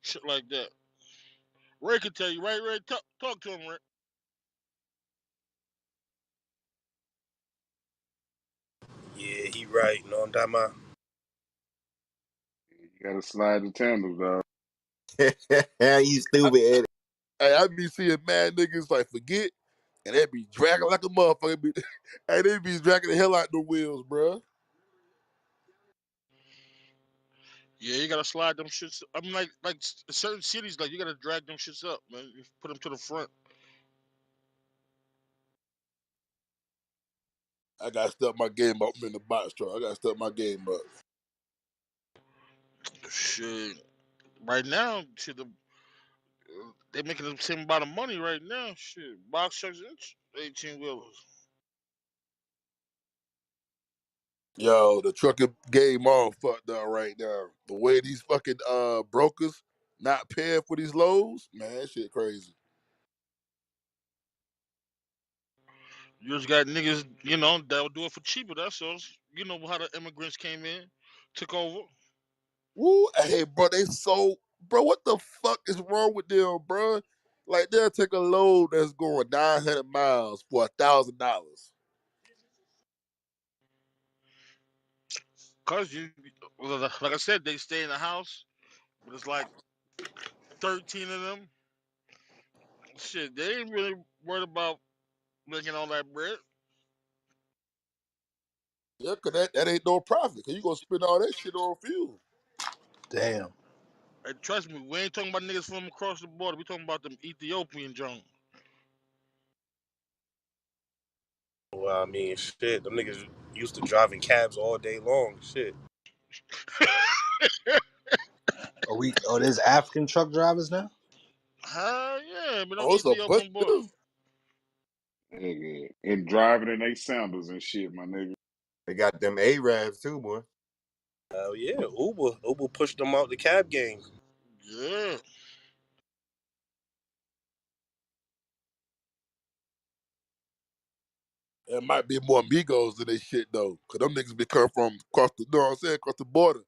shit like that. Ray can tell you, right? Ray, talk to him, Ray. Yeah, he right. No, I'm talking about. You gotta slide the tenders, dog. You stupid, Eddie. Hey, I be seeing mad niggas like forget, and they be dragging like a motherfucker. Hey, they be dragging the hell out the wheels, bro. Yeah, you gotta slide them shits. I mean, like certain cities, like you gotta drag them shits up, man. You put them to the front. I gotta step my game up. I'm in the box truck. I gotta step my game up. Shit. Right now, shit, they making the same amount of money right now. Shit, box trucks and 18 wheelers. Yo, the trucking game all fucked up right now. The way these fucking brokers not paying for these loads, man, that shit crazy. You just got niggas, you know, that will do it for cheaper. That's all. You know how the immigrants came in, took over. Woo, hey, bro, they so, bro, what the fuck is wrong with them, bro? Like, they'll take a load that's going 900 miles for $1,000. Cause you, well, like I said, they stay in the house, but it's like 13 of them. Shit, they ain't really worried about making all that bread. Yeah, cause that ain't no profit. Cause you gonna spend all that shit on fuel. Damn. And trust me, we ain't talking about niggas from across the border. We talking about them Ethiopian Jones. Well, I mean, shit. Them niggas used to driving cabs all day long. Shit. There's African truck drivers now? Hell yeah, but them Oh, it's a bunch Ethiopian of boys. them. Nigga. And driving in they sandals and shit, my nigga. They got them Arabs too, boy. Hell yeah. Uber pushed them out the cab game. Yeah. It might be more amigos than they shit though. Cause them niggas be coming from across the, you know what I'm saying, across the border.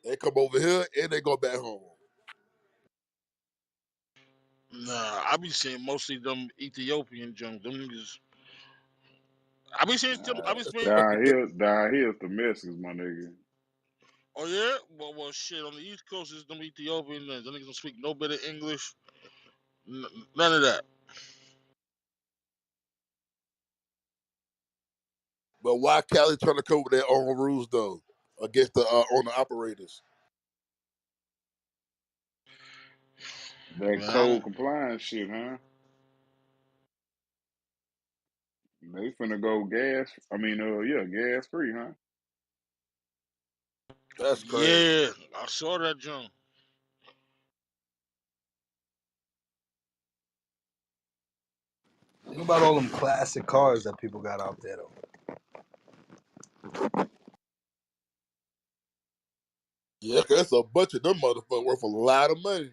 They come over here and they go back home. Nah, I be seeing mostly them Ethiopian Jones. Them niggas. I be seeing them. I be seeing. Down here's the message, my nigga. Oh yeah. Well, shit. On the East Coast, is them Ethiopian. Them niggas don't speak no better English. None of that. But why Cali trying to come with their own rules though against the owner operators? That Man, code compliance shit, huh? They finna go gas. I mean, yeah, gas free, huh? That's crazy. yeah, I saw that John. Think about all them classic cars that people got out there, though. Yeah, 'cause that's a bunch of them motherfuckers worth a lot of money.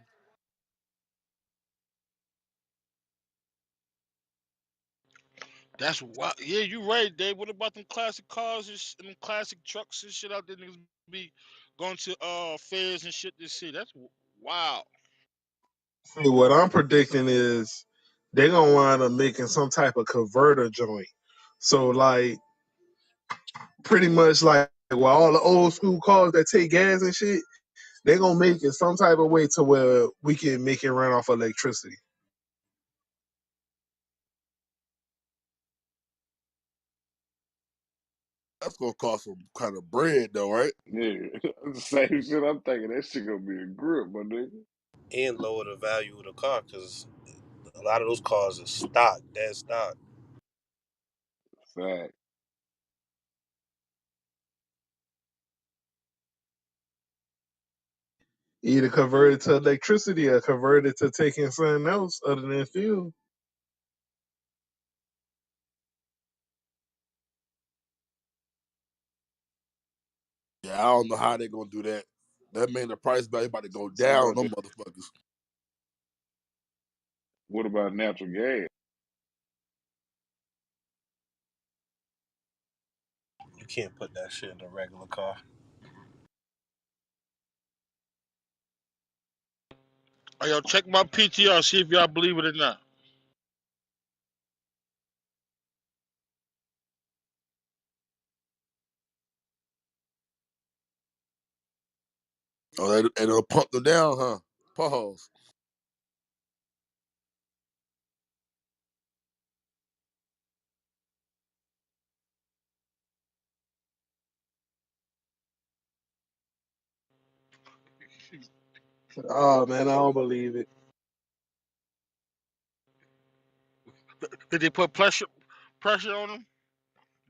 That's why. Yeah, you right, Dave. What about them classic cars and them classic trucks and shit out there? Niggas be going to fairs and shit to see. That's wow. See, what I'm predicting is they're gonna wind up making some type of converter joint. So like pretty much like with all the old school cars that take gas and shit, they're gonna make it some type of way to where we can make it run off electricity. That's gonna cost some kind of bread though, right? Yeah, the same shit. I'm thinking that shit gonna be a grip, my nigga. And lower the value of the car because a lot of those cars are stock. Dead stock. Fact. Either convert it to electricity or convert it to taking something else other than fuel. Yeah, I don't know how they gonna do that. That mean the price value about to go What down on about them the motherfuckers. what about natural gas? You can't put that shit in a regular car. Hey, yo, check my PTR, see if y'all believe it or not. Oh, and it'll pump them down, huh? Pause. Oh man, I don't believe it. Did they put pressure on him?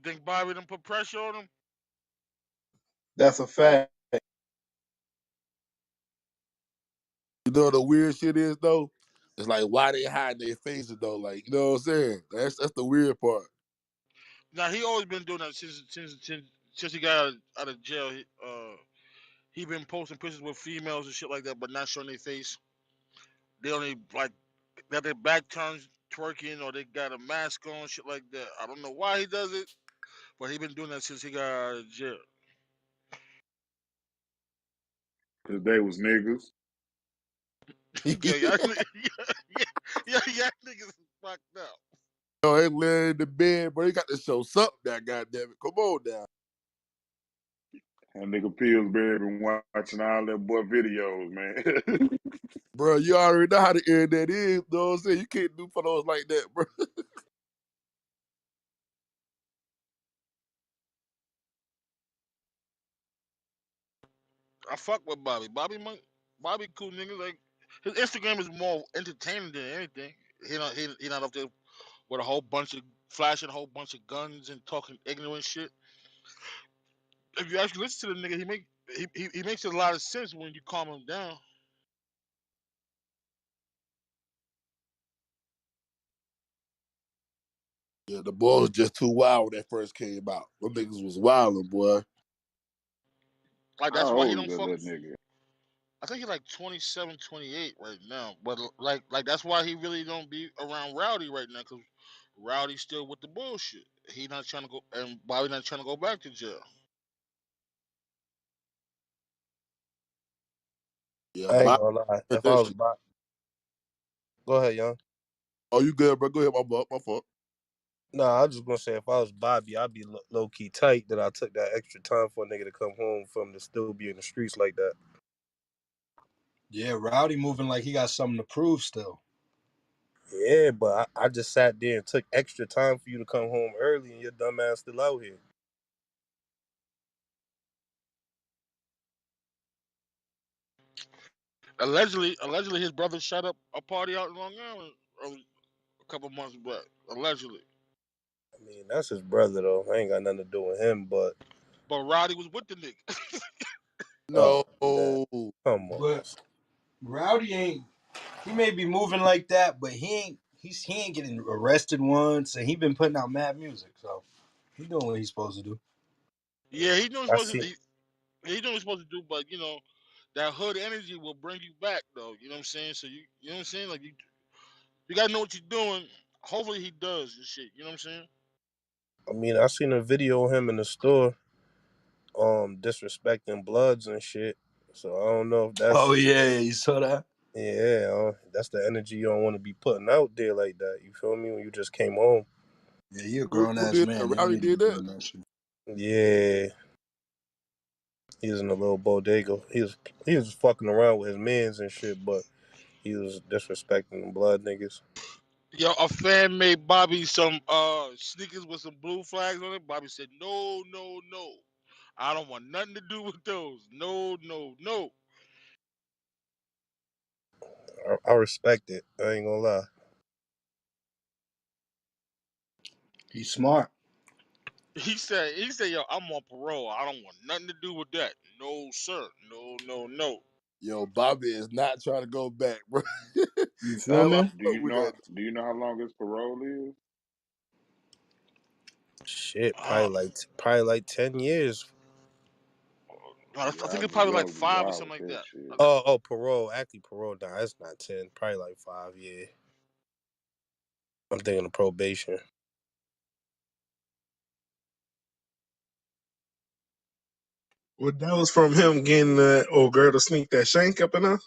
Think Bobby done put pressure on him? That's a fact. You know the weird shit is though? It's like why they hiding their faces though? Like, you know what I'm saying? That's the weird part. Now he always been doing that since he got out of jail. He been posting pictures with females and shit like that, but not showing their face. They only like got their back turned twerking or they got a mask on, shit like that. I don't know why he does it, but he been doing that since he got out of jail. Cause they was niggas. Yeah, y'all, yeah, niggas is fucked up. Yo, they laying in the bed, bro. You got to show something now, goddamn it. Come on now. And nigga Pillsbury been watching all that boy videos, man. Bro, you already know how the internet is, you know what I'm saying? You can't do photos like that, bro. I fuck with Bobby. Bobby cool nigga. Like his Instagram is more entertaining than anything. He not up there with a whole bunch of flashing a whole bunch of guns and talking ignorant shit. If you actually listen to the nigga, he makes a lot of sense when you calm him down. Yeah, the boy was just too wild when that first came out. Them niggas was wildin', boy. Like that's How why he old is don't that fuck. little nigga? I think he's like 27, 28 right now. But like that's why he really don't be around Rowdy right now, cause Rowdy's still with the bullshit. He not trying to go, and Bobby not trying to go back to jail. Yeah, I ain't Bob. gonna lie. If I That was shit. Bob, go ahead, young. Oh, you good, bro? Go ahead, my fault. Nah, I was just gonna say if I was Bobby, I'd be low key tight that I took that extra time for a nigga to come home from to still be in the streets like that. Yeah, Rowdy moving like he got something to prove still. Yeah, but I just sat there and took extra time for you to come home early, and your dumb ass still out here. Allegedly, his brother shot up a party out in Long Island a couple months back. Allegedly, I mean, that's his brother though. I ain't got nothing to do with him, but but Rowdy was with the nigga. oh man, No. come on. But Rowdy ain't. He may be moving like that, but he ain't. He ain't getting arrested once, and he been putting out mad music, so he doing what he's supposed to do. Yeah, he knew what I supposed to. see. He knew what supposed to do, but that hood energy will bring you back, though. You know what I'm saying? So you know what I'm saying? Like you gotta know what you're doing. Hopefully he does and shit. You know what I'm saying? I mean, I seen a video of him in the store, disrespecting Bloods and shit. So I don't know if Oh that's yeah, you saw that? yeah, that's the energy you don't want to be putting out there like that. You feel me? When you just came home. Yeah, you a Who, grown who ass did that? man. You don't Rowdy need to be did that? doing that shit. Yeah, he was in a little bodega. He was fucking around with his mans and shit, but he was disrespecting the Blood niggas. Yo, a fan made Bobby some sneakers with some blue flags on it. Bobby said, "No, no, no. I don't want nothing to do with those. No, no, no." I respect it. I ain't gonna lie. He's smart. He said, "Yo, I'm on parole. I don't want nothing to do with that. No, sir. No, no, no." Yo, Bobby is not trying to go back, bro. You feel I me? fuck with that. Do you know how long his parole is? Shit, Uh, probably like 10 years. I Yeah, think I it's just probably like go be 5 or wild something with like that that. shit. Oh, parole. Actually, parole. Nah, it's not 10. Probably like 5. Yeah, I'm thinking of probation. Well, that was from him getting old girl to sneak that shank up in her.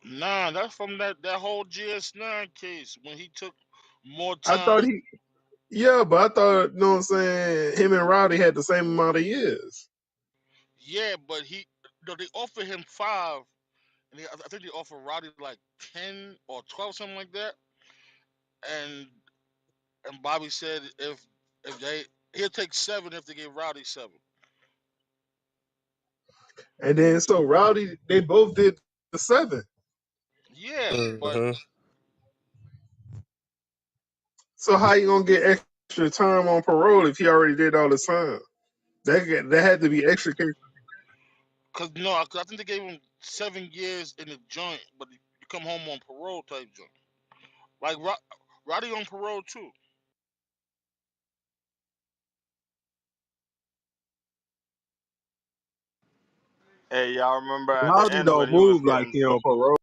Nah, that's from that whole GS9 case when he took more I time. thought he, yeah, but I thought, you know what I'm saying, him and Rowdy had the same amount of years. Yeah, but he no, they offered him 5, and I think they offered Roddy like 10 or 12, something like that. And Bobby said if they he'll take 7 if they give Rowdy 7. And then so Rowdy, they both did the 7. Yeah, but Mm-hmm. So how you gonna get extra time on parole if he already did all the time? That had to be extra case. cause no, I think they gave him 7 years in the joint, but you come home on parole type joint. Like Roddy on parole too. Hey, y'all remember at the Rowdy end when don't he was move like getting he on parole.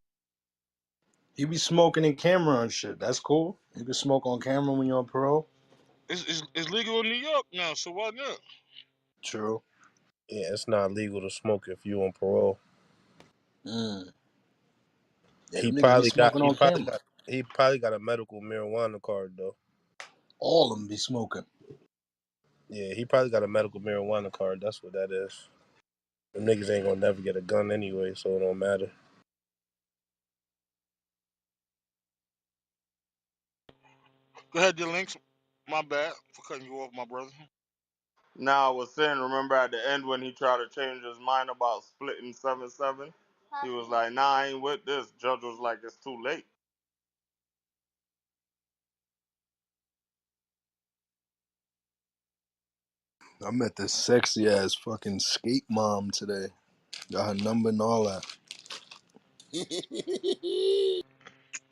He be smoking in camera and shit. That's cool. You can smoke on camera when you're on parole. It's legal in New York now, so why not? True. Yeah, it's not legal to smoke if you on parole. Mm. Yeah, He them niggas be probably got smoking he on probably camera. got he probably got a medical marijuana card though. All of them be smoking. Yeah, he probably got a medical marijuana card. That's what that is. Them niggas ain't gonna never get a gun anyway, so it don't matter. Go ahead, your links. My bad for cutting you off, my brother. Now I was saying, remember at the end when he tried to change his mind about splitting 7-7? He was like, nah, I ain't with this. Judge was like, it's too late. I met this sexy ass fucking skate mom today. Got her number and all that.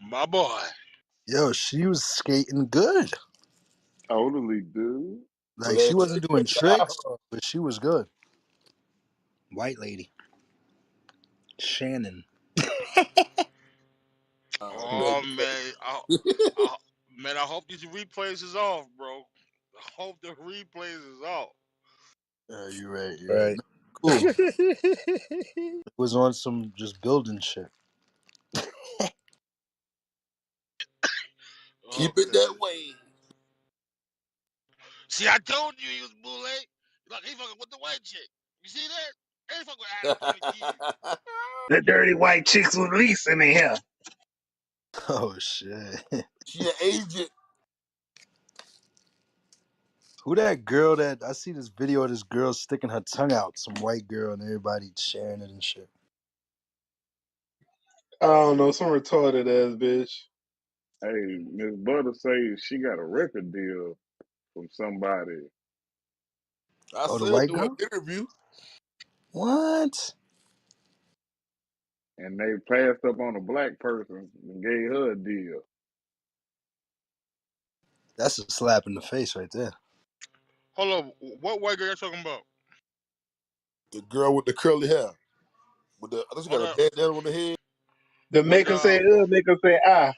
My boy. Yo, she was skating good. Elderly dude. Like Well, she wasn't doing take the eye, tricks, but she was good. White lady. Shannon. man. Oh man, man, I hope these replays is off, bro. I hope the replays is off. You're right, you're right. Right. No, cool. It was on some just building shit. Keep it Okay. that way. See, I told you he was bully. Like he fucking with the white chick. You see that? He fucking with Adam 20 kids. The dirty white chicks with lease in their hair. Oh shit. She an agent. Who that girl that I see this video of this girl sticking her tongue out, some white girl and everybody sharing it and shit. I don't know, some retarded ass bitch. Hey, Miss Butter say she got a record deal from somebody, I Oh, the said white do an girl? interview. What? and they passed up on a black person and gave her a deal. That's a slap in the face right there. Hold up, what white girl you talking about? The girl with the curly hair. With the, I think she Oh, got a bandana on the head. The with make the her say make her say ah.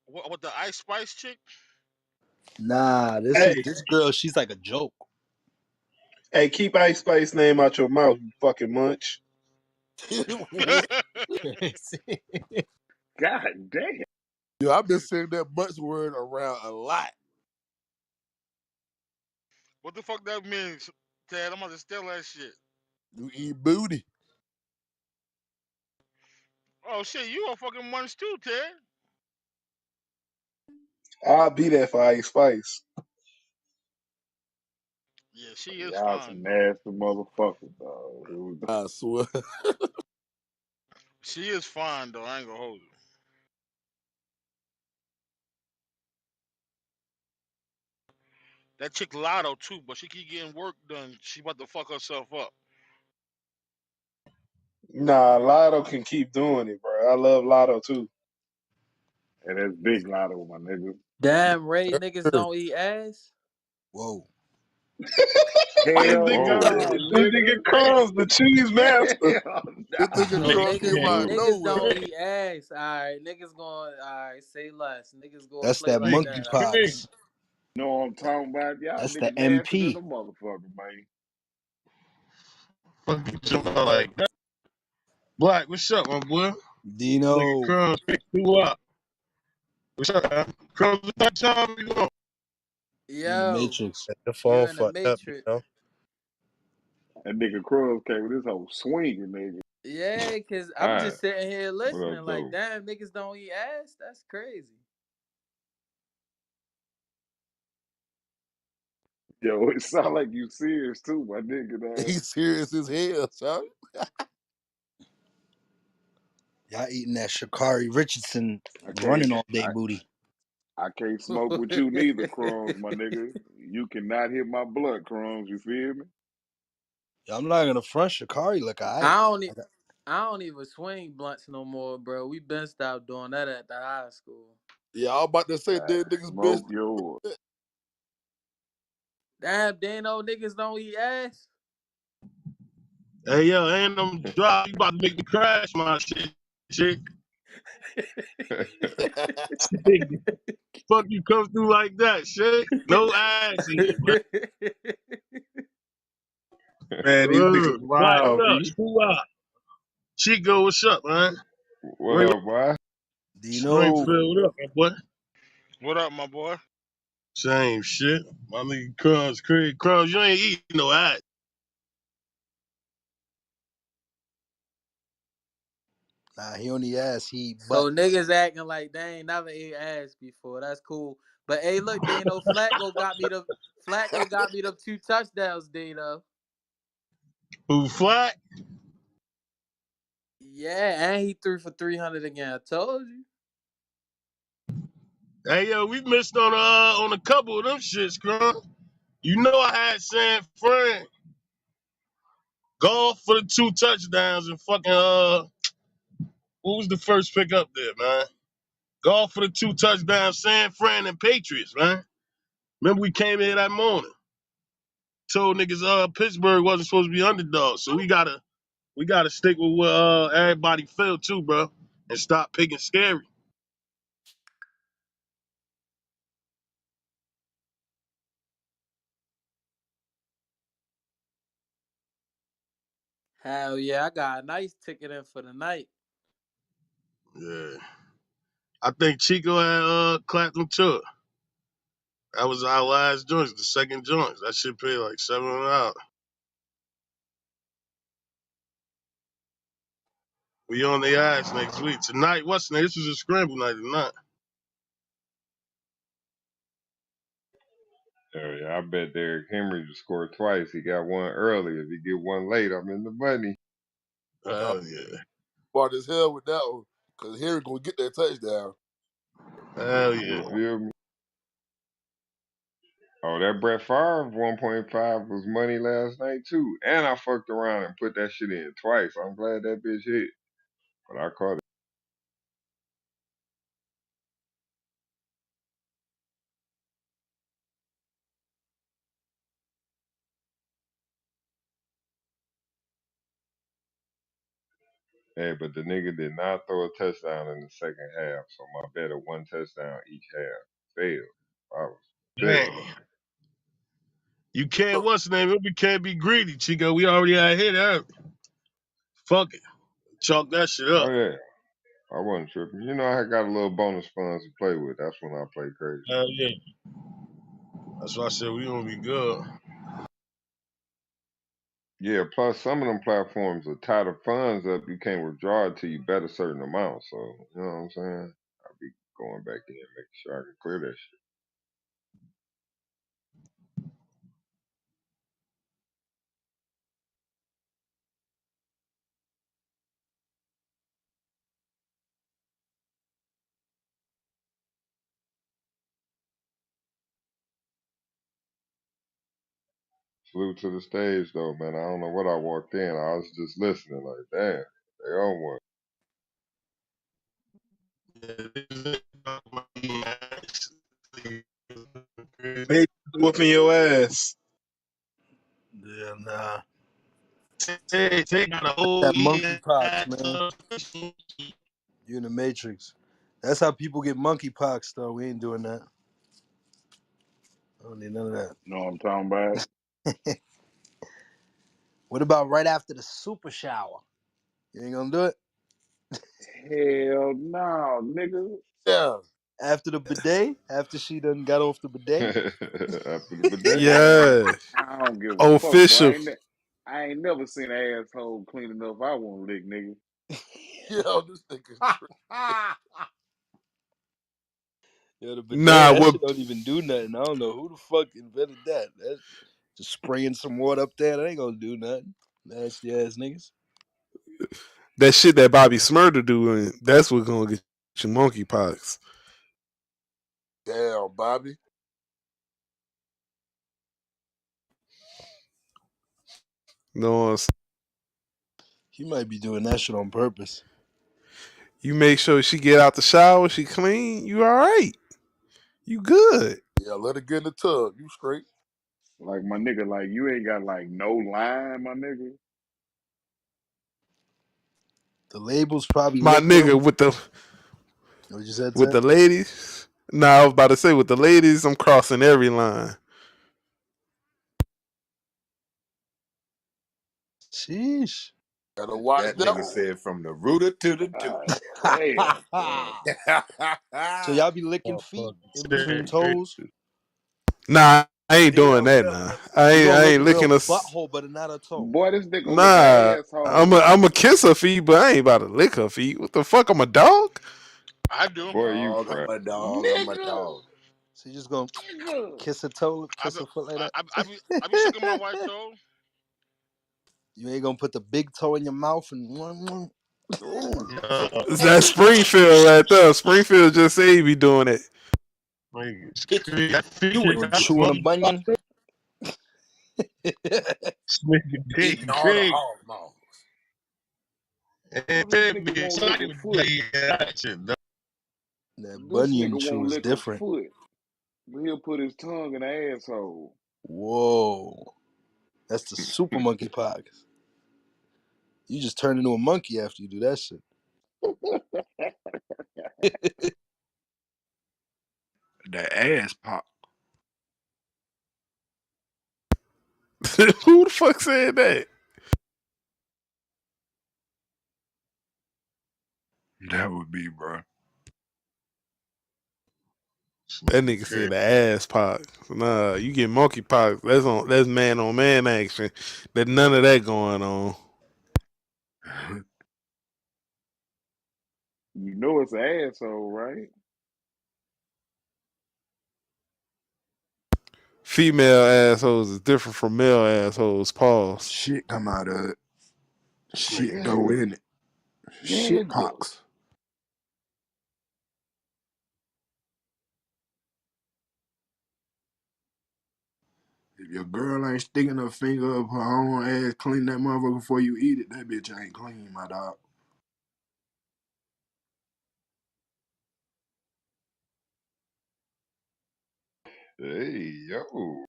with the Ice Spice chick? Nah, Hey, this girl, she's like a joke. hey, keep Ice Spice name out your mouth, you fucking munch. What? See? God damn. Yo, I've been saying that much word around a lot. What the fuck that means, Ted? I'm gonna steal that shit. You eat booty. Oh shit, you a fucking munch too, Ted. I'll be there for Ice Spice. Yeah, she is Y'all fine some though. nasty motherfuckers, dog. Here we go. I swear. She is fine though. I ain't gonna hold you. That chick Lotto too, but she keep getting work done. She about to fuck herself up. Nah, Lotto can keep doing it, bro. I love Lotto too. And that's big lotto, my nigga. Damn, Ray, niggas don't eat ass. Whoa. This Hell nigga, no, this nigga nigga. Crumbs, the cheese master. Hell This nigga So no. Trump came niggas, out of Dude. niggas nowhere. don't eat ass. All right, niggas going. All right, say less. Niggas go That's play that like Nigga, that. monkeypox. All right. pig. Know what I'm talking about? Y'all That's the niggas nasty than MP. a motherfucker, man. Fuck you talking about like that. Black, what's up, my boy? Nigga, Dino. Crumbs, who up? What's up, man? Crumbs, what time you on? You in the Yo, Matrix. The you're phone in the fucked up, you Matrix. know? That nigga Krubs came with this whole swinging, nigga. Yeah, cause I'm Alright, just sitting here what up, listening. Like, though? damn, niggas don't eat ass. That's crazy. Yo, it sound like you serious too, my nigga. Dog. He's serious as hell, son. Y'all eating that Shakari Richardson I can't, running all day I, booty. I can't smoke with you neither, Crumbs, my nigga. You cannot hit my blood, Crumbs. You feel me? Yeah, I'm not gonna front Shakari look I alright. don't. I don't even swing blunts no more, bro. We been stopped doing that at the high school. Yeah, I was about to say, dead niggas Smoke bitch. yours. Damn, Dano, niggas don't eat ass. Hey, yo, and I'm drop. You about to make me crash my shit. Fuck you come through like that, shit. No ass in it, man. Uh, Blacked These niggas up, wild, B. screw up. Chico, what's up, man? What Where up, boy? Dino. Springfield, what up, my boy? What up, my boy? Same shit. My nigga Crumbs, Craig Crumbs, you ain't eating no ass. Nah, he only ass, he eat butt. So niggas acting like they ain't never ate ass before. That's cool. But hey, look, Dano, Flacco got me them 2 touchdowns, Dano. Who flat? Yeah, and he threw for 300 again. I told you. Hey, yo, we missed on a couple of them shits, Crumbs. You know I had San Fran golf for the 2 touchdowns and fucking what was the first pick up there, man? Golf for the 2 touchdowns, San Fran and Patriots, man. Remember we came here that morning. Told niggas Pittsburgh wasn't supposed to be underdogs. So we gotta stick with what everybody feel too, bro. And stop picking scary. Hell yeah, I got a nice ticket in for the night. Yeah. I think Chico had clapped them too. That was our last joints, the second joints. That shit paid like $700. We on their ass next week. Tonight, what's next? This is a scramble night tonight. Yeah, I bet Derrick Henry to score twice. He got one early. If he get one late, I'm in the money. I'm Hell yeah. smart as hell with that one. Cause Harry gonna get that touchdown. Hell You yeah. feel me? Oh, that Brett Favre 1.5 was money last night too. And I fucked around and put that shit in twice. I'm glad that bitch hit. But I caught it. Hey, but the nigga did not throw a touchdown in the second half. So my bet of one touchdown each half failed. I was pissed. Dang. You can't, what's the name? We can't be greedy, Chico. We already out here. Fuck it. Chalk that shit Oh up. yeah. I wasn't tripping. You know, I got a little bonus funds to play with. That's when I play crazy. Hell yeah. That's why I said we gonna be good. Yeah, plus some of them platforms are tie the funds up. You can't withdraw it till you bet a certain amount. So, you know what I'm saying? I'll be going back in, making sure I can clear that shit. Flew to the stage though, man. I don't know what I walked in. I was just listening, like, damn, they on one. Yeah, They whooping your ass. Yeah, nah. They got a whole That eating monkeypox, man. ass. You in the Matrix. That's how people get monkeypox, though. We ain't doing that. I don't need none of that. Know what I'm talking about? What about right after the super shower? You ain't gonna do it? Hell no, nigga. Yeah. After the bidet, after she done got off the bidet. After the bidet. Yeah, I don't give a fuck, boy. official. I ain't never seen an asshole clean enough. I want to lick, nigga. Yo, this nigga. Yo, the bidet, Nah, that what shit don't even do nothing. I don't know who the fuck invented that. That's just spraying some water up there. That ain't gonna do nothing. Nasty ass niggas. that shit that Bobby Smurder doing? That's what gonna get you monkeypox. Damn, Bobby. No, He might be doing that shit on purpose. you make sure she get out the shower, she clean. You all right? You good? Yeah, let her get in the tub. You straight. Like my nigga, like you ain't got like no line, my nigga. The labels probably My licking nigga them. with the What you said, with Ted? the ladies. Nah, I was about to say with the ladies, I'm crossing every line. Sheesh. Gotta watch That that nigga one. said from the rooter to the tutor. Damn, boy. So y'all be licking feet in between Motherfucker. toes. Nah, I ain't doing Hell that. no. Nah, You I gonna lick ain't a real licking us. butthole, but not a toe. Boy, this nigga lick Nah, an asshole. I'm a kiss her feet, but I ain't about to lick her feet. What the fuck? I'm a dog. I do. Boy, you Dog, I'm crap. a dog. I'm a Nigga. dog. So you just gonna Nigga. kiss a toe, I kiss be, a foot like that. I be sucking my white toe. You ain't gonna put the big toe in your mouth and Ooh. That's Springfield right there. Springfield just say he be doing it. Hit you. You you with gonna the chew on a bunion. hitting all the hog maws. Oh, this nigga won't lick a foot. That This bunion nigga chew won't is lick a different. foot. But he'll put his tongue in the asshole. Whoa, that's the super monkey pox. You just turn into a monkey after you do that shit. The ass pop. Who the fuck said that? That would be, bro. That nigga said the ass pox. Nah, you get monkeypox. That's man on man action. There's none of that going on. You know it's an asshole, right? Female assholes is different from male assholes. Pause. Shit come out of it. Shit go Nigga. in it. Shit Nigga. pox. If your girl ain't sticking her finger up her own ass, clean that motherfucker before you eat it. That bitch ain't clean, my dog. Hey, yo.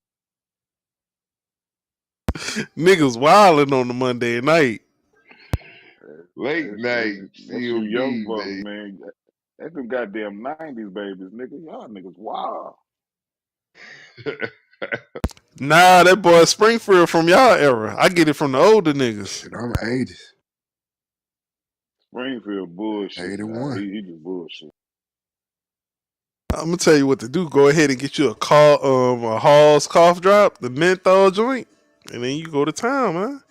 Niggas wilding on the Monday night. Late night That's you young COD, bucks, baby. man. That's them goddamn 90s babies, nigga. Y'all niggas wild. Nah, that boy Springfield from y'all era. I get it from the older niggas. Shit, I'm 80s. Springfield bullshit. Nah, 81. he just bullshit. I'm gonna tell you what to do. Go ahead and get you a Hall's cough drop, the menthol joint, and then you go to town, man.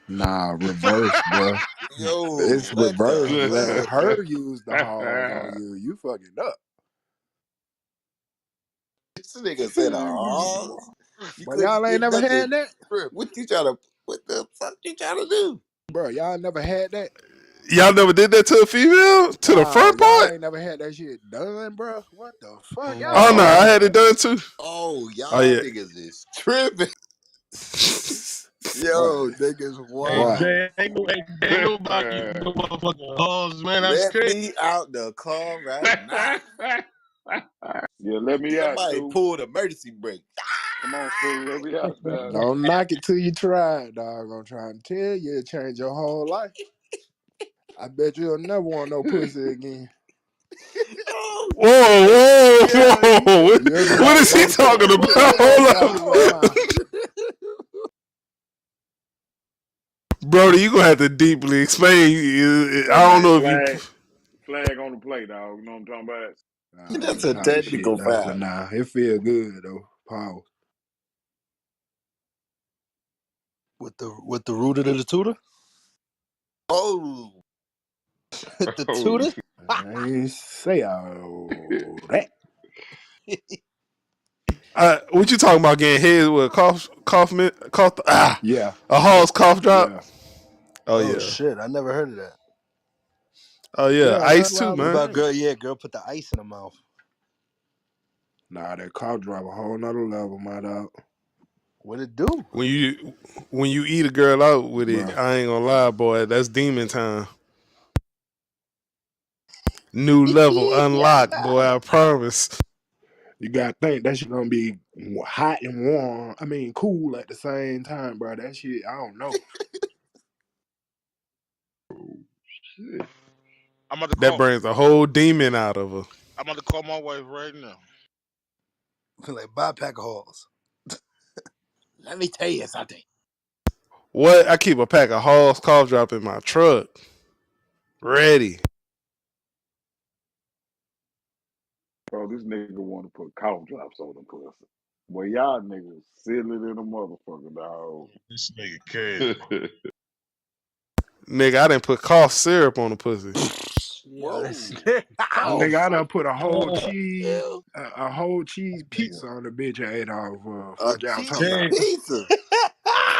Nah, reverse, bro. Yo, It's what reverse. the Let fuck? her use the halls on you. You fucking up. This nigga said a hog. You But y'all couldn't ain't get never nothing had that? tripping. What the fuck you trying to do? Bro, y'all never had that? Y'all never did that to a female? To the Nah, front y'all part? ain't never had that shit done, bro. What the fuck? Y'all Oh ain't no, never I had had it that? done too. Oh, Oh y'all yeah. niggas is tripping. Boy, Yo, niggas boy. wild. Ain't nobody getting no motherfucking halls, man. That's Let crazy. me out the car right now. Yeah, let me out, Somebody Stu. pulled a emergency brake. Come on, Stu. Let me out there. Don't knock it till you try it, dog. I'm trying to tell you, it changed your whole life. I bet you'll never want no pussy again. Oh, Whoa, yeah, whoa, you whoa! said What, you You'll be what like, is he who the fuck, talking who the about? fuck Hold got up, me in my mouth? Brody, you gonna have to deeply explain. Hey I don't man, know if you. flag on the play, dog. You know what I'm talking about? All That's that a type of shit, technical though. But foul. nah, it feel good though. Pause. With the rooter to the tutor? Oh, The Oh, tutor? I ain't say all that. What you talking about? Getting hit with a Yeah, a Hall's cough drop? yeah, Oh Oh yeah, shit, I never heard of that. oh yeah. yeah. That's Ice what I too, What was man. about saying. girl? Yeah, girl put the ice in her mouth. Nah, that car drive a whole nother level, my dog. What it do? When you eat a girl out with it, Bruh. I ain't gonna lie, boy. That's demon time. New level unlocked, boy. I promise. You gotta think that shit gonna be hot and warm. I mean, cool at the same time, bro. That shit, I don't know. shit. I'm about to That call. brings the whole demon out of her. I'm about to call my wife right now. Like buy a pack of halls. let me tell you something. What? I keep a pack of Hall's cough drop in my truck, ready. Bro, this nigga want to put cough drops on the pussy. Well, y'all niggas silly than a motherfucker, dog. This nigga crazy. Nigga, I didn't put cough syrup on the pussy. Yo, this Whoa, cough Nigga, I done syrup. put a whole Oh, cheese, Hell, a whole cheese nigga. pizza on the bitch and ate off. a Fuck y'all talking cheese about? Ted, pizza.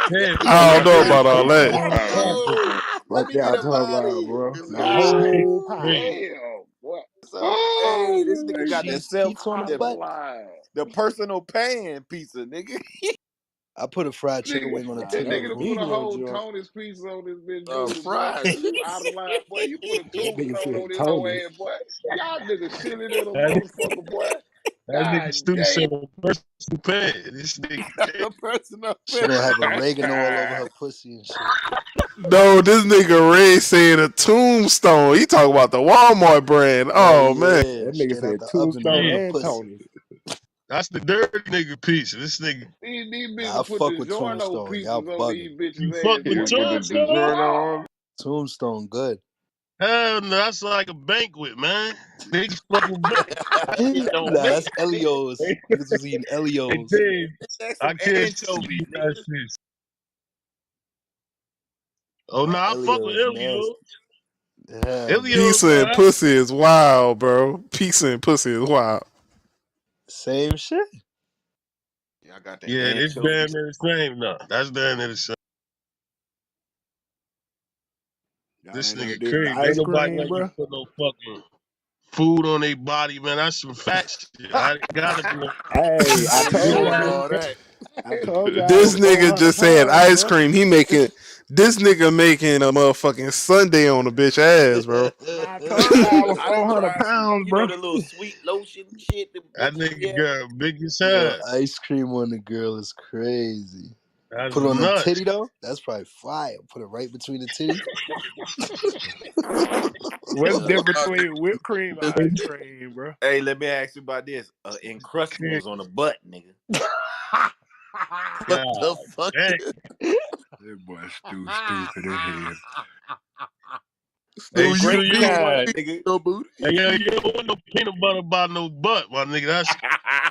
Ted put I don't that know shit about all on that. all Wow. top of Oh, it. let Fuck me get y'all up talking out of about, here. bro? This The guy This said, shit whole pie. crazy. Damn, what? so, hey, this Oh, nigga got the cheese self, pizza on the the, butt. live. the personal pan pizza, nigga. I put a fried chicken Nigga, wing on the Nah, that titty that nigga was to before. put a medium whole jump. Tony's piece on this bitch junior, boy. Fried You chicken. out of line, boy. You put a That nigga tombstone on said this whole Tony. ass, boy. Y'all niggas silly than a That, motherfucker, boy. that nigga God Stu damn. said a person pay. This nigga crazy. A personal She pan. gonna have oregano all over her pussy and shit. No, this nigga Ray saying a tombstone. He talking about the Walmart brand. Oh Oh man. yeah, That nigga straight out said the oven on Tombstone her Damn. and pussy. Tony's. That's the dirty nigga piece. This nigga, These Nah, I niggas put fuck the with Giorno Tombstone. Y'all pieces on bugging. these you bitches' fuck ass, with boy. You put You the Tombstone? dog. DiGiorno on. Tombstone good. Hell no, that's like a banquet, man. Niggas fuck with banquet. That Nah, shit don't that's mix. Elios. Hey, Niggas was eating hey, Elios. Ted, That's I some can't stand anchovies, that nigga. shit. Oh no, Nah, I fuck with Elios Ilio. nasty. Hell Ilio's no. Pizza and alright. pussy is wild, bro. Pizza and pussy is wild. Same shit. Y'all got the Yeah, this damn anchovies. near the same. No, that's damn near the same. Y'all This ain't never nigga did the crazy. Ain't ice nobody cream, like to bro. put no fucking food on their body, man. That's some fat shit. I gotta be on. Hey, I I ain't This told doing you. all that. I told you I This was nigga 400 just said pounds, ice bro. cream. This nigga making a motherfucking Sunday on a bitch ass, bro. I told you I was I done 400 tried some, pounds, you know, bro. the little sweet lotion shit the that bitches be nigga having. got big as Yo, ass. ice cream on the girl is crazy. That's Put it on the nuts. titty though. That's probably fire. Put it right between the titties. What's the What difference about between whipped cream and the, ice cream, bro? hey, let me ask you about this. Encrustables on the butt, nigga. What God the fuck? damn. That boy stupid as hell. Hey, Hey, green Stu, bean you don't want. pie, nigga. Hey, yo, you don't want no peanut butter by no butt, my nigga. That's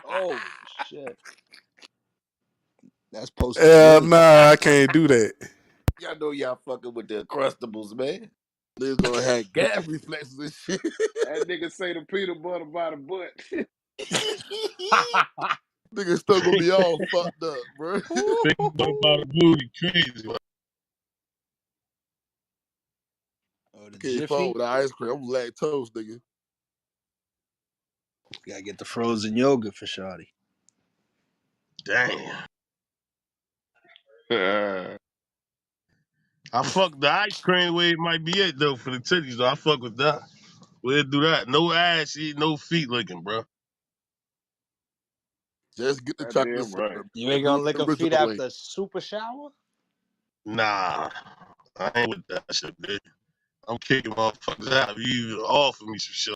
Oh shit. That's post-exposure. Nah, I can't do that. Y'all know y'all fucking with the Uncrustables, man. Niggas gonna have gas reflexes and shit. That nigga say the peanut butter by the butt. Nigga still gonna be all fucked up, bro. peanut butter by the booty, crazy. Man. Oh, the Can't fall Jiffy. with the ice cream. I'm lactose, nigga. Gotta get the frozen yogurt for Shawty. Damn. I fuck the ice cream way it might be it though for the titties though. I fuck with that. We'll do that. No ass eat, no feet licking, bro. Just get the That chocolate damn right. syrup You and ain't do gonna it lick the her feet original way. after a super shower? Nah, I ain't with that shit, bitch. I'm kicking motherfuckers out. You even offer me some shit.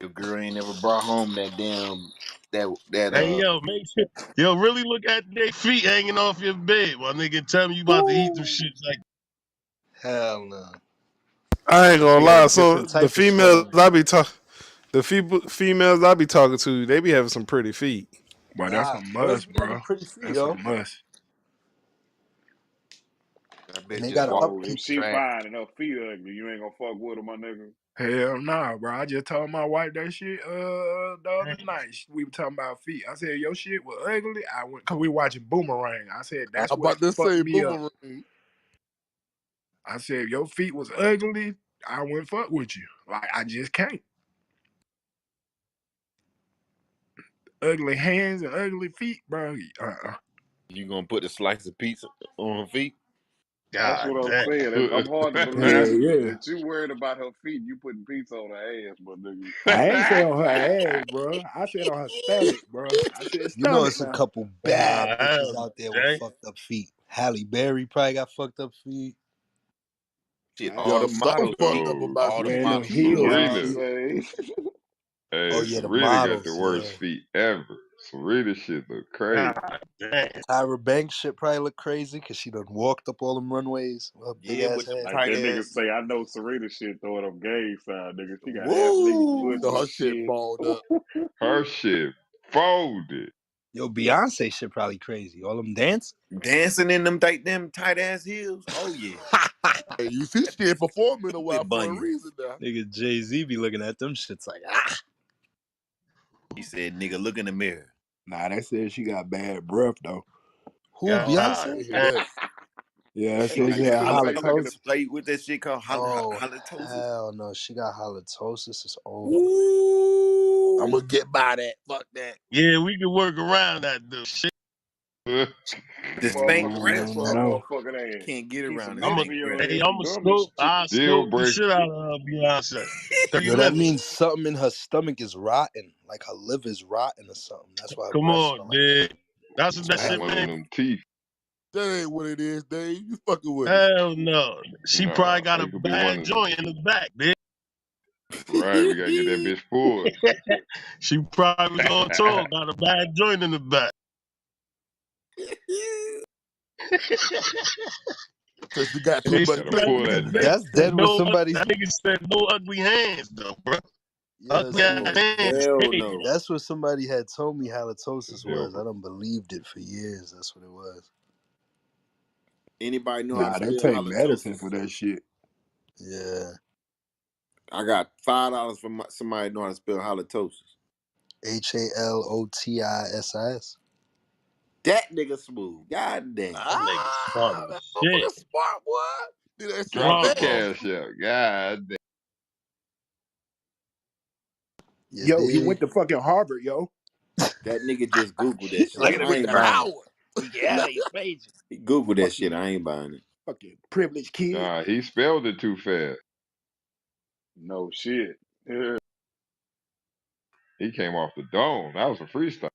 Your girl ain't never brought home that damn that Hey yo, make sure yo really look at their feet hanging off your bed, my nigga. Tell me you about to eat them shits like. Hell no. I ain't She gonna got a lie. So different the type of sweat females on. I be talking, females I be talking to, they be having some pretty feet. Boy, that's Nah, a girls must, be having bro. pretty feet, That's a yo. must. I And bet they you the got an So motherfucker if upkeep. she trash. fine and her feet ugly, you ain't gonna fuck with her, my nigga. Hell nah, bro. I just told my wife that shit the other night. We were talking about feet. I said, your shit was ugly. I went, cause we watching Boomerang. I said, I'm that's what about to fucked say me up. boomerang. I said, your feet was ugly. I wouldn't fuck with you. Like, I just can't. Ugly hands and ugly feet, bro. You gonna put a slice of pizza on her feet? That's God what I'm damn. saying. I'm hard to Hell believe yeah. that you worried about her feet. You putting pizza on her ass, my nigga. I ain't say on her ass, bro. I said on her stomach, bro. I said You know, stomach it's a now. couple Nah, bad bitches hell, out there with Jay. fucked up feet. Halle Berry probably got fucked up feet. Shit, I, all Yo, the something models fucked feet. up Oh about All some the yeah, and them models feet feet heels and nasty. Serena. shit. Beyonce. Oh Hey, yeah, the Serena got the models. worst Yeah, feet ever. Serena shit look crazy. God damn. Tyra Banks shit probably look crazy because she done walked up all them runways with her big Yeah, ass with them head. Like tight that nigga ass. say, I know Serena shit throwing up game side, nigga. She got half nigga foot So and her Woo! shit shit. balled up. Her shit folded. Yo, Beyonce shit probably crazy. All them dance. Dancing in them tight ass heels. Oh yeah. Hey, you see she ain't performing in a while With for a bunions. reason now. Nigga Jay Z be looking at them shits like ah. He said, nigga, look in the mirror. Nah, they said she got bad breath though. Who Oh, I God ain't Beyonce? hear damn. that. Yeah, they So said she you had feel like look at the halitosis. Like what that shit called Oh halitosis. hell no, she got halitosis. It's over. I'm Ooh. gonna get by that. Fuck that. Yeah, we can work around that dude. Shit. The stank motherfucker breath. pissed on her No, motherfucking ass. Can't get Keep some around the I'm a, lemon stank in your breath. hey, ass. I'm You a dumb as scope. shit. I Deal scope the breaker. shit out of Beyonce. 30 Yo, that minutes. means something in her stomach is rotten. Like her liver's rotten or something. That's why her Come breath on, smell like that. dude. That's what that I That's shit have one of mean. them teeth. That ain't what it is, Dave. You fucking with me. Hell no. She No, probably got a it could be one bad of them. joint in the back, dude. Right, we gotta get that bitch pulled. She probably was on tour, got a bad joint in the back. So she got And too they much said Gotta that baby pull nigga that breath. bitch. said That's dead with somebody. that nigga said no ugly hands though, bro. Yeah, Ugly ass see, oh hands is hell crazy. no. that's what somebody had told me halitosis Deal was. I breaker. don't believed it for years. That's what it was. Anybody know how to nah, they spell take medicine halitosis? for that shit. Yeah. I got $5 from somebody know how to spell halitosis. Halotis. That nigga smooth. God damn. That nigga smart Ah, as that shit. motherfucker smart, boy. Did that shit Drop the Smart fast. motherfucker. cash out. God damn. You Yo, he dig? went to fucking Harvard, yo. That nigga just Googled that That shit. Like he I nigga went ain't to got buying it. Howard. yeah, he's major. He Googled that shit. Fucking I ain't buying it. fucking privileged kid. Nah, he spelled it too fast. No shit. Yeah. He came off the dome. That was a freestyle.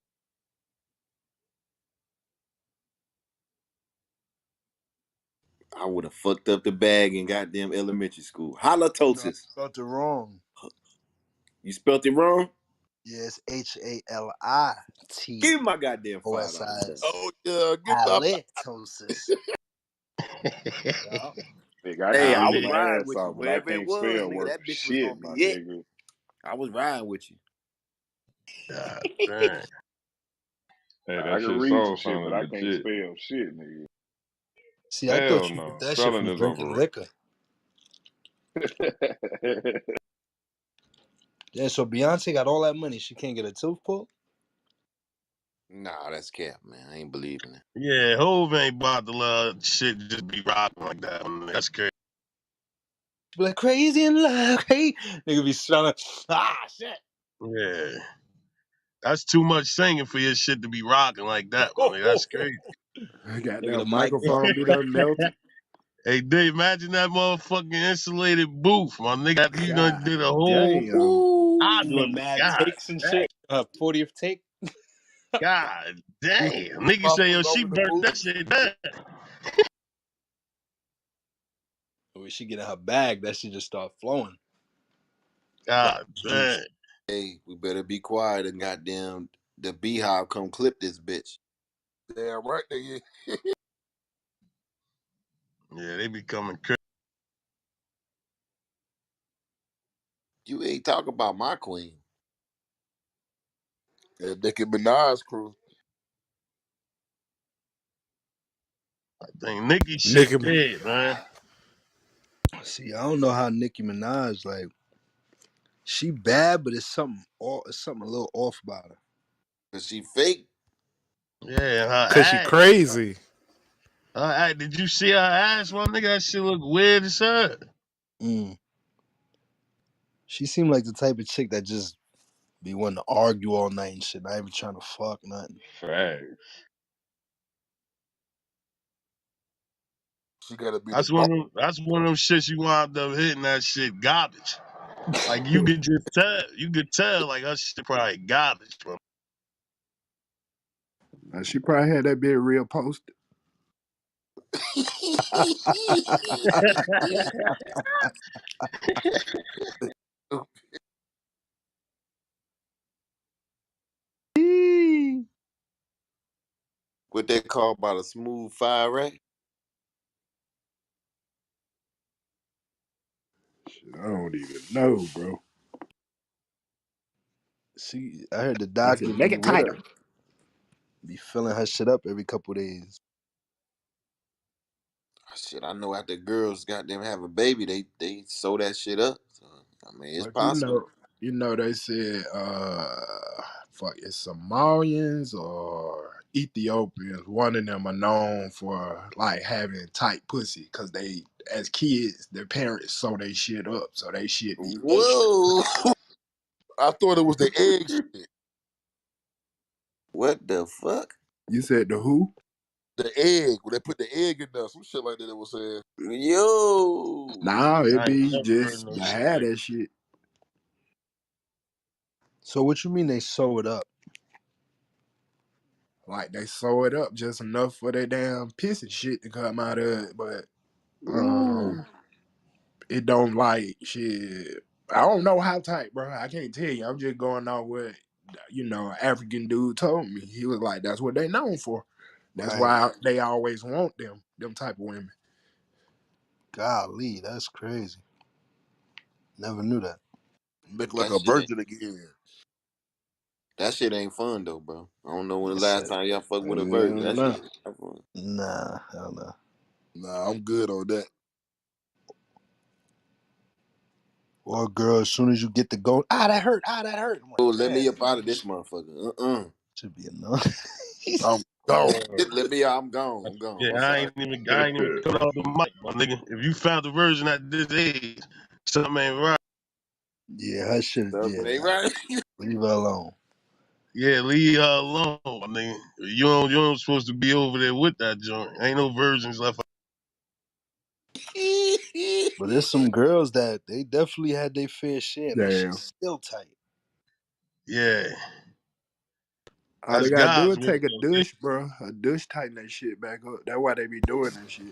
I would have fucked up the bag in goddamn elementary school. No, I Halitosis. spelled it wrong. You spelt it wrong? Yeah, it's Give me my goddamn $5 back. Halitosis. Oh yeah, get my Halitosis. Yeah. Nigga, I Hey, can I I read was mean, my riding ass with you. off, but I Wherever it can't was, spell nigga, worth that bitch was shit, gonna my be it. nigga. I was riding with you. God damn. Hey, I that can shit read some soul shit, but sounded I can't legit. spell shit, nigga. See, I Hell thought you get no. that shit Spelling from is drinking overrated. liquor. Yeah, so Beyonce got all that money. She can't get a tooth pulled? Nah, that's cap, man. I ain't believing it. Yeah, Hove ain't about to let shit just be rocking like that. I mean, that's crazy. Be like, crazy in love. Hey. Nigga be trying to, shit. Yeah. That's too much singing for your shit to be rocking like that, man. That's crazy. Nigga, the Goddamn mic microphone drop. be done melted. Hey, Dave, imagine that motherfucking insulated booth, my nigga. After you done God did a whole damn. album. Doing mad God takes and damn. shit. 40th take. God damn. Nigga say, yo, mufflers she over the burnt booth. that shit down. When she get in her bag, that shit just start flowing. Got God juice. damn. Hey, we better be quiet and goddamn the beehive come clip this bitch. Damn right, nigga. Yeah, they be coming crazy. You ain't talking about my queen. And Nicki Minaj crew. I think Nicki shit Nicki. dead, man. See, I don't know how Nicki Minaj like. She bad, but it's something a little off about her. Cause she fake. Yeah, her Cause she ass. crazy. Her ass. Did you see her ass? One nigga, that shit look weird as hell. Mm. She seemed like the type of chick that just be wanting to argue all night and shit. Not even trying to fuck nothing. Facts. She gotta be the That's one of them. That's one of them shits you wind up hitting that shit garbage. Like you could just tell. You could tell like her shit probably garbage, bro. She probably had that bit real posted. What they call about a smooth fire right? Shit, I don't even know, bro. I heard the He said, doctor make be it with tighter. her, be filling her shit up every couple days. Shit, I know after girls got them have a baby, they sew that shit up. So, I mean, it's But possible. they said, fuck, it's Somalians or Ethiopians. One of them are known for like having tight pussy because they, as kids, their parents sew they shit up, so they shit be extra. Whoa! I thought it was the egg shit. What the fuck? You said the who? The egg, when they put the egg in there, some shit like that it was saying. Yo! Nah, it I ain't be never heard just no you shit had like that shit. So what you mean they sew it up? Like they sew it up just enough for that damn pissy shit to come out of it, but Ooh. it don't like shit. I don't know how tight, bro. I can't tell you. I'm just going off what an African dude told me. He was like, "That's what they known for. That's Right. why they always want them type of women." Golly, that's crazy. Never knew that. Make like That a shit ain't virgin again. that shit ain't fun though, bro. I don't know when the It last said, time y'all fucked with a virgin. That shit Nah. is not fun. nah, hell no. Nah, I'm good on that. Or girl, as soon as you get the go, that hurt, that hurt. I'm Oh, like, let me damn, up out of this motherfucker. should be enough. I'm gone. Let me out. I'm gone. I'm gone. I'm yeah, sorry. I ain't even cut off the mic, my nigga. If you found the version at this age, something ain't right. Yeah, her shit. Stuff Yeah, ain't nah, right. leave her alone. Yeah, leave her alone, my nigga. You don't supposed to be over there with that joint. Ain't no virgins left. But there's some girls that they definitely had their fair share, and that shit's Damn. still tight. Yeah, All they that's gotta do God's is work, take a though, douche, bro. A douche tighten that shit back up. That's why they be doing that shit.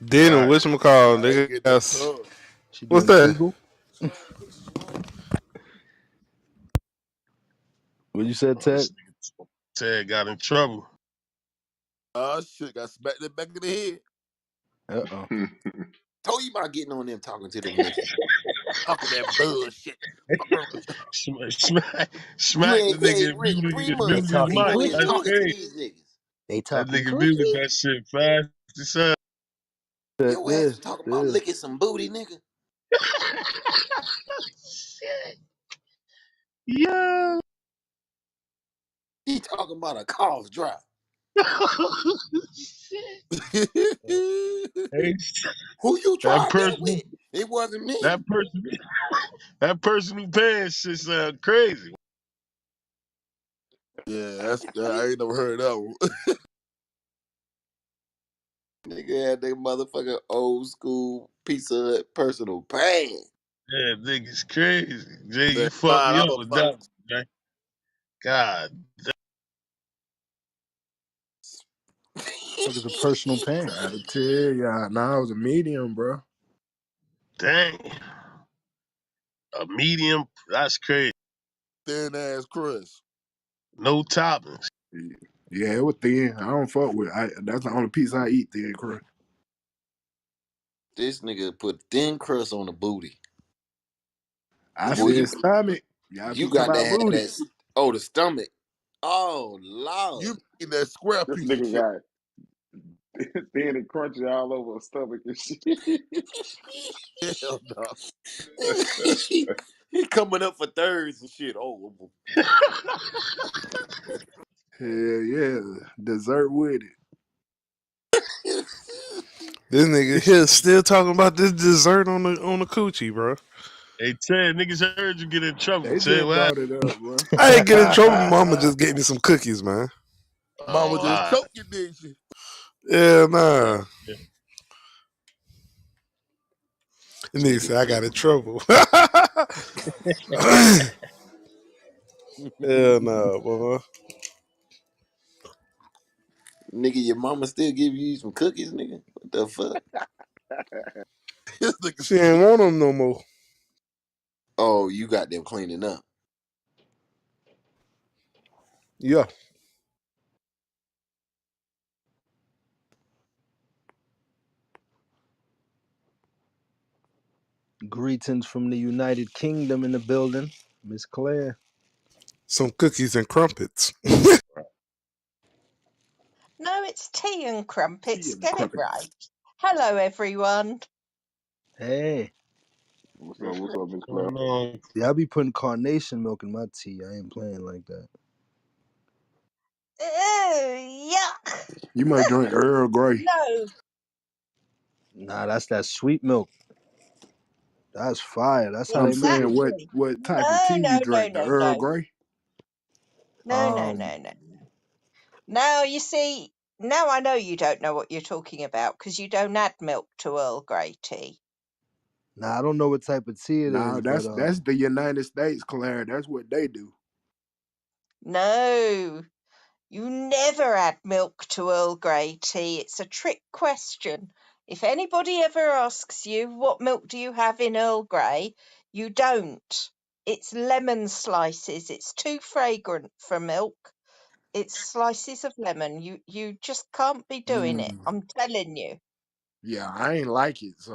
Then right? whatchamacallit, I ain't they get no got tub. She what's doing that? Kegel? What you said, Oh, Ted? this nigga Ted got in trouble. Oh shit, got smacked in the back of the head. Uh-oh. Told you about getting on them talking to them niggas. Talking that bullshit. You Smack the ain't nigga gave and Rich 3 months. They his He talking mic. on here That's coochie? talking to crazy. these niggas. They That talking nigga muted coochie? that shit fast as hell. Your ass was talking about licking some booty, nigga. Yeah. He talking about a cough drop. Hey, Who you that tried that person, with? It wasn't me. that person, that person who paying shit sound crazy. Yeah, I ain't never heard that one. Nigga had that motherfucking old school Pizza Hut personal pan. Yeah, nigga's crazy. Jay, Man, you fucked me up $5 with that fight. one, man. God Fuck is a personal pan? Gotta tell y'all, nah, I was a medium, bro. dang. A medium, that's crazy. Thin ass crust. No toppings. Yeah, it was thin. I don't fuck with. That's the only piece I eat thin crust. This nigga put thin crust on the booty. I Boy, said you stomach. Y'all You keep talking got to about have booty. that. Oh, the stomach. Oh You Lord. mean that square this piece of nigga chicken? got thin and crunchy all over his stomach and shit. Hell no. He coming up for thirds and shit. Oh, Hell yeah, dessert with This nigga it. here still talking about this dessert on the coochie, bro. Hey Ted, niggas heard you get in trouble. They Ted, just what? brought it up, bro. I ain't get in trouble. Mama just gave me some cookies, man. Mama Oh, just wow. choked you, did she? Yeah, Yeah, nah. yeah. And nigga said I got in trouble. Yeah, nah, boy. nigga, your mama still give you some cookies, nigga? What the fuck? This nigga She stupid. ain't want them no more. Oh, you got them cleaning up. Yeah. Greetings from the United Kingdom in the building, Miss Claire. Some cookies and crumpets. No, it's tea and Tea crumpets. and Get it crumpets. right. Hello, everyone. Hey, What's up, Miss Cloud? Going on? see, I be putting carnation milk in my tea. I ain't playing like that. Ew, yuck. You might drink Earl Grey. No, Nah, that's that sweet milk. That's fire. That's how I'm they make saying it. exactly. what type of No, tea no, you no, drink? The no, Earl no. Grey? No, no, Um, no, no. Now, you see, now I know you don't know what you're talking about because you don't add milk to Earl Grey tea. nah, I don't know what type of tea it Nah, is, but that's the United States, Claire. That's what they do. No, you never add milk to Earl Grey tea. It's a trick question. If anybody ever asks you what milk do you have in Earl Grey, you don't. It's lemon slices. It's too fragrant for milk. It's slices of lemon. You just can't be doing it. Mm, I'm telling you. yeah, I ain't like it, so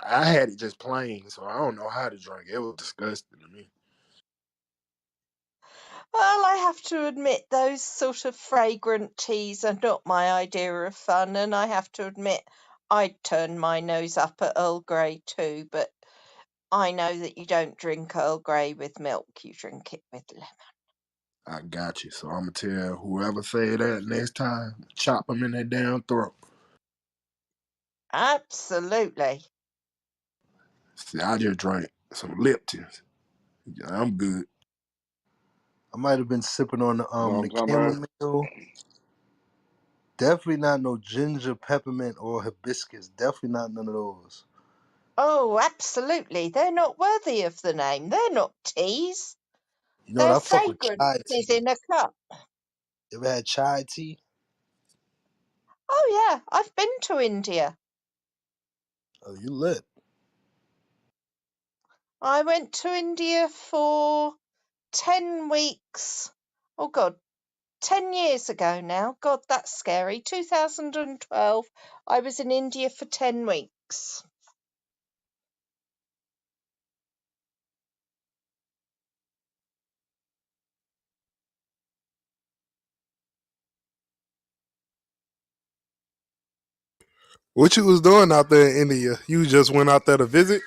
I had it just plain, so I don't know how to drink it. It was disgusting to me. Well, I have to admit those sort of fragrant teas are not my idea of fun, and I have to admit I'd turn my nose up at Earl Grey too, but I know that you don't drink Earl Grey with milk, you drink it with lemon. I got you, so I'm gonna tell whoever say that next time, chop them in their damn throat. Absolutely. See, I just drank some Liptons. Yeah, I'm good. I might have been sipping on You know what the I'm talking about? chamomile. Definitely not no ginger, peppermint, or hibiscus. Definitely not none of those. Oh, absolutely. They're not worthy of the name. They're not teas. You know what? They're I fuck with chai fragrances tea. in a cup. You ever had chai tea? Oh, yeah, I've been to India. Oh, you lit. I went to India for 10 weeks. Oh, God, 10 years ago now. God, that's scary. 2012, I was in India for 10 weeks. What you was doing out there in India? You just went out there to visit?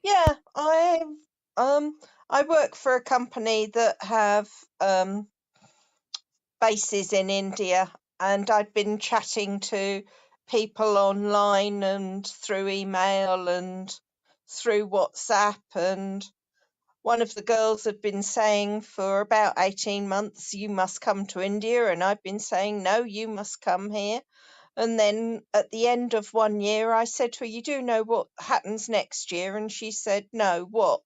Yeah, um I work for a company that have bases in India, and I'd been chatting to people online and through email and through WhatsApp, and one of the girls had been saying for about 18 months, you must come to India, and I've been saying, no, you must come here. And then at the end of 1 year, I said to her, you do know what happens next year? And she said, no, what?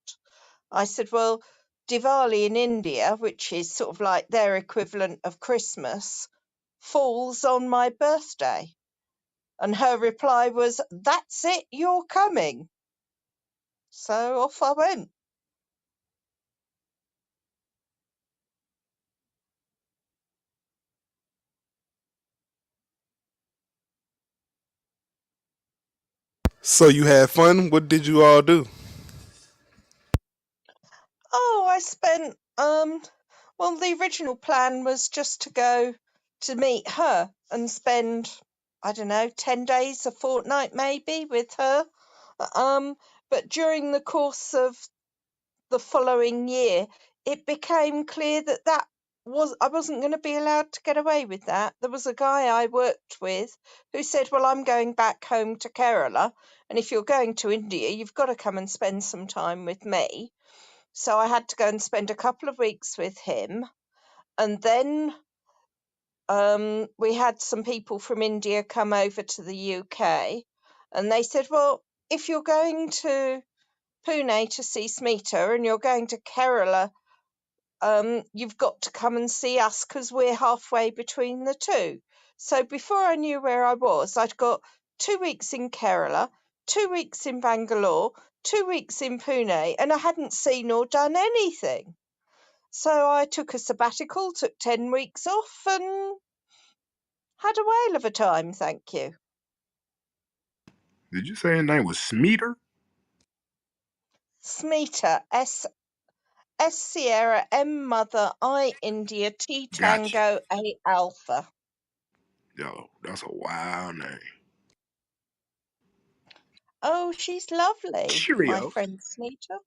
I said, well, Diwali in India, which is sort of like their equivalent of Christmas, falls on my birthday. And her reply was, that's it, you're coming. So off I went. So you had fun? What did you all do? I spent well, the original plan was just to go to meet her and spend, I don't know, 10 days, a fortnight maybe with her. But during the course of the following year, it became clear that I wasn't going to be allowed to get away with that. There was a guy I worked with who said, "Well, I'm going back home to Kerala, and if you're going to India, you've got to come and spend some time with me." So I had to go and spend a couple of weeks with him, and then we had some people from India come over to the UK, and they said, "Well, if you're going to Pune to see Smita and you're going to Kerala, you've got to come and see us because we're halfway between the two." So before I knew where I was, I'd got 2 weeks in Kerala, 2 weeks in Bangalore, 2 weeks in Pune, and I hadn't seen or done anything. So I took a sabbatical, took 10 weeks off, and had a whale of a time, thank you. Did you say his name was Smeeter? Smita, S Sierra, M Mother, I India, T Gotcha. Tango, A Alpha. Yo, that's a wild name. Oh, she's lovely, my Cheerio. friend Smita.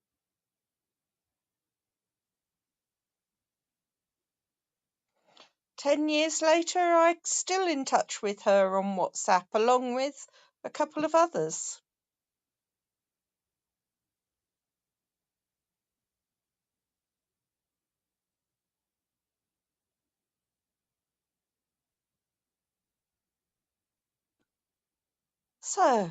10 years later, I'm still in touch with her on WhatsApp, along with a couple of others. So,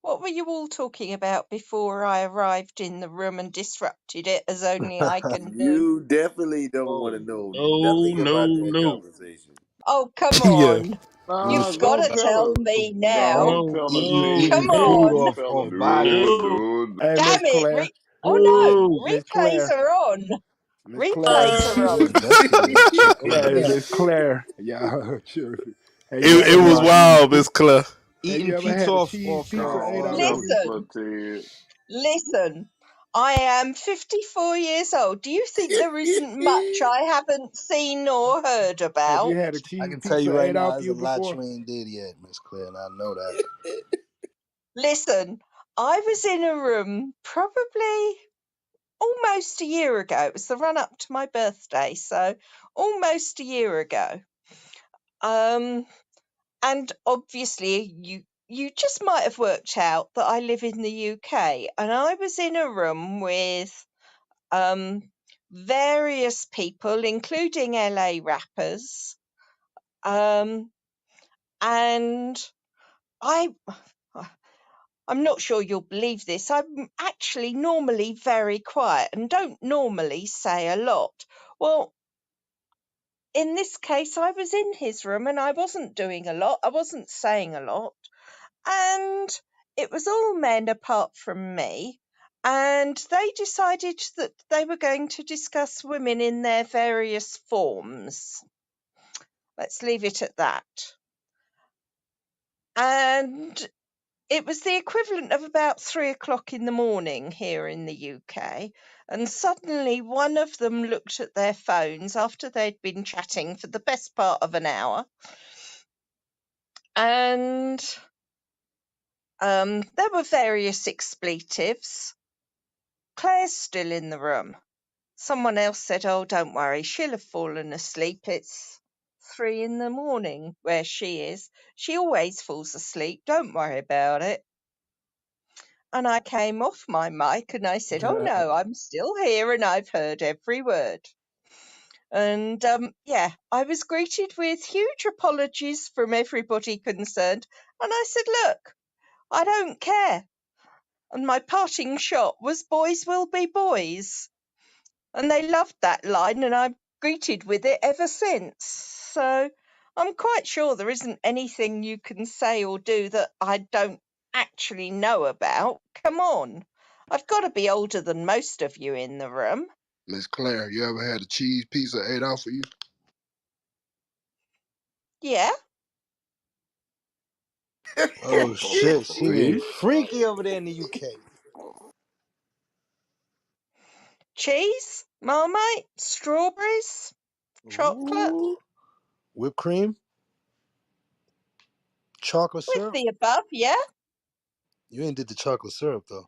what were you all talking about before I arrived in the room and disrupted it, as only I can do? You definitely don't want to Oh, know no, nothing about no, that no. conversation. Oh, come yeah. on. Nah, You've Was got go to tell tell her. me now. Go No, tell her, no, Tig. Come Eating Go food on. and off tell her, of Tig. bodies. no. Do. Hey, Miss Damn it. Claire. Oh, no. No, Miss Replays Claire. are on. Miss Replays Claire. are You on. investigating shit, Hey, Claire. Miss Claire. Yeah, sure. Hey, you it ever talking was had about cheese wild, pizza? Miss Clay. Hey, Eating you ever pizza had a off cheese off pizza Oh, 8 ounce? simpler, Listen. Tig. Listen, I am 54 years old. Do you think there isn't much I haven't seen or heard Have you about? had a I cheese can tell you pizza right 8 now, ounce there's a you lot before? you ain't did yet, Miss Claire, and I know that. Listen, I was in a room probably almost a year ago. It was the run up to my birthday, so almost a year ago. And obviously you just might have worked out that I live in the UK, and I was in a room with um, various people, including LA rappers, and I. I'm not sure you'll believe this. I'm actually normally very quiet and don't normally say a lot. Well, in this case, I was in his room and I wasn't doing a lot. I wasn't saying a lot. And it was all men apart from me. And they decided that they were going to discuss women in their various forms. Let's leave it at that. And it was the equivalent of about 3 o'clock in the morning here in the UK. And suddenly one of them looked at their phones after they'd been chatting for the best part of an hour. And there were various expletives. Claire's still in the room. Someone else said, "Oh, don't worry, she'll have fallen asleep. It's 3 in the morning where she is. She always falls asleep. Don't worry about it." And I came off my mic and I said, "Oh no, I'm still here and I've heard every word." And yeah, I was greeted with huge apologies from everybody concerned. And I said, "Look, I don't care." And my parting shot was, "Boys will be boys." And they loved that line, and I'm greeted with it ever since. So I'm quite sure there isn't anything you can say or do that I don't actually know about. Come on. I've got to be older than most of you in the room. Miss Claire, you ever had a cheese pizza 8 ounce for you? Yeah. Oh shit, she getting See? freaky over there in the UK. cheese, Marmite, strawberries, chocolate, Ooh. Whipped cream, chocolate with syrup. the above, yeah? You ain't did the chocolate syrup though.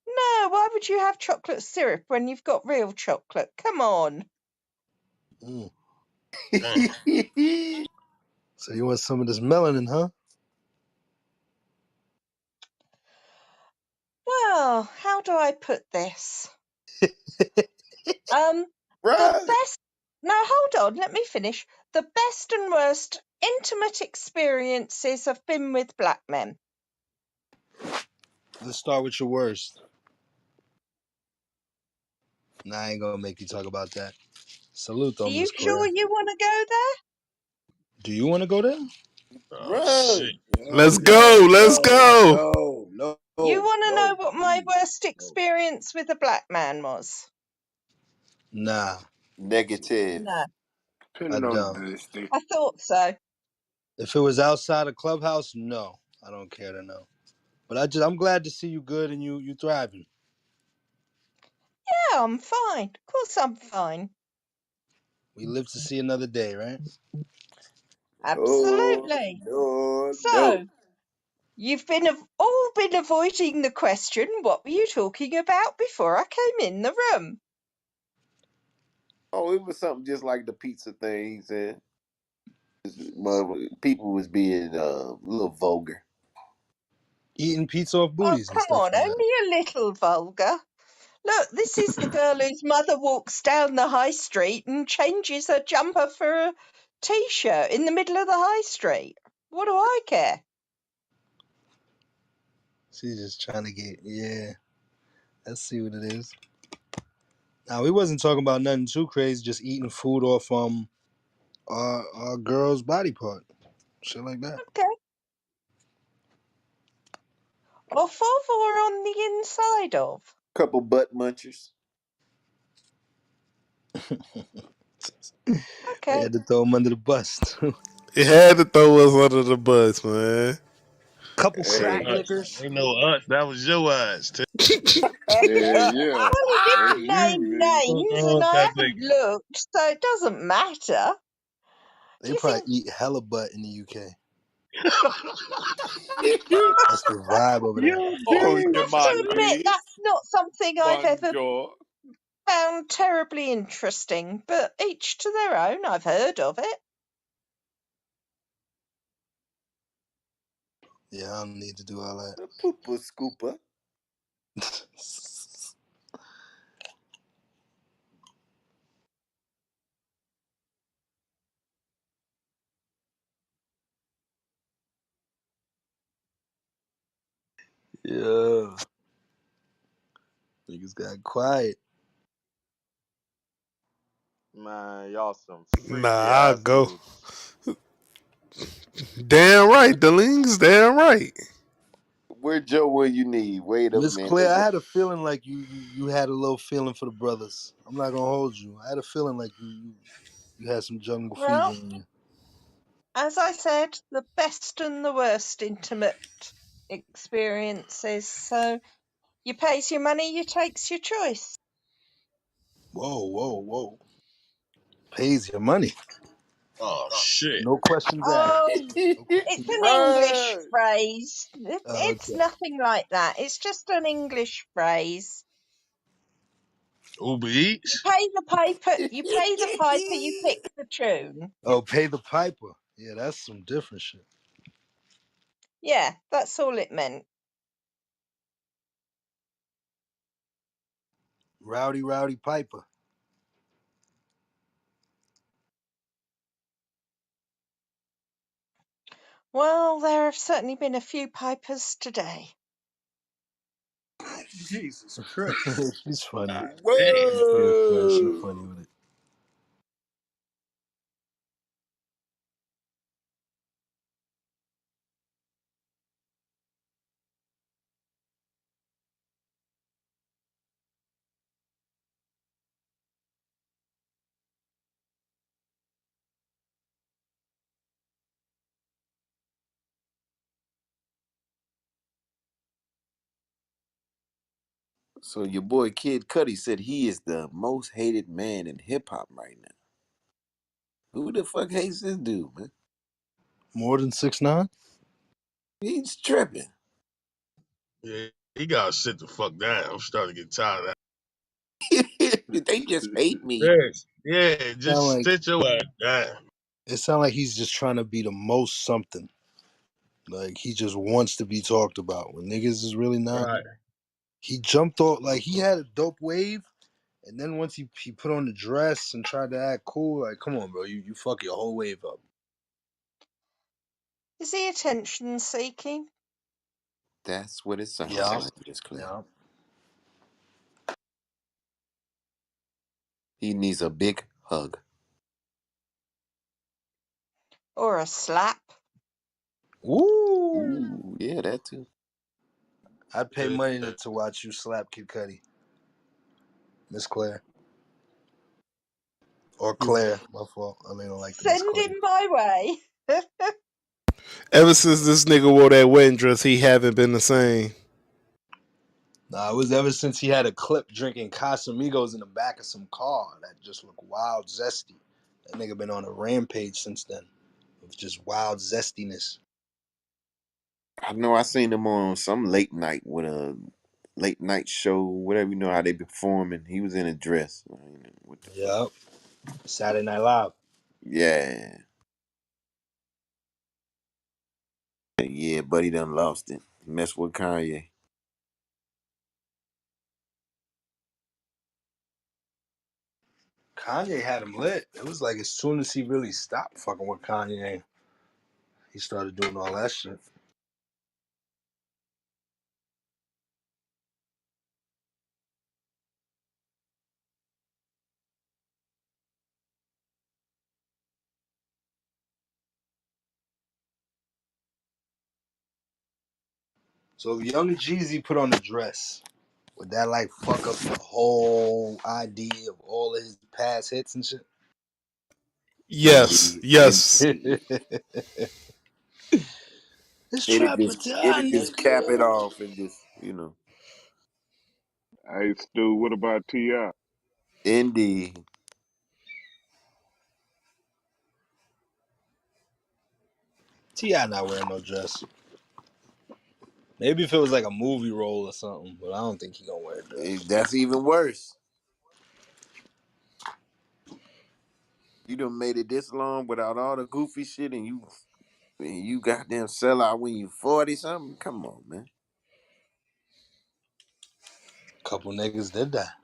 No, why would you have chocolate syrup when you've got real chocolate? Come on. Mm. Damn. So you want some of this melanin, huh? Well, how do I put this? Um, the Right. best. Now, hold on, let me finish. The best and worst intimate experiences have been with black men. Let's start with your worst. Nah, I ain't gonna make you talk about that. Salute Are though, you Miss sure Claire. you want to go there? Do you want to go there? Oh shit. Run. Let's Yo, go. yo, Let's yo, go. no, no, You want to know No, what my please. worst No. experience with a black man was? nah, Negative. No, I Depending on don't. the distance. I thought so. If it was outside of Clubhouse, no, I don't care to know. But I'm glad to see you good and you thriving. Yeah, I'm fine. Of course, I'm fine. We live to see another day, right? Oh, Absolutely. no, no. So, you've all been avoiding the question, what were you talking about before I came in the room? Oh, it was something just like the pizza thing, he said. People was being a little vulgar. Eating pizza off Oh, booties and come stuff on, like that. only a little vulgar. Look, this is the girl whose mother walks down the high street and changes her jumper for a t-shirt in the middle of the high street. What do I care? She's just trying to get, yeah. Let's see what it is. Now we wasn't talking about nothing too crazy, just eating food off our girl's body part, shit like that. Okay. Off of or on the inside of? Couple butt munchers. They Okay. had to throw him under the bus. It had to throw us under the bus, man. Couple Ain't crack Hey. us. lickers. Ain't no us. That was your ass. Yeah, yeah. Well, he That's didn't you, name nigga. What's names wrong and with I that haven't nigga? looked, so it doesn't matter. Do They you probably think? eat hella butt in the UK. That's the vibe over there. You Oh, I did. have to admit Jumanji. that's not something I've ever Bonjour. found terribly interesting, but each to their own. I've heard of it. Yeah, I don't need to do all A pooper scooper. that. Yeah, niggas got quiet. Man, y'all some Nah, freaky I'll ass go. niggas. Damn right, Delings. Damn right. Where Joe when you need? Wait a Miss minute. Claire, I had a feeling like you had a little feeling for the brothers. I'm not gonna hold you. I had a feeling like you had some jungle fever Well, in you. as I said, the best and the worst intimate experiences. So you pays your money, you takes your choice. Whoa, whoa, whoa. Pays your money. Oh shit. No questions asked. Oh, No it's questions an asked. English Run. phrase. It's Okay. nothing like that. It's just an English phrase. Uber You Eats. pay the piper. You pay the piper. You pick the tune. Oh, pay the piper. Yeah, that's some different shit. Yeah, that's all it meant. Rowdy, rowdy piper. Well, there have certainly been a few pipers today. Jesus Christ. She's funny. God damn. Yeah, Claire, she's Whoa. funny with it. So your boy Kid Cudi said he is the most hated man in hip hop right now. Who the fuck hates this dude, man? More than 6ix9ine? He's tripping. Yeah, he got to sit the fuck down. I'm starting to get tired of that. They just hate me. Yes. Yeah, Sound just like sit your ass down. it sound like he's just trying to be the most something. Like he just wants to be talked about when niggas is really not. Right. He jumped off like he had a dope wave, and then once he put on the dress and tried to act cool, like come on, bro, you fuck your whole wave up. Is he attention seeking? That's what it sounds Yeah, like, Miss Cleo. yeah. He needs a big hug. Or a slap? Ooh, Ooh, yeah, that too. I'd pay Yeah. money to watch you slap Kid Cudi, Miss Claire or Claire. My fault. I mean, I like the Miss Send Claire. him my way. Ever since this nigga wore that wedding dress, he haven't been the same. Nah, it was ever since he had a clip drinking Casamigos in the back of some car that just looked wild zesty. That nigga been on a rampage since then of just wild zestiness. I know I seen him on some late night with a late night show, whatever you know how they be performing. He was in a dress. What the fuck? Yep. Saturday Night Live. Yeah. Yeah, but he done lost it. Messed with Kanye. Kanye had him lit. It was like as soon as he really stopped fucking with Kanye, he started doing all that shit. So if Young Jeezy put on a dress, would that like fuck up the whole idea of all of his past hits and shit? Yes, Indeed. yes. Indeed. It's It'd Trapper just cap it off and just, Hey, Stu, what about T.I.? Indeed. T.I. not wearing no dress. Maybe if it was like a movie role or something, but I don't think he gonna wear a dress. That's even worse. You done made it this long without all the goofy shit and you goddamn sell out when you 40 something? Come on, man. Couple niggas did that.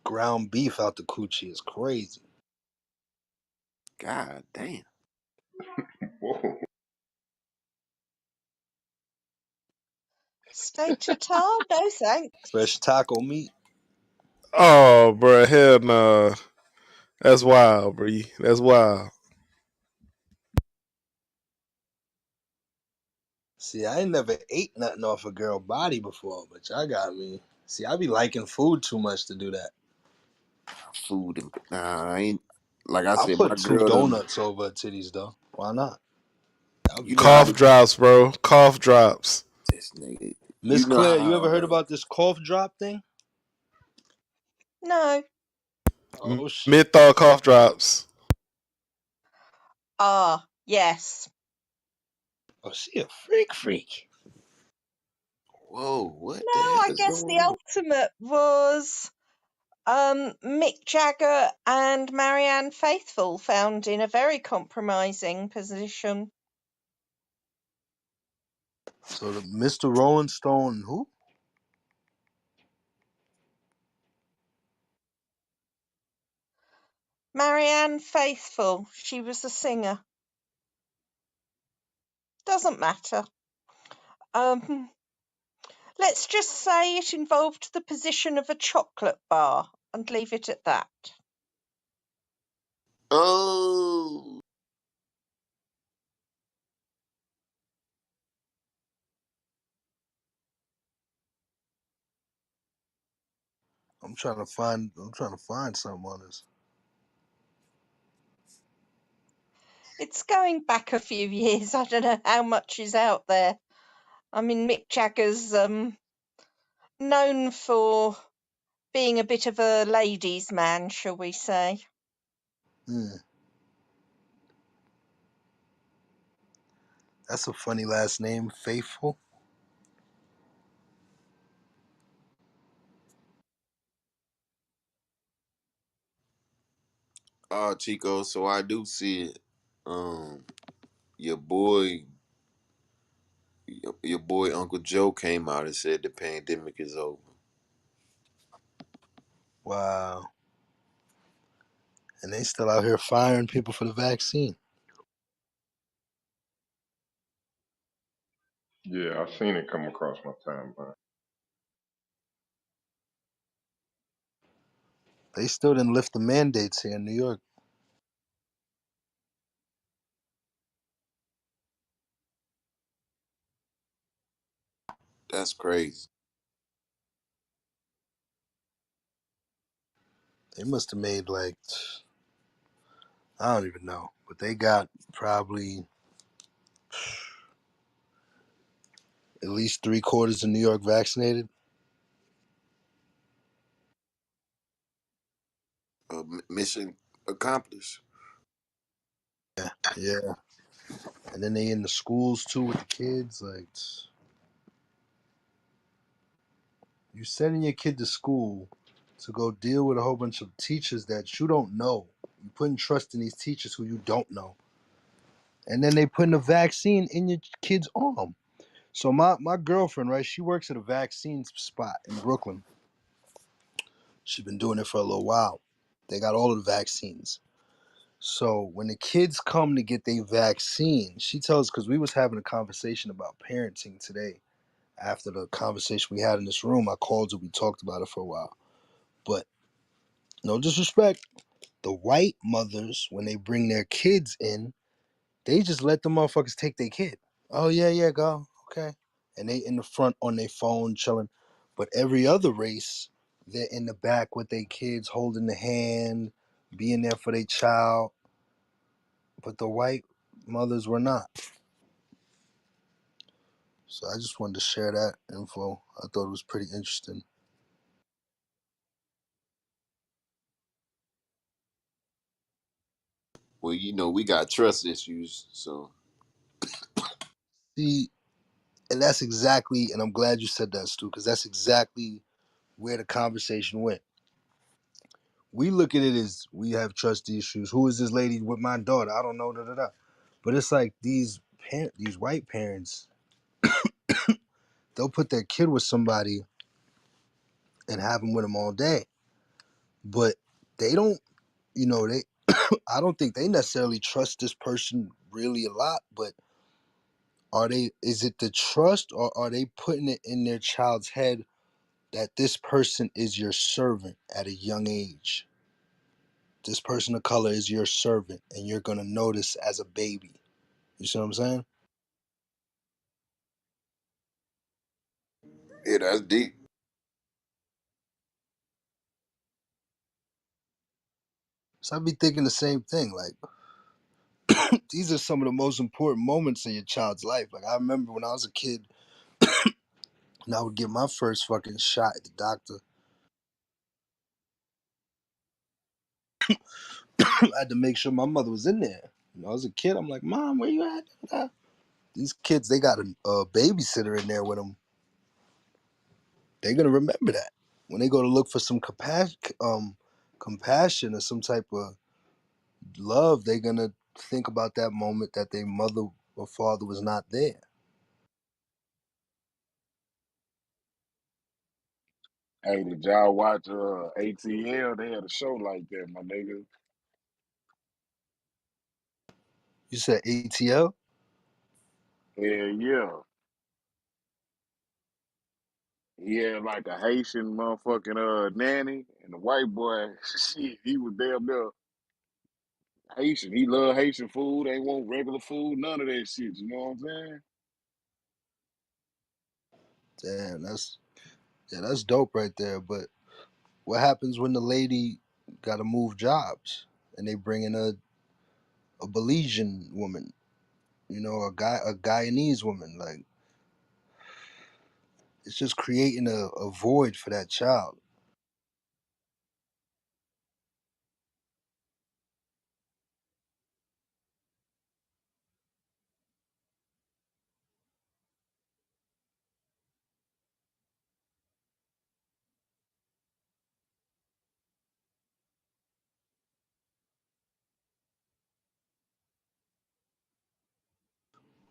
Ground beef out the coochie is crazy. God damn. Whoa. Steak tartare? No thanks. Fresh taco meat. Oh, bro, hell no. That's wild, bro. That's wild. See, I ain't never ate nothing off a girl body before, but y'all got me. See, I be liking food too much to do that. Food and nah, I ain't like I I'll said, my put two girl done donuts over her titties though. Why not? That'll be you know how Cough fire. to drops, bro. Cough drops. this nigga. You Miss know Claire, you how ever heard about this cough drop thing? No. Oh shit. Menthol cough drops. Ah, yes. Oh, she a freak. whoa, what No, the hell I is guess going the on? ultimate was Mick Jagger and Marianne Faithfull found in a very compromising position. So the Mr. Rolling Stone, who? Marianne Faithfull, she was a singer. Doesn't matter. Um, let's just say it involved the position of a chocolate bar and leave it at that. Oh, I'm trying to find something on this. It's going back a few years. I don't know how much is out there. I mean, Mick Jagger's known for being a bit of a ladies' man, shall we say. Hmm. That's a funny last name, Faithful. Chico, so I do see it. Um, your boy, your boy Uncle Joe came out and said the pandemic is over. Wow. And they still out here firing people for the vaccine. Yeah, I seen it come across my timeline. They still didn't lift the mandates here in New York. That's crazy. They must have made like, I don't even know, but they got probably at least 3/4 of New York vaccinated. Mission accomplished. Yeah. And then they in the schools too with the kids. Like, you sending your kid to school to go deal with a whole bunch of teachers that you don't know. You putting trust in these teachers who you don't know. And then they putting a vaccine in your kid's arm. So my girlfriend, right, she works at a vaccine spot in Brooklyn. She's been doing it for a little while. They got all of the vaccines. So when the kids come to get their vaccine, she tells, because we was having a conversation about parenting today. After the conversation we had in this room, I called her. We talked about it for a while. But no disrespect, the white mothers, when they bring their kids in, they just let the motherfuckers take their kid. Oh yeah, yeah, go. Okay. And they in the front on their phone chilling. But every other race, they're in the back with their kids holding the hand, being there for their child. But the white mothers were not. So I just wanted to share that info. I thought it was pretty interesting. Well, you know, we got trust issues, so See, and that's exactly, and I'm glad you said that, Stu, because that's exactly where the conversation went. We look at it as we have trust issues. Who is this lady with my daughter? I don't know, da da da. But it's like these white parents, they'll put their kid with somebody and have them with them all day. But they don't, they. I don't think they necessarily trust this person really a lot. But are they? Is it the trust, or are they putting it in their child's head that this person is your servant at a young age? This person of color is your servant, and you're gonna notice as a baby. You see what I'm saying? yeah, that's deep. So I be thinking the same thing. Like, these are some of the most important moments in your child's life. Like, I remember when I was a kid and I would get my first fucking shot at the doctor. I had to make sure my mother was in there. When I was a kid, I'm like, Mom, where you at? These kids, they got a babysitter in there with them. They're gonna remember that when they go to look for some compassion or some type of love. They're gonna think about that moment that their mother or father was not there. Hey, did y'all watch ATL? They had a show like that, my nigga. You said ATL? Yeah, yeah. He had like a Haitian motherfucking nanny, and the white boy, shit, he was damn near Haitian. He love Haitian food. Ain't want regular food, none of that shit. You know what I'm saying? Damn, that's dope right there. But What happens when the lady got to move jobs and they bring in a Belizean woman, a Guyanese woman? Like, it's just creating a void for that child.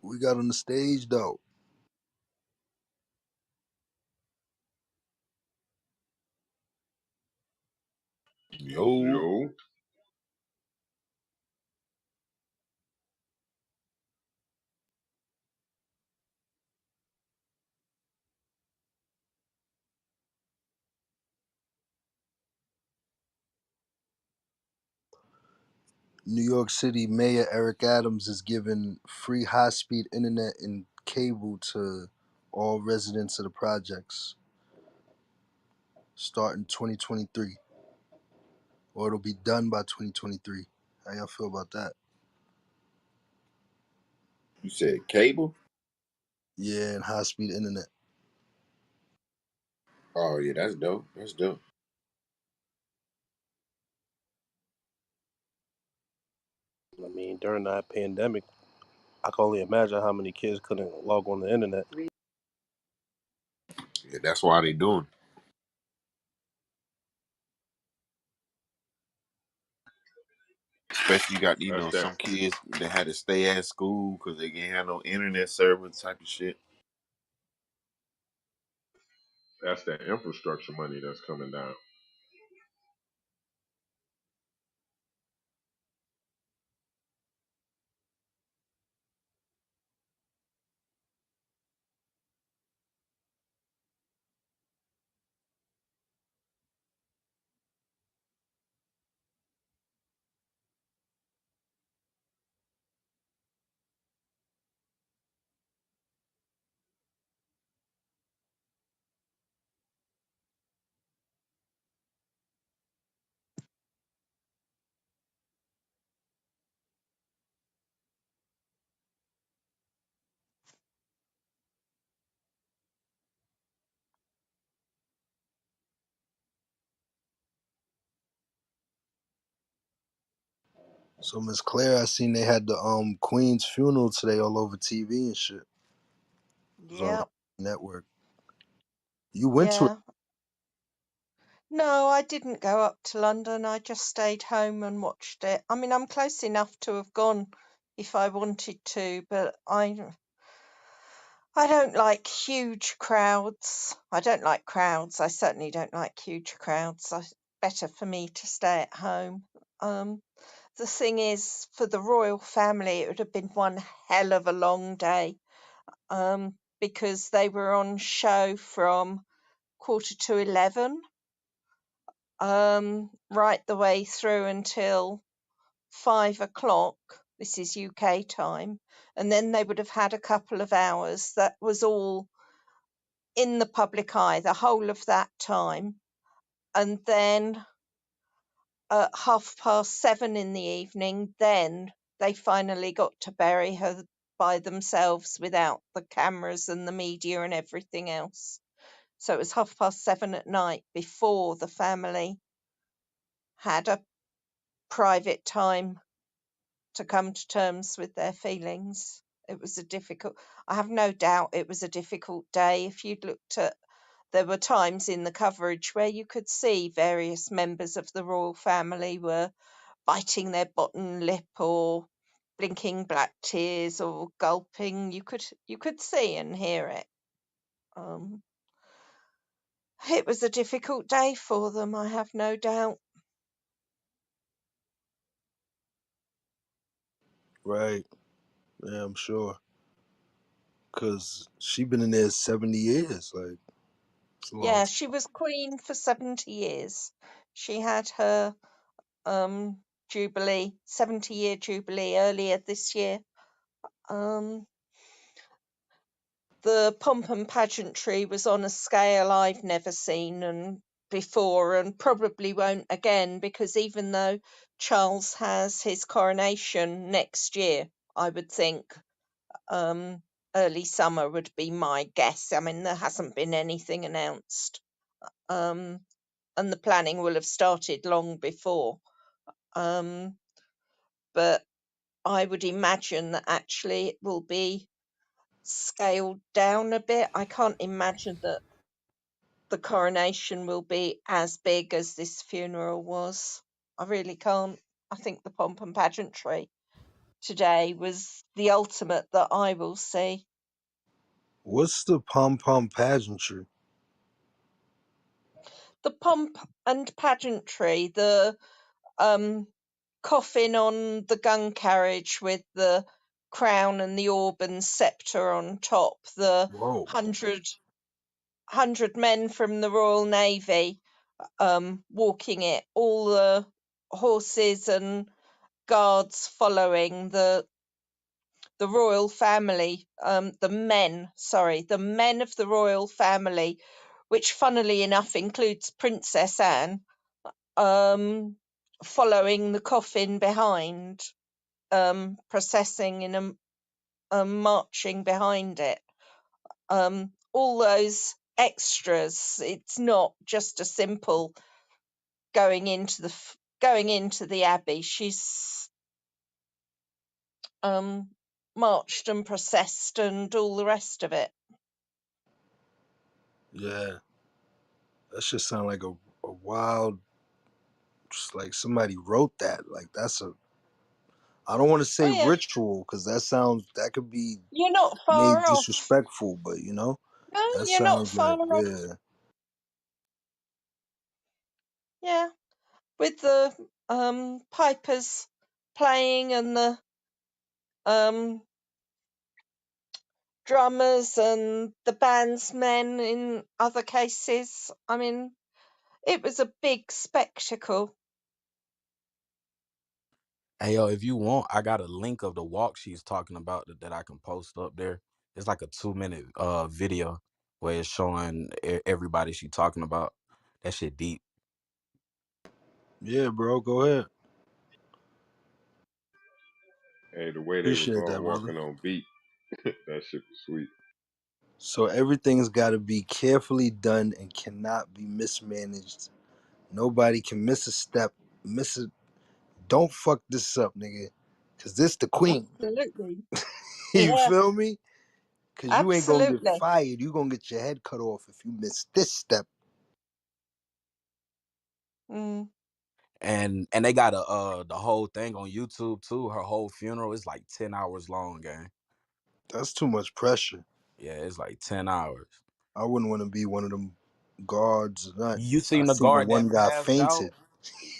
We got on the stage though. Yo, Yo, New York City Mayor Eric Adams is giving free high speed internet and cable to all residents of the projects starting 2023, or it'll be done by 2023. How y'all feel about that? you said cable? Yeah, and high speed internet. Oh yeah, that's dope. That's dope. I mean, during that pandemic, I can only imagine how many kids couldn't log on the internet. Yeah, that's why they doing. Especially you got that's that. some kids that had to stay at school because they didn't have no internet service type of shit. That's that infrastructure money that's coming down. So Miss Claire, I seen they had the Queen's funeral today all over TV and shit. It was on Yeah, network. You went to it. yeah. No, I didn't go up to London. I just stayed home and watched it. I mean, I'm close enough to have gone if I wanted to, but I don't like huge crowds. I don't like crowds. I certainly don't like huge crowds. Better for me to stay at home. Um, the thing is, for the royal family, it would have been one hell of a long day, because they were on show from 11:45, right the way through until 5 o'clock. This is UK time. And then they would have had a couple of hours. That was all in the public eye, the whole of that time. And then at 7:30 in the evening, then they finally got to bury her by themselves without the cameras and the media and everything else. So it was 7:30 at night before the family had a private time to come to terms with their feelings. It was a difficult, I have no doubt it was a difficult day. If you'd looked at, there were times in the coverage where you could see various members of the royal family were biting their bottom lip or blinking black tears or gulping. You could see and hear it. Um, it was a difficult day for them, I have no doubt. Right. Yeah, I'm sure. Cause she been in there 70 years. Like, it's a long Yeah, time. she was queen for 70 years. She had her jubilee, 70-year jubilee earlier this year. Um, the pomp and pageantry was on a scale I've never seen, and before and probably won't again, because even though Charles has his coronation next year, I would think early summer would be my guess. I mean, there hasn't been anything announced, and the planning will have started long before. But I would imagine that actually it will be scaled down a bit. I can't imagine that the coronation will be as big as this funeral was. I really can't. I think the pomp and pageantry today was the ultimate that I will see. What's the pom pom pageantry? The pomp and pageantry, the um, coffin on the gun carriage with the crown and the orb and sceptre on top, the Whoa. hundred men from the Royal Navy walking it, all the horses and guards following the royal family, the men of the royal family, which funnily enough includes Princess Anne, um, following the coffin behind, processing in marching behind it. All those extras. It's not just a simple going into the abbey. She's marched and processed and all the rest of it. Yeah, that should sound like a wild, just like somebody wrote that. Like that's a, I don't want to Oh say yeah, ritual because that could be you're not made far off. disrespectful, but No, that you're not sounds far like, off. yeah. Yeah, with the pipers playing and the um drummers and the bandsmen in other cases. I mean, it was a big spectacle. Hey yo, if you want, I got a link of the walk she's talking about that I can post up there. It's like a 2 minute video where it's showing everybody she talking about. That shit deep. Yeah, bro, go ahead. Hey, the way they was Appreciate all that, brother. walking on beat, that shit was sweet. So everything's got to be carefully done and cannot be mismanaged. Nobody can miss a step, miss it. Don't fuck this up, nigga. Cause this the queen. Absolutely. You Yeah, feel me? Cause you ain't gonna get absolutely. fired. You gonna get your head cut off if you miss this step. Mm. And they got the whole thing on YouTube too. Her whole funeral is like 10 hours long, gang. That's too much pressure. Yeah, it's like 10 hours. I wouldn't want to be one of them guards or not. You I seen the seen the guard one that guy passed fainted. out?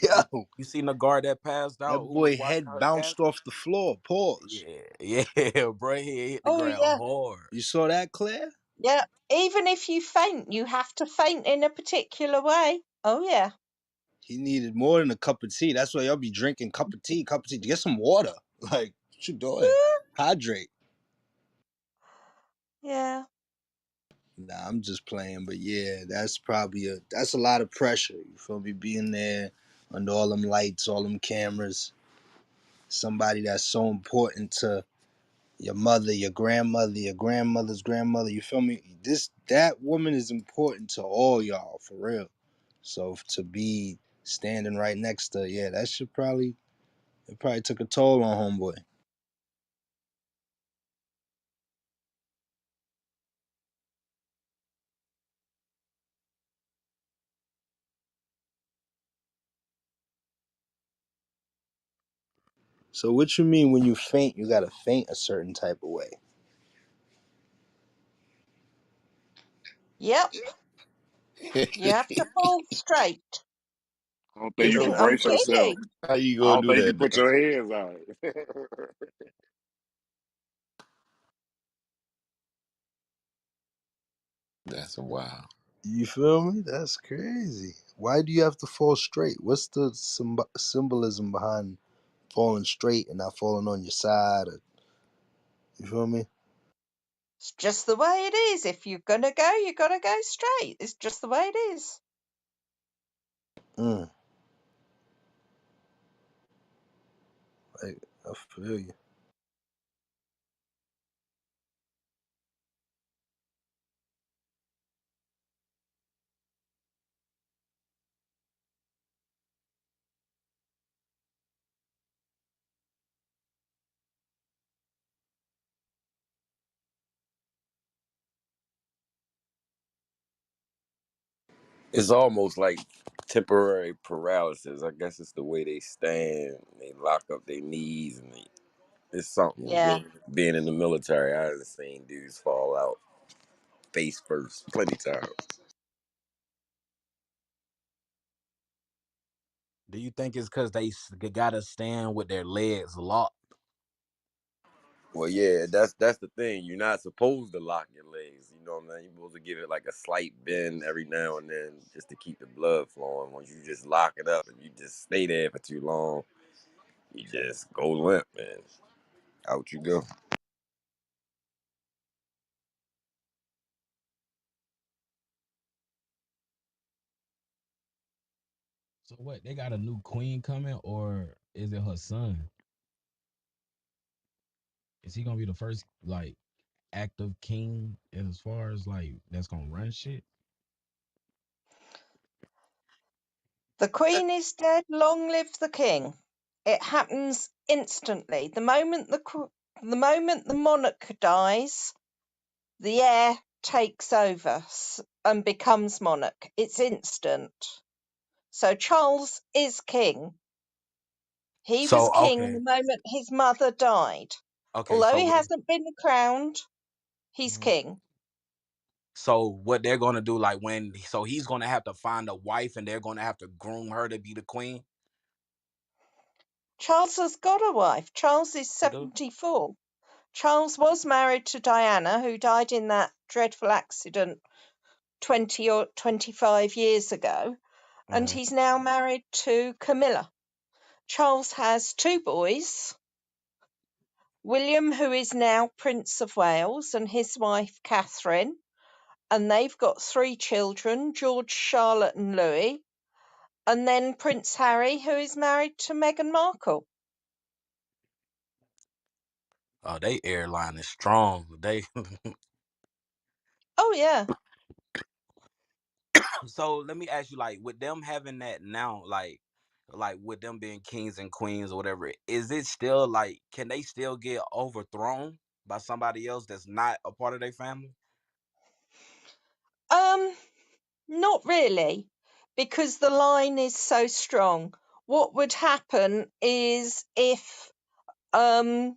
You, Yo, you seen the guard that passed that out who was boy watching head her bounced casket? off the floor. Pause. Yeah, yeah, bro. He hit the Oh ground yeah, hard. You saw that, Claire? yeah. Even if you faint, you have to faint in a particular way. Oh yeah. He needed more than a cup of tea. That's why y'all be drinking cup of tea. Get some water. Like, what you doing? Hydrate. Yeah. Nah, I'm just playing, but yeah, that's a lot of pressure. You feel me? Being there under all them lights, all them cameras, somebody that's so important to your mother, your grandmother, your grandmother's grandmother. You feel me? That woman is important to all y'all for real. So to be standing right next to, yeah, that should probably it probably took a toll on homeboy. So what you mean when you faint? You gotta faint a certain type of way. Yep. You have to fall straight. I don't think you can I'm brace yourself. kidding. How you I gonna don't do think you that put though? your hands out. That's a wow. You feel me? That's crazy. Why do you have to fall straight? What's the symbolism behind falling straight and not falling on your side? Or, you feel me? It's just the way it is. If you're gonna go, you gotta go straight. It's just the way it is. Mm, I feel you. It's almost like temporary paralysis. I guess it's the way they stand. They lock up their knees, and it's something. Yeah. Being in the military, I have seen dudes fall out face first plenty times. Do you think it's because they gotta stand with their legs locked? Well, yeah, that's the thing. You're not supposed to lock your legs. You know what I mean? You're supposed to give it like a slight bend every now and then just to keep the blood flowing. Once you just lock it up and you just stay there for too long, you just go limp and out you go. So what? They got a new queen coming, or is it her son? Is he gonna be the first like active king as far as like that's gonna run shit? The Queen is dead. Long live the King. It happens instantly. The moment the monarch dies, the heir takes over and becomes monarch. It's instant. So Charles is king. He was So king the okay, moment his mother died. okay. Although So he what? hasn't been crowned, he's Mhm. king. So what they're gonna do, like so he's gonna have to find a wife, and they're gonna have to groom her to be the queen. Charles has got a wife. Charles is He do. 74. Charles was married to Diana, who died in that dreadful accident 20 or 25 years ago, and Hmm. he's now married to Camilla. Charles has two boys, William, who is now Prince of Wales, and his wife Catherine, and they've got three children, George, Charlotte, and Louis, and then Prince Harry, who is married to Meghan Markle. Oh, they airline is strong. They Oh, yeah. so let me ask you, like, with them having that now, like with them being kings and queens or whatever, is it still like can they still get overthrown by somebody else that's not a part of their family? Um, Not really, because the line is so strong. What would happen is if um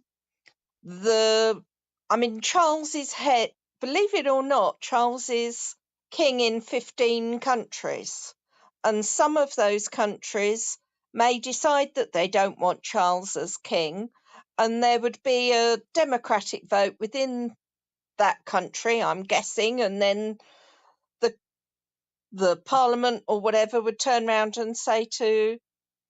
the I mean Charles is head believe it or not, Charles is king in 15 countries. And some of those countries may decide that they don't want Charles as king, and there would be a democratic vote within that country, I'm guessing, and then the the parliament or whatever would turn round and say to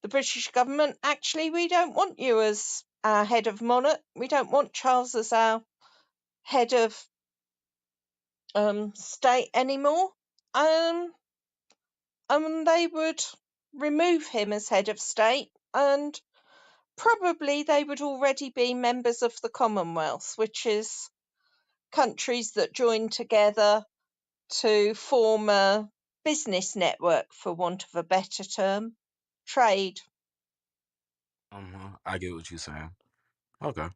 the British government, actually, we don't want you as our head of monarch. We don't want Charles as our head of state anymore. Um, and they would remove him as head of state, and probably they would already be members of the Commonwealth, which is countries that join together to form a business network, for want of a better term, trade. I get what you're saying. Okay.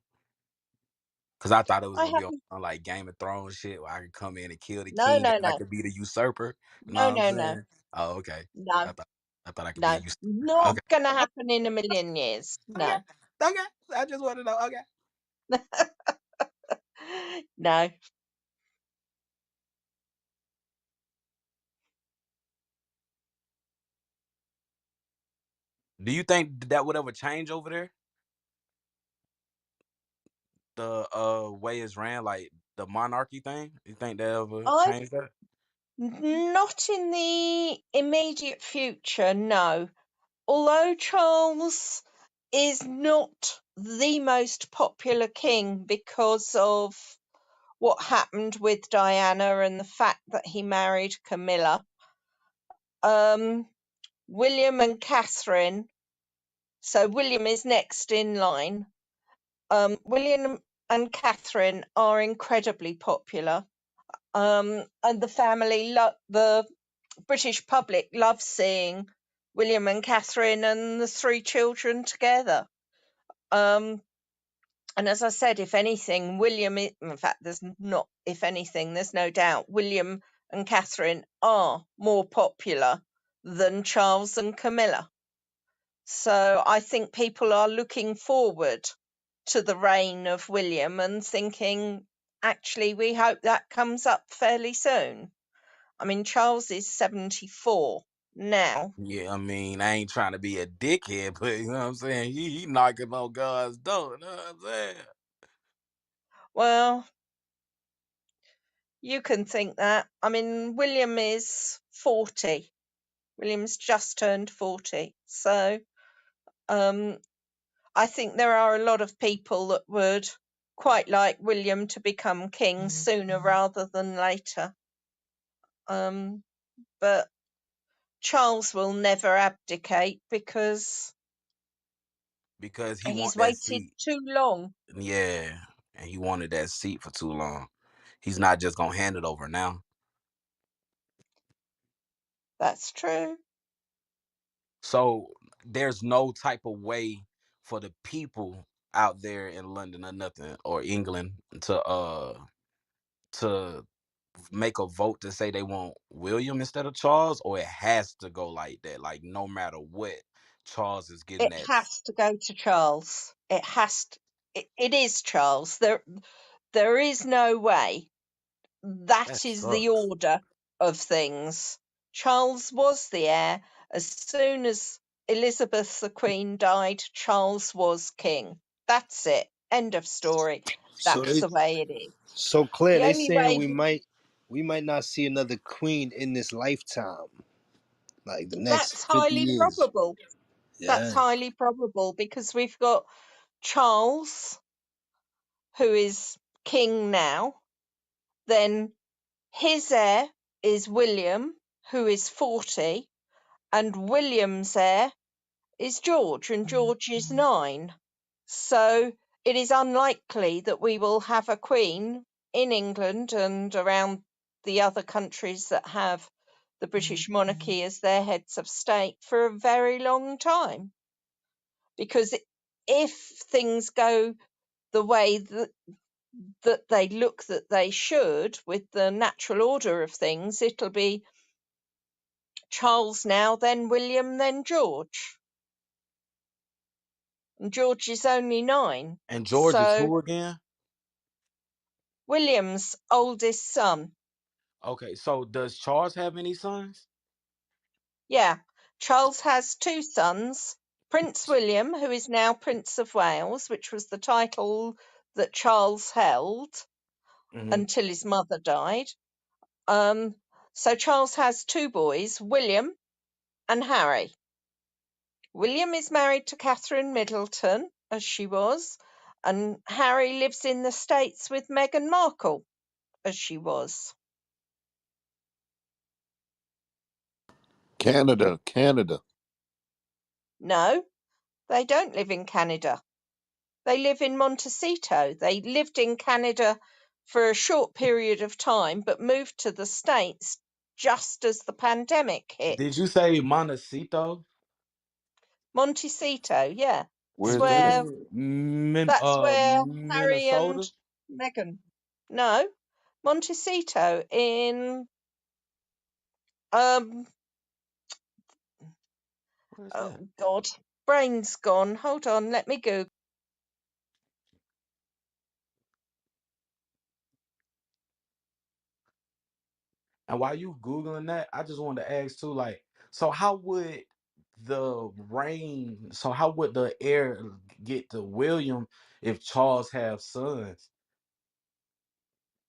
Cause I thought it was I gonna be haven't. on like Game of Thrones shit where I could come in and kill the No, king no, and I no, could be the usurper. You know no, what I'm no, no, saying? Oh, okay. no, I thought I could be a no. usurper. Not Okay. gonna happen in a million years. Okay. No, Okay. I just want to know. Okay. no. Do you think that would ever change over there? The way it's ran, like the monarchy thing? You think they ever I change that? not in the immediate future. No, although Charles is not the most popular king because of what happened with Diana and the fact that he married Camilla. Um, William and Catherine. So William is next in line. William and Catherine are incredibly popular. And the family, the British public loves seeing William and Catherine and the three children together. And as I said, if anything, in fact, if anything, there's no doubt, William and Catherine are more popular than Charles and Camilla. So I think people are looking forward to the reign of William and thinking, actually, we hope that comes up fairly soon. I mean, Charles is 74 now. Yeah, I mean, I ain't trying to be a dickhead, but you know what I'm saying? He knocking on God's door, you know what I'm saying? Well, you can think that. I mean, William is 40. William's just turned 40. So um, I think there are a lot of people that would quite like William to become king sooner rather than later. But Charles will never abdicate because Because he he's want that waited seat. too long. Yeah, and he wanted that seat for too long. He's not just gonna hand it over now. That's true. So there's no type of way for the people out there in London or nothing or England to make a vote to say they want William instead of Charles, or it has to go like that. Like no matter what, Charles is getting It that. has to go to Charles. It has to. It is Charles. There is no way. That That is the sucks. order of things. Charles was the heir. As soon as Elizabeth the Queen died, Charles was king. That's it. End of story. So That's they, the way it is. so Claire, The they only saying way, we might not see another queen in this lifetime, like the next that's 50 highly years. probable. That's Yeah. highly probable because we've got Charles, who is king now. Then his heir is William, who is 40, and William's heir is George, and George is 9. So it is unlikely that we will have a queen in England and around the other countries that have the British monarchy as their heads of state for a very long time. Because if things go the way that they look that they should, with the natural order of things, it'll be Charles now, then William, then George. And George is only 9. And George is So who again? William's oldest son. Okay, so does Charles have any sons? Yeah. Charles has 2 sons. Prince William, who is now Prince of Wales, which was the title that Charles held Hmm. until his mother died. So Charles has 2 boys, William and Harry. William is married to Catherine Middleton, as she was, and Harry lives in the States with Meghan Markle, as she was. Canada, Canada. No, they don't live in Canada. They live in Montecito. They lived in Canada for a short period of time, but moved to the States just as the pandemic hit. Did you say Montecito? Montecito, yeah. That's Is Where's that that at? where in Harry and Minnesota? Meghan. No, Montecito in um Where's that? oh God, brain's gone. Hold on, let me go. And while you googling that, I just wanted to ask too, like, so how would how would the heir get to William if Charles have sons?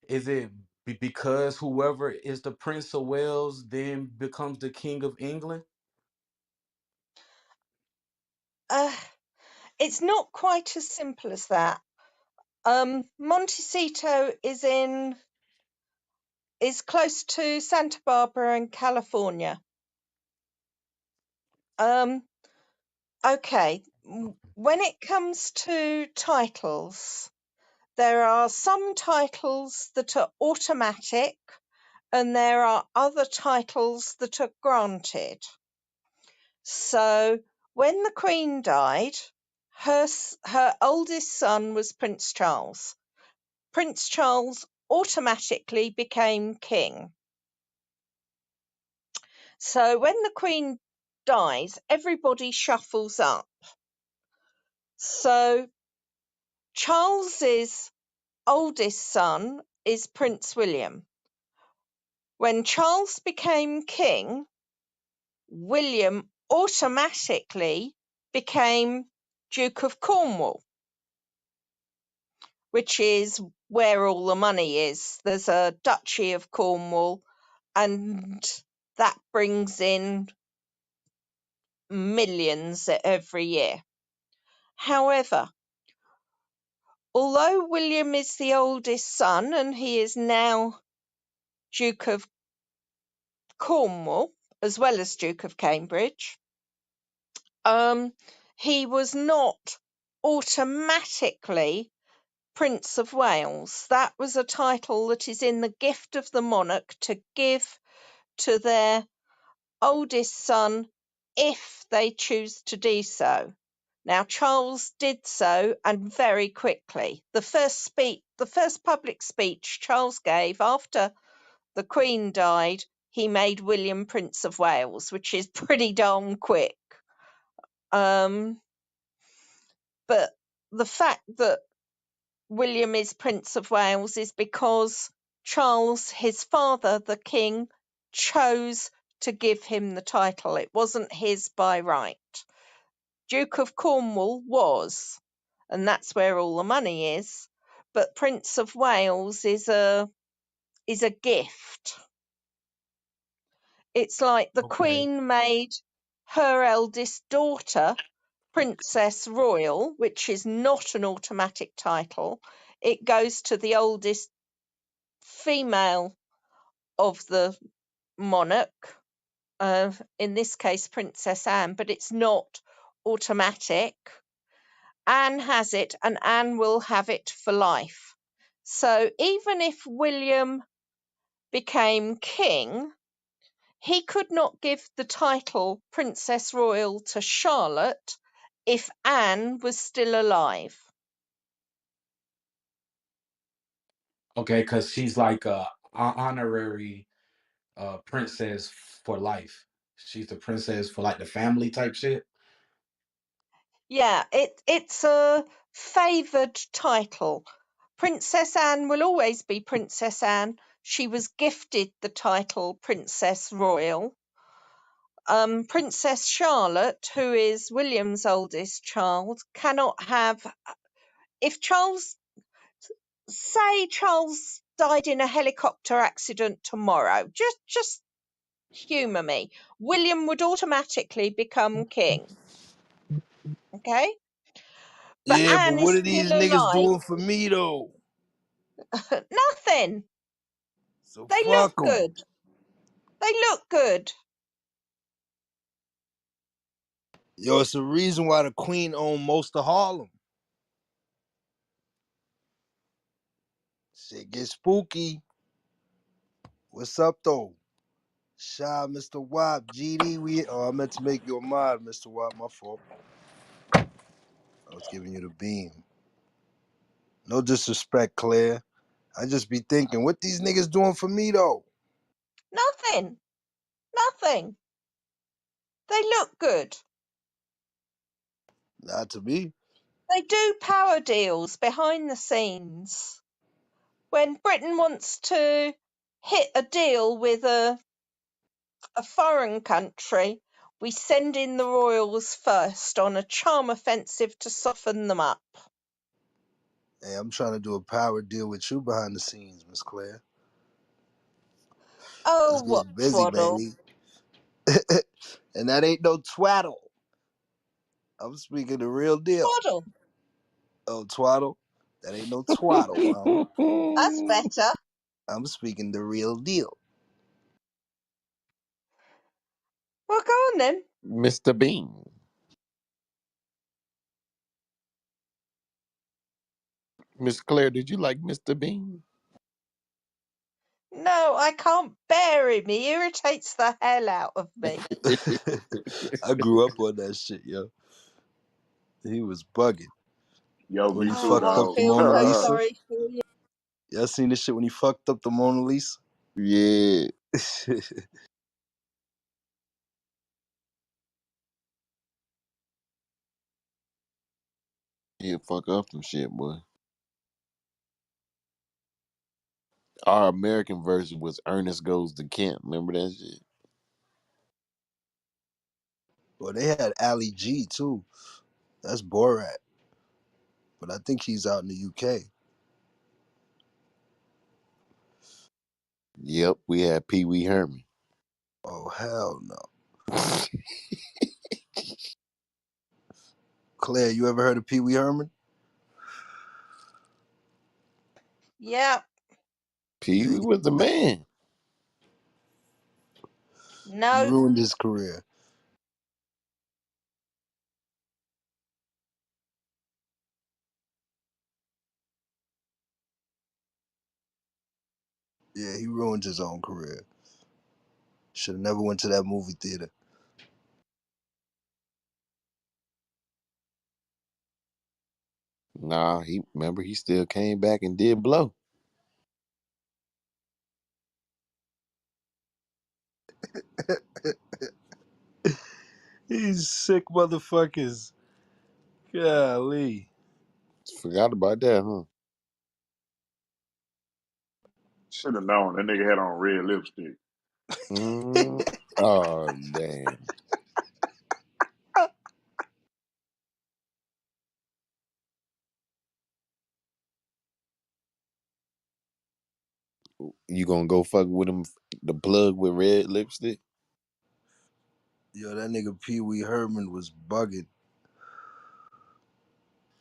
Is it because whoever is the Prince of Wales then becomes the King of England? Uh, it's not quite as simple as that. Montecito is close to Santa Barbara in California. Um, okay. When it comes to titles, there are some titles that are automatic and there are other titles that are granted. So when the Queen died, her oldest son was Prince Charles. Prince Charles automatically became king. So when the Queen dies, everybody shuffles up. So Charles's oldest son is Prince William. When Charles became king, William automatically became Duke of Cornwall, which is where all the money is. There's a Duchy of Cornwall, and that brings in millions every year. However, although William is the oldest son and he is now Duke of Cornwall as well as Duke of Cambridge, he was not automatically Prince of Wales. That was a title that is in the gift of the monarch to give to their oldest son if they choose to do so. Now, Charles did so, and very quickly. The first public speech Charles gave after the Queen died, he made William Prince of Wales, which is pretty darn quick. But the fact that William is Prince of Wales is because Charles, his father, the king, chose to give him the title. It wasn't his by right. Duke of Cornwall was, and that's where all the money is. But Prince of Wales is a gift. It's like the Okay. Queen made her eldest daughter Princess Royal, which is not an automatic title. It goes to the oldest female of the monarch, in this case Princess Anne, but it's not automatic. Anne has it, and Anne will have it for life. So even if William became king, he could not give the title Princess Royal to Charlotte if Anne was still alive. Okay, because she's like a honorary princess for life. She's the princess for like the family type shit. Yeah, it's a favoured title. Princess Anne will always be Princess Anne. She was gifted the title Princess Royal. Princess Charlotte, who is William's oldest child, cannot have. If Charles, say Charles died in a helicopter accident tomorrow, just humour me. William would automatically become king. Okay, but Yeah, but Anne is what are still these niggas alive. doing for me though? Nothing. So They look fuck them. good. They look good. Yo, it's the reason why the Queen owned most of Harlem. Shit get spooky. What's up though? Shy, Mr. Wop, GD, I meant to make you a mod, Mr. Wop, my fault. I was giving you the beam. No disrespect, Claire. I just be thinking, what these niggas doing for me though? Nothing. Nothing. They look good. Not to me. They do power deals behind the scenes. When Britain wants to hit a deal with a foreign country, we send in the royals first on a charm offensive to soften them up. Hey, I'm trying to do a power deal with you behind the scenes, Miss Claire. Oh, Let's what get busy, twaddle. baby. And that ain't no twaddle. I'm speaking the real deal. Twaddle. Oh, twaddle? That ain't no twaddle, That's better. I'm speaking the real deal. Well, go on then. Mr. Bean. Miss Claire, did you like Mr. Bean? No, I can't bear him. He irritates the hell out of me. I grew up on that shit, yo. He was bugging Yo, when me he too, Oh, fucked I up dog. the feel Mona so Lisa. sorry for you. Y'all seen this shit when he fucked up the Mona Lisa? Yeah. He'll fuck up some shit, boy. Our American version was Ernest Goes to Camp. Remember that shit? Well, they had Ali G too. That's Borat, but I think he's out in the UK. Yep, we had Pee Wee Herman. Oh hell no. Claire, you ever heard of Pee Wee Herman? Yeah, Pee Yeah, Wee was the man. he no, ruined his career. Yeah, he ruined his own career. Should have never went to that movie theater. Nah, he still came back and did blow. These sick motherfuckers. Golly. Forgot about that, huh? Should have known that nigga had on red lipstick. Mm. Oh damn. You gonna go fuck with him the plug with red lipstick? Yo, that nigga Pee Wee Herman was bugging.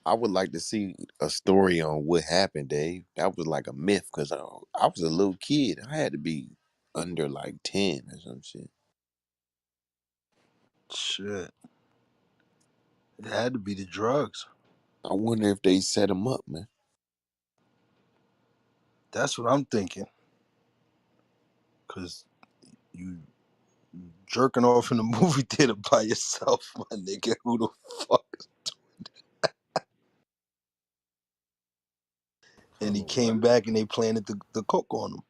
I would like to see a story on what happened, Dave. That was like a myth because I was a little kid. I had to be under like 10 or some shit. Shit. It had to be the drugs. I wonder if they set him up, man. That's what I'm thinking. Cause you jerking off in the movie theater by yourself, my nigga. Who the fuck? And he Hello, came what? back and they planted the coke on him.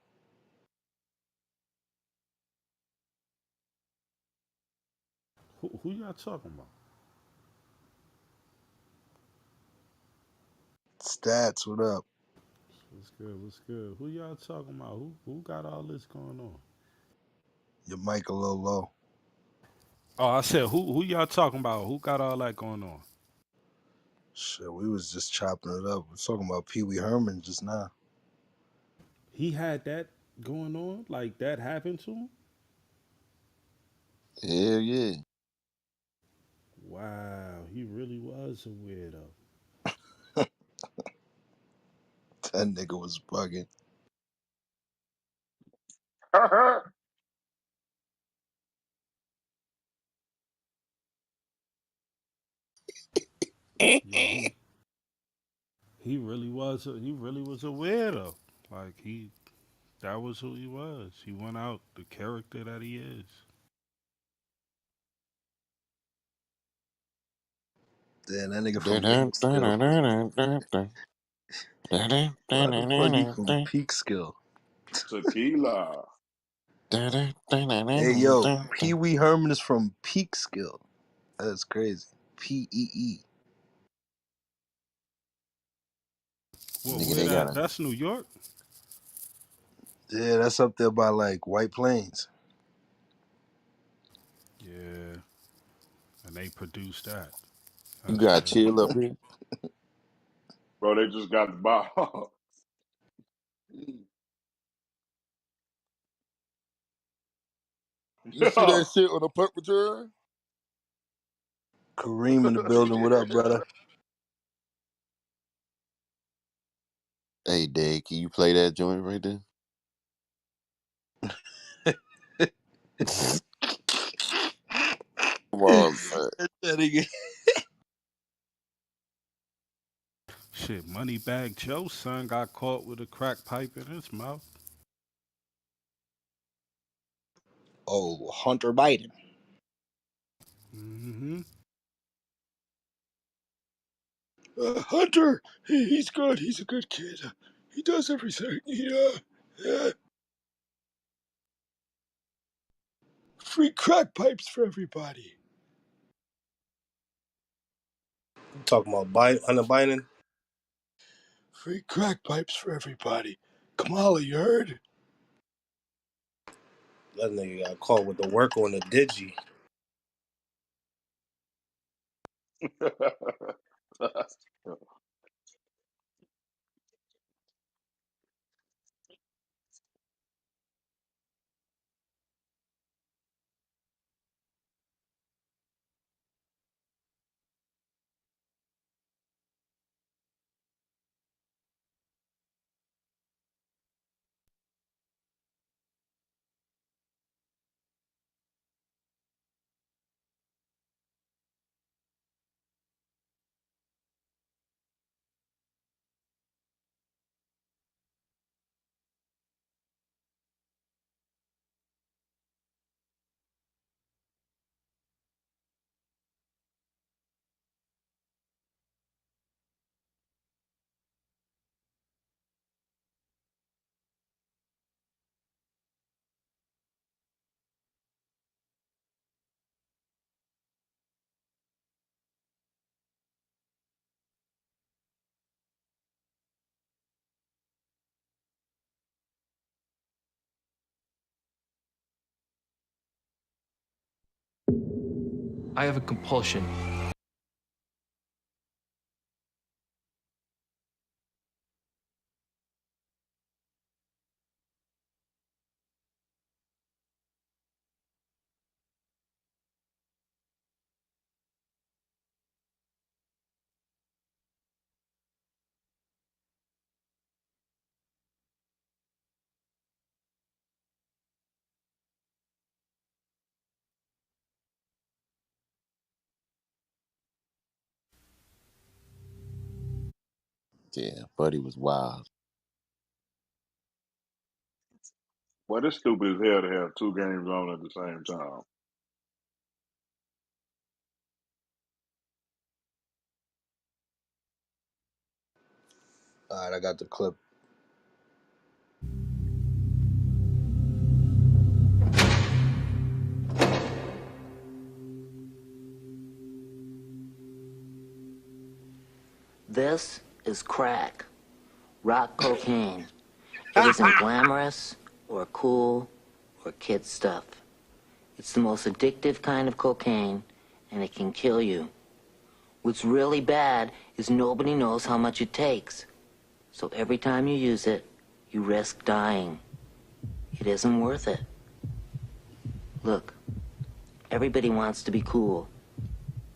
Who y'all talking about? Stats, what up? What's good? What's good? Who y'all talking about? Who got all this going on? Your mic a little low. Oh, I said who y'all talking about? Who got all that going on? Shit, we was just chopping it up. We're talking about Pee Wee Herman just now. He had that going on? Like that happened to him? Hell yeah. Wow, he really was a weirdo. That nigga was bugging. Yeah, he really was a weirdo. Like that was who he was. He went out the character that he is. Damn, that nigga from Dun-dun, Peekskill. dun-dun-dun-dun, dun-dun. Dun-dun, Why the fuck you from dun-dun-dun-dun-dun. Peekskill? Tequila. Dun-dun, Hey yo, dun-dun-dun-dun-dun. Pee Wee Herman is from Peekskill. That's crazy. P-E-E. Well, Nigga, where they got that? a That's New York. Yeah, that's up there by like White Plains. Yeah, and they produced that. you That's got crazy. chill up here. Bro, they just got the ball. You see that shit on the punt return? Kareem in the building. What up, brother? Hey Dave, can you play that joint right there? on, son. That nigga. Shit, Moneybag Joe's son got caught with a crack pipe in his mouth. Oh, Hunter Biden. Mm-hmm. Hunter, he's good. He's a good kid. He does everything. Yeah. Free crack pipes for everybody. Talking about Biden, Hunter Biden. Free crack pipes for everybody. Kamala, you heard? That nigga got caught with the work on the digi. I have a compulsion. Yeah, Buddy was wild. Well, it's stupid as hell to have two games on at the same time. All right, I got the clip. This is crack, rock cocaine. It isn't glamorous or cool or kid stuff. It's the most addictive kind of cocaine, and it can kill you. What's really bad is nobody knows how much it takes. So every time you use it, you risk dying. It isn't worth it. Look, everybody wants to be cool,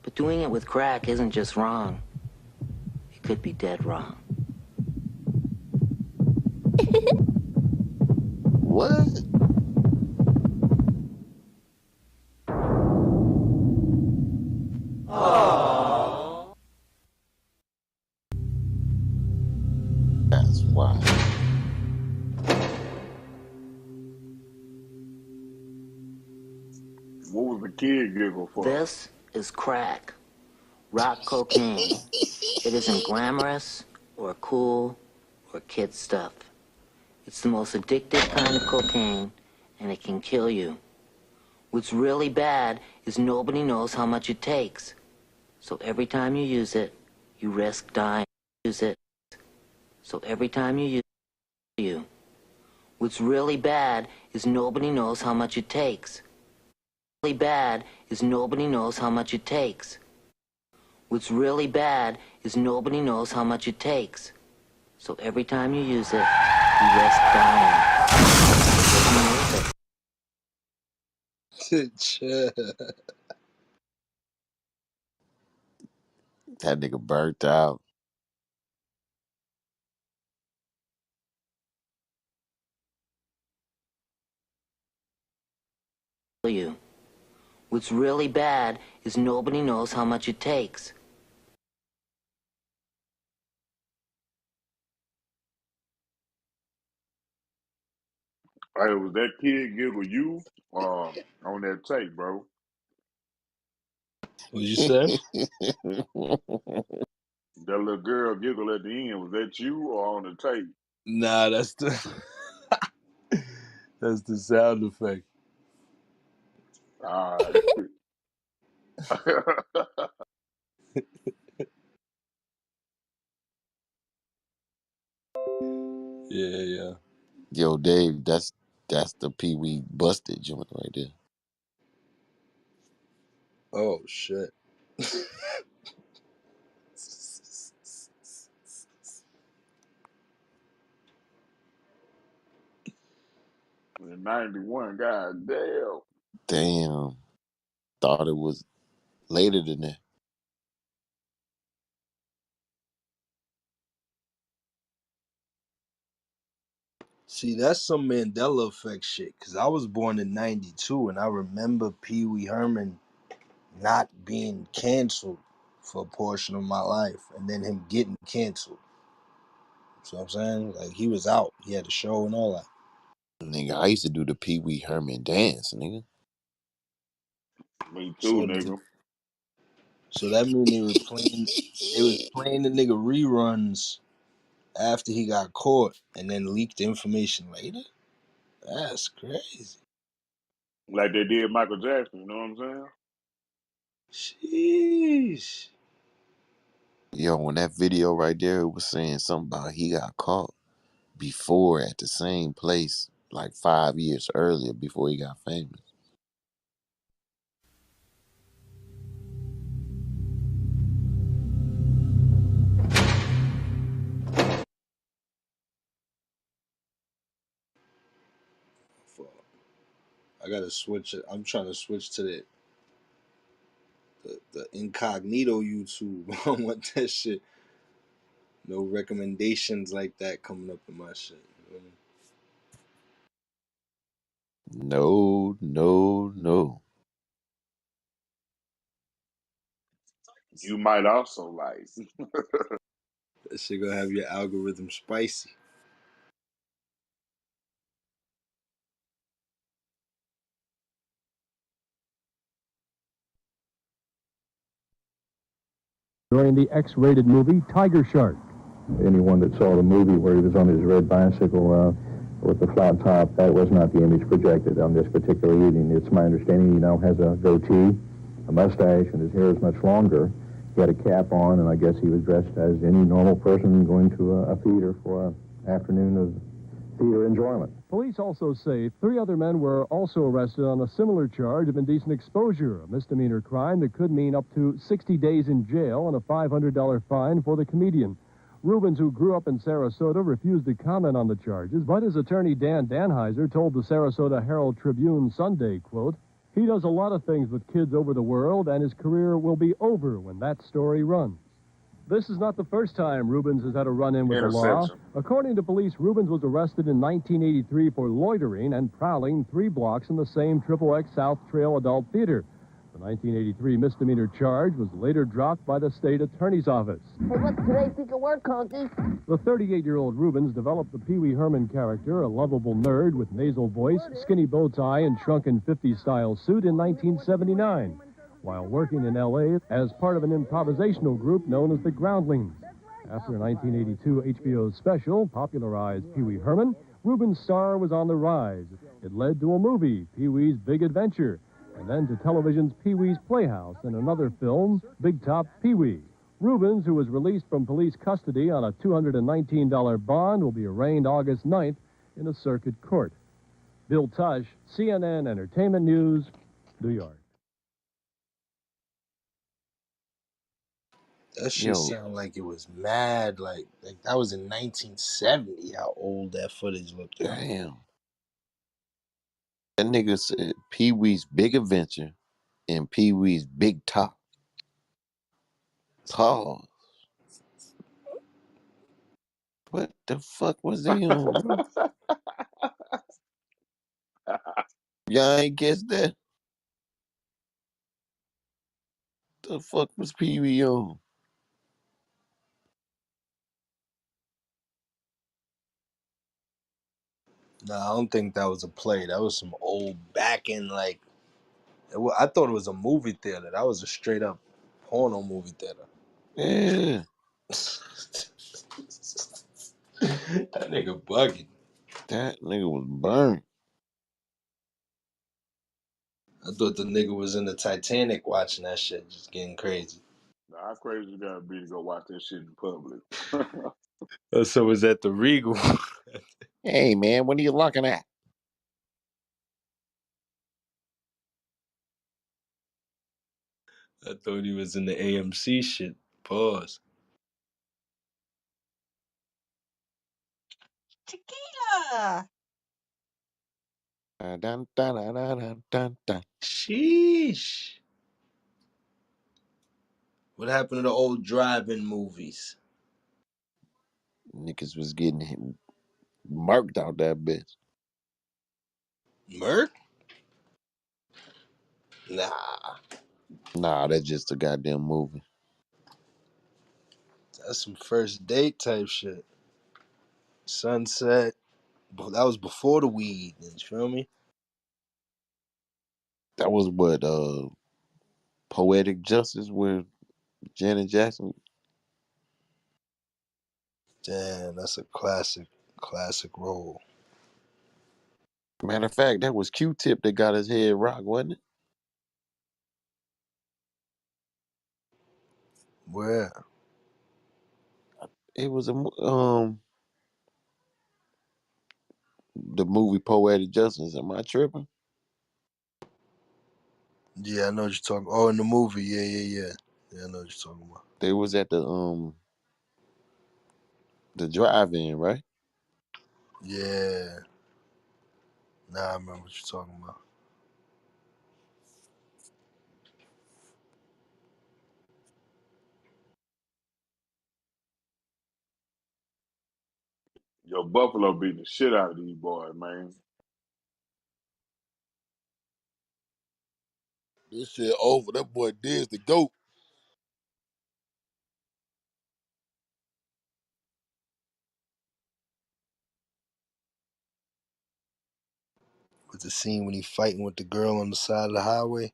but doing it with crack isn't just wrong. It could be dead wrong. What? That's wild. What was the kid giggle for? This is crack, rock cocaine. It isn't glamorous or cool or kid stuff. It's the most addictive kind of cocaine, and it can kill you. What's really bad is nobody knows how much it takes. So every time you use it, you risk dying. Use it. So every time you use it. What's really bad is nobody knows how much it takes. Really bad is nobody knows how much it takes. What's really bad is nobody knows how much it takes. So every time you use it, you risk dying. It isn't worth it. Chill. That nigga burnt out. You. What's really bad is nobody knows how much it takes. Hey, was that kid giggle you on that tape, bro? What you say? That little girl giggle at the end, was that you or on the tape? Nah, that's the that's the sound effect. All right. Yeah, yeah. Yo, Dave, that's the Pee Wee busted joint right there. Oh shit. In 91, god damn. Damn, thought it was later than that. See, that's some Mandela effect shit. Cause I was born in '92, and I remember Pee Wee Herman not being canceled for a portion of my life, and then him getting canceled. So I'm saying, like, he was out. He had a show and all that. Nigga, I used to do the Pee Wee Herman dance, nigga. Me too, So, nigga. so that mean they were playing. They was playing the nigga reruns after he got caught, and then leaked the information later. That's crazy. Like they did Michael Jackson, you know what I'm saying? Sheesh. Yo, on that video right there, it was saying something about he got caught before at the same place like 5 years earlier before he got famous. Fuck. I gotta switch it. I'm trying to switch to the incognito YouTube. I don't want that shit. No recommendations like that coming up in my shit. You know what No, no, no. You might also like. that shit gonna have your algorithm spicy. During the X-rated movie Tiger Shark. Anyone that saw the movie where he was on his red bicycle with the flat top, that was not the image projected on this particular evening. It's my understanding he now has a goatee, a mustache, and his hair is much longer. He had a cap on, and I guess he was dressed as any normal person going to a theater for an afternoon of theater enjoyment. Police also say 3 other men were also arrested on a similar charge of indecent exposure, a misdemeanor crime that could mean up to 60 days in jail and a $500 fine for the comedian. Rubens, who grew up in Sarasota, refused to comment on the charges, but his attorney Dan Danheiser told the Sarasota Herald Tribune Sunday, quote, "He does a lot of things with kids over the world, and his career will be over when that story runs." This is not the first time Rubens has had a run-in with the law. Interception. According to police, Rubens was arrested in 1983 for loitering and prowling 3 blocks in the same XXX South Trail Adult Theater. The 1983 misdemeanor charge was later dropped by the state attorney's office. Hey, what's today's secret word, Conky? The 38-year-old Rubens developed the Pee Wee Herman character, a lovable nerd with nasal voice, skinny bow tie, and shrunken 50s-style suit in 1979. While working in L.A. as part of an improvisational group known as the Groundlings. After a 1982 HBO special popularized Pee Wee Herman, Rubens' star was on the rise. It led to a movie, Pee Wee's Big Adventure, and then to television's Pee Wee's Playhouse and another film, Big Top Pee Wee. Rubens, who was released from police custody on a $219 bond, will be arraigned August 9th in a circuit court. Bill Tush, CNN Entertainment News, New York. That shit Yo, sound like it was mad. Like that was in 1970. How old that footage looked like. damn. That nigga said Pee Wee's Big Adventure and Pee Wee's Big Top. Pause. What the fuck was they on, bro? Y'all ain't guess that? The fuck was Pee Wee on? Nah, I don't think that was a play. That was some old back in like. I thought it was a movie theater. That was a straight up porno movie theater. Yeah, That nigga bugging. that nigga was burnt. I thought the nigga was in the Titanic watching that shit, just getting crazy. Nah, how crazy you gotta be to go watch that shit in public? So it was at the Regal. Hey man, when are you looking at? I thought he was in the AMC shit. Pause. Tequila. Dun, dun, dun, dun, dun, dun, dun. Sheesh. What happened to the old drive-in movies? Niggas was getting him marked out that bitch. Merc? Nah, Nah, that's just a goddamn movie. that's some first date type shit. Sunset. That was before the weed. You feel me? That was what Poetic Justice with Janet Jackson. Damn, that's a classic role. Matter of fact, that was Q-Tip that got his head rocked, wasn't it? Where? It was the movie Poetic Justice. Am I tripping? Yeah, I know what you're talking. Oh, in the movie. Yeah. Yeah, I know what you're talking about. They was at the drive-in, right? Yeah. Nah, I remember what you're talking about. Yo, Buffalo beating the shit out of these boys, man. This shit over. That boy Diz the GOAT. With the scene when he fighting with the girl on the side of the highway.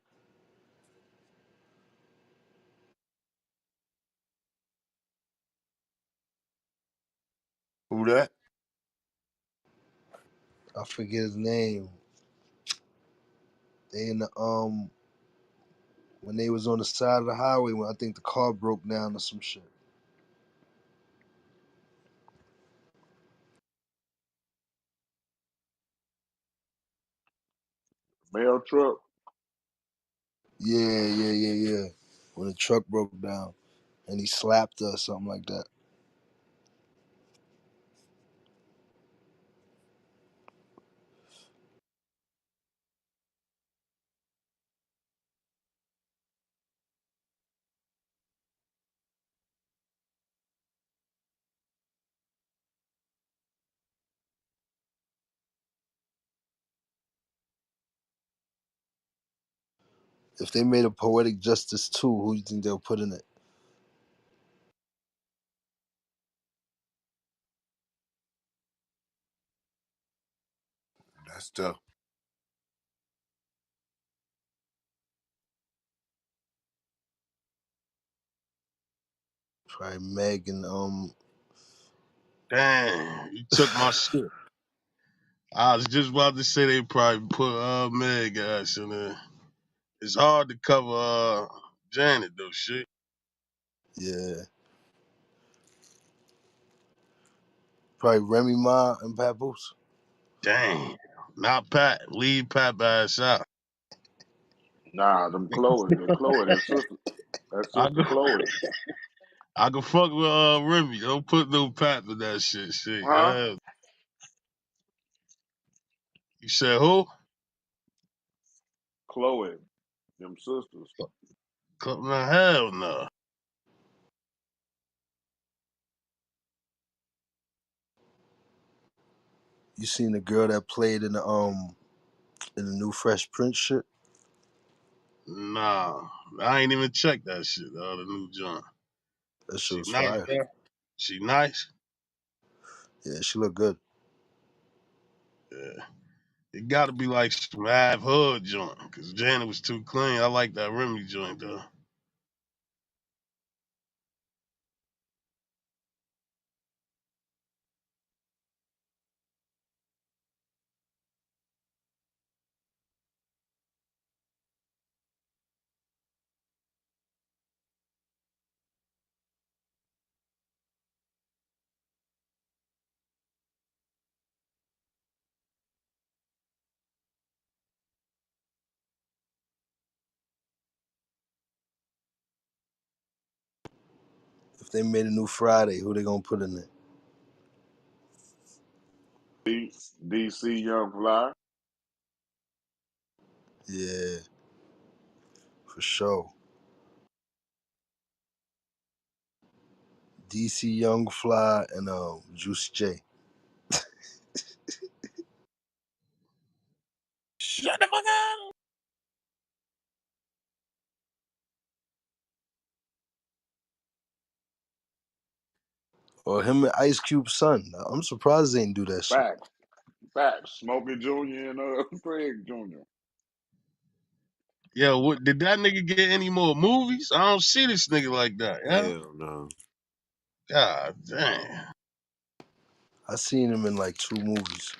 Who that? I forget his name. They in the when they was on the side of the highway when I think the car broke down or some shit. Mail truck. Yeah. When the truck broke down and he slapped her or something like that. If they made a Poetic Justice 2, who do you think they'll put in it? That's tough. Probably Meg and Damn, you took my shit. I was just about to say they probably put Meg ass in there. It's hard to cover Janet though. Shit. yeah. Probably Remy Ma and Papoose. Damn. Not Pat. Leave Pat ass out. Nah, them Chloe, that Chloe, that I sister go. Chloe. I can fuck with Remy. Don't put no Pat in that shit. Shit. Huh? You said who? Chloe, them sisters. No, hell no. You seen the girl that played in the new Fresh Prince shit? Nah, I ain't even checked that shit. The new joint. That shit She was nice, fire. bro. She nice. Yeah, she looked good. Yeah. It got to be like some half hood joint, cause Janet was too clean. I like that Remy joint though. If they made a new Friday, who they gonna put in it? DC Young Fly. Yeah, for sure. DC Young Fly and Juicy J. Shut the fuck up. Or him and Ice Cube's son. I'm surprised they didn't do that shit. Facts. Facts. Smokey Jr. and Craig Jr. Yeah, what did that nigga get any more movies? I don't see this nigga like that. Yeah. Hell no. God damn. I seen him in like 2 movies.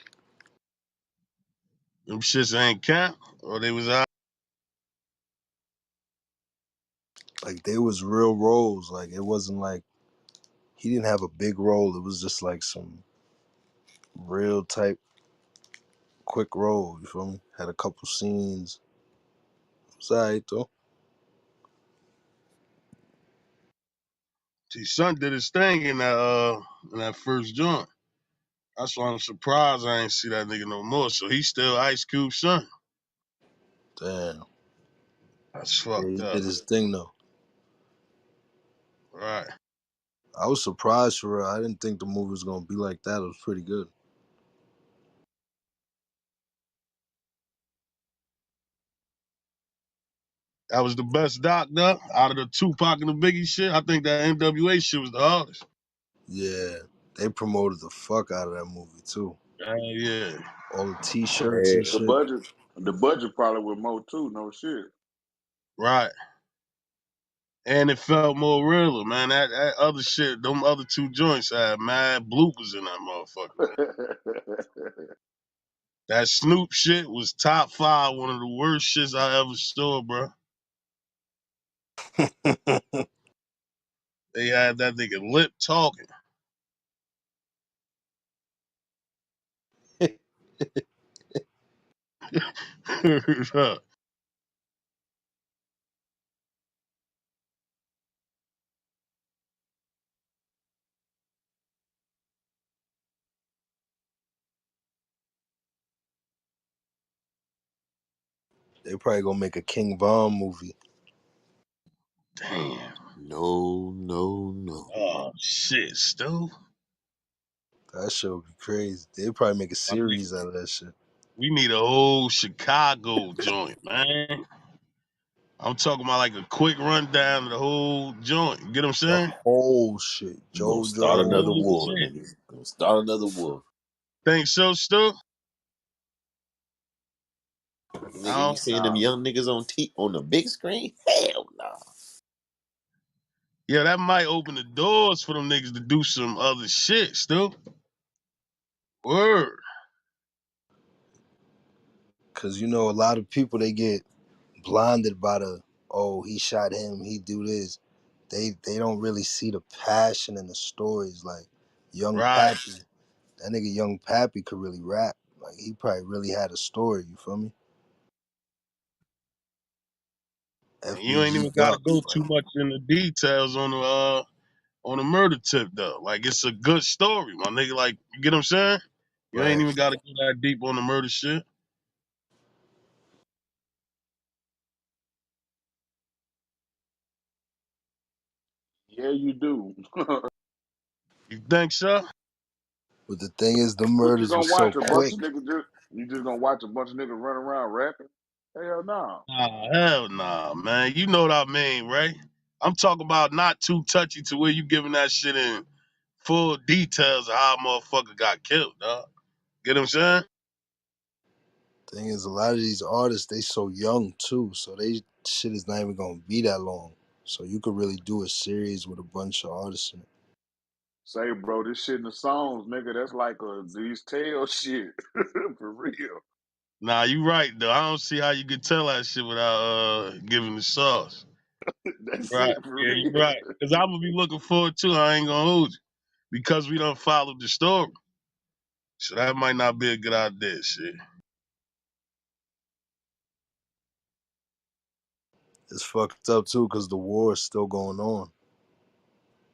Them shits ain't count, or they was out. Like they was real roles. Like it wasn't like he didn't have a big role. It was just like some real type quick role. You feel me? Had a couple scenes. It was alright though. His son did his thing in that first joint. That's why I'm surprised I ain't see that nigga no more. So he's still Ice Cube's son. Damn. That's Yeah, fucked he up. did his thing though. Right. I was surprised for real. I didn't think the movie was gonna be like that. It was pretty good. That was the best doc, though. Out of the Tupac and the Biggie shit, I think that NWA shit was the hardest. Yeah. They promoted the fuck out of that movie too. Yeah. All the t-shirts Hey, and The shit. budget. The budget probably was more too. No shit. Right. And it felt more realer, man. That other shit, them other two joints had mad bloopers in that motherfucker, man. That Snoop shit was top five, one of the worst shits I ever saw, bro. They had that nigga lip talking. They probably gonna make a King Von movie. Damn. no, no, no. Oh shit, Stu. That shit would be crazy. They probably make a My nigga, series out of that shit. we need a whole Chicago joint, man. I'm talking about like a quick rundown of the whole joint. You get what I'm The saying? whole shit. You gonna start JoJo. another Whole war, shit. nigga. Gonna start another war. Think so, Stu? Nigga, I you don't seeing them know. young niggas on the big screen? Hell no. Yeah, that might open the doors for them niggas to do some other shit, Stu. Word. Cause you know a lot of people they get blinded by the he shot him, he do this. They don't really see the passion in the stories. Like Young Right. Pappy, that nigga Young Pappy could really rap. Like he probably really had a story. You feel me? And you ain't FBG even gotta Duck. go too Like much in the details on the murder tip though. Like it's a good story, my nigga. Like you get what I'm saying? You ain't right. even gotta go that deep on the murder shit. Yeah, you do. You think so? But the thing is, the What you murders gonna was so watch a bunch quick. of niggas just? You just gonna watch a bunch of niggas run around rapping? Hell no. Nah, hell nah, man. You know what I mean, right? I'm talking about not too touchy to where you giving that shit in full details of how a motherfucker got killed, dog. Get what I'm saying? Thing is, a lot of these artists they so young too, so they shit is not even gonna be that long. So you could really do a series with a bunch of artists in it. Say, bro, this shit in the songs, nigga, that's like these tale shit. For real. Nah, you right though. I don't see how you could tell that shit without giving the sauce. That's Right. it, for Yeah, you real. right. Cause I'm gonna be looking forward to. I ain't gonna hold you because we don't follow the story. So that might not be a good idea. Shit. It's fucked up too because the war is still going on.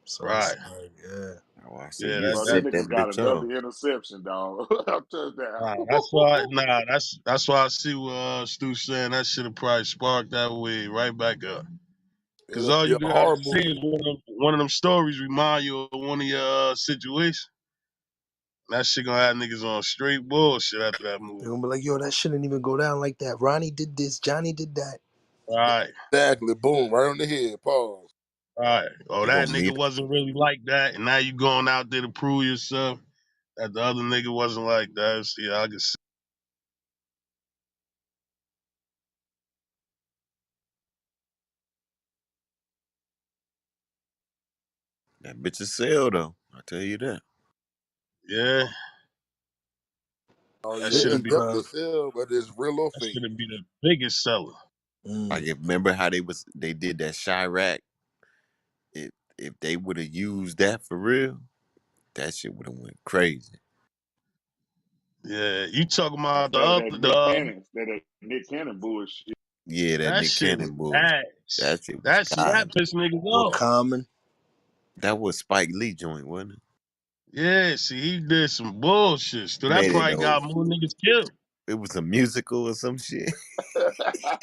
So it's Right. like, yeah, Oh, I say Yeah. you Bro, them That. set that niggas got bitch another off. interception, dog. Touchdown. Nah, that's why. Nah, that's why I see what Stu's saying. That should have probably sparked that way right back up. Cause It'll all be you a gotta horror see is movie. one of them stories remind you of one of your situations. That shit gonna have niggas on straight bullshit after that they're movie. gonna be like, yo, that shouldn't even go down like that. Ronnie did this, Johnny did that. Right, Exactly. Boom. Right on the head. Pause. right. Oh, They that gonna meet. nigga wasn't really like that, and now you going out there to prove yourself that the other nigga wasn't like that. See, I can see. That bitch a sell though. I tell you that. Yeah, Oh that yeah, Fifty it's shouldn't be. definitely pounds. sell, but it's real or That fake. shouldn't be the biggest seller. Like Mm. remember how they did that Chirac? If they would have used that for real, that shit would have went crazy. Yeah, you talking That's about the that other Nick dog? Cannon, that Nick Cannon bullshit. Yeah, that That Nick shit was Cannon bullshit. ass. That shit was That see that garbage. pissed niggas What off. Common? That was Spike Lee joint, wasn't it? Yeah, see, he did some bullshit. So that Made it probably though. got more niggas killed. It was a musical or some shit.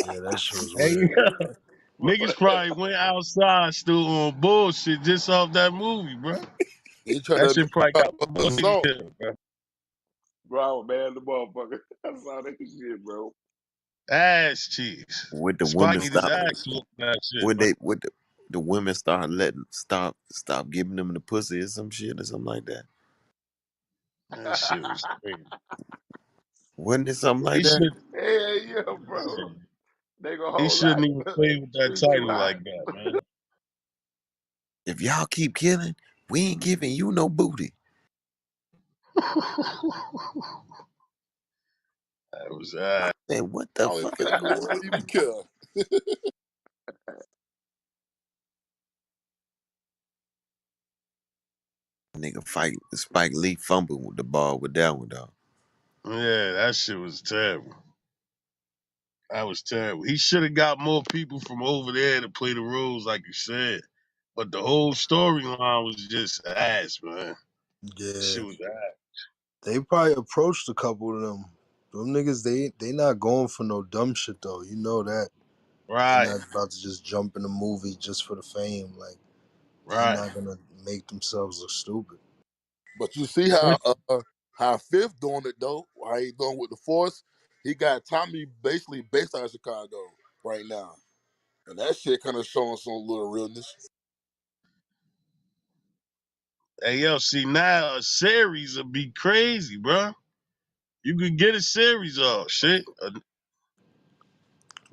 Yeah, that shit was Hey, weird. niggas probably went outside still on bullshit just off that movie, bro. He tried That to make shit probably got more niggas assault. killed, bro. Bro, I was mad at the motherfucker. I saw that shit, bro. Ass cheeks. Would the Spike women need his stop? ass whooped for that shit, Would bro. the women start letting stop giving them the pussy or some shit or something like that? That shit was crazy. Wasn't it something He like that? should Hell yeah, bro. They gonna he hold out. shouldn't even play with that Street too title hot. like that, man. If y'all keep killing, we ain't giving you no booty. That was Hey, what the All fuck? black men don't even care. Nigga fight Spike Lee fumbled with the ball with that one though. yeah, that shit was terrible. That was terrible. He should have got more people from over there to play the roles, like you said. But the whole storyline was just ass, man. Yeah, Shit was ass. they probably approached a couple of them. Them niggas, they not going for no dumb shit though. You know that they Right, not about to just jump in the movie just for the fame. Like they right. not gonna make themselves look stupid. But you see how Fifth doing it though. How he doing with the Force? He got Tommy basically based out of Chicago right now, and that shit kind of showing some little realness. Hey, yo, see, now a series would be crazy, bro. You could get a series off, shit.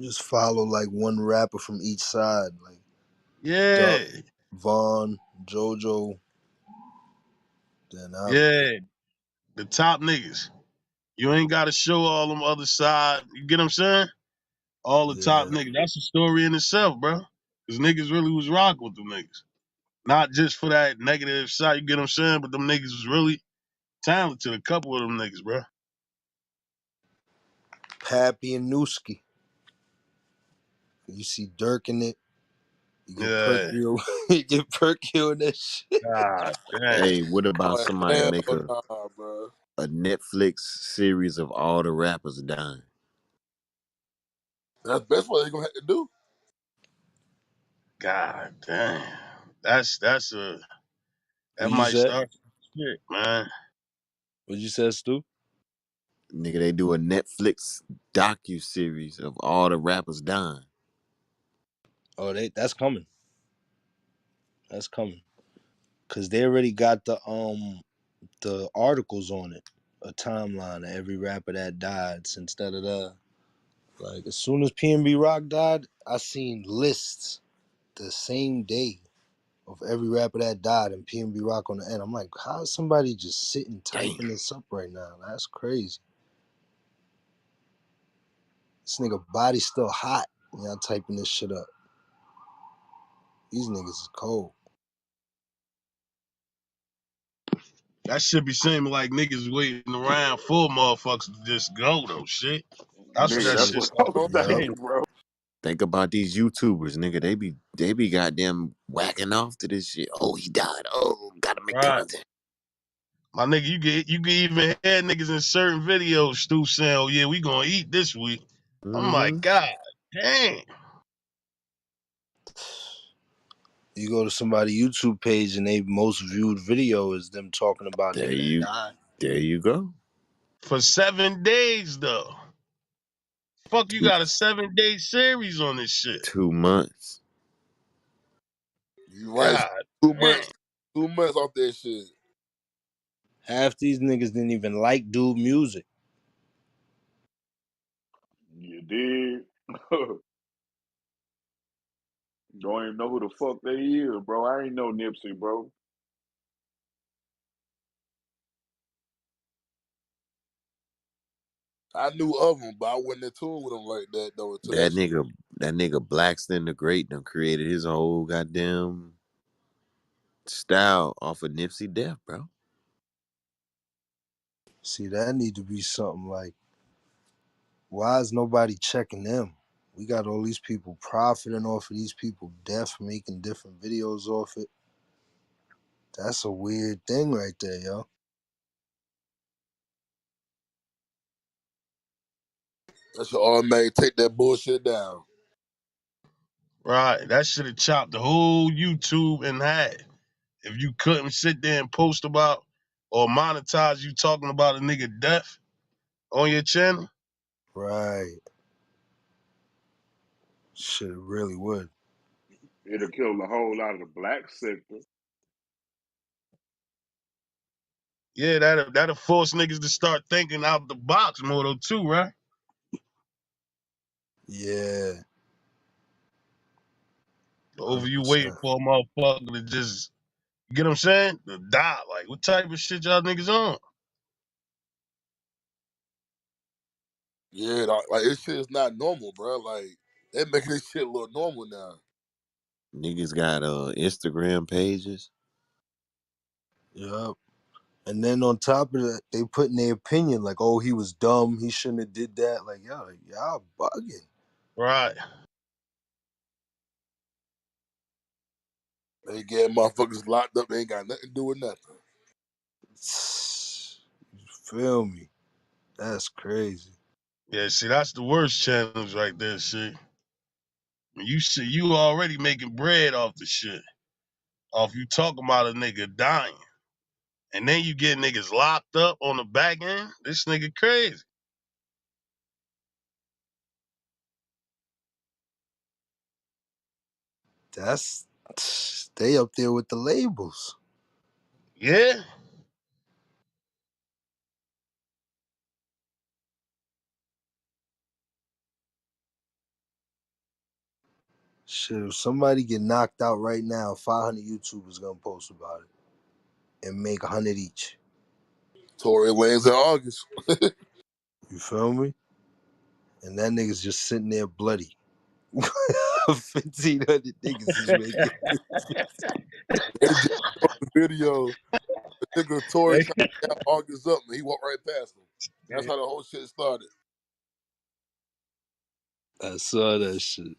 Just follow like one rapper from each side, like Duck, Yeah, Vaughn, JoJo. Then I'll be good. yeah. The top niggas. You ain't got to show all them other side. You get what I'm saying? All the top Yeah, niggas. That's a story in itself, bro. Because niggas really was rocking with them niggas. Not just for that negative side, you get what I'm saying? But them niggas was really talented. A couple of them niggas, bro. Pappy and Newski. You see Dirk in it. You get Yeah. Perky, you get Perky on that shit. God damn. Hey, what about Oh somebody hell make nah, bro. a Netflix series of all the rappers dying? That's what they gonna have to do. God damn. That's a What that you might said? start some shit, man. What you said, Stu? Nigga, they do a Netflix docu series of all the rappers dying. Oh, that's coming. That's coming. Cause they already got the articles on it, a timeline of every rapper that died since da. Like as soon as PNB Rock died, I seen lists the same day of every rapper that died and PNB Rock on the end. I'm like, how is somebody just sitting Damn. typing this up right now? That's crazy. This nigga body still hot. Y'all typing this shit up. These niggas is cold. That should be seeming like niggas waiting around for motherfuckers to just go though. Shit. That's what Nigga, that that's Shit. shit what I started was to Yup. saying, seem. bro. Think about these YouTubers, nigga. They be goddamn whacking off to this shit. Oh, he died. Oh, gotta make Right. content. My nigga, you can even hear niggas in certain videos, Stu saying, "Oh yeah, we gonna eat this week." I'm like, Mm-hmm. God damn. You go to somebody's YouTube page and they most viewed video is them talking about a There nigga that you died. there you go. For 7 days though. Fuck, you Two, got a 7-day series on this shit. 2 months. You right. God Two damn. months. 2 months off that shit. Half these niggas didn't even like dude music. You did. Don't even know who the fuck they is, bro. I ain't know Nipsey, bro. I knew of him, but I wasn't in tune with him like that though until that That shit. nigga that nigga Blackston the Great done created his whole goddamn style off of Nipsey death, bro. See, that need to be something like, why is nobody checking them? We got all these people profiting off of these people death, making different videos off it. That's a weird thing right there, yo. That should automatically take that bullshit down. Right. That should have chopped the whole YouTube in half. If you couldn't sit there and post about or monetize you talking about a nigga death on your channel. Right. Shit, it really would. It'll kill a whole lot of the black sector. Yeah, that'll force niggas to start thinking out the box more though too, right? Yeah, Over you 100%. waiting for a motherfucker to just get what I'm saying? To die. Like, what type of shit y'all niggas on? Yeah, like this shit is not normal, bro. Like they making this shit look normal now. Niggas got Instagram pages. Yep. And then on top of that, they put in their opinion like, oh, he was dumb. He shouldn't have did that. Like, y'all bugging. Right. They get motherfuckers locked up. They ain't got nothing to do with nothing. You feel me? That's crazy. Yeah, see, that's the worst challenge right there, shit. You see, you already making bread off the shit. Off you talking about a nigga dying. And then you get niggas locked up on the back end. This nigga crazy. That's they up there with the labels. Yeah? Shit, if somebody get knocked out right now, 500 YouTubers gonna post about it and make 100 each. Tory Lanez in August. You feel me? And that nigga's just sitting there bloody. 1,500 niggas is making. They just put the video. The nigga Tory trying to get August up, and he walked right past him. That's how the whole shit started. I saw that shit.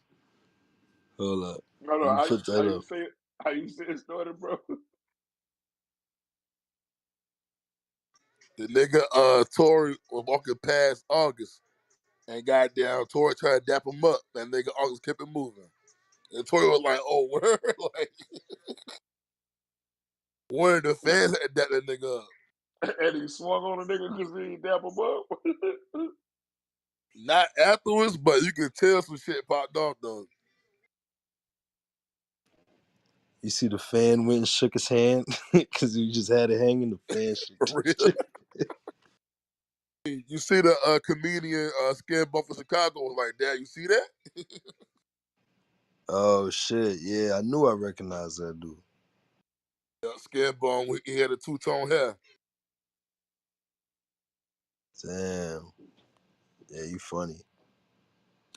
Hold up. No, no, Let me put how that you up. say it? How you say it started, bro? The nigga Tory was walking past August, and goddamn Tory tried to dap him up, and nigga August kept it moving. And Tory was like, "Oh, word!" Like one of the fans had dapped that nigga up. And he swung on the nigga because he dap him up. Not afterwards, but you can tell some shit popped off though. You see the fan went and shook his hand because he just had it hanging. The fan shook. For real. You see the comedian Skin Bump from Chicago was like, "Dad, you see that?" Oh shit! Yeah, I knew I recognized that dude. Yeah, Skin Bump, he had a two-tone hair. Damn. Yeah, you funny.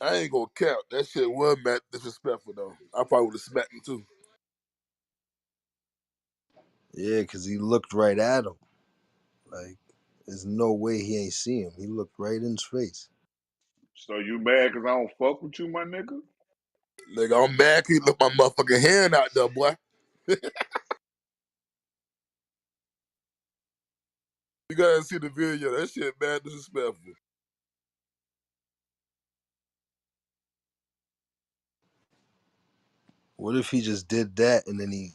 I ain't gonna cap. That shit was mad disrespectful though. I probably would have smacked him too. Yeah, because he looked right at him. Like, there's no way he ain't see him. He looked right in his face. So you mad because I don't fuck with you, my nigga? Nigga, I'm mad 'cause he looked my motherfucking hand out there, boy. You gotta see the video. That shit mad disrespectful. What if he just did that and then he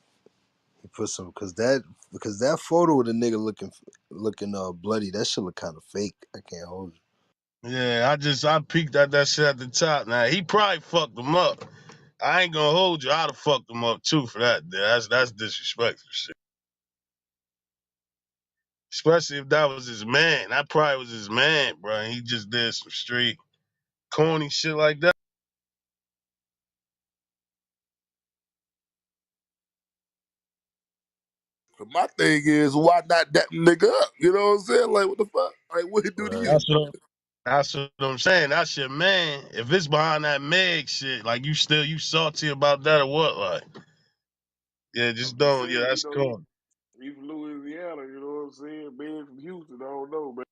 put some because that photo of the nigga looking bloody, that shit look kind of fake. I can't hold you. Yeah, I peeked at that shit at the top. Now he probably fucked him up. I ain't gonna hold you. I'd have fucked him up too for that. That's disrespectful shit. Especially if that was his man. That probably was his man, bro. And he just did some straight corny shit like that. But my thing is, why not that nigga up? You know what I'm saying? Like, what the fuck? Like, what he do to Right. you? That's what I'm saying. That's your man. If it's behind that Meg shit, like you salty about that or what? Like, yeah, I'm just just don't. Yeah, saying, that's cool. he from Louisiana, you know what I'm saying? Being from Houston, I don't know, man.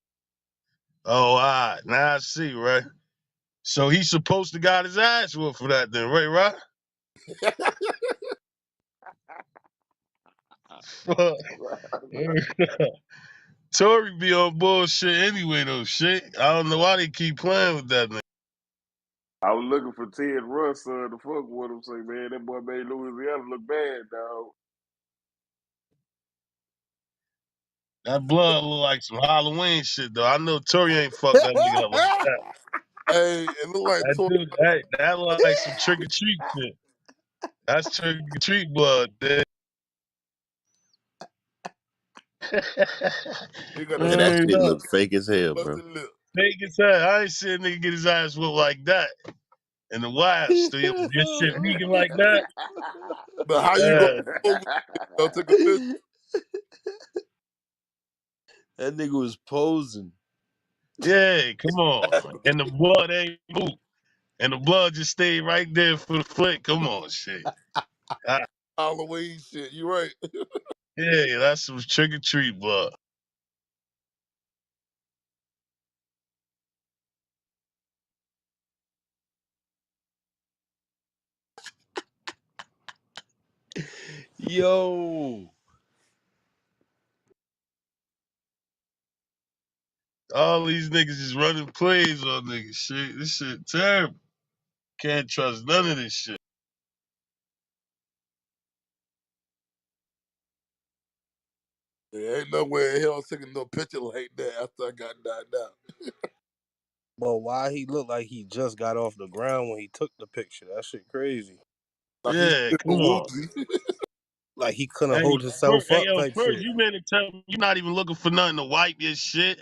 Oh, all right. Now I see, right? So he's supposed to got his ass whooped for that then, right? Fuck. Tory be on bullshit anyway, though. Shit. I don't know why they keep playing with that nigga. I was looking for Ted Russ to fuck with him. Say, man, that boy made Louisiana look bad, dog. That blood look like some Halloween shit, though. I know Tory ain't fucked that nigga up like that. Hey, it look like That dude, that look like some trick or treat shit. That's trick or treat blood, dude. he got a And that Word shit up. look fake as hell, bro. busted lip. Fake as hell. I ain't seen a nigga get his ass whooped like that in the wild. Still, your shit leaking like that. But how you gonna Uh, over take a picture? That nigga was posing. yeah, come on. And the blood ain't moved. And the blood just stayed right there for the flick. Come on, shit. Ah, Halloween shit. You right. yeah, that's some trick or treat blood. Yo. All these niggas just running plays on niggas. Shit, this shit terrible. Can't trust none of this shit. There ain't nowhere in hell taking no picture like that after I got knocked out. But why he looked like he just got off the ground when he took the picture? That shit crazy. Like he's Yeah, still come on. woozy. Like he couldn't Hey, hold himself hey, up yo, type first shit. you meant to tell me you're not even looking for nothing to wipe your shit.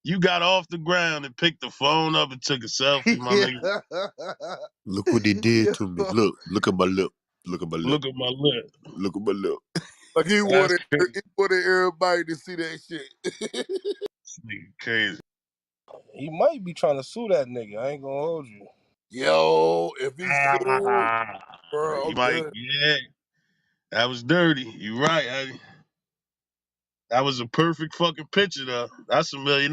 You got off the ground and picked the phone up and took a selfie, my Yeah. nigga. Look what he did to me. Yo. Look at my lip. Look at my lip. Look at my lip. Look at my lip. Like That's crazy. he wanted everybody to see that shit. This nigga crazy. He might be trying to sue that nigga. I ain't gonna hold you. Yo, if he sued, Ah, bro, you I'm might, done. yeah. That was dirty. You right, Eddie. That was a perfect fucking picture, though. That's $1 million.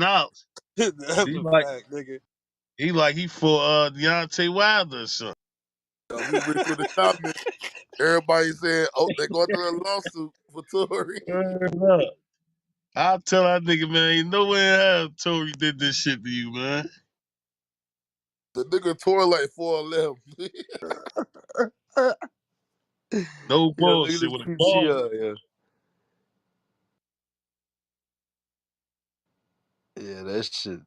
That's He a like, fact, nigga. he for Deontay Wilder or something. If you read through the comments, everybody saying, "Oh, they going through a lawsuit for Tory." Word up. I'll tell that nigga, man, ain't no way in hell Tory did this shit to you, man. The nigga tore like 4'11". No Yo, look at bullshit this with a ball. PTR, yo. Yeah, that shit.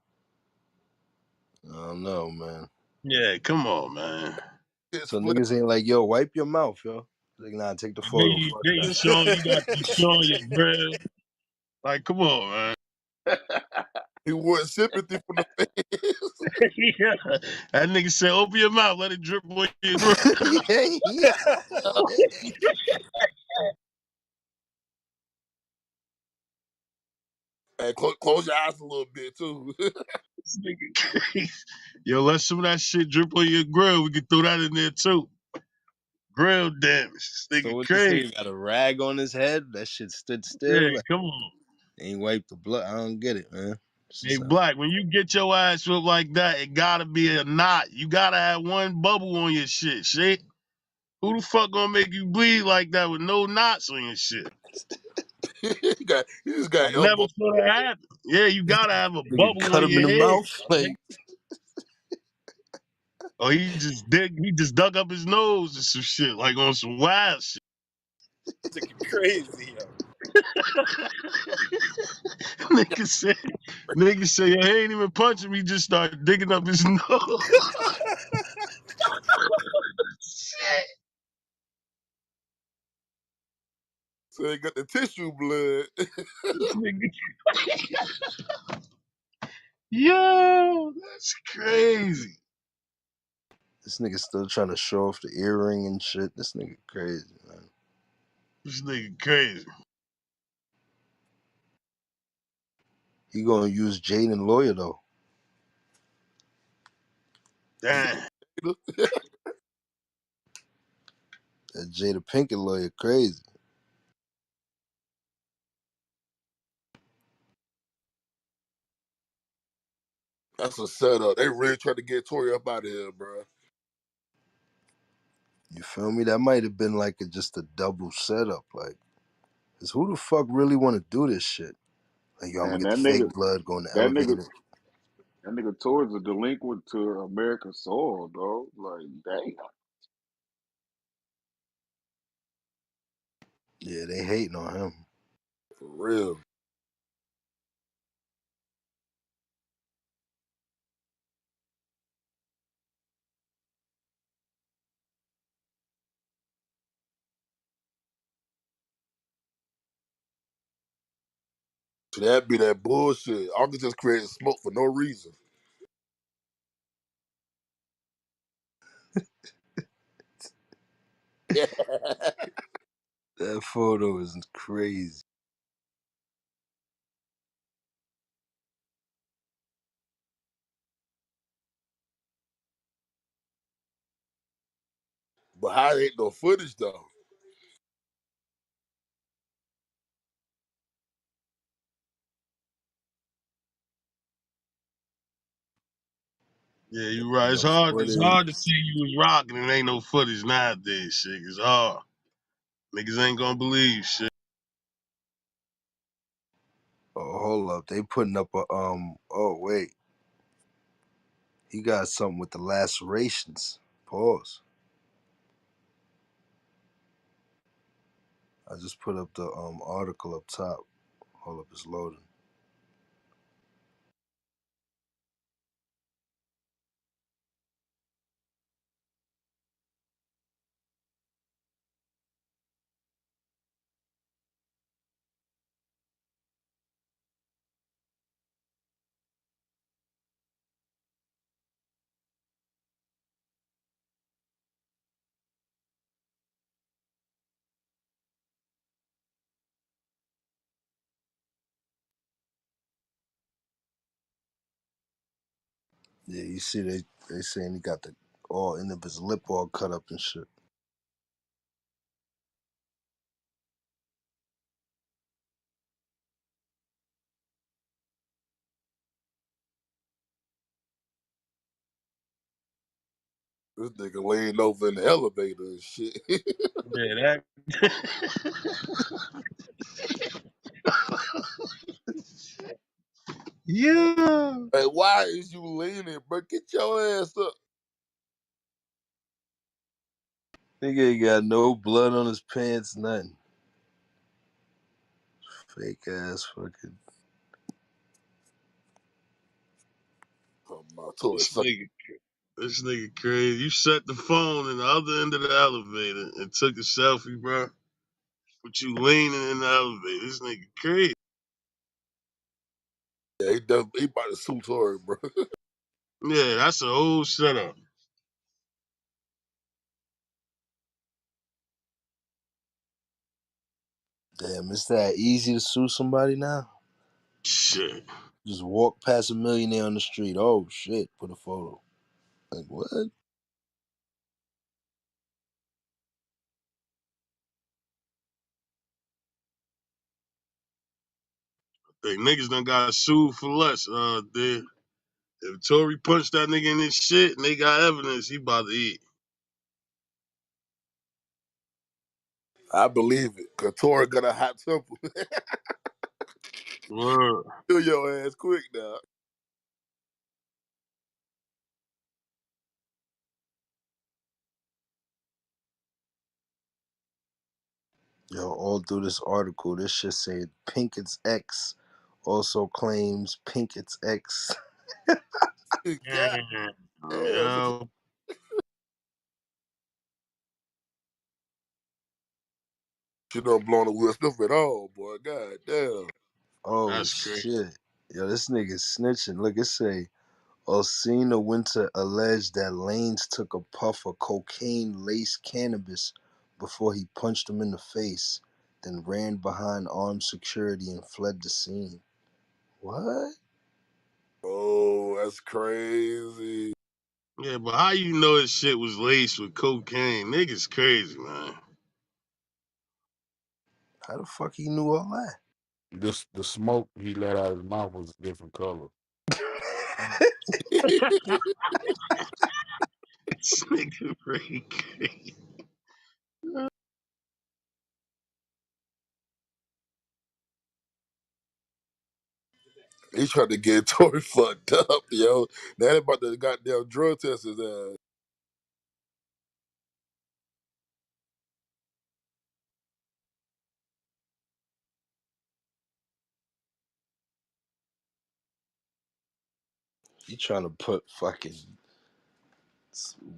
I don't know, man. Yeah, come on, man. It's So split. niggas ain't like, yo, wipe your mouth, yo. Like, nah, take the And then photo. you, Fuck then you showing you got that. you showing your grill. Like, come on, man. He wants sympathy from the fans. Yeah. That nigga said, open your mouth, let it drip on your grill. Yeah, yeah. And close your eyes a little bit too. This nigga crazy. Yo, let some of that shit drip on your grill. We can throw that in there too. Grill damage. This So nigga what this crazy. nigga got a rag on his head? That shit stood Yeah, still. Like, come on. ain't wiped the blood. I don't get it, man. It's Hey, just, Black, when you get your ass whooped like that, it gotta be a knot. You gotta have one bubble on your shit. Who the fuck gonna make you bleed like that with no knots on your shit? he just got I never elbow. saw that happen. Yeah, you gotta have a nigga bubble cut on him in your the head. mouth. Like, Or he just dug up his nose and some shit, like on some wild shit. nigga crazy, yo. nigga said, yo, he ain't even punching me, just started digging up his nose. Shit. So he got the tissue blood. This nigga, yo, that's crazy. This nigga still trying to show off the earring and shit. This nigga crazy, man. This nigga crazy. He gonna use Jaden lawyer though. Damn. That Jada Pinkett lawyer crazy. That's a setup. They really tried to get Tori up out of here, bro. You feel me? That might have been like just a double setup. Like, 'cause who the fuck really want to do this shit? Like, yo, I'm gonna Man, get the fake blood, go in the that nigga, elevator. that nigga towards a delinquent to American soil, dog. Like, damn. Yeah, they hating on him. For real. So that be that bullshit. Uncle just creating smoke for no reason. That photo is crazy. But how ain't no footage though? Yeah, you Ain't right. It's no hard. It's footage. hard to see you was rocking and ain't no footage nowadays. Shit, it's hard. Niggas ain't gonna believe shit. Oh, hold up. They putting up a Oh wait, he got something with the lacerations. Pause. I just put up the article up top. Hold up, it's loading. Yeah, you see they saying he got the all end of his lip all cut up and shit. This nigga laying over in the elevator and shit. Yeah, that. yeah. Like, why is you leaning, bro? Get your ass up. Nigga ain't got no blood on his pants, nothing. Fake ass fucking. My toy This suck. nigga, this nigga crazy. You set the phone in the other end of the elevator and took a selfie, bro. With you leaning in the elevator. This nigga crazy. Yeah, he about to sue Tory, bro. Yeah, that's a whole setup. Damn, it's that easy to sue somebody now? Shit. Just walk past a millionaire on the street. Oh shit, put a photo. Like what? Think niggas done got sued for less. Dude. If Tory punched that nigga in his shit and they got evidence, he about to eat. I believe it. Cause Tory got a hot temper. Word. Kill your ass quick now. Yo, all through this article, this shit said Pinkett's ex also claims Pinkett's ex. God Damn, damn. yo, She done blown the Will Smith at all, boy. God damn. Oh that's crazy. shit. Yo, this nigga snitching. Look, it say Osina Winter alleged that Lanes took a puff of cocaine laced cannabis before he punched him in the face, then ran behind armed security and fled the scene. What? Oh, that's crazy. Yeah, but how you know this shit was laced with cocaine? Niggas crazy, man. How the fuck he knew all that? This the smoke he let out of his mouth was a different color. This nigga really crazy. He tried to get Tory fucked up, yo. Now they about to goddamn drug test his ass. He trying to put fucking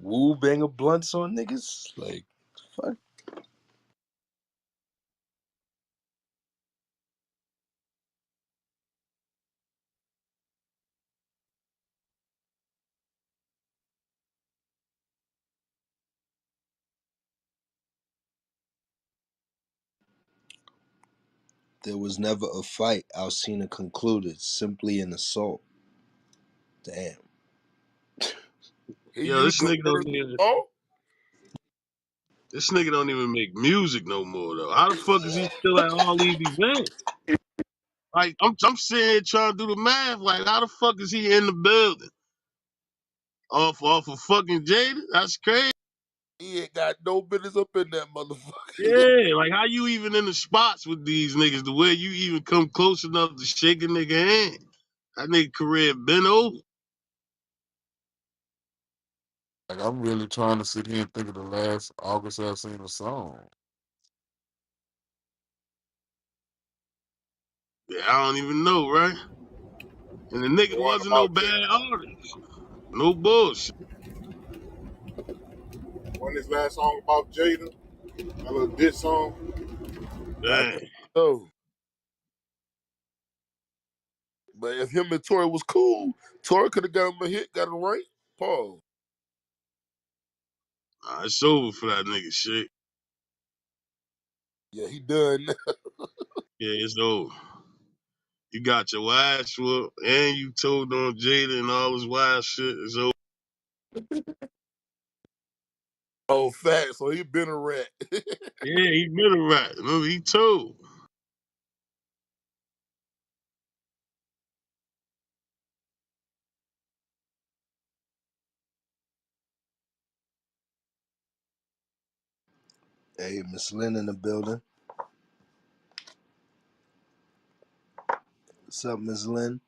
woo banger blunts on niggas? Like, fuck. There was never a fight, Alcina concluded, simply an assault. Damn. He Yo, used this the nigga word don't even oh. this nigga don't even make music no more though. How the fuck is he still at all these events? Like I'm sitting here trying to do the math. Like how the fuck is he in the building? Off of fucking Jada? That's crazy. He ain't got no business up in that motherfucker. Yeah, like how you even in the spots with these niggas the way you even come close enough to shake a nigga hand? That nigga career been over. Like I'm really trying to sit here and think of the last August I've seen a song. Yeah, I don't even know, right? And the nigga The one wasn't no about bad Jada. artist. No bullshit. When his last song about Jada, that little diss song. I Damn. think so. But if him and Tory was cool, Tory could have got him a hit, got him right. Paul. Nah, it's over for that nigga shit. Yeah, he done. Yeah, it's over. You got your ass whooped, and you told on Jada and all this wild shit. It's over. Oh, fat. So he been a rat. Yeah, he been a rat. Remember, he told. Hey, Miss Lynn in the building. What's up, Miss Lynn?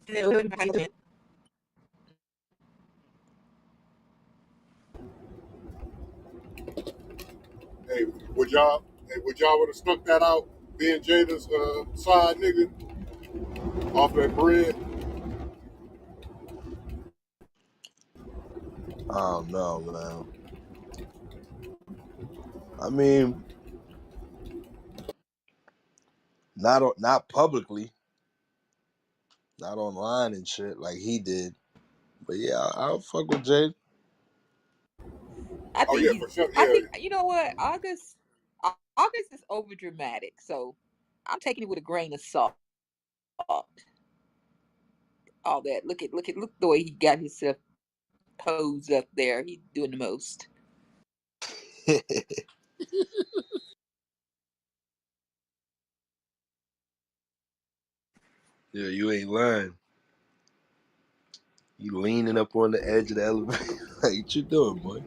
Hey, would y'all would have stuck that out? being Jada's side nigga off that bread. I don't know, man. I mean, not publicly, not online and shit like he did. But yeah, I'll fuck with Jada. I Oh think yeah, he's. for sure. I Yeah, think you know what August is over dramatic, so I'm taking it with a grain of salt. All that. Look the way he got himself posed up there. He's doing the most. Yeah, you ain't lying. You leaning up on the edge of the elevator. Like, what you doing, boy?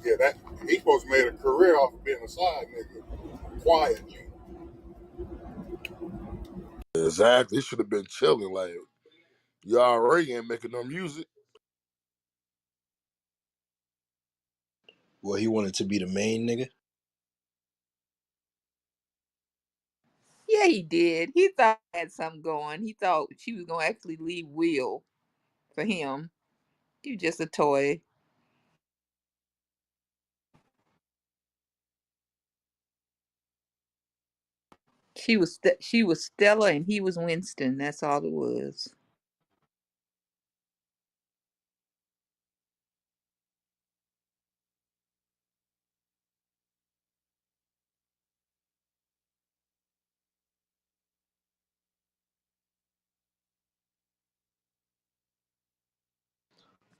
yeah. That he supposed to made a career off of being a side nigga quietly. Exactly. He should have been chilling. Like you already ain't making no music. Well, he wanted to be the main nigga. Yeah, he did. He thought he had something going. He thought she was gonna actually leave Will for him. He was just a toy. She was Stella and he was Winston. That's all it was.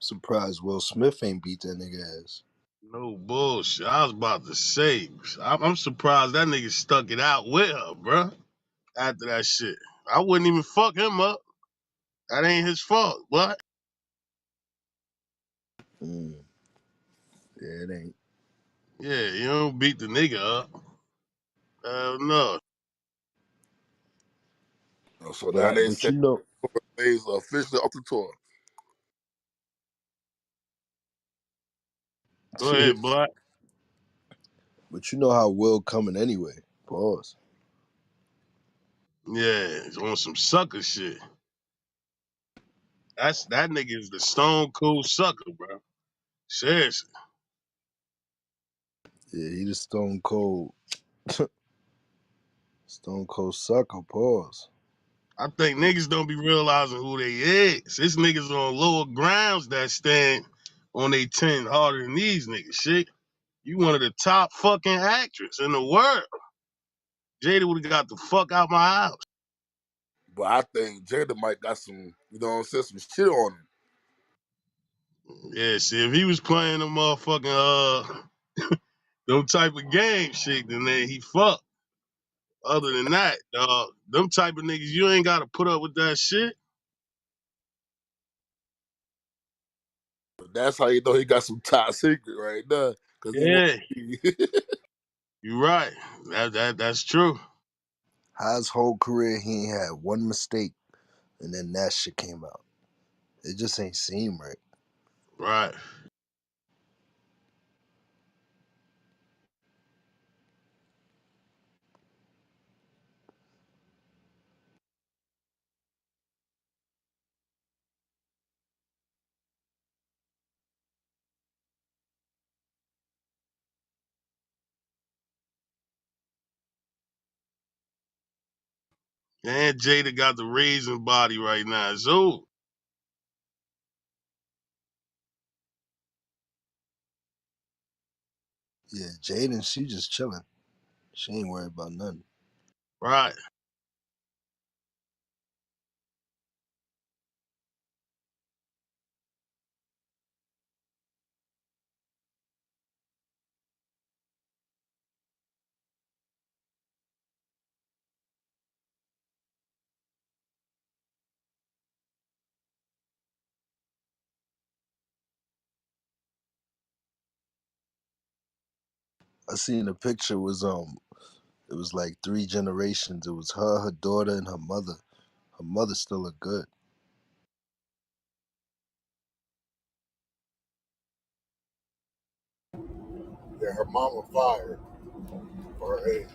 Surprised Will Smith ain't beat that nigga ass. No bullshit. I was about to say, I'm surprised that nigga stuck it out with her, bruh. After that shit, I wouldn't even fuck him up. That ain't his fault. What? Mm, yeah, it ain't. Yeah, you don't beat the nigga up. Hell no. So But now they but said you know, Blaze officially off the tour. Go ahead, boy. but you know how Will coming anyway. Pause. Yeah, he's on some sucker shit. That nigga is the stone cold sucker, bro. Seriously. Yeah, he the stone cold sucker. Pause. I think niggas don't be realizing who they is. This niggas on lower grounds that stand on they 10 harder than these niggas. Shit. You one of the top fucking actors in the world. Jada would have got the fuck out my house. But I think Jada might got some, you know what I'm saying, some shit on him. Yeah, see, if he was playing the motherfucking them type of game shit, then he fucked. Other than that, dog, them type of niggas, you ain't gotta put up with that shit. But that's how you know he got some top secret right now. Cause he won't Yeah, be. you right. That's true. His whole career, he ain't had one mistake, and then that shit came out. It just ain't seem right. Right. And Jada got the raising body right now. So Yeah, Jaden, she just chilling. She ain't worried about nothing. right. I seen a picture was it was like three generations. It was her daughter, and her mother. Her mother still look good. Yeah, her mama fired for her age.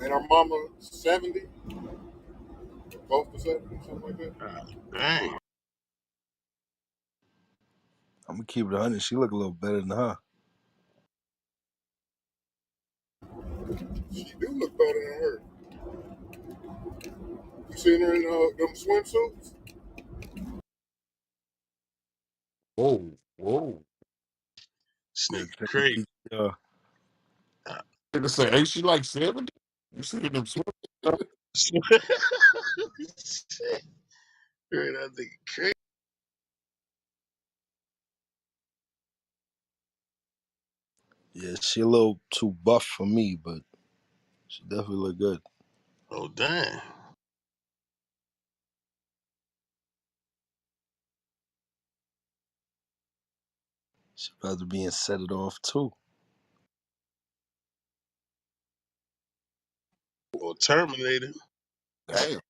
And our mama 70, close to 70, something like that. Dang. I'm gonna keep it 100. She look a little better than her. She do look better than her. You seen her in them swimsuits? Whoa, whoa. This Yeah, nigga check the crazy. PTR. Nigga say, ain't she like 70? You see them swim? Shit. Right, I think crazy. Yeah, she a little too buff for me, but she definitely look good. Oh, damn. She about to be in Set It Off too. Or Terminator. Damn.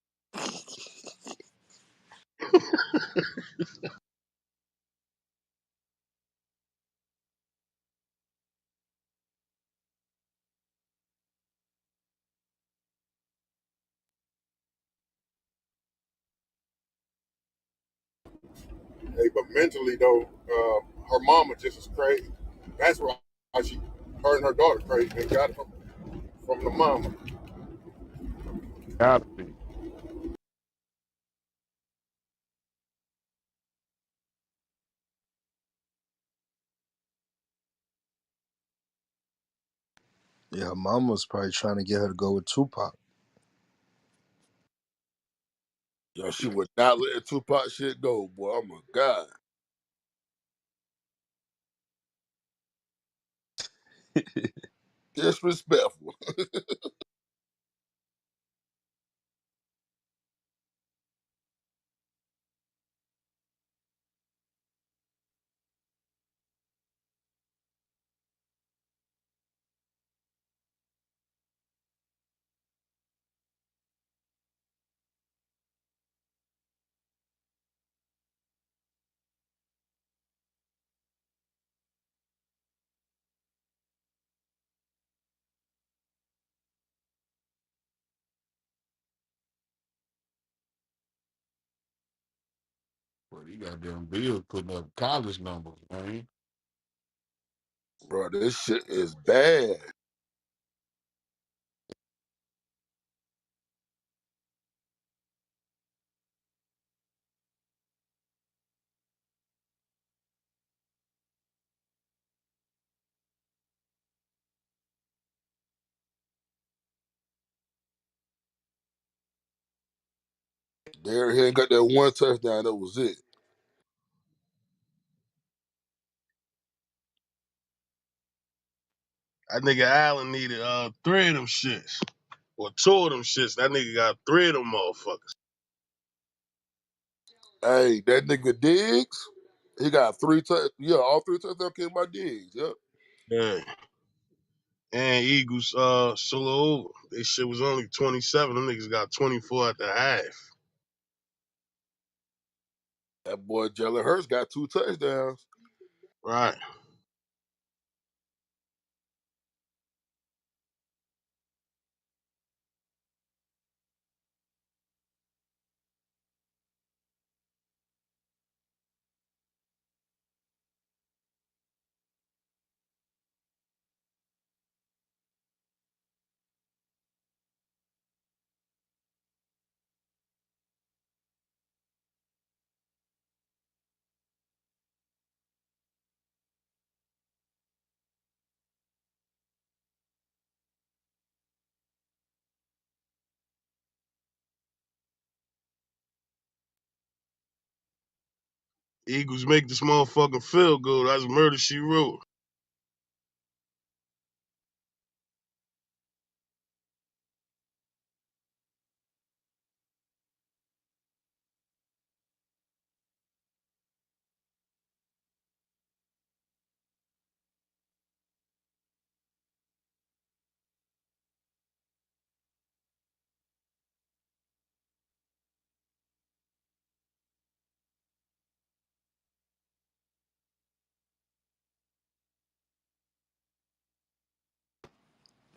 Hey, but mentally though, her mama just as crazy. That's why she, her and her daughter crazy. They got it from the mama. Gotta be. Yeah, her mom was probably trying to get her to go with Tupac. Yo, she would not let that Tupac shit go, boy. Oh my god, disrespectful. Well, you goddamn Bill putting up college numbers, man. Bro, this shit is bad. Derrick Henry got that one touchdown. That was it. I nigga Allen needed three of them shits. Or two of them shits. That nigga got three of them motherfuckers. Hey, that nigga Diggs, he got three. Yeah, all three touchdowns came by Diggs. Yep. Yeah. And Eagles solo over. They shit was only 27. Them niggas got 24 at the half. That boy Jalen Hurts got two touchdowns. Right. Eagles make this motherfucking field goal. That's murder she wrote.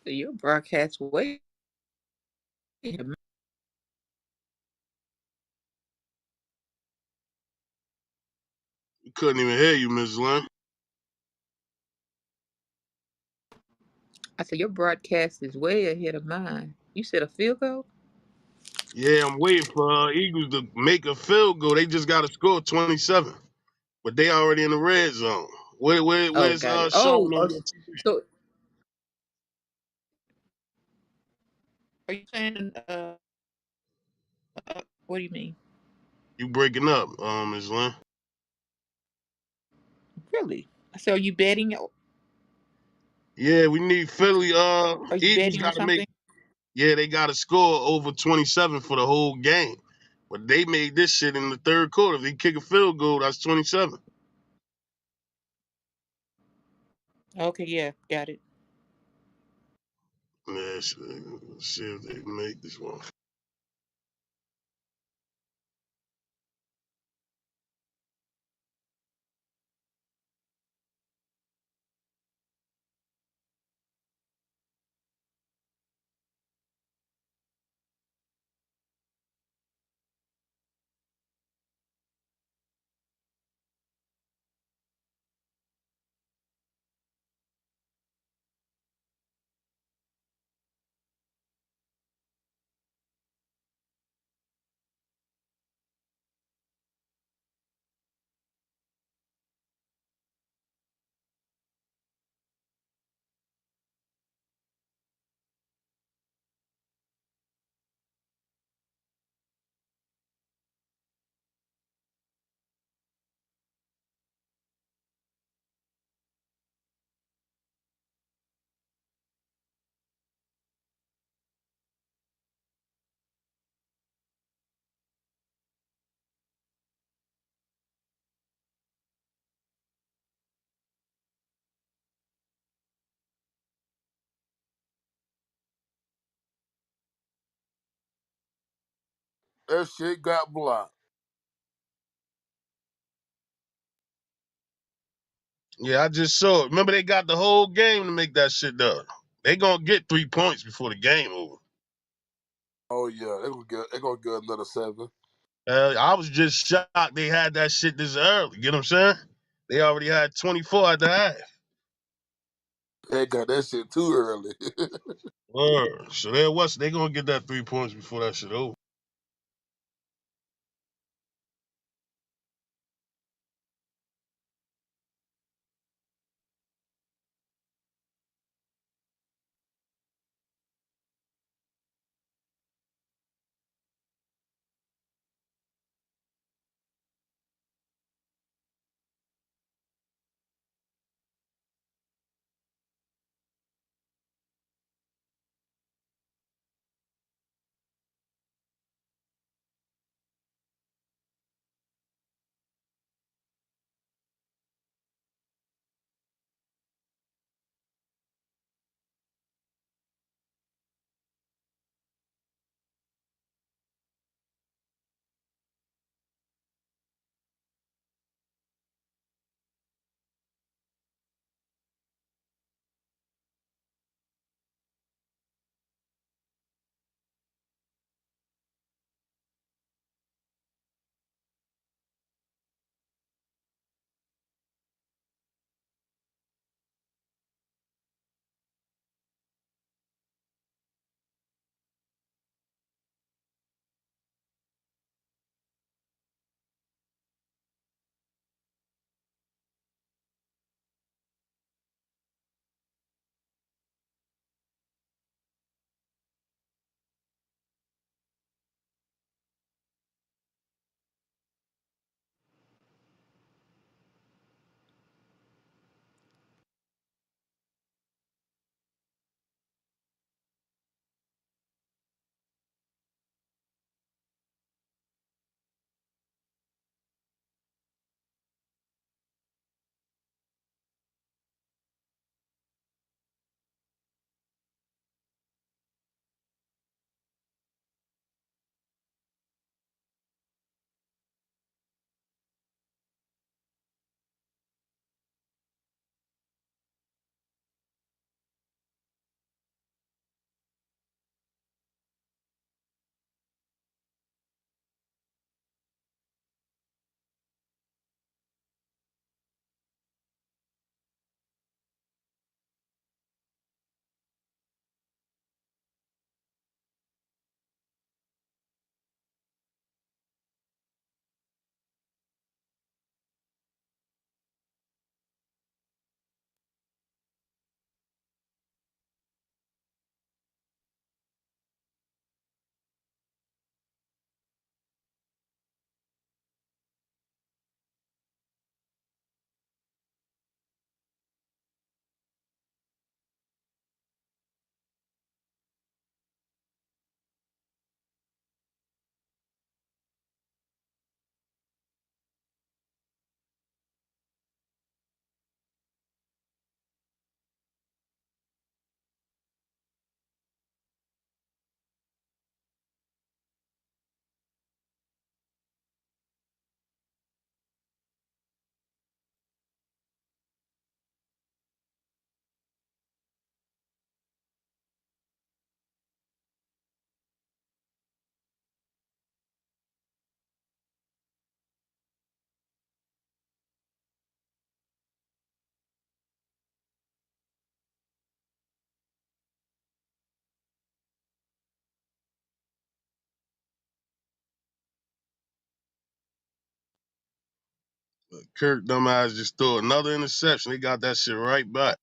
Your broadcast way. Couldn't even hear you, Miss Lynn. I said your broadcast is way ahead of mine. You said a field goal? Yeah, I'm waiting for Eagles to make a field goal. They just got to score 27, but they already in the red zone. Oh, Where's got it. showing on your TV? So are you saying? What do you mean? You breaking up, Miss Lynn? Really? So are you betting? Yeah, we need Philly. Are you Eagles betting on got to make. something? Yeah, they got to score over 27 for the whole game. But they made this shit in the third quarter. If they kick a field goal, that's 27. Okay, yeah, got it. Let's see if they make this one. That shit got blocked. Yeah, I just saw it. Remember, they got the whole game to make that shit done. They gonna get 3 points before the game over. Oh yeah, they gonna get another 7. I was just shocked they had that shit this early. You know what I'm saying? They already had 24 at the half. They got that shit too early. Word. So they gonna get that 3 points before that shit over. Kirk dumbass just threw another interception. They got that shit right back.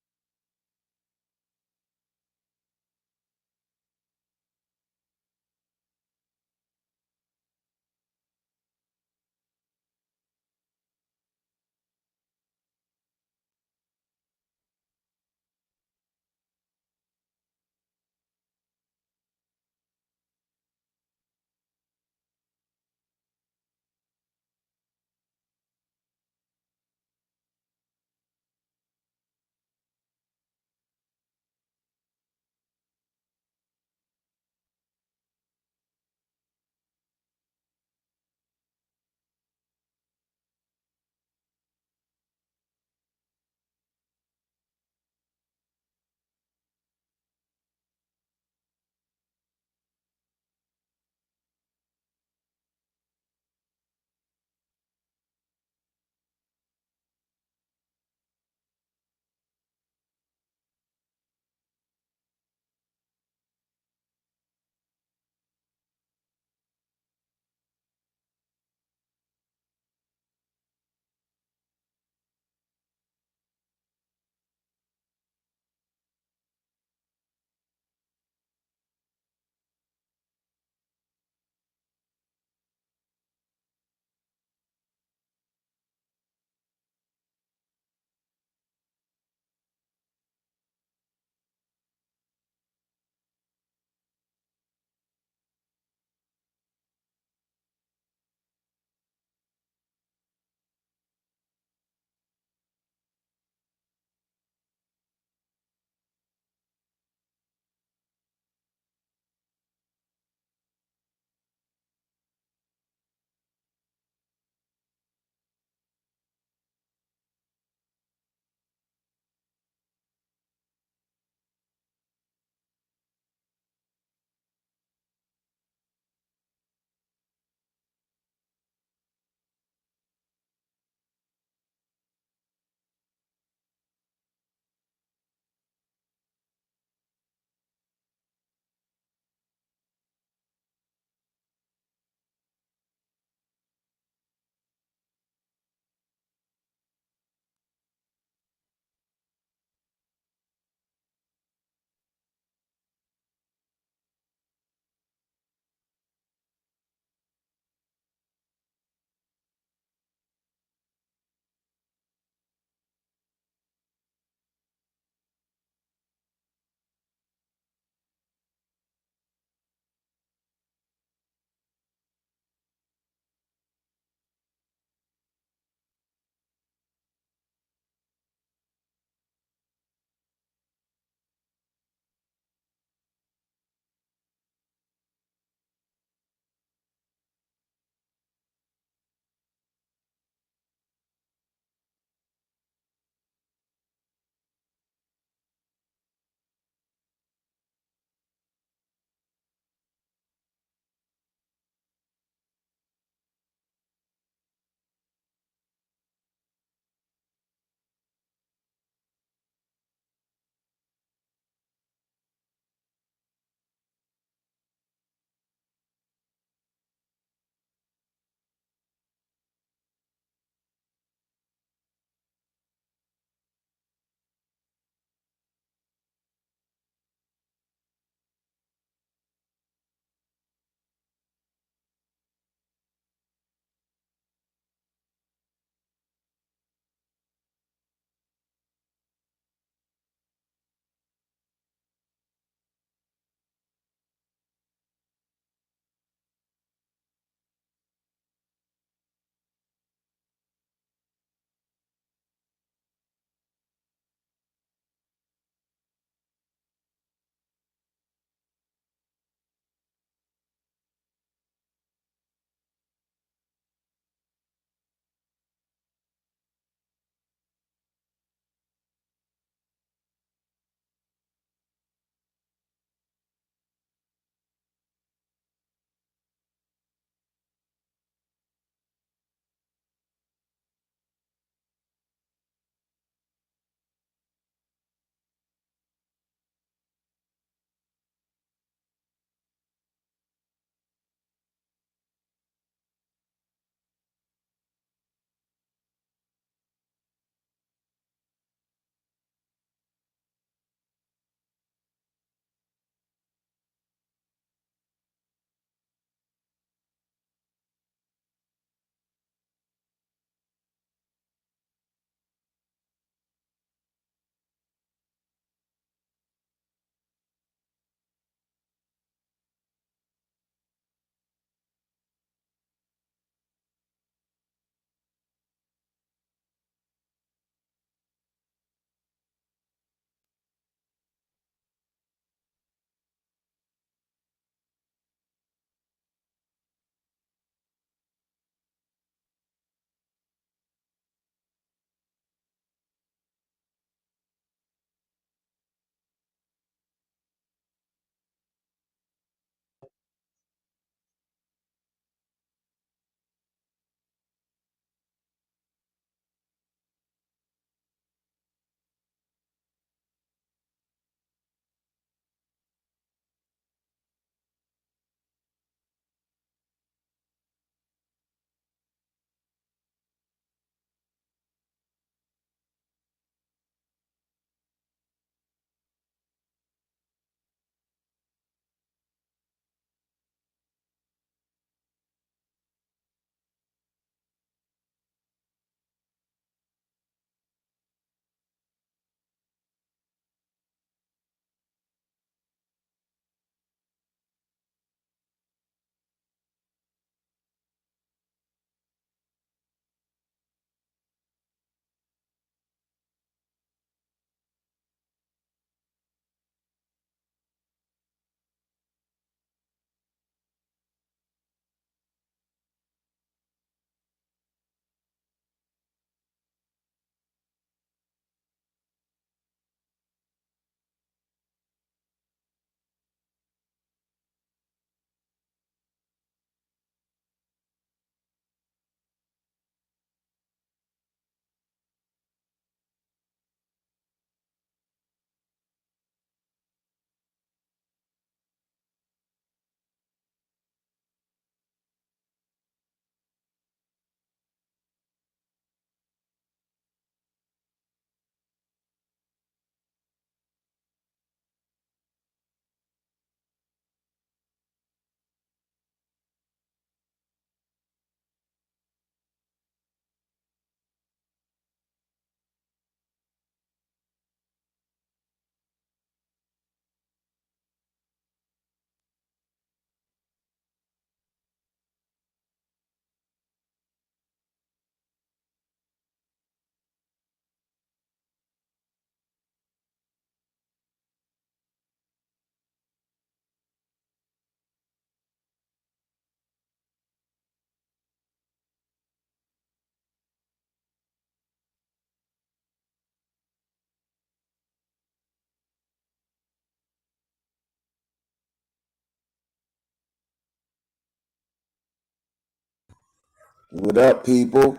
What up, people?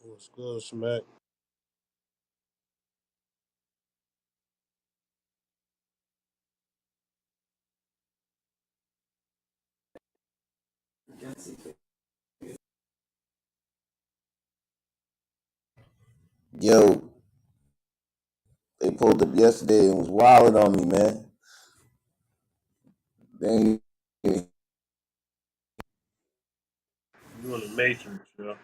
What's good, Smack? Yo, they pulled up yesterday and was wilding on me, man. They ain't- You in the Matrix, yo.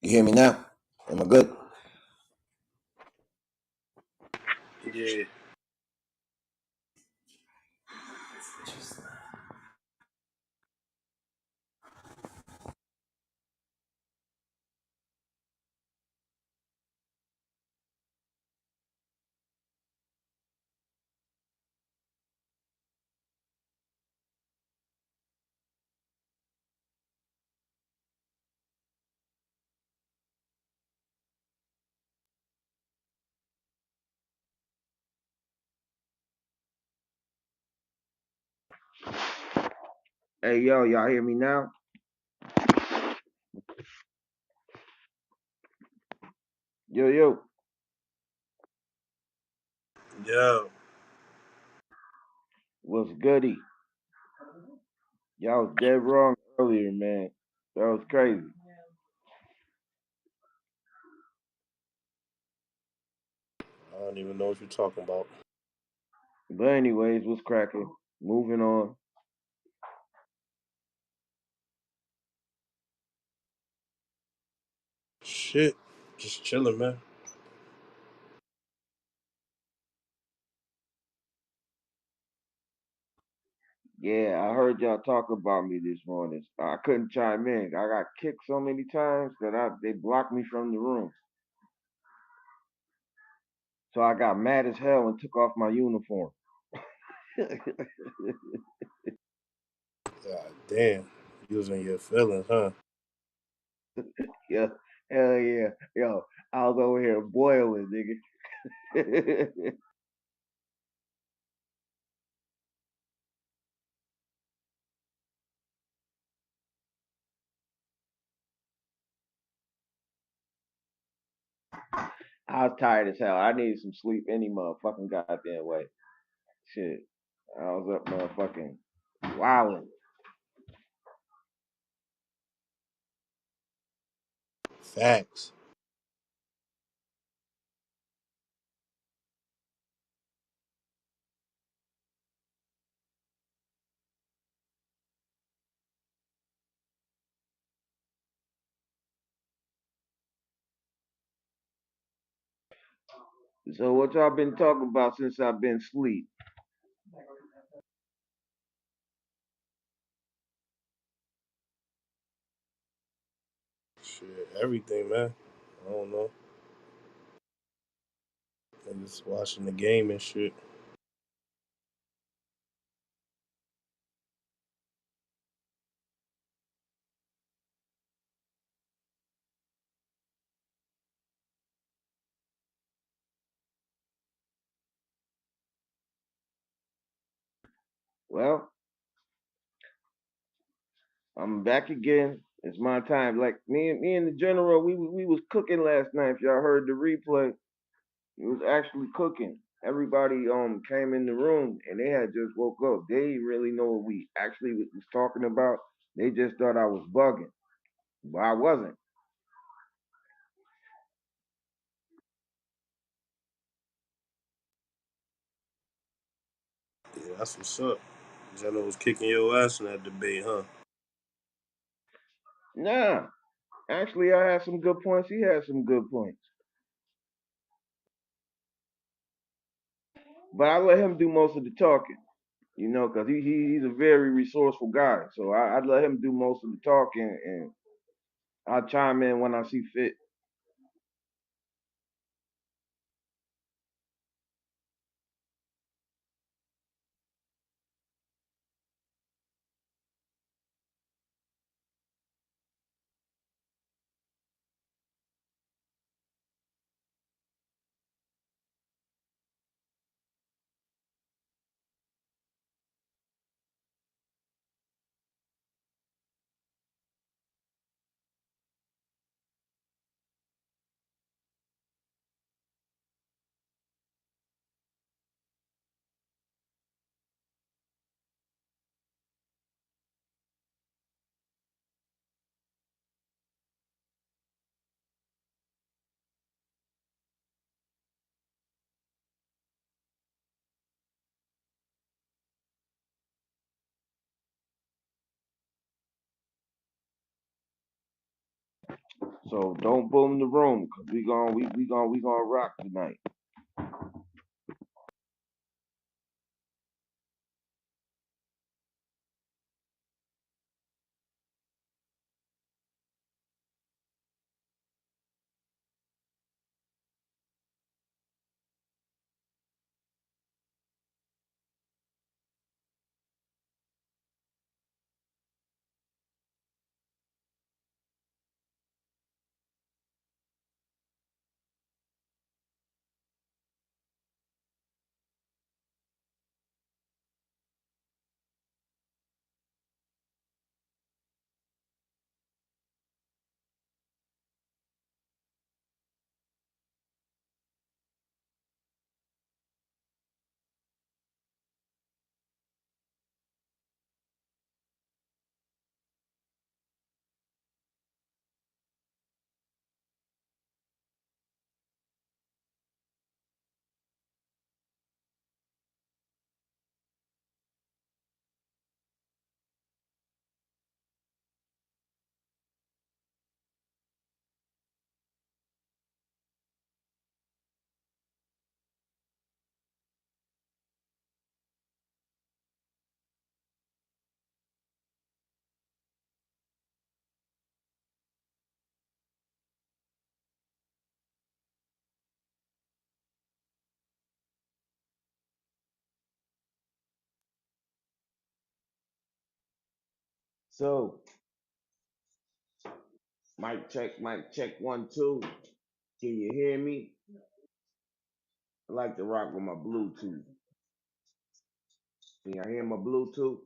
You hear me now? Am I good? Yeah. Hey yo, y'all hear me now? Yo yo, Yo. what's goody? Y'all was dead wrong earlier, man. That was crazy. I don't even know what you're talking about. But anyways, what's cracking? Moving on. Shit. Just chilling, man. Yeah, I heard y'all talk about me this morning. I couldn't chime in. I got kicked so many times that they blocked me from the room. So I got mad as hell and took off my uniform. God damn. Using your feelings, huh? Yeah, hell yeah. Yo, I was over here boiling, nigga. I was tired as hell. I needed some sleep any motherfucking goddamn way. Shit. I was up motherfucking wilding. Facts. So what y'all been talking about since I've been asleep? Shit, everything, man. I don't know. I'm just watching the game and shit. Well, I'm back again. It's my time. Like me and the general, we was cooking last night. If y'all heard the replay, we was actually cooking. Everybody came in the room and they had just woke up. They didn't really know what we actually was talking about. They just thought I was bugging, but I wasn't. Yeah, that's what's up. Jenna was kicking your ass in that debate, huh? Nah, actually, I had some good points. He had some good points, but I let him do most of the talking. You know, because he's a very resourceful guy. So I'd let him do most of the talking, and I'll chime in when I see fit. So don't boom the room, cause we gonna rock tonight. So mic check 1 2. Can you hear me? I like to rock with my Bluetooth. Can y'all hear my Bluetooth?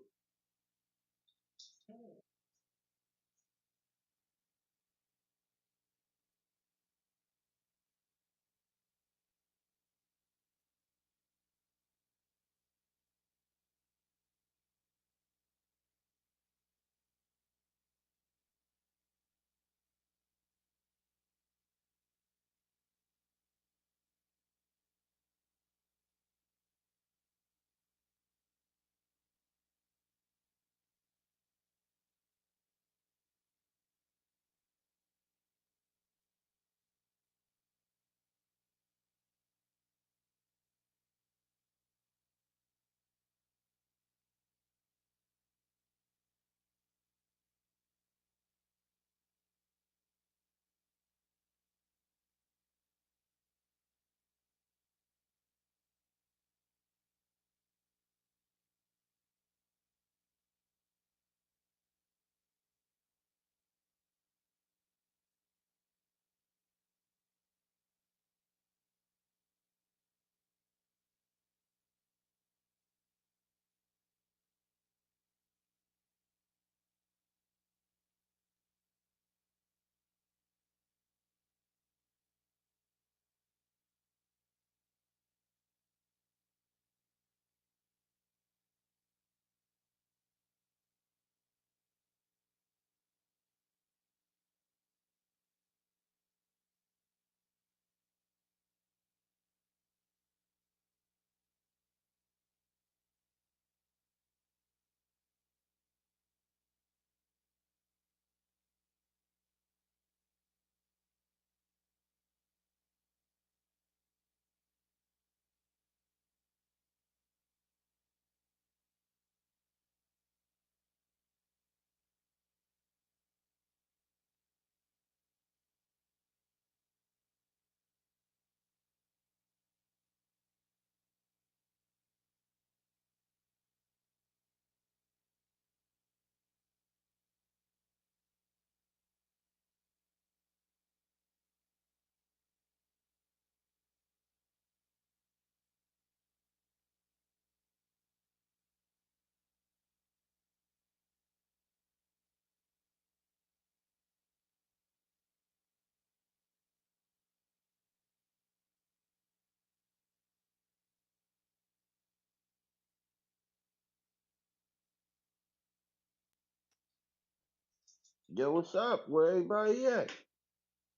Yo, what's up? Where everybody at?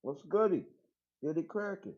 What's goody? Get it cracking.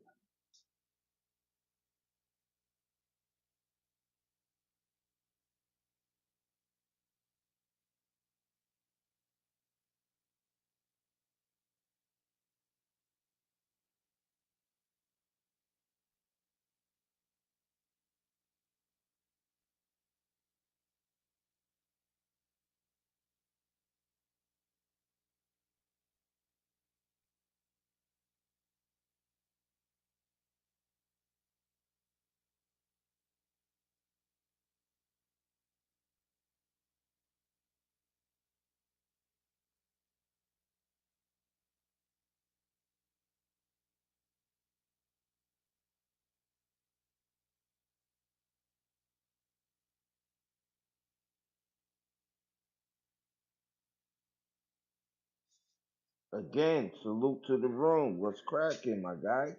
Again, salute to the room. What's cracking, my guy?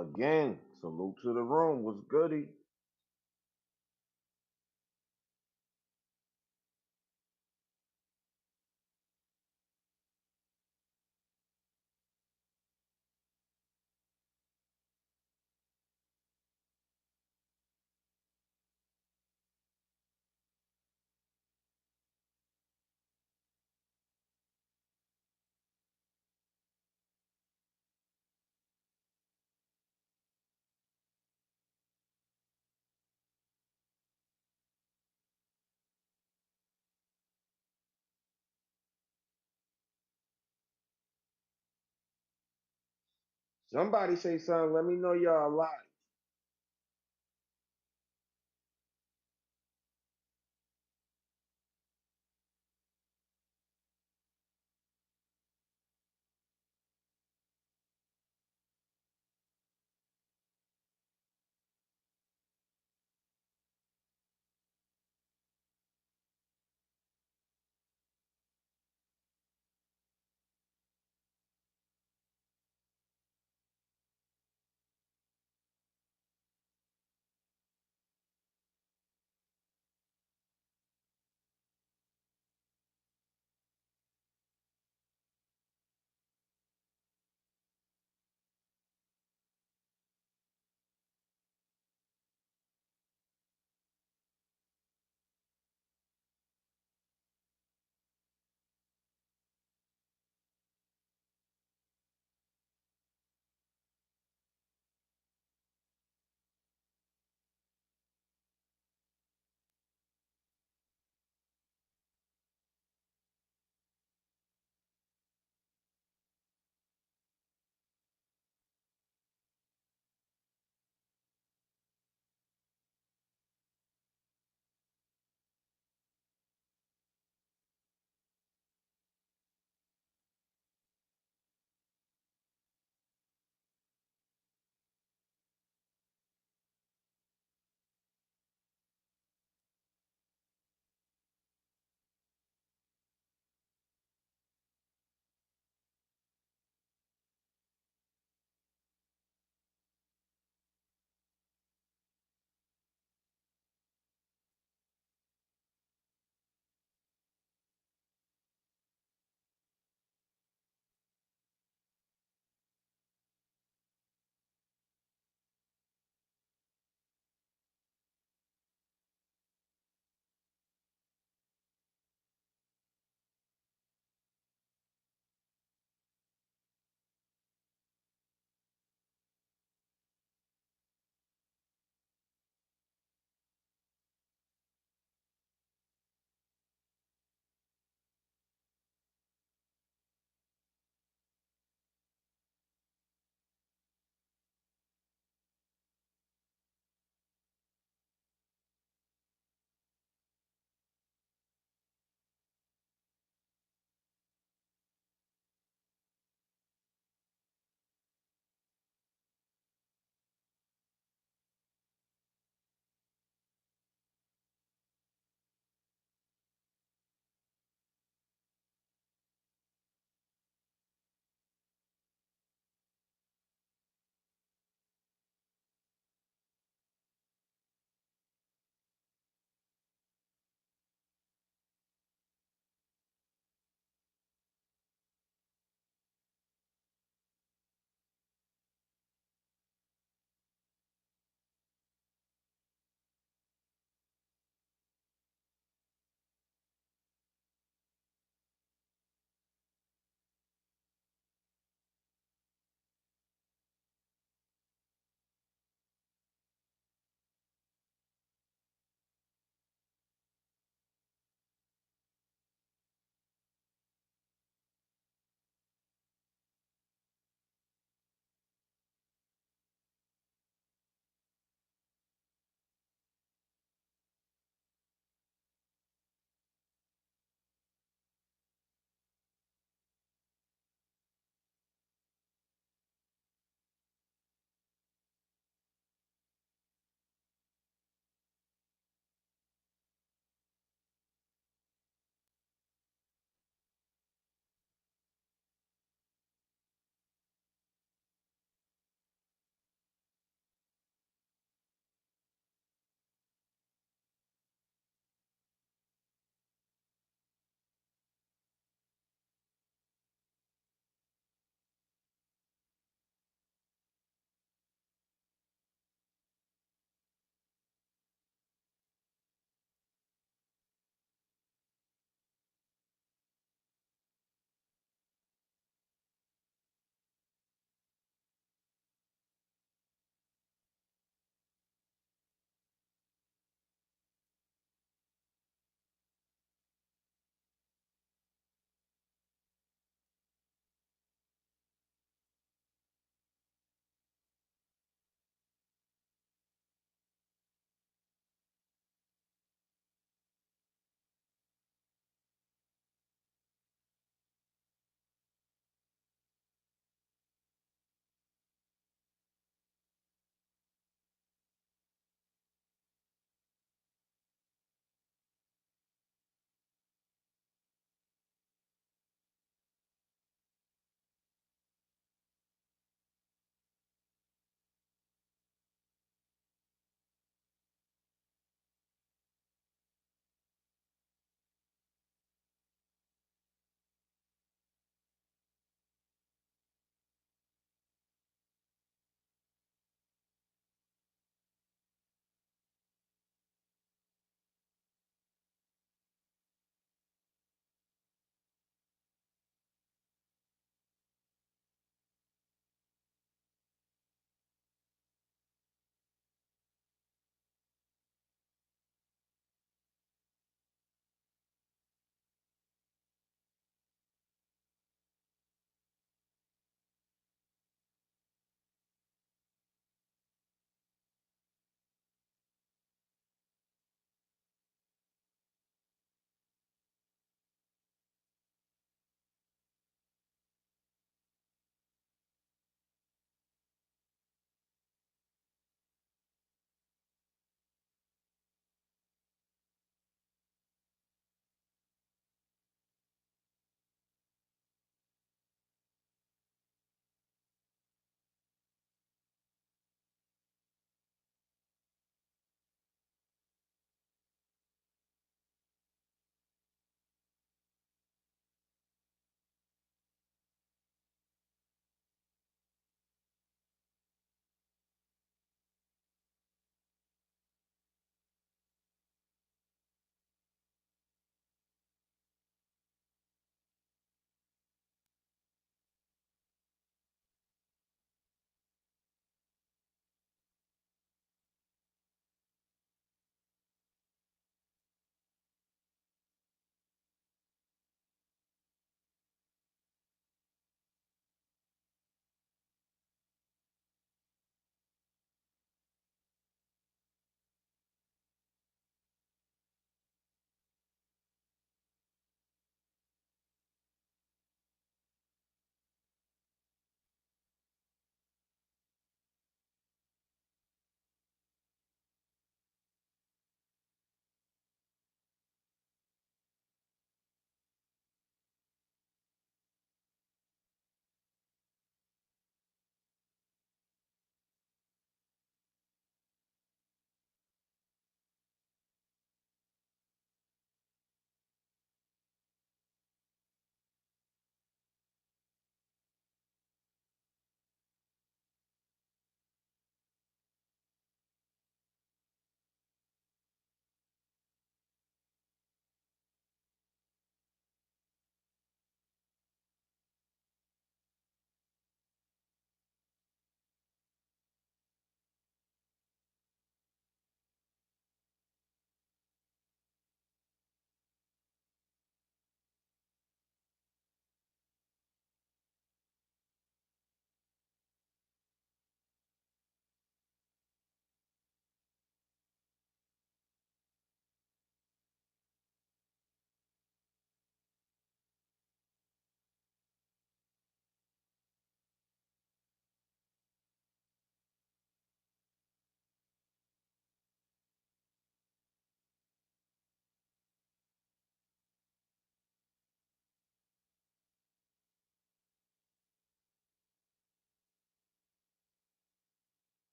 Again, salute to the room. Was goody? Somebody say something. Let me know y'all alive.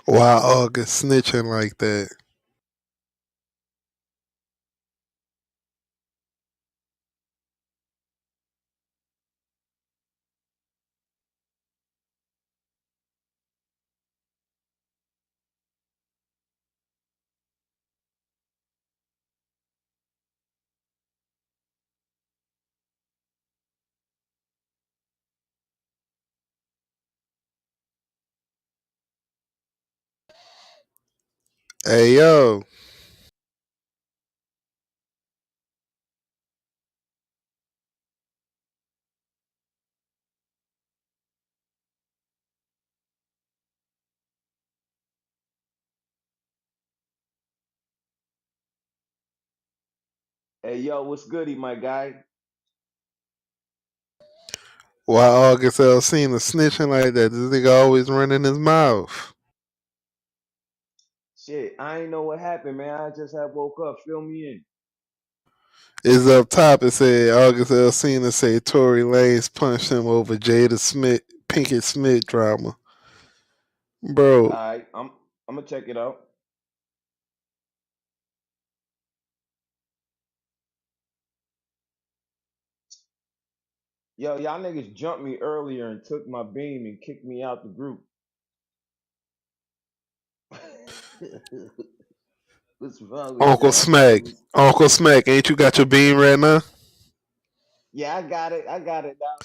Why August snitching like that? Hey yo, Hey, yo, what's goody, my guy? why August Alsina snitching like that? This nigga always running his mouth. Shit, I ain't know what happened, man. I just had woke up. Fill me in. It's up top. It said August Alsina say Tory Lanez punched him over Jada Smith, Pinkett Smith drama. All Bro, right, I'm gonna check it out. Yo, y'all niggas jumped me earlier and took my beam and kicked me out the group. What's wrong with Uncle y'all Smack, niggas? Uncle Smack, ain't you got your beam right now? Yeah, I got it. I got it now.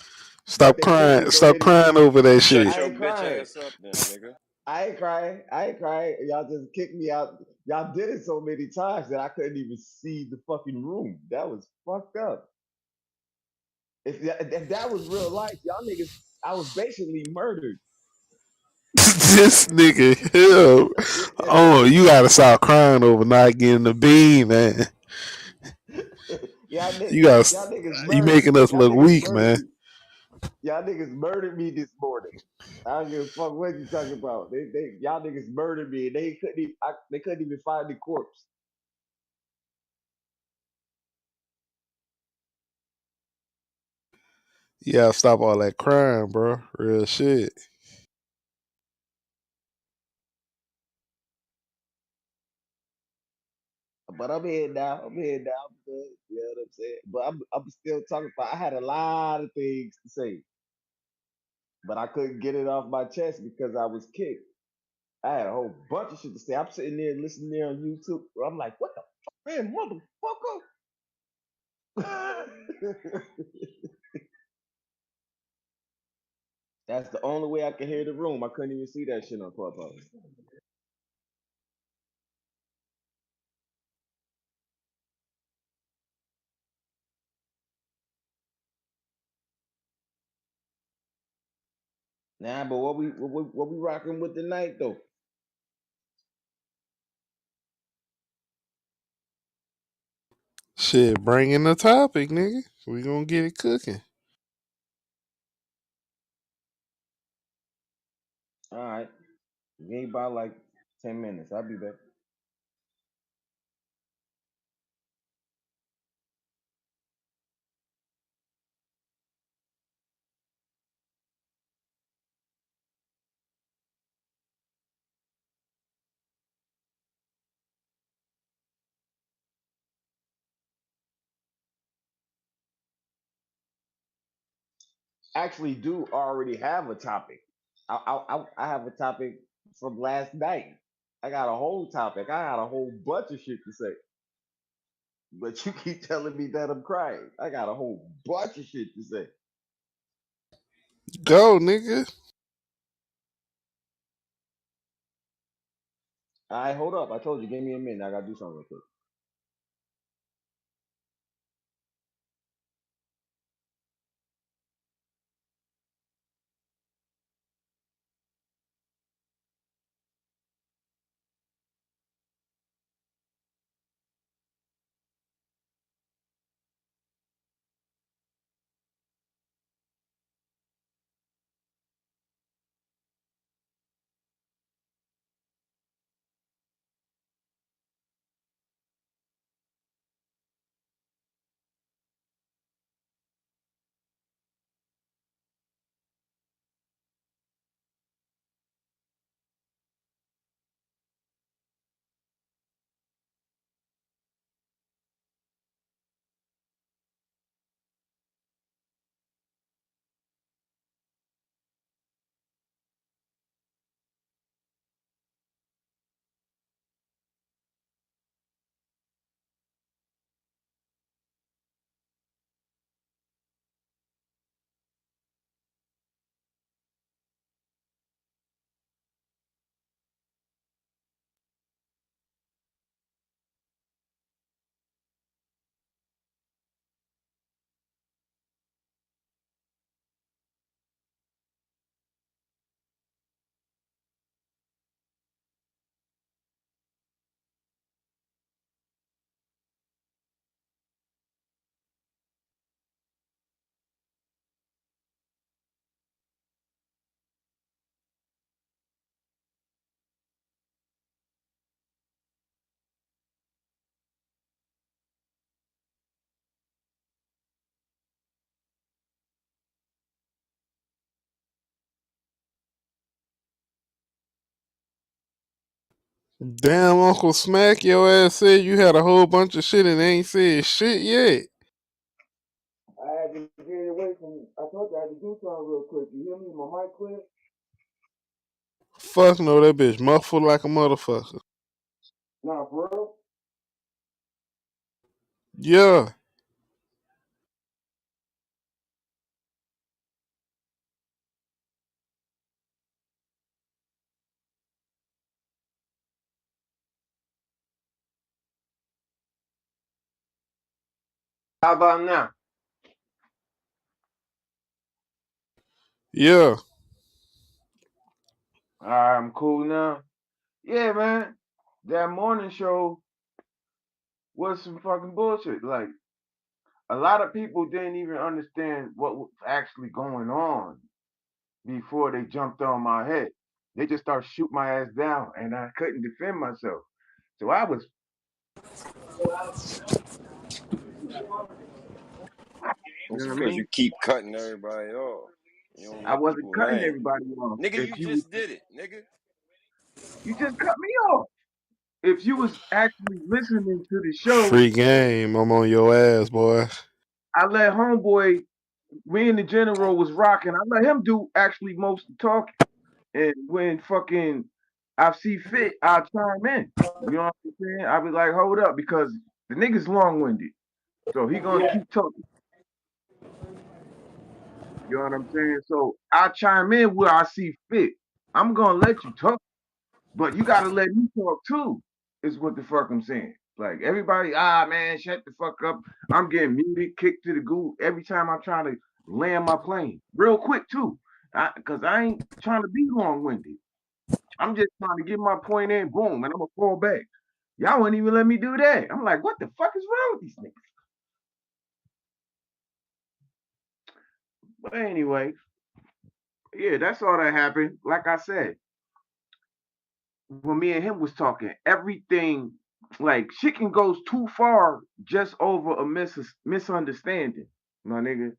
But Stop they took crying. it so Stop many. crying over that Shut shit. I your ain't bitch crying. ass up then, nigga. I ain't crying. I ain't crying. Y'all just kicked me out. Y'all did it so many times that I couldn't even see the fucking room. That was fucked up. If that was real life, y'all niggas, I was basically murdered. This nigga here. Oh, you gotta stop crying over not getting the beam, man. y'all, You gotta. y'all niggas You murdered. making us Y'all look niggas weak, murdered man. me. Y'all niggas murdered me this morning. I don't give a fuck what you talking about. Y'all niggas murdered me. They couldn't even find the corpse. You gotta stop all that crying, bro. Real shit. But I'm here now. I'm here now. I'm good. You know what I'm saying? But I'm still talking about. I had a lot of things to say, but I couldn't get it off my chest because I was kicked. I had a whole bunch of shit to say. I'm sitting there listening there on YouTube. I'm like, what the fuck, man, motherfucker? That's the only way I could hear the room. I couldn't even see that shit on Clubhouse. Nah, but what we rocking with tonight though? Shit, bring in the topic, nigga. We gonna get it cooking. All right, give me about like 10 minutes. I'll be back. Actually, do already have a topic. I have a topic from last night. I got a whole topic. I got a whole bunch of shit to say. But you keep telling me that I'm crying. I got a whole bunch of shit to say. Go, nigga. All right, hold up. I told you, give me a minute. I gotta do something real quick. Damn, Uncle Smack, your ass said you had a whole bunch of shit and ain't said shit yet. I had to get away from. I told you I had to do something real quick. You hear me? My mic clear? Fuck no, that bitch muffled like a motherfucker. Nah, for real. Yeah. How about now? Yeah. Alright, I'm cool now. Yeah, man. That morning show was some fucking bullshit. Like a lot of people didn't even understand what was actually going on before they jumped on my head. They just started shooting my ass down, and I couldn't defend myself. So I was, you It's know what I because mean? you keep cutting everybody off. You don't I let wasn't people cutting land. everybody off. Nigga, If you you just did it, nigga. you just cut me off. If you was actually listening to the show, Free game. I'm on your ass, boy. I let homeboy, me and the general was rocking. I let him do actually most of the talking. And when fucking I see fit, I chime in. You know what I'm saying? I be like, hold up, because the nigga's long winded. So he gonna keep talking. You know what I'm saying? So I chime in where I see fit. I'm gonna let you talk, but you gotta let me talk too, is what the fuck I'm saying. Like everybody, man, shut the fuck up. I'm getting muted, kicked to the goo every time I try to land my plane. Real quick too. Cause I ain't trying to be long winded. I'm just trying to get my point in, boom, and I'm gonna fall back. Y'all wouldn't even let me do that. I'm like, what the fuck is wrong with these niggas? But anyway, yeah, that's all that happened. Like I said, when me and him was talking, everything like shit can goes too far just over a misunderstanding, my nigga.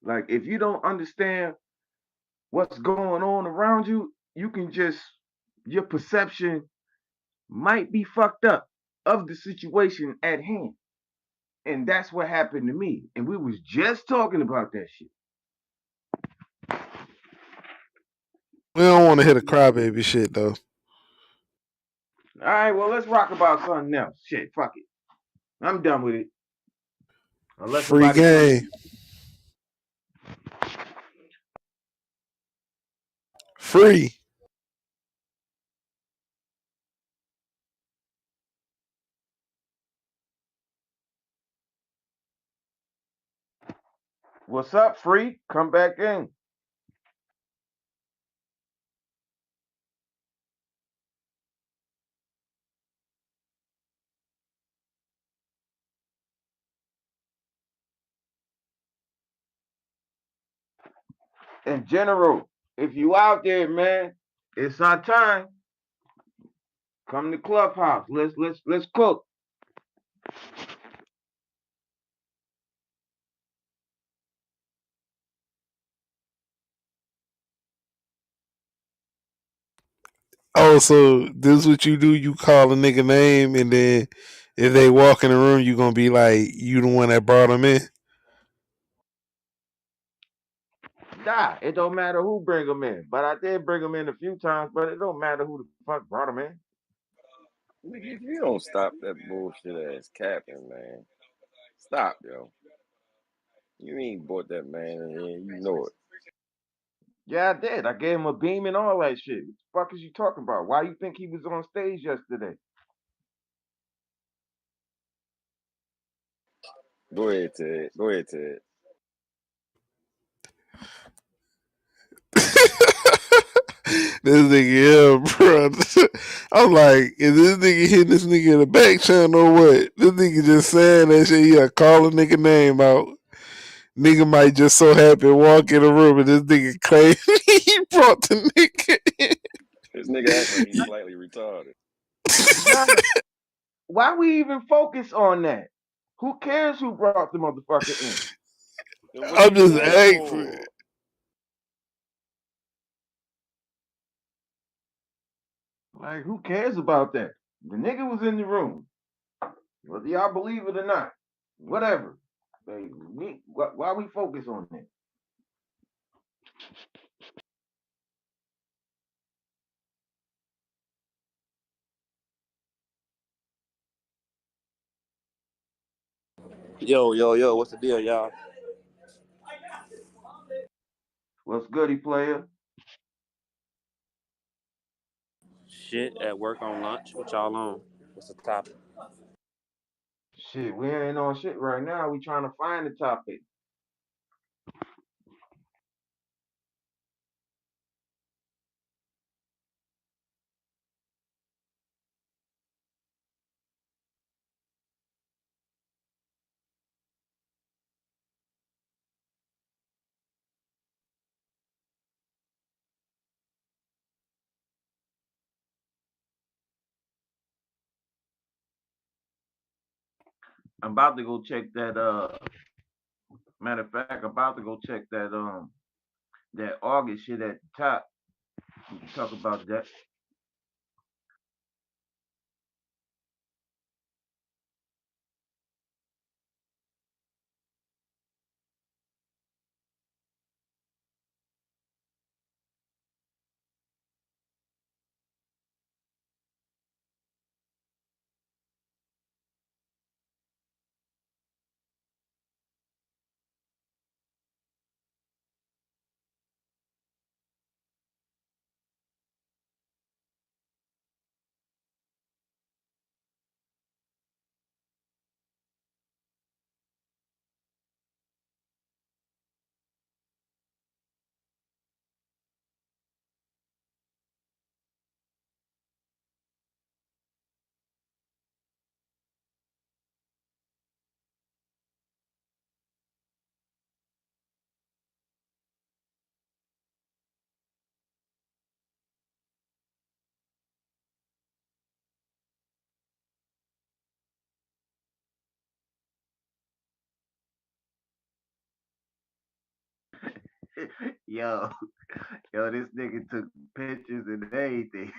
Like if you don't understand what's going on around you, you can just your perception might be fucked up of the situation at hand. And that's what happened to me. And we was just talking about that shit. We don't want to hit a crybaby shit though. All right, well, let's rock about something else. Shit, fuck it. I'm done with it. Unless Free somebody come. game. Free. What's up, free? Come back in. In general, if you out there, man, it's our time. Come to Clubhouse. Let's cook. Oh, so this is what you do? You call a nigga name, and then if they walk in the room, you gonna be like, you the one that brought them in. Nah, it don't matter who bring them in. But I did bring them in a few times, but it don't matter who the fuck brought them in. Nigga, if you don't stop that bullshit ass capping, man. Stop, yo. You ain't bought that man in here. You know it. Yeah, I did. I gave him a beam and all that shit. What the fuck is you talking about? Why you think he was on stage yesterday? Go ahead, Ted. Go ahead, Ted. This nigga, yeah, bro. I'm like, is this nigga hitting this nigga in the back channel or what? This nigga just saying that shit. Yeah, call a nigga name out. Nigga might just so happen walk in the room and this nigga claim he brought the nigga in. This nigga act like he's slightly retarded. Nah, why we even focus on that? Who cares who brought the motherfucker in? Then what I'm you just saying angry. for? Like, who cares about that? The nigga was in the room, whether y'all believe it or not, whatever. Like, why we focus on that? Yo, yo, yo, what's the deal, y'all? What's goody, player? Shit, at work on lunch. What y'all on? What's the topic? Shit, we ain't on shit right now. We trying to find the topic. I'm about to go check that. Matter of fact, I'm about to go check that August shit at the top. We can talk about that. yo, yo, this nigga took pictures and everything.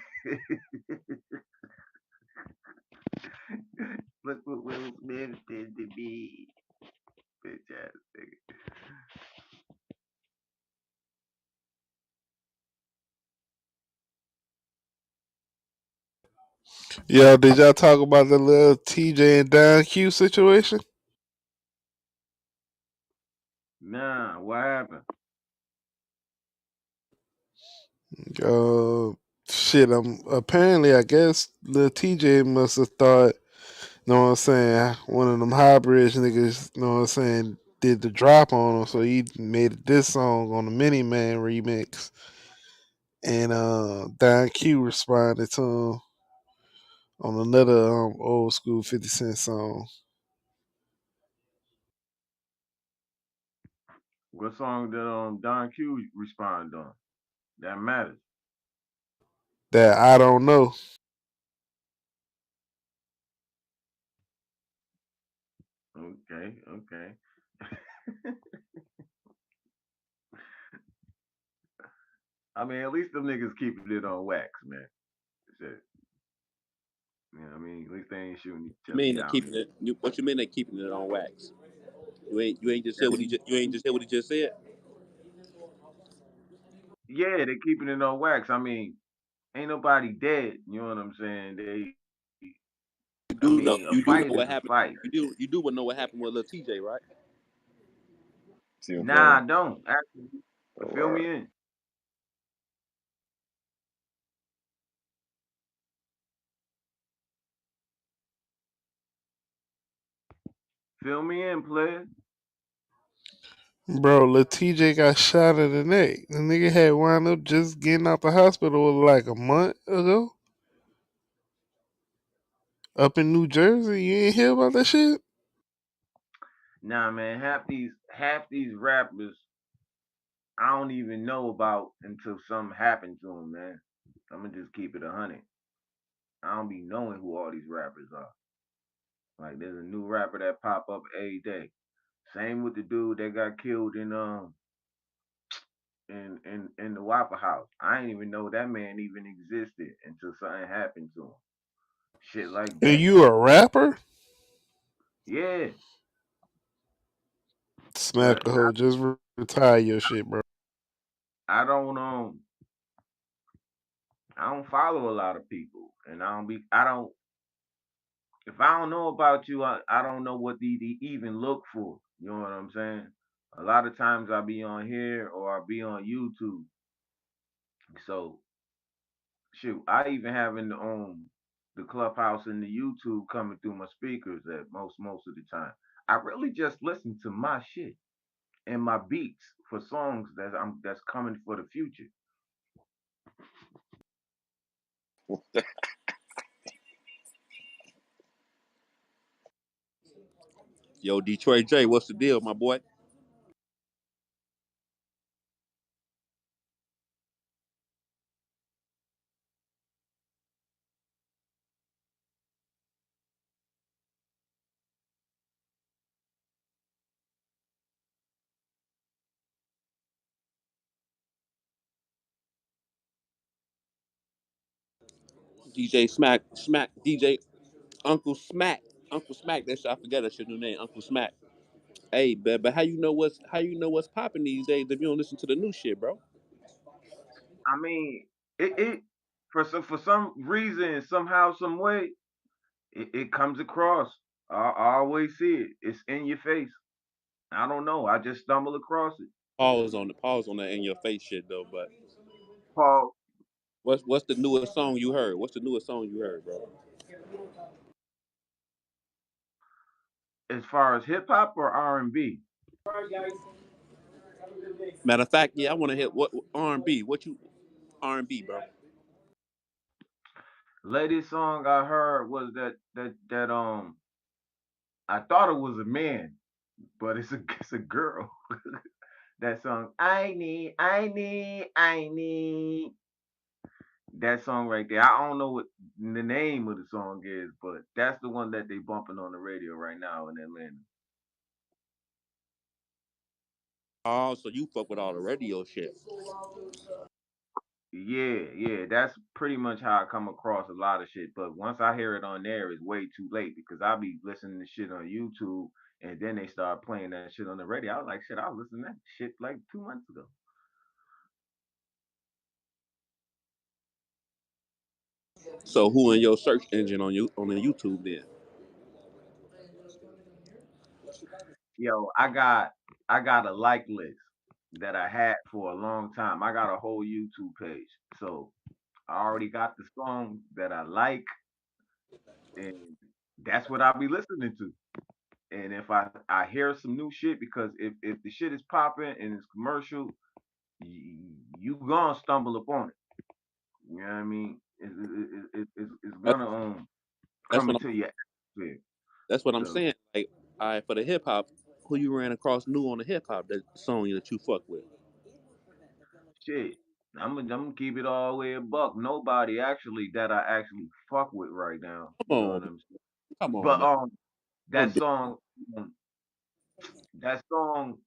Look what Will Smith did to me. Bitch ass nigga. Yo, did y'all talk about the little TJ and Don Q situation? Nah, what happened? Uh, shit. Apparently, I guess little TJ must have thought, know what I'm saying, one of them hybrid niggas, know what I'm saying, did the drop on him, so he made this song on the Mini Man remix, and Don Q responded to him on another old school 50 Cent song What song did Don Q respond on? That matters. that I don't know. Okay, okay. I mean, at least them niggas keeping it on wax, man. Shit. You know what I mean? At least they ain't shooting each You other mean they down. keeping it? What you mean they keeping it on wax? You ain't just said what he And just you ain't just said what he just said. yeah, they keeping it on wax. I mean, ain't nobody dead. You know what I'm saying? You I do know mean, a you do know fight is what a happened. fight. You do know what happened with Lil TJ, right? See what I'm Nah, saying? I don't. Actually, Oh, fill all me right. in. Fill me in, player. Bro, Lil TJ got shot in the neck. The nigga had wound up just getting out the hospital like a month ago up in New Jersey. You ain't hear about that shit? Nah, man, half these rappers I don't even know about until something happened to them, man. I'm gonna just keep it 100. I don't be knowing who all these rappers are. Like, there's a new rapper that pop up every day. Same with the dude that got killed in the Waffle House. I didn't even know that man even existed until something happened to him. shit like And that. you a rapper? Yeah, but Smack a hoe, just retire your shit, bro. I don't I don't follow a lot of people, and I don't if I don't know about you, I don't know what to even look for. You know what I'm saying? A lot of times I be on here or I be on YouTube. So shoot, I even have in the Clubhouse and the YouTube coming through my speakers at most of the time. I really just listen to my shit and my beats for songs that's coming for the future. Yo, Detroit J, what's the deal, my boy? DJ Smack, Smack, DJ Uncle Smack, Uncle Smack. That's I forget that's your new name, Uncle Smack. Hey, but how you know what's popping these days if you don't listen to the new shit, bro? I mean, it for some reason, somehow, some way, it comes across. I always see it. It's in your face. I don't know. I just stumble across it. Pause on that in your face shit though. But Paul, what's the newest song you heard? What's the newest song you heard, bro? as far as hip hop or R&B, Matter of fact, yeah, I want to hit what R&B. What you R&B, bro? latest song I heard was that I thought it was a man, but it's a girl. That song, I need. That song right there. I don't know what the name of the song is, but that's the one that they bumping on the radio right now in Atlanta. Oh, so you fuck with all the radio shit. Yeah, yeah, that's pretty much how I come across a lot of shit. But once I hear it on there, it's way too late because I'll be listening to shit on YouTube and then they start playing that shit on the radio. I was like, shit, I was listening to that shit like 2 months ago. So who in your search engine on the YouTube then? Yo, I got a like list that I had for a long time. I got a whole YouTube page. So I already got the songs that I like and that's what I'll be listening to. And if I hear some new shit, because if the shit is popping and it's commercial, you gonna stumble upon it. You know what I mean? It's That- gonna That's come what into your atmosphere. that's what I'm So saying. Like, all right, for the hip hop, who you ran across new on the hip hop that song that you fuck with? shit, I'm gonna keep it all the way a buck. Nobody actually that I actually fuck with right now. Come You know on, what I'm saying? come on, But man. that Don't do. song, um, that song,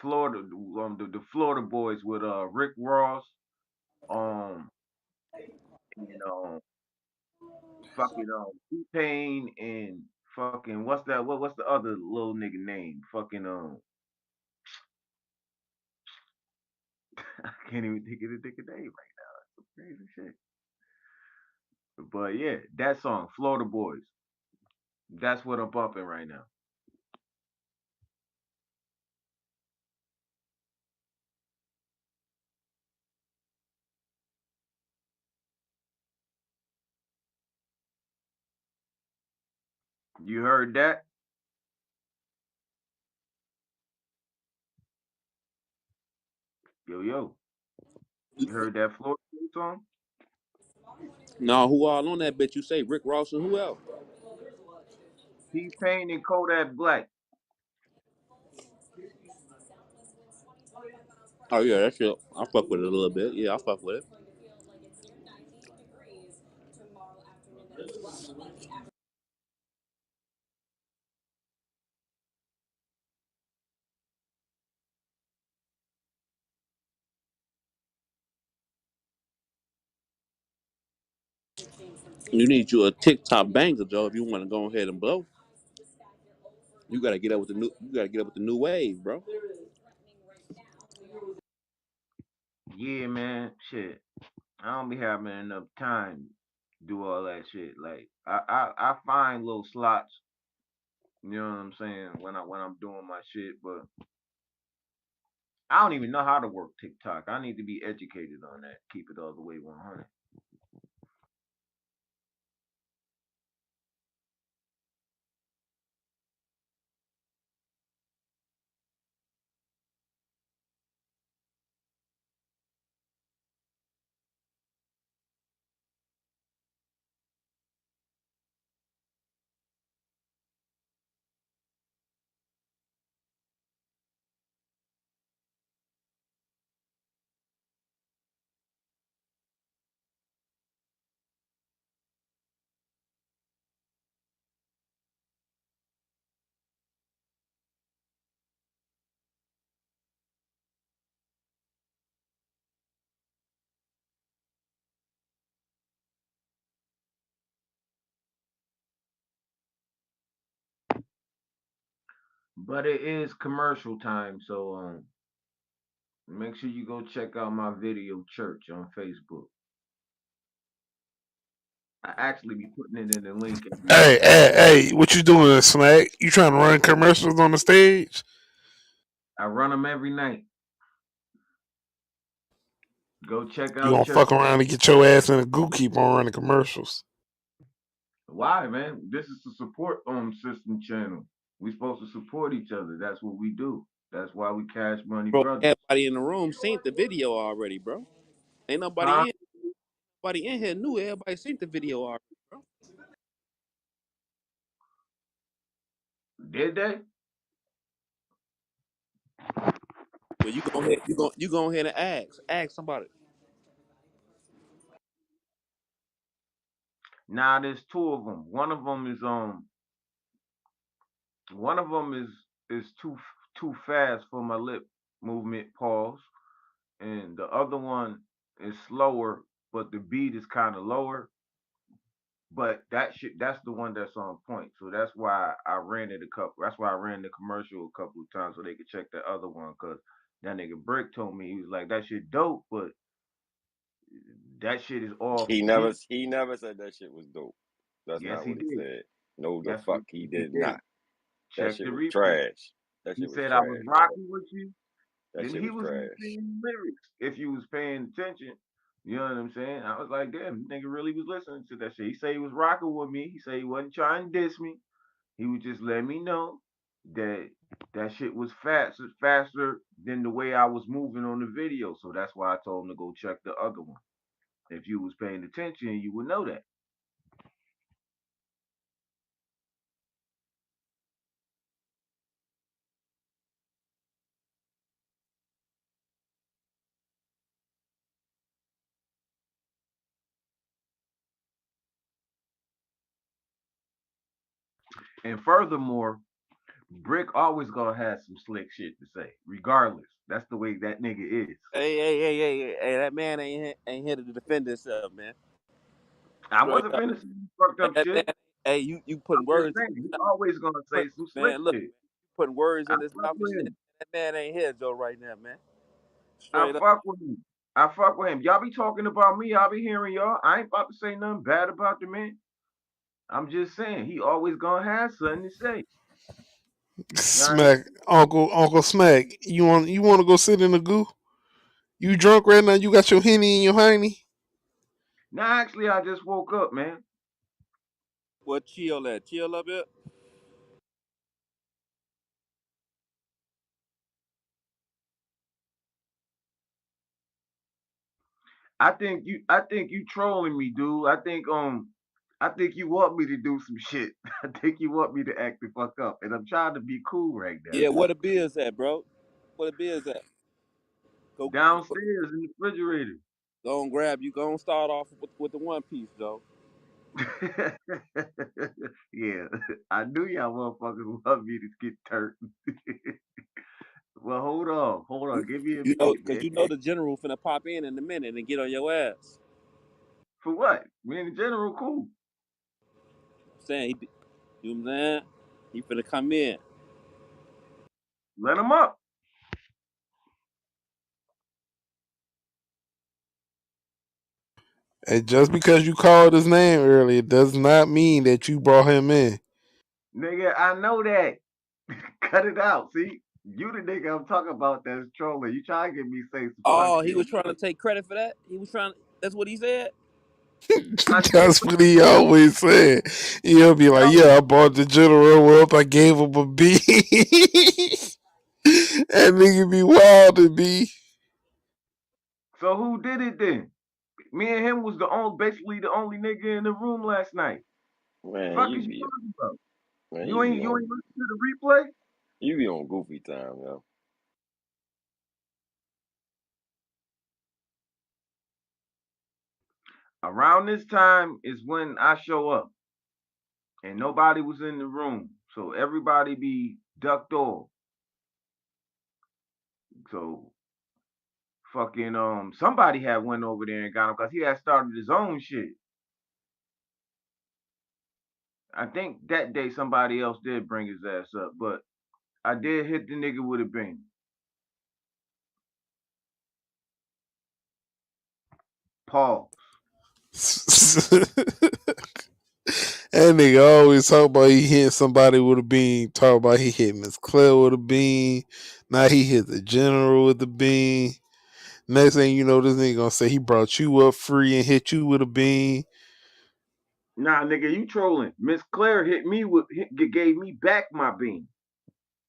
Florida, the Florida Boys with Rick Ross, um, and fucking T Pain and fucking what's that? What's the other little nigga name? Fucking I can't even think of the nigga name right now. That's some crazy shit. But yeah, that song, Florida Boys. That's what I'm bumping right now. You heard that? Yo yo. You heard that Florida Boys song? No, who all on that bitch? You say Rick Ross and who else? T Pain and Kodak Black. Oh yeah, that shit. I fuck with it a little bit. Yeah, I fuck with it. You need you a TikTok banger, Joe. If you want to go ahead and blow, you gotta get up with the new. You gotta get up with the new wave, bro. Yeah, man. Shit. I don't be having enough time to do all that shit. Like I find little slots, you know what I'm saying, when I'm doing my shit, but I don't even know how to work TikTok. I need to be educated on that. Keep it all the way 100. But it is commercial time, so make sure you go check out my video church on Facebook. I actually be putting it in the link every Hey, day. hey, hey, what you doing, Smack? You trying to run commercials on the stage? I run them every night. Go check You out gonna church. fuck around and get your ass in a goo keep on running commercials? Why, man? This is the support system channel. We supposed to support each other. That's what we do. That's why we Cash Money Bro, Brothers. everybody in the room seen the video already, bro. Ain't Huh? nobody in here knew. Everybody seen the video already, bro. Did they? Well, you go ahead and ask somebody. Nah, there's two of them. One of them is too fast for my lip movement pause, and the other one is slower, but the beat is kind of lower. But that's the one that's on point. So that's why I ran it a couple. That's why I ran the commercial a couple of times so they could check the other one. Cause that nigga Brick told me, he was like, that shit dope, but that shit is off key. He never said that shit was dope. That's Yes, not he what he did. said. No, the Yes, fuck he he did did. not. That Check the shit was replay. trash. That He shit was said I was trash, bro. rocking with you. That Then shit he was was even trash. singing lyrics. If you was paying attention, you know what I'm saying? I was like, damn, this nigga really was listening to that shit. He said he was rocking with me. He said he wasn't trying to diss me. He would just let me know that that shit was faster than the way I was moving on the video. So that's why I told him to go check the other one. If you was paying attention, you would know that. And furthermore, Brick always gonna have some slick shit to say, regardless. That's the way that nigga is. Hey, that man ain't here to defend himself, man. I Straight wasn't up. finna say fucked Hey, up that shit. man, hey, you putting I'm just words in saying, his he mouth. always gonna say some slick Man, look, shit. you putting words I in his fuck mouth and with shit. him. That man ain't here, Joe, right now, man. I Straight up. fuck with him. I fuck with him. Y'all be talking about me. I'll be hearing y'all. I ain't about to say nothing bad about the man. I'm just saying he always gonna have something to say. You know what I Smack, Uncle Smack. You want to go sit in the goo? You drunk right now? You got your henny and your hiney? Now, actually, I just woke up, man. What chill at? Chill up here? I think you trolling me, dude. I think you want me to do some shit. I think you want me to act the fuck up, and I'm trying to be cool right now. Yeah, where the beers at, bro? Where the beers at? Go, Downstairs in the refrigerator. go and grab you. Go and start off with the one piece, Joe. Yeah, I knew y'all motherfuckers love me to get turned. Well, hold on, give me a You know, minute, cause man. you know the general finna pop in a minute and get on your ass. For what? Me and the general cool. Saying you know what I'm saying? He finna come in. Let him up. And just because you called his name earlier does not mean that you brought him in. Nigga, I know that. Cut it out. See? You the nigga I'm talking about that's trolling. You trying to get me say some fuck Oh, he shit. was trying to take credit for that. He was trying. That's what he said. I said, That's what he always said. He'll be like, yo, "Yeah, I bought the general wealth. I gave him a B." That nigga be wild to be. so who did it then? Me and him was basically the only nigga in the room last night. Man, Fuck is you talking about? you be You on ain't listen to the replay? you be on goofy time, yo. Around this time is when I show up and nobody was in the room. So everybody be ducked off. So fucking somebody had went over there and got him because he had started his own shit. I think that day somebody else did bring his ass up, but I did hit the nigga with a beam. Pause. That nigga always talk about he hit somebody with a beam. Talk about he hit Miss Claire with a beam. Now he hit the general with the beam. Next thing you know, this nigga gonna say he brought you up free and hit you with a beam. Nah, nigga, you trolling. Miss Claire gave me back my beam,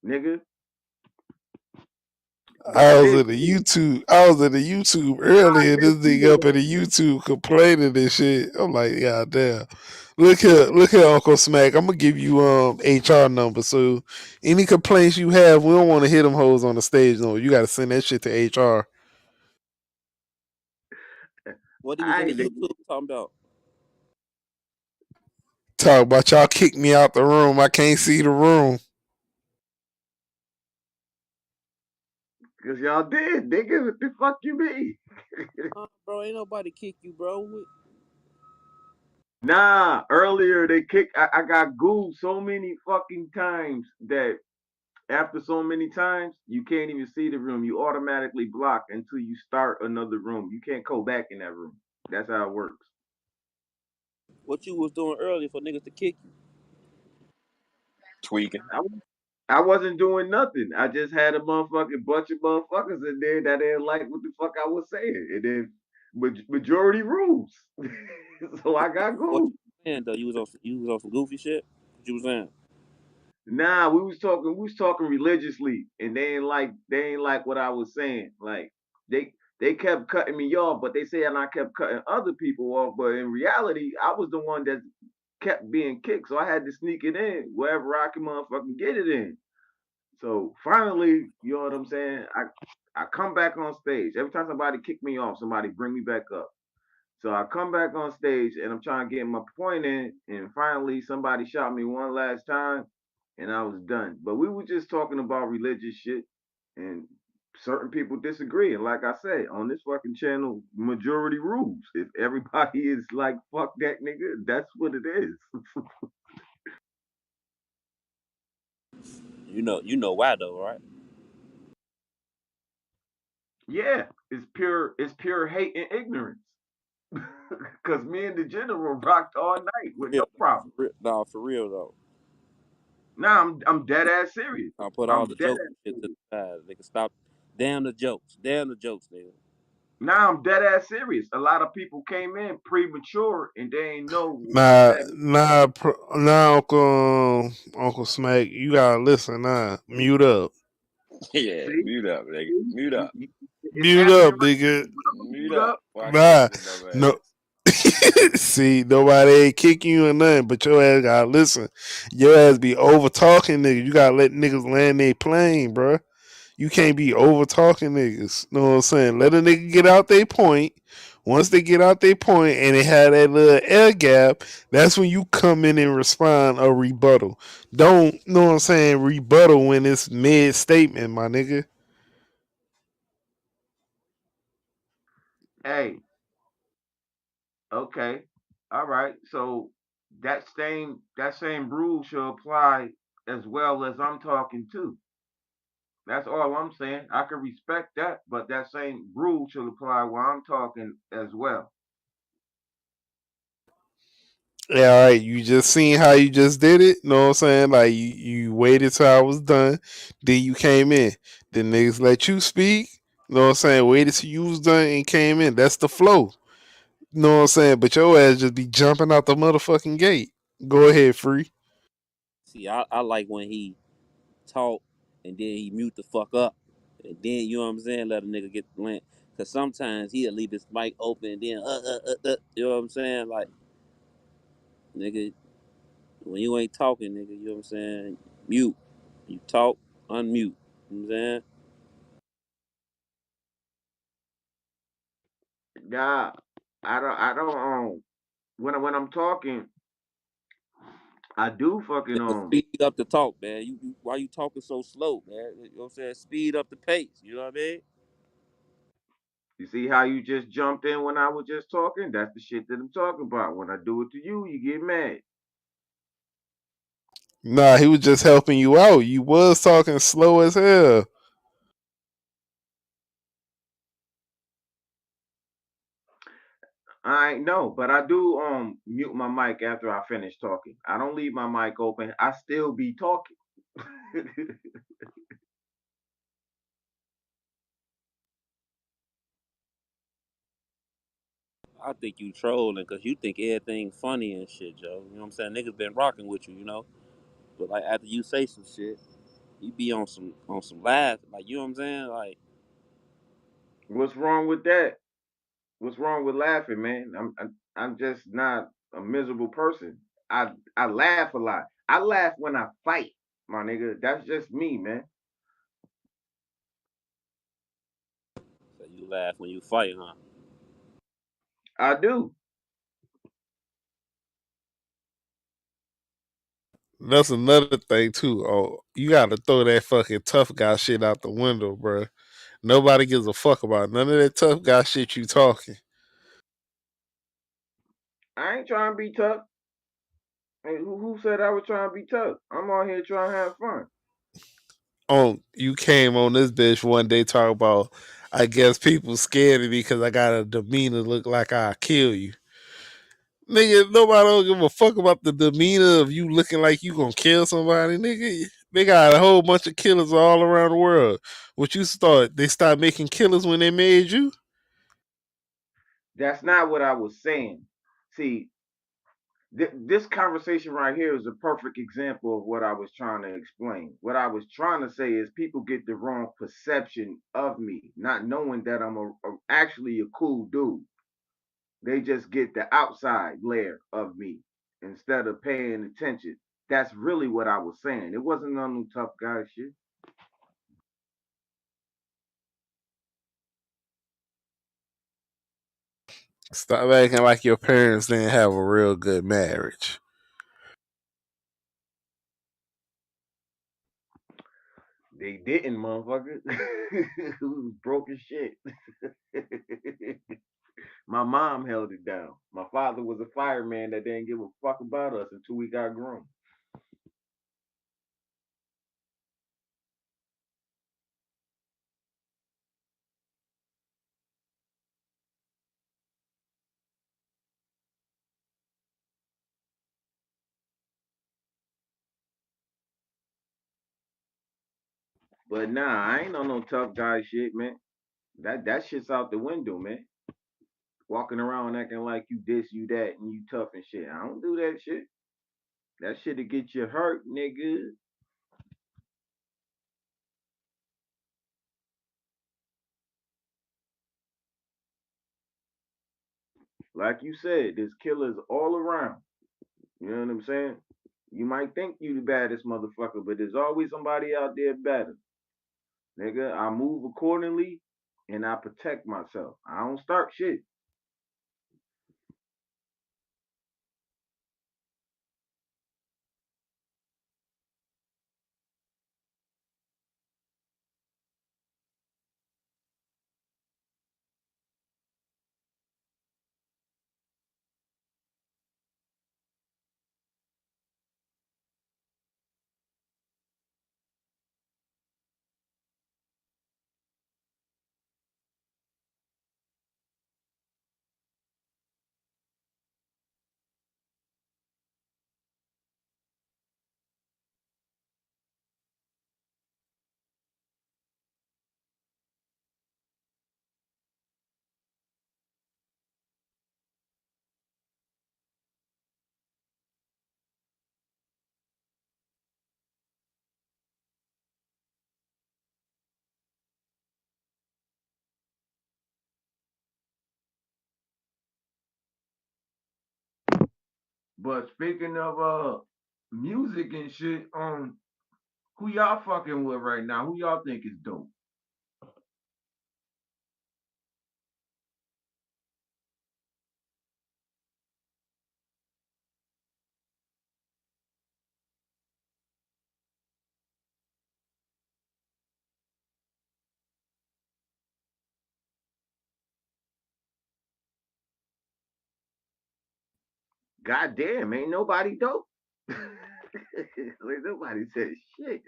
nigga. But I I was did. at the YouTube. I was at the YouTube I earlier. did This see nigga up that. at the YouTube complaining and shit. I'm like, yeah, damn. Look here, Uncle Smack. I'm gonna give you HR number. So any complaints you have, we don't want to hit them hoes on the stage. No, you got to send that shit to HR. What he was in I the ain't YouTube talking about. Talk about y'all kick me out the room. I can't see the room. because y'all did, nigga. What the fuck you mean? Bro, ain't nobody kick you, bro. Nah, earlier they kicked. I got gooed so many fucking times that after so many times, you can't even see the room. You automatically block until you start another room. You can't go back in that room. That's how it works. What you was doing earlier for niggas to kick you? Tweaking. I, I wasn't doing nothing. I just had a motherfucking bunch of motherfuckers in there that didn't like what the fuck I was saying. And then majority rules. So I got What gooed. you was saying though? You was on some goofy shit. What you was saying? Nah, we was talking religiously, and they ain't like what I was saying. Like they kept cutting me off, but they said and I kept cutting other people off. But in reality, I was the one that kept being kicked, so I had to sneak it in wherever I can motherfucking get it in. So finally, you know what I'm saying? I come back on stage. Every time somebody kick me off, somebody bring me back up. So I come back on stage and I'm trying to get my point in, and finally somebody shot me one last time, and I was done. But we were just talking about religious shit, and certain people disagree. And like I said, on this fucking channel, majority rules. If everybody is like fuck that nigga, that's what it is. You know why though, right? Yeah, it's pure hate and ignorance. Cause me and the general rocked all night with no Real, problem. nah, for real though. Now I'm dead ass serious. I'll put all I'm the dead jokes ass and shit to serious. the side. They can stop. Damn the jokes. Damn the jokes, nigga. Now I'm dead ass serious. A lot of people came in premature and they ain't know Nah, that. nah, nah, Uncle Smack. You gotta listen. Nah, mute up. Yeah, See, mute up, nigga. see, Mute up. it's Mute happening up, right nigga. now. But I'm gonna Mute mute up up. before I kick Nah, your dumb no. ass. See, nobody ain't kicking you or nothing, but your ass gotta listen. Your ass be over talking niggas. You gotta let niggas land their plane, bruh. You can't be over talking niggas. Know what I'm saying? Let a nigga get out their point. Once they get out their point and they have that little air gap, that's when you come in and respond a rebuttal. Don't know what I'm saying? Rebuttal when it's mid statement, my nigga. Hey, Okay. All right. So that same rule should apply as well as I'm talking too. That's all I'm saying. I can respect that, but that same rule should apply while I'm talking as well. Yeah, all right. You just seen how you just did it. Know what I'm saying? Like you waited till I was done, then you came in. The niggas let you speak. Know what I'm saying? Waited till you was done and came in. That's the flow. Know what I'm saying? But your ass just be jumping out the motherfucking gate. Go ahead, free. See, I like when he talk and then he mute the fuck up. And then, you know what I'm saying, let a nigga get the link. Cause sometimes he'll leave his mic open and then you know what I'm saying? Like, nigga, when you ain't talking, nigga, you know what I'm saying? Mute. You talk, unmute. You know what I'm saying? Nah, I don't when I'm talking, I do fucking Nigga, speed up the talk, man. Why you talking so slow, man? You know what I'm saying? Speed up the pace. You know what I mean? you see how you just jumped in when I was just talking? That's the shit that I'm talking about. When I do it to you, you get mad. Nah, he was just helping you out. You was talking slow as hell. I know, but I do mute my mic after I finish talking. I don't leave my mic open. I still be talking. I think you trolling because you think everything funny and shit, Joe. You know what I'm saying? Niggas been rocking with you, you know? But like after you say some shit, you be on some laugh. Like, you know what I'm saying? Like, What's wrong with that? What's wrong with laughing, man? I'm just not a miserable person. I laugh a lot. I laugh when I fight, my nigga. That's just me, man. so you laugh when you fight, huh? I do. That's another thing too. Oh, you gotta throw that fucking tough guy shit out the window, bro. Nobody gives a fuck about none of that tough guy shit you talking. I ain't trying to be tough. Hey, who said I was trying to be tough? I'm on here trying to have fun. You came on this bitch one day talking about I guess people scared of me because I got a demeanor look like I'll kill you. Nigga, nobody don't give a fuck about the demeanor of you looking like you gonna kill somebody, nigga. They got a whole bunch of killers all around the world. What you start? They stopped making killers when they made you. That's not what I was saying. See, this conversation right here is a perfect example of what I was trying to explain. What I was trying to say is people get the wrong perception of me, not knowing that actually a cool dude. They just get the outside layer of me instead of paying attention. That's really what I was saying. It wasn't on no tough guy shit. Stop acting like your parents didn't have a real good marriage. They didn't, motherfucker. It was broke as shit. My mom held it down. My father was a fireman that didn't give a fuck about us until we got grown. But nah, I ain't on no tough guy shit, man. That shit's out the window, man. Walking around acting like you this, you that, and you tough and shit. I don't do that shit. That shit'll get you hurt, nigga. Like you said, there's killers all around. You know what I'm saying? You might think you the baddest motherfucker, but there's always somebody out there better. Nigga, I move accordingly and I protect myself. I don't start shit. But speaking of music and shit, who y'all fucking with right now? Who y'all think is dope? God damn, ain't nobody dope. Like nobody said shit.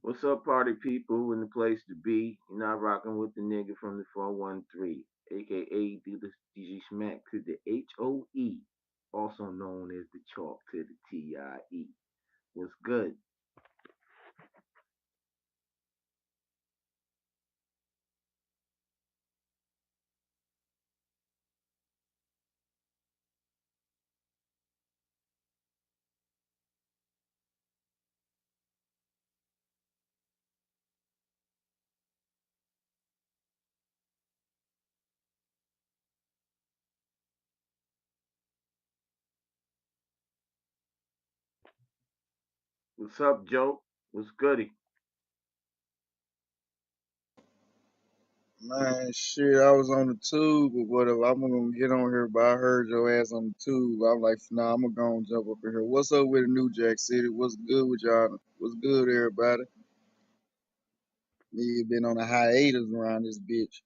What's up, party people? In the place to be. You're not rocking with the nigga from the 413, aka DJ Smack to the HOE, also known as the Chalk to the TIE. What's good? What's up, Joe? What's goody? Man, shit, I was on the tube or whatever. I'm gonna get on here, but I heard your ass on the tube. I'm like, nah, I'm gonna go and jump up in here. What's up with the New Jack City? What's good with y'all? What's good, everybody? Nigga been on a hiatus around this bitch.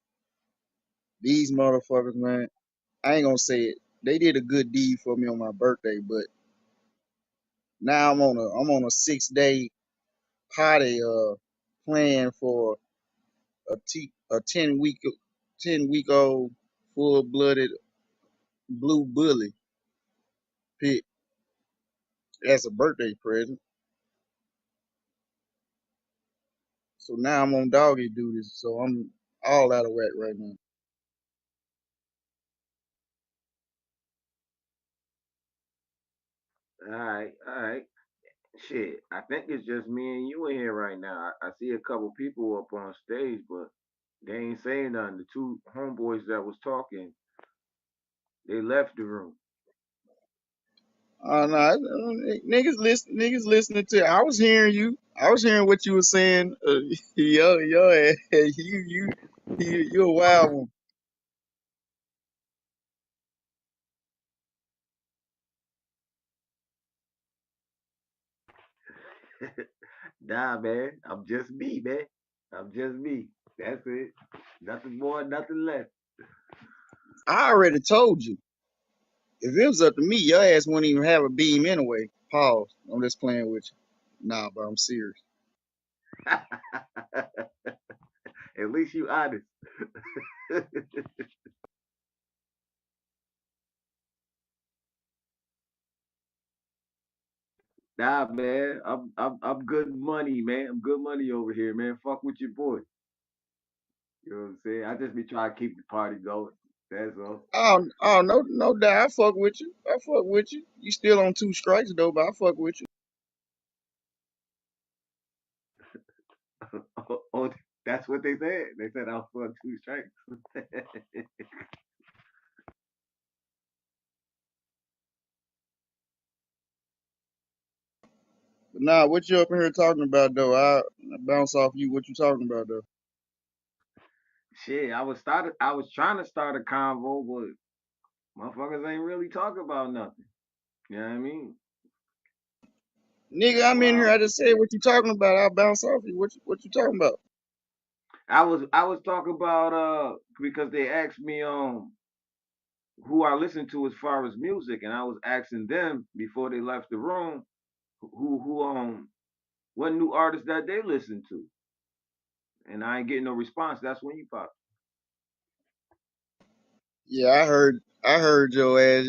These motherfuckers, man, I ain't gonna say it. They did a good deed for me on my birthday, but now I'm on a 6 day party plan for a 10 week old full blooded blue bully pit as a birthday present. So now I'm on doggy duty. So I'm all out of whack right now. All right. Shit, I think it's just me and you in here right now. I see a couple people up on stage, but they ain't saying nothing. The two homeboys that was talking, they left the room. No, niggas listening to. I was hearing you. I was hearing what you were saying. Yo, ass, you a wild one. Nah, man, I'm just me, man. I'm just me. That's it. Nothing more, nothing less. I already told you. If it was up to me, your ass wouldn't even have a beam anyway. Pause. I'm just playing with you. Nah, but I'm serious. At least you honest. Nah, man, I'm good money, man. I'm good money over here, man. Fuck with your boy. You know what I'm saying? I just be trying to keep the party going. That's all. Oh, no doubt. I fuck with you. I fuck with you. You still on 2 strikes though, but I fuck with you. Oh, that's what they said. They said I was for 2 strikes. But nah, what you up in here talking about though? I bounce off you. What you talking about though? Shit, I was trying to start a convo, but motherfuckers ain't really talking about nothing. You know what I mean? Nigga, That's I'm in why here. I just said what you talking about. I'll bounce off you. What you talking about? I was talking about because they asked me who I listen to as far as music, and I was asking them before they left the room who what new artists that they listen to, and I ain't getting no response. That's when you pop. Yeah, I heard your ass.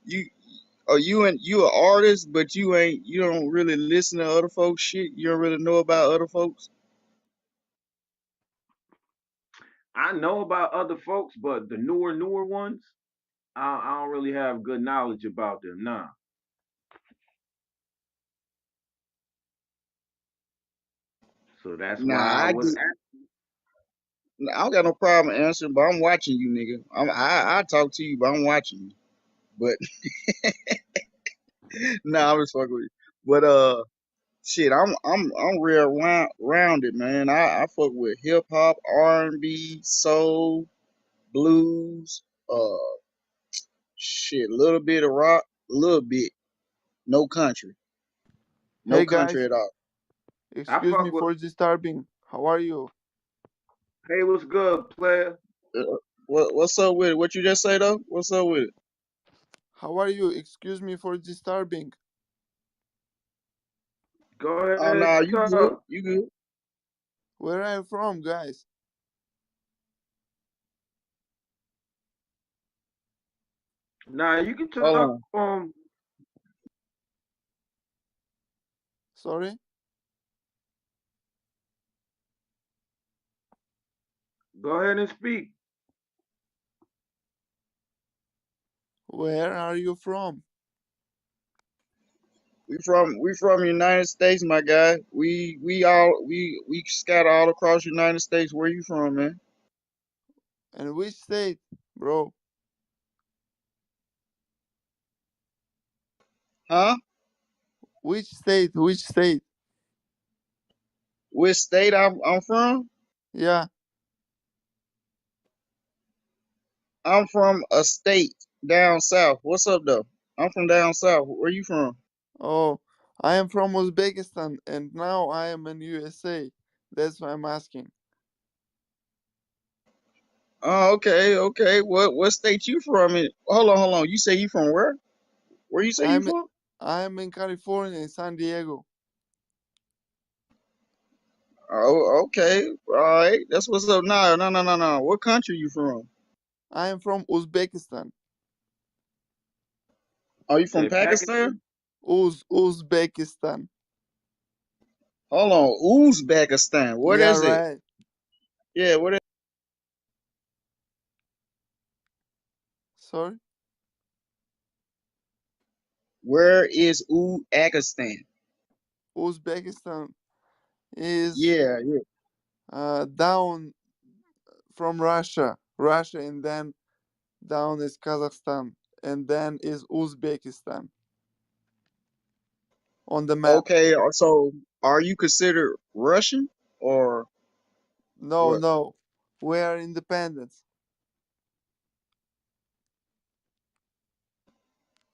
You. Oh, you an artist, but you don't really listen to other folks shit. You don't really know about other folks. I know about other folks, but the newer ones, I don't really have good knowledge about them. Nah. So that's why Nah, I I was get. at. I don't got no problem answering, but I'm watching you, nigga. I talk to you, but I'm watching you. But nah, I'm just fucking with you. But shit, I'm real rounded, man. I fuck with hip hop, R&B, soul, blues, shit, a little bit of rock, a little bit, no country, no Hey country guys, at all. I excuse me fuck with. for disturbing. How are you? Hey, what's good, player? What's up with it? What you just say though? What's up with it? How are you? Excuse me for disturbing. Go Oh ahead, nah, you good? talk. You good? Where are you from, guys? Nah, you can Hold talk. on. Sorry? Go ahead and speak. Where are you from? We from United States, my guy. We scatter all across United States. Where you from, man? And which state, bro? Huh? Which state? Which state? Which state I'm from? Yeah. I'm from a state down south. What's up though? I'm from down south. Where you from? Oh, I am from Uzbekistan and now I am in USA. That's why I'm asking. Oh, okay. What state you from? Hold on. You say you from where? Where you say you I'm from? I'm in California, in San Diego. Oh, okay. All right. That's what's up. No. What country you from? I am from Uzbekistan. Are you from Say Pakistan? Pakistan. Uzbekistan. Hold on. Uzbekistan. What Yeah, is it? right. Yeah, what is Sorry? where is Uzbekistan? Uzbekistan is Yeah. down from Russia. Russia, and then down is Kazakhstan, and then is Uzbekistan on the map. Okay, so are you considered Russian or No, what? no, we are independent.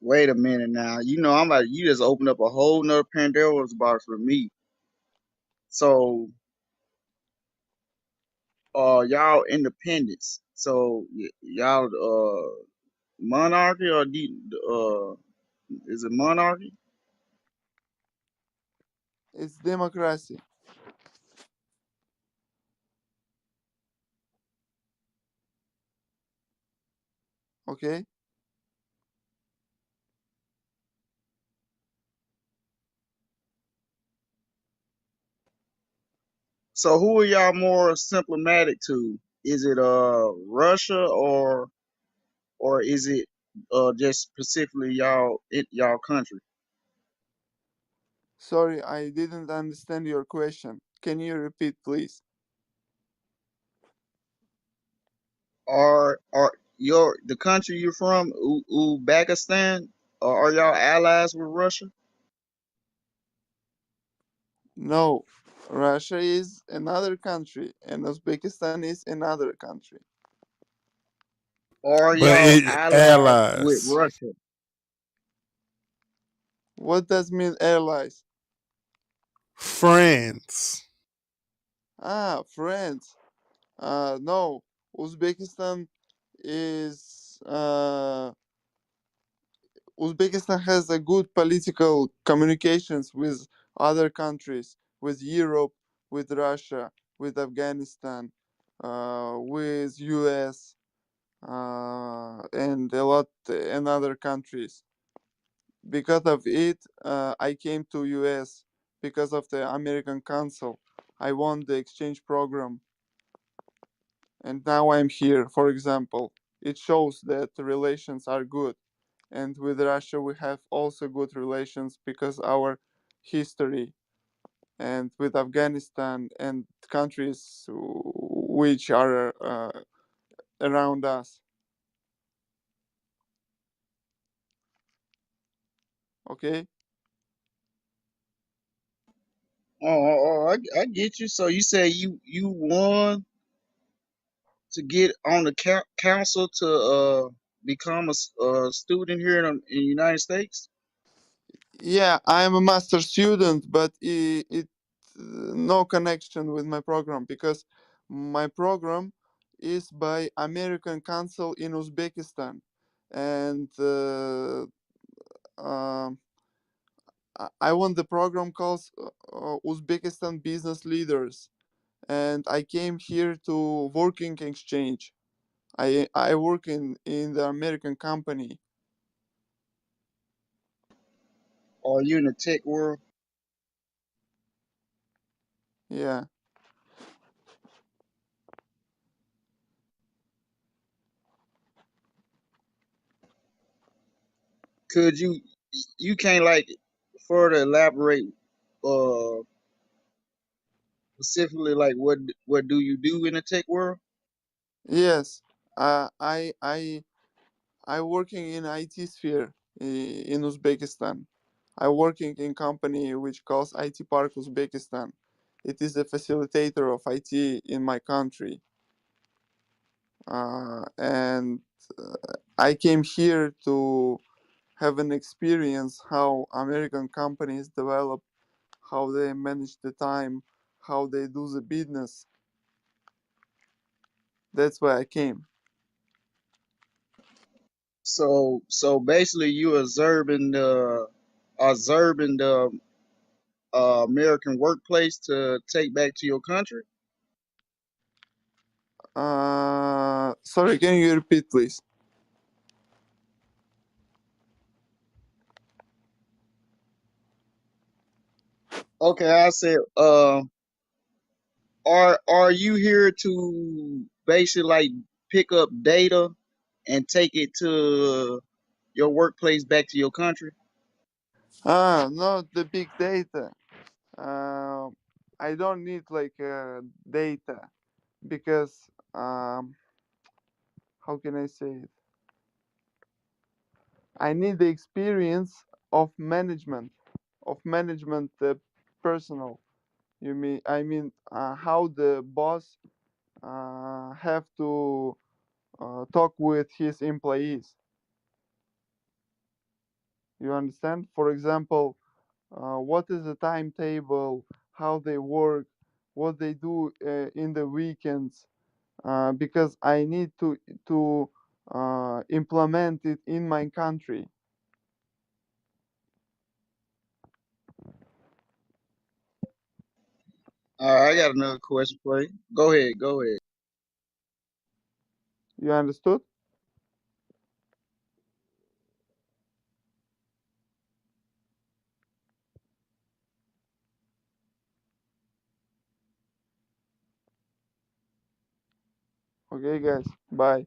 Wait a minute now. You know you just opened up a whole nother Pandora's box for me. So y'all independence. So y'all monarchy or is it monarchy? It's democracy. Okay. So who are y'all more symptomatic to? Is it Russia or is it just specifically y'all country? Sorry, I didn't understand your question. Can you repeat, please? Are your the country you're from, Uzbekistan, are y'all allies with Russia? No, Russia is another country, and Uzbekistan is another country. Or are But y'all it allied with allies, Russia? What does mean allies? friends. Ah, friends. No, Uzbekistan is Uzbekistan has a good political communications with other countries, with Europe, with Russia, with Afghanistan, with US, and a lot in other countries. Because of it, I came to US because of the American Council. I won the exchange program, and now I'm here. For example, it shows that the relations are good, and with Russia we have also good relations because our history, and with Afghanistan and countries which are around us. Okay. I get you. So you say you won to get on the council to become a student here in the United States? Yeah, I'm a master student, but it no connection with my program because my program is by American Council in Uzbekistan, and um I want the program called Uzbekistan Business Leaders, and I came here to working exchange. I work in the American company. Or are you in the tech world? Yeah. Could you can't like further elaborate uh specifically like what do you do in the tech world? Yes. I working in IT sphere in Uzbekistan. I working in company which calls IT Park Uzbekistan. It is a facilitator of IT in my country, and I came here to have an experience how American companies develop, how they manage the time, how they do the business. That's why I came. So basically you observing the American workplace to take back to your country. Sorry, can you repeat, please? Okay, I said are you here to basically like pick up data and take it to your workplace back to your country? Not the big data. Uh, I don't need like data because how can I say it? I need the experience of management personal. You mean I mean how the boss have to talk with his employees. You understand? For example, what is the timetable, how they work, what they do in the weekends, because I need to implement it in my country. I got another question for you. Go ahead, go ahead. You understood? Okay, guys. Bye.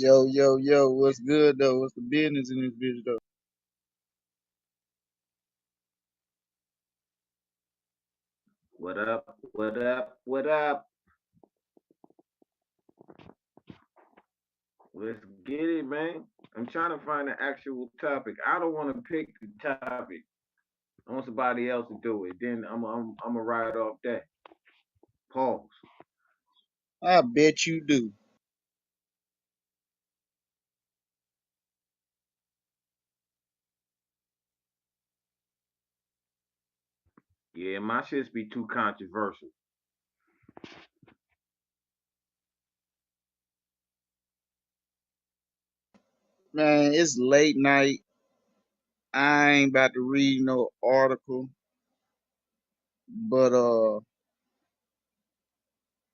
Yo, yo, yo, what's good though? What's the business in this bitch though? What up? What up? What up? Let's get it, man. I'm trying to find an actual topic. I don't want to pick the topic. I want somebody else to do it. Then I'm gonna ride off that. Pause. I bet you do. Yeah, my shits be too controversial. Man, it's late night. I ain't about to read no article, but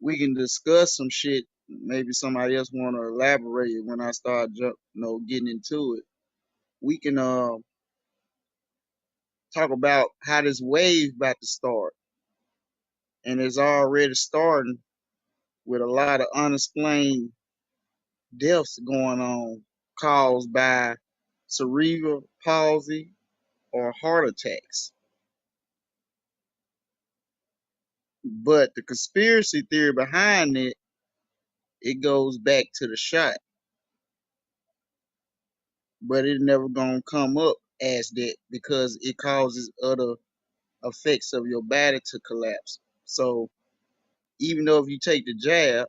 we can discuss some shit. Maybe somebody else want to elaborate when I start getting into it. We can talk about how this wave about to start, and it's already starting with a lot of unexplained deaths going on caused by cerebral palsy or heart attacks. But the conspiracy theory behind it, it goes back to the shot, but it never gonna come up as that because it causes other effects of your body to collapse. So even though if you take the jab,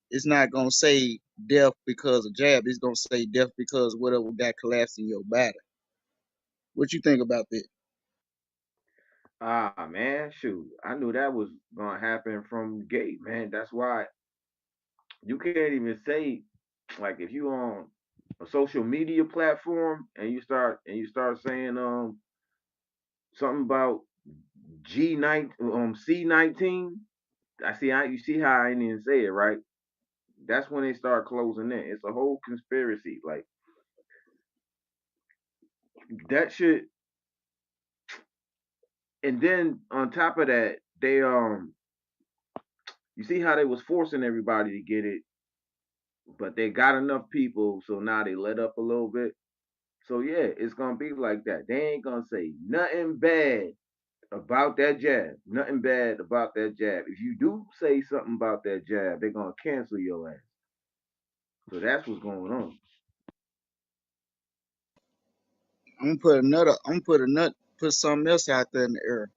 it's not gonna say death because of jab. It's gonna say death because whatever got collapsed in your body. What you think about that? Ah man, shoot. I knew that was gonna happen from the gate, man. That's why you can't even say like if you on a social media platform and you start saying something about C19. You see how I didn't even say it right. That's when they start closing in. It's a whole conspiracy. Like that shit. And then on top of that, they you see how they was forcing everybody to get it, but they got enough people, so now they let up a little bit. So yeah, it's gonna be like that. They ain't gonna say nothing bad about that jab. Nothing bad about that jab. If you do say something about that jab, they're gonna cancel your ass. So that's what's going on. Put something else out there in the air.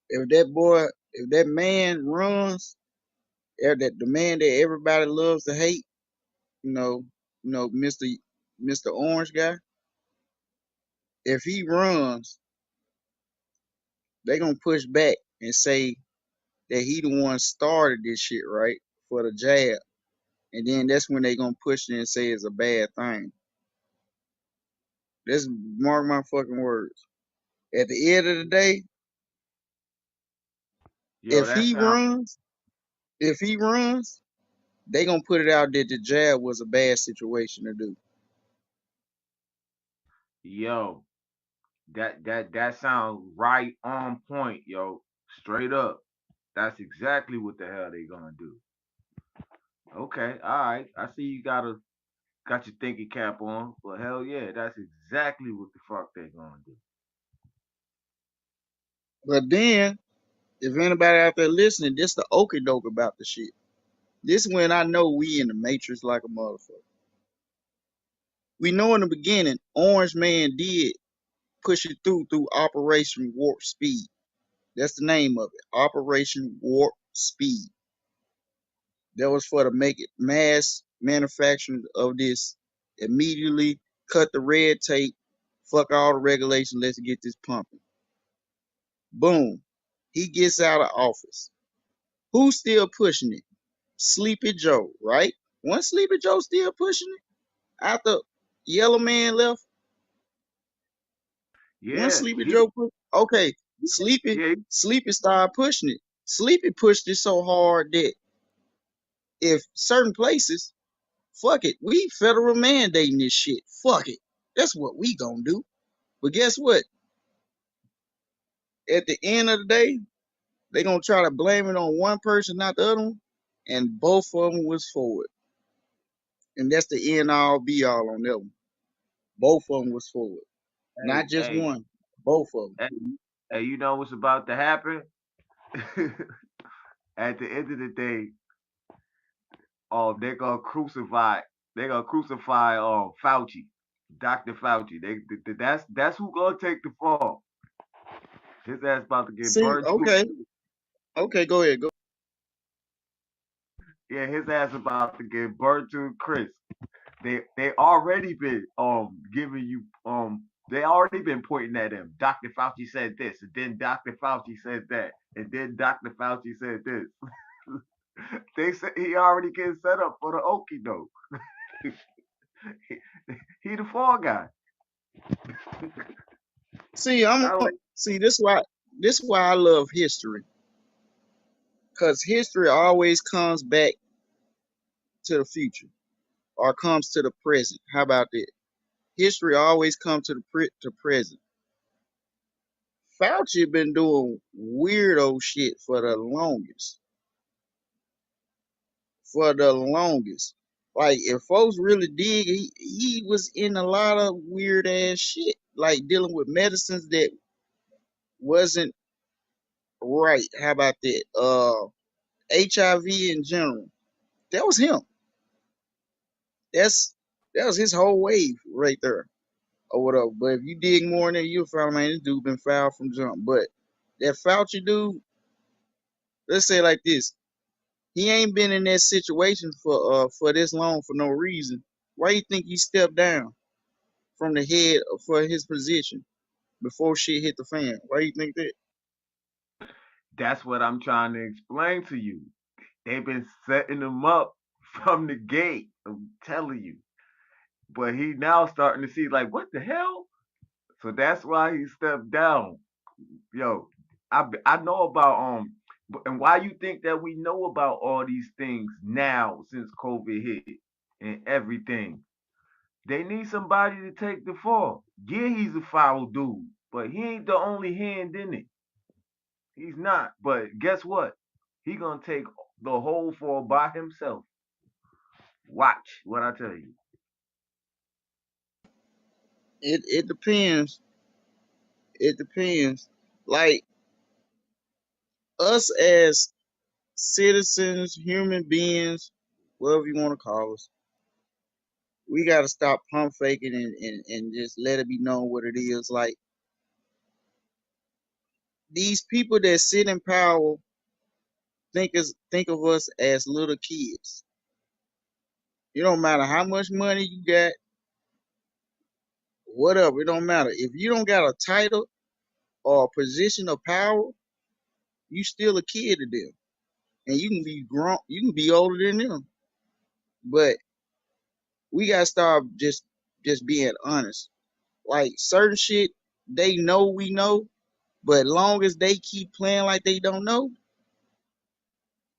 If that man runs, or that the man that everybody loves to hate, you know, Mr. Orange guy, if he runs, they gonna push back and say that he the one started this shit, right? For the jab. And then that's when they gonna push it and say it's a bad thing. Just mark my fucking words. At the end of the day, Yo, if that he sound runs, if he runs, they gonna put it out that the jab was a bad situation to do. yo, that sounds right on point, yo. Straight up. That's exactly what the hell they gonna do. Okay, all right. I see you got your thinking cap on. Well, hell yeah, that's exactly what the fuck they gonna do. But then, if anybody out there listening, this the okie doke about the shit. This when I know we in the matrix like a motherfucker. We know in the beginning, Orange Man did push it through Operation Warp Speed. That's the name of it, Operation Warp Speed. That was for to make it mass manufacturing of this. Immediately cut the red tape, fuck all the regulations, let's get this pumping. Boom. He gets out of office. Who's still pushing it? Sleepy Joe, right? One Sleepy Joe still pushing it after Yellow Man left. One Yeah, Sleepy Joe okay. Sleepy yeah, Sleepy started pushing it. Sleepy pushed it so hard that if certain places, fuck it, we federal mandating this shit. Fuck it. That's what we gonna do. But guess what? At the end of the day, they gonna try to blame it on one person, not the other one. and both of them was for it, and that's the end all be all on that one. Both of them was for it, Hey, not just hey, one. Both of them. hey, hey, you know what's about to happen? At the end of the day, they're gonna crucify. They're gonna crucify Fauci, Dr. Fauci. That's who gonna take the fall. His ass about to get See, burned to okay, okay, go ahead, go. yeah, his ass about to get burned to Chris. They already been giving you they already been pointing at him. Dr. Fauci said this, and then Dr. Fauci said that, and then Dr. Fauci said this. They said he already getting set up for the okie doke. he the fall guy. See, I like see. This why I love history, cause history always comes back to the future or comes to the present. How about that? History always comes to the to present. Fauci been doing weirdo shit for the longest. For the longest. Like if folks really dig, he was in a lot of weird ass shit. Like dealing with medicines that wasn't right. How about that? HIV in general. That was him. That's that was his whole wave right there. Or whatever. But if you dig more in there, you'll find man, this dude been foul from jump. But that Fauci dude, let's say it like this. He ain't been in that situation for this long for no reason. Why you think he stepped down from the head for his position before shit hit the fan? Why you think that? that's what I'm trying to explain to you. They've been setting him up from the gate. I'm telling you. But he now starting to see like what the hell? So that's why he stepped down. Yo, I know about and why you think that we know about all these things now since COVID hit and everything? They need somebody to take the fall. Yeah, he's a foul dude, but he ain't the only hand in it. He's not. But guess what? He gonna take the whole fall by himself. Watch what I tell you. It depends. It depends. Like us as citizens, human beings, whatever you want to call us, we gotta stop pump faking and just let it be known what it is. Like these people that sit in power think of us as little kids. It don't matter how much money you got, whatever. It don't matter if you don't got a title or a position of power. You still a kid to them, and you can be grown. You can be older than them. But we gotta start just being honest. Like certain shit, they know we know, but long as they keep playing like they don't know,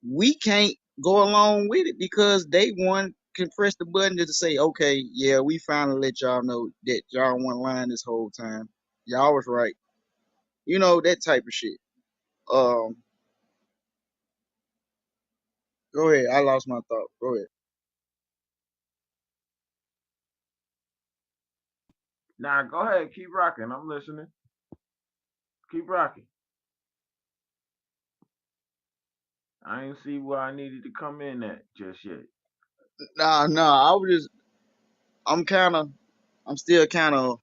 we can't go along with it because they one can press the button to say, okay, yeah, we finally let y'all know that y'all weren't lying this whole time. Y'all was right. You know, that type of shit. Um, go ahead. I lost my thought. Go ahead. Nah, go ahead, keep rocking. I'm listening. Keep rocking. I ain't see where I needed to come in at just yet. Nah, I'm kind of, I'm still kind of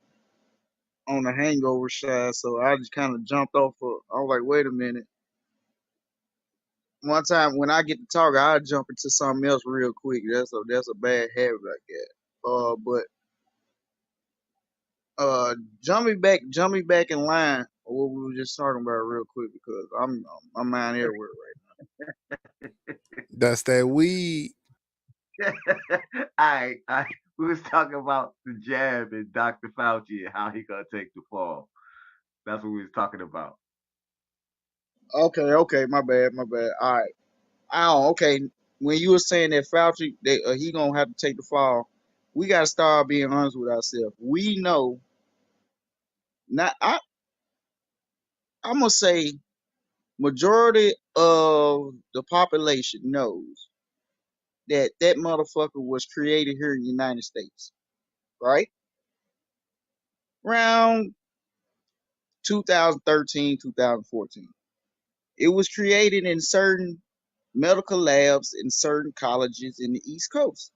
on the hangover side, so I just kind of jumped off. I was like, wait a minute. One time when I get to talk, I jump into something else real quick. That's a bad habit I got. But jump me back in line. What we were just talking about real quick because my mind everywhere That's that weed. I we was talking about the jab and Dr. Fauci and how he gonna take the fall. That's what we was talking about. right now. Okay, my bad. All right. Oh, okay. When you were saying that Fauci, he gonna have to take the fall, we gotta start being honest with ourselves. We know not. I'm gonna say majority of the population knows. that that motherfucker was created here in the United States, right? Around 2013, 2014. It was created in certain medical labs in certain colleges in the East Coast.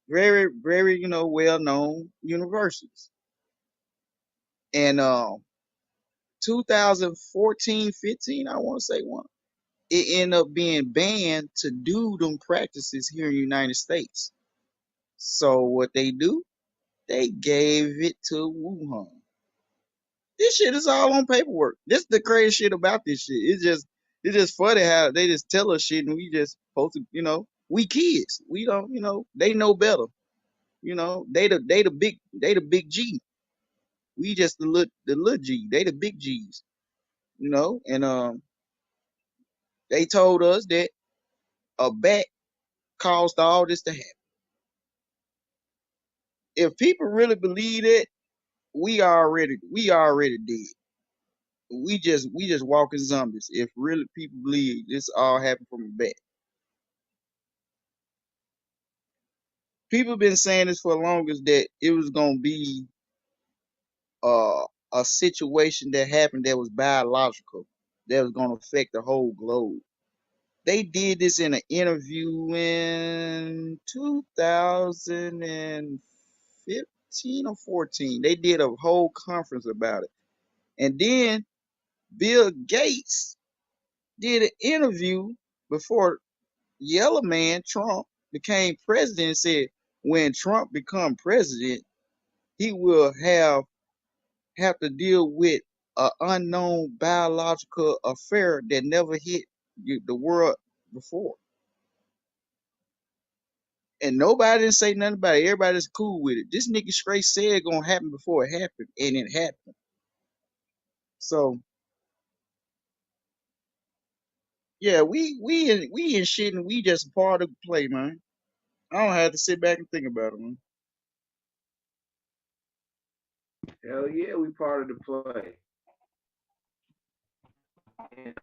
Very, very, well known universities. And 2014, 15, I want to say one. It ended up being banned to do them practices here in the United States. So what they do, they gave it to Wuhan. This shit is all on paperwork. This is the crazy shit about this shit. It's just funny how they just tell us shit and we just supposed to, we kids. We don't, they know better. They the G. We just the little G. They the big G's. And they told us that a bat caused all this to happen. If people really believe it, we already did. We just walking zombies. If really people believe this all happened from a bat. People been saying this for the longest that it was gonna be uh, a situation that happened that was biological, that was gonna affect the whole globe. They did this in an interview in 2015 or 14. They did a whole conference about it. And then Bill Gates did an interview before Yellow Man Trump became president and said when Trump become president, he will have to deal with an unknown biological affair that never hit the world before. And nobody didn't say nothing about it. Everybody's cool with it. This nigga straight said it gonna happen before it happened, and it happened. So yeah, we in shit, and we just a part of the play, man. I don't have to sit back and think about it, man. Hell yeah, we part of the play. And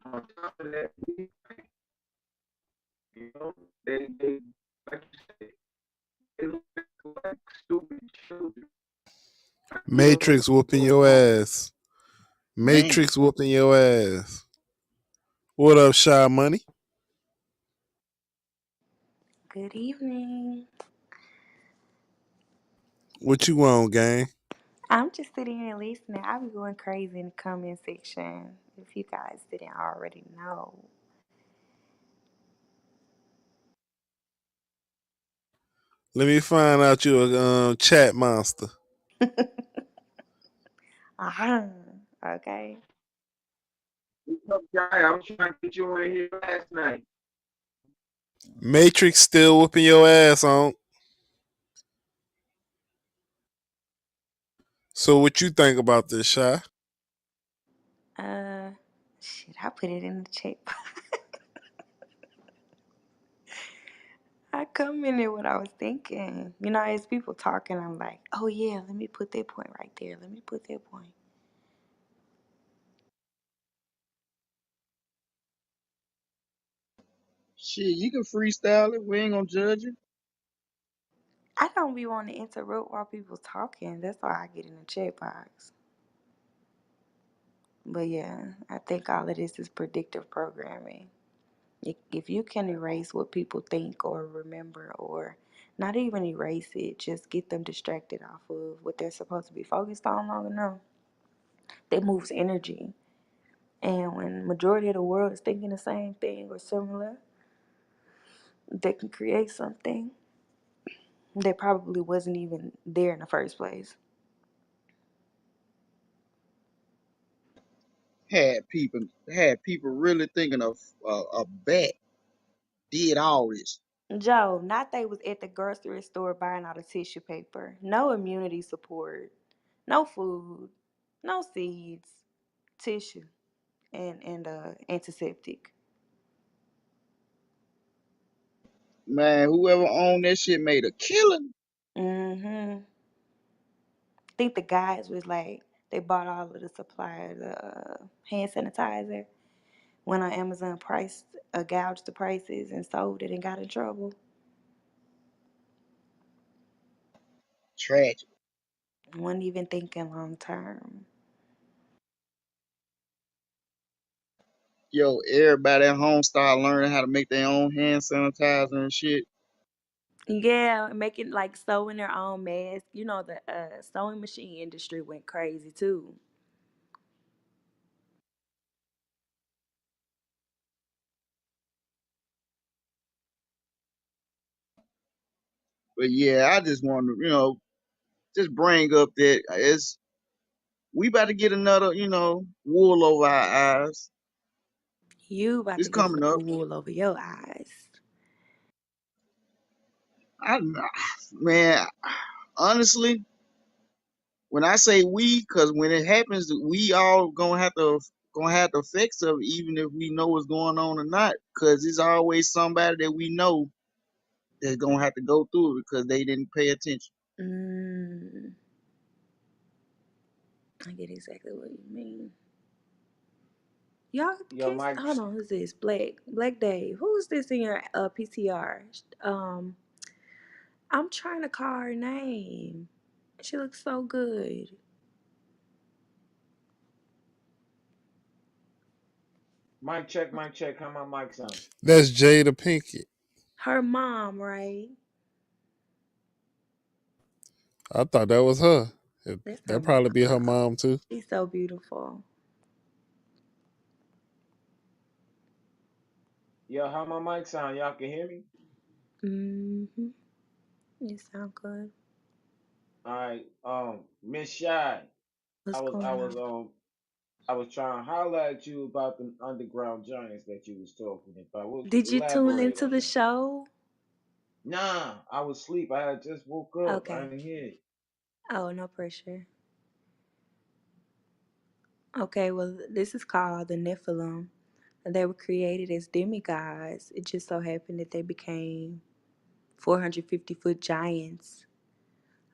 on top of that, they like you said, they look like stupid children. You know, Matrix whooping your ass. Man, Matrix whooping your ass. What up, Shy Money? Good evening. What you want, gang? I'm just sitting here listening. I be going crazy in the comment section. If you guys didn't already know. Let me find out you a chat monster. Uh-huh. Okay. what's up, guy? I was trying to get you in here last night. Matrix still whooping your ass on. So what you think about this, Shy? Uh, shit, I put it in the chat. I commented what I was thinking. As people talking, I'm like, oh yeah, let me put that point right there. Let me put that point. shit, you can freestyle it. We ain't gonna judge it. I don't be wanting to interrupt while people talking. That's why I get in the chat box. But yeah, I think all of this is predictive programming. If you can erase what people think or remember, or not even erase it, just get them distracted off of what they're supposed to be focused on long enough, that moves energy. And when majority of the world is thinking the same thing or similar, they can create something that probably wasn't even there in the first place. Had people really thinking of a bat did all this. Joe, not they was at the grocery store buying all the tissue paper. No immunity support, no food, no seeds, tissue, and antiseptic. Man, whoever owned that shit made a killing. Mm-hmm. I think the guys was like they bought all of the supply of the hand sanitizer, Went on Amazon, priced, gouged the prices, and sold it and got in trouble. Tragic. Wasn't even thinking long term. Yo, everybody at home start learning how to make their own hand sanitizer and shit. Yeah, making like sewing their own mask. You know, the sewing machine industry went crazy too. But yeah, I just want to, just bring up that we about to get another, wool over our eyes. You about It's to get coming another up. wool over your eyes. I, man, honestly, when I say we, because when it happens, we all gonna have the effects of it, even if we know what's going on or not. Because it's always somebody that we know that's gonna have to go through it because they didn't pay attention. Mm, I get exactly what you mean. Y'all Yo, can't Mike. hold on. Who's this? Black Dave. Who's this in your PTR? I'm trying to call her name. She looks so good. Mic check, mic check. How my mic sound? That's Jada Pinkett. Her mom, right? I thought that was her. That's her That probably be her mom. mom too. She's so beautiful. Yo, how my mic sound? Y'all can hear me? Mm-hmm. You sound good. All right. Miss Shy, What's I was I going was on? um I was trying to holler at you about the underground giants that you was talking about. Did you tune Elaborate into on the that. show? Nah, I was asleep. I had just woke up. I Okay. didn't hear it. Oh, no pressure. Okay, well, this is called the Nephilim. They were created as demigods. It just so happened that they became 450-foot giants.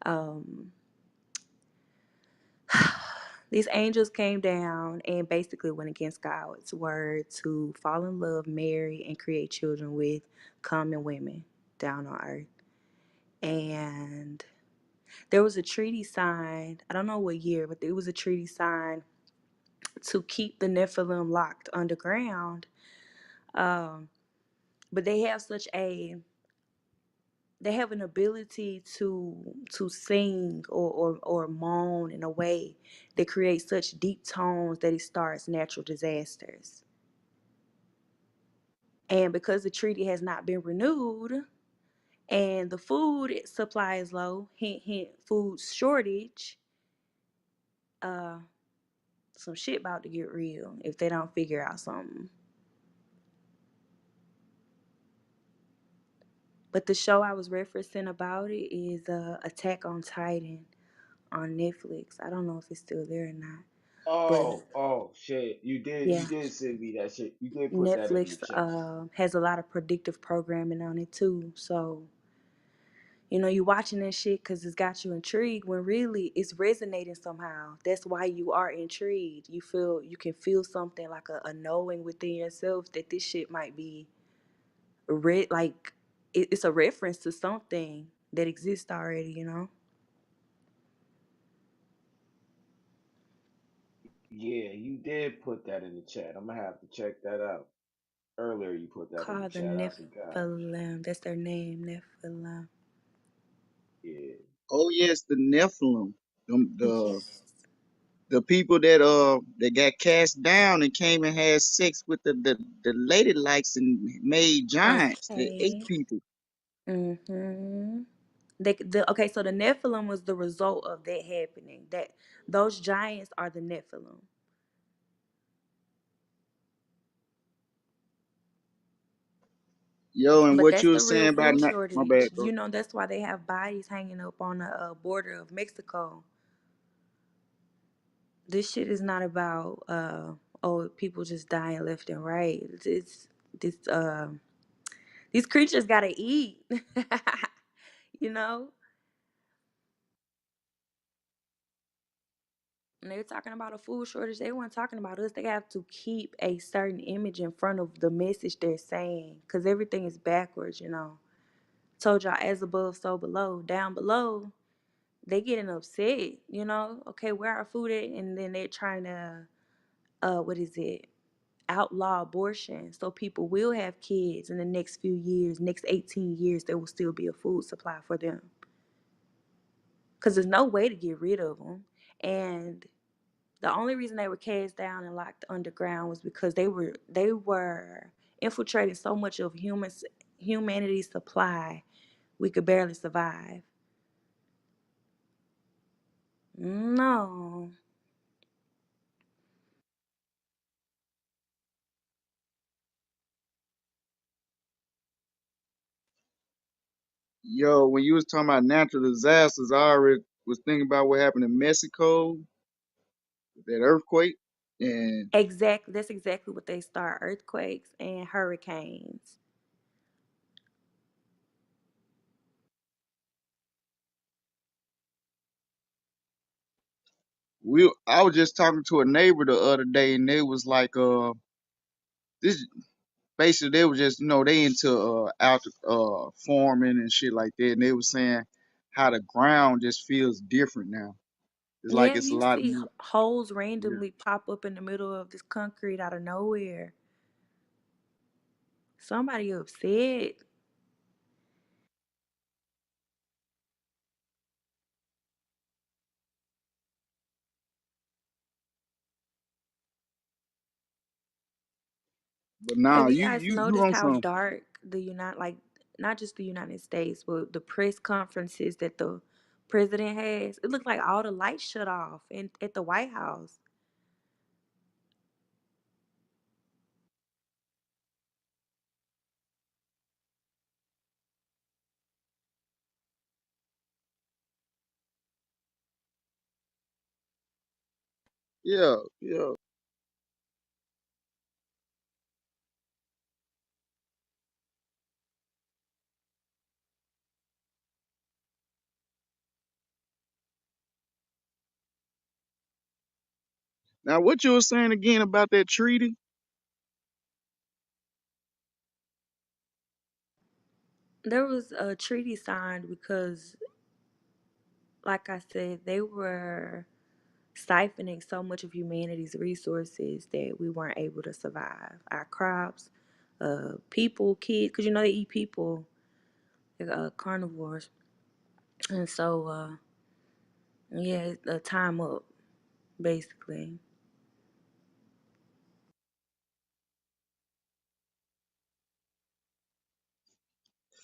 Um, these angels came down and basically went against God's word to fall in love, marry, and create children with common women down on earth. And there was a treaty signed, I don't know what year, but it was a treaty signed to keep the Nephilim locked underground. Um, but they have an ability to sing or moan in a way that creates such deep tones that it starts natural disasters. And because the treaty has not been renewed and the food supply is low, hint hint food shortage, uh some shit about to get real if they don't figure out something. But the show I was referencing about it is Attack on Titan on Netflix. I don't know if it's still there or not. But Oh shit. You yeah, did send me that shit. You did put that in the Netflix chat. has a lot of predictive programming on it too. So, you know, you watching that shit because it's got you intrigued when really it's resonating somehow. That's why you are intrigued. You can feel something like a knowing within yourself that this shit might be like it's a reference to something that exists already, you know? Yeah, you did put that in the chat. I'm gonna have to check that out. Earlier you put that in the Called the chat. I forgot. Nephilim. That's their name, Nephilim. Yeah. Oh yes, the Nephilim, the Yes. the people that got cast down and came and had sex with the lady likes and made giants. They ate Okay. people. Mm-hmm. Okay, so the Nephilim was the result of that happening. That those giants are the Nephilim. Yo, and But what that's you were the real saying about food not my bad, shortage. bro. You know, that's why they have bodies hanging up on the border of Mexico. This shit is not about oh people just dying left and right. It's this these creatures gotta eat. You know? And they're talking about a food shortage. They weren't talking about us. They have to keep a certain image in front of the message they're saying because everything is backwards, you know. Told y'all as above, so below. Down below, they getting upset, you know. Okay, where our food at? And then they're trying to, what is it? Outlaw abortion so people will have kids in the next few years, next 18 years, there will still be a food supply for them. Because there's no way to get rid of them. And the only reason they were cast down and locked underground was because they were infiltrating so much of humanity's supply we could barely survive. No. Yo, when you was talking about natural disasters, I already was thinking about what happened in Mexico, that earthquake, and Exactly. That's exactly what they start, earthquakes and hurricanes. I was just talking to a neighbor the other day, and they was like, this basically they was just they into out farming and shit like that, and they was saying how the ground just feels different now. It's like Yeah, it's a you lot see more. holes Yeah. randomly pop up in the middle of this concrete out of nowhere. Somebody upset. But now Have you you guys you you noticed on how some. dark like not just the United States, but the press conferences that the president has? It looked like all the lights shut off at the White House. Yeah, yeah. Now what you were saying again about that treaty? There was a treaty signed because, like I said, they were siphoning so much of humanity's resources that we weren't able to survive. Our crops, people, kids, because they eat people, carnivores. And so, yeah, time up, basically.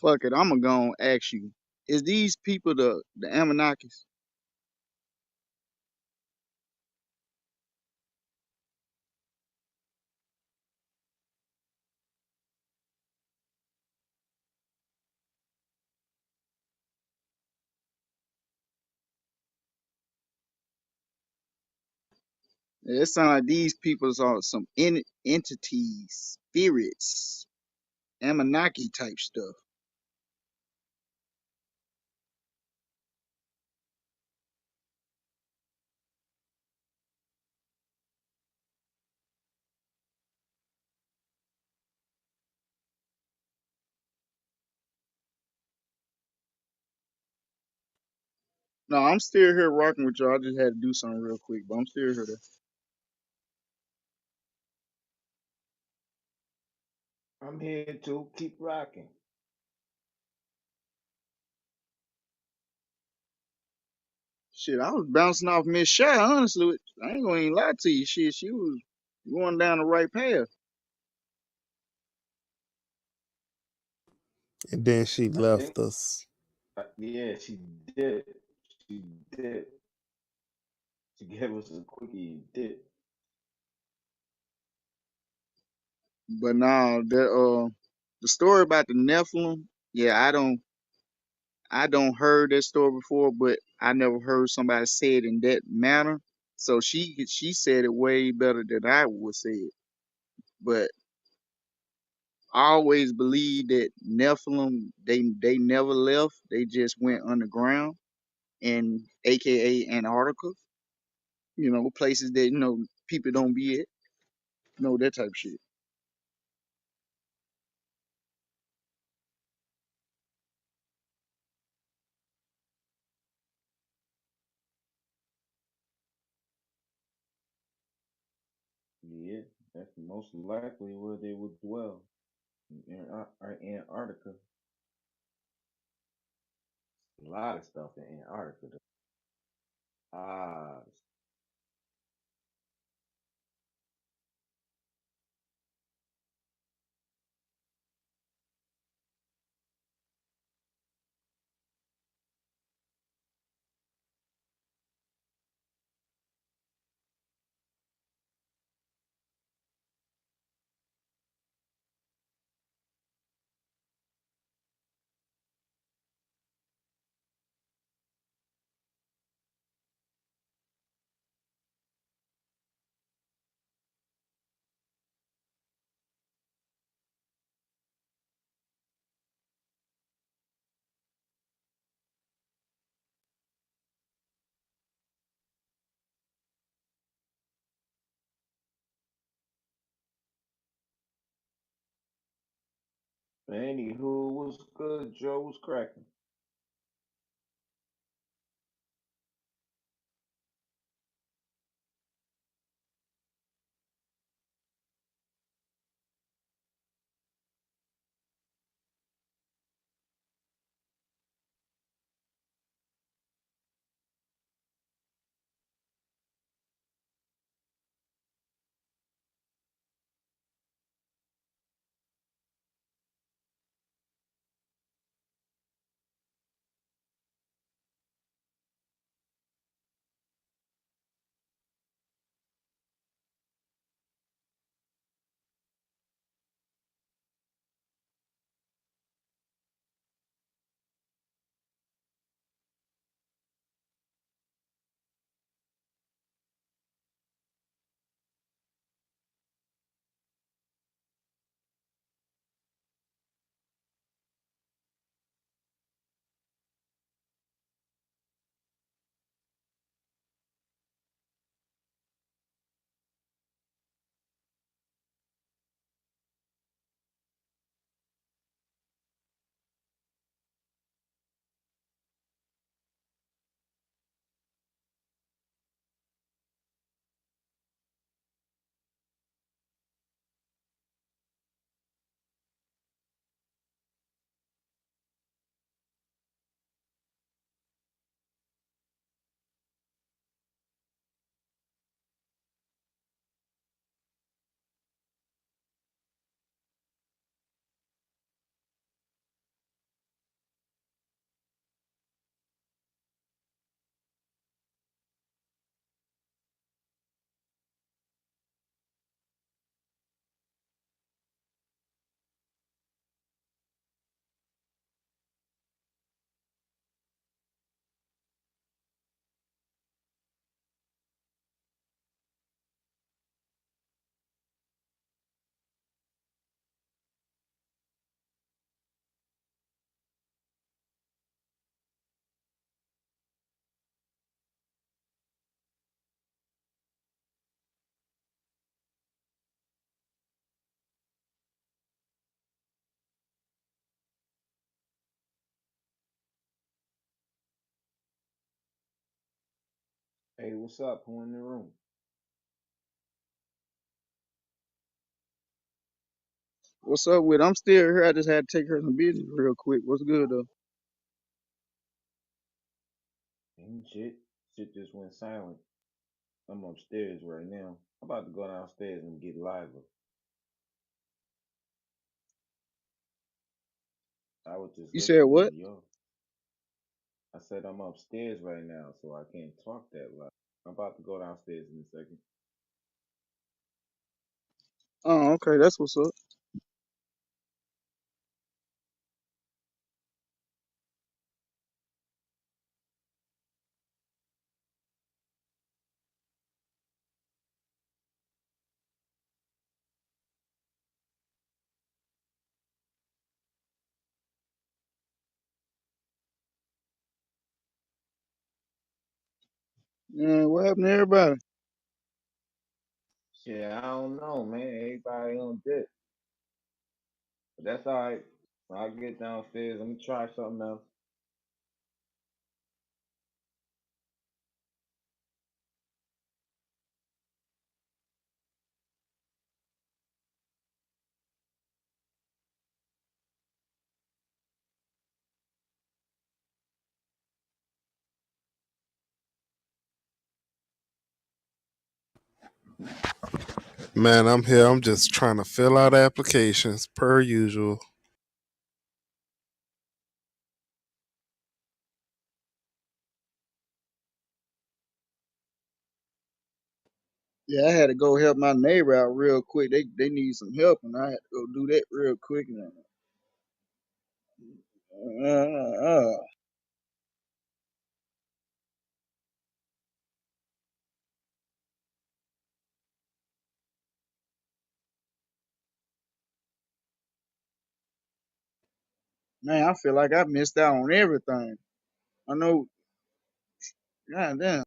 Fuck it, I'm gonna go and ask you: is these people the Anunnakis? Yeah, it sounds like these people are some entities, spirits, Anunnaki type stuff. No, I'm still here rocking with y'all. I just had to do something real quick, but I'm still here. I'm here too. Keep rocking. Shit, I was bouncing off Miss Shy, honestly. I ain't gonna even lie to you. Shit, she was going down the right path. And then she I think, left us. yeah, she did. She did. She gave us a quickie dip. But now the story about the Nephilim, yeah, I don't heard that story before, but I never heard somebody say it in that manner. So she said it way better than I would say it. But I always believed that Nephilim they never left. They just went underground in AKA Antarctica. You know, places that people don't be at. That type of shit. Yeah, that's most likely where they would dwell. In Antarctica. A lot of stuff in Antarctica. Ah, anywho, what's good, Joe? What's cracking? Hey, what's up? Who in the room? What's up with? I'm still here. I just had to take her some business real quick. What's good though? Ain't shit. Shit just went silent. I'm upstairs right now. I'm about to go downstairs and get lively. I was just You said listening what? to y'all. I said I'm upstairs right now, so I can't talk that loud. I'm about to go downstairs in a second. Oh, okay. That's what's up. Man, what happened to everybody? Yeah, I don't know, man. Everybody on dip, but that's all right. When I get downstairs, let me try something else. Man, I'm here. I'm just trying to fill out applications per usual. Yeah, I had to go help my neighbor out real quick. They need some help, and I had to go do that real quick. And man, I feel like I missed out on everything. I know. God damn.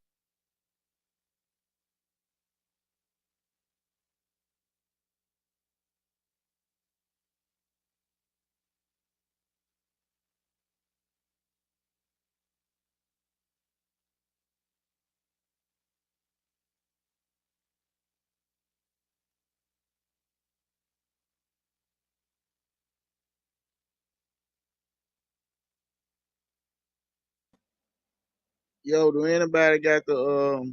Yo, do anybody got the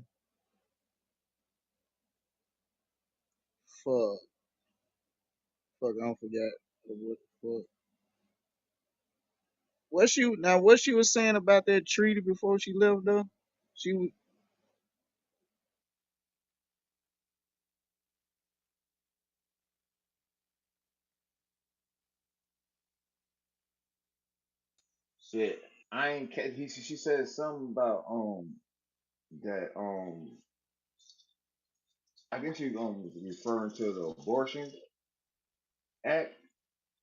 fuck I don't forget what the fuck. What she was saying about that treaty before she left though? She was Shit, I ain't catch. She said something about that I guess she was referring to the abortion act.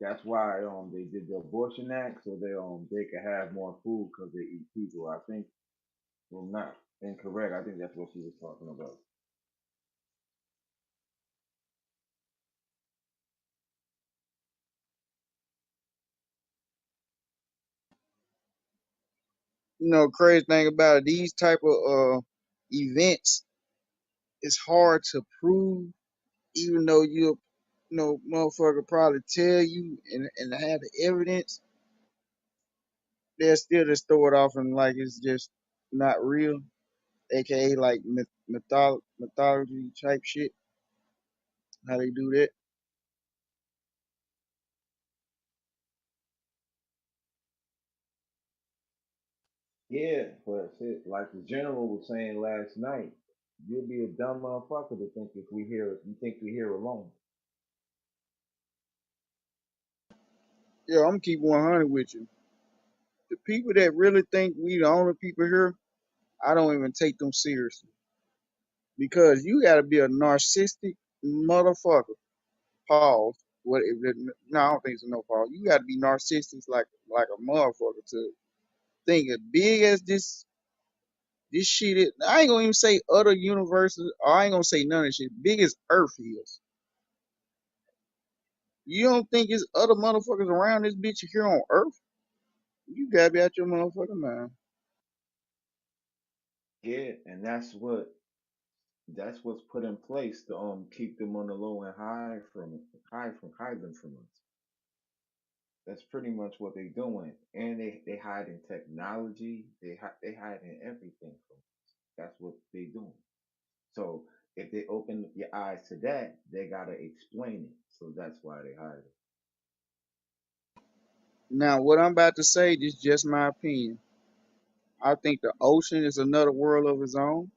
That's why they did the abortion act so they could have more food because they eat people. I think, well, not incorrect. I think that's what she was talking about. crazy thing about it, these type of events, it's hard to prove, even though motherfucker probably tell you and have the evidence, they'll still just throw it off and like it's just not real, aka like mythology type shit. How they do that? Yeah, but shit, like the general was saying last night, you'll be a dumb motherfucker to think if we hear you think we hear alone. Yeah, I'm gonna keep 100 with you. The people that really think we the only people here, I don't even take them seriously because you got to be a narcissistic motherfucker. Pause. What? No, I don't think it's a no pause. You got to be narcissistic like a motherfucker to think as big as this shit is. I ain't gonna even say other universes. Or I ain't gonna say none of this shit. Big as Earth is. You don't think it's other motherfuckers around this bitch here on Earth? You gotta be out your motherfucking mind. Yeah, and that's what's put in place to keep them on the low and hide them from us. That's pretty much what they doing, and they hide in technology. They hide in everything from us. That's what they doing. So if they open your eyes to that, they gotta explain it. So that's why they hide it. Now, what I'm about to say, this is just my opinion. I think the ocean is another world of its own,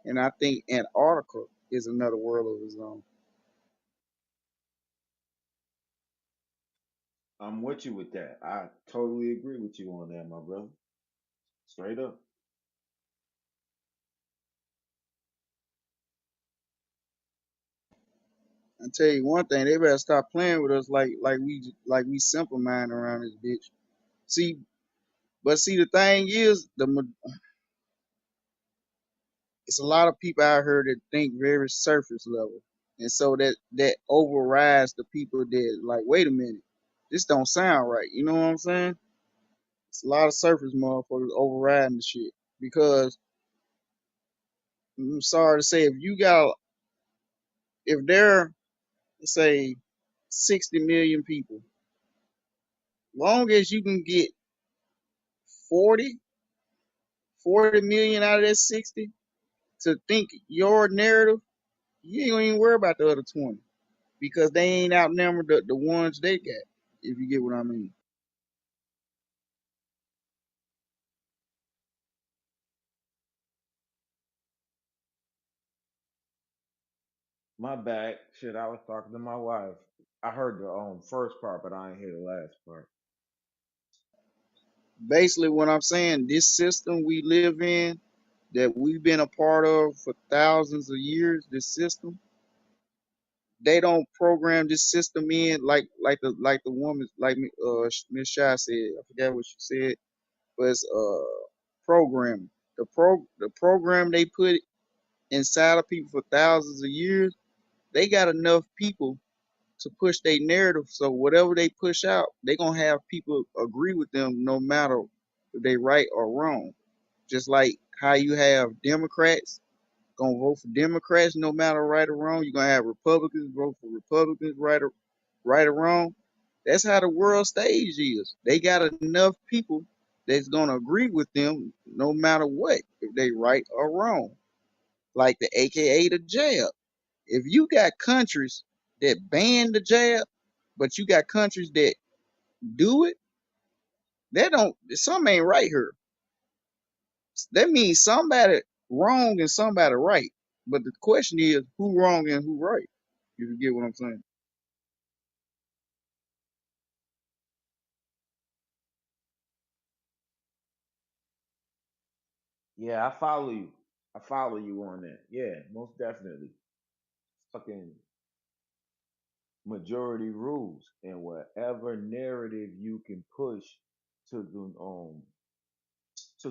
and I think Antarctica is another world of its own. I'm with you with that. I totally agree with you on that, my brother. Straight up. I tell you one thing, they better stop playing with us like we simple mind around this bitch. See, but see, the thing is, it's a lot of people out here that think very surface level. and so that overrides the people that like, wait a minute, this don't sound right. You know what I'm saying? It's a lot of surface motherfuckers overriding the shit because I'm sorry to say, if there are, say, 60 million people, long as you can get 40, 40 million out of that 60 to think your narrative, you ain't gonna even worry about the other 20 because they ain't outnumbered the ones they got. If you get what I mean. My bad. Shit, I was talking to my wife. I heard the first part, but I ain't hear the last part. Basically, what I'm saying, this system we live in, that we've been a part of for thousands of years, this system, they don't program this system in like the woman, like Miss Shy said. I forgot what she said, but it's programming. The program they put inside of people for thousands of years, they got enough people to push their narrative. So whatever they push out, they gonna have people agree with them no matter if they right or wrong. Just like how you have Democrats gonna vote for Democrats no matter right or wrong. You're gonna have Republicans vote for Republicans right or wrong. That's how the world stage is. They got enough people that's gonna agree with them no matter what, if they right or wrong. Like the AKA the jab. If you got countries that ban the jab, but you got countries that do it, that don't something ain't right here. That means somebody wrong and somebody right. But the question is who wrong and who right. If you get what I'm saying. Yeah, I follow you. I follow you on that. Yeah, most definitely. Fucking majority rules, and whatever narrative you can push to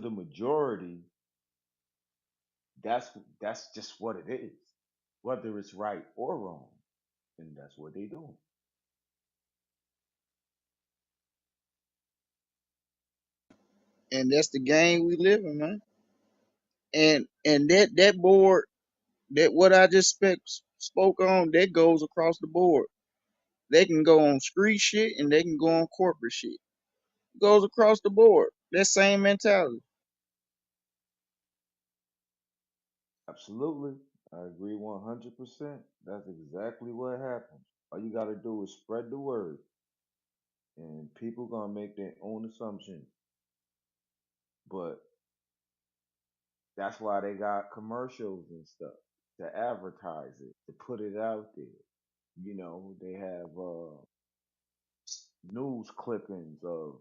the majority, that's that's just what it is, whether it's right or wrong, and that's what they do. And that's the game we live in, man. And that board, that what I just spoke on, that goes across the board. They can go on street shit and they can go on corporate shit. It goes across the board. That same mentality. Absolutely, I agree 100%. That's exactly what happens. All you got to do is spread the word, and people gonna make their own assumptions. But that's why they got commercials and stuff to advertise it, to put it out there. You know, they have news clippings of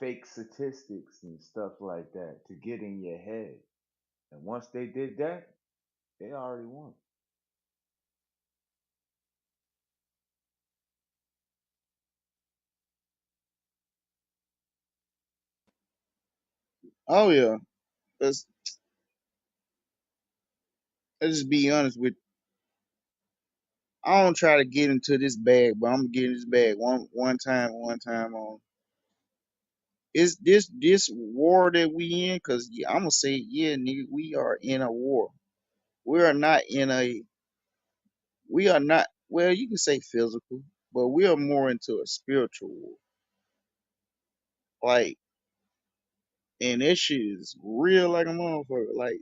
fake statistics and stuff like that to get in your head. And once they did that, they already won. Oh yeah. Let's, let's just be honest with I don't try to get into this bag, but I'm gonna get in this bag one time on. Is this war that we in? Cause yeah, I'm gonna say yeah, nigga, we are in a war. We are not in a. We are not. Well, you can say physical, but we are more into a spiritual war. Like, and this shit is real like a motherfucker. Like,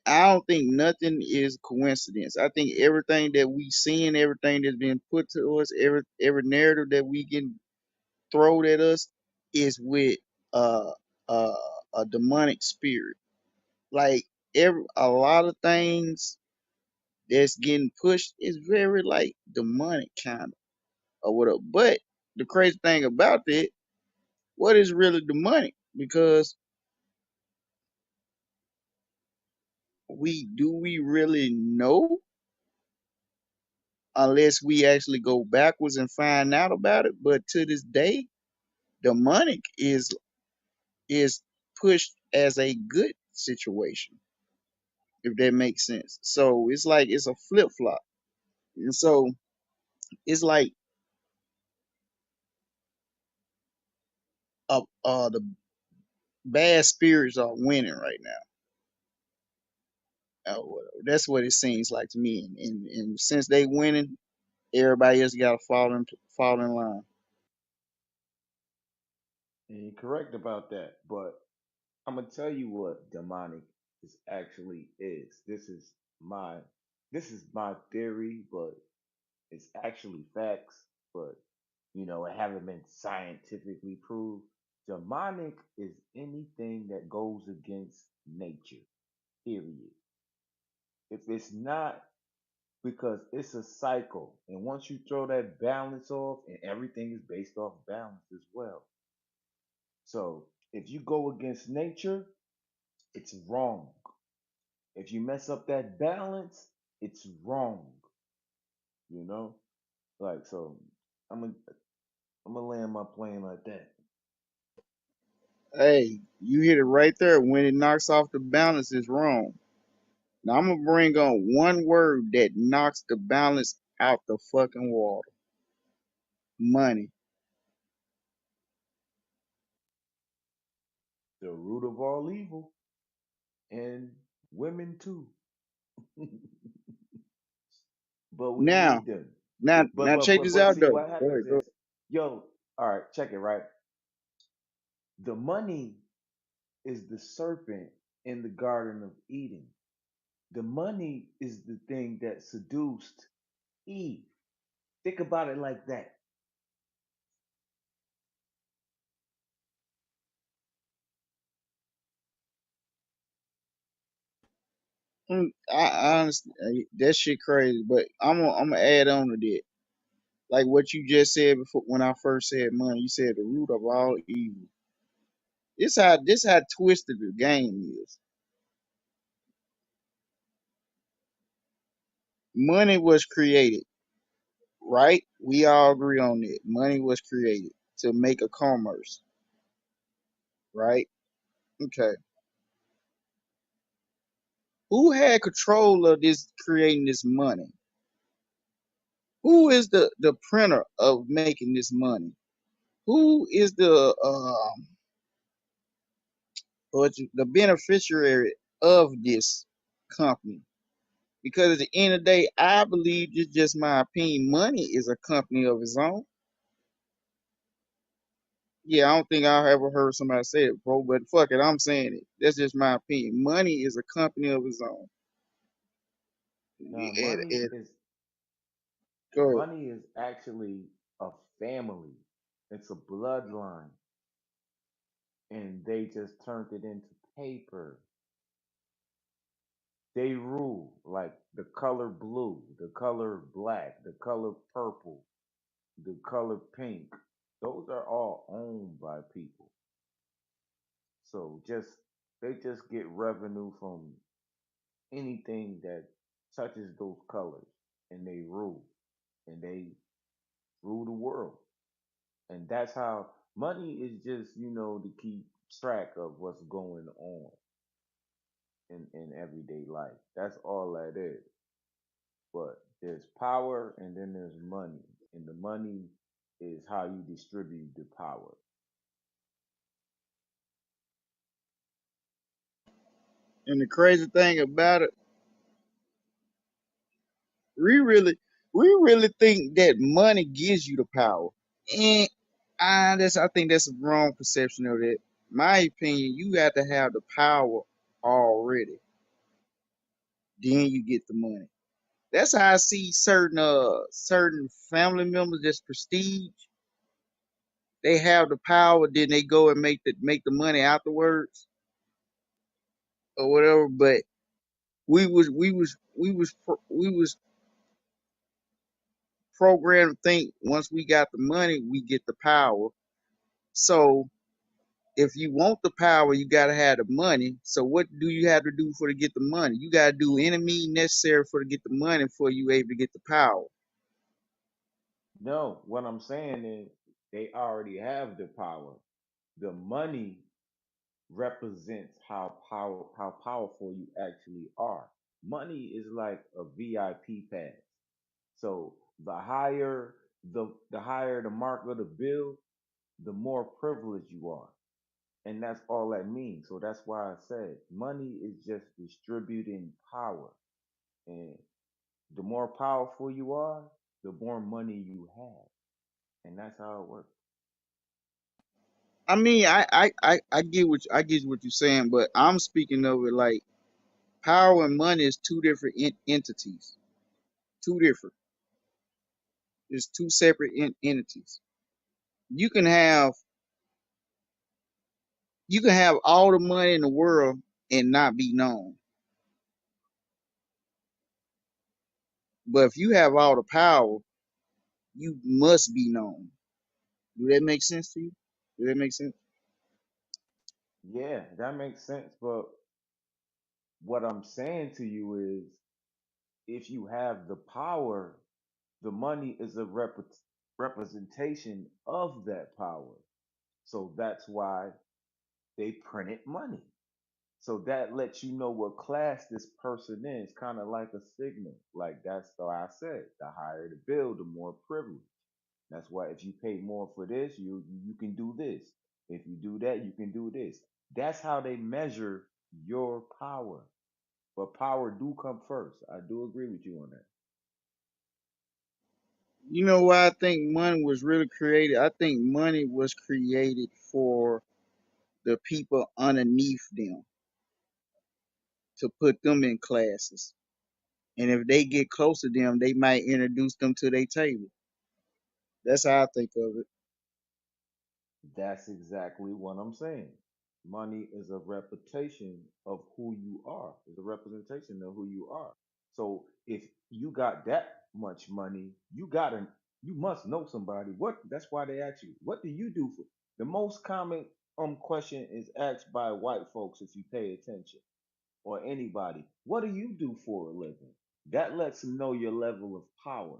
I don't think nothing is coincidence. I think everything that we seeing, everything that's been put to us, every narrative that we can thrown at us is with uh, uh, a demonic spirit. Like a lot of things that's getting pushed is very like demonic kind of or whatever. But the crazy thing about that, what is really demonic? Because we really know unless we actually go backwards and find out about it. But to this day, demonic is pushed as a good situation. if that makes sense. So it's like it's a flip flop, and so it's like the bad spirits are winning right now. That's what it seems like to me, and since they winning, everybody else got to fall in line. And you're correct about that. But I'm gonna tell you what demonic is actually is. My this is my theory, but it's actually facts. But it haven't been scientifically proved. Demonic is anything that goes against nature. Period. If it's not, because it's a cycle, and once you throw that balance off, and everything is based off balance as well. So if you go against nature, it's wrong. If you mess up that balance, it's wrong. You know, like so. I'm gonna land my plane like that. Hey, you hit it right there. When it knocks off the balance, it's wrong. Now I'm gonna bring on one word that knocks the balance out the fucking water. Money. The root of all evil, and women too. But we Now, need them. But now but check but this but out see though. what Go happens ahead, go ahead. is, yo, all right, check it right. The money is the serpent in the Garden of Eden. The money is the thing that seduced Eve. Think about it like that. I honestly, that shit crazy, but I'm gonna add on to that. Like what you just said before when I first said money, you said the root of all evil. This how twisted the game is. Money was created, right? We all agree on that. Money was created to make a commerce, right? Okay. Who had control of this creating this money? Who is the printer of making this money? Who is the beneficiary of this company? Because at the end of the day, I believe it's just my opinion. Money is a company of its own. Yeah, I don't think I ever heard somebody say it, bro. But fuck it, I'm saying it. That's just my opinion. Money is a company of its own. Now, And go ahead. money is actually a family. It's a bloodline, and they just turned it into paper. They rule like the color blue, the color black, the color purple, the color pink. Those are all owned by people. So they just get revenue from anything that touches those colors, and they rule, and they rule the world. And that's how money is just, to keep track of what's going on in everyday life. That's all that is. But there's power and then there's money. And the money is how you distribute the power. And the crazy thing about it, we really, we really think that money gives you the power. And I think that's a wrong perception of that. My opinion, you got to have the power already, then you get the money. That's how I see certain family members that's prestige. They have the power, then they go and make the money afterwards or whatever. But we was programmed to think once we got the money, we get the power. So if you want the power, you gotta have the money. So what do you have to do for to get the money? You gotta do any means necessary for to get the money before you able to get the power. No, what I'm saying is they already have the power. The money represents how powerful you actually are. Money is like a VIP pass. So the higher the mark of the bill, the more privileged you are. And that's all that means. So that's why I said money is just distributing power. And the more powerful you are, the more money you have. And that's how it works. I mean, I get I get what you're saying, but I'm speaking of it like power and money is two different entities. Two different. It's two separate entities. You can have you can have all the money in the world and not be known, but if you have all the power, you must be known. Do that make sense to you? Do that make sense? Yeah, that makes sense. But what I'm saying to you is if you have the power, the money is a representation of that power. So that's why they printed money. So that lets you know what class this person is, kind of like a signal. Like that's why I said the higher the bill, the more privilege. That's why if you pay more for this, you can do this. If you do that, you can do this. That's how they measure your power. But power do come first. I do agree with you on that. You know why I think money was really created? I think money was created for the people underneath them to put them in classes. And if they get close to them, they might introduce them to their table. That's how I think of it. That's exactly what I'm saying. Money is a reputation of who you are. It's a representation of who you are. So if you got that much money, you must know somebody. What that's why they ask you, what do you do for the most common question is asked by white folks if you pay attention or anybody. What do you do for a living? That lets them know your level of power.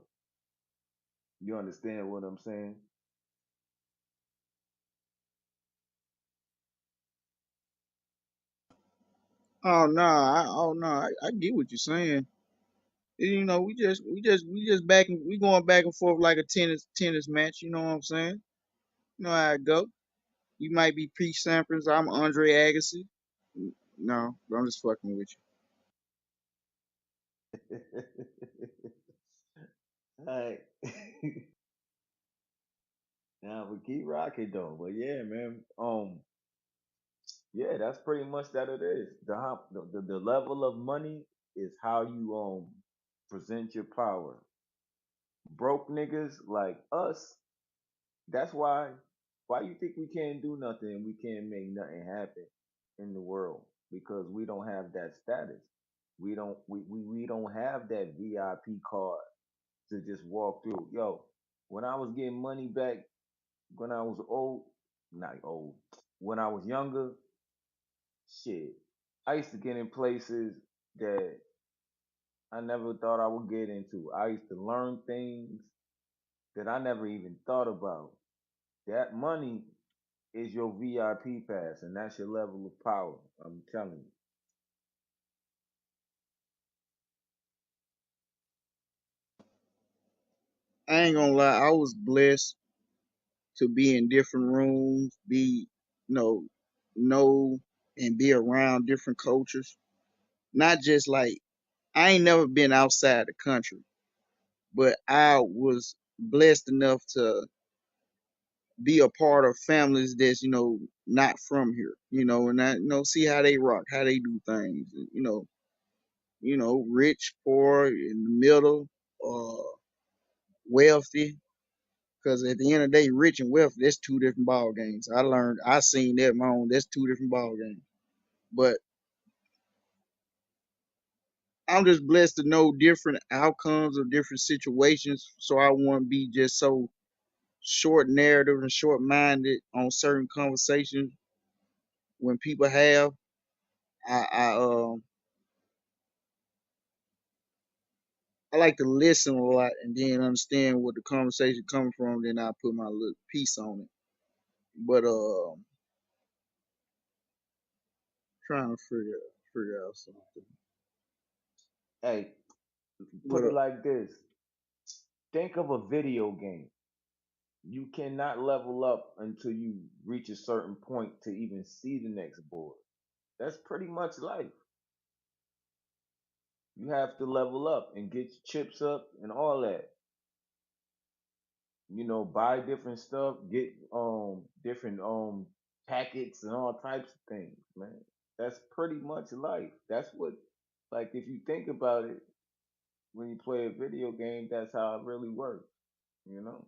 You understand what I'm saying? Oh no, I get what you're saying. You know, we just we going back and forth like a tennis match. You know what I'm saying? You know how it go. You might be Pete Sampras. I'm Andre Agassi. No, I'm just fucking with Alright. Now we keep rocking though. But yeah, man. Yeah, that's pretty much that it is. The level of money is how you present your power. Broke niggas like us, that's why you think we can't do nothing, we can't make nothing happen in the world because we don't have that status. We don't have that VIP card to just walk through. Yo, when I was getting money back when I was old, not old, when I was younger, shit, I used to get in places that I never thought I would get into. I used to learn things that I never even thought about. That money is your VIP pass, and that's your level of power. I'm telling you. you. I ain't gonna lie. I was blessed to be in different rooms, be you know and be around different cultures. Not just like I ain't never been outside the country, but I was blessed enough to be a part of families that's not from here, and I see how they rock, how they do things, rich, poor, in the middle, wealthy. Because at the end of the day, rich and wealthy, that's two different ball games. I seen that in my own. That's two different ball games. But I'm just blessed to know different outcomes of different situations. So I want to be just so short narrative and short minded on certain conversations when people have. I I like to listen a lot and then understand what the conversation coming from. Then I put my little piece on it. But trying to figure out something. Hey, What put it up? like this. Think of a video game. You cannot level up until you reach a certain point to even see the next board. That's pretty much life. You have to level up and get your chips up and all that. Buy different stuff, get different packets and all types of things, man. That's pretty much life. That's what, like, if you think about it, when you play a video game, that's how it really works, you know?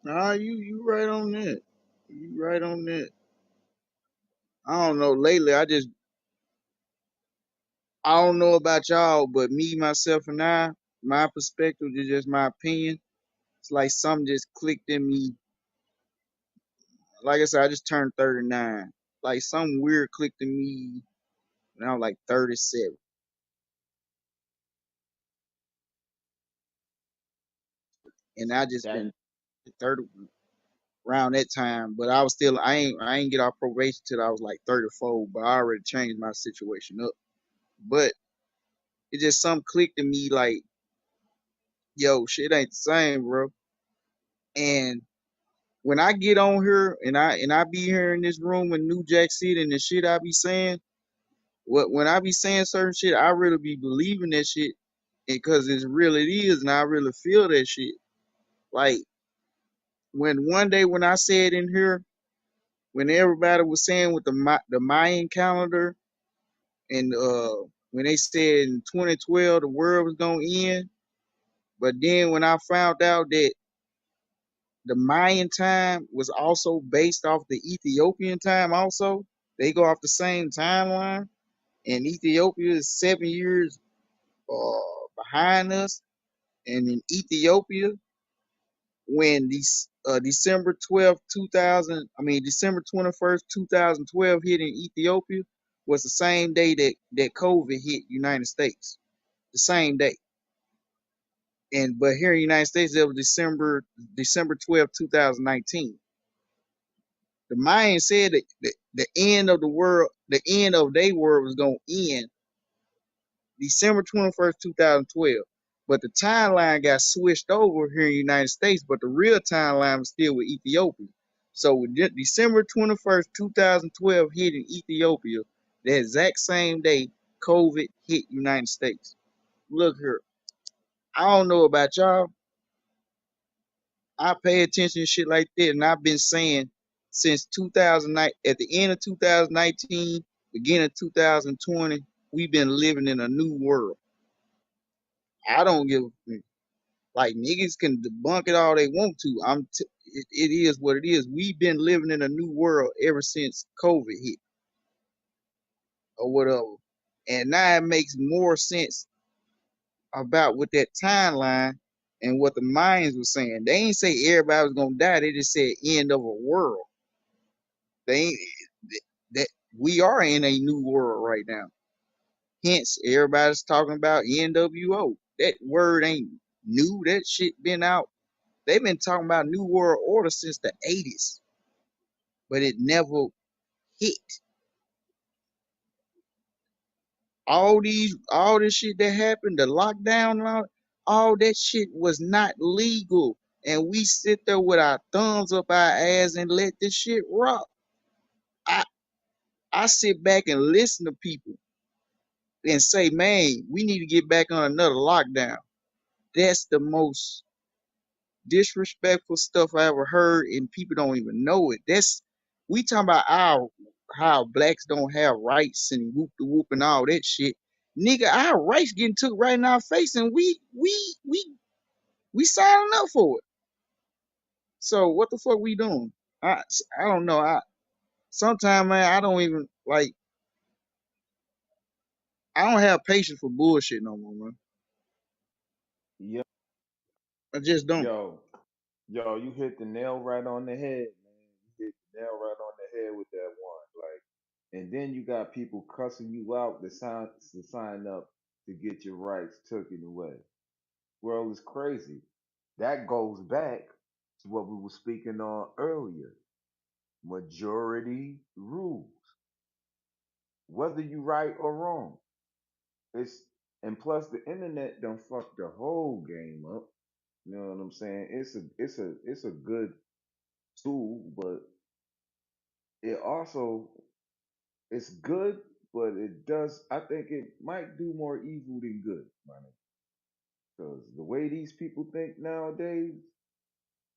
Nah, you right on that. You right on that. I don't know. Lately, I don't know about y'all, but me, myself, and I, my perspective is just my opinion. It's like something just clicked in me. Like I said, I just turned 39. Like something weird clicked in me when I was like 37, and I just That been 30 around that time. But I was still, I ain't get off probation till I was like 34. But I already changed my situation up. But it just something clicked in me like, yo, shit ain't the same, bro. And when I get on here and I be here in this room in New Jack City and the shit I be saying, when I be saying certain shit, I really be believing that shit because it's real it is, and I really feel that shit. Like when one day when I said in here, when everybody was saying with the Mayan calendar and when they said in 2012 the world was gonna end, but then when I found out that the Mayan time was also based off the Ethiopian time also. They go off the same timeline, and Ethiopia is 7 years behind us. And in Ethiopia, when December 12th, 2000, I mean December 21st, 2012 hit in Ethiopia, was the same day that COVID hit United States. The same day. And but here in the United States, it was December 12th, 2019. The Mayans said that the end of the world, the end of their world was gonna end December 21st, 2012. But the timeline got switched over here in the United States, but the real timeline was still with Ethiopia. So with December 21st, 2012 hit in Ethiopia, the exact same day COVID hit United States. Look here, I don't know about y'all. I pay attention to shit like that, and I've been saying since 2009, at the end of 2019, beginning of 2020, we've been living in a new world. I don't give like niggas can debunk it all they want to. It is what it is. We've been living in a new world ever since COVID hit or whatever, and now it makes more sense about what that timeline and what the Mayans were saying. They ain't say everybody was gonna die. They just said end of a world. They ain't that we are in a new world right now. Hence, everybody's talking about NWO. That word ain't new. That shit been out. They've been talking about New World Order since the 80s, but it never hit. All this shit that happened, the lockdown and all that shit was not legal. And we sit there with our thumbs up our ass and let this shit rock. I, I sit back and listen to people and say, man, we need to get back on another lockdown. That's the most disrespectful stuff I ever heard, and people don't even know it. That's we talking about our how blacks don't have rights and whoop the whoop and all that shit. Nigga, our rights getting took right in our face, and we signing up for it. So what the fuck we doing? I don't know. I sometimes man, I don't even like. I don't have patience for bullshit no more, man. yo, I just don't. yo, yo, you hit the nail right on the head, man. You hit the nail right on the head with that one. Like, and then you got people cussing you out to sign up to get your rights taken away. World is crazy. That goes back to what we were speaking on earlier. Majority rules, whether you right or wrong. It's and plus the internet done fucked the whole game up. You know what I'm saying? It's a good tool, but it also it's good, but it does. I think it might do more evil than good, man. Because the way these people think nowadays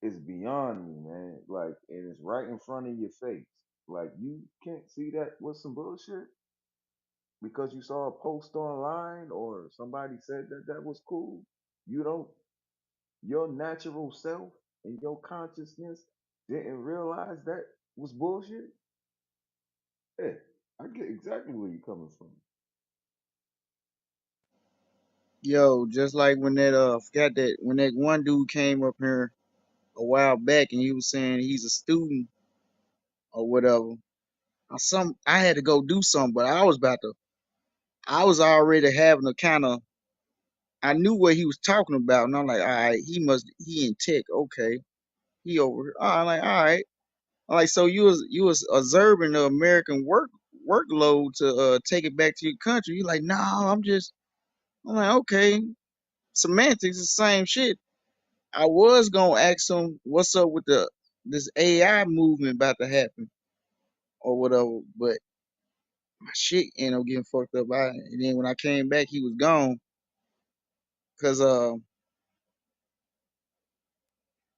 is beyond me, man. Like, and it's right in front of your face. Like, you can't see that was some bullshit because you saw a post online or somebody said that that was cool. You don't. Your natural self and your consciousness didn't realize that was bullshit. Yeah, I get exactly where you're coming from. Yo, just like when that forgot that when that one dude came up here a while back and he was saying he's a student or whatever. I had to go do something, but I was already having a kind of I knew what he was talking about, and I'm like, all right, he in tech, okay, he over here. I'm like, all right, I'm like, so you was observing the American workload to take it back to your country. You like, no, I'm like, okay, semantics is the same shit. I was gonna ask him what's up with this AI movement about to happen or whatever, but my shit ended up getting fucked up. And then when I came back, he was gone. Cause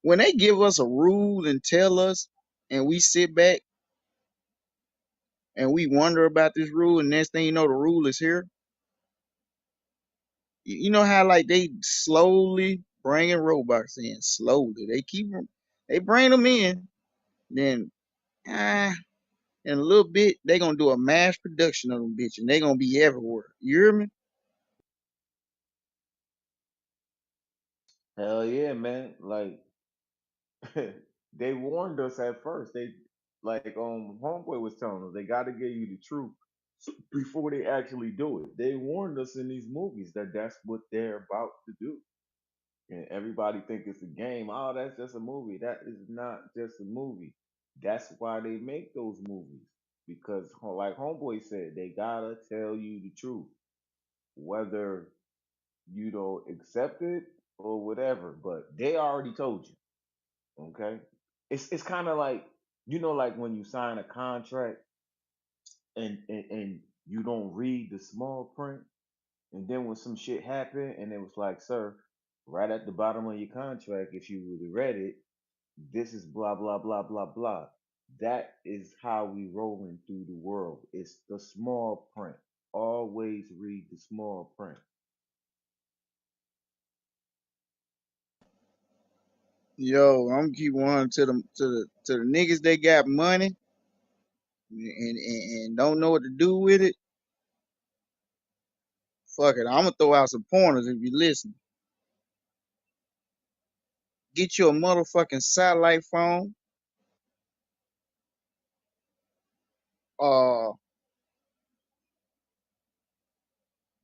when they give us a rule and tell us, and we sit back and we wonder about this rule, and next thing you know, the rule is here. You know how like they slowly bringing robots in, slowly. They bring them in, then in a little bit they gonna do a mass production of them bitch, and they gonna be everywhere. You hear me? Hell yeah, man. Like they warned us at first. They like homeboy was telling us they got to give you the truth before they actually do it. They warned us in these movies that that's what they're about to do. And everybody think it's a game. Oh, that's just a movie. That is not just a movie. That's why they make those movies. Because like homeboy said, they gotta tell you the truth. Whether you don't accept it or whatever. But they already told you. Okay? It's kind of like, like when you sign a contract and you don't read the small print, and then when some shit happened and it was like, sir, right at the bottom of your contract, if you would have read it, this is blah blah blah blah blah. That is how we rolling through the world. It's the small print. Always read the small print. Yo, I'm gonna keep one to the niggas that got money and don't know what to do with it. Fuck it, I'm gonna throw out some pointers if you listen. Get you a motherfucking satellite phone. Uh,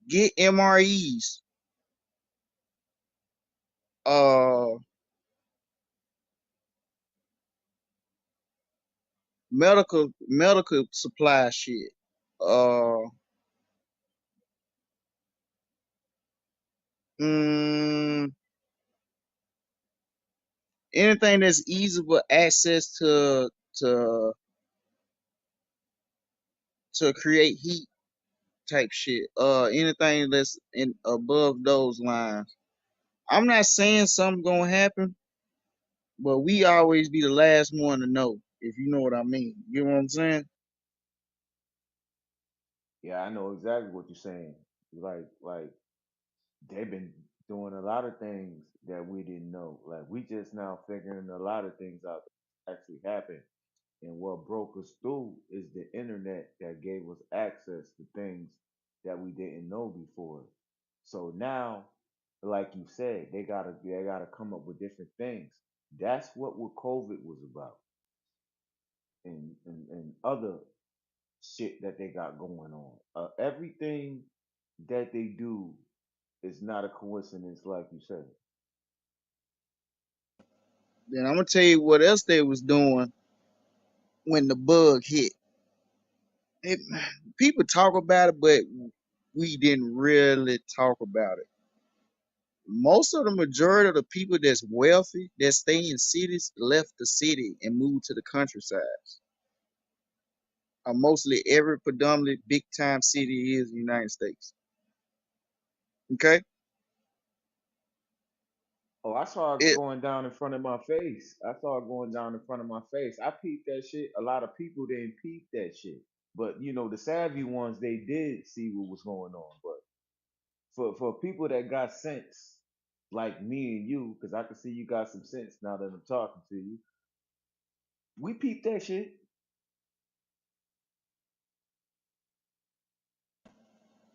get MREs. Uh, medical supply shit. Uh, mm, anything that's easy for access to to create heat type shit. Anything that's in above those lines. I'm not saying something gonna happen, but we always be the last one to know, if you know what I mean. You know what I'm saying? Yeah, I know exactly what you're saying. Like they've been doing a lot of things that we didn't know. Like we just now figuring a lot of things out that actually happened. And what broke us through is the internet that gave us access to things that we didn't know before. So now, like you said, they gotta come up with different things. That's what COVID was about, and other shit that they got going on. Everything that they do is not a coincidence, like you said. Then I'm gonna tell you what else they was doing when the bug hit. It, people talk about it, but we didn't really talk about it. Most of the majority of the people that's wealthy that stay in cities left the city and moved to the countryside. Mostly every predominantly big time city is the United States. Okay, Oh, I saw it it going down in front of my face. I saw it going down in front of my face. I peeped that shit. A lot of people didn't peep that shit. But you know, the savvy ones, they did see what was going on. But for people that got sense, like me and you, because I can see you got some sense now that I'm talking to you, we peeped that shit.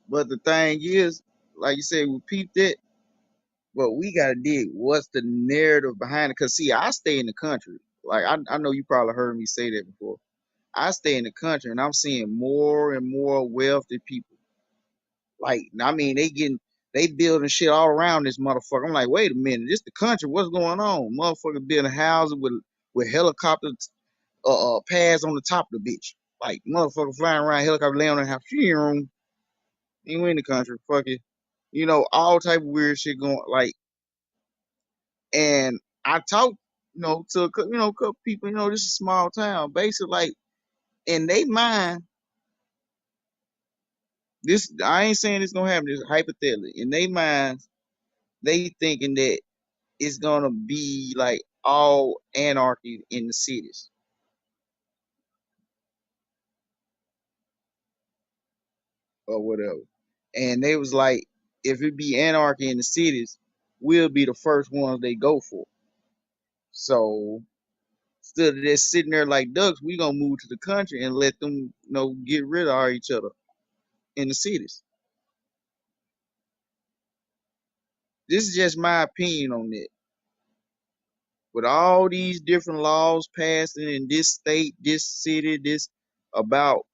but the thing is, like you said, we peeped it, but we gotta dig what's the narrative behind it. Cause see, I stay in the country. Like I know you probably heard me say that before. I stay in the country and I'm seeing more and more wealthy people. Like, I mean, they building shit all around this motherfucker. I'm like, wait a minute, this the country. What's going on? Motherfucker building houses with helicopters pads on the top of the bitch. Like motherfucker flying around helicopter laying on the house. You room. You in the country. Fuck it. You know, all type of weird shit going like and I talked, to a couple people, this is a small town. Basically like in they mind, this I ain't saying it's gonna happen, this is hypothetically. In they minds, they thinking that it's gonna be like all anarchy in the cities or whatever. And they was like, if it be anarchy in the cities, we'll be the first ones they go for. So instead of just sitting there like ducks, we gonna move to the country and let them, get rid of each other in the cities. This is just my opinion on it. With all these different laws passing in this state, this city, this about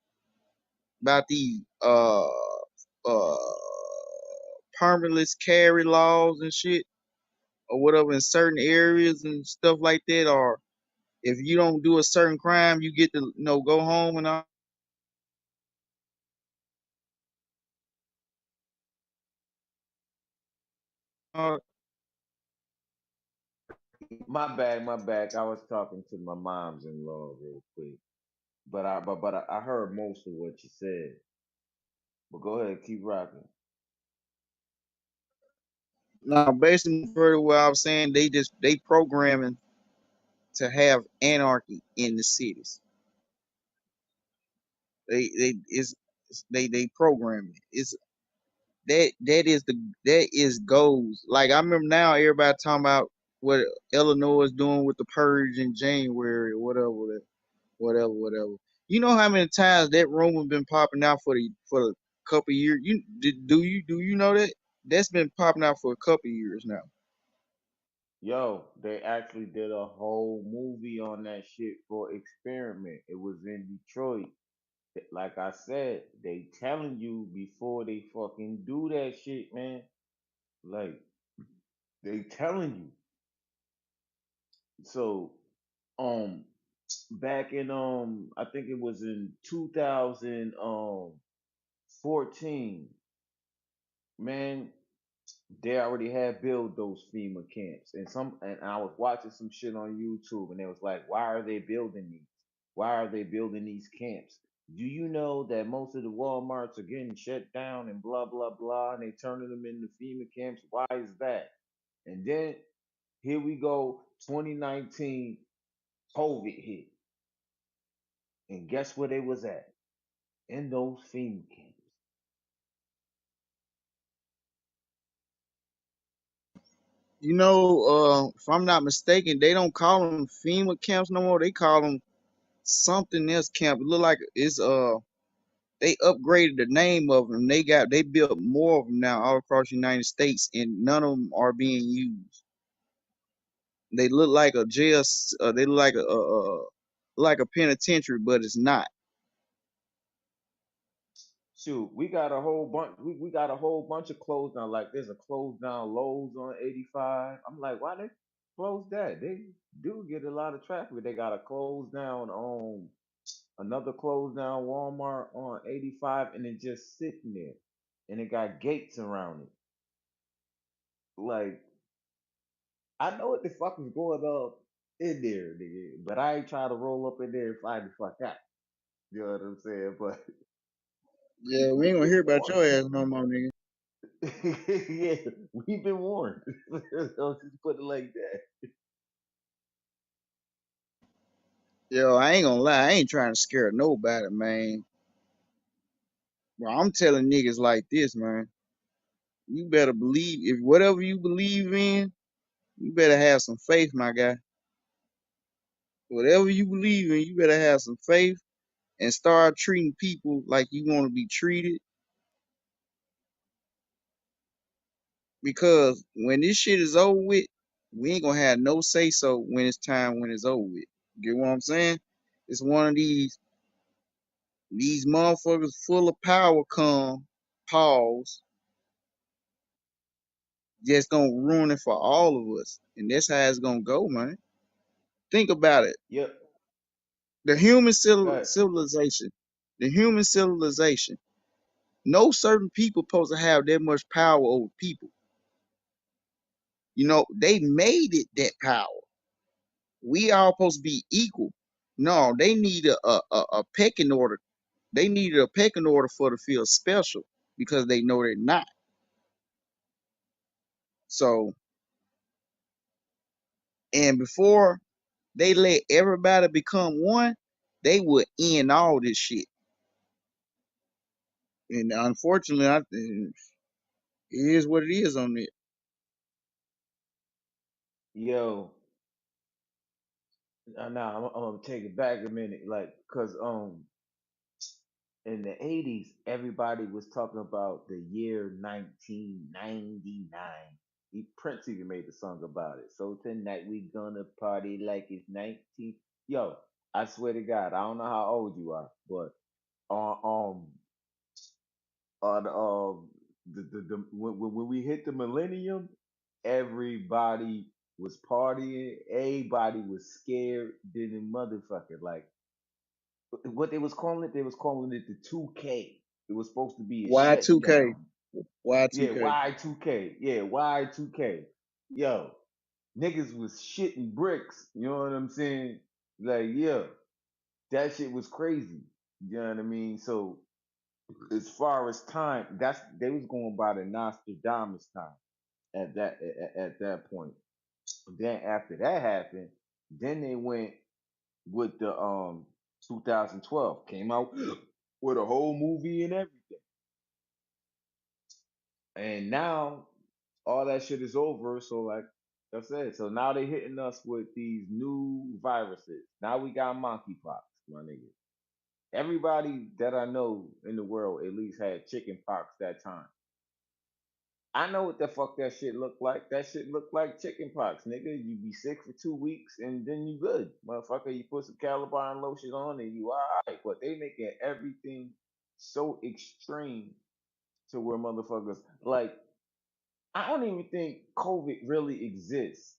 the uh permitless carry laws and shit or whatever in certain areas and stuff like that, or if you don't do a certain crime, you get to go home and all. My bad. I was talking to my mom's in law real quick. But I heard most of what you said. But go ahead, keep rocking. Now, basically, further what I was saying, they programming to have anarchy in the cities. They programming it. It's that is goals. Like I remember now, everybody talking about what Illinois is doing with the purge in January or whatever. You know how many times that rumor been popping out for a couple of years? Do you know that that's been popping out for a couple of years now? Yo, they actually did a whole movie on that shit for experiment. It was in Detroit. Like I said, they telling you before they fucking do that shit, man. Like they telling you. So, um, back in I think it was in 2014, man. They already had built those FEMA camps, and I was watching some shit on YouTube, and it was like, why are they building these? Why are they building these camps? Do you know that most of the WalMarts are getting shut down and blah blah blah, and they turning them into FEMA camps? Why is that? And then here we go, 2019, COVID hit, and guess where they was at? In those FEMA camps. If I'm not mistaken, they don't call them FEMA camps no more. They call them something else camp. It look like they upgraded the name of them. They built more of them now all across the United States, and none of them are being used. They look like a jail. They look like a penitentiary, but it's not. Shoot, we got a whole bunch. We got a whole bunch of closed down. Like there's a closed down Lowe's on 85. I'm like, why they close that? They do get a lot of traffic. They got a closed down. another closed down Walmart on 85, and it just sitting there, and it got gates around it. Like, I know what the fuck is going on in there, nigga, but I ain't trying to roll up in there and find the fuck out. You know what I'm saying? But Yeah, we ain't we've gonna been hear about warned. your ass no more, nigga. Yeah, we've been warned. Don't just put it like that. Yo, I ain't gonna lie, I ain't trying to scare nobody, man. Well, I'm telling niggas like this, man. You better believe if whatever you believe in, you better have some faith, my guy. Whatever you believe in, you better have some faith and start treating people like you want to be treated. Because when this shit is over with, we ain't gonna have no say so when it's time when it's over with. Get what I'm saying? It's one of these motherfuckers full of power come, pause, just gonna ruin it for all of us. And that's how it's gonna go, man. Think about it. Yep. The human Right. civilization, the human civilization, no certain people supposed to have that much power over people. You know, they made it that power. We all supposed to be equal. No, they need a pecking order. They needed a pecking order for to feel special because they know they're not. So, and before they let everybody become one, they would end all this shit. And unfortunately, it is what it is on it. Yo, nah, I'm gonna take it back a minute, like, cause in the 80s, everybody was talking about the year 1999. Prince even made a song about it. So tonight we gonna party like it's 19. Yo, I swear to God, I don't know how old you are, but on on when we hit the millennium, everybody was partying, everybody was scared, than a motherfucker. Like what they was calling it the 2K. It was supposed to be a Y2K, shutdown. Yeah, Y2K. Y2K. Yeah, Y2K. Yo, niggas was shitting bricks. You know what I'm saying? Like, yeah, that shit was crazy. You know what I mean? So as far as time, they was going by the Nostradamus time at that point. Then after that happened, then they went with the 2012 came out with a whole movie and everything. And now all that shit is over. So like I said, so now they hitting us with these new viruses. Now we got monkeypox, my nigga. Everybody that I know in the world at least had chicken pox that time. I know what the fuck that shit look like. That shit look like chicken pox, nigga. You be sick for 2 weeks and then you good. Motherfucker, you put some Caliban lotion on and you alright. But they making everything so extreme to where motherfuckers like I don't even think COVID really exists.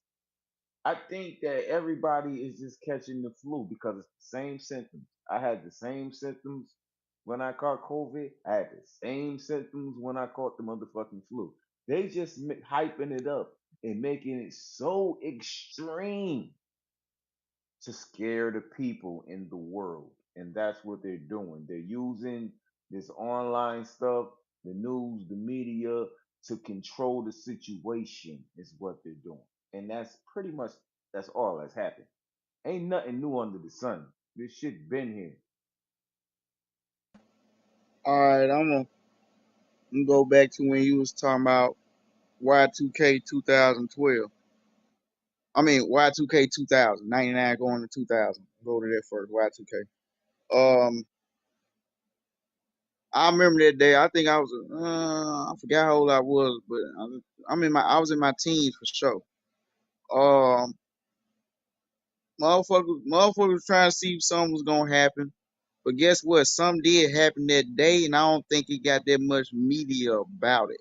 I think that everybody is just catching the flu because it's the same symptoms. I had the same symptoms when I caught COVID. I had the same symptoms when I caught the motherfucking flu. They just hyping it up and making it so extreme to scare the people in the world. And that's what they're doing. They're using this online stuff, the news, the media to control the situation is what they're doing. And that's pretty much that's all that's happened. Ain't nothing new under the sun. This shit been here. All right, I'm gonna go back to when you was talking about Y2K 2012. I mean Y2K 2000, 99 going to 2000. Go to that first, Y2K. I remember that day. I think I was, I forgot how old I was, but I was in my teens for sure. Um, motherfuckers was trying to see if something was gonna happen, but guess what? Something did happen that day, and I don't think it got that much media about it.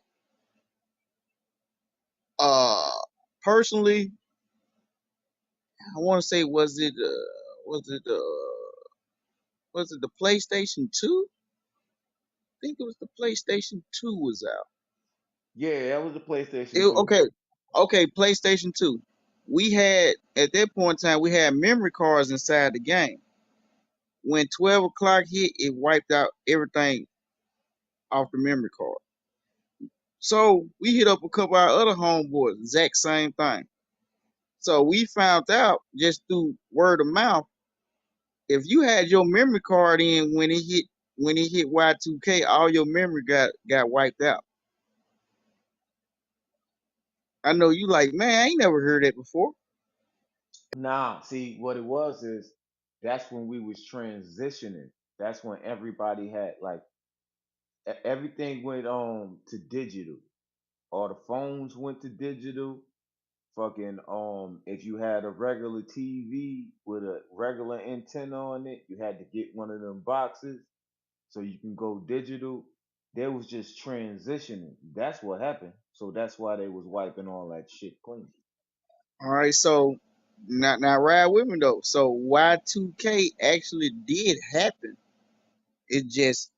Uh, Personally, I want to say, was it? Was it the PlayStation 2? I think it was the PlayStation 2 was out. Yeah, that was the PlayStation 2. Okay, okay, PlayStation 2. We had at that point in time we had memory cards inside the game. When 12 o'clock hit, it wiped out everything off the memory card. So we hit up a couple of our other homeboys, exact same thing. So we found out just through word of mouth, if you had your memory card in when it hit Y2K, all your memory got wiped out. I know you like, man, I ain't never heard that before. Nah, see what it was is that's when we was transitioning. That's when everybody had like everything went to digital. All the phones went to digital. Fucking if you had a regular TV with a regular antenna on it, you had to get one of them boxes so you can go digital. They was just transitioning. That's what happened. So that's why they was wiping all that shit clean. All right, so now ride with me though. So Y2K actually did happen. It just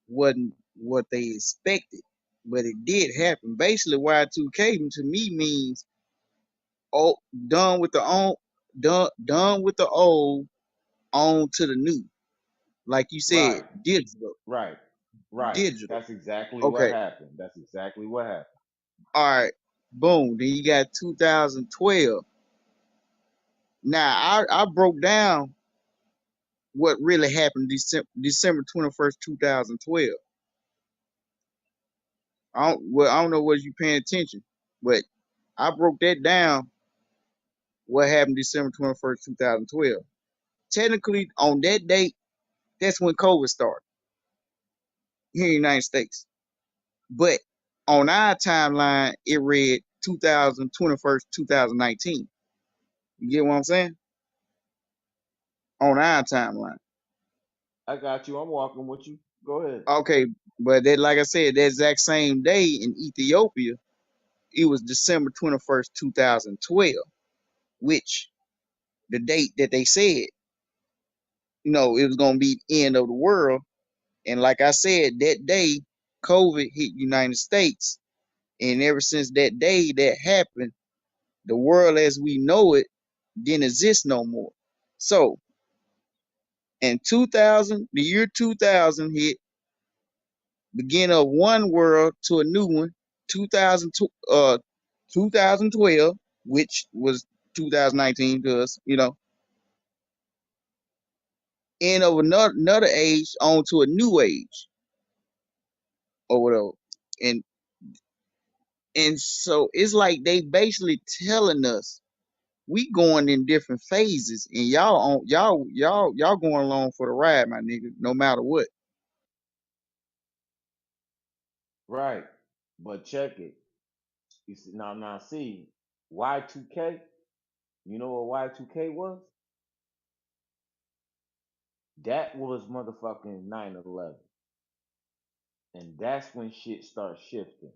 wasn't what they expected, but it did happen. Basically, Y2K to me means oh, done with the old, done with the old, on to the new. Like you said, Right, digital, right, right. digital. That's exactly what Okay, happened. That's exactly what happened. all right, boom. Then you got 2012. Now I broke down what really happened December 21st, 2012. I don't know was you paying attention, but I broke that down. What happened December 21st, 2012? Technically, on that date, that's when COVID started here in the United States. But on our timeline, it read 2021st, 2019. You get what I'm saying? On our timeline. I got you. I'm walking with you. Go ahead. Okay, but that, like I said, that exact same day in Ethiopia, it was December 21st, 2012, which the date that they said, it was gonna be the end of the world. And like I said, that day, COVID hit United States, and ever since that day that happened, the world as we know it didn't exist no more. So in 2000, the year 2000 hit, beginning of one world to a new one. 2000, 2012, which was 2019 to us, end of another age on to a new age or whatever. And and so it's like they basically telling us we going in different phases, and y'all going along for the ride, my nigga, no matter what. Right. But check it. You see, now see Y2K. You know what Y2K was? That was motherfucking 9/11, and that's when shit starts shifting.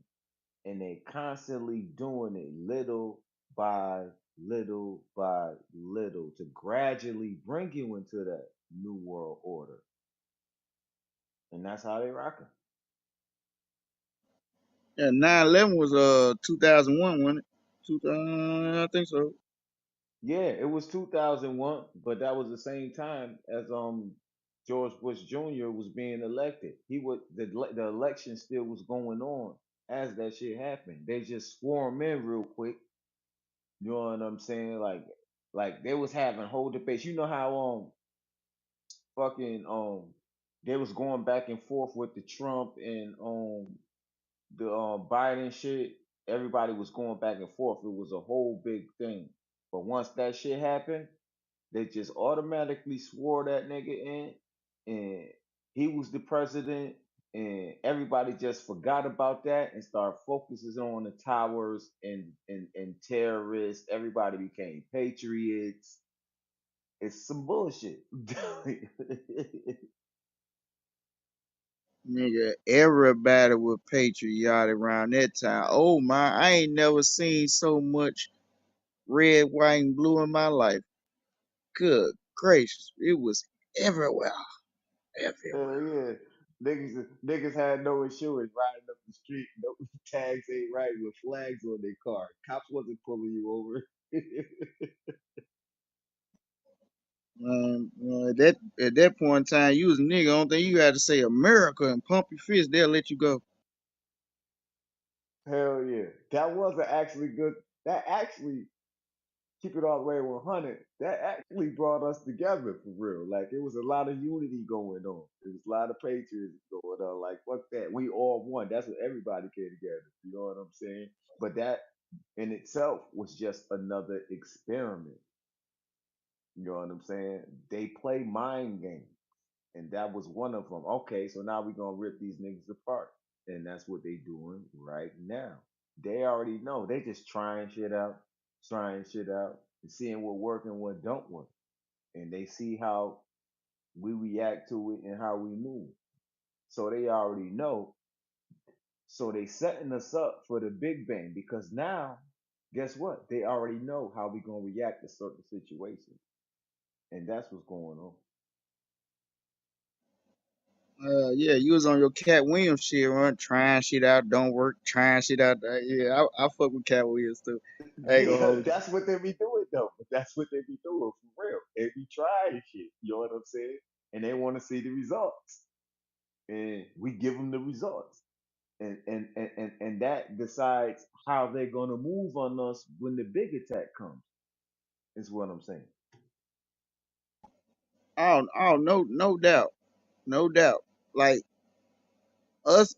And they constantly doing it little by little to gradually bring you into that new world order. And that's how they rocking. Yeah, 9/11 was 2001, wasn't it? 2000, I think so. Yeah, it was 2001, but that was the same time as George Bush Jr. was being elected. The election still was going on as that shit happened. They just swore him in real quick. You know what I'm saying? Like they was having whole debates. You know how fucking they was going back and forth with the Trump and the Biden shit. Everybody was going back and forth. It was a whole big thing. But once that shit happened, they just automatically swore that nigga in, and he was the president, and everybody just forgot about that and started focusing on the towers and terrorists. Everybody became patriots. It's some bullshit. Nigga, everybody was patriotic around that time. Oh my, I ain't never seen so much red, white, and blue in my life. Good gracious, it was. everywhere, everywhere. Hell yeah. Niggas had no insurance riding up the street. No tags ain't right with flags on their car. Cops wasn't pulling you over. At that point in time, you was a nigga. Only thing you had to say America and pump your fist, they'll let you go. Hell yeah. That wasn't actually good. That actually, keep it all the way 100, that actually brought us together for real. Like, it was a lot of unity going on. There was a lot of patriotism going on. Like, fuck that. We all won. That's what everybody came together. You know what I'm saying? But that in itself was just another experiment. You know what I'm saying? They play mind games, and that was one of them. Okay, so now we're gonna rip these niggas apart, and that's what they doing right now. They already know. They just trying shit out, and seeing what work and what don't work, and they see how we react to it and how we move. So they already know. So they setting us up for the big bang because now, guess what? They already know how we gonna react to certain situations, and that's what's going on. Yeah, you was on your Cat Williams shit, run trying shit out, don't work, trying shit out. Yeah, I fuck with Cat Williams too. I ain't gonna Yeah, hold you. that's what they be doing though. That's what they be doing for real. They be trying shit. You know what I'm saying? And they want to see the results, and we give them the results, and that decides how they're gonna move on us when the big attack comes. Is what I'm saying. Oh, no doubt, no doubt. Like us,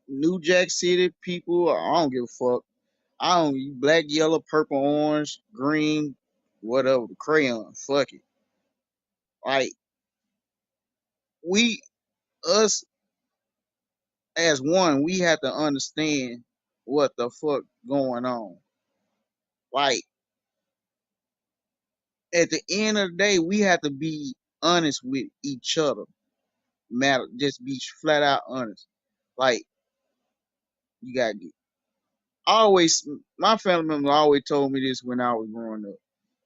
New Jack City people, I don't give a fuck. I don't black, yellow, purple, orange, green, whatever, the crayon. Fuck it. Like we, us as one, we have to understand what the fuck going on. Like at the end of the day, we have to be honest with each other. Matter, just be flat out honest. Like you got to always. My family members always told me this when I was growing up.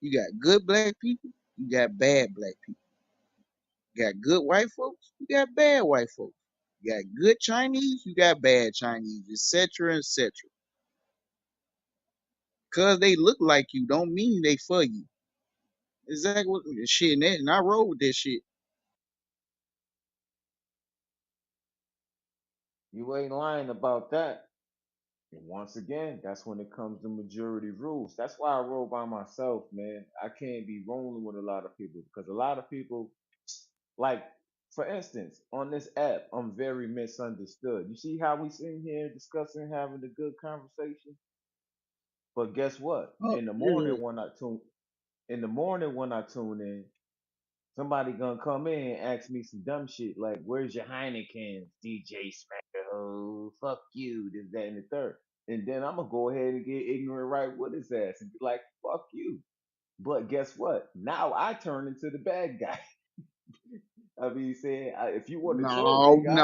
You got good black people, you got bad black people. You got good white folks, you got bad white folks. You got good Chinese, you got bad Chinese, etc., etc. Cause they look like you, don't mean they for you. Exactly what shit. And I roll with this shit. You ain't lying about that. And once again, that's when it comes to majority rules. That's why I roll by myself, man. I can't be rolling with a lot of people because a lot of people, like, for instance, on this app, I'm very misunderstood. You see how we sitting here discussing, having a good conversation? But guess what? Oh, yeah. In the morning when I tune in, somebody gonna come in and ask me some dumb shit like, "Where's your Heineken, DJ Smacker? Oh, fuck you!" This, that, and the third. And then I'm gonna go ahead and get ignorant right with his ass and be like, "Fuck you." But guess what? Now I turn into the bad guy. I mean, saying if you want to troll, No, nigga, no.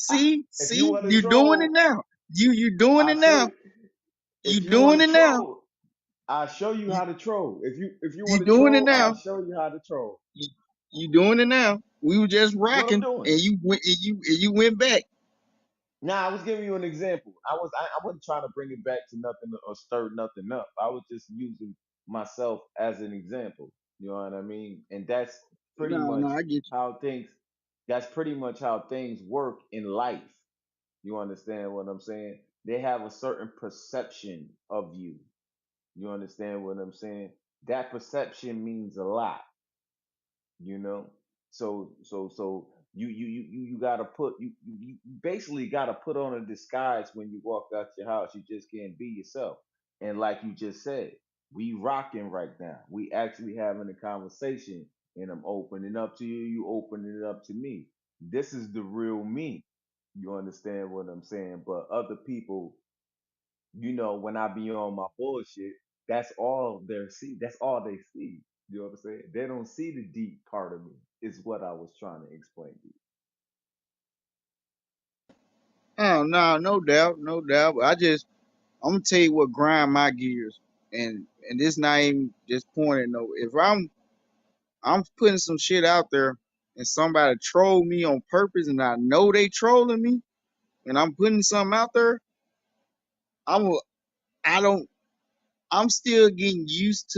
If if you want to you doing it troll, now. You doing I'll it show now. you. You If you want doing to it now. troll, I'll show you You how to troll. If you you want to doing it troll, I'll now. show you how to troll. You, you doing it now. We were just What I'm rocking, doing. and you went back. Now I was giving you an example. I wasn't trying to bring it back to nothing or stir nothing up. I was just using myself as an example. You know what I mean? And that's pretty No, no, much I get you. how things that's pretty much how things work in life. You understand what I'm saying? They have a certain perception of you. You understand what I'm saying? That perception means a lot, you know. So you gotta put you basically gotta put on a disguise when you walk out your house. You just can't be yourself. And like you just said, we rocking right now. We actually having a conversation, and I'm opening up to you. You opening it up to me. This is the real me. You understand what I'm saying? But other people, when I be on my bullshit, that's all they see. That's all they see. You know what I'm saying? They don't see the deep part of me. Is what I was trying to explain to you. Oh no, no doubt, no doubt. But I'm gonna tell you what grind my gears, and this not even just pointing. No, if I'm putting some shit out there and somebody troll me on purpose and I know they trolling me and I'm putting something out there, I'm a, I don't I'm still getting used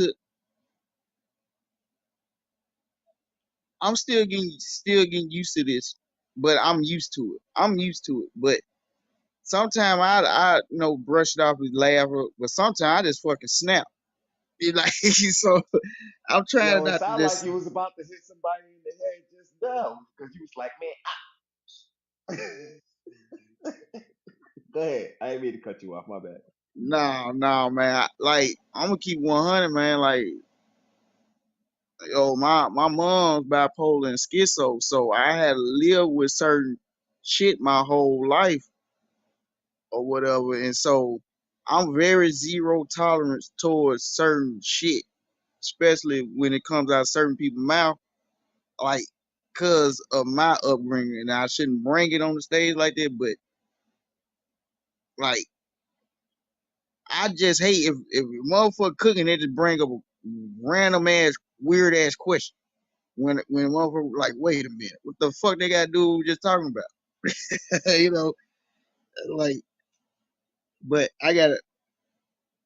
to this, but I'm used to it. I'm used to it. But sometimes I brush it off with laugh, but sometimes I just fucking snap. It like so I'm trying Yo, it not to sounded like just you was about to hit somebody in the head just now because you was like, man, go ahead. I didn't mean to cut you off. My bad. no man. Like I'm gonna keep 100, man. Like yo, my mom's bipolar and schizo, so I had to live with certain shit my whole life or whatever, and so I'm very zero tolerance towards certain shit, especially when it comes out of certain people's mouth, like cause of my upbringing. And I shouldn't bring it on the stage like that, but like I just hate if a motherfucker cooking, they just bring up a random ass weird ass question. When motherfucker like, wait a minute, what the fuck they gotta do what we just talking about? you know, like, but I gotta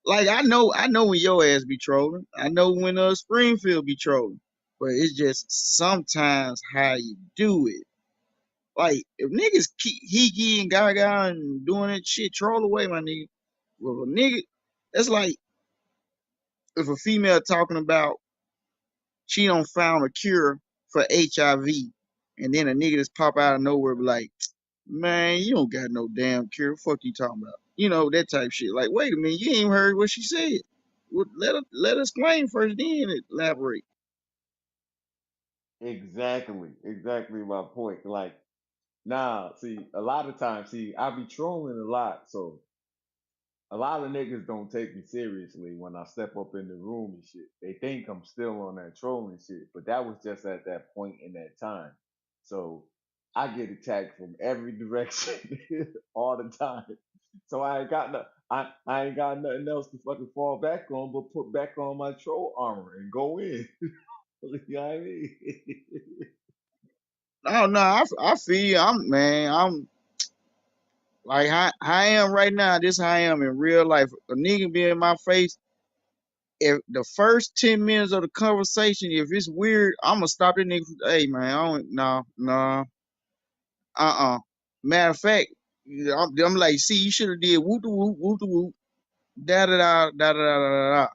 like I know when your ass be trolling. I know when Springfield be trolling. But it's just sometimes how you do it. Like if niggas keep hiki and gaga and doing that shit, troll away, my nigga. Well, a nigga, that's like if a female talking about she don't found a cure for HIV, and then a nigga just pop out of nowhere be like, man, you don't got no damn cure. Fuck you talking about? That type shit. Like, wait a minute, you ain't heard what she said. Well, let us explain first, then elaborate. Exactly my point. Like, nah, see, a lot of times, see, I be trolling a lot, so a lot of niggas don't take me seriously when I step up in the room and shit. They think I'm still on that trolling shit, but that was just at that point in that time. So I get attacked from every direction all the time. So I ain't got nothing else to fucking fall back on but put back on my troll armor and go in. You know what I mean? Oh no, I feel you. I'm like how I am right now. This how I am in real life. A nigga be in my face. If the first 10 minutes of the conversation, if it's weird, I'm gonna stop that nigga. Hey man, I don't no. Matter of fact, I'm like, see, you should have did whoop the whoop, whoop the whoop, da da da da da da da.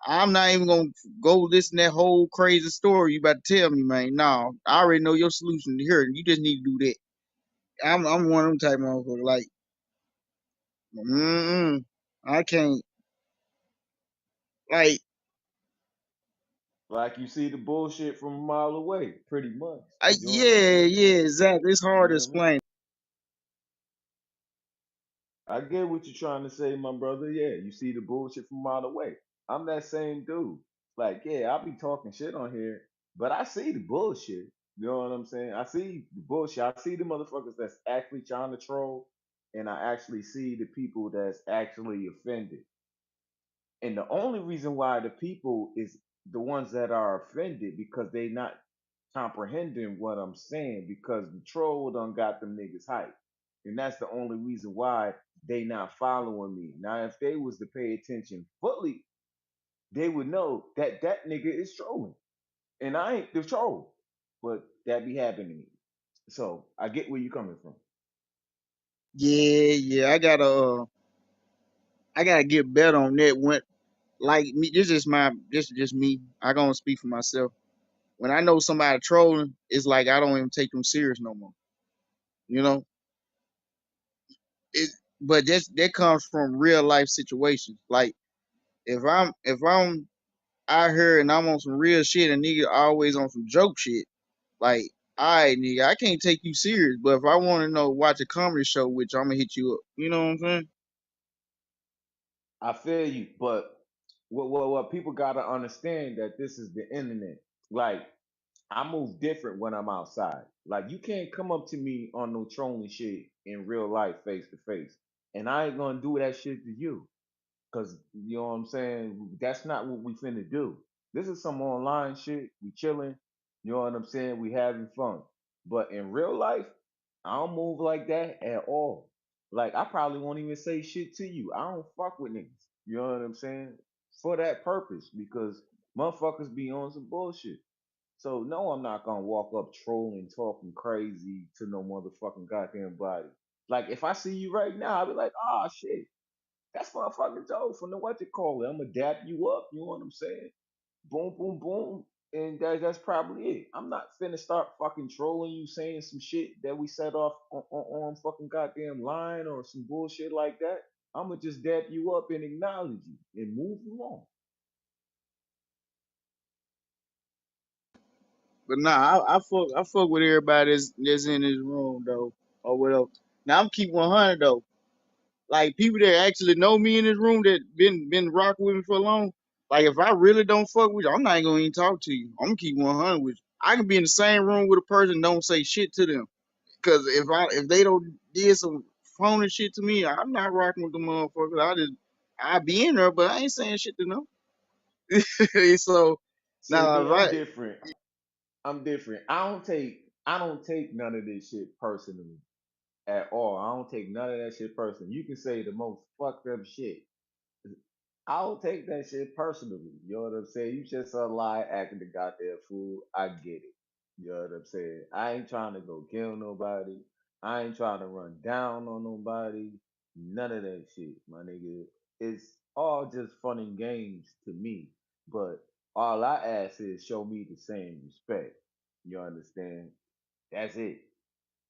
I'm not even gonna go listen to that whole crazy story you about to tell me, man. No, I already know your solution here. You just need to do that. I'm one of them type of motherfuckers. Like, I can't. Like, Like you see the bullshit from a mile away, pretty much. You know what I'm yeah, saying? yeah, exactly. It's You hard to know what I mean? explain. I get what you're trying to say, my brother. Yeah, you see the bullshit from a mile away. I'm that same dude. Like, yeah, I'll be talking shit on here, but I see the bullshit. You know what I'm saying? I see the bullshit. I see the motherfuckers that's actually trying to troll, and I actually see the people that's actually offended. And the only reason why the people is the ones that are offended because they not comprehending what I'm saying because the troll done got them niggas hype. And that's the only reason why they not following me. Now, if they was to pay attention fully, they would know that that nigga is trolling. And I ain't the troll. But that be happening to me. So I get where you coming from. Yeah, yeah. I gotta get better on that. When like me, this is just me. I gonna speak for myself. When I know somebody trolling, it's like I don't even take them serious no more. You know, it. But that comes from real life situations. Like if I'm out here and I'm on some real shit and nigga always on some joke shit, like, alright, nigga, I can't take you serious. But if I want to watch a comedy show, which I'm gonna hit you up. You know what I'm saying? I feel you, but what people gotta understand that this is the internet. Like I move different when I'm outside. Like you can't come up to me on no trolling shit in real life face to face. And I ain't gonna do that shit to you. Cause you know what I'm saying? That's not what we finna do. This is some online shit. We chilling. You know what I'm saying? We having fun. But in real life, I don't move like that at all. Like I probably won't even say shit to you. I don't fuck with niggas. You know what I'm saying? For that purpose, because motherfuckers be on some bullshit. So no, I'm not gonna walk up trolling, talking crazy to no motherfucking goddamn body. Like if I see you right now, I'll be like, oh shit, that's motherfucking Joe from the what you call it. I'm gonna dap you up. You know what I'm saying? Boom, boom, boom. And that's probably it. I'm not finna start fucking trolling you, saying some shit that we set off on fucking goddamn line or some bullshit like that. I'm gonna just dap you up and acknowledge you and move along. But nah, I fuck with everybody that's in this room though, or whatever. Now I'm keep 100 though. Like people that actually know me in this room that been rocking with me for long. Like if I really don't fuck with you, I'm not even gonna even talk to you. I'm gonna keep 100 with you. I can be in the same room with a person and don't say shit to them. Cause if they don't did some phony shit to me, I'm not rocking with the motherfuckers. I be in there, but I ain't saying shit to them. So See now me, I'm right. different. I'm different. I don't take none of this shit personally at all. I don't take none of that shit personally. You can say the most fucked up shit. I don't take that shit personally. You know what I'm saying? You just a lie acting the goddamn fool. I get it. You know what I'm saying? I ain't trying to go kill nobody. I ain't trying to run down on nobody. None of that shit, my nigga. It's all just fun and games to me. But all I ask is show me the same respect. You understand? That's it.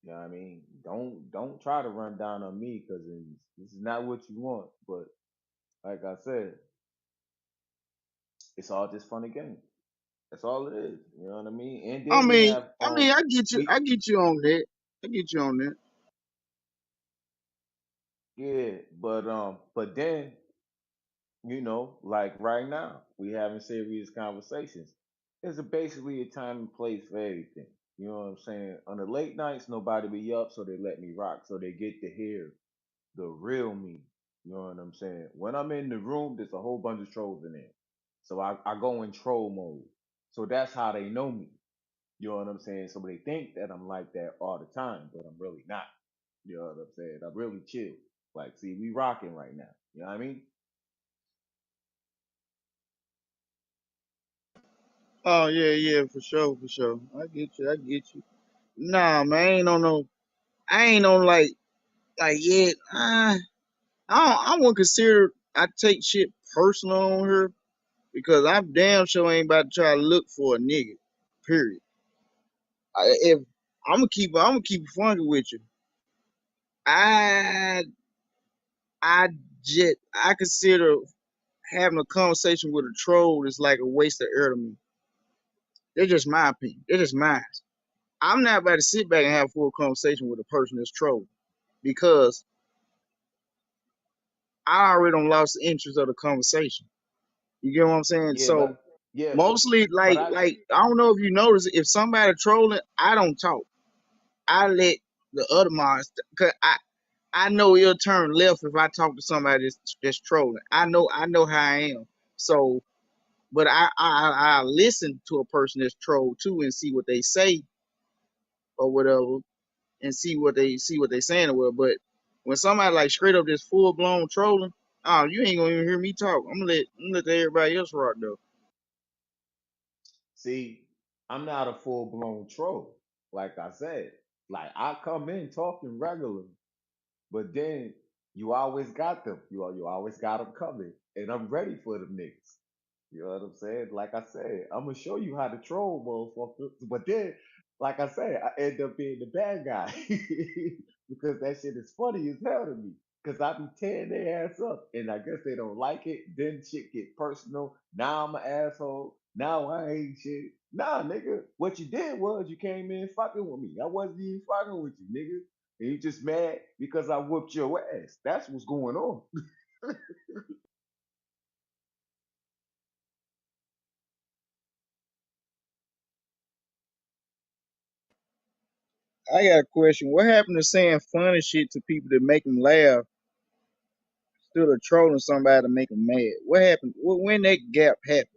You know what I mean? Don't try to run down on me because this is not what you want. But like I said, it's all just fun and games. That's all it is. You know what I mean? And I then we mean, have I get you. we I get you on that. I get you on that. yeah, but then like right now we having serious conversations. There's basically a time and place for everything. You know what I'm saying? On the late nights, nobody be up, so they let me rock, so they get to hear the real me. You know what I'm saying? When I'm in the room, there's a whole bunch of trolls in there, so I go in troll mode. So that's how they know me. You know what I'm saying? So they think that I'm like that all the time, but I'm really not. You know what I'm saying? I'm really chill. Like, see, we rocking right now. You know what I mean? Oh yeah, yeah, for sure, for sure. I get you. I get you. Nah, man, I ain't on no. I ain't on like yet. I won't consider. I take shit personal on her because I'm damn sure ain't about to try to look for a nigga. Period. If I'm gonna keep it funky with you. I I I consider having a conversation with a troll is like a waste of air to me. That's just my opinion. That's just mine. I'm not about to sit back and have a full conversation with a person that's trolling because I already don't lost the interest of the conversation. You get what I'm saying? Yeah, So yeah, mostly but I I don't know if you notice if somebody trolling, I don't talk. I let the other minds cause I know it'll turn left if I talk to somebody that's trolling. I know how I am. So but I listen to a person that's trolled too and see what they say or whatever and see what they saying or whatever. But when somebody like straight up just full blown trolling, oh you ain't gonna even hear me talk. I'm gonna let everybody else rock though. see, I'm not a full blown troll. Like I said, like I come in talking regular, but then you always got them. You always got them coming, and I'm ready for them niggas. You know what I'm saying? Like I said, I'm gonna show you how to troll, motherfucker. But then, like I said, I end up being the bad guy because that shit is funny as hell to me. Cause I be tearing their ass up, and I guess they don't like it. Then shit get personal. Now I'm an asshole. Now I ain't shit. Nah, nigga, what you did was you came in fucking with me. I wasn't even fucking with you, nigga. And you just mad because I whooped your ass. That's what's going on. I got a question. What happened to saying funny shit to people that make them laugh instead of trolling somebody to make them mad? What happened? When that gap happened?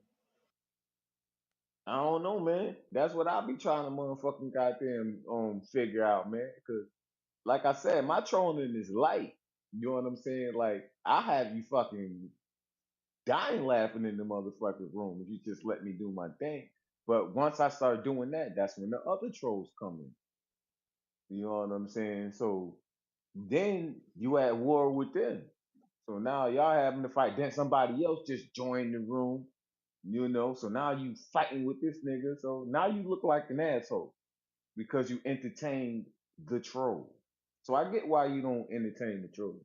I don't know, man. That's what I be trying to motherfucking goddamn figure out, man. Cause like I said, my trolling is light. You know what I'm saying? Like I have you fucking dying laughing in the motherfucking room if you just let me do my thing. But once I start doing that, that's when the other trolls come in. You know what I'm saying? So then you at war with them. So now y'all having to fight. Then somebody else just joined the room. You know, so now you fighting with this nigga. So now you look like an asshole because you entertained the troll. So I get why you don't entertain the troll.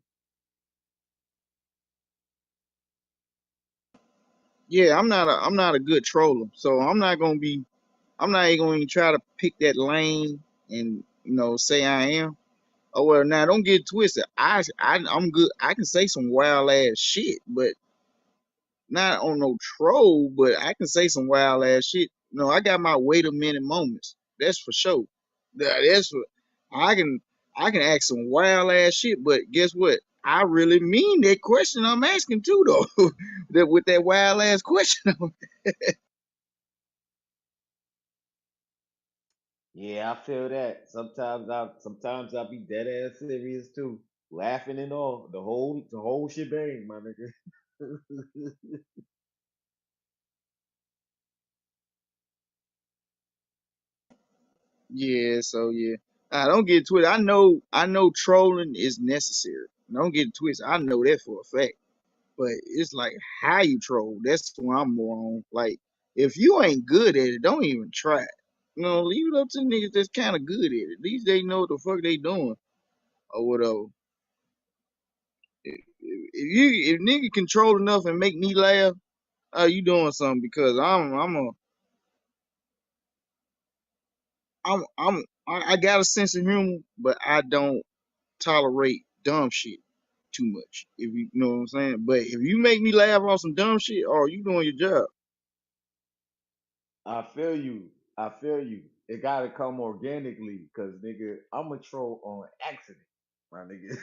Yeah, I'm not a good troller, so I'm not even going to try to pick that lane and say I am. Oh well, now don't get twisted. I'm good. I can say some wild ass shit, but not on no troll. But I can say some wild ass shit. No, I got my wait a minute moments. That's for sure. That's for I can I can ask some wild ass shit. But guess what? I really mean that question I'm asking too, though. That with that wild ass question. Yeah, I feel that. Sometimes I be dead ass serious too. Laughing and all. The whole shebang, my nigga. Yeah, so yeah. I don't get twisted. I know trolling is necessary. Don't get twisted. I know that for a fact. But it's like how you troll. That's what I'm more on. Like if you ain't good at it, don't even try it. Leave it up to niggas that's kind of good at it. At least they know what the fuck they doing or whatever. If nigga control enough and make me laugh, you doing something because I got a sense of humor, but I don't tolerate dumb shit too much. If you know what I'm saying. But if you make me laugh on some dumb shit, oh, you doing your job. I feel you. I feel you. It gotta come organically, cause nigga, I'm a troll on accident, my nigga.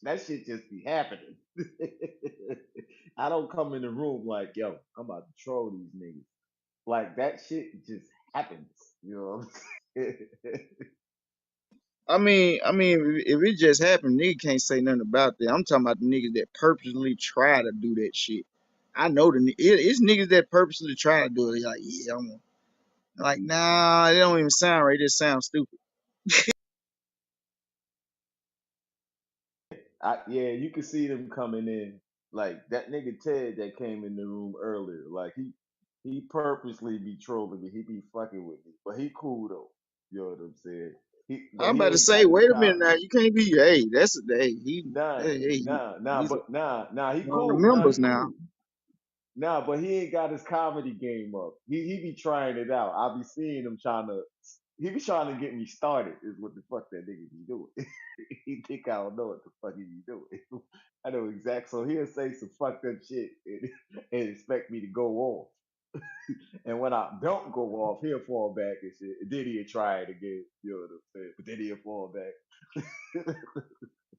That shit just be happening. I don't come in the room like, yo, I'm about to troll these niggas. Like that shit just happens. You know what I'm saying? If it just happened, nigga can't say nothing about that. I'm talking about the niggas that purposely try to do that shit. I know it's niggas that purposely try to do it. They like, yeah, like, nah, it don't even sound right. It just sounds stupid. Yeah, you can see them coming in. Like that nigga Ted that came in the room earlier. Like he purposely be trolling me. He be fucking with me. But he cool though. You know what I'm saying? But I'm he about to ain't say, got the wait a minute cop. now. You can't be, hey, that's hey, Nah, he's nah, he one of the cool. Nah, members he now. cool. Nah, but he ain't got his comedy game up. He be trying it out. I be seeing him he be trying to get me started is what the fuck that nigga be doing. He think I don't know what the fuck he be doing. I know exact. So he'll say some fucked up shit and expect me to go off. And when I don't go off, he'll fall back and shit. And then he'll try it again. You know what I'm saying? But then he'll fall back.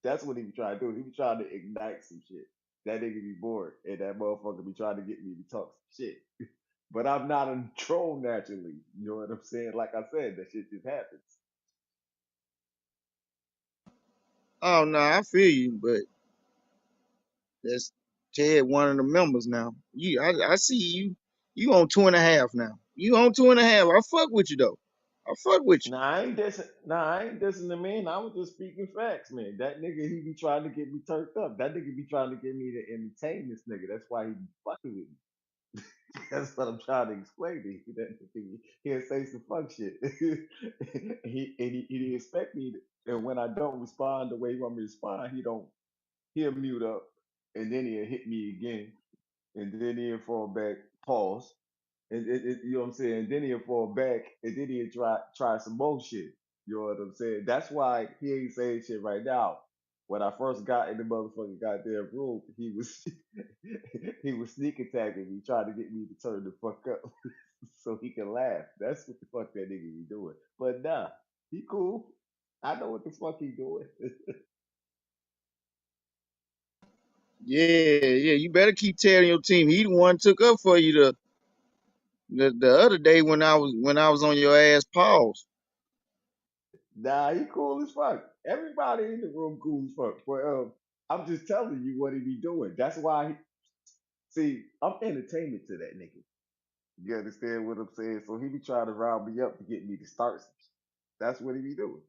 That's what he be trying to do. He be trying to ignite some shit. That nigga be bored, and that motherfucker be trying to get me to talk some shit. But I'm not a troll naturally. You know what I'm saying? Like I said, that shit just happens. Oh no, I feel you, but that's Ted, one of the members now. I see you. You on 2.5 now. You on 2.5. I fuck with you though. I fuck with you. I ain't dissing the man. I was just speaking facts, man. That nigga, he be trying to get me turned up. That nigga be trying to get me to entertain this nigga. That's why he be fucking with me. That's what I'm trying to explain to you. That he'll say some fuck shit. He expect me to, and when I don't respond the way he want me to respond, he'll mute up and then he'll hit me again and then he'll fall back, pause. And you know what I'm saying? And then he'll fall back and then he'll try some more shit. You know what I'm saying? That's why he ain't saying shit right now. When I first got in the motherfucking goddamn room, he was he was sneak attacking me, trying to get me to turn the fuck up so he can laugh. That's what the fuck that nigga be doing. But nah, he cool. I know what the fuck he doing. Yeah, yeah. You better keep telling your team. He the one took up for you to. The other day when I was on your ass pause. Nah, he cool as fuck. Everybody in the room cool as fuck. But I'm just telling you what he be doing. That's why. See, I'm entertainment to that nigga. You understand what I'm saying? So he be trying to rile me up to get me to start some shit. That's what he be doing.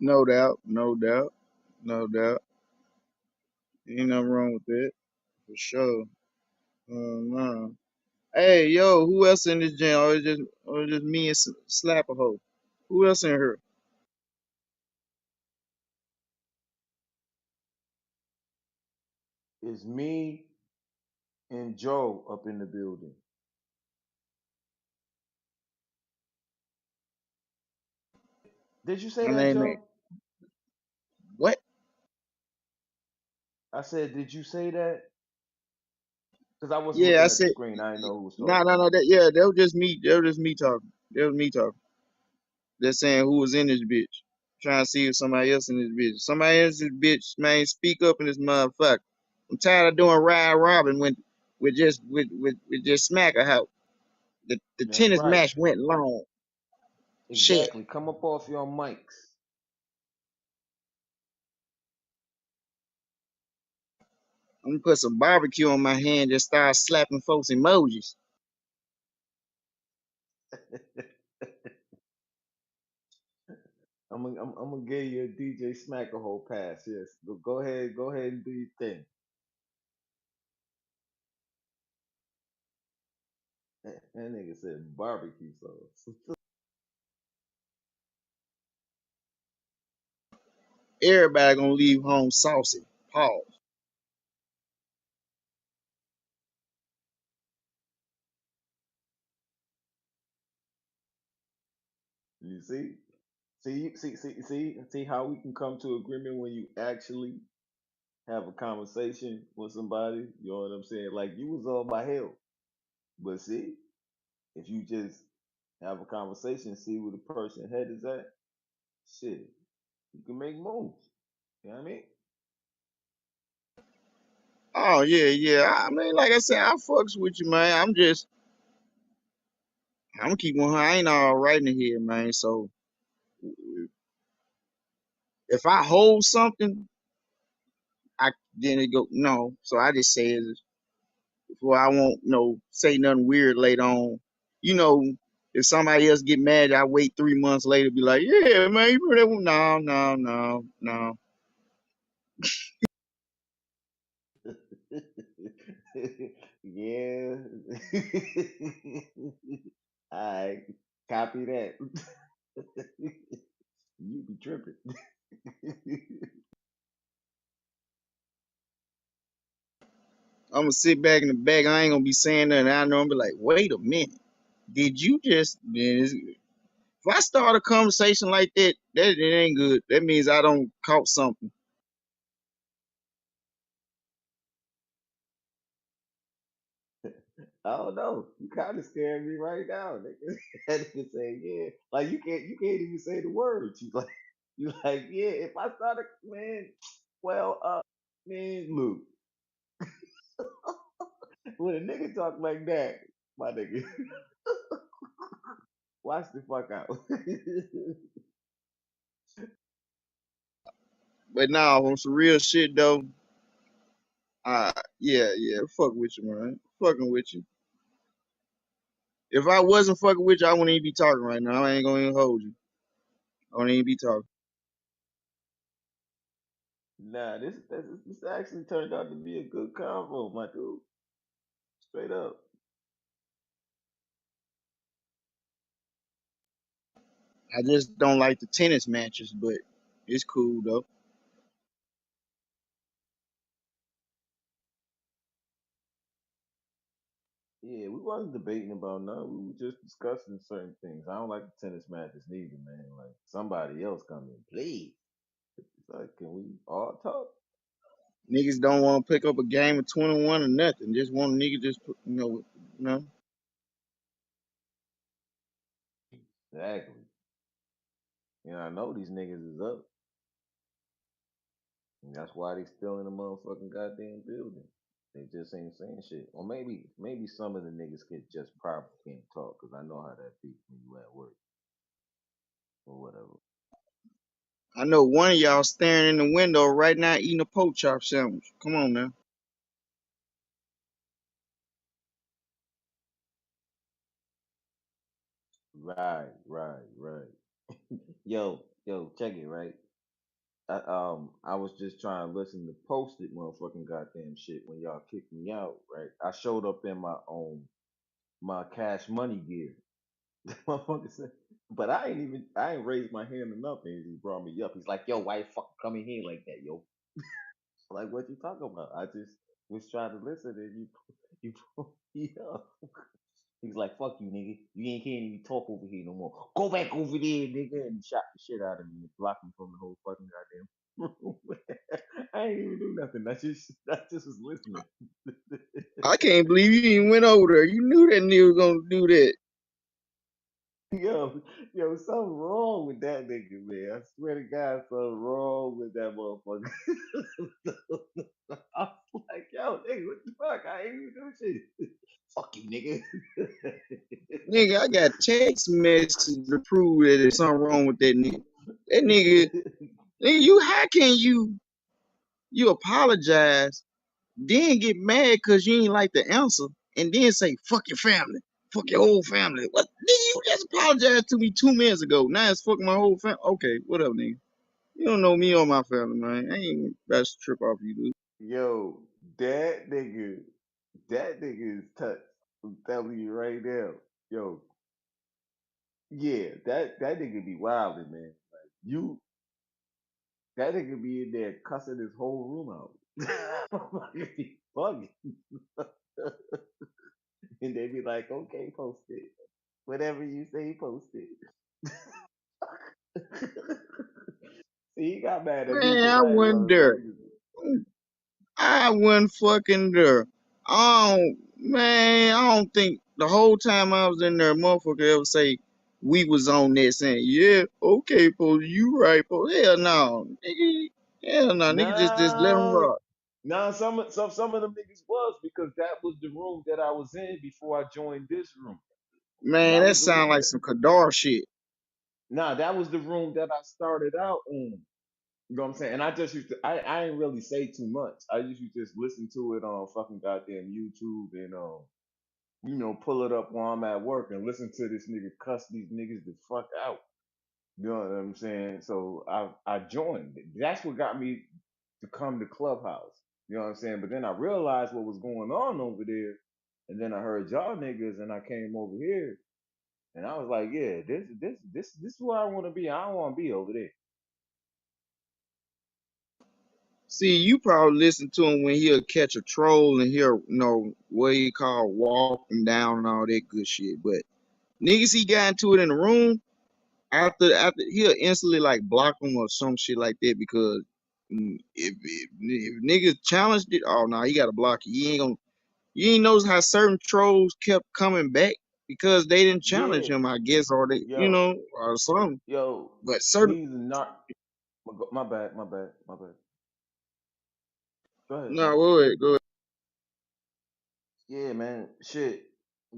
No doubt, no doubt, no doubt. Ain't nothing wrong with that for sure. No. Hey, yo, who else in this jam? Or it's just me and Slap a hoe? Who else in here? It's me and Joe up in the building. Did you say My that, name ain't Joe? what? I said, did you say that? Because I wasn't Yeah, I looking at the said screen. I didn't know who was no, talking. no, no. That yeah, that was just me. That was just me talking. That was me talking. They're saying who was in this bitch. Trying to see if somebody else in this bitch. Somebody else in this bitch, man, speak up in this motherfucker. I'm tired of doing ride robin when with just smack a hoe. The That's tennis right. match went long. Shit. Exactly. Come up off your mics. I'm gonna put some barbecue on my hand and start slapping folks emojis. I'm gonna give you a DJ Smack a whole pass. Yes, go ahead and do your thing. That nigga said barbecue sauce. Everybody gonna leave home saucy. Pause. You see how we can come to agreement when you actually have a conversation with somebody. You know what I'm saying? Like you was on my hill, but see, if you just have a conversation, see where the person head is at, shit, you can make moves. You know what I mean? Oh yeah, yeah. I mean, like I said, I fucks with you, man. I'm keeping on. I ain't all right in here, man. So if I hold something, I then it go no. So I just say it before I won't say nothing weird later on. You know, if somebody else get mad, I wait 3 months later, be like, yeah, man, you remember that one? No, no, no, no. Yeah. I copy that. You be tripping. I'm gonna sit back in the back. I ain't gonna be saying nothing. I know I'm be like, wait a minute. Did you just? If I start a conversation like that, that it ain't good. That means I don't caught something. I don't know. You kind of scaring me right now, nigga. That nigga say, yeah, like you can't even say the words. You like, yeah. If I started, man, well, man, look, when a nigga talk like that, my nigga, watch the fuck out. But now on some real shit though, yeah, yeah, fuck with you, man. Fucking with you. If I wasn't fucking with you, I wouldn't even be talking right now. I ain't gonna even hold you. I wouldn't even be talking. Nah, this actually turned out to be a good convo, my dude. Straight up. I just don't like the tennis matches, but it's cool though. Yeah, we wasn't debating about nothing. We were just discussing certain things. I don't like the tennis matches neither, man. Like somebody else come in, please. It's like, can we all talk? Niggas don't want to pick up a game of 21 or nothing. Just want a nigga just you know. Exactly. I know these niggas is up. And that's why they still in the motherfucking goddamn building. They just ain't saying shit. Or maybe some of the niggas could just probably can't talk because I know how that be when you at work or whatever. I know one of y'all staring in the window right now eating a pork chop sandwich. Come on now. Right. Yo, check it, right? I was just trying to listen to posted motherfucking goddamn shit when y'all kicked me out, right? I showed up in my cash money gear. Motherfucker said, but I ain't raised my hand or nothing. He just brought me up. He's like, yo, why you fucking coming here like that, yo? Like, what you talking about? I just was trying to listen and you pulled me up. He's like, fuck you, nigga. You ain't can't even talk over here no more. Go back over there, nigga, and shot the shit out of me and blocked me from the whole fucking goddamn room. I ain't even do nothing. I just was listening. I can't believe you even went over there. You knew that nigga was gonna do that. Yo, something wrong with that nigga, man. I swear to God, something wrong with that motherfucker. I was like, yo, nigga, what the fuck? I ain't even do shit. Fuck you, nigga. Nigga, I got text messages to prove that there's something wrong with that nigga. That nigga, you how can you apologize, then get mad cause you ain't like the answer, and then say fuck your family, fuck your whole family. What nigga? You just apologized to me 2 minutes ago. Now it's fucking my whole family. Okay, whatever, nigga. You don't know me or my family, man. I ain't about to trip off you, dude. Yo, that nigga is touched. I'm telling you right now. Yo, yeah, that nigga be wildin', man. Like that nigga be in there cussing his whole room out. Like, be bugging. And they be like, okay, post it. Whatever you say, post it. See, he got mad at me Man, because I I ain't wasn't want there. to. I wasn't fucking there. Man, I don't think the whole time I was in there, motherfucker ever say we was on there saying, yeah, okay, po, you right, po. Hell no, nigga. Hell no, nigga, just let them Nah, rock. nah. Some of them niggas was because that was the room that I was in before I joined this room. Man, That that was the sound room like that. some Kadar shit. Nah, that was the room that I started out in. You know what I'm saying? And I just used to. I ain't really say too much. I usually just listen to it on fucking goddamn YouTube and pull it up while I'm at work and listen to this nigga cuss these niggas the fuck out. You know what I'm saying? So I joined. That's what got me to come to Clubhouse. You know what I'm saying? But then I realized what was going on over there, and then I heard y'all niggas, and I came over here, and I was like, yeah, this is where I want to be. I don't want to be over there. See, you probably listen to him when he'll catch a troll and he'll, what he call walk him down and all that good shit. But niggas he got into it in the room, after he'll instantly like block him or some shit like that because if niggas challenged it, oh no, he gotta block it. You ain't notice how certain trolls kept coming back because they didn't challenge Yeah, him, I guess, or they, yo, or something. yo, But certain he's not. My bad. Go ahead, no, man. go ahead. Yeah, man. Shit.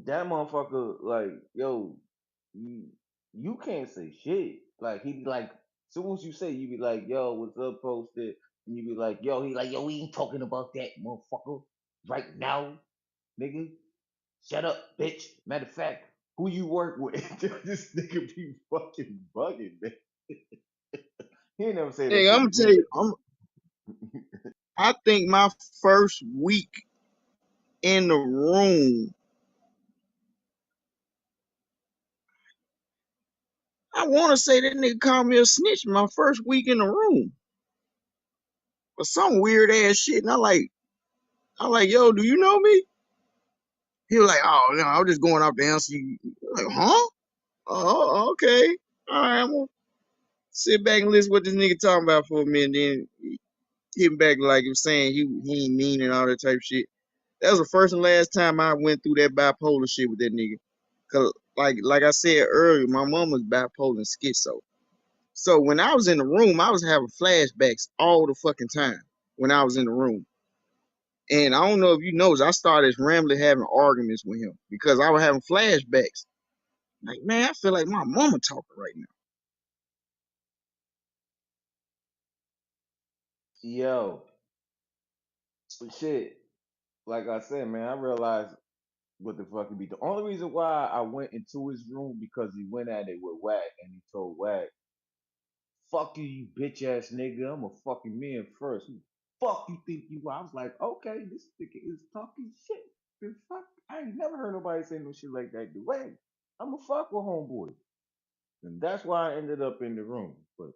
That motherfucker, like, yo, you you can't say shit. Like he be like, soon as you say, you be like, yo, what's up, posted? And you be like, yo, he like, yo, we ain't talking about that, motherfucker, right now, nigga. Shut up, bitch. Matter of fact, who you work with? This nigga be fucking bugging, man. He ain't never say that Nigga, shit I'm to gonna tell me. you, I think my first week in the room, I want to say that nigga called me a snitch my first week in the room for some weird ass shit. And I'm like, yo, do you know me? He was like, oh no, I was just going off the answer. You like, huh? Oh, okay. All right, I'm gonna sit back and listen what this nigga talking about for a minute. Then hit him back like he was saying he ain't mean and all that type of shit. That was the first and last time I went through that bipolar shit with that nigga. Cause like I said earlier, my mom was bipolar and schizo. So when I was in the room, I was having flashbacks all the fucking time when I was in the room. And I don't know if you noticed, I started rambling, having arguments with him because I was having flashbacks. Like, man, I feel like my mama talking right now. Yo, shit. Like I said, man, I realized what the fuck he be. The only reason why I went into his room because he went at it with Wack and he told Wack, "Fuck you, you bitch ass nigga. I'm a fucking man first. Who the fuck you think you are?" I was like, okay, this nigga is talking shit. The fuck, I ain't never heard nobody say no shit like that. The way I'm a fuck with homeboy, and that's why I ended up in the room. But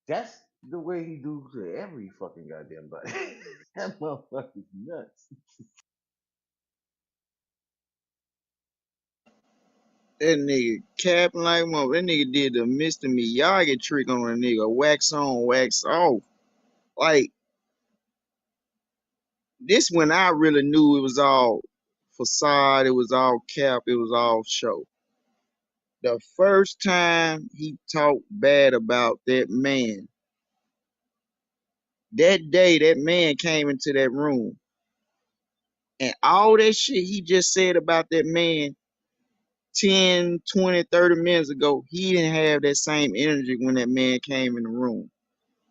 that's the way he do to every fucking goddamn body. That motherfucker's nuts. That nigga capping like mother. That nigga did the Mr. Miyagi trick on a nigga. Wax on, wax off. Like, this when I really knew it was all facade, it was all cap, it was all show. The first time he talked bad about that man, that day that man came into that room, and all that shit he just said about that man 10, 20, 30 minutes ago, he didn't have that same energy when that man came in the room.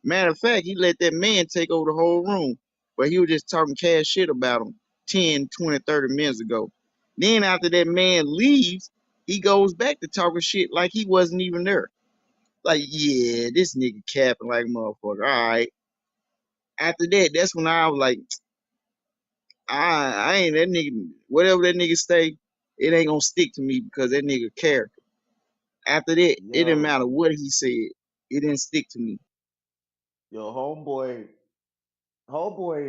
Matter of fact, he let that man take over the whole room. But he was just talking cash shit about him 10, 20, 30 minutes ago. Then after that man leaves, he goes back to talking shit like he wasn't even there. Like, yeah, this nigga capping like a motherfucker. All right. After that, that's when I was like, I ain't that nigga. Whatever that nigga say, it ain't gonna stick to me because that nigga character. After that, it didn't Yo, matter what he said. It didn't stick to me. yo, homeboy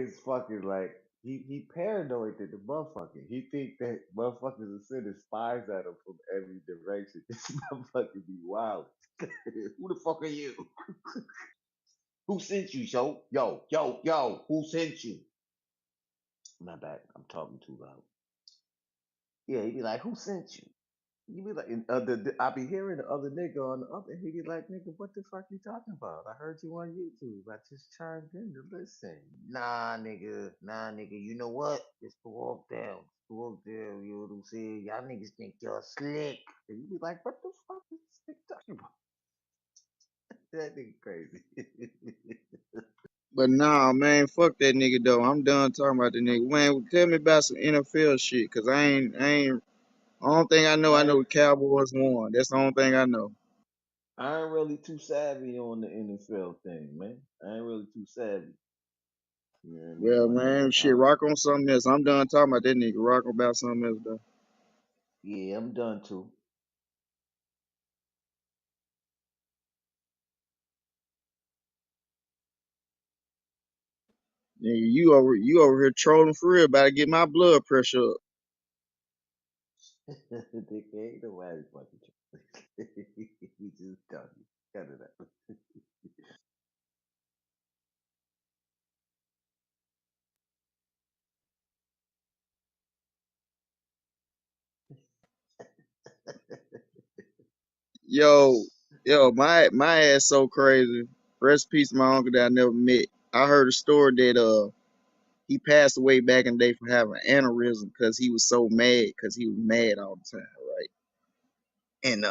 is fucking like he paranoid that the motherfucker. He think that motherfuckers are sending spies at him from every direction. This motherfucker be wild. Who the fuck are you? Who sent you, yo? Yo, yo, yo, who sent you? My bad, I'm talking too loud. Yeah, he be like, who sent you? You be like, I be hearing the other nigga on the other. He be like, nigga, what the fuck you talking about? I heard you on YouTube. I just chimed in to listen. Nah, nigga. You know what? Just go off down, go off down. You know what I'm saying? Y'all niggas think y'all slick. And you be like, what the fuck is this nigga talking about? That nigga crazy. But nah, man, fuck that nigga though. I'm done talking about the nigga. Man, tell me about some NFL shit, cause I ain't. Only thing I I know ain't, the Cowboys won. That's the only thing I know. I ain't really too savvy on the NFL thing, man. I ain't really too savvy. You know what I Well, mean? man, shit, rock on something else. I'm done talking about that nigga. Rock about something else though. Yeah, I'm done too. Nigga, you over here trolling for real. About to get my blood pressure up. Dick ain't nobody fucking we just talking. Cut it out. Yo, my ass so crazy. Rest in peace, to my uncle that I never met. I heard a story that he passed away back in the day from having an aneurysm because he was so mad because he was mad all the time, right? And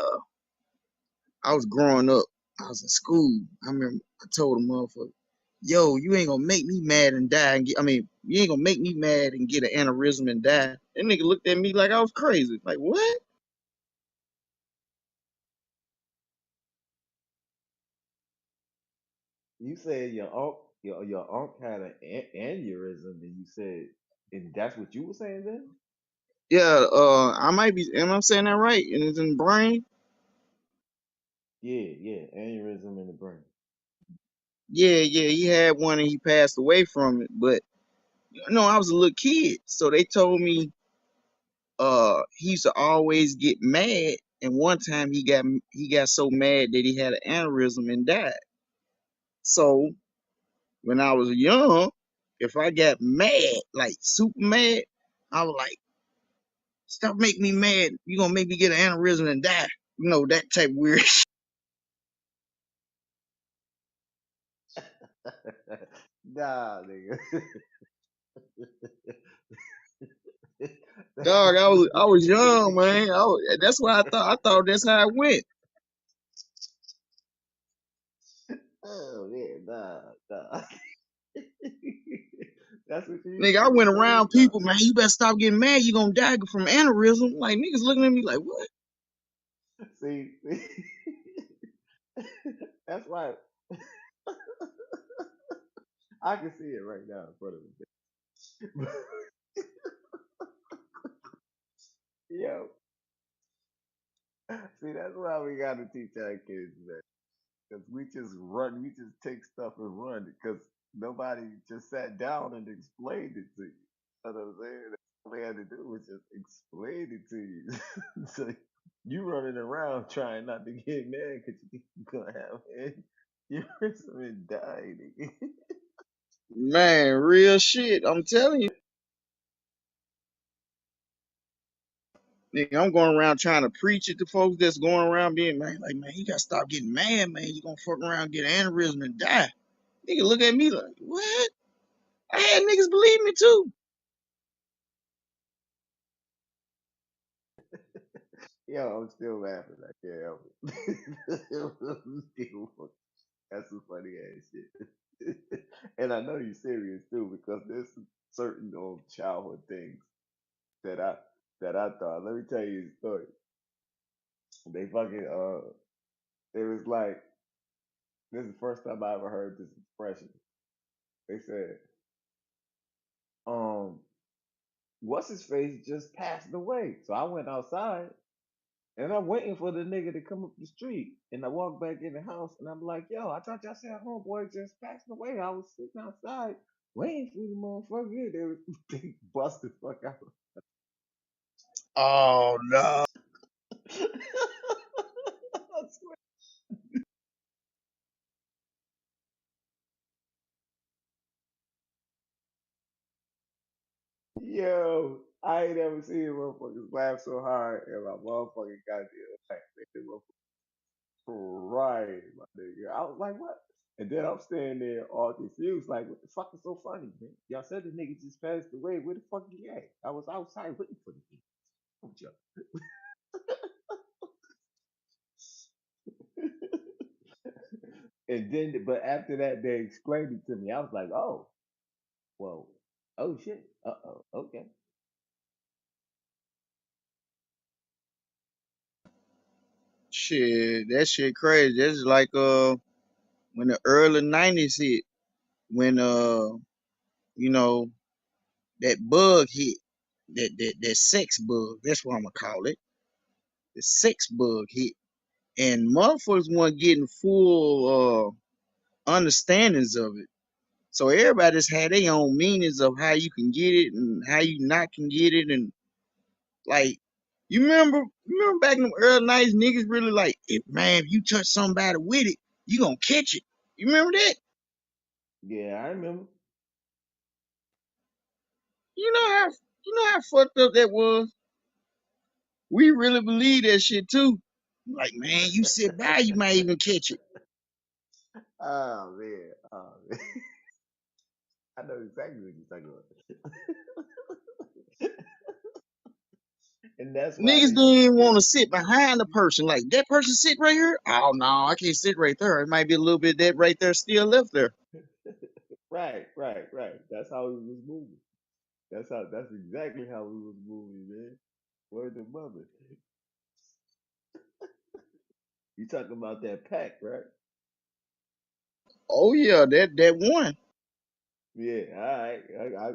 I was growing up. I was in school. I remember I told a motherfucker, "Yo, you ain't gonna make me mad and die and get. I mean, you ain't gonna make me mad and get an aneurysm and die." That nigga looked at me like I was crazy. Like what? You said your unc had an aneurysm, and you said, and that's what you were saying then? Yeah. I might be. Am I saying that right? And it's in the brain. Yeah, yeah, aneurysm in the brain. Yeah, yeah. He had one and he passed away from it. But no, I was a little kid, so they told me he used to always get mad. And one time he got so mad that he had an aneurysm and died. So when I was young, if I got mad, like super mad, I was like, "Stop making me mad. You gonna make me get an aneurysm and die." You know that type of weird. Nah, nigga. Dog, I was young, man. That's why I thought that's how it went. Oh man, nah. That's what you used Nigga, to I do, went man. around people, man. You better stop getting mad. You gonna die from aneurysm. Like niggas looking at me like, what? See, that's why I can see it right now in front of me. Yo, see, that's why we gotta teach our kids, man. Because we just run, we just take stuff and run because nobody just sat down and explained it to you. You know what I'm saying? That's all they had to do was just explain it to you. So you running around trying not to get mad because you think you're gonna have it. You're and die, nigga. Man, real shit. I'm telling you. Nigga, I'm going around trying to preach it to folks that's going around being man, like, man, you gotta stop getting mad, man. You gonna fuck around, get an aneurysm and die. Nigga look at me like, what? I had niggas believe me too. Yo, I'm still laughing. I can't help it. I'm still, that's some funny ass shit. And I know you're serious too because there's some certain old childhood things that I that I thought. Let me tell you a story. They fucking it was like this is the first time I ever heard this expression. They said, um, what's his face just passed away. So I went outside and I'm waiting for the nigga to come up the street. And I walk back in the house and I'm like, yo, I thought y'all said homeboy just passed away. I was sitting outside waiting for the motherfucker. They, was, they busted fuck out. Oh no. I swear. Yo, I ain't ever seen motherfuckers laugh so hard in my motherfucking goddamn life. They motherfuckers crying, my nigga. I was like, what? And then I'm standing there all confused, like, what the fuck is so funny, man? Y'all said the nigga just passed away. Where the fuck he at? I was outside waiting for the nigga. And then, but after that, they explained it to me. I was like, oh, well, oh shit, okay. Shit, that shit crazy. That's like when the early '90s hit, when you know, that bug hit, that sex bug. That's what I'm gonna call it. The sex bug hit, and motherfuckers weren't getting full understandings of it. So everybody just had their own meanings of how you can get it and how you not can get it, and like you remember back in the early '90s, niggas really like, if man, if you touch somebody with it, you gonna catch it. You remember that? Yeah, I remember. You know how fucked up that was. We really believe that shit too. Like man, you sit by, you might even catch it. Oh man, oh man. I know exactly what you're talking about. And that's why Niggas they didn't used to even want get to sit behind the person. Like that person sit right here. Oh no, I can't sit right there. It might be a little bit of that right there still left there. right. That's how we was moving. That's exactly how we was moving, man. Word to mother. You talking about that pack, right? Oh yeah, that one. Yeah, all right.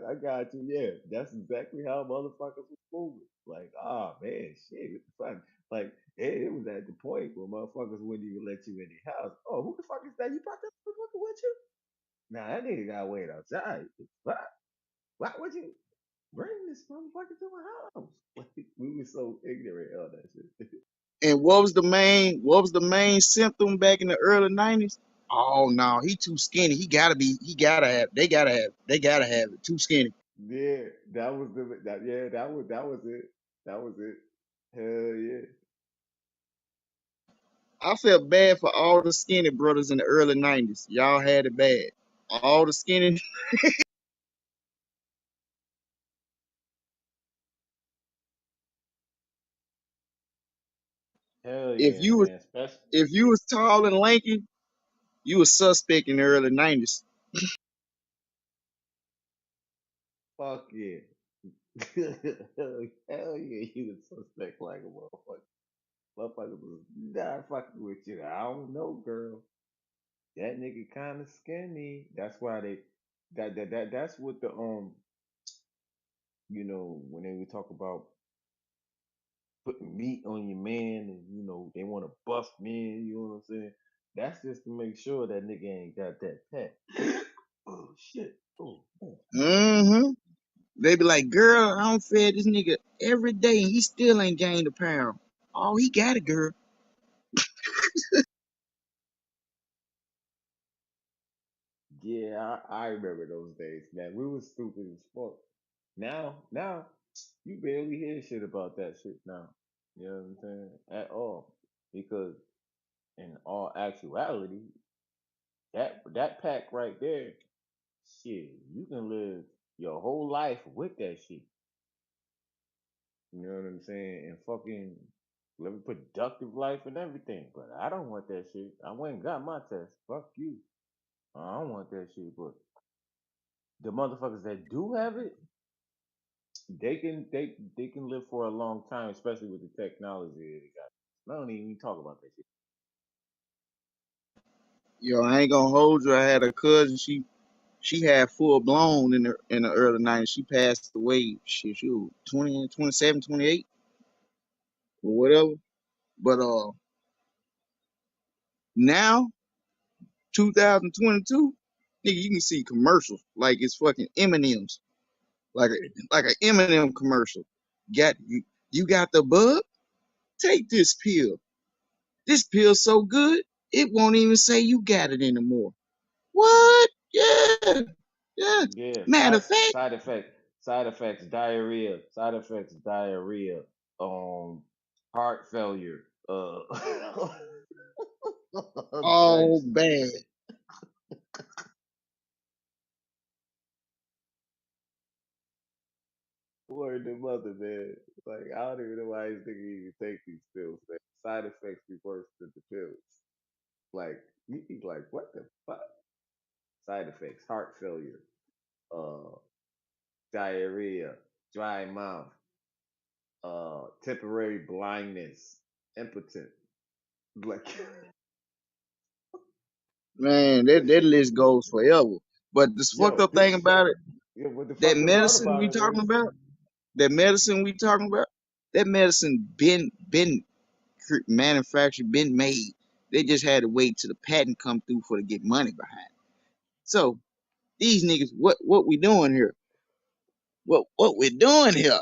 I got you. Yeah, that's exactly how motherfuckers was moving. Like, oh man, shit, what the fuck? Like, it was at the point where motherfuckers wouldn't even let you in the house. Oh, who the fuck is that? You brought that motherfucker with you? Nah, that nigga gotta wait outside. What? Why would you bring this motherfucker to my house? Like, we were so ignorant of that shit. And what was the main symptom back in the early '90s? Oh no, he too skinny. They gotta have it. Too skinny. Yeah, that was yeah, that was it. That was it. Hell yeah. I felt bad for all the skinny brothers in the early '90s. Y'all had it bad. All the skinny Hell If yeah, you was man. Especially if you was tall and lanky, you was suspect in the early '90s. fuck yeah. Hell yeah, you was suspect like a motherfucker. Motherfucker was not fucking with you. I don't know, girl. That nigga kind of skinny. That's why they that's what the when they would talk about putting meat on your man and they want to buff men, you know what I'm saying? That's just to make sure that nigga ain't got that pet. Oh shit. Oh, oh. Mm-hmm. They be like, girl, I don't fed this nigga every day and he still ain't gained a pound. Oh, he got it, girl. Yeah, I remember those days, man. We was stupid as fuck. Now, you barely hear shit about that shit now. You know what I'm saying? At all. Because in all actuality, that pack right there, shit, you can live your whole life with that shit. You know what I'm saying? And fucking live a productive life and everything. But I don't want that shit. I went and got my test. Fuck you. I don't want that shit. But the motherfuckers that do have it, they can live for a long time, especially with the technology that they got. I don't even talk about that shit. Yo, I ain't gonna hold you. I had a cousin. She had full blown in the early '90s. She passed away. She was 20, 27, 28 or whatever. But now 2022, nigga, you can see commercials like it's fucking M&M's, like an M&M commercial. You got the bug? Take this pill. This pill's so good, it won't even say you got it anymore. What? Yeah, yeah. Yeah, Matter of fact, side effects, diarrhea, side effects, diarrhea, heart failure, all all types of bad. shit. Word the mother, man. Like I don't even know why these niggas even take these pills, man. Side effects be worse than the pills. Like you be like, what the fuck? Side effects, heart failure, uh, diarrhea, dry mouth, temporary blindness, impotent. Like Man, that list goes forever. But this fucked yo, up thing about it, yeah, what the that fucked up part medicine about we it talking is, about, that medicine we talking about, that medicine been manufactured, been made. They just had to wait till the patent come through for to get money behind it. So these niggas, what we doing here? What we doing here?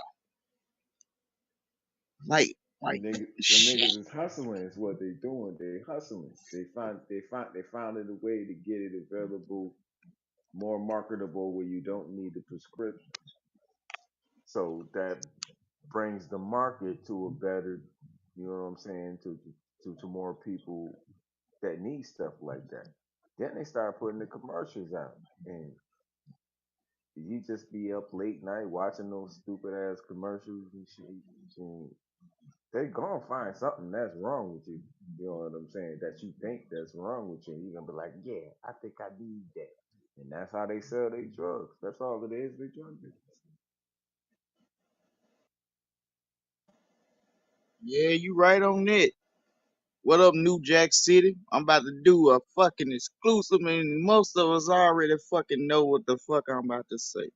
Like like them shit. niggas is hustling. Is what they doing. They hustling. They found a way to get it available, more marketable, where you don't need the prescription. So that brings the market to a better, you know what I'm saying, to more people that need stuff like that. Then they start putting the commercials out, and you just be up late night watching those stupid ass commercials and shit. And they gonna find something that's wrong with you. You know what I'm saying? That you think that's wrong with you. You're gonna be like, yeah, I think I need that. And that's how they sell their drugs. That's all it is. They drug business. Yeah, you right on that. What up, New Jack City? I'm about to do a fucking exclusive, and most of us already fucking know what the fuck I'm about to say.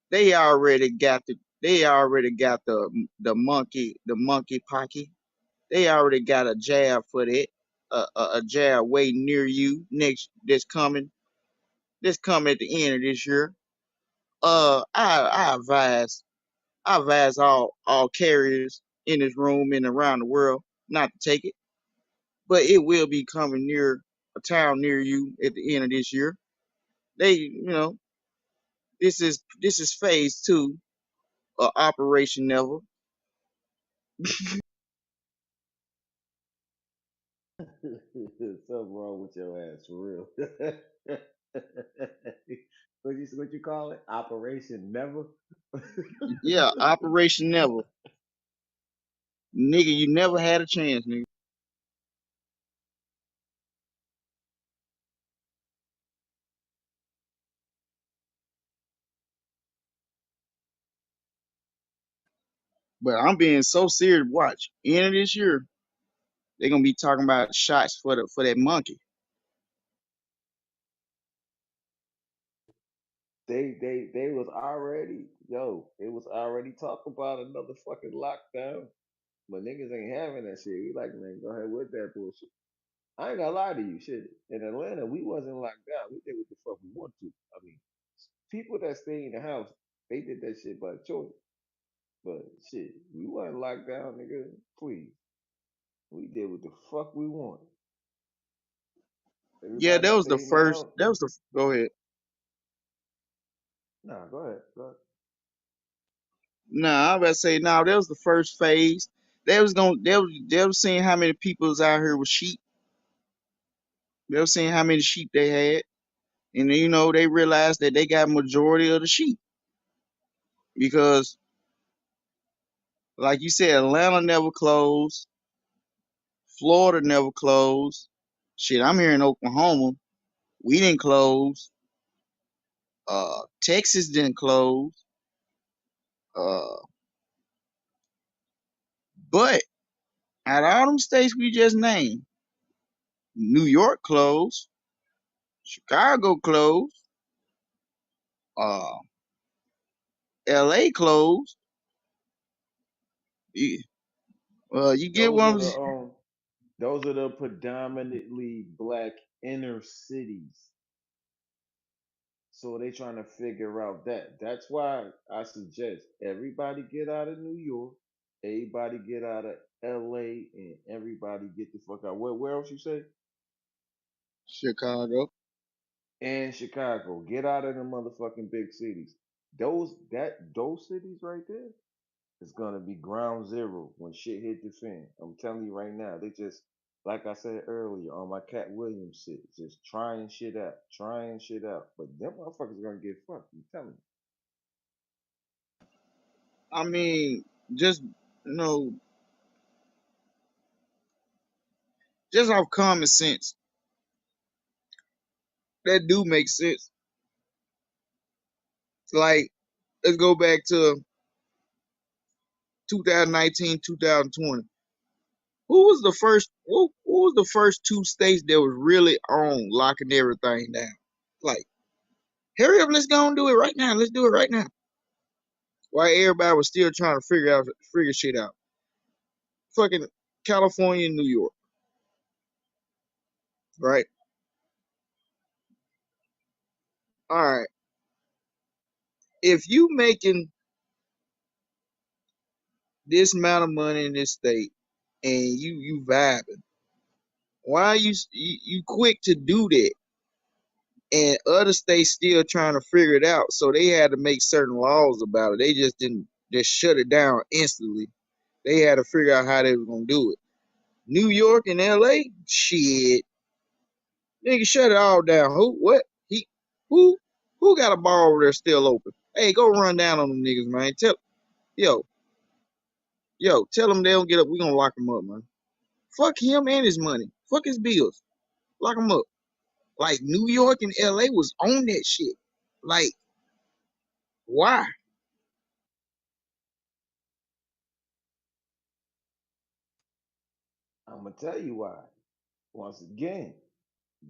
They already got the pocky. They already got a jab for that. A jab way near you next this coming at the end of this year. I advise all carriers in this room and around the world not to take it, but it will be coming near a town near you at the end of this year. This is phase two of Operation Never. Something wrong with your ass for real. What you call it? Operation Never. Yeah, Operation Never. Nigga, you never had a chance, nigga. But I'm being so serious. Watch, end of this year, they're gonna be talking about shots for that monkey. They was already it was already talk about another fucking lockdown. But niggas ain't having that shit. We like, man, go ahead with that bullshit. I ain't gonna lie to you, shit. In Atlanta, we wasn't locked down. We did what the fuck we want to. I mean, people that stay in the house, they did that shit by choice. But shit, we wasn't locked down, nigga. Please. We did what the fuck we want. Yeah, Everybody that was the stayed in the first. house. That was the. Go ahead. Nah, go ahead. Go ahead. Nah, I'm about to say no. That was the first phase. They was gonna. They was seeing how many people was out here with sheep. They was seeing how many sheep they had, and they realized that they got majority of the sheep because, like you said, Atlanta never closed, Florida never closed. Shit, I'm here in Oklahoma. We didn't close. Texas didn't close. Uh, but out of all them states we just named, New York closed, Chicago closed, uh, L.A. closed. You, you get Those what are I'm. the predominantly black inner cities. So they trying to figure out that. That's why I suggest everybody get out of New York, everybody get out of LA, and everybody get the fuck out. Where else you say? Chicago. And Chicago. Get out of the motherfucking big cities. Those cities right there is gonna be ground zero when shit hit the fan. I'm telling you right now. They just like I said earlier on my Cat Williams shit, just trying shit out. But them motherfuckers gonna get fucked. I'm telling you. I mean, just just off common sense, that do make sense. Like, let's go back to 2019, 2020. Who was the first two states that was really on locking everything down? Like, hurry up, let's go and do it right now. Let's do it right now. While everybody was still trying to figure shit out. Fucking California and New York, right? All right. If you making this amount of money in this state and you vibing, why are you quick to do that? And other states still trying to figure it out, so they had to make certain laws about it. They just didn't just shut it down instantly. They had to figure out how they were gonna do it. New York and LA, shit, nigga, shut it all down. Who who got a bar over there still open? Hey, go run down on them niggas, man. Yo, tell them they don't get up. We gonna lock them up, man. Fuck him and his money. Fuck his bills. Lock him up. Like New York and LA was on that shit. Like, why? I'm gonna tell you why. Once again,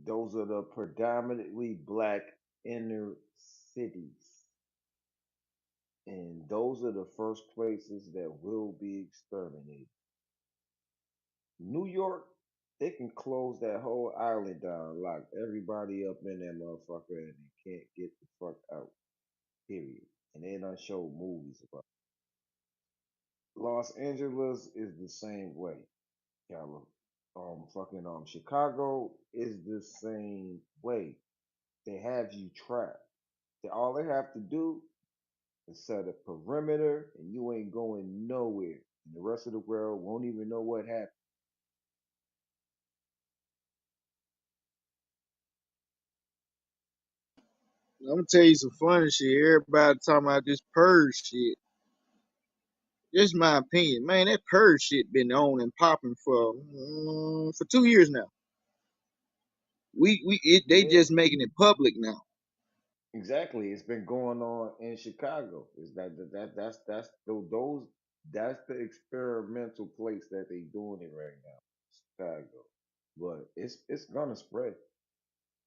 those are the predominantly black inner cities. And those are the first places that will be exterminated. New York, they can close that whole island down, lock everybody up in that motherfucker, and they can't get the fuck out. Period. And they done show movies about it. Los Angeles is the same way. Cali- Chicago is the same way. They have you trapped. All they have to do is set a perimeter, and you ain't going nowhere. And the rest of the world won't even know what happened. I'm gonna tell you some funny shit. Everybody talking about this purge shit. This is my opinion, man. That purge shit been on and popping for 2 years now. They Yeah, just making it public now. exactly. It's been going on in Chicago. Is that's those that's the experimental place that they doing it right now, Chicago. But it's gonna spread.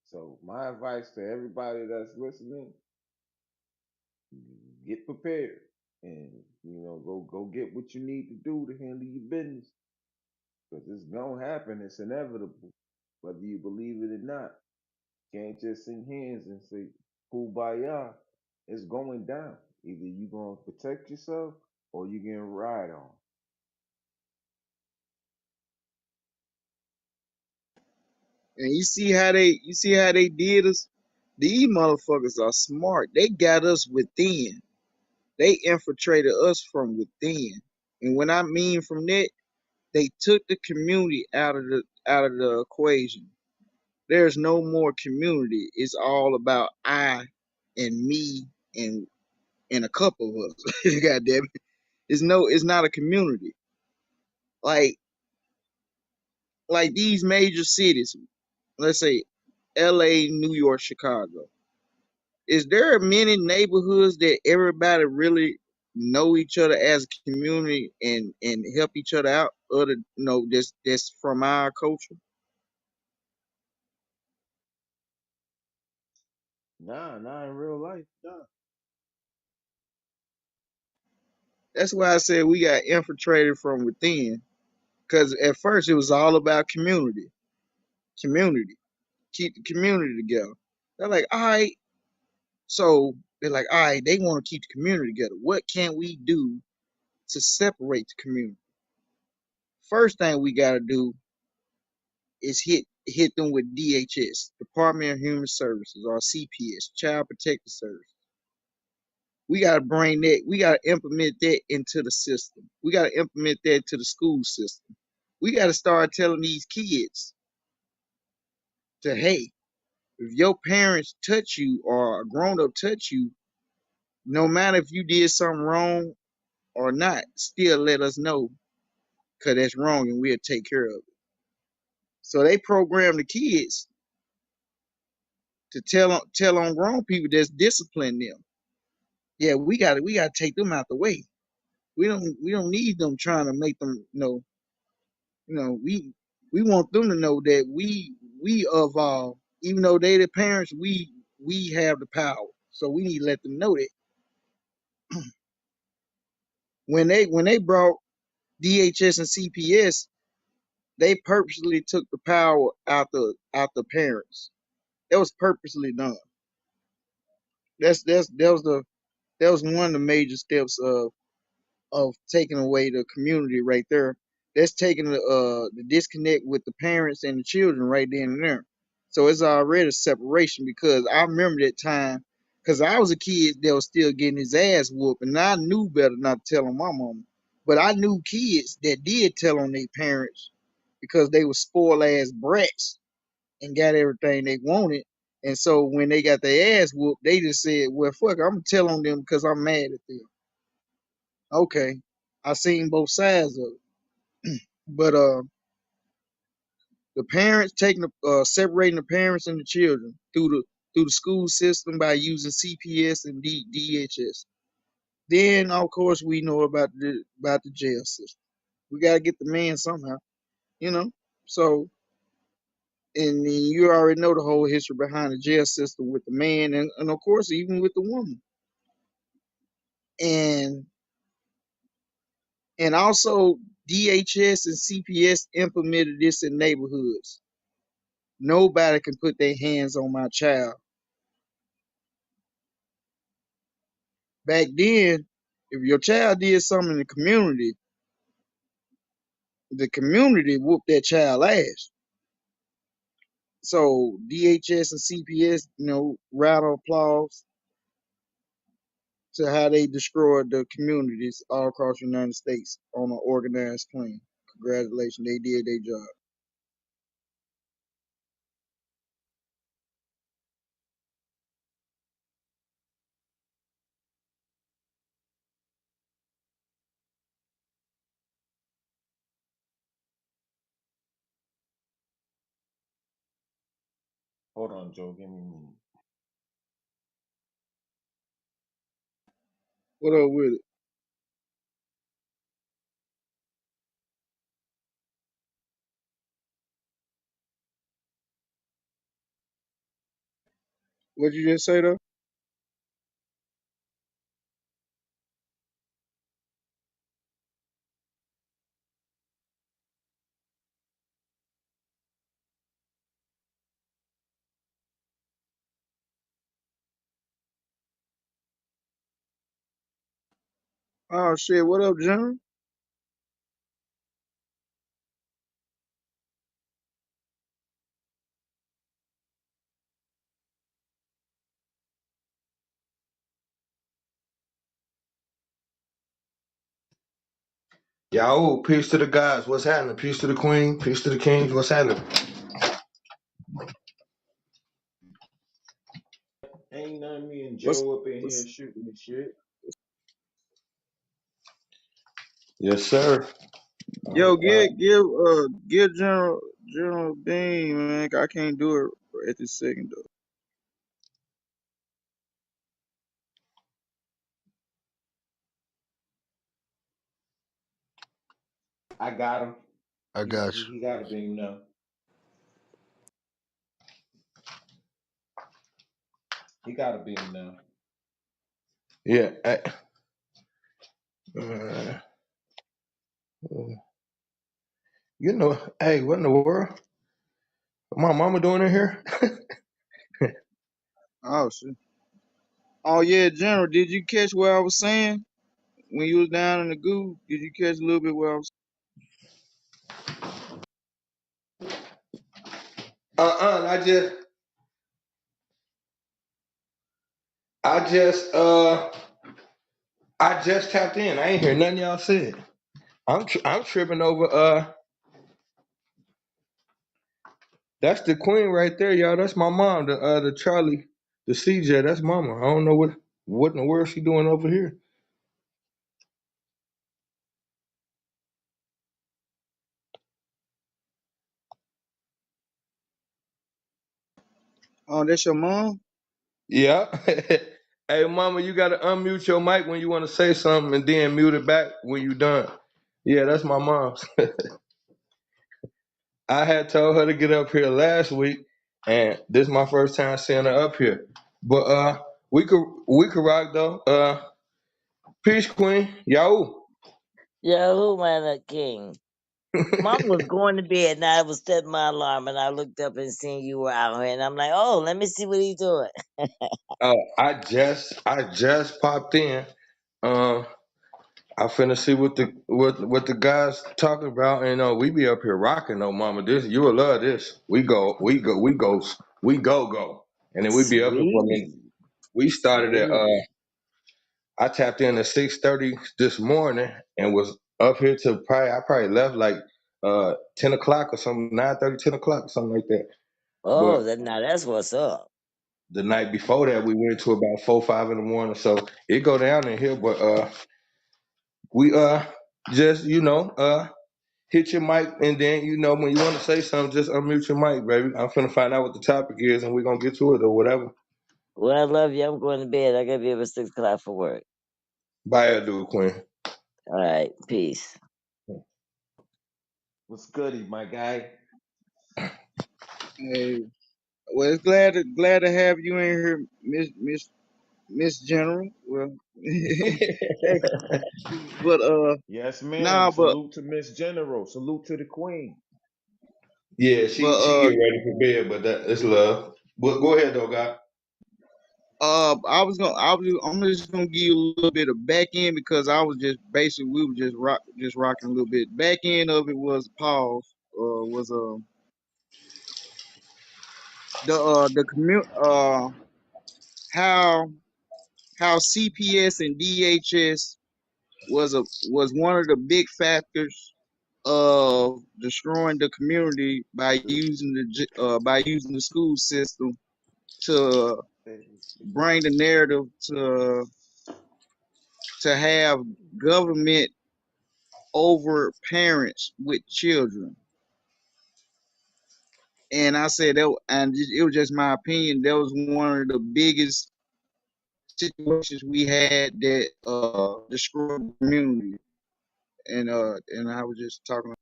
So my advice to everybody that's listening: get prepared, and go get what you need to do to handle your business, because it's gonna happen. It's inevitable, whether you believe it or not. Can't just sing hands and say kumbaya. It's going down. Either you gonna protect yourself or you getting ride on. And you see how they did us. These motherfuckers are smart. They got us within. They infiltrated us from within. And when I mean from that, they took the community out of the equation. There's no more community. It's all about I and me and a couple of us. God damn it. It's not a community. Like these major cities, let's say LA, New York, Chicago. Is there many neighborhoods that everybody really know each other as a community and help each other out? Other that's from our culture. Nah, in real life, nah. That's why I said we got infiltrated from within. Because at first it was all about community, keep the community together. They're like, all right, so they're like, all right, they want to keep the community together. What can we do to separate the community? First thing we got to do is hit them with DHS, Department of Human Services, or CPS, Child Protective Service. We got to bring that. We got to implement that into the system. We got to implement that to the school system. We got to start telling these kids to, hey, if your parents touch you or a grown up touch you, no matter if you did something wrong or not, still let us know because that's wrong and we'll take care of it. So they program the kids to tell on grown people that's discipline them. Yeah, we gotta take them out the way. We don't need them trying to make them we want them to know that we evolve. Even though they the parents, we have the power. So we need to let them know that when they brought DHS and CPS, they purposely took the power out the parents. That was purposely done. That was one of the major steps of taking away the community right there. That's taking the disconnect with the parents and the children right then and there. So it's already a separation because I remember that time because I was a kid that was still getting his ass whooped and I knew better not to tell on my mama. But I knew kids that did tell on their parents because they were spoiled ass brats and got everything they wanted. And so when they got their ass whooped, they just said, well, fuck, I'm going to tell on them because I'm mad at them. Okay. I seen both sides of it. But the parents taking separating the parents and the children through the school system by using CPS and DHS. Then of course we know about the jail system. We gotta get the man somehow, you know. So and then you already know the whole history behind the jail system with the man and of course even with the woman. And also DHS and CPS implemented this in neighborhoods. Nobody can put their hands on my child. Back then, if your child did something in the community whooped that child ass. So DHS and CPS, round of applause to how they destroyed the communities all across the United States on an organized plan. Congratulations, they did their job. Hold on, Joe. Give me a minute. What up with it? What you just say though? Oh shit, what up, John? Yo, peace to the guys. What's happening? Peace to the queen. Peace to the kings. What's happening? Ain't none me and What's, Joe up in here what's shooting the shit. Yes, sir. yo, Uh, give General Bean, man. I can't do it at this second though. I got him. I He got he, you. he got to be now. He got to be now. yeah. Uh, you know, hey, what in the world? What my mama doing in here? Oh shit. Oh yeah, General. Did you catch what I was saying when you was down in the goo? Did you catch a little bit what I was? I I just, uh, I just tapped in. I ain't hear nothing y'all said. I'm tripping over. That's the queen right there, y'all. That's my mom. The Charlie, the CJ. That's mama. I don't know what in the world she doing over here. Oh, that's your mom. Yeah. Hey, mama, you gotta unmute your mic when you want to say something, and then mute it back when you done. Yeah, that's my mom's. I had told her to get up here last week, and this is my first time seeing her up here. But we could rock though. Peace, Queen. Yo. Yo, who am I the king? Mom was going to bed and I was setting my alarm and I looked up and seen you were out here and I'm like, oh, let me see what he's doing. I just popped in. Um, I finna see what the guys talking about, and we be up here rocking though, mama. This you will love this. We go, and then we be up here for a minute. Sweet, We started at sweet. I tapped in at 6:30 this morning and was up here till I probably left like 10 o'clock or something, 9:30, 10 o'clock or something like that. Oh, But now that's what's up. the night before that we went to about 4, 5 in the morning, so it go down in here. But we just hit your mic, and then when you want to say something, just unmute your mic, baby. I'm finna find out what the topic is, and we're gonna get to it or whatever. Well, I love you. I'm going to bed. I gotta be up at 6 o'clock for work. Bye, do Queen. All right, peace. What's goody, my guy? Hey, well, it's glad to have you in here, Miss General. Well, hey, but Yes, ma'am. nah, but Salute to Miss General. Salute to the Queen. Yeah, but she getting ready for bed, but that it's love. But go ahead though, God. I'm just gonna give you a little bit of back end because I was just basically we were just rocking a little bit. Back end of it was pause. Was the commute how CPS and DHS was one of the big factors of destroying the community by using by using the school system to bring the narrative to have government over parents with children. And I said that, and it was just my opinion. That was one of the biggest situations we had that destroyed the community. And I was just talking.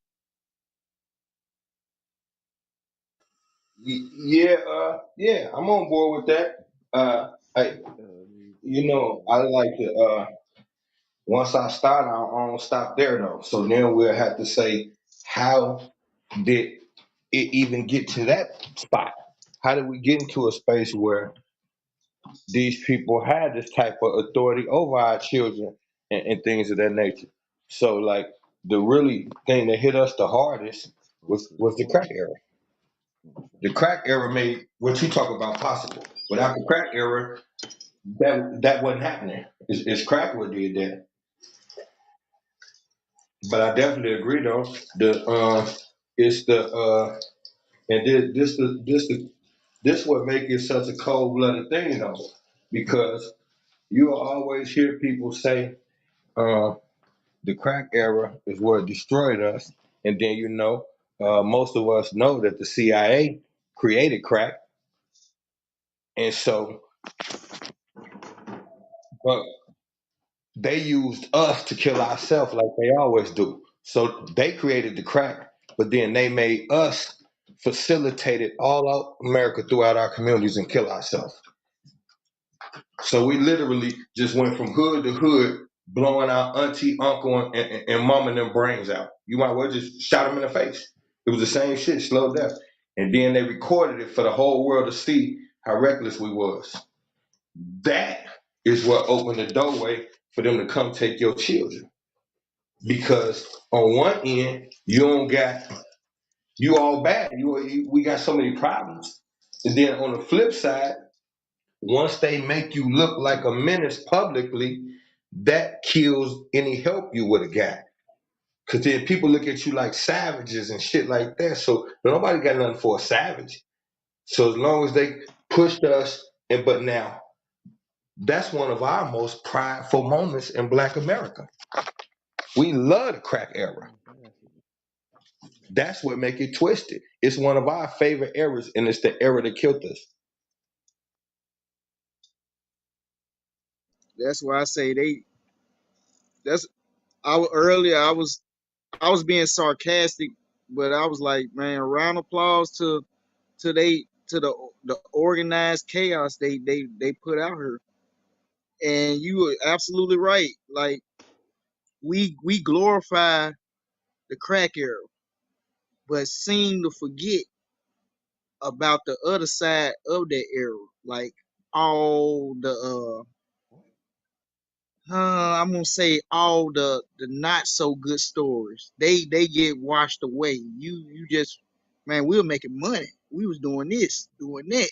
Yeah, yeah, I'm on board with that. I, I like to. Once I start, I don't stop there though. So then we'll have to say, how did it even get to that spot? How did we get into a space where these people had this type of authority over our children and things of that nature? So, like, the really thing that hit us the hardest was the crack era. The crack era made what you talk about possible. Without the crack era, that wasn't happening. It's crack what did that. But I definitely agree though. The it's the and this what make it such a cold blooded thing though, because you'll always hear people say the crack era is what destroyed us, and then most of us know that the CIA created crack, and so but they used us to kill ourselves like they always do. So they created the crack, but then they made us facilitate it all out America throughout our communities and kill ourselves. So we literally just went from hood to hood, blowing our auntie, uncle, and mom and them brains out. You might well just shot them in the face. It was the same shit, slow death. And then they recorded it for the whole world to see how reckless we was. That is what opened the doorway for them to come take your children. Because on one end, you all bad. We got so many problems. And then on the flip side, once they make you look like a menace publicly, that kills any help you would have got. Cause then people look at you like savages and shit like that. So nobody got nothing for a savage. So as long as they pushed us, but now that's one of our most prideful moments in Black America. We love the crack era. That's what make it twisted. It's one of our favorite eras, and it's the era that killed us. That's why I say they. That's earlier. I was being sarcastic, but I was like, man, round of applause to the organized chaos they put out here. And you were absolutely right. Like we glorify the crack era, but seem to forget about the other side of that era. Like all I'm gonna say all the not so good stories. They get washed away. You just, man, we were making money. We was doing this, doing that.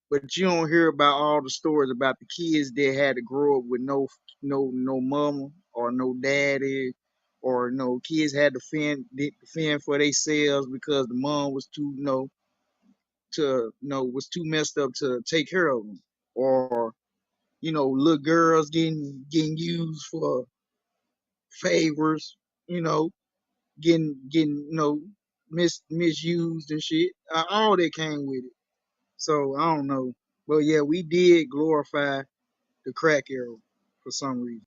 But you don't hear about all the stories about the kids that had to grow up with no mama or no daddy, or no kids had to fend for themselves because the mom was too was too messed up to take care of them, or little girls getting used for favors, you know, getting misused and shit. All that came with it. So I don't know, but yeah, we did glorify the crack era for some reason.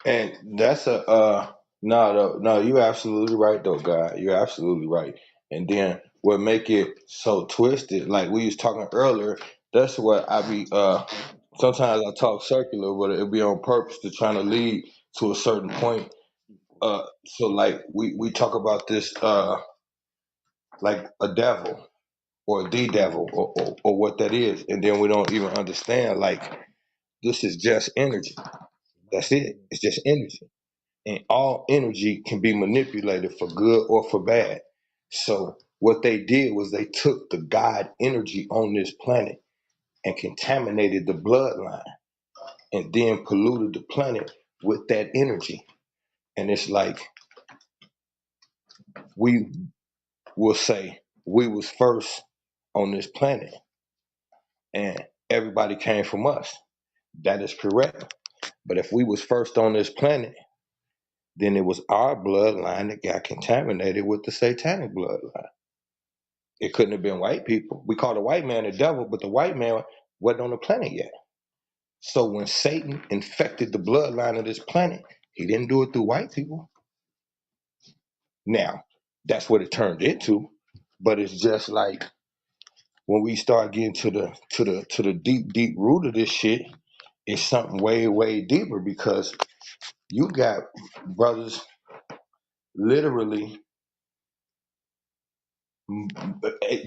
And that's a no, you're absolutely right though, guy. You're absolutely right. And then what make it so twisted, like we was talking earlier, that's what I be sometimes I talk circular, but it be on purpose to trying to lead to a certain point. So like we talk about this like a devil or the devil or what that is, and then we don't even understand like this is just energy. That's it. It's just energy. And all energy can be manipulated for good or for bad. So what they did was they took the God energy on this planet and contaminated the bloodline and then polluted the planet with that energy. And it's like we will say we was first on this planet and everybody came from us. That is correct. But if we was first on this planet, then it was our bloodline that got contaminated with the satanic bloodline. It couldn't have been white people. We call the white man the devil, but the white man wasn't on the planet yet. So when Satan infected the bloodline of this planet, he didn't do it through white people. Now, that's what it turned into. But it's just like when we start getting to the deep root of this shit, it's something way deeper, because you got brothers literally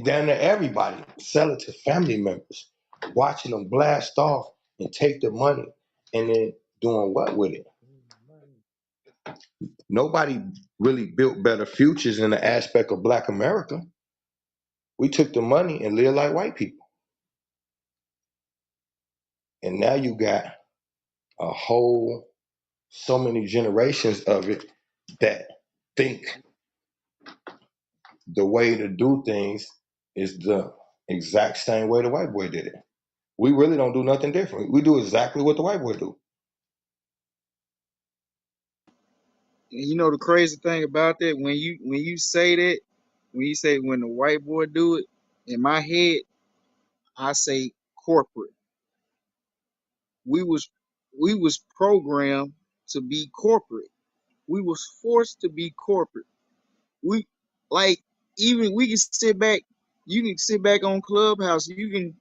down to everybody sell it to family members, watching them blast off and take the money, and then doing what with it? Nobody really built better futures in the aspect of Black America. We took the money and lived like white people, and now you got a whole so many generations of it that think the way to do things is the exact same way the white boy did it. We really don't do nothing different. We do exactly what the white boy do. And you know the crazy thing about that, when you say that, when you say when the white boy do it, in my head I say corporate. We was we was programmed to be corporate. We was forced to be corporate. We like even we can sit back. You can sit back on Clubhouse. You can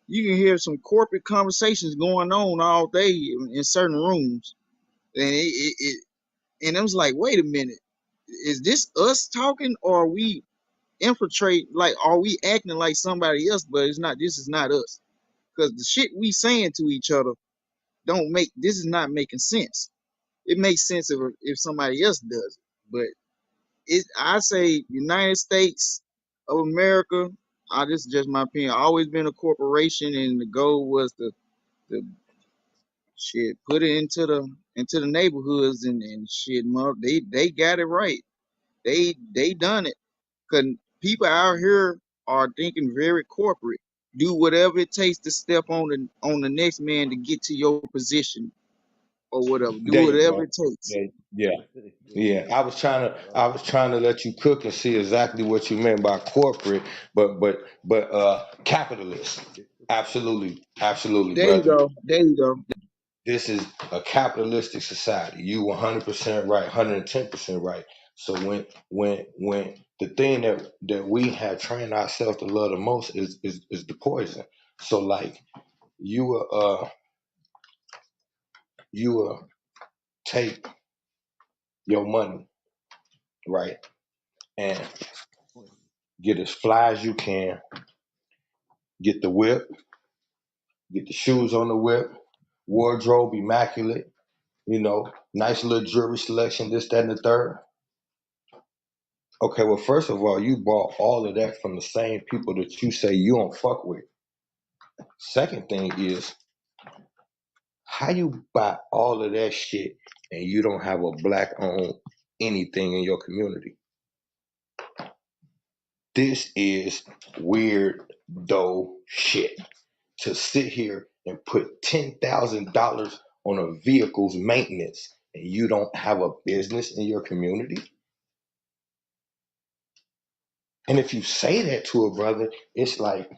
hear some corporate conversations going on all day in certain rooms, and and I was like, wait a minute, is this us talking, or are we infiltrate? Like, are we acting like somebody else? But it's not. This is not us, because the shit we saying to each other don't make. This is not making sense. It makes sense if somebody else does it, but I say United States of America. This is just my opinion. Always been a corporation, and the goal was to shit put it into the neighborhoods, and shit. They got it right. They done it. Cause people out here are thinking very corporate. Do whatever it takes to step on the next man to get to your position or whatever. Do There you whatever go. it takes. Yeah. Yeah, I was trying to let you cook and see exactly what you meant by corporate, but capitalist. Absolutely, There you brother. go. There you go. This is a capitalistic society. You 100% right, 110% right. So when the thing that we have trained ourselves to love the most is the poison. So like you will take your money, right, and get as fly as you can, get the whip, get the shoes on the whip, wardrobe immaculate, nice little jewelry selection, this, that, and the third. Okay, well, first of all, you bought all of that from the same people that you say you don't fuck with. Second thing is, how you buy all of that shit and you don't have a black owned anything in your community? This is weird though shit. To sit here and put $10,000 on a vehicle's maintenance and you don't have a business in your community? And if you say that to a brother, it's like,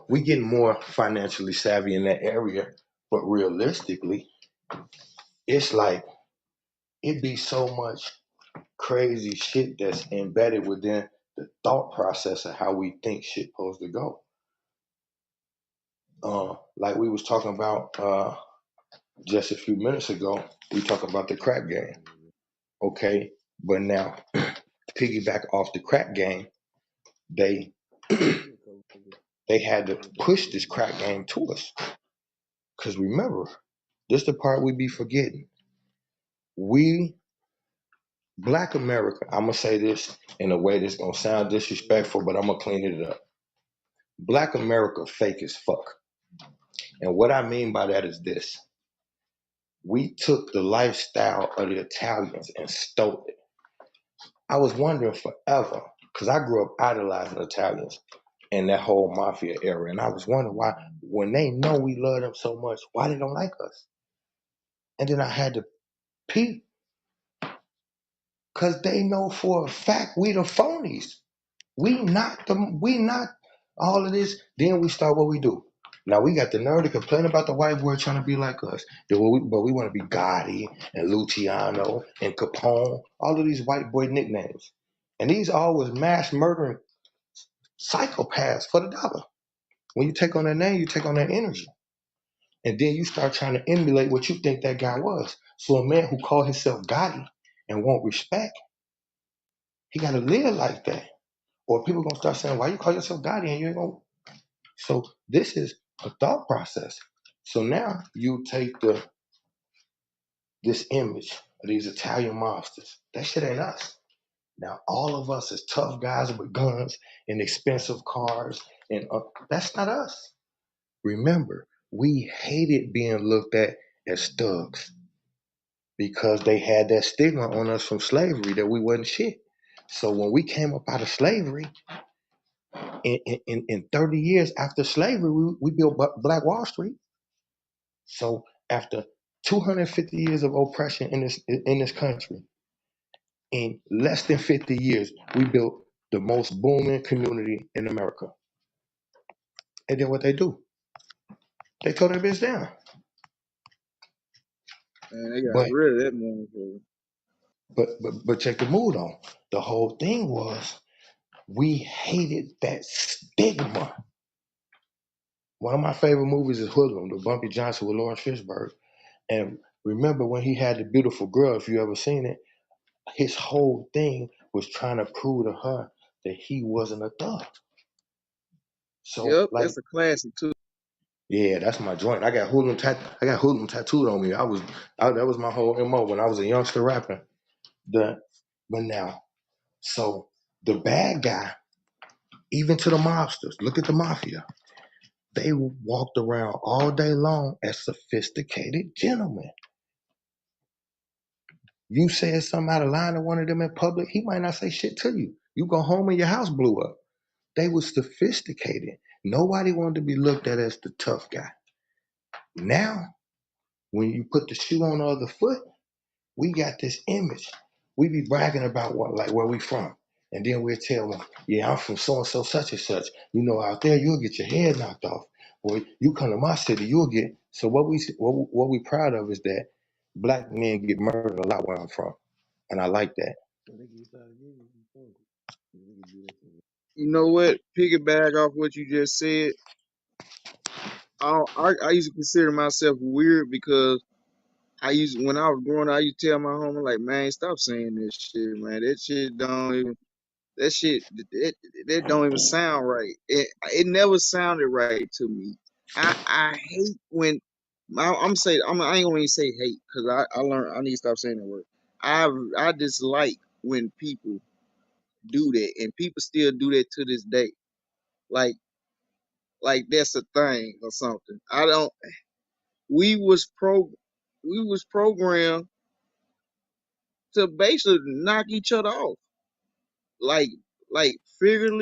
we getting more financially savvy in that area, but realistically, it's like it be so much crazy shit that's embedded within the thought process of how we think shit supposed to go. Like we was talking about just a few minutes ago, we talking about the crack game. Okay, but now piggyback off the crack game, they they had to push this crack game to us. Cause remember, this the part we be forgetting. We Black America, I'm gonna say this in a way that's gonna sound disrespectful, but I'm gonna clean it up. Black America fake as fuck. And what I mean by that is this. We took the lifestyle of the Italians and stole it. I was wondering forever, because I grew up idolizing Italians in that whole mafia era. And I was wondering why, when they know we love them so much, why they don't like us. And then I had to People, because they know for a fact we the phonies. We not all of this. Then we start what we do. Now we got the nerve to complain about the white boy trying to be like us. Yeah, but we want to be Gotti and Luciano and Capone, all of these white boy nicknames. And these all was mass murdering psychopaths for the dollar. When you take on that name, you take on that energy. And then you start trying to emulate what you think that guy was. So a man who called himself Gotti and won't respect, he got to live like that. Or people gonna start saying, "Why you call yourself Gotti and you ain't gonna?" So this is a thought process. So now you take this image of these Italian mobsters. That shit ain't us. Now all of us is tough guys with guns and expensive cars, and that's not us. Remember, we hated being looked at as thugs because they had that stigma on us from slavery that we wasn't shit. So when we came up out of slavery, in 30 years after slavery, we built Black Wall Street. So after 250 years of oppression in this country, in less than 50 years, we built the most booming community in America. And then what they do? They tore that bitch down. Man, they got But rid of that motherfucker. but check the mood on. The whole thing was we hated that stigma. One of my favorite movies is Hoodlum, the Bumpy Johnson with Lawrence Fishburne. And remember when he had the beautiful girl, if you ever seen it, his whole thing was trying to prove to her that he wasn't a thug. So Yep, like, that's a classic too. yeah, that's my joint. I got hoodlum tattooed on me. That was my whole MO when I was a youngster rapping. But now, so the bad guy, even to the mobsters, look at the mafia. They walked around all day long as sophisticated gentlemen. You said something out of line to one of them in public, he might not say shit to you. You go home and your house blew up. They were sophisticated. Nobody wanted to be looked at as the tough guy. Now, when you put the shoe on the other foot, we got this image. We be bragging about where we from. And then we'll tell them, yeah, I'm from so and so such and such. You know, out there you'll get your head knocked off. Or you come to my city, you'll get. So what we proud of is that black men get murdered a lot where I'm from. And I like that. You know what? Piggyback off what you just said. I used to consider myself weird because when I was growing up, I used to tell my homie like, man, stop saying this shit, man. That shit don't even that shit that don't even sound right. It never sounded right to me. I hate when I ain't gonna even say hate because I learned I need to stop saying that word. I dislike when people do that and people still do that to this day. Like like that's a thing or something. I don't. We was pro we was programmed to basically knock each other off, like like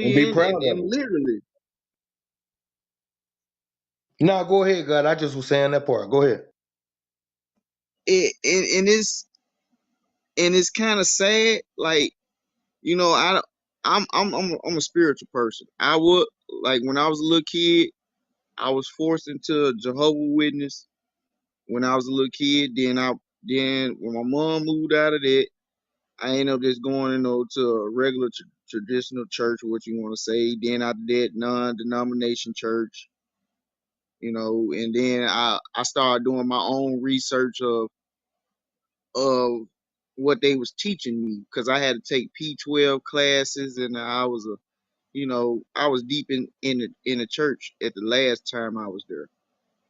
And figuratively be and, proud and, of and it. literally. No, go ahead, God. I just was saying that part. Go ahead. And it's kind of sad. Like I'm a spiritual person. I would like when I was a little kid. I was forced into a Jehovah Witness when I was a little kid. Then when my mom moved out of that, I ended up just going to a regular traditional church, what you want to say. Then after that, non-denomination church. And then I started doing my own research of what they was teaching me because I had to take P12 classes and I was deep in the church at the last time I was there.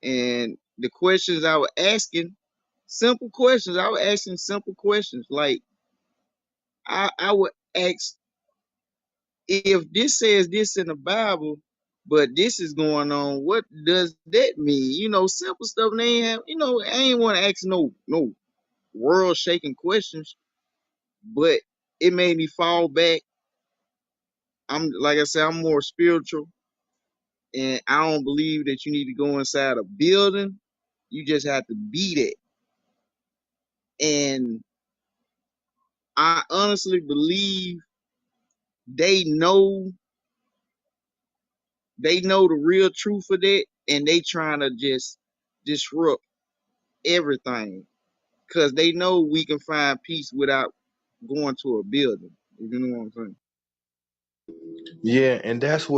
And the questions I was asking, simple questions. I was asking simple questions. Like I would ask if this says this in the Bible, but this is going on, what does that mean? Simple stuff. And they ain't have, I ain't want to ask no world shaking questions, but it made me fall back. I'm like I said, I'm more spiritual, and I don't believe that you need to go inside a building. You just have to be that. And I honestly believe they know they know the real truth of that, and they trying to just disrupt everything because they know we can find peace without going to a building. You know what I'm saying? Yeah, and that's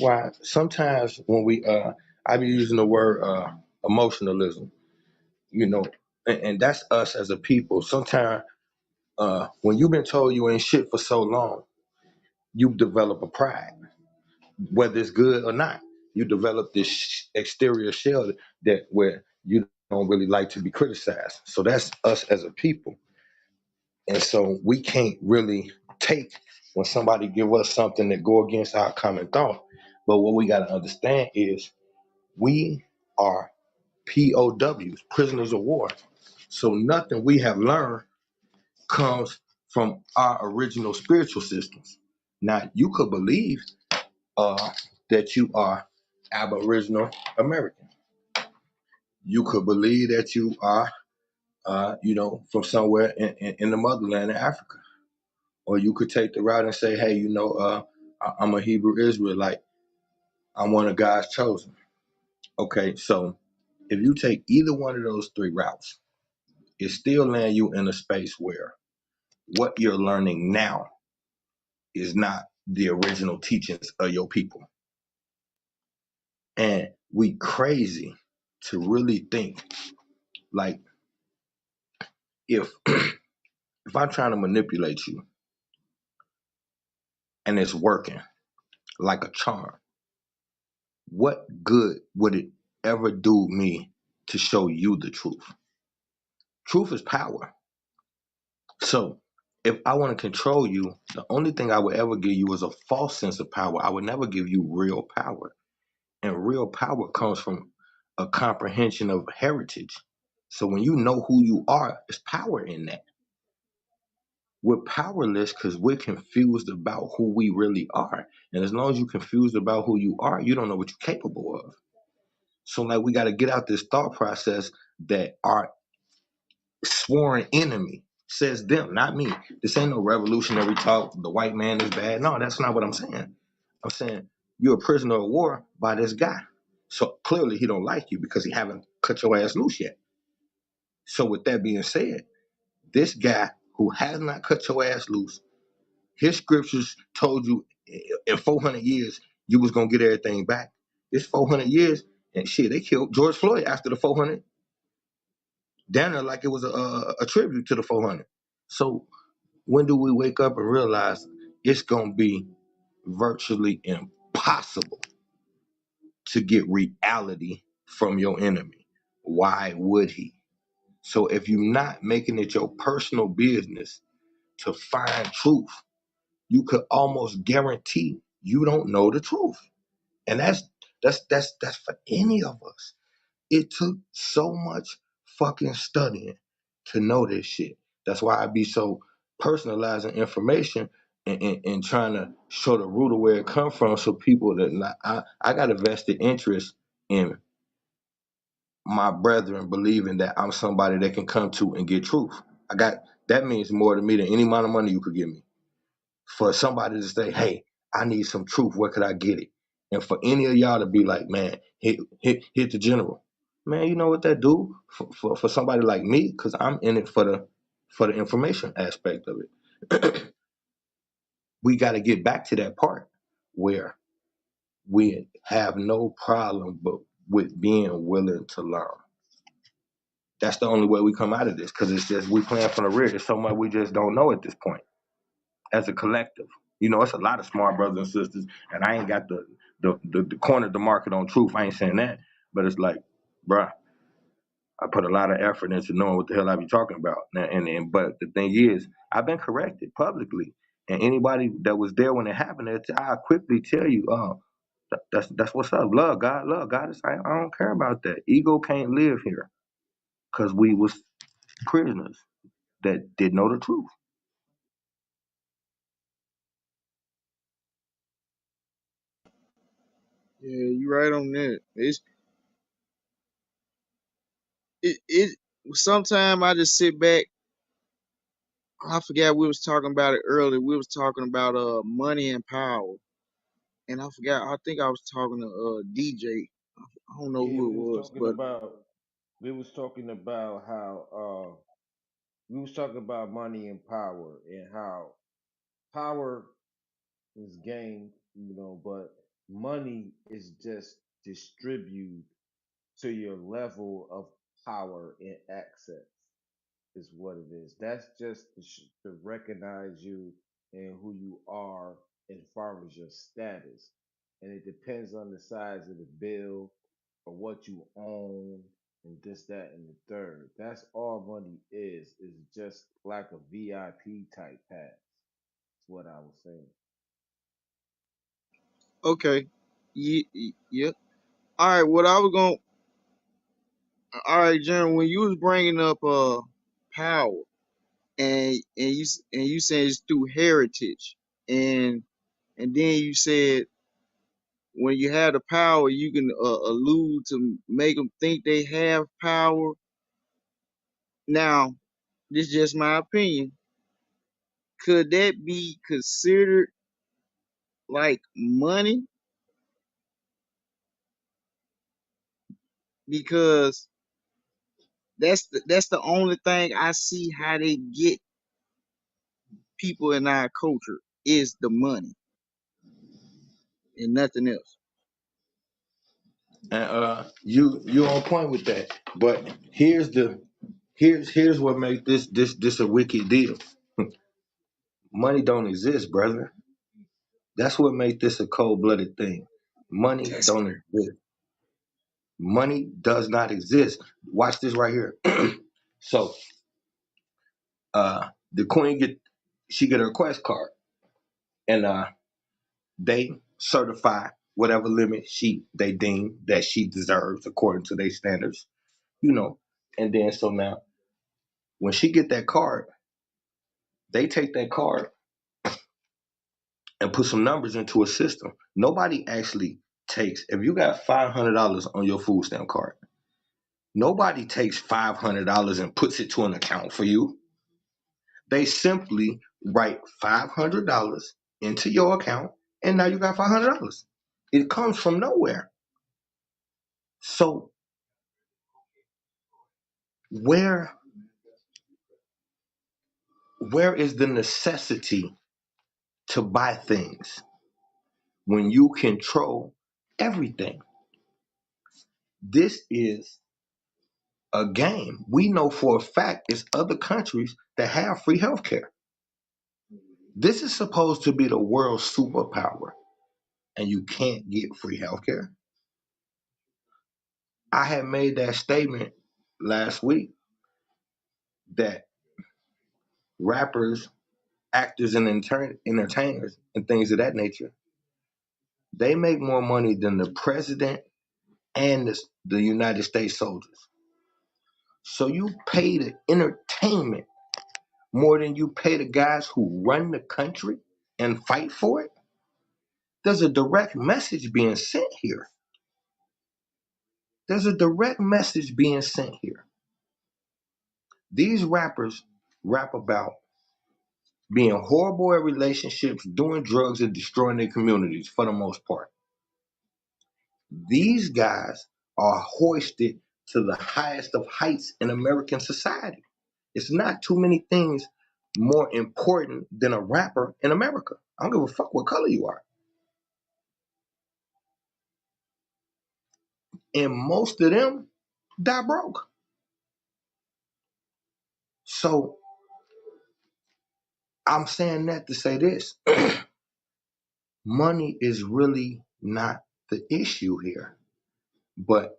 why sometimes when we I be using the word emotionalism, you know, and that's us as a people. Sometimes when you've been told you ain't shit for so long, you develop a pride, whether it's good or not. You develop this exterior shell that where you don't really like to be criticized. So that's us as a people, and so we can't really take when somebody give us something that go against our common thought. But what we got to understand is we are POWs, prisoners of war. So nothing we have learned comes from our original spiritual systems. Now you could believe uh, that you are Aboriginal American. You could believe that you are, from somewhere in the motherland in Africa. Or you could take the route and say, hey, I'm a Hebrew Israelite. I'm one of God's chosen. Okay, so if you take either one of those three routes, it still land you in a space where what you're learning now is not the original teachings of your people. And we crazy to really think like if if I'm trying to manipulate you and it's working like a charm, what good would it ever do me to show you the truth? Truth is power. So if I want to control you, the only thing I would ever give you is a false sense of power. I would never give you real power. And real power comes from a comprehension of heritage. So when you know who you are, there's power in that. We're powerless because we're confused about who we really are. And as long as you're confused about who you are, you don't know what you're capable of. So like we got to get out this thought process that our sworn enemy says them, not me. This ain't no revolutionary talk. The white man is bad. No, that's not what I'm saying. I'm saying you're a prisoner of war by this guy. So clearly he don't like you because he haven't cut your ass loose yet. So with that being said, this guy who has not cut your ass loose, his scriptures told you in 400 years you was gonna get everything back. It's 400 years and shit. They killed George Floyd after the 400. Down there like it was a tribute to the 400. So when do we wake up and realize it's gonna be virtually impossible to get reality from your enemy? Why would he? So if you're not making it your personal business to find truth, you could almost guarantee you don't know the truth. And that's for any of us. It took so much fucking studying to know this shit. That's why I be so personalizing information and trying to show the root of where it come from so people that not, I got a vested interest in my brethren believing that I'm somebody they can come to and get truth. I got that means more to me than any amount of money you could give me. For somebody to say, hey, I need some truth, where could I get it? And for any of y'all to be like, man, hit the general. Man, you know what that do for somebody like me? Because I'm in it for the information aspect of it. We got to get back to that part where we have no problem but with being willing to learn. That's the only way we come out of this because it's just we playing from the rear. There's so much we just don't know at this point as a collective. You know, it's a lot of smart brothers and sisters, and I ain't got the corner to market on truth. I ain't saying that, but it's like, bruh, I put a lot of effort into knowing what the hell I be talking about. And but the thing is, I've been corrected publicly, and anybody that was there when it happened, I quickly tell you, that's what's up. Love God. I don't care about that. Ego can't live here because we was prisoners that did know the truth. Yeah, you right on that. It sometimes I just sit back. I forgot we was talking about it earlier. We was talking about money and power, and I forgot. I think I was talking to DJ. I don't know Yeah, who it was, but we was talking about how we was talking about money and power and how power is gained, but money is just distributed to your level of power and access is what it is. That's just to recognize you and who you are as far as your status. And it depends on the size of the bill or what you own and this, that, and the third. That's all money is just like a VIP type pass. That's what I was saying. okay. Yeah. All right. What I was going. All right, Jen. When you was bringing up power, and you said it's through heritage, and then you said when you have the power, you can allude to make them think they have power. Now, this is just my opinion. Could that be considered like money? Because that's the only thing I see how they get people in our culture is the money and nothing else. And you on point with that. But here's what makes this a wicked deal. Money don't exist, brother. That's what makes this a cold blooded thing. Money don't exist. Money does not exist. Watch this right here. So the queen get her quest card, and they certify whatever limit they deem that she deserves according to their standards, you know. And then so now when she get that card, they take that card and put some numbers into a system. Nobody actually takes, if you got $500 on your food stamp card, nobody takes $500 and puts it to an account for you. They simply write $500 into your account, and now you got $500. It comes from nowhere. So where where is the necessity to buy things when you control everything? This is a game. We know for a fact it's other countries that have free healthcare. This is supposed to be the world's superpower, and you can't get free healthcare. I had made that statement last week that rappers, actors, and entertainers and things of that nature, they make more money than the president and the United States soldiers. So you pay the entertainment more than you pay the guys who run the country and fight for it. There's a direct message being sent here. There's a direct message being sent here. These rappers rap about being horrible at relationships, doing drugs, and destroying their communities for the most part. These guys are hoisted to the highest of heights in American society. It's not too many things more important than a rapper in America. I don't give a fuck what color you are. And most of them die broke. So I'm saying that to say this. Money is really not the issue here. But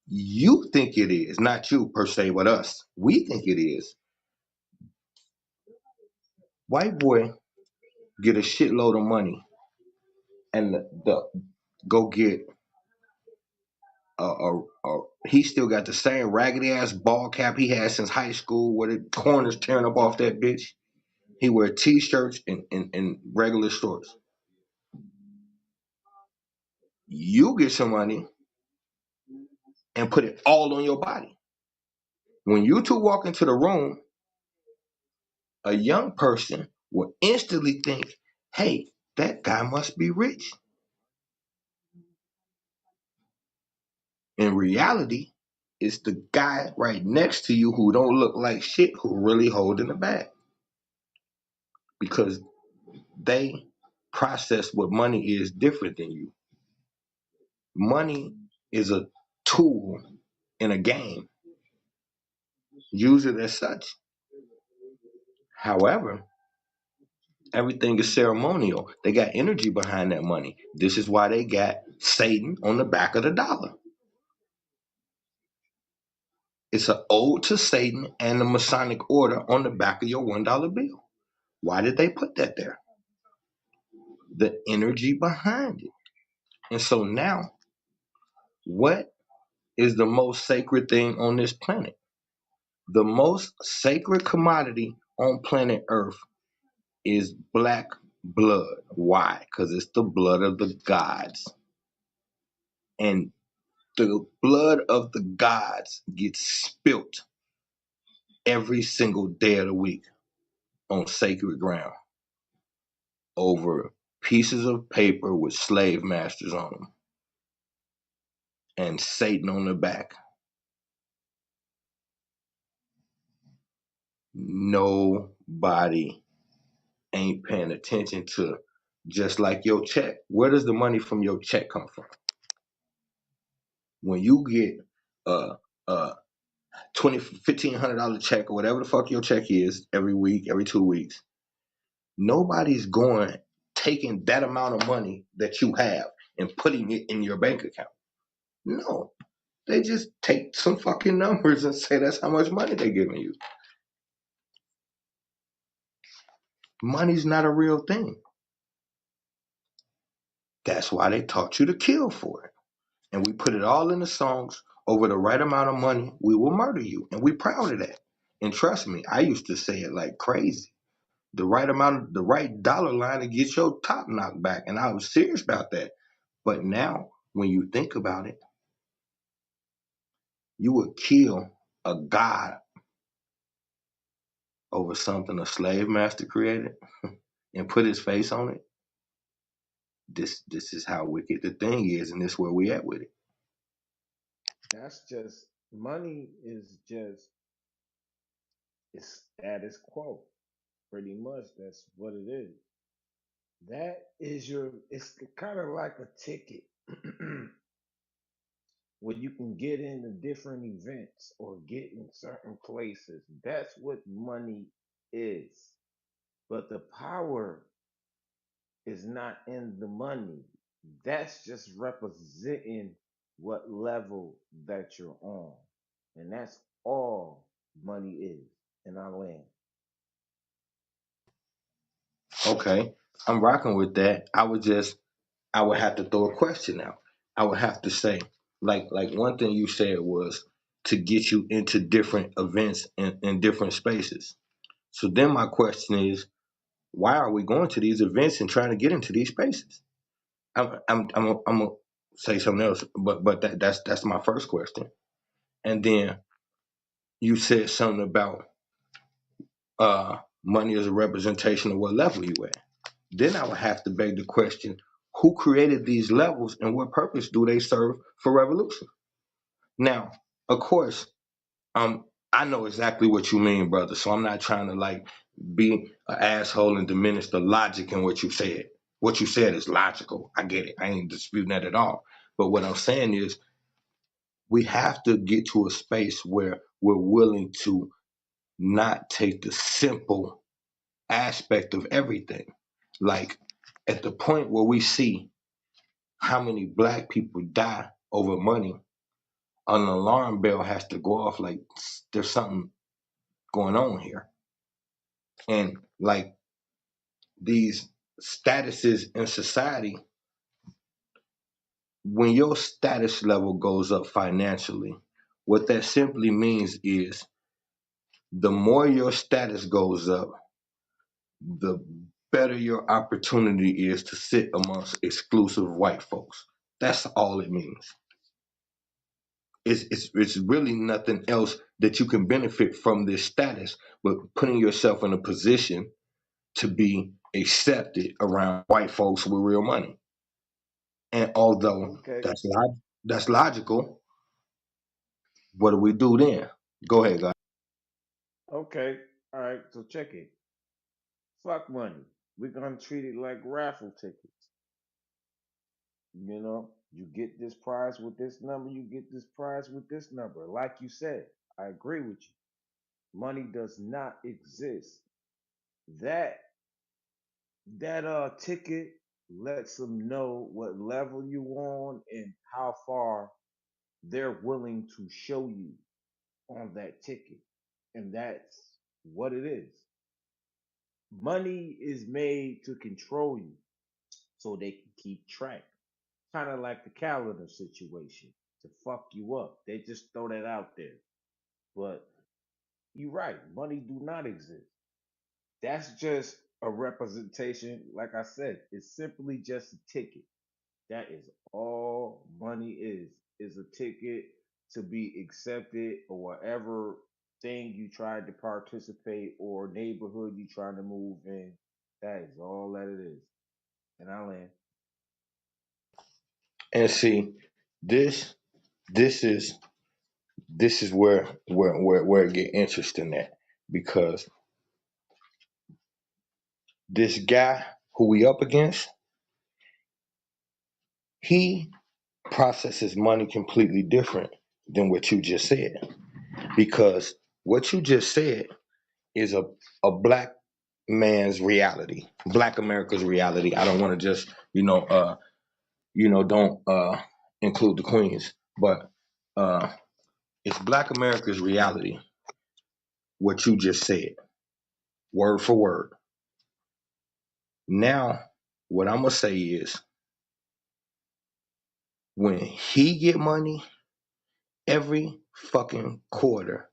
you think it is, not you per se, but us. We think it is. White boy get a shitload of money and go get he still got the same raggedy ass ball cap he had since high school where the corners tearing up off that bitch. He wear t-shirts and regular shorts. You get some money and put it all on your body. When you two walk into the room, a young person will instantly think, hey, that guy must be rich. In reality, it's the guy right next to you who don't look like shit who really holding the bag because they process what money is different than you. Money is a tool in a game. Use it as such. However, everything is ceremonial. They got energy behind that money. This is why they got Satan on the back of the dollar. It's an ode to Satan and the Masonic order on the back of your $1 bill. Why did they put that there? The energy behind it. And so now, what is the most sacred thing on this planet? The most sacred commodity on planet Earth is black blood. Why? Because it's the blood of the gods. And the blood of the gods gets spilt every single day of the week on sacred ground over pieces of paper with slave masters on them and Satan on the back. Nobody ain't paying attention to just like your check. Where does the money from your check come from? When you get a $1,500 check or whatever the fuck your check is every week, every 2 weeks, nobody's going taking that amount of money that you have and putting it in your bank account. No, they just take some fucking numbers and say that's how much money they're giving you. Money's not a real thing. That's why they taught you to kill for it. And we put it all in the songs. Over the right amount of money, we will murder you. And we proud of that. And trust me, I used to say it like crazy. The right amount, the right dollar line to get your top knocked back. And I was serious about that. But now, when you think about it, you would kill a god over something a slave master created and put his face on it. This is how wicked the thing is, and this is where we at with it. That's just money is just it's status quo. Pretty much that's what it is. That is your it's kind of like a ticket where you can get into different events or get in certain places. That's what money is. But the power is not in the money. That's just representing what level that you're on. And that's all money is in our land. Okay, I'm rocking with that. I would have to throw a question out. I would have to say, like one thing you said was to get you into different events in different spaces. So then my question is, why are we going to these events and trying to get into these spaces? I'm gonna say something else, but that's my first question. And then you said something about money is a representation of what level you at. Then I would have to beg the question, who created these levels and what purpose do they serve for revolution? Now, of course, I know exactly what you mean, brother. So I'm not trying to like be an asshole and diminish the logic in what you said. What you said is logical. I get it. I ain't disputing that at all. But what I'm saying is we have to get to a space where we're willing to not take the simple aspect of everything. Like at the point where we see how many black people die over money, an alarm bell has to go off like there's something going on here. And like these statuses in society, when your status level goes up financially, what that simply means is the more your status goes up, the better your opportunity is to sit amongst exclusive white folks. That's all it means. It's really nothing else that you can benefit from this status, but putting yourself in a position to be accepted around white folks with real money. And although Okay, that's logical, what do we do then? Go ahead, guys. okay, all right. So check it. Fuck money. We're gonna treat it like raffle tickets. You know, you get this prize with this number, you get this prize with this number. Like you said, I agree with you. Money does not exist. That that ticket lets them know what level you on and how far they're willing to show you on that ticket. And that's what it is. Money is made to control you so they can keep track. Kind of like the calendar situation to fuck you up. They just throw that out there. But you're right, money do not exist. That's just a representation. Like I said, it's simply just a ticket. That is all money is a ticket to be accepted or whatever thing you tried to participate or neighborhood you trying to move in. That is all that it is. And I land. And see, this this is this is where it get interesting at, because this guy who we up against, he processes money completely different than what you just said. Because what you just said is a black man's reality, black America's reality. I don't want to just, don't include the queens, but it's black America's reality, what you just said, word for word. Now, what I'm gonna say is, when he get money, every fucking quarter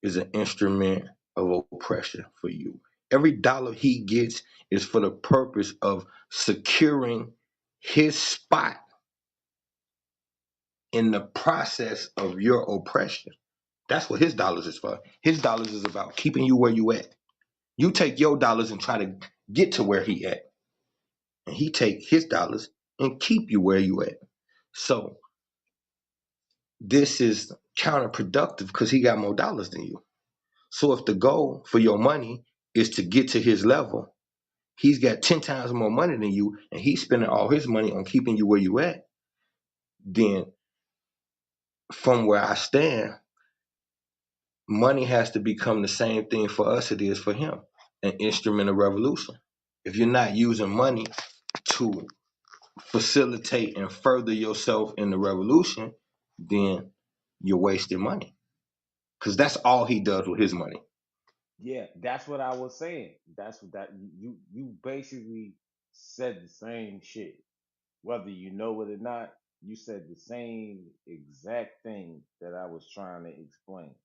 is an instrument of oppression for you. Every dollar he gets is for the purpose of securing his spot in the process of your oppression. That's what his dollars is for. His dollars is about keeping you where you at. You take your dollars and try to get to where he at, and he take his dollars and keep you where you at. So this is counterproductive because he got more dollars than you. So if the goal for your money is to get to his level, he's got 10 times more money than you, and he's spending all his money on keeping you where you at. Then, from where I stand, money has to become the same thing for us it is for him, an instrument of revolution. If you're not using money to facilitate and further yourself in the revolution, then you're wasting money. Because that's all he does with his money. Yeah, that's what I was saying. That's what that you basically said the same shit. Whether you know it or not, you said the same exact thing that I was trying to explain.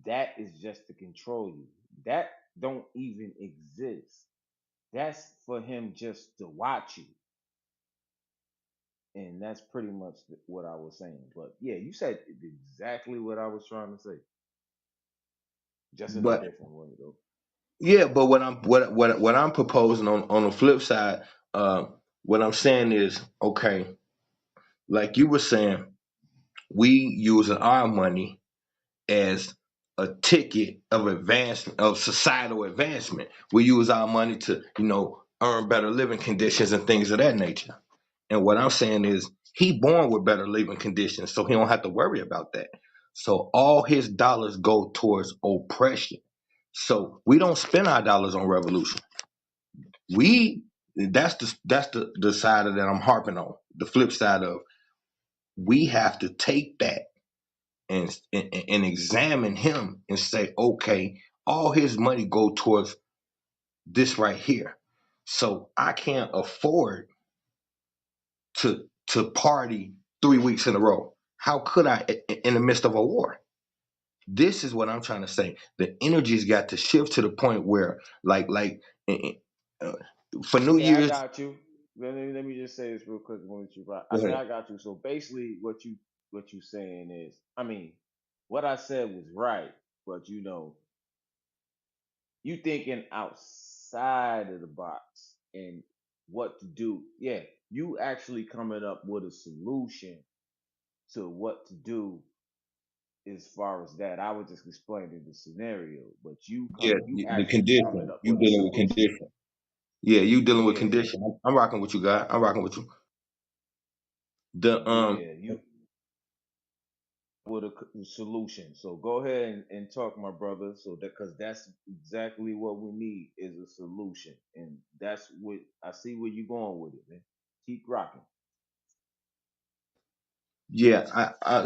That is just to control you. That don't even exist. That's for him just to watch you. And that's pretty much what I was saying. But yeah, you said exactly what I was trying to say, just in a But different way though. yeah, but what I'm proposing on the flip side, what I'm saying is, okay, like you were saying, we using our money as a ticket of advancement, of societal advancement. We use our money to, earn better living conditions and things of that nature. And what I'm saying is, he born with better living conditions, so he don't have to worry about that. So all his dollars go towards oppression. So we don't spend our dollars on revolution. We that's the side of that I'm harping on. The flip side of, we have to take that and examine him and say, okay, all his money go towards this right here. So I can't afford to party 3 weeks in a row. How could I in the midst of a war? This is what I'm trying to say. The energy's got to shift to the point where, eh, eh, uh, for New Yeah, I Year's. got you. Let me just say this real quick. When you, I Go say ahead. I got you. So basically, what you what you saying is, I mean, what I said was right, but you thinking outside of the box and what to do. Yeah, you actually coming up with a solution to what to do as far as that. I was just explaining the scenario, but Yeah, you the actually coming condition. up You with a dealing with solution. condition. Yeah, you dealing with Yeah, condition. I'm rocking with you, guy. I'm rocking with you. The yeah, you with a solution. So go ahead and talk, my brother. So that because that's exactly what we need is a solution, and that's what I see where you going with it, man. Keep rocking. Yeah, I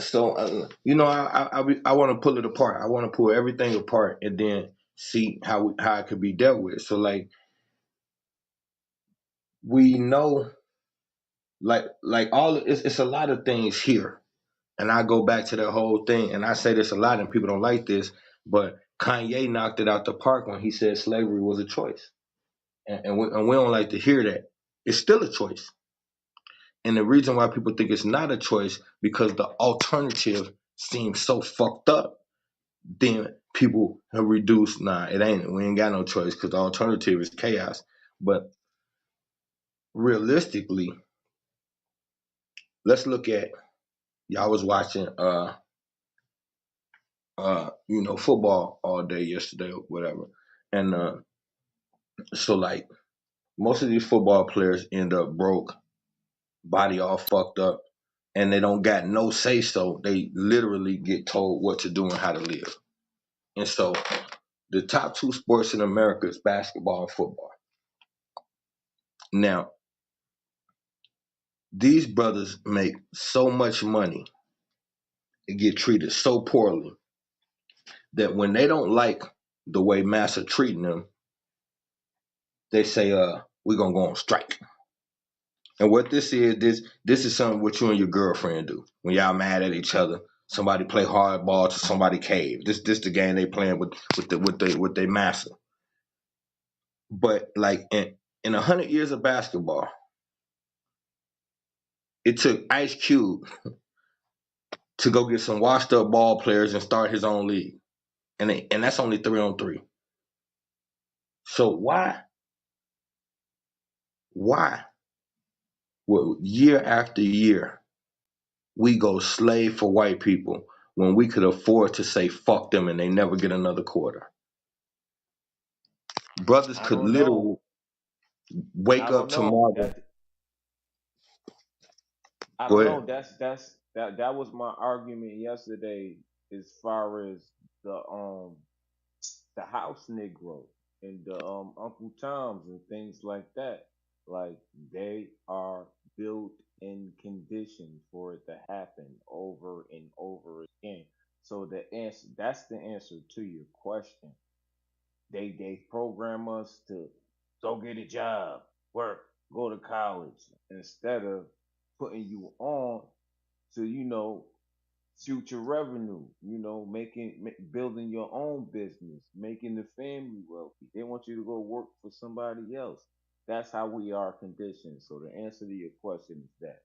want to pull it apart. I want to pull everything apart and then see how it could be dealt with. So like we know, like all it's a lot of things here, and I go back to that whole thing, and I say this a lot, and people don't like this, but Kanye knocked it out the park when he said slavery was a choice, and we don't like to hear that. It's still a choice, and the reason why people think it's not a choice because the alternative seems so fucked up. Then people have reduced. Nah, it ain't. We ain't got no choice because the alternative is chaos. But realistically, let's look at y'all was watching football all day yesterday or whatever, and so like most of these football players end up broke, body all fucked up, and they don't got no say so. They literally get told what to do and how to live. And so the top two sports in America is basketball and football. Now these brothers make so much money and get treated so poorly that when they don't like the way Massa treating them, they say, we're gonna go on strike. And what this is something what you and your girlfriend do. When y'all mad at each other, somebody play hardball to somebody cave. This the game they playing with their Massa. But like in 100 years of basketball, it took Ice Cube to go get some washed up ball players and start his own league. And that's only 3-on-3. So why well, year after year we go slave for white people when we could afford to say fuck them and they never get another quarter? Brothers I could don't know. literally wake I up don't know. tomorrow. I Go don't ahead. know. That was my argument yesterday as far as the house Negro and the Uncle Toms and things like that. Like they are built in conditions for it to happen over and over again. So that's the answer to your question. They program us to go get a job, work, go to college instead of putting you on to future revenue, building your own business, making the family wealthy. They want you to go work for somebody else. That's how we are conditioned. So the answer to your question is that.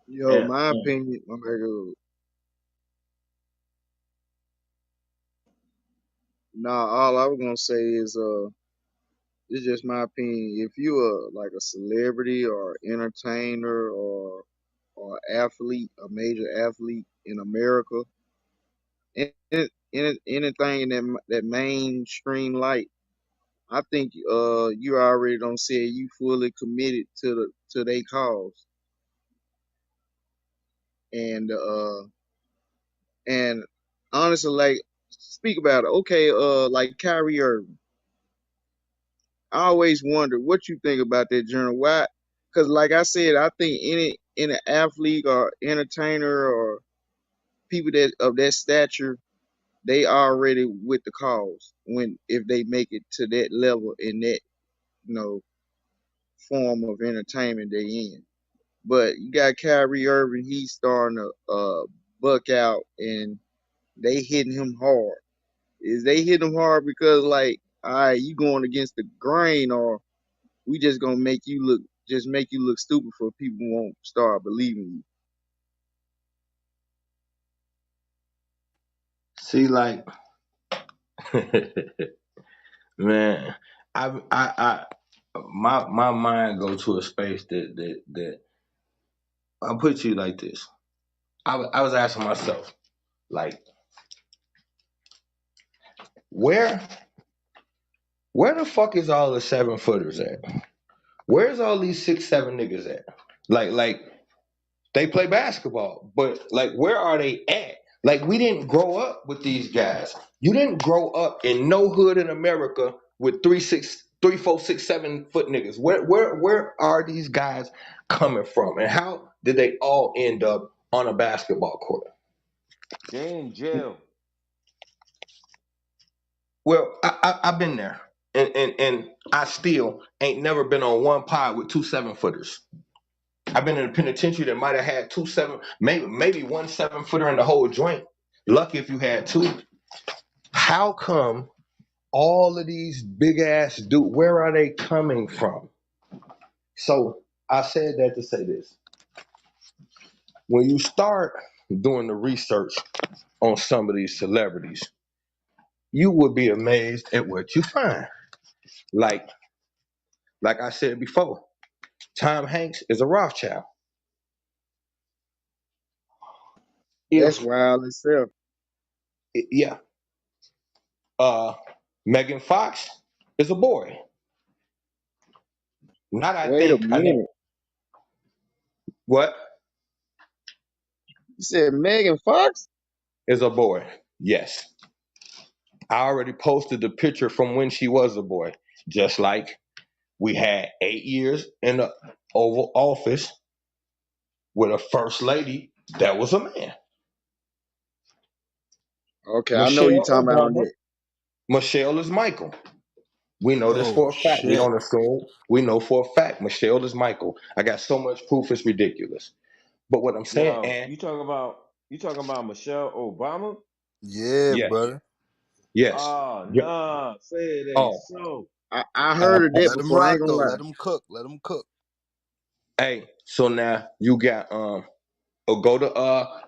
Yo, And my opinion, I'm like, nah, all I was gonna say is, it's just my opinion. If you are like a celebrity or entertainer or athlete, a major athlete in America, anything in that mainstream light, I think you already don't say you fully committed to their cause. And honestly, like, speak about it. Okay, like Kyrie Irving. I always wonder what you think about that journal. Why? Because like I said, I think any athlete or entertainer or people that of that stature, they already with the cause when if they make it to that level in that you know form of entertainment they in. But you got Kyrie Irving, he's starting to buck out, and they hitting him hard. Is they hitting him hard because like, all right, you going against the grain, or we just gonna make you look just make you look stupid for people who won't start believing you. See, like, man, I my mind go to a space that I'll put you like this. I was asking myself, like, where where the fuck is all the 7 footers at? Where's all these 6, 7 niggas at? Like they play basketball, but like where are they at? Like we didn't grow up with these guys. You didn't grow up in no hood in America with 3, 4, 6, 7 foot niggas. Where are these guys coming from? And how did they all end up on a basketball court? They in jail. Well, I've been there. And I still ain't never been on one pod with 2 7 footers. I've been in a penitentiary that might have had 2 7, maybe 1 7 footer in the whole joint. Lucky if you had two. How come all of these big ass dudes? Where are they coming from? So I said that to say this: when you start doing the research on some of these celebrities, you would be amazed at what you find. Like, like I said before, Tom Hanks is a Rothschild. That's If wild itself. yeah, uh, Megan Fox is a boy. Not I Wait a think. I know minute. what You said Megan Fox? is a boy. Yes, I already posted the picture from when she was a boy. Just like we had 8 years in the Oval Office with a first lady that was a man. Okay, I know you Michelle talking about Obama. that. Michelle is Michael. We know this Oh for a fact. We shit. don't assume. We know for a fact Michelle is Michael. I got so much proof it's ridiculous. But what I'm saying, Yo, and you talking about Michelle Obama? Yeah, yes, brother. yes. Oh Yeah. nah, say it ain't Oh, so. I heard of uh, that Let him before. I ain't rock gonna though. lie. Let him cook. Let him cook. hey. So now you got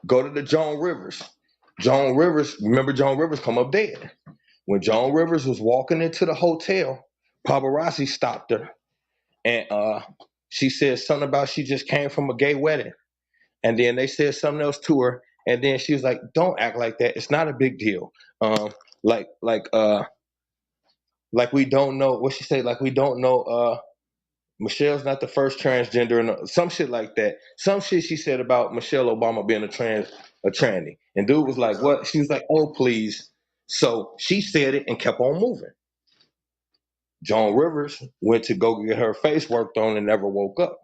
go to the Joan Rivers. Joan Rivers, remember Joan Rivers come up dead. When Joan Rivers was walking into the hotel, paparazzi stopped her and she said something about she just came from a gay wedding. And then they said something else to her. And then she was like, don't act like that. It's not a big deal. Like like we don't know what she said, like we don't know Michelle's not the first transgender and some shit like that. Some shit she said about Michelle Obama being a tranny. And dude was like, Yup. what? She was like, oh please. So she said it and kept on moving. Joan Rivers went to go get her face worked on and never woke up.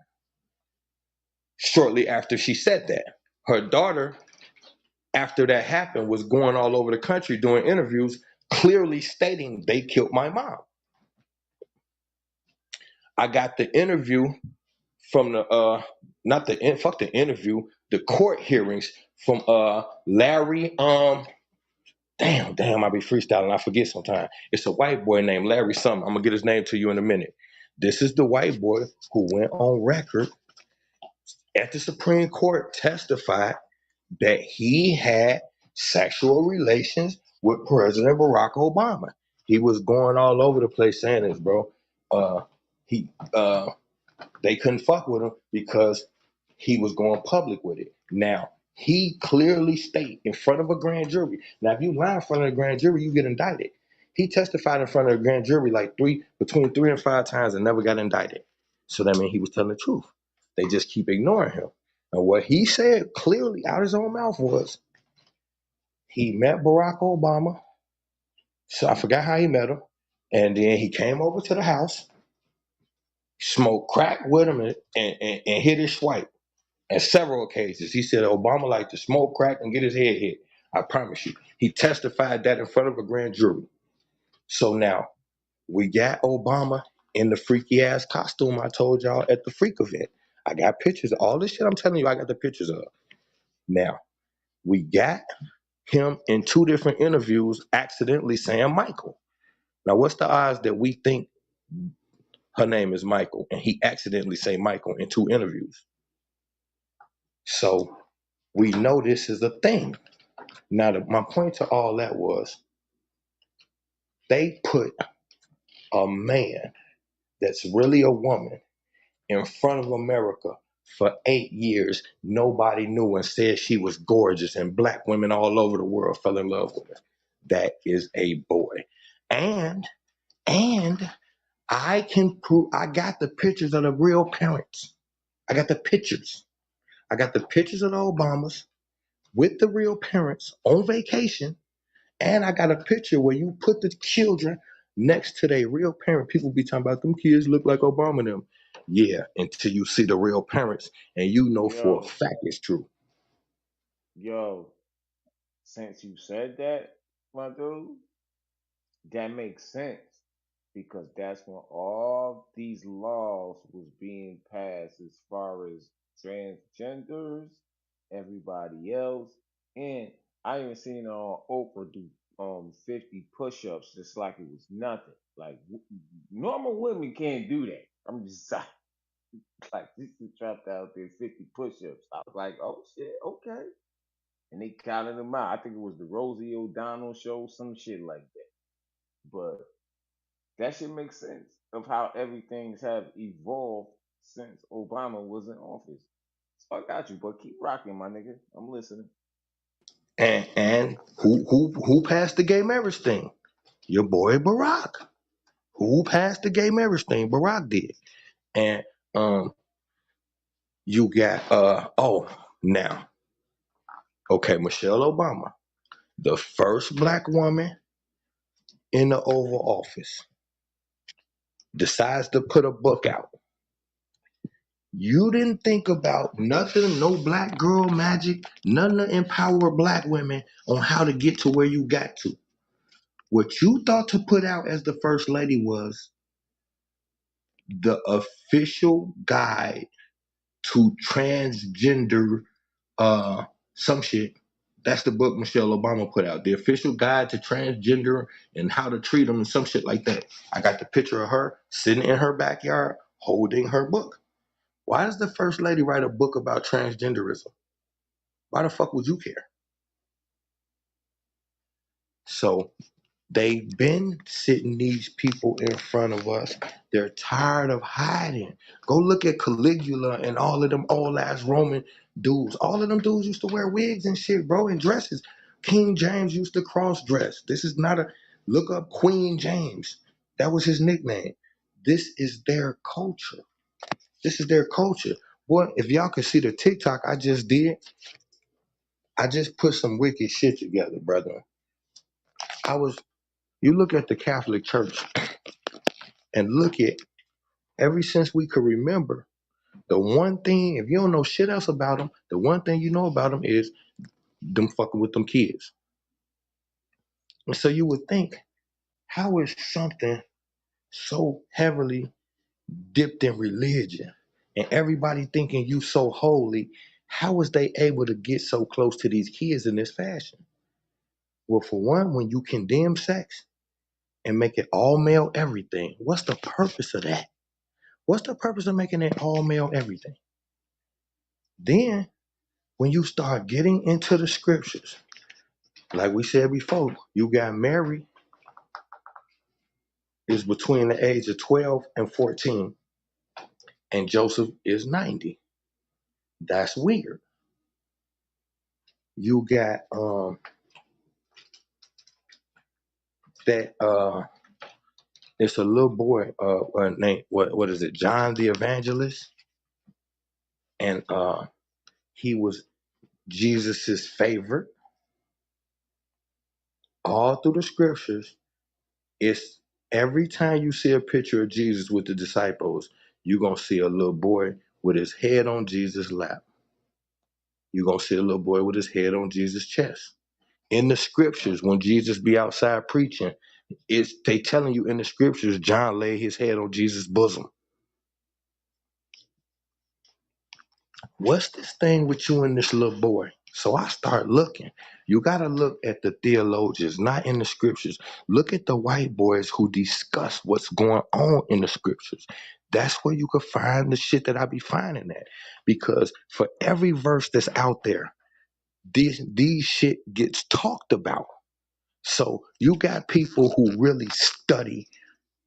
Shortly after she said that, her daughter, after that happened, was going all over the country doing interviews, clearly stating they killed my mom. I got the interview from the not the fuck the interview, the court hearings from Larry damn I be freestyling, I forget sometimes. It's a white boy named Larry something. I'm gonna get his name to you in a minute. This is the white boy who went on record at the Supreme Court testified that he had sexual relations with President Barack Obama. He was going all over the place saying this, bro. He They couldn't fuck with him because he was going public with it. Now, he clearly state in front of a grand jury. Now, if you lie in front of a grand jury, you get indicted. He testified in front of a grand jury like between 3 and 5 times and never got indicted. So that means he was telling the truth. They just keep ignoring him. And what he said clearly out his own mouth was he met Barack Obama. So I forgot how he met him. And then he came over to the house, smoked crack with him, and hit his swipe. On several occasions, he said Obama liked to smoke crack and get his head hit. I promise you. He testified that in front of a grand jury. So now we got Obama in the freaky ass costume I told y'all at the freak event. I got pictures of all this shit I'm telling you, I got the pictures of. Now, we got him in 2 different interviews accidentally saying Michael. Now, what's the odds that we think Her name is Michael, and he accidentally say Michael in 2 interviews. So we know this is a thing. Now, my point to all that was they put a man that's really a woman in front of America for 8 years. Nobody knew and said she was gorgeous, and black women all over the world fell in love with her. That is a boy. And I can prove, I got the pictures of the real parents. I got the pictures. I got the pictures of the Obamas with the real parents on vacation. And I got a picture where you put the children next to their real parent. People be talking about them kids look like Obama and them. Yeah, until you see the real parents and you know for a Yo, fact it's true. yo, since you said that, my dude, that makes sense because that's when all these laws was being passed as far as transgenders, everybody else, and I even seen Oprah do 50 push-ups just like it was nothing. Like normal women can't do that. I'm just like this is trapped out there 50 push-ups. I was like, oh shit, okay. And they counted them out. I think it was the Rosie O'Donnell show, some shit like that. But that shit makes sense of how everything's have evolved since Obama was in office. So I got you, but keep rocking, my nigga. I'm listening. And who passed the gay marriage thing? Your boy Barack. Who passed the gay marriage thing? Barack did. And you got now, okay, Michelle Obama, the first black woman in the Oval Office, decides to put a book out. You didn't think about nothing, no black girl magic, nothing to empower black women on how to get to where you got to. What you thought to put out as the first lady was the official guide to transgender some shit. That's the book Michelle Obama put out. The official guide to transgender and how to treat them and some shit like that. I got the picture of her sitting in her backyard holding her book. Why does the first lady write a book about transgenderism? Why the fuck would you care? So they've been sitting these people in front of us. They're tired of hiding. Go look at Caligula and all of them old ass Roman dudes. All of them dudes used to wear wigs and shit, bro, and dresses. King James used to cross dress. This is not a look up Queen James. That was his nickname. This is their culture. This is their culture. Boy, if y'all could see the TikTok I just did, I just put some wicked shit together, brother. I was You look at the Catholic Church and look at ever since we could remember, the one thing, if you don't know shit else about them, the one thing you know about them is them fucking with them kids. And so you would think, how is something so heavily dipped in religion and everybody thinking you so holy, how was they able to get so close to these kids in this fashion? Well, for one, when you condemn sex and make it all male everything, what's the purpose of that? What's the purpose of making it all male everything? Then, when you start getting into the scriptures, like we said before, you got Mary is between the age of 12 and 14, and Joseph is 90. That's weird. You got that it's a little boy named what is it, John the Evangelist, and he was Jesus's favorite. All through the scriptures, it's every time you see a picture of Jesus with the disciples, you're gonna see a little boy with his head on Jesus' lap. You're gonna see a little boy with his head on Jesus' chest. In the scriptures, when Jesus be outside preaching, they telling you in the scriptures, John laid his head on Jesus' bosom. What's this thing with you and this little boy? So I start looking. You got to look at the theologians, not in the scriptures. Look at the white boys who discuss what's going on in the scriptures. That's where you can find the shit that I be finding at. Because for every verse that's out there, these shit gets talked about. So you got people who really study.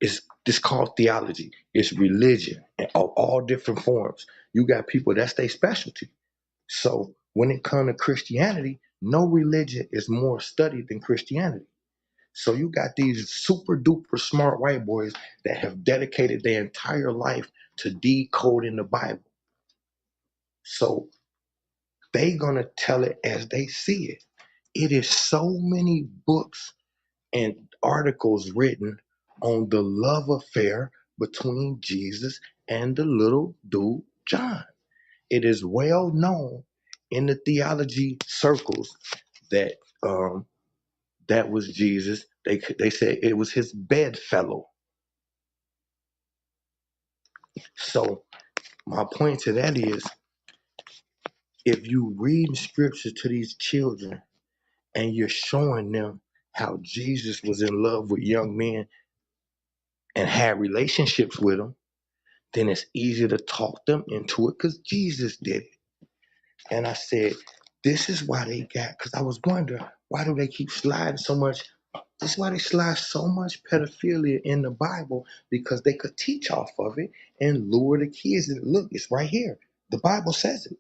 It's this called theology. It's religion of all different forms. You got people that's their specialty. So when it comes to Christianity, no religion is more studied than Christianity. So you got these super duper smart white boys that have dedicated their entire life to decoding the Bible. So they gonna tell it as they see it. It is so many books and articles written on the love affair between Jesus and the little dude John. It is well known in the theology circles that that was Jesus. They said it was his bedfellow. So my point to that is, if you read scripture to these children and you're showing them how Jesus was in love with young men and had relationships with them, then it's easier to talk them into it because Jesus did it. And I said, this is why they got, because I was wondering, why do they keep sliding so much? This is why they slide so much pedophilia in the Bible, because they could teach off of it and lure the kids. And look, it's right here. The Bible says it.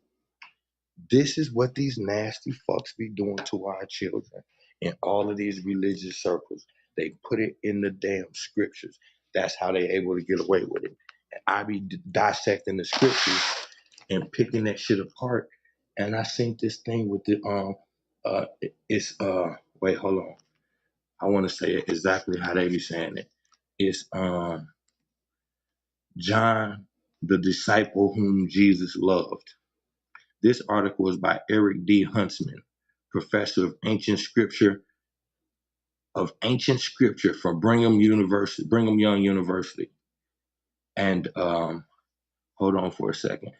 This is what these nasty fucks be doing to our children in all of these religious circles. They put it in the damn scriptures. That's how they able to get away with it. And I be dissecting the scriptures and picking that shit apart. And I seen this thing with the it's wait, hold on. I want to say it exactly how they be saying it. It's John, the disciple whom Jesus loved. This article is by Eric D. Huntsman, professor of ancient scripture for Brigham Young University. And hold on for a second.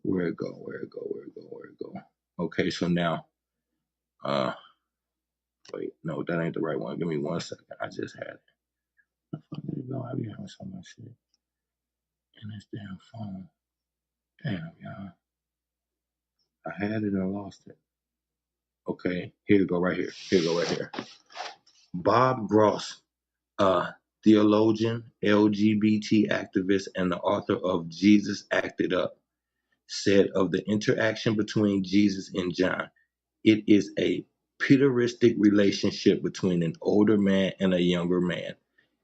Where it go? Where it go? Where it go? Where it go? Okay, so now wait, no, that ain't the right one. Give me 1 second. I just had it. Where the fuck did it go? I be having so much shit in this damn phone. Damn, y'all. I had it and I lost it. Okay, here you go, right here. Here you go, right here. Bob Gross, theologian, LGBT activist, and the author of Jesus Acted Up, said of the interaction between Jesus and John, it is a pederistic relationship between an older man and a younger man.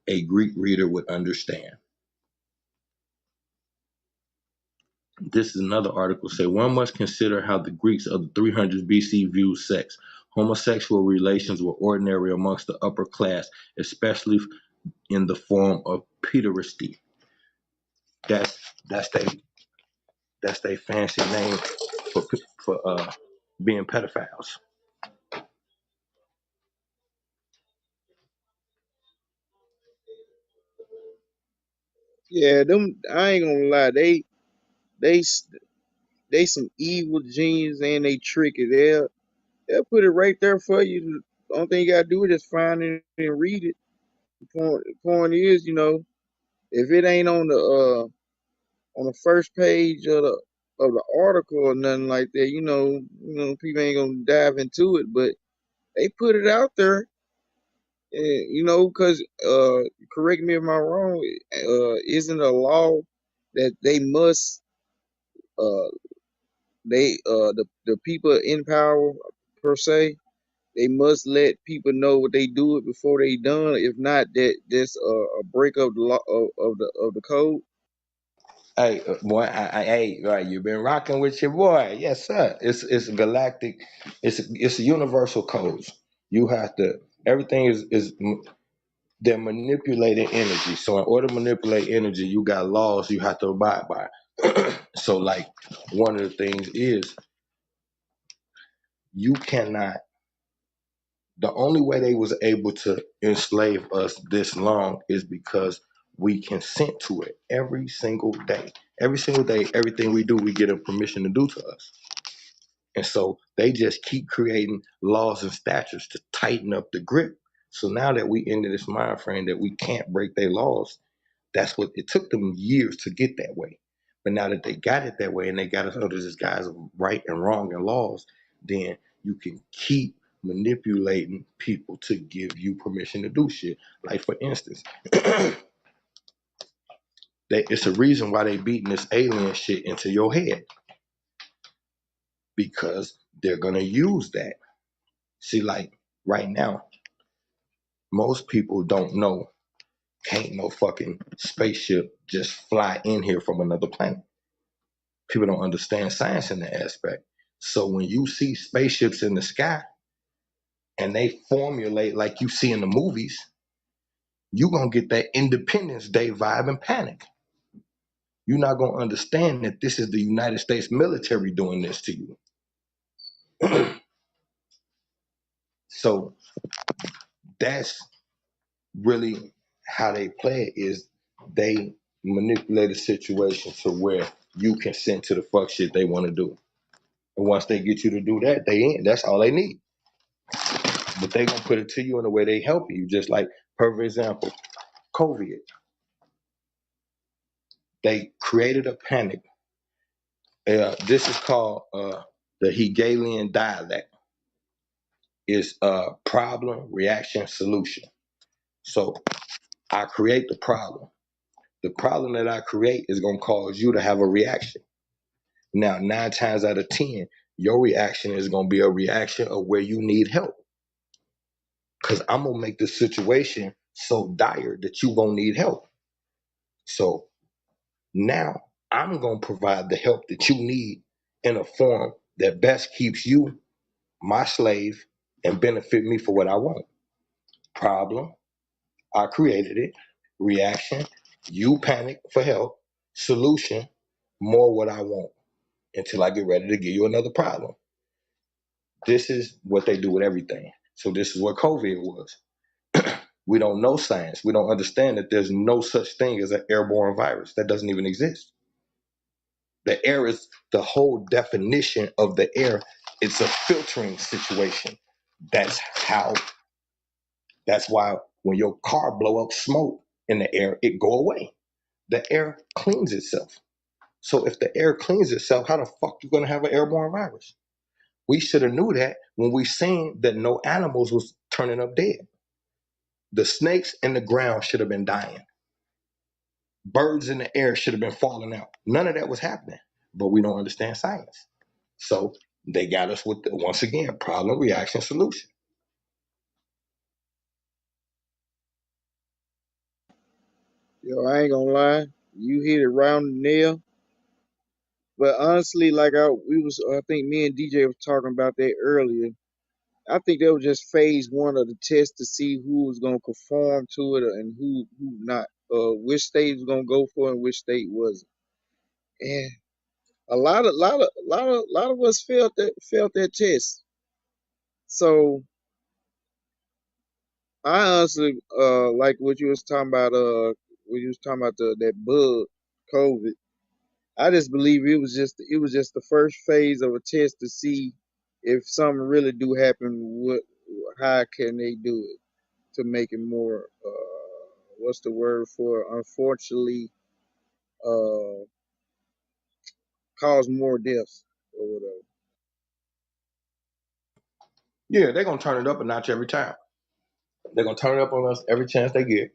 A Greek reader would understand. This is another article say one must consider how the Greeks of the 300s BC viewed sex. Homosexual relations were ordinary amongst the upper class, especially in the form of pederasty. That's that's they that's their fancy name for being pedophiles. Yeah, them. I ain't gonna lie. They s- they some evil genius and they tricky. They'll put it right there for you. The only thing you gotta do is just find it and read it. The point is, if it ain't on the first page of the article or nothing like that, people ain't gonna dive into it. But they put it out there, because correct me if I'm wrong. Isn't a law that they must uh the people in power per se, they must let people know what they do it before they done. If not, that's a break of the law of the code. Hey, boy, hey, right, you've been rocking with your boy, yes, sir. It's galactic. It's a universal codes. You have to. Everything is they're manipulating energy. So in order to manipulate energy, you got laws you have to abide by. So like one of the things is you cannot. The only way they was able to enslave us this long is because we consent to it every single day. Every single day, everything we do, we get a permission to do to us. And so they just keep creating laws and statutes to tighten up the grip. So now that we into this mind frame that we can't break their laws, that's what it took them years to get that way. But now that they got it that way and they got us under this guise of right and wrong and laws, then you can keep manipulating people to give you permission to do shit. Like for instance, it's a reason why they beating this alien shit into your head because they're gonna use that. See, like right now, most people don't know, can't no fucking spaceship just fly in here from another planet. People don't understand science in that aspect. So when you see spaceships in the sky and they formulate like you see in the movies, you're gonna get that Independence Day vibe and panic. You're not gonna understand that this is the United States military doing this to you. So that's really how they play it, is they manipulate a situation to where you consent to the fuck shit they want to do. And once they get you to do that, they in. That's all they need. But they gonna put it to you in a way they help you. Just like, perfect example, COVID. They created a panic. This is called the Hegelian dialect. It's problem, reaction, solution. So I create the problem. The problem that I create is gonna cause you to have a reaction. Now, 9 times out of 10, your reaction is gonna be a reaction of where you need help. Cause I'm gonna make the situation so dire that you gonna need help. So now I'm going to provide the help that you need in a form that best keeps you my slave and benefit me for what I want. Problem, I created it. Reaction, you panic for help. Solution, more what I want until I get ready to give you another problem. This is what they do with everything. So this is what COVID was. We don't know science. We don't understand that there's no such thing as an airborne virus. That doesn't even exist. The air is the whole definition of the air. It's a filtering situation. That's how, that's why when your car blow up smoke in the air, it go away. The air cleans itself. So if the air cleans itself, how the fuck you gonna have an airborne virus? We should have knew that when we seen that no animals was turning up dead. The snakes in the ground should have been dying. Birds in the air should have been falling out. None of that was happening, but we don't understand science. So they got us with, once again, problem, reaction, solution. Yo, I ain't gonna lie, you hit it round the nail. But honestly, like I think me and DJ was talking about that earlier. I think that was just phase one of the test to see who was gonna conform to it and who not. Which state was gonna go for it and which state wasn't. And a lot of us felt that test. So I honestly like what you was talking about. When you was talking about that bug, COVID. I just believe it was just the first phase of a test to see if something really do happen. How can they do it to make it more? What's the word for? Unfortunately, uh, cause more deaths or whatever. Yeah, they're gonna turn it up a notch every time. They're gonna turn it up on us every chance they get.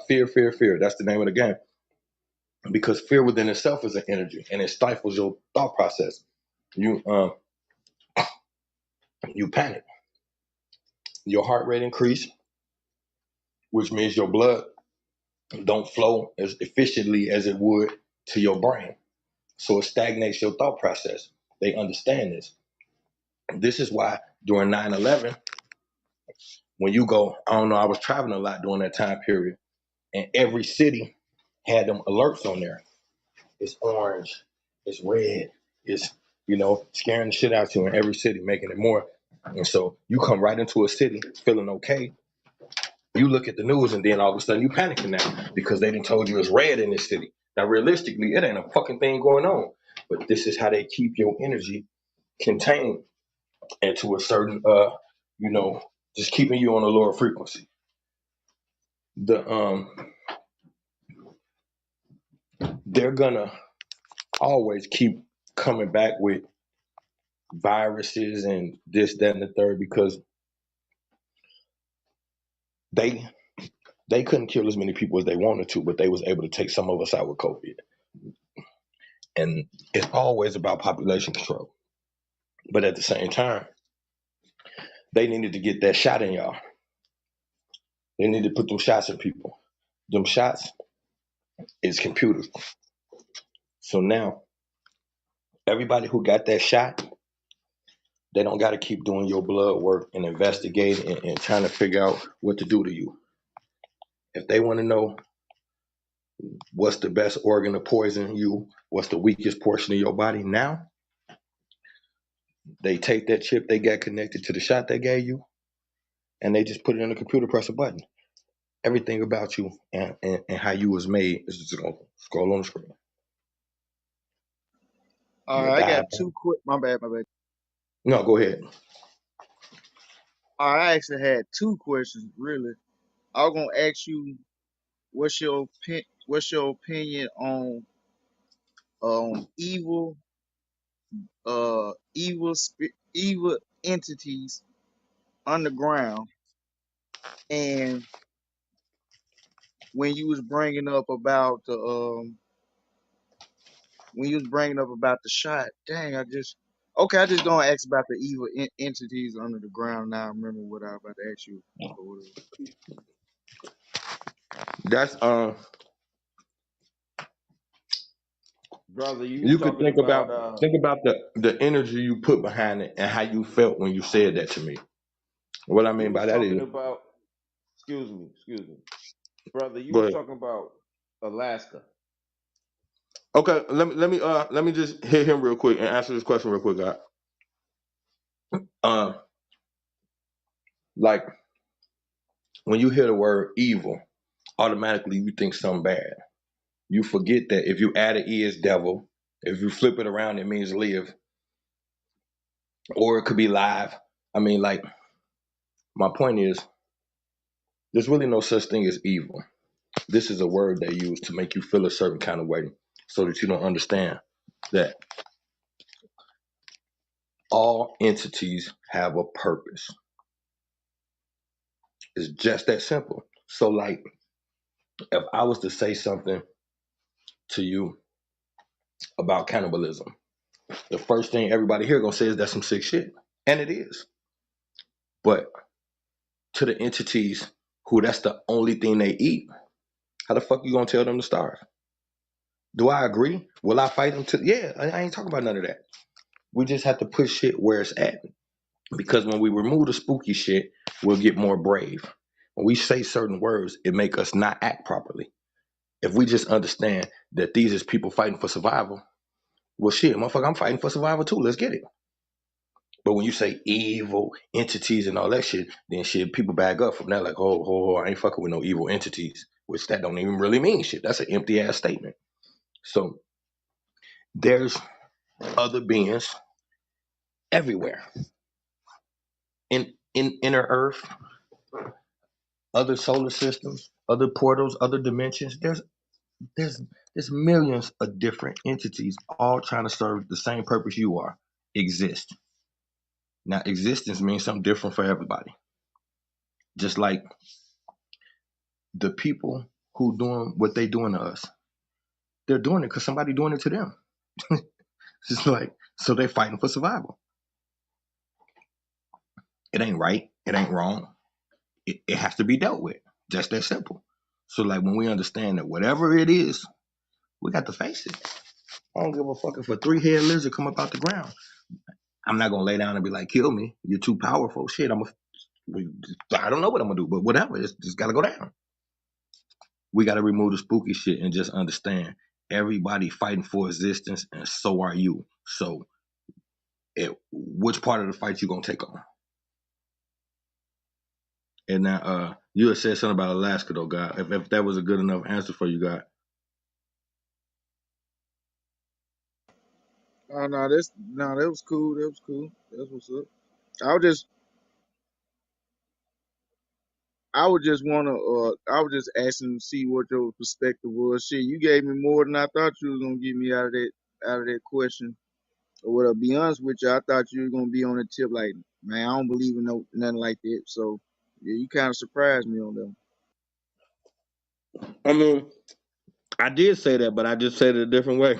Fear, fear, fear. That's the name of the game. Because fear within itself is an energy, and it stifles your thought process. You you panic. Your heart rate increase, which means your blood don't flow as efficiently as it would to your brain. So it stagnates your thought process. They understand this. This is why during 9/11, when you go, I don't know, I was traveling a lot during that time period, and every city had them alerts on there. It's orange, it's red, it's, scaring the shit out of you in every city, making it more. And so you come right into a city feeling okay. You look at the news and then all of a sudden you panicking now because they done told you it's red in this city. Now realistically, it ain't a fucking thing going on. But this is how they keep your energy contained into a certain you know, just keeping you on a lower frequency. The they're gonna always keep coming back with viruses and this, that, and the third because they they couldn't kill as many people as they wanted to, but they was able to take some of us out with COVID. And it's always about population control. But at the same time, they needed to get that shot in y'all. They need to put them shots in people. Them shots is computers. So now everybody who got that shot, they don't got to keep doing your blood work and investigating and trying to figure out what to do to you. If they want to know what's the best organ to poison you, what's the weakest portion of your body, now they take that chip they got connected to the shot they gave you, and they just put it in the computer, press a button. Everything about you and how you was made is just gonna scroll on the screen. All Your right, I got diet. two quick. My bad, my bad. No, go ahead. All right, I actually had two questions. Really, I was gonna ask you what's your opinion on evil evil entities underground, and when you was bringing up about the when you was bringing up about the shot. Dang, I just gonna ask about the evil entities under the ground. Now I remember what I was about to ask you. Or whatever. That's Brother, you was you could talking about think about the energy you put behind it and how you felt when you said that to me. What I you mean was by that talking is, about excuse me. Brother, you was but talking about Alaska. okay, let me just hit him real quick and answer this question real quick, guy. Uh, like when you hear the word evil, automatically you think something bad. You forget that if you add an E, it's devil. If you flip it around, it means live, or it could be live. I mean, like my point is, there's really no such thing as evil. This is a word they use to make you feel a certain kind of way, so that you don't understand that all entities have a purpose. It's just that simple. So, like, if I was to say something to you about cannibalism, the first thing everybody here gonna say is that's some sick shit, and it is. But to the entities who that's the only thing they eat, how the fuck you gonna tell them to starve? Do I agree? Will I fight them to? Yeah, I ain't talking about none of that. We just have to put shit where it's at. Because when we remove the spooky shit, we'll get more brave. When we say certain words, it make us not act properly. If we just understand that these is people fighting for survival, well, shit, motherfucker, I'm fighting for survival too. Let's get it. But when you say evil entities and all that shit, then shit, people back up from that like, oh, I ain't fucking with no evil entities, which that don't even really mean shit. That's an empty ass statement. So there's other beings everywhere in inner Earth, other solar systems, other portals, other dimensions. There's there's millions of different entities all trying to serve the same purpose you are. Exist. Now existence means something different for everybody. Just like the people who doing what they doing to us, they're doing it because somebody doing it to them. Just like so they're fighting for survival. It ain't right. It ain't wrong. It has to be dealt with. Just that simple. So like when we understand that whatever it is, we got to face it. I don't give a fuck if a three-headed lizard come up out the ground. I'm not gonna lay down and be like, kill me. You're too powerful. Shit, I don't know what I'm gonna do, but whatever. It's just gotta go down. We gotta remove the spooky shit and just understand everybody fighting for existence, and so are you. So, which part of the fight you gonna take on? And now, you had said something about Alaska, though, God. If that was a good enough answer for you, God. Oh no, that was cool. That was cool. That's what's up. I was just I would just wanna I was just asking to see what your perspective was. Shit, you gave me more than I thought you was gonna give me out of that question. Or what? Be honest with you, I thought you were gonna be on the tip like, man, I don't believe in nothing like that. So yeah, you kind of surprised me on that. I mean, I did say that, but I just said it a different way.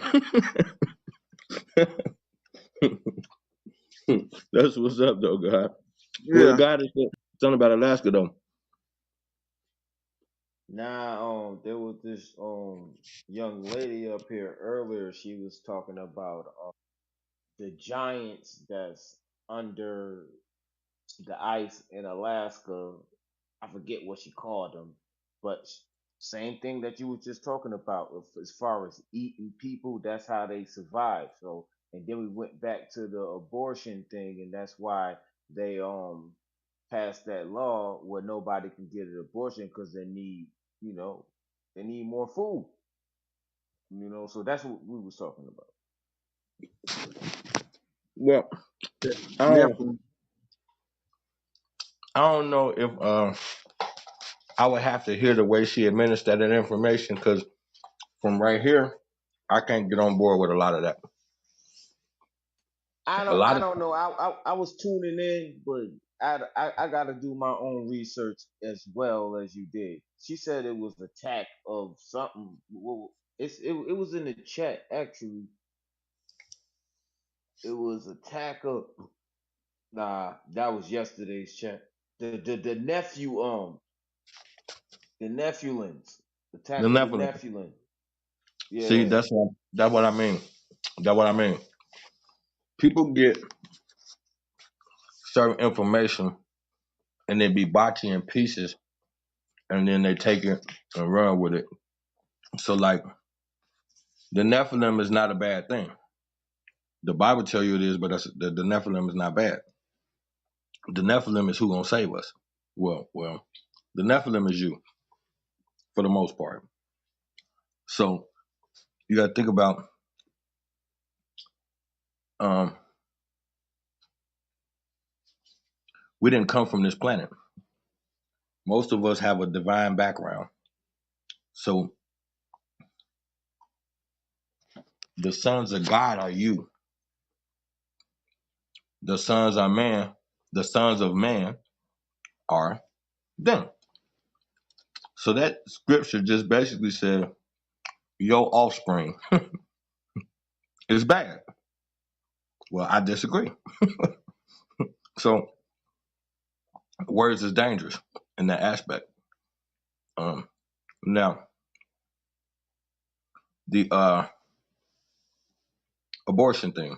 That's what's up, though, God. Well, Yeah. God is something about Alaska, though. Now, there was this young lady up here earlier. She was talking about the giants that's under the ice in Alaska. I forget what she called them, but same thing that you was just talking about as far as eating people. That's how they survive. So, and then we went back to the abortion thing, and that's why they passed that law where nobody can get an abortion because they need, you know, they need more food. You know, so that's what we was talking about. Well, I don't, Nephilim. I don't know if I would have to hear the way she administered that information because from right here, I can't get on board with a lot of that. I A don't lot I of don't know. I was tuning in, but I got to do my own research as well as you did. She said it was attack of something. Well, it was in the chat actually. It was attack of nah. That was yesterday's chat. The nephew the Nephilims, the attack of the Nephilim. Nephilim. See, Yeah. that's what I mean. That's what I mean. People get certain information and they be botching in pieces, and then they take it and run with it. So, like, the Nephilim is not a bad thing. The Bible tell you it is, but the Nephilim is not bad. The Nephilim is who gonna save us. Well, the Nephilim is you for the most part. So you got to think about um, we didn't come from this planet. Most of us have a divine background. So the sons of God are you. The sons are man. The sons of man are them. So that scripture just basically said your offspring is bad. Well, I disagree. So words is dangerous in that aspect. Um, Now the abortion thing.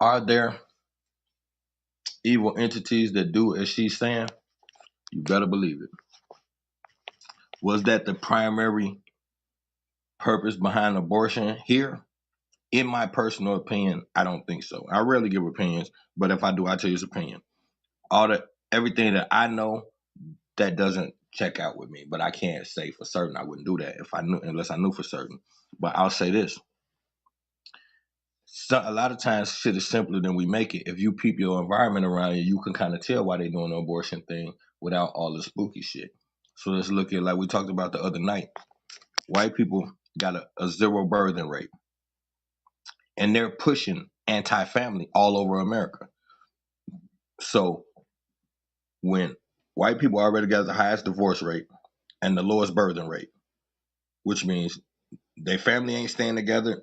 Are there evil entities that do as she's saying? You better believe it. Was that the primary purpose behind abortion here? In my personal opinion, I don't think so. I rarely give opinions, but if I do, I tell you his opinion. All the everything that I know that doesn't check out with me, but I can't say for certain I wouldn't do that if I knew unless I knew for certain. But I'll say this: a lot of times shit is simpler than we make it. If you peep your environment around you, you can kind of tell why they're doing the abortion thing without all the spooky shit. So let's look at like we talked about the other night. White people got a zero birthing rate, and they're pushing anti-family all over America. So when white people already got the highest divorce rate and the lowest birthing rate, which means their family ain't staying together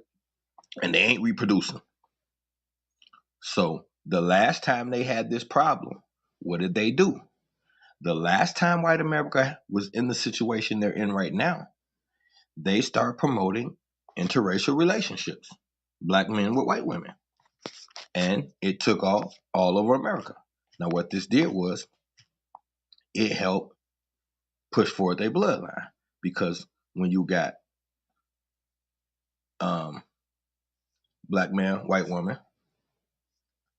and they ain't reproducing. So the last time they had this problem, what did they do? The last time white America was in the situation they're in right now, they start promoting interracial relationships, black men with white women. And it took off all over America. Now, what this did was it helped push forward their bloodline because when you got um, black man, white woman,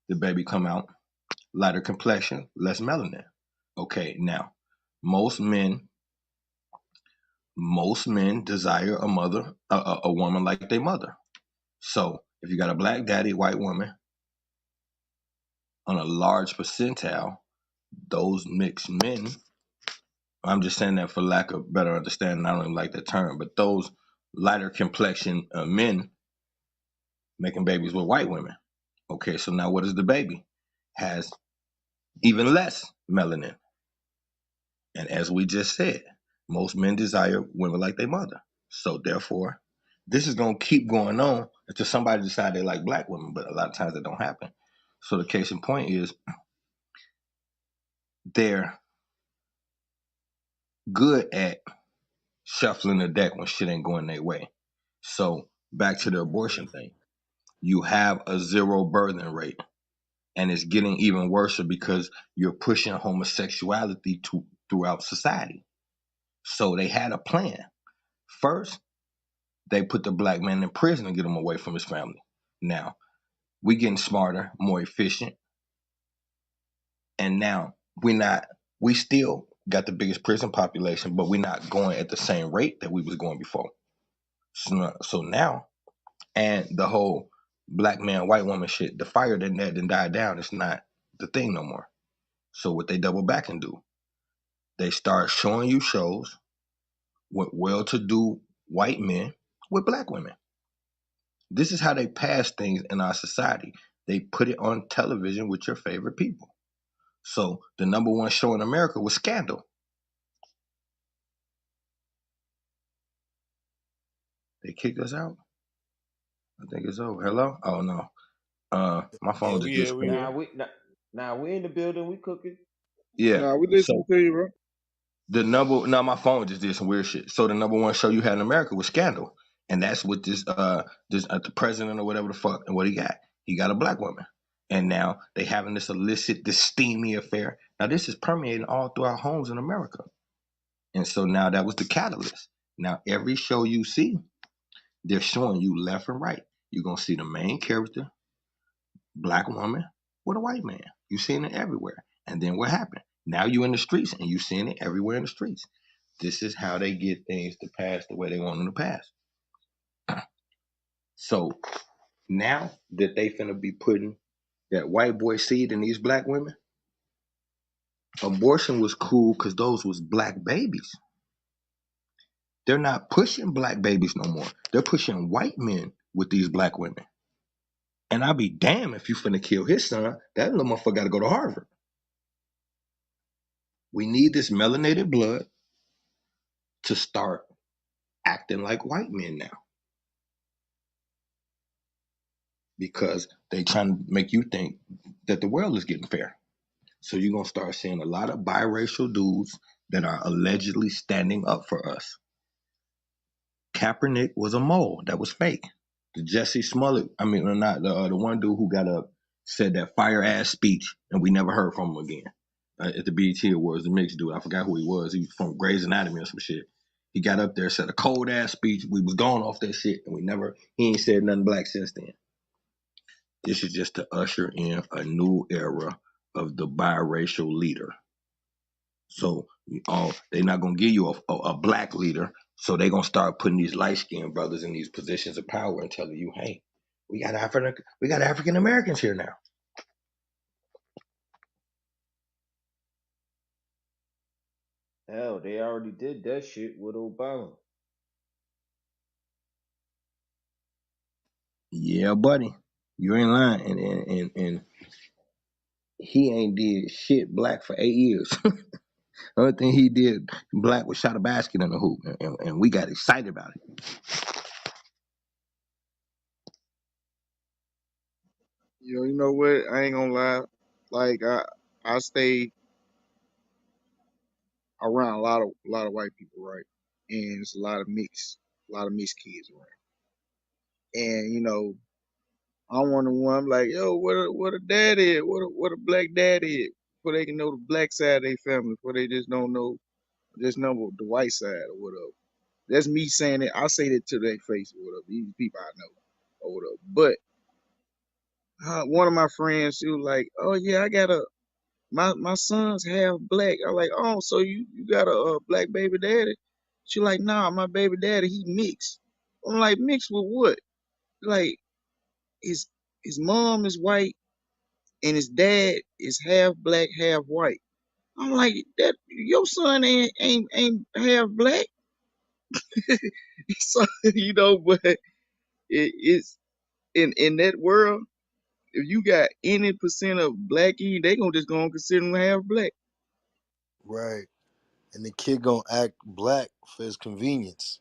the baby come out, lighter complexion, less melanin. Okay, now most men most men desire a woman like their mother. So if you got a black daddy, white woman, on a large percentile, those mixed men, I'm just saying that for lack of better understanding, I don't even like that term, but those lighter complexion men making babies with white women. Okay, so now what is the baby? Has even less melanin. And as we just said, most men desire women like their mother. So therefore, this is gonna keep going on until somebody decides they like black women, but a lot of times it don't happen. So the case in point is they're good at shuffling the deck when shit ain't going their way. So back to the abortion thing. You have a zero birthing rate. And it's getting even worse because you're pushing homosexuality throughout society. So they had a plan. First, they put the black man in prison and get him away from his family. Now, we getting smarter, more efficient, and now we still got the biggest prison population, but we're not going at the same rate that we was going before. So now, and the whole black man, white woman shit, the fire that didn't die down. It's not the thing no more. So what they double back and do, they start showing you shows with well-to-do white men with black women. This is how they pass things in our society. They put it on television with your favorite people. So the number one show in America was Scandal. They kicked us out. I think it's over. Hello? Oh no. My Yeah, phone just we here, we disconnected. here. Now we in the building. We cooking. Yeah. Nah, we So listening to you, bro. my phone just did some weird shit. So the number one show you had in America was Scandal, and that's what the president or whatever the fuck, and what he got. He got a black woman, and now they having this illicit, this steamy affair. Now this is permeating all through our homes in America, and so now that was the catalyst. Now every show you see, they're showing you left and right. You're gonna see the main character, black woman with a white man. You seeing it everywhere. And then what happened? Now you in the streets and you seeing it everywhere in the streets. This is how they get things to pass the way they want them to pass. So now that they finna be putting that white boy seed in these black women, abortion was cool because those was black babies. They're not pushing black babies no more. They're pushing white men with these black women. And I'll be damned if you finna kill his son. That little motherfucker gotta go to Harvard. We need this melanated blood to start acting like white men now because they trying to make you think that the world is getting fair. So you're gonna start seeing a lot of biracial dudes that are allegedly standing up for us. Kaepernick was a mole. That was fake. The Jesse Smollett, I mean, not the one dude who got up said that fire ass speech, and we never heard from him again. At the BET Awards, the mixed dude, I forgot who he was. He was from Grey's Anatomy or some shit. He got up there, said a cold ass speech. We was gone off that shit, and he ain't said nothing black since then. This is just to usher in a new era of the biracial leader. So they're not gonna give you a black leader. So they're gonna start putting these light skinned brothers in these positions of power and telling you, hey, we got African Americans here now. Hell, they already did that shit with Obama. Yeah, buddy, you ain't lying. And he ain't did shit black for 8 years. The only thing he did black was shot a basket in the hoop, and we got excited about it. Yo, you know what? I ain't gonna lie. Like I stay around a lot of white people, right? And it's a lot of mixed kids around. And I'm one of the one. I'm like, yo, what a dad is? What a black dad is? For they can know the black side of their family, for they just don't know the white side or whatever. That's me saying it. I say that to their face or whatever. These people I know or whatever. But one of my friends, she was like, oh yeah, I got my son's half black. I like, oh, so you got a black baby daddy? She like, nah, my baby daddy he mixed. I'm like, mixed with what? Like. his his mom is white and his dad is half black, half white. I'm like, that your son ain't half black. So but it's in that world, if you got any percent of blackie, they gonna just gonna consider him half black. Right. And the kid gonna act black for his convenience.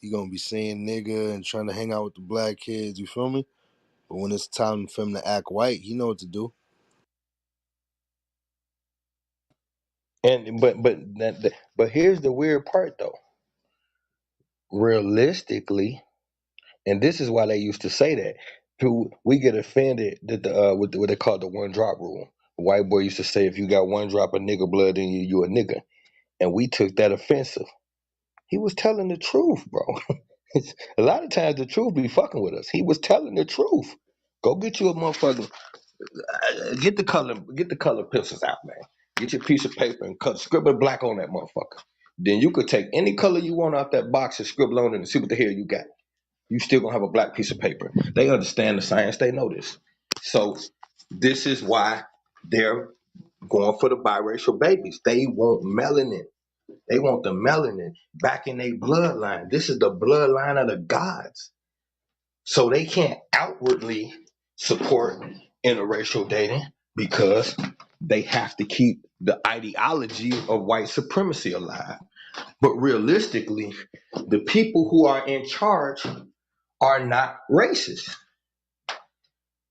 He gonna be saying nigga and trying to hang out with the black kids, you feel me? But when it's time for him to act white, he know what to do. And but here's the weird part though. Realistically, and this is why they used to say that. We get offended that what they call the one drop rule. A white boy used to say if you got one drop of nigga blood in you, you a nigga, and we took that offensive. He was telling the truth, bro. A lot of times the truth be fucking with us. He was telling the truth. Go get you a motherfucker. Get the color pencils out, man. Get your piece of paper and scribble black on that motherfucker. Then you could take any color you want out that box and scribble on it and see what the hell you got. You still gonna have a black piece of paper. They understand the science. They know this. So this is why they're going for the biracial babies. They want melanin. They want the melanin back in their bloodline. This is the bloodline of the gods. So they can't outwardly support interracial dating because they have to keep the ideology of white supremacy alive. But realistically, the people who are in charge are not racist.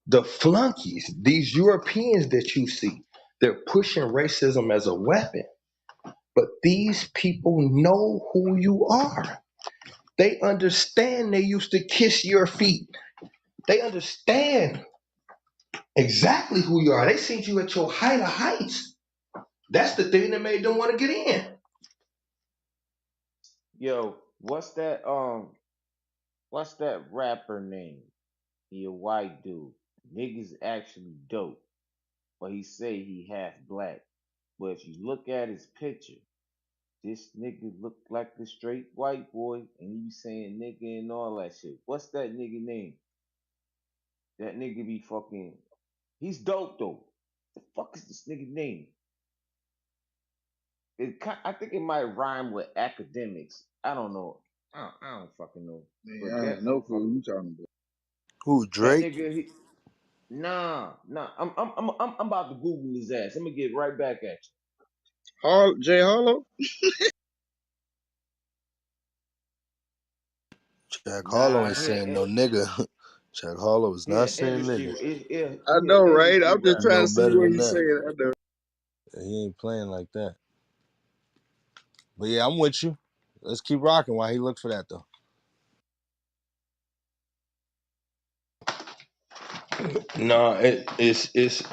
The flunkies, these Europeans that you see, they're pushing racism as a weapon. But these people know who you are. They understand they used to kiss your feet. They understand exactly who you are. They seen you at your height of heights. That's the thing that made them want to get in. Yo, what's that rapper name? He a white dude. Niggas actually dope. But he say he half black. But if you look at his picture, this nigga look like a straight white boy, and he be saying nigga and all that shit. What's that nigga name? That nigga be fucking. He's dope though. The fuck is this nigga name? I think it might rhyme with academics. I don't know. I don't fucking know. Man, But I that ain't no clue motherfucker, you talking about. Who, that Drake? nigga, nah. I'm about to Google his ass. I'm gonna get right back at Jay Harlow? Jack you. Harlow Nah, ain't he saying no nigga. Jack Harlow is he not an saying industry. nigga. I He an know, right? industry I'm just He rapper. trying know to see better what than he's that. saying. I know. He ain't playing like that. But yeah, I'm with you. Let's keep rocking while he look for that though. No, it's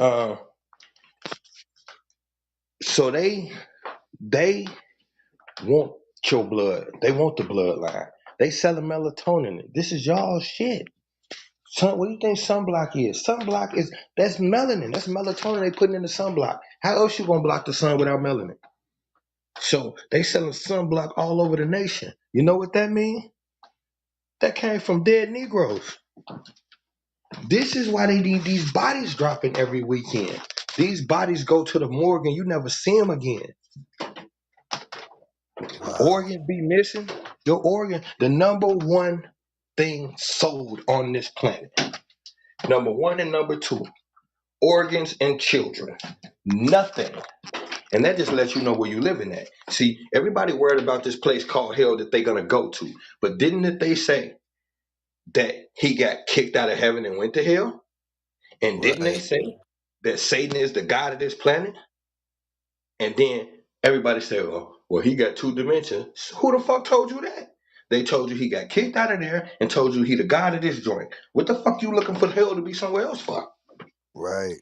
so they want your blood. They want the bloodline. They selling melatonin. This is y'all shit. What do you think sunblock is? Sunblock is that's melanin. That's melatonin they putting in the sunblock. How else you gonna block the sun without melanin? So they selling sunblock all over the nation. You know what that means? That came from dead Negroes. This is why they need these bodies dropping every weekend. These bodies go to the morgue and you never see them again. Wow. Organs be missing. Your organ, the number one thing sold on this planet. Number one and number two, organs and children. Nothing. And that just lets you know where you're living at. See, everybody worried about this place called hell that they're gonna go to. But didn't it they say that he got kicked out of heaven and went to hell? And didn't they Right. say that Satan is the god of this planet? And then everybody said, well, he got two dimensions. Who the fuck told you that? They told you he got kicked out of there and told you he the god of this joint. What the fuck you looking for hell to be somewhere else for? Right.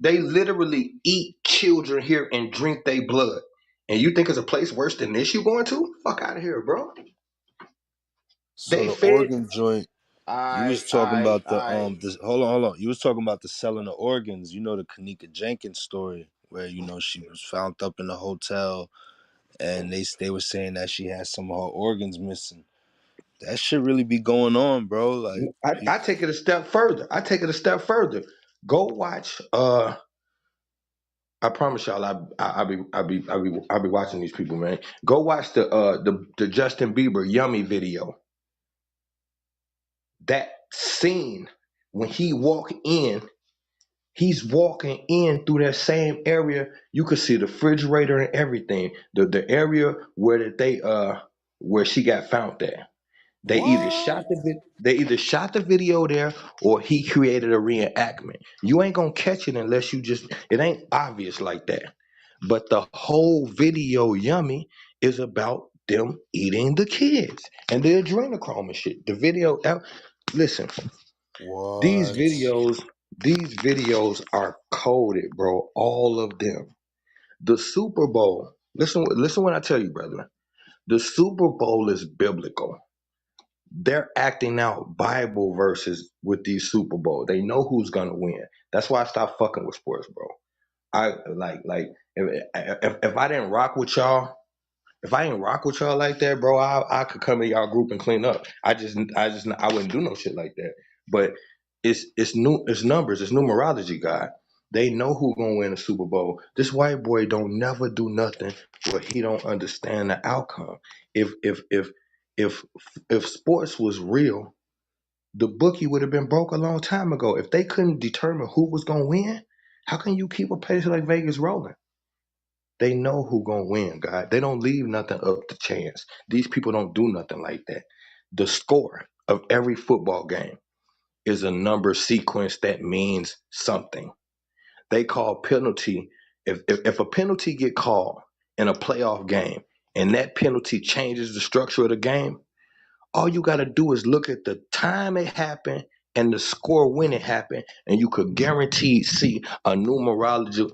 They literally eat children here and drink their blood. And you think it's a place worse than this you going to? Fuck out of here, bro. So They the fed. organ joint, you was talking I, about the I. this hold on. You was talking about the selling of organs. You know the Kanika Jenkins story where she was found up in a hotel and they were saying that she had some of her organs missing. That shit really be going on, bro. Like, I take it a step further. Go watch. I promise y'all, I'll be watching these people, man. Go watch the Justin Bieber Yummy video. That scene when he's walking in through that same area. You could see the refrigerator and everything. The area where she got found at. what? They either shot the video there or he created a reenactment. You ain't gonna catch it unless you just it ain't obvious like that. But the whole video Yummy is about them eating the kids and the adrenochrome and shit. Listen, these What? videos, these videos are coded, bro. All of them. The Super Bowl. Listen when I tell you, brother. The Super Bowl is biblical. They're acting out Bible verses with these Super Bowl. They know who's gonna win. That's why I stopped fucking with sports, bro. I if I didn't rock with y'all, if I didn't rock with y'all like that, bro, I could come in y'all group and clean up. I wouldn't do no shit like that. But it's numbers, it's numerology, God. They know who gonna win the Super Bowl. This white boy don't never do nothing where he don't understand the outcome. If if if if if sports was real, the bookie would have been broke a long time ago. If they couldn't determine who was gonna win, how can you keep a place like Vegas rolling? They know who gonna win, God. They don't leave nothing up to chance. These people don't do nothing like that. The score of every football game is a number sequence that means something. They call penalty if a penalty get called in a playoff game and that penalty changes the structure of the game, all you got to do is look at the time it happened and the score when it happened, and you could guaranteed see a numerical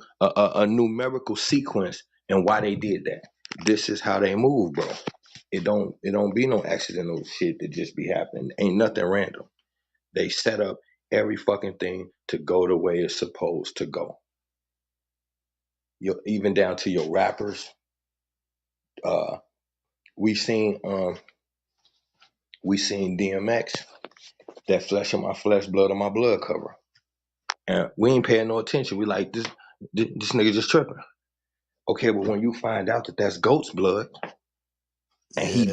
sequence and why they did that. This is how they move, bro. It don't be no accidental shit that just be happening. Ain't nothing random. They set up every fucking thing to go the way it's supposed to go. Even down to your rappers. Uh, we seen DMX, that flesh of my flesh, blood of my blood cover. And we ain't paying no attention. We like this nigga just tripping. Okay, but when you find out that that's goat's blood, and Yeah.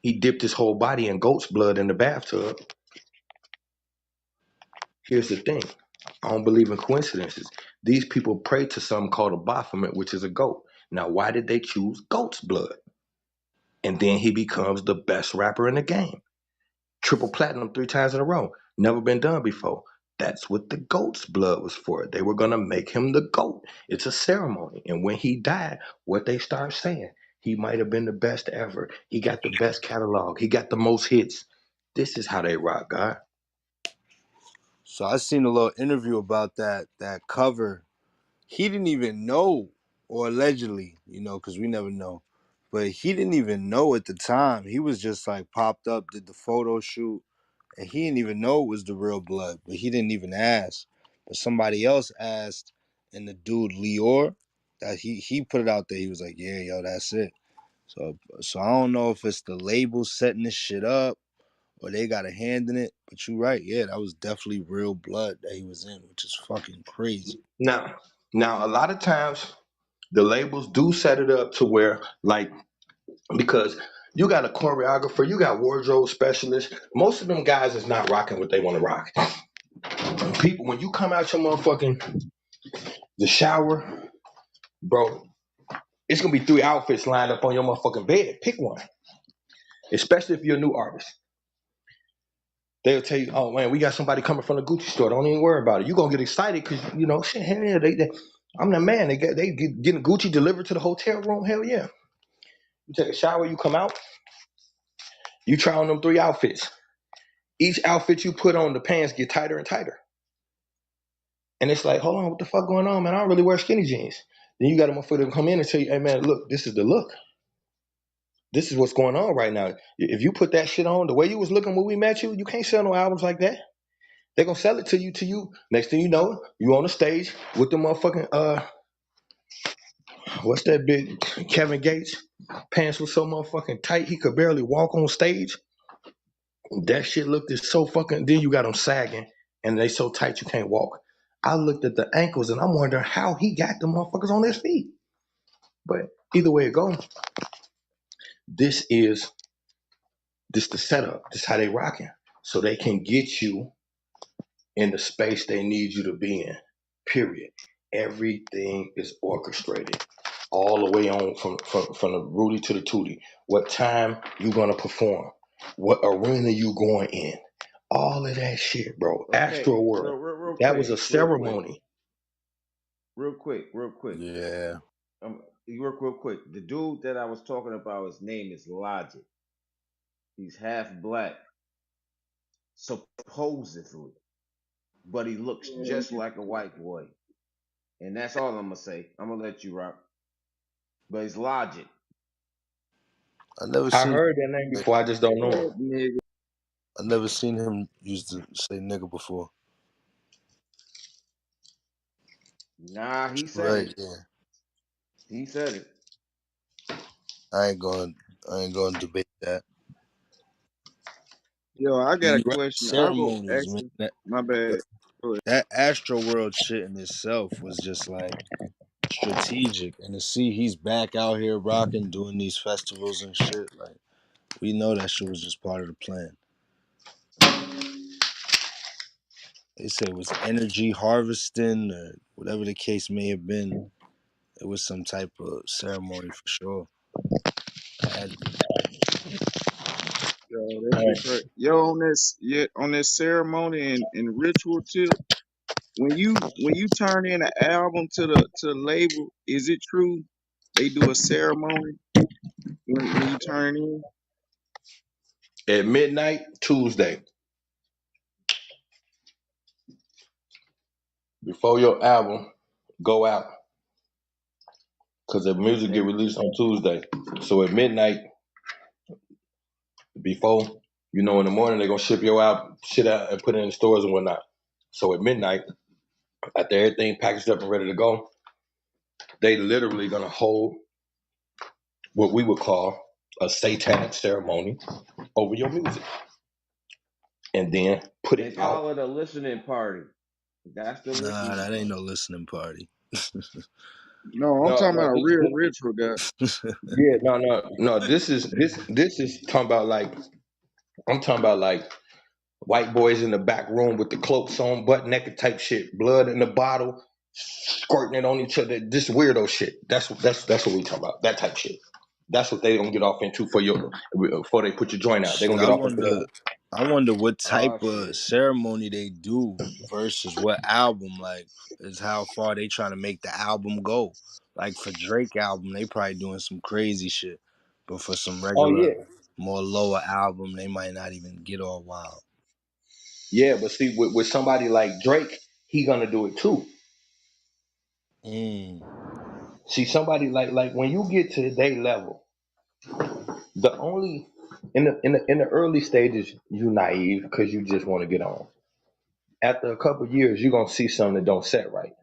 he dipped his whole body in goat's blood in the bathtub. Here's the thing: I don't believe in coincidences. These people pray to something called a Baphomet, which is a goat. Now, why did they choose goat's blood? And then he becomes the best rapper in the game. Triple platinum 3 times in a row. Never been done before. That's what the goat's blood was for. They were going to make him the goat. It's a ceremony. And when he died, what they start saying, he might have been the best ever. He got the best catalog. He got the most hits. This is how they rock, God. So I seen a little interview about that cover. He didn't even know, or allegedly, because we never know. But he didn't even know at the time. He was just like popped up, did the photo shoot, and he didn't even know it was the real blood. But he didn't even ask. But somebody else asked, and the dude Lior, that he put it out there. He was like, "Yeah, yo, that's it." So I don't know if it's the label setting this shit up or they got a hand in it. But you're right. Yeah, that was definitely real blood that he was in, which is fucking crazy. Now, a lot of times the labels do set it up to where, like, because you got a choreographer, you got wardrobe specialists. Most of them guys is not rocking what they want to rock. People, when you come out your motherfucking the shower, bro, it's gonna be 3 outfits lined up on your motherfucking bed. Pick one. Especially if you're a new artist. They'll tell you, oh man, we got somebody coming from the Gucci store. Don't even worry about it. You're gonna get excited because shit, hell yeah, I'm the man. Getting Gucci delivered to the hotel room. Hell yeah. You take a shower, you come out, you try on them 3 outfits. Each outfit you put on, the pants get tighter and tighter. And it's like, hold on, what the fuck going on, man? I don't really wear skinny jeans. Then you got a motherfucker to come in and tell you, hey man, look, this is the look. This is what's going on right now. If you put that shit on the way you was looking when we met you, you can't sell no albums like that. They're gonna sell it to you. Next thing you know, you on the stage with the motherfucking what's that big Kevin Gates? Pants was so motherfucking tight he could barely walk on stage. That shit looked so fucking. Then you got them sagging, and they so tight you can't walk. I looked at the ankles, and I'm wondering how he got the motherfuckers on his feet. But either way it goes, this is this the setup. This how they rocking, so they can get you in the space they need you to be in. Period. Everything is orchestrated all the way on from the Rudy to the Tootie. What time you gonna perform? What arena you going in? All of that shit, bro. Okay, Astro so World. real That was quick, a ceremony. real quick. Yeah, Real quick. The dude that I was talking about, his name is Logic. He's half black, supposedly, but he looks just like a white boy. And that's all I'm gonna say. I'm gonna let you rock. But it's Logic. I never I seen. heard that name before. I just don't know him. That nigga. I never seen him used to say nigga before. Nah, he said Right? it. Yeah. He said it. I ain't going. I ain't going to debate that. Yo, I got a You right. question. I wrote Ceremonies, man. actually. My bad. Go ahead. That Astro World shit in itself was just like strategic, and to see he's back out here rocking, doing these festivals and shit. Like we know that shit was just part of the plan. They say it was energy harvesting or whatever the case may have been. It was some type of ceremony for sure. Had to be. Yo, that shit crazy. Yo, on this ceremony and ritual tip. When you turn in an album to the label, is it true they do a ceremony when you turn it in? At midnight Tuesday, before your album go out, because the music They get released on Tuesday. So at midnight, before in the morning they're gonna ship your out, shit out, and put it in the stores and whatnot. So at midnight, after everything packaged up and ready to go, they literally gonna hold what we would call a satanic ceremony over your music, and then put they it out. call it a listening party. That's the Nah, listening that ain't party. no listening party. No, I'm No, talking no, about a real ritual guy. yeah, no. This is talking about like I'm talking about like white boys in the back room with the cloaks on, butt naked type shit, blood in the bottle, squirting it on each other. This weirdo shit. That's what we talking about. That type shit. That's what they gonna get off into before they put your joint out. They Shit, gonna get off into that. I wonder what type Oh of shit. ceremony they do versus what album. Like, is how far they trying to make the album go. Like for Drake album, they probably doing some crazy shit, but for some Oh regular, yeah, more lower album, they might not even get all wild. yeah. But see, with somebody like Drake, he gonna do it too. Mm. See, somebody like when you get to their level, the only in the early stages, you naive because you just want to get on. After a couple years, you're gonna see something that don't set right.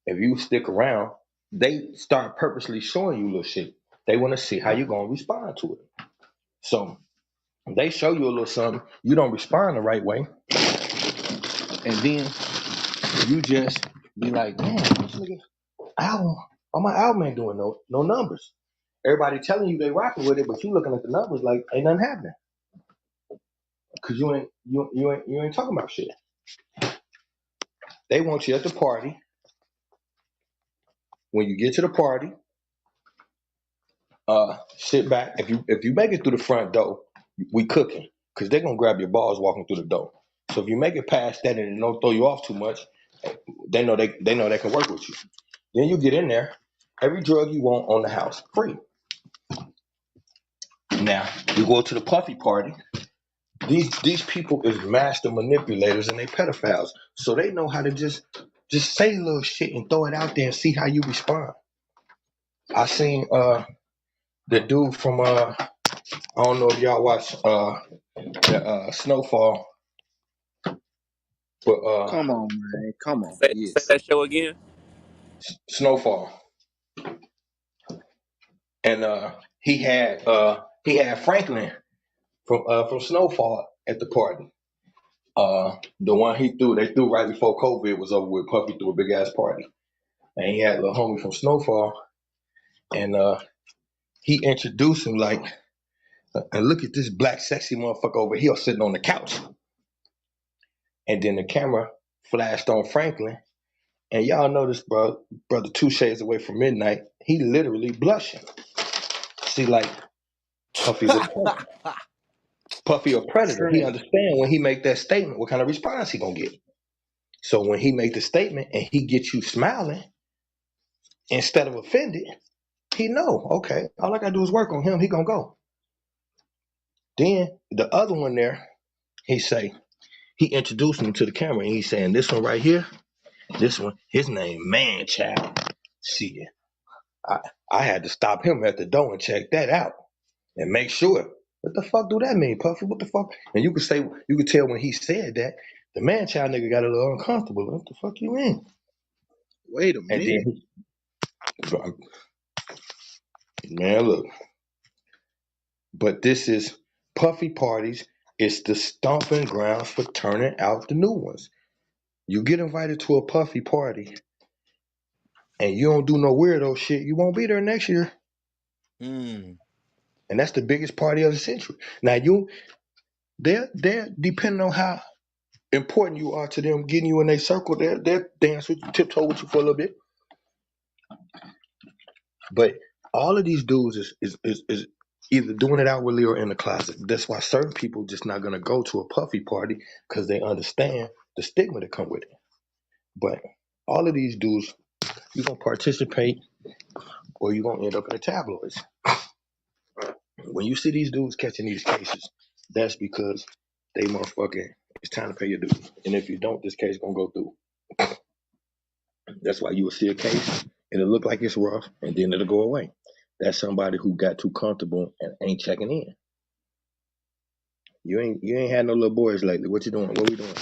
If you stick around, they start purposely showing you little shit. They want to see how you're gonna respond to it. So they show you a little something, you don't respond the right way, and then you just be like, damn, this nigga album, my album ain't doing no numbers. Everybody telling you they rocking with it, but you looking at the numbers like ain't nothing happening because you ain't talking about shit. They want you at the party. When you get to the party, sit back. If you make it through the front door, we cooking because they're gonna grab your balls walking through the door. So if you make it past that and it don't throw you off too much, they know they can work with you. Then you get in there, every drug you want on the house, free. Now you go to the puffy party. These people is master manipulators and they pedophiles, so they know how to just say little shit and throw it out there and see how you respond. I seen the dude from I don't know if y'all watch the Snowfall, but Come on, man. Come on. Say Yes. that show again. Snowfall. and he had Franklin from Snowfall at the party. The one they threw right before COVID was over with. Puffy threw a big ass party, and he had a little homie from Snowfall, and he introduced him like, and look at this black sexy motherfucker over here sitting on the couch, and then the camera flashed on Franklin, and y'all notice, brother, 2 shades away from midnight, he literally blushing. See, like Puffy's a predator. Puffy a predator. He Trent. understand when he make that statement, what kind of response he gonna get. So when he make the statement and he gets you smiling instead of offended, he know, okay, all I gotta do is work on him, he gonna go. Then the other one there, he introduced me to the camera and he's saying, this one right here, this one, his name Man Child. See, I, I had to stop him at the door and check that out and make sure. What the fuck do that mean, Puffy? What the fuck? And you could tell when he said that, the Man Child nigga got a little uncomfortable. What the fuck you mean? Wait a And then minute. man, look, but this is Puffy parties. It's the stomping grounds for turning out the new ones. You get invited to a Puffy party and you don't do no weirdo shit, you won't be there next year. Hmm. And that's the biggest party of the century. Now they're depending on how important you are to them, getting you in their circle, they'll dance with you, tiptoe with you for a little bit. But all of these dudes is either doing it outwardly or in the closet. That's why certain people just not gonna go to a Puffy party because they understand the stigma that come with it. But all of these dudes, you're gonna participate or you're gonna end up in the tabloids. When you see these dudes catching these cases, that's because they motherfucking it's time to pay your dues. And if you don't, this case gonna go through. That's why you will see a case, it'll look like it's rough, and then it'll go away. That's somebody who got too comfortable and ain't checking in. You ain't had no little boys lately. What you doing? What we doing?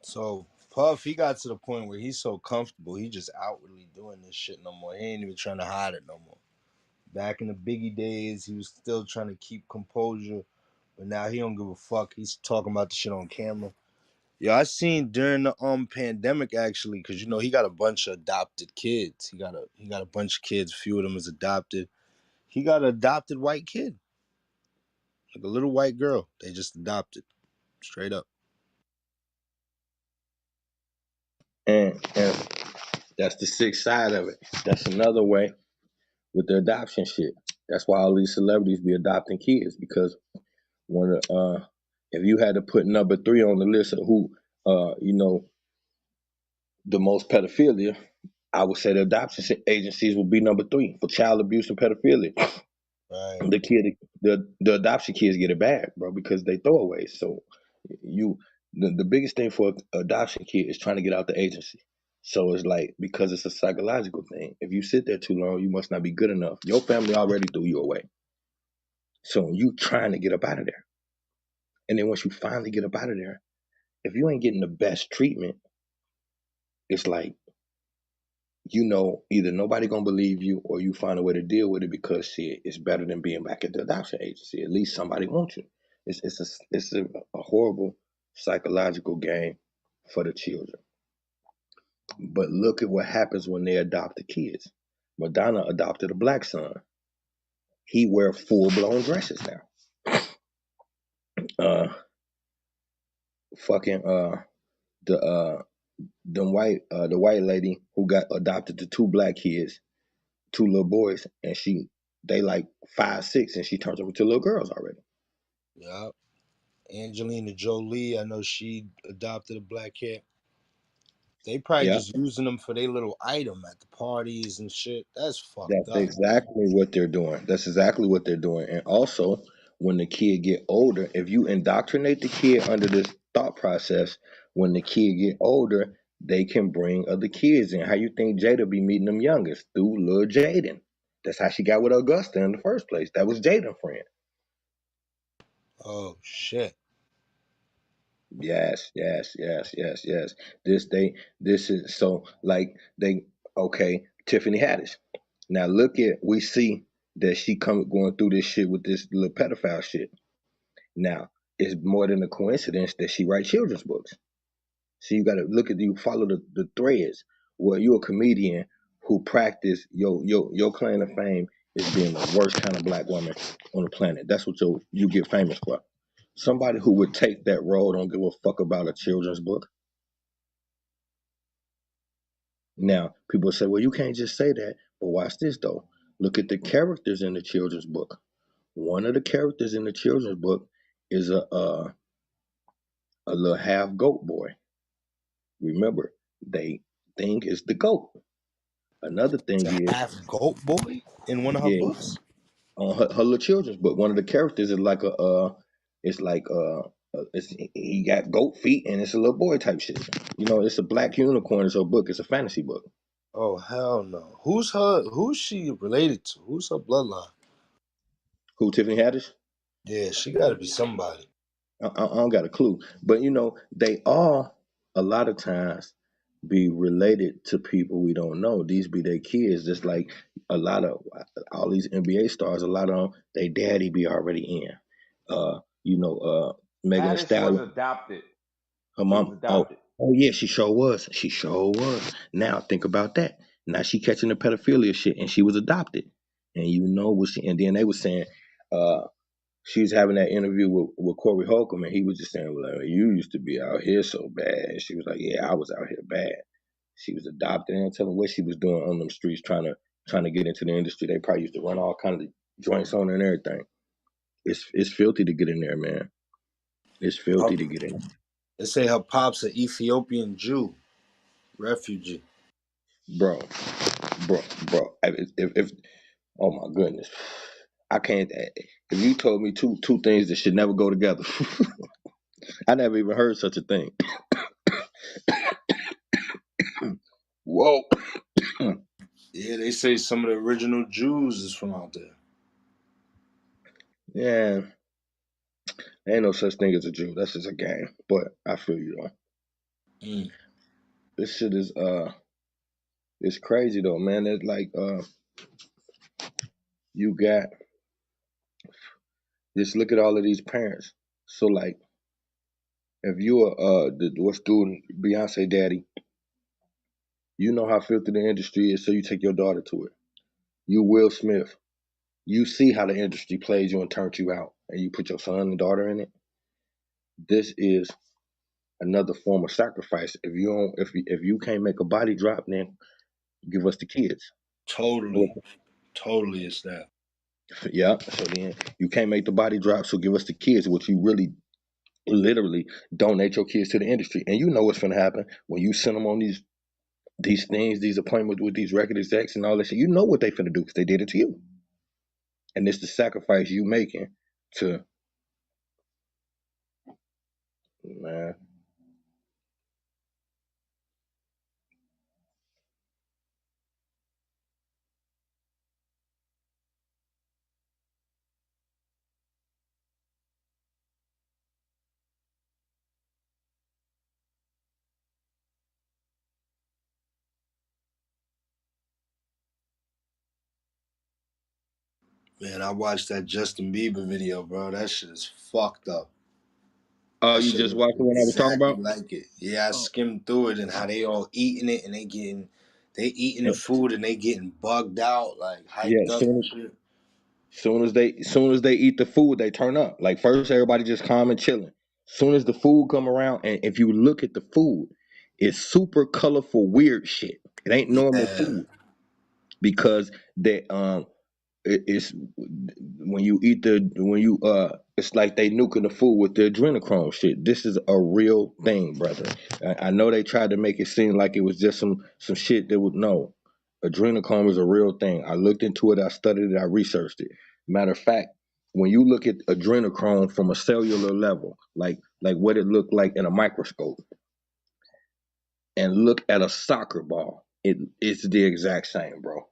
So Puff, he got to the point where he's so comfortable, he just outwardly doing this shit no more. He ain't even trying to hide it no more. Back in the Biggie days, he was still trying to keep composure, but now he don't give a fuck. He's talking about the shit on camera. Yeah, I seen during the pandemic actually, because he got a bunch of adopted kids. He got a bunch of kids. A few of them is adopted. He got an adopted white kid, like a little white girl. They just adopted, straight up. And that's the sick side of it. That's another way with the adoption shit. That's why all these celebrities be adopting kids because when if you had to put number 3 on the list of who the most pedophilia, I would say the adoption agencies will be number 3 for child abuse and pedophilia. Right. The adoption kids get it bad, bro, because they throwaways. So you the biggest thing for an adoption kid is trying to get out the agency. So it's like because it's a psychological thing. If you sit there too long, you must not be good enough. Your family already threw you away. So you trying to get up out of there. And then once you finally get up out of there, if you ain't getting the best treatment, it's like either nobody gonna believe you or you find a way to deal with it because shit, it's better than being back at the adoption agency. At least somebody wants you. It's a horrible psychological game for the children. But look at what happens when they adopt the kids. Madonna adopted a black son. He wear full blown dresses now. Uh, fucking the the white lady who got adopted the 2 black kids, 2 little boys, and they like 5, 6, and she turns them into little girls already. Yeah. Angelina Jolie, I know she adopted a black cat. They probably Yeah, just using them for their little item at the parties and shit. That's fucked that's up, man. exactly what they're doing. That's exactly what they're doing. And also, when the kid get older, if you indoctrinate the kid under this thought process, when the kid get older, they can bring other kids in. How you think Jada be meeting them youngest? Through Lil Jaden. That's how she got with Augusta in the first place. That was Jaden's friend. Oh shit. Yes. This is so like they okay. Tiffany Haddish. Now look at we see that she come going through this shit with this little pedophile shit. Now it's more than a coincidence that she write children's books. So you got to look at you follow the threads. Well, you're a comedian who practice your claim to fame is being the worst kind of black woman on the planet. That's what you get famous for. Somebody who would take that role don't give a fuck about a children's book. Now people say, well, you can't just say that. But watch this though. Look at the characters in the children's book. One of the characters in the children's book is a little half goat boy. Remember, they think it's the goat. Another thing The is, half goat boy in one of her yeah, books. on her little children's book, one of the characters is like it's like he got goat feet and it's a little boy type shit. You know, it's a black unicorn. It's her book. It's a fantasy book. Oh hell no! Who's her? Who's she related to? Who's her bloodline? Who Tiffany Haddish? Yeah, she got to be somebody. I don't got a clue, but you know, they all a lot of times be related to people we don't know. These be their kids, just like a lot of all these NBA stars. A lot of them, they daddy be already in. You know, Megan Thee Haddish was Stallion, adopted. her She was mom. adopted. Oh yeah, she sure was. She sure was. Now think about that. Now she catching the pedophilia shit, and she was adopted. And you know what she? And then they was saying. She was having that interview with Corey Holcomb, and he was just saying, well, you used to be out here so bad. And she was like, yeah, I was out here bad. She was adopted, and tell them what she was doing on them streets trying to get into the industry. They probably used to run all kind of joints on her and everything. It's filthy to get in there, man. It's Her, filthy to get in. they say her pop's an Ethiopian Jew refugee. Bro, bro. If oh my goodness. I can't if you told me two things that should never go together, I never even heard such a thing. Whoa. Yeah, they say some of the original Jews is from out there. Yeah, ain't no such thing as a Jew. That's just a game. But I feel you though. Mm. This shit is it's crazy though, man. It's like you got just look at all of these parents. So like if you are what's doing Beyonce daddy, you know how filthy the industry is, so you take your daughter to it. You Will Smith, you see how the industry plays you and turns you out, and you put your son and daughter in it. This is another form of sacrifice. If you don't, if you can't make a body drop, then give us the kids. Totally, totally, it's that. Yeah. So then you can't make the body drop, so give us the kids, which you really literally donate your kids to the industry. And you know what's gonna happen when you send them on these things, these appointments with these record execs and all that shit. You know what they finna do because they did it to you. And it's the sacrifice you making to man. Man, I watched that Justin Bieber video, bro. That shit is fucked up. Oh, That you shit just look watched the one I was talking exactly about? like it. Yeah, I Oh, skimmed through it and how they all eating it and they eating the food and they getting bugged out, like yeah. hyped up and shit. Soon as they eat the food, they turn up. Like first, everybody just calm and chilling. Soon as the food come around, and if you look at the food, it's super colorful, weird shit. It ain't normal Yeah, food because they it's when you eat when you it's like they nuking the food with the adrenochrome shit. This is a real thing, brother. I know they tried to make it seem like it was just some shit that would no. Adrenochrome is a real thing. I looked into it, I studied it, I researched it. Matter of fact, when you look at adrenochrome from a cellular level, like what it looked like in a microscope, and look at a soccer ball, it's the exact same, bro.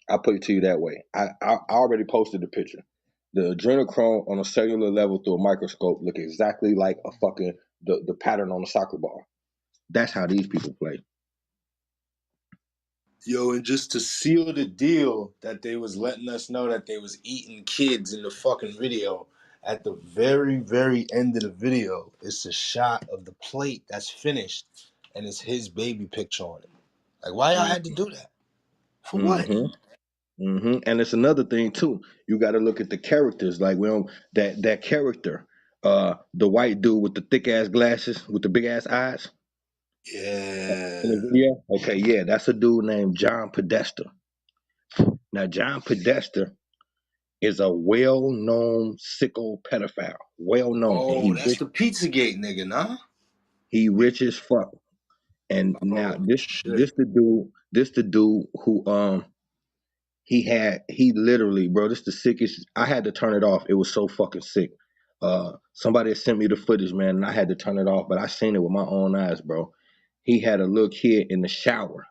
I'll put it to you that way. I already posted the picture. The adrenochrome on a cellular level through a microscope look exactly like a fucking the pattern on a soccer ball. That's how these people play. Yo, and just to seal the deal that they was letting us know that they was eating kids in the fucking video, at the very, very end of the video, it's a shot of the plate that's finished, and it's his baby picture on it. Like, why y'all had to do that? For what? Mm-hmm. Mm-hmm. And it's another thing too. You got to look at the characters. Like we don't that character, the white dude with the thick ass glasses with the big ass eyes in Yeah. the video. Okay, yeah, that's a dude named John Podesta. Now, John Podesta is a well-known sicko pedophile. Well known, and Oh, that's the Pizzagate nigga, nah? he rich as fuck. And now Oh, this shit. this the dude who he literally, bro, this the sickest. I had to turn it off. It was so fucking sick. Somebody had sent me the footage, man, and I had to turn it off, but I seen it with my own eyes, bro. He had a little kid in the shower,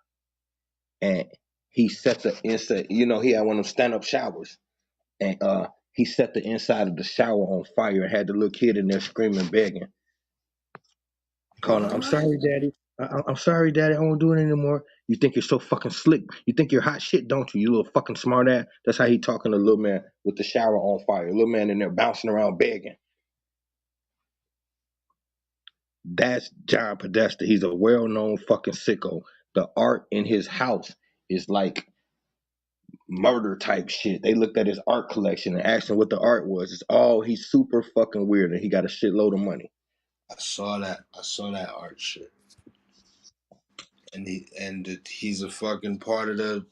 and he set the inside. You know, he had one of them stand up showers, and he set the inside of the shower on fire and had the little kid in there screaming, begging, calling, "I'm What? sorry, daddy. I'm sorry, daddy. I won't do it anymore." You think you're so fucking slick? You think you're hot shit, don't you? You little fucking smart ass. That's how he talking to little man with the shower on fire. Little man in there bouncing around begging. That's John Podesta. He's a well-known fucking sicko. The art in his house is like murder type shit. They looked at his art collection and asked him what the art was. It's all he's super fucking weird and he got a shitload of money. I saw that. I saw that art shit. And he's a fucking part of the.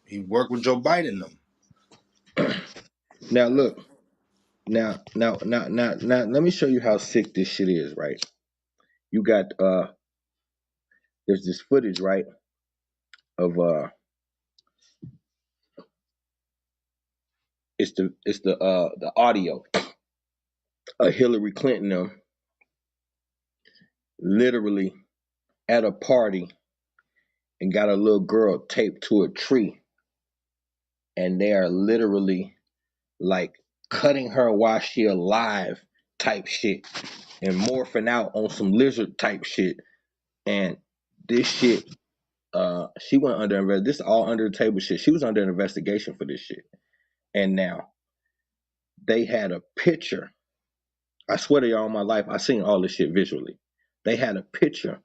He worked with Joe Biden them. Now look, now let me show you how sick this shit is, right? You got there's this footage, right, of it's the audio of Hillary Clinton literally at a party and got a little girl taped to a tree and they are literally like cutting her while she alive type shit and morphing out on some lizard type shit. And this shit, she went under this all under the table shit. She was under an investigation for this shit. And now they had a picture. I swear to y'all, all my life, I seen all this shit visually. They had a picture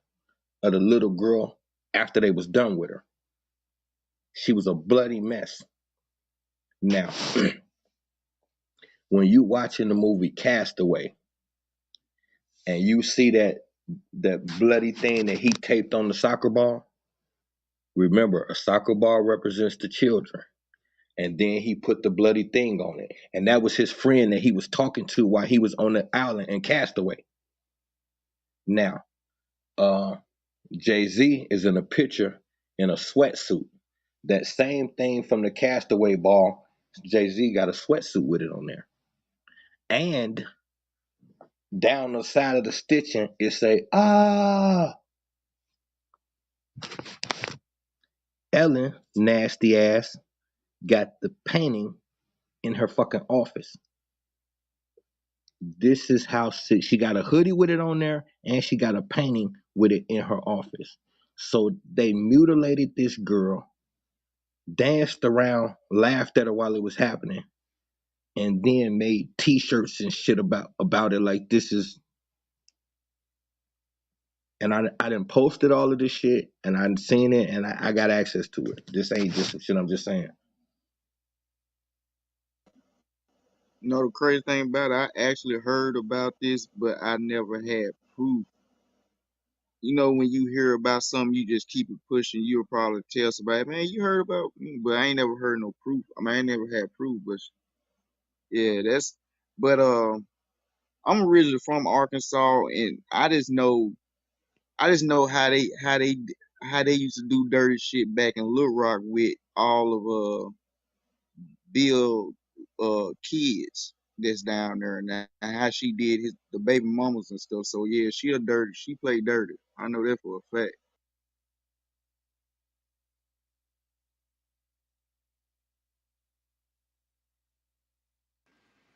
of the little girl after they was done with her. She was a bloody mess. Now, when you watching the movie Castaway and you see that bloody thing that he taped on the soccer ball, remember a soccer ball represents the children. And then he put the bloody thing on it. And that was his friend that he was talking to while he was on the island in Castaway. Now, Jay-Z is in a picture in a sweatsuit. That same thing from the Castaway ball, Jay-Z got a sweatsuit with it on there. And down the side of the stitching, it say, Ellen, nasty ass, got the painting in her fucking office. This is how sick. She got a hoodie with it on there, and she got a painting with it in her office. So they mutilated this girl, danced around, laughed at her while it was happening, and then made T-shirts and shit about it. Like this is, and I done posted all of this shit, and I seen it, and I got access to it. This ain't just some shit. I'm just saying. You know the crazy thing about it, I actually heard about this, but I never had proof. You know, when you hear about something, you just keep it pushing. You'll probably tell somebody, man, you heard about me, but I ain't never heard no proof. I mean, I ain't never had proof, but yeah, that's. But I'm originally from Arkansas, and I just know how they used to do dirty shit back in Little Rock with all of Bill kids that's down there now, and how she did the baby mamas and stuff. So yeah, she played dirty. I know that for a fact.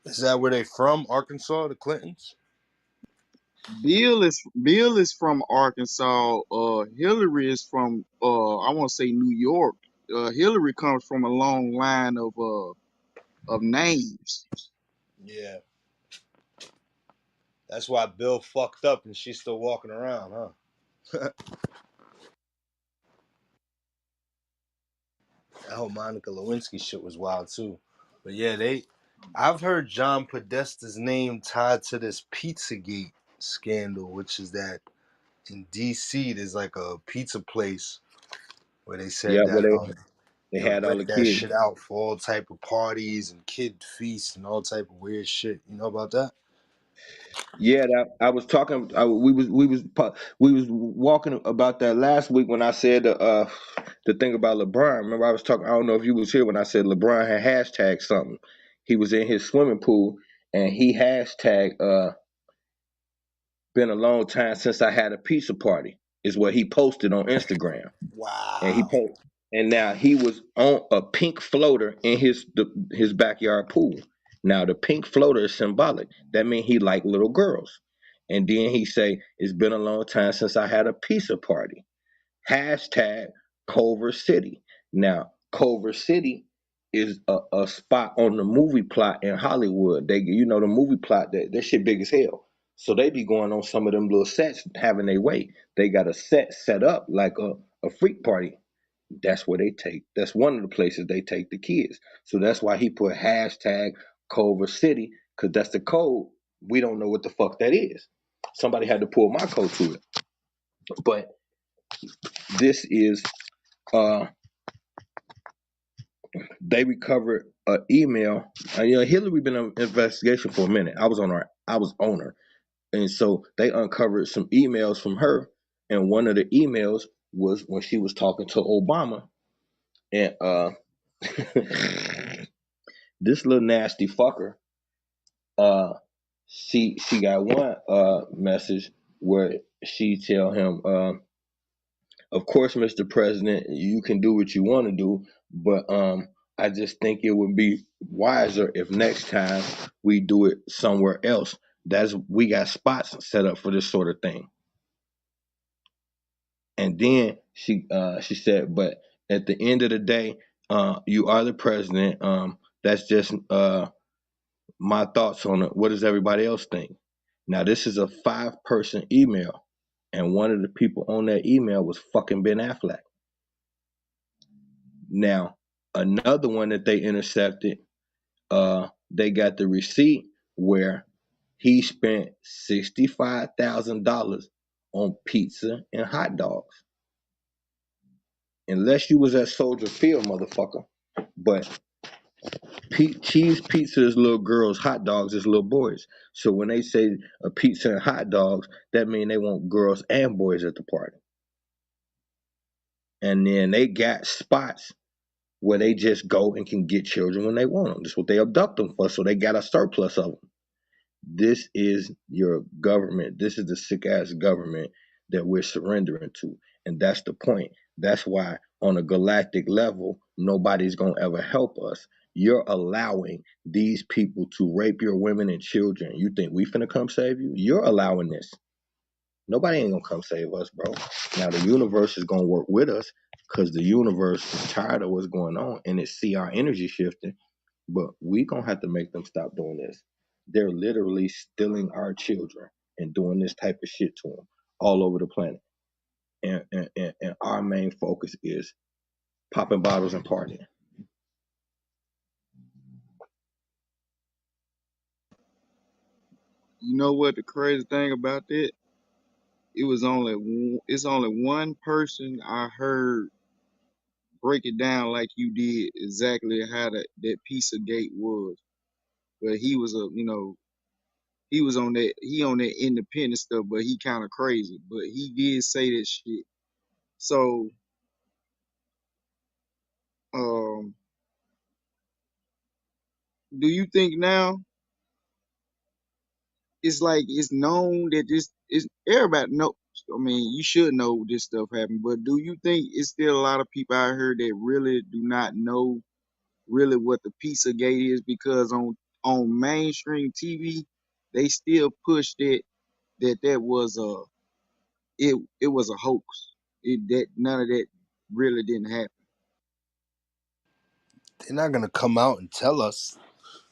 Is that where they from? Arkansas, the Clintons? Bill is from Arkansas. Hillary is from I want to say New York. Hillary comes from a long line of names. Yeah, that's why Bill fucked up and she's still walking around, huh? That whole Monica Lewinsky shit was wild too. But yeah, I've heard John Podesta's name tied to this Pizzagate scandal, which is that in DC there's like a pizza place where they said Yeah, where that they they would had all rent the that kids. shit out for all type of parties and kid feasts and all type of weird shit. You know about that? Yeah, that I was talking. We was walking about that last week when I said the thing about LeBron. Remember, I was talking. I don't know if you was here when I said LeBron had hashtag something. He was in his swimming pool and he hashtag been a long time since I had a pizza party. Is what he posted on Instagram. And he Wow. paid, and now he was on a pink floater in his backyard pool. Now the pink floater is symbolic. That means he like little girls. And then he say, "It's been a long time since I had a pizza party." Hashtag Culver City. Now Culver City is a spot on the movie plot in Hollywood. The movie plot that shit big as hell. So they be going on some of them little sets having their way. They got a set up like a freak party. That's where they take. That's one of the places they take the kids. So that's why he put hashtag Culver City, because that's the code. We don't know what the fuck that is. Somebody had to pull my code to it. But this is they recovered an email. Hillary been on investigation for a minute. I was on her, and so they uncovered some emails from her. And one of the emails was when she was talking to Obama, and this little nasty fucker, uh, she got one message where she tell him, of course, Mr. President, you can do what you want to do, but I just think it would be wiser if next time we do it somewhere else. We got spots set up for this sort of thing. And then she said, but at the end of the day, you are the president. That's just my thoughts on it. What does everybody else think? Now this is a 5-person email, and one of the people on that email was fucking Ben Affleck. Now, another one that they intercepted, they got the receipt where he spent $65,000 on pizza and hot dogs. Unless you was at Soldier Field, motherfucker. But cheese pizza is little girls, hot dogs is little boys. So when they say a pizza and hot dogs, that means they want girls and boys at the party. And then they got spots where they just go and can get children when they want them. That's what they abduct them for. So they got a surplus of them. This is your government. This is the sick ass government that we're surrendering to. And that's the point. That's why on a galactic level, nobody's going to ever help us. You're allowing these people to rape your women and children. You think we finna come save you? You're allowing this. Nobody ain't gonna come save us, bro. Now the universe is gonna work with us because the universe is tired of what's going on and it see our energy shifting. But we gonna have to make them stop doing this. They're literally stealing our children and doing this type of shit to them all over the planet. And our main focus is popping bottles and partying. You know what the crazy thing about that? It's only one person I heard break it down like you did exactly how that piece of gate was. But he was he was on that independent stuff, but he kind of crazy. But he did say that shit. So um, do you think now it's like it's known that this is everybody know? I mean, you should know this stuff happened, but do you think it's still a lot of people out here that really do not know really what the Pizza Gate is? Because on mainstream TV, they still push that that was it was a hoax. That none of that really didn't happen. They're not gonna come out and tell us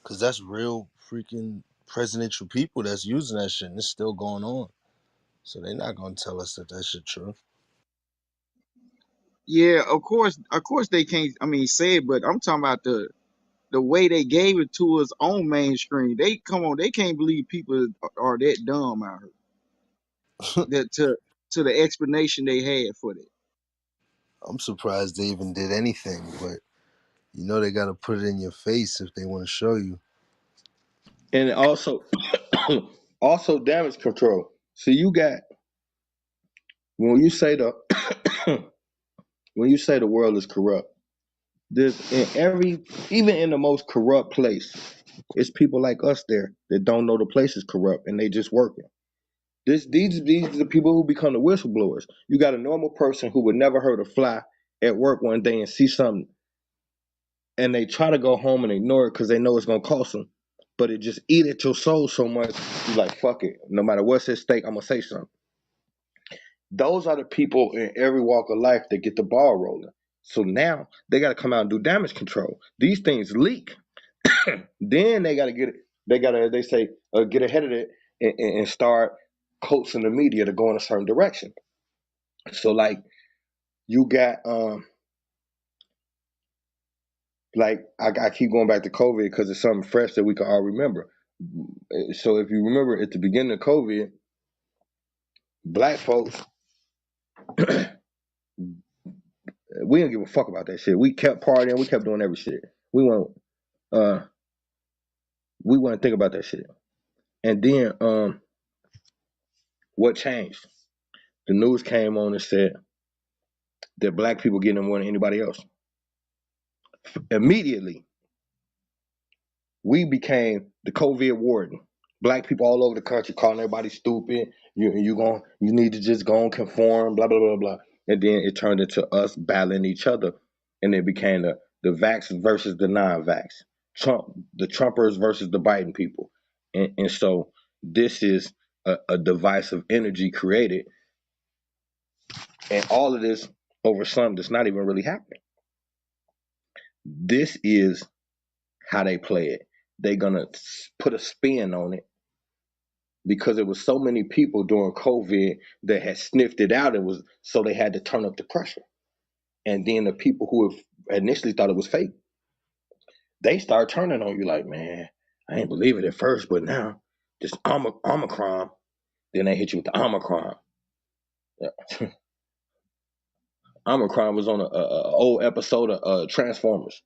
because that's real freaking presidential people that's using that shit and it's still going on. So they're not gonna tell us that that shit true. Yeah, of course they can't. I mean, say it, but I'm talking about the way they gave it to us on mainstream. They come on, they can't believe people are that dumb out here. That to the explanation they had for that. I'm surprised they even did anything, but you know they gotta put it in your face if they want to show you. And also, also damage control. So you got when you say the when you say the world is corrupt, there's in every even in the most corrupt place, it's people like us there that don't know the place is corrupt and they just working. These are the people who become the whistleblowers. You got a normal person who would never hurt a fly at work one day and see something, and they try to go home and ignore it because they know it's gonna cost them. But it just eat at your soul so much, you like fuck it. No matter what's at stake, I'm gonna say something. Those are the people in every walk of life that get the ball rolling. So now they got to come out and do damage control. These things leak. Then they got to get it. They got to, they say, get ahead of it and start coaxing the media to go in a certain direction. So like you got like I keep going back to COVID because it's something fresh that we can all remember. So if you remember at the beginning of COVID, black folks, we didn't give a fuck about that shit. We kept partying, we kept doing every shit. Uh we wouldn't think about that shit. And then what changed? The news came on and said that black people getting more than anybody else. Immediately, we became the COVID warden. Black people all over the country calling everybody stupid. You need to just go and conform, blah blah blah blah. And then it turned into us battling each other, and it became the vax versus the non-vax, the Trumpers versus the Biden people, and so this is a device of energy created, and all of this over something that's not even really happening. This is how they play it. They're gonna put a spin on it because there was so many people during COVID that had sniffed it out. It was so they had to turn up the pressure. And then the people who initially thought it was fake, they start turning on you like, man, I ain't believe it at first, but now this Omicron. Then they hit you with the Omicron. Yeah. Omicron was on a old episode of Transformers,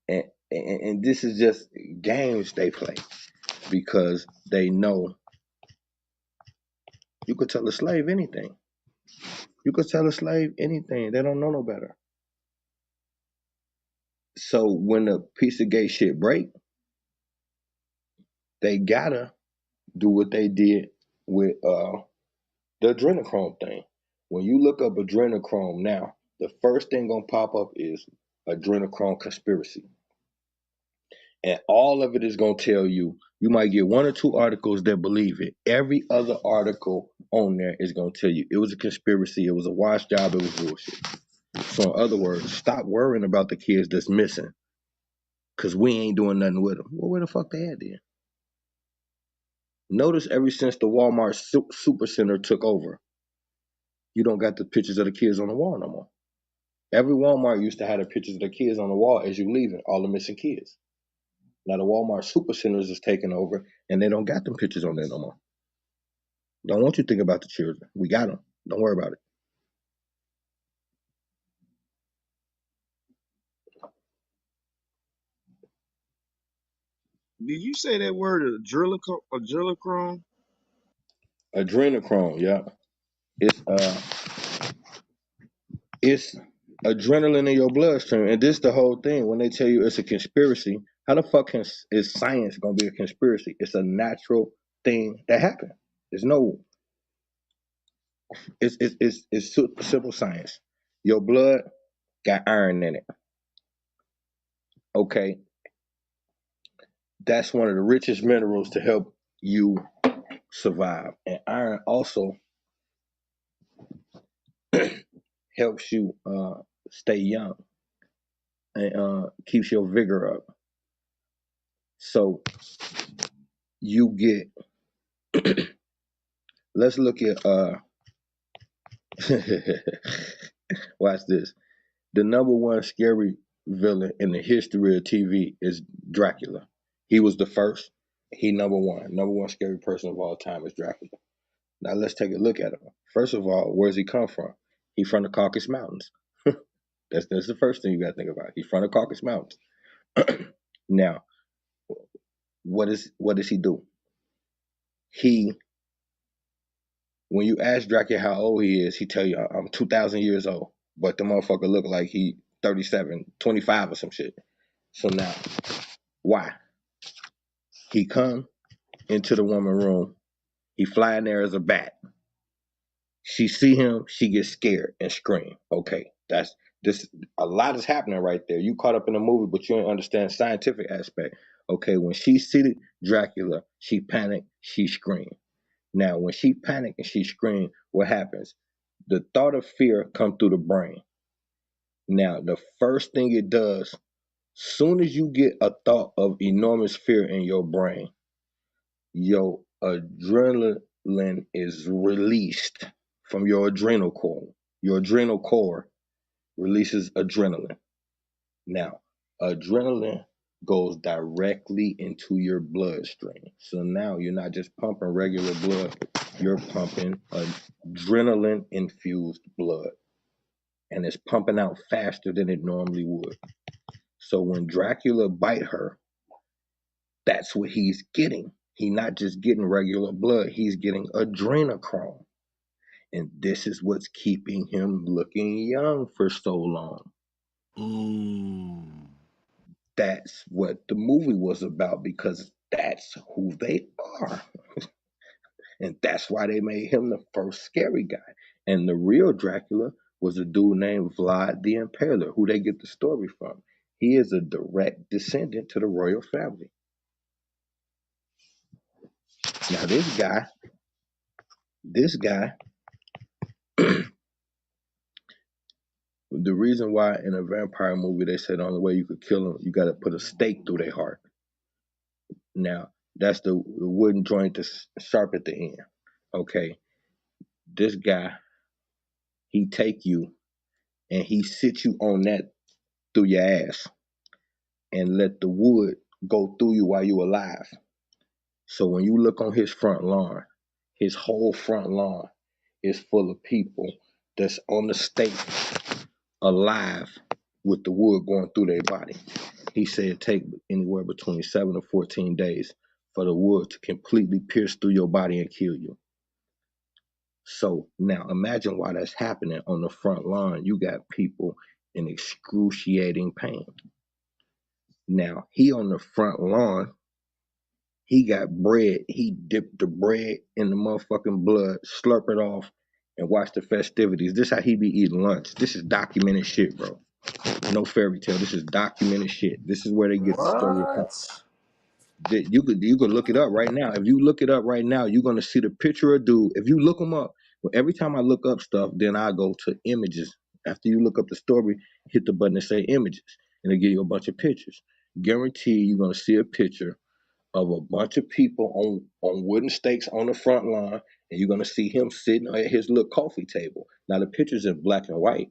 and, and this is just games they play because they know you could tell a slave anything. You could tell a slave anything. They don't know no better. So when the piece of gay shit break, they gotta do what they did with the adrenochrome thing. When you look up adrenochrome now, the first thing gonna pop up is adrenochrome conspiracy. And all of it is going to tell you, you might get one or two articles that believe it. Every other article on there is going to tell you it was a conspiracy, it was a wash job, it was bullshit. So in other words, stop worrying about the kids that's missing because we ain't doing nothing with them. Well, where the fuck they at then? Notice ever since the Walmart Super Center took over, you don't got the pictures of the kids on the wall no more. Every Walmart used to have the pictures of the kids on the wall as you leaving, all the missing kids. Now the Walmart Super Centers is taking over, and they don't got them pictures on there no more. Don't want you to think about the children. We got them. Don't worry about it. Did you say that word adrenochrome? Adrenochrome, yeah. It's adrenaline in your bloodstream, and this the whole thing. When they tell you it's a conspiracy, how the fuck is science gonna be a conspiracy? It's a natural thing that happened. There's no. It's simple science. Your blood got iron in it. Okay, that's one of the richest minerals to help you survive. And iron also helps you stay young and keeps your vigor up. So you get. Let's look at. Watch this. The number one scary villain in the history of TV is Dracula. He was the first. He number one. Number one scary person of all time is Dracula. Now let's take a look at him. First of all, where does he come from? He from the Caucasus Mountains. That's the first thing you got to think about. He's from the Caucasus Mountains. Now, what does he do? He When you ask Dracula how old he is, he tell you I'm 2,000 years old, but the motherfucker look like he 37, 25 or some shit. So now, why? He come into the woman room. He fly in there as a bat. She see him, she gets scared and scream. Okay, that's this. A lot is happening right there. You caught up in the movie, but you don't understand the scientific aspect. Okay, when she see Dracula, she panic, she scream. Now, when she panic and she scream, what happens? The thought of fear come through the brain. Now, the first thing it does, soon as you get a thought of enormous fear in your brain, your adrenaline is released from your adrenal core. Your adrenal core releases adrenaline. Now, adrenaline goes directly into your bloodstream. So now you're not just pumping regular blood, you're pumping adrenaline infused blood. And it's pumping out faster than it normally would. So when Dracula bite her, that's what he's getting. He's not just getting regular blood, he's getting adrenochrome. And this is what's keeping him looking young for so long. Mm. That's what the movie was about because that's who they are. And that's why they made him the first scary guy. And the real Dracula was a dude named Vlad the Impaler, who they get the story from. He is a direct descendant to the royal family. Now this guy, the reason why in a vampire movie they said the only way you could kill him, you got to put a stake through their heart. Now, that's the wooden joint that's sharp at the end. Okay, this guy, he take you and he sit you on that through your ass and let the wood go through you while you alive. So when you look on his front lawn, his whole front lawn is full of people that's on the stake alive with the wood going through their body. He said it take anywhere between 7 to 14 days for the wood to completely pierce through your body and kill you. So now imagine why that's happening on the front lawn. You got people in excruciating pain. Now he on the front lawn, he got bread. He dipped the bread in the motherfucking blood, slurp it off, and watch the festivities. This how he be eating lunch. This is documented shit, bro. No fairy tale. This is documented shit. This is where they get the story from. What? You could look it up right now. If you look it up right now, you're gonna see the picture of dude. If you look them up, well, every time I look up stuff, then I go to images. After you look up the story, hit the button that say images, and it give you a bunch of pictures. Guarantee you're gonna see a picture of a bunch of people on wooden stakes on the front lawn, and you're gonna see him sitting at his little coffee table. Now the picture's in black and white,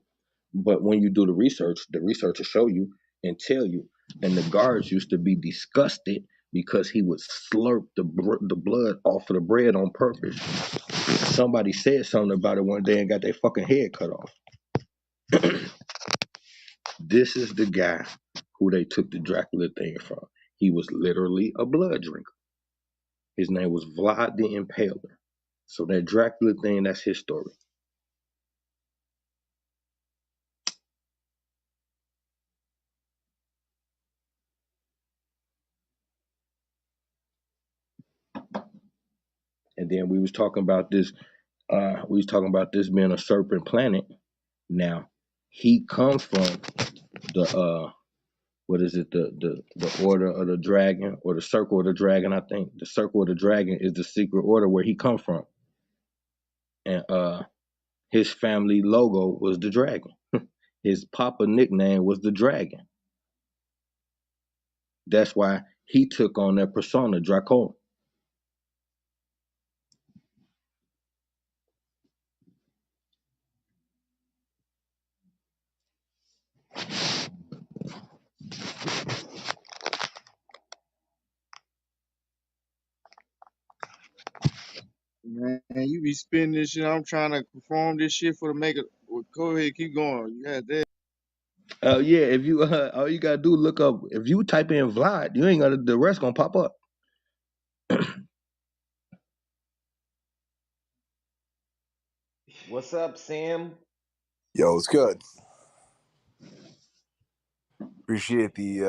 but when you do the research will show you and tell you. And the guards used to be disgusted because he would slurp the blood off of the bread on purpose. Somebody said something about it one day and got their fucking head cut off. This is the guy who they took the Dracula thing from. He was literally a blood drinker. His name was Vlad the Impaler. So that Dracula thing, that's his story. And then we was talking about this. We was talking about this being a serpent planet. Now, he comes from the what is it, the order of the dragon or the circle of the dragon. I think the circle of the dragon is the secret order where he come from, and his family logo was the dragon. His papa nickname was the dragon. That's why he took on that persona, Draco. Man, you be spinning this shit. I'm trying to perform this shit for the maker. Well, go ahead, keep going. You had that. Yeah, if you all you gotta do look up, if you type in Vlad, you ain't got the rest gonna pop up. What's up, Sam? Yo, it's good. Appreciate the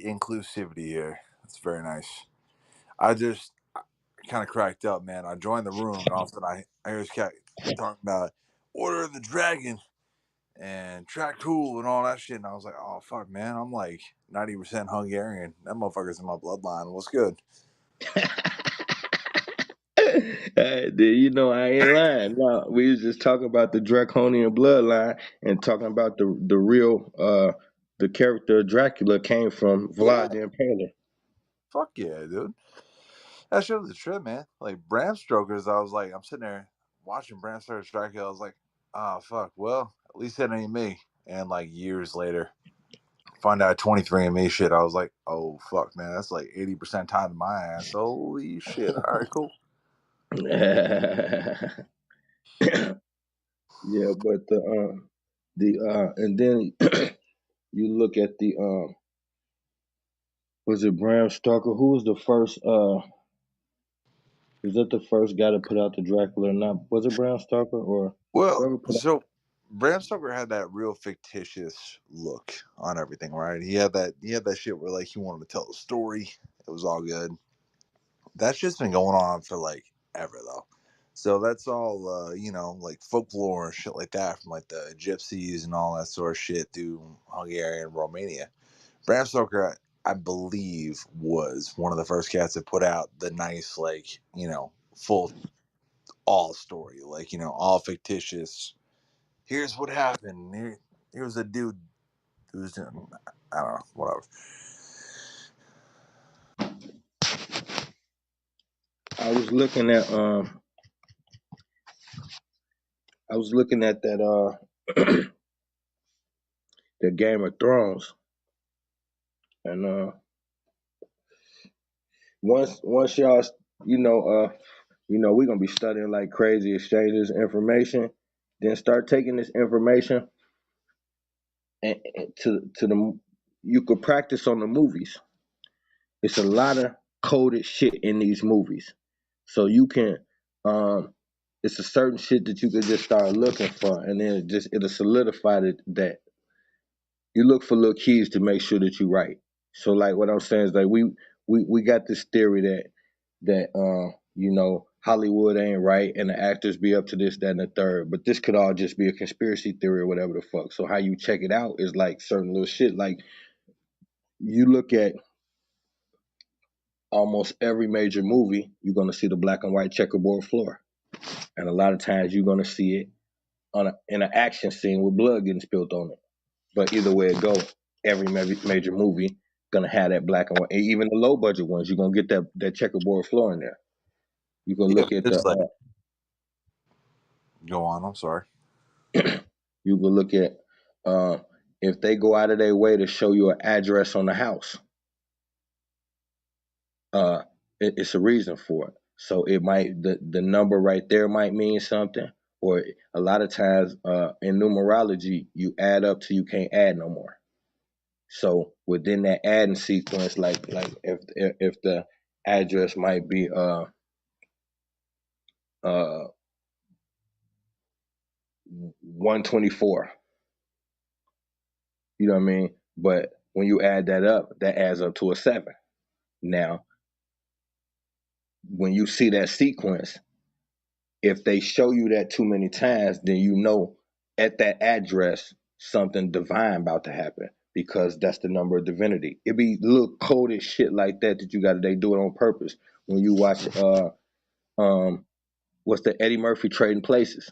inclusivity here. It's very nice. I just kind of cracked up, man. I joined the room and all of a sudden I hear this cat talking about Order of the Dragon and Track Cool and all that shit, and I was like, oh fuck, man. I'm like 90% Hungarian. That motherfucker's in my bloodline. What's good? You know I ain't lying. No, we was just talking about the draconian bloodline and talking about the real the character of Dracula came from Yeah, Vlad the Impaler. fuck yeah, dude. That shit was a trip, man. Like Bram Stoker's, I was like, I'm sitting there watching Bram Stoker's Dracula. I was like, oh fuck, well, at least that ain't me. And like years later, find out 23andMe shit. I was like, oh fuck, man, that's like 80% time to my ass. Holy shit! All right, cool. Yeah, but and then you look at the was it Bram Stoker? Who was the first is that the first guy to put out the Dracula or not? Was it Bram Stoker or Well, whoever put out? so Bram Stoker had that real fictitious look on everything, right? He had that shit where like he wanted to tell a story. It was all good. That's just been going on for like ever though. So that's all like folklore and shit like that from like the gypsies and all that sort of shit through Hungary and Romania. Bram Stoker, I believe, was one of the first cats that put out the nice, like, full all story, like, all fictitious. Here's what happened. Here's a dude who's doing, I don't know, whatever. I was looking at that the Game of Thrones, and once y'all you know we're gonna be studying like crazy, exchanges information, then start taking this information and to the you could practice on the movies. It's a lot of coded shit in these movies, so you can it's a certain shit that you could just start looking for, and then it'll solidify that you look for little keys to make sure that you right. So like what I'm saying is like we got this theory that Hollywood ain't right and the actors be up to this, that, and the third. But this could all just be a conspiracy theory or whatever the fuck. So how you check it out is like certain little shit. Like you look at almost every major movie, you're gonna see the black and white checkerboard floor. And a lot of times you're gonna see it in an action scene with blood getting spilled on it. But either way it go, every major movie gonna have that black and white. And even the low budget ones, you're gonna get that checkerboard floor in there. You can Yeah, look at the it's like, go on, I'm sorry. you can look at uh, if they go out of their way to show you an address on the house, it's a reason for it. So it might the number right there might mean something, or a lot of times in numerology you add up till you can't add no more. So within that adding sequence, like if the address might be uh 124, you know what I mean? But when you add that up, that adds up to a 7. Now, when you see that sequence, if they show you that too many times, then you know at that address something divine about to happen. because that's the number of divinity. It be little coded shit like that that you got. They do it on purpose. When you watch, what's the Eddie Murphy Trading Places?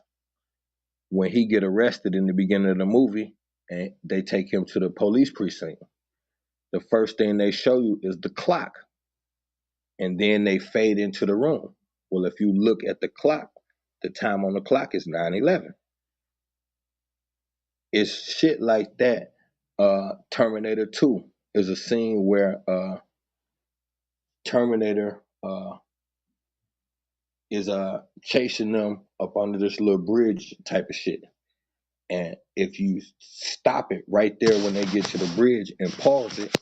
When he get arrested in the beginning of the movie, and they take him to the police precinct, the first thing they show you is the clock, and then they fade into the room. Well, if you look at the clock, the time on the clock is 9/11. It's shit like that. Terminator 2 is a scene where Terminator is chasing them up under this little bridge type of shit. And if you stop it right there when they get to the bridge and pause it,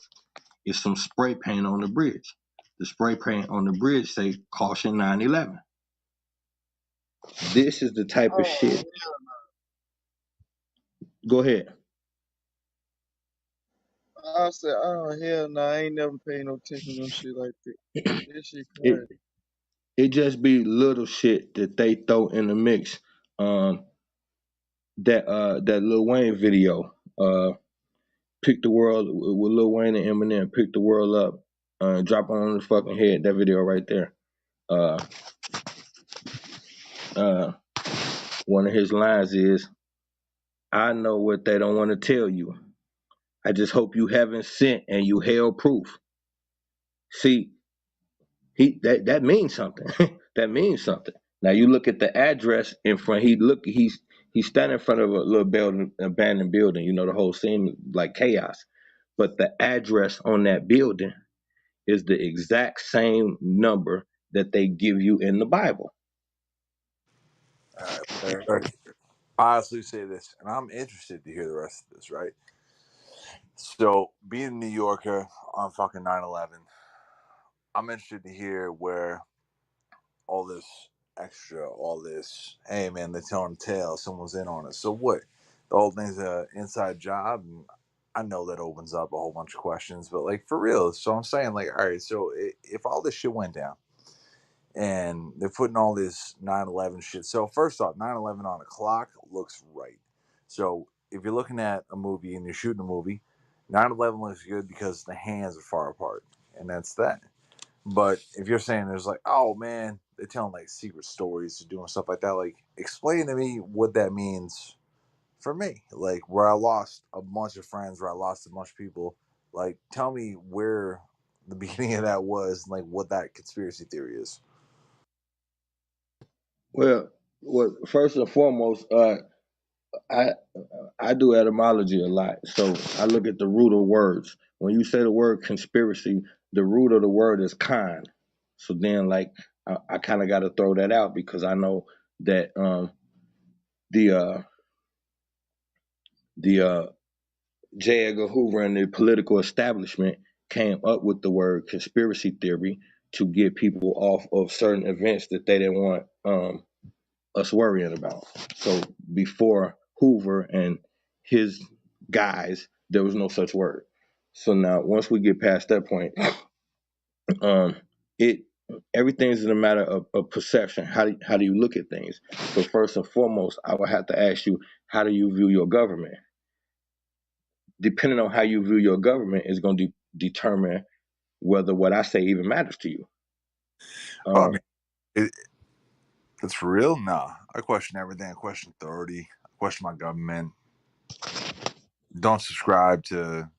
it's some spray paint on the bridge. The spray paint on the bridge say caution 9/11. This is the type of Oh, shit. Go ahead. I said, oh hell no, I ain't never paid no attention to no shit like that. This shit It crazy. it just be little shit that they throw in the mix. Um, that Lil Wayne video, pick the world with Lil Wayne and Eminem, pick the world up, drop on the fucking head. That video right there. Uh, uh, one of his lines is, "I know what they don't want to tell you. I just hope you haven't sent and you held proof." See, that means something. That means something. Now you look at the address in front. He's standing in front of a little building, abandoned building. You know, the whole scene like chaos. But the address on that building is the exact same number that they give you in the Bible. All right, look, I honestly say this, and I'm interested to hear the rest of this, right? So, being a New Yorker on fucking 9/11, I'm interested to hear where all this extra, all this, hey man, they're telling tales, someone's in on it. So what? The whole thing's a inside job, and I know that opens up a whole bunch of questions, but like for real. So I'm saying, like, all right, so if all this shit went down and they're putting all this 9/11 shit. So first off, 9/11 on a clock looks right. So if you're looking at a movie and you're shooting a movie, 9/11 looks good because the hands are far apart, and that's that. But if you're saying there's like, oh man, they're telling like secret stories, doing stuff like that, like explain to me what that means for me. Like where I lost a bunch of friends, where I lost a bunch of people. Like tell me where the beginning of that was, and like what that conspiracy theory is. Well, first and foremost, I I do etymology a lot, so I look at the root of words. When you say the word conspiracy, the root of the word is con. So then, like, I kind of got to throw that out because I know that the uh, the J. Edgar Hoover and the political establishment came up with the word conspiracy theory to get people off of certain events that they didn't want us worrying about. So before Hoover and his guys, there was no such word. So now, once we get past that point, um, it everything's in a matter of perception. How do you look at things? So first and foremost, I would have to ask you, how do you view your government? Depending on how you view your government is going to determine whether what I say even matters to you. Well, I Um, mean, it, it's for real. Nah, I question everything. I question authority. I question my government. Don't subscribe to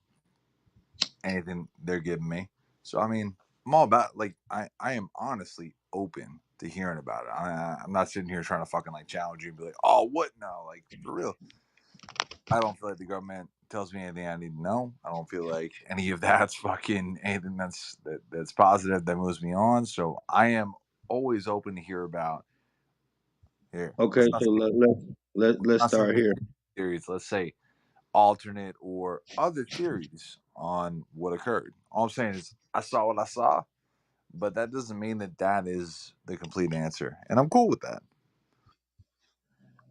anything they're giving me. So I mean, I'm all about like I am honestly open to hearing about it. I'm not sitting here trying to fucking like challenge you and be like, oh, what now? Like for real, I don't feel like the government tells me anything I need to know. I don't feel like any of that's fucking anything that's positive that moves me on. So I am always open to hear about here. okay, so let's Let's not start say here. theories. Let's say alternate or other theories on what occurred. All I'm saying is I saw what I saw, but that doesn't mean that that is the complete answer, and I'm cool with that.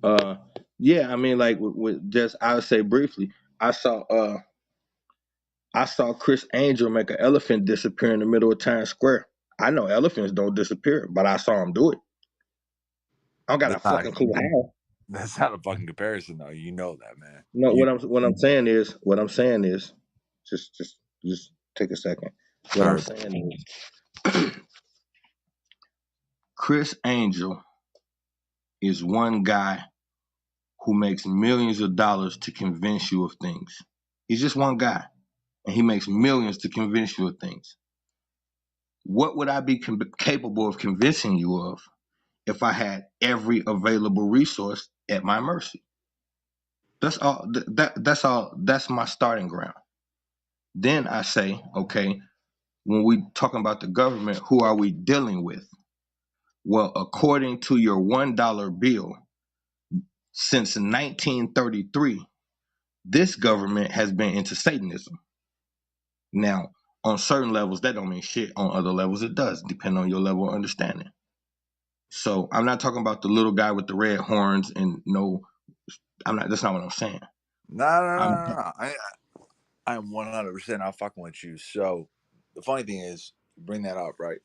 Uh, yeah, I mean, like with just I would say briefly, I saw uh I saw Chris Angel make an elephant disappear in the middle of Times Square. I know elephants don't disappear, but I saw him do it. I don't got a That's not fucking clue how. that's not a fucking comparison, though. You know that, man. No, You what I'm saying is Just take a second. What I'm Heard. saying is, Chris Angel is one guy who makes millions of dollars to convince you of things. He's just one guy, and he makes millions to convince you of things. What would I be capable of convincing you of if I had every available resource at my mercy? That's all. That's all. That's my starting ground. Then I say, okay, when we talking about the government, who are we dealing with? Well, according to your $1 bill, since 1933, this government has been into Satanism. Now, on certain levels, that don't mean shit. On other levels, it does, depending on your level of understanding. So I'm not talking about the little guy with the red horns and no. I'm not. That's not what I'm saying. No, no, no, I'm no, no. I'm 100% not fucking with you. So the funny thing is, you bring that up, right?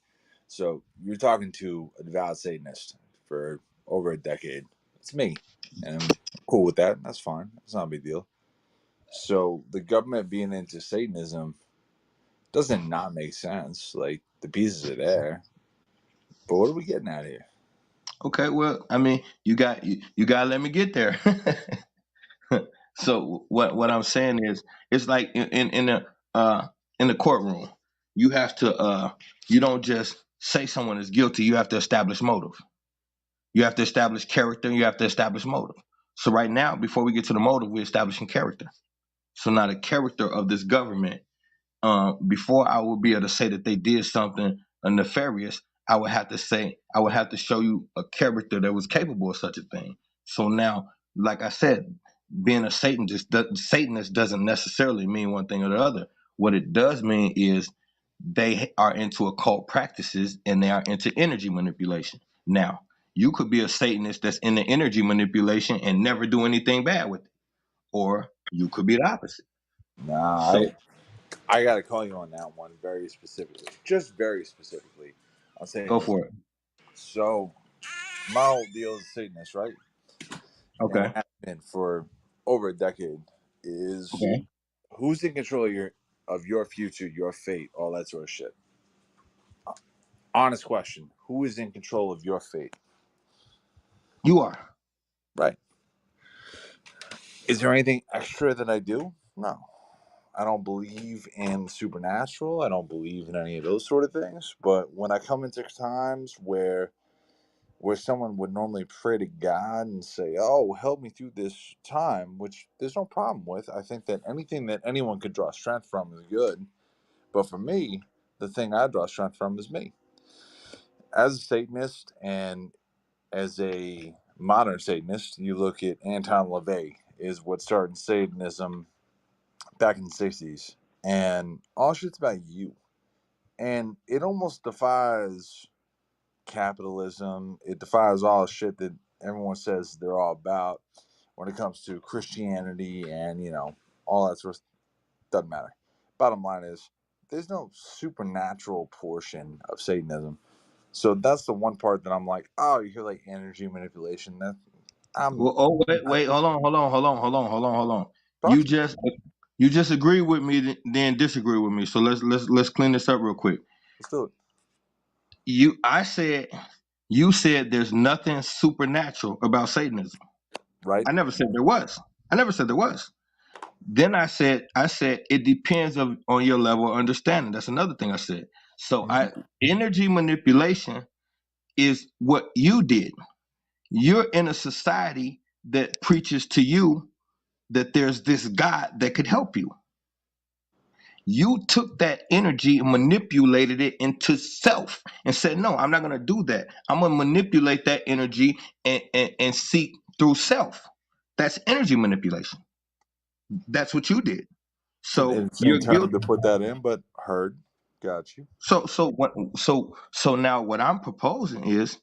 So you're talking to a devout Satanist for over a decade. It's me, and I'm cool with that. That's fine. It's not a big deal. So the government being into Satanism doesn't not make sense. Like the pieces are there, but what are we getting at here? okay. Well, I mean, you gotta let me get there. So what I'm saying is, it's like in the courtroom, you have to you don't just say someone is guilty. You have to establish motive. You have to establish character. You have to establish motive. So right now, before we get to the motive, we're establishing character. So now the character of this government, before I would be able to say that they did something nefarious, I would have to show you a character that was capable of such a thing. So now, like I said, being a Satanist doesn't necessarily mean one thing or the other. What it does mean is they are into occult practices and they are into energy manipulation. Now, you could be a Satanist that's into energy manipulation and never do anything bad with it, or you could be the opposite. Nah, So I got to call you on that one very specifically, just very specifically on go Satanism. for it. So my whole deal is Satanist, right? And Okay. has been for over a decade. Is Okay. who's in control of your future, your fate, all that sort of shit. Honest question: who is in control of your fate? You are. Right. Is there anything extra that I do? No. I don't believe in supernatural. I don't believe in any of those sort of things. But when I come into times where someone would normally pray to God and say, "Oh, help me through this time," which there's no problem with. I think that anything that anyone could draw strength from is good. But for me, the thing I draw strength from is me. As a Satanist and as a modern Satanist, you look at Anton LaVey is what started Satanism back in the 60s. And all shit's about you. And it almost defies capitalism. It defies all the shit that everyone says they're all about when it comes to Christianity and, all that sort of stuff. Doesn't matter. Bottom line is, there's no supernatural portion of Satanism. So that's the one part that I'm like, oh, you hear like energy manipulation. That I'm Well, oh not, wait, hold on. talk You to me. just you just agree with me, then disagree with me. So let's clean this up real quick. Let's do it. I said you said there's nothing supernatural about Satanism. Right? I never said there was. I never said there was. Then I said it depends on your level of understanding. That's another thing I said. So Mhm. I energy manipulation is what you did. You're in a society that preaches to you that there's this God that could help you. You took that energy and manipulated it into self and said, no, I'm not going to do that. I'm going to manipulate that energy and seek through self. That's energy manipulation. That's what you did. It's an So insane you're term guilty. to put that in, but heard. Got you. So now what I'm proposing is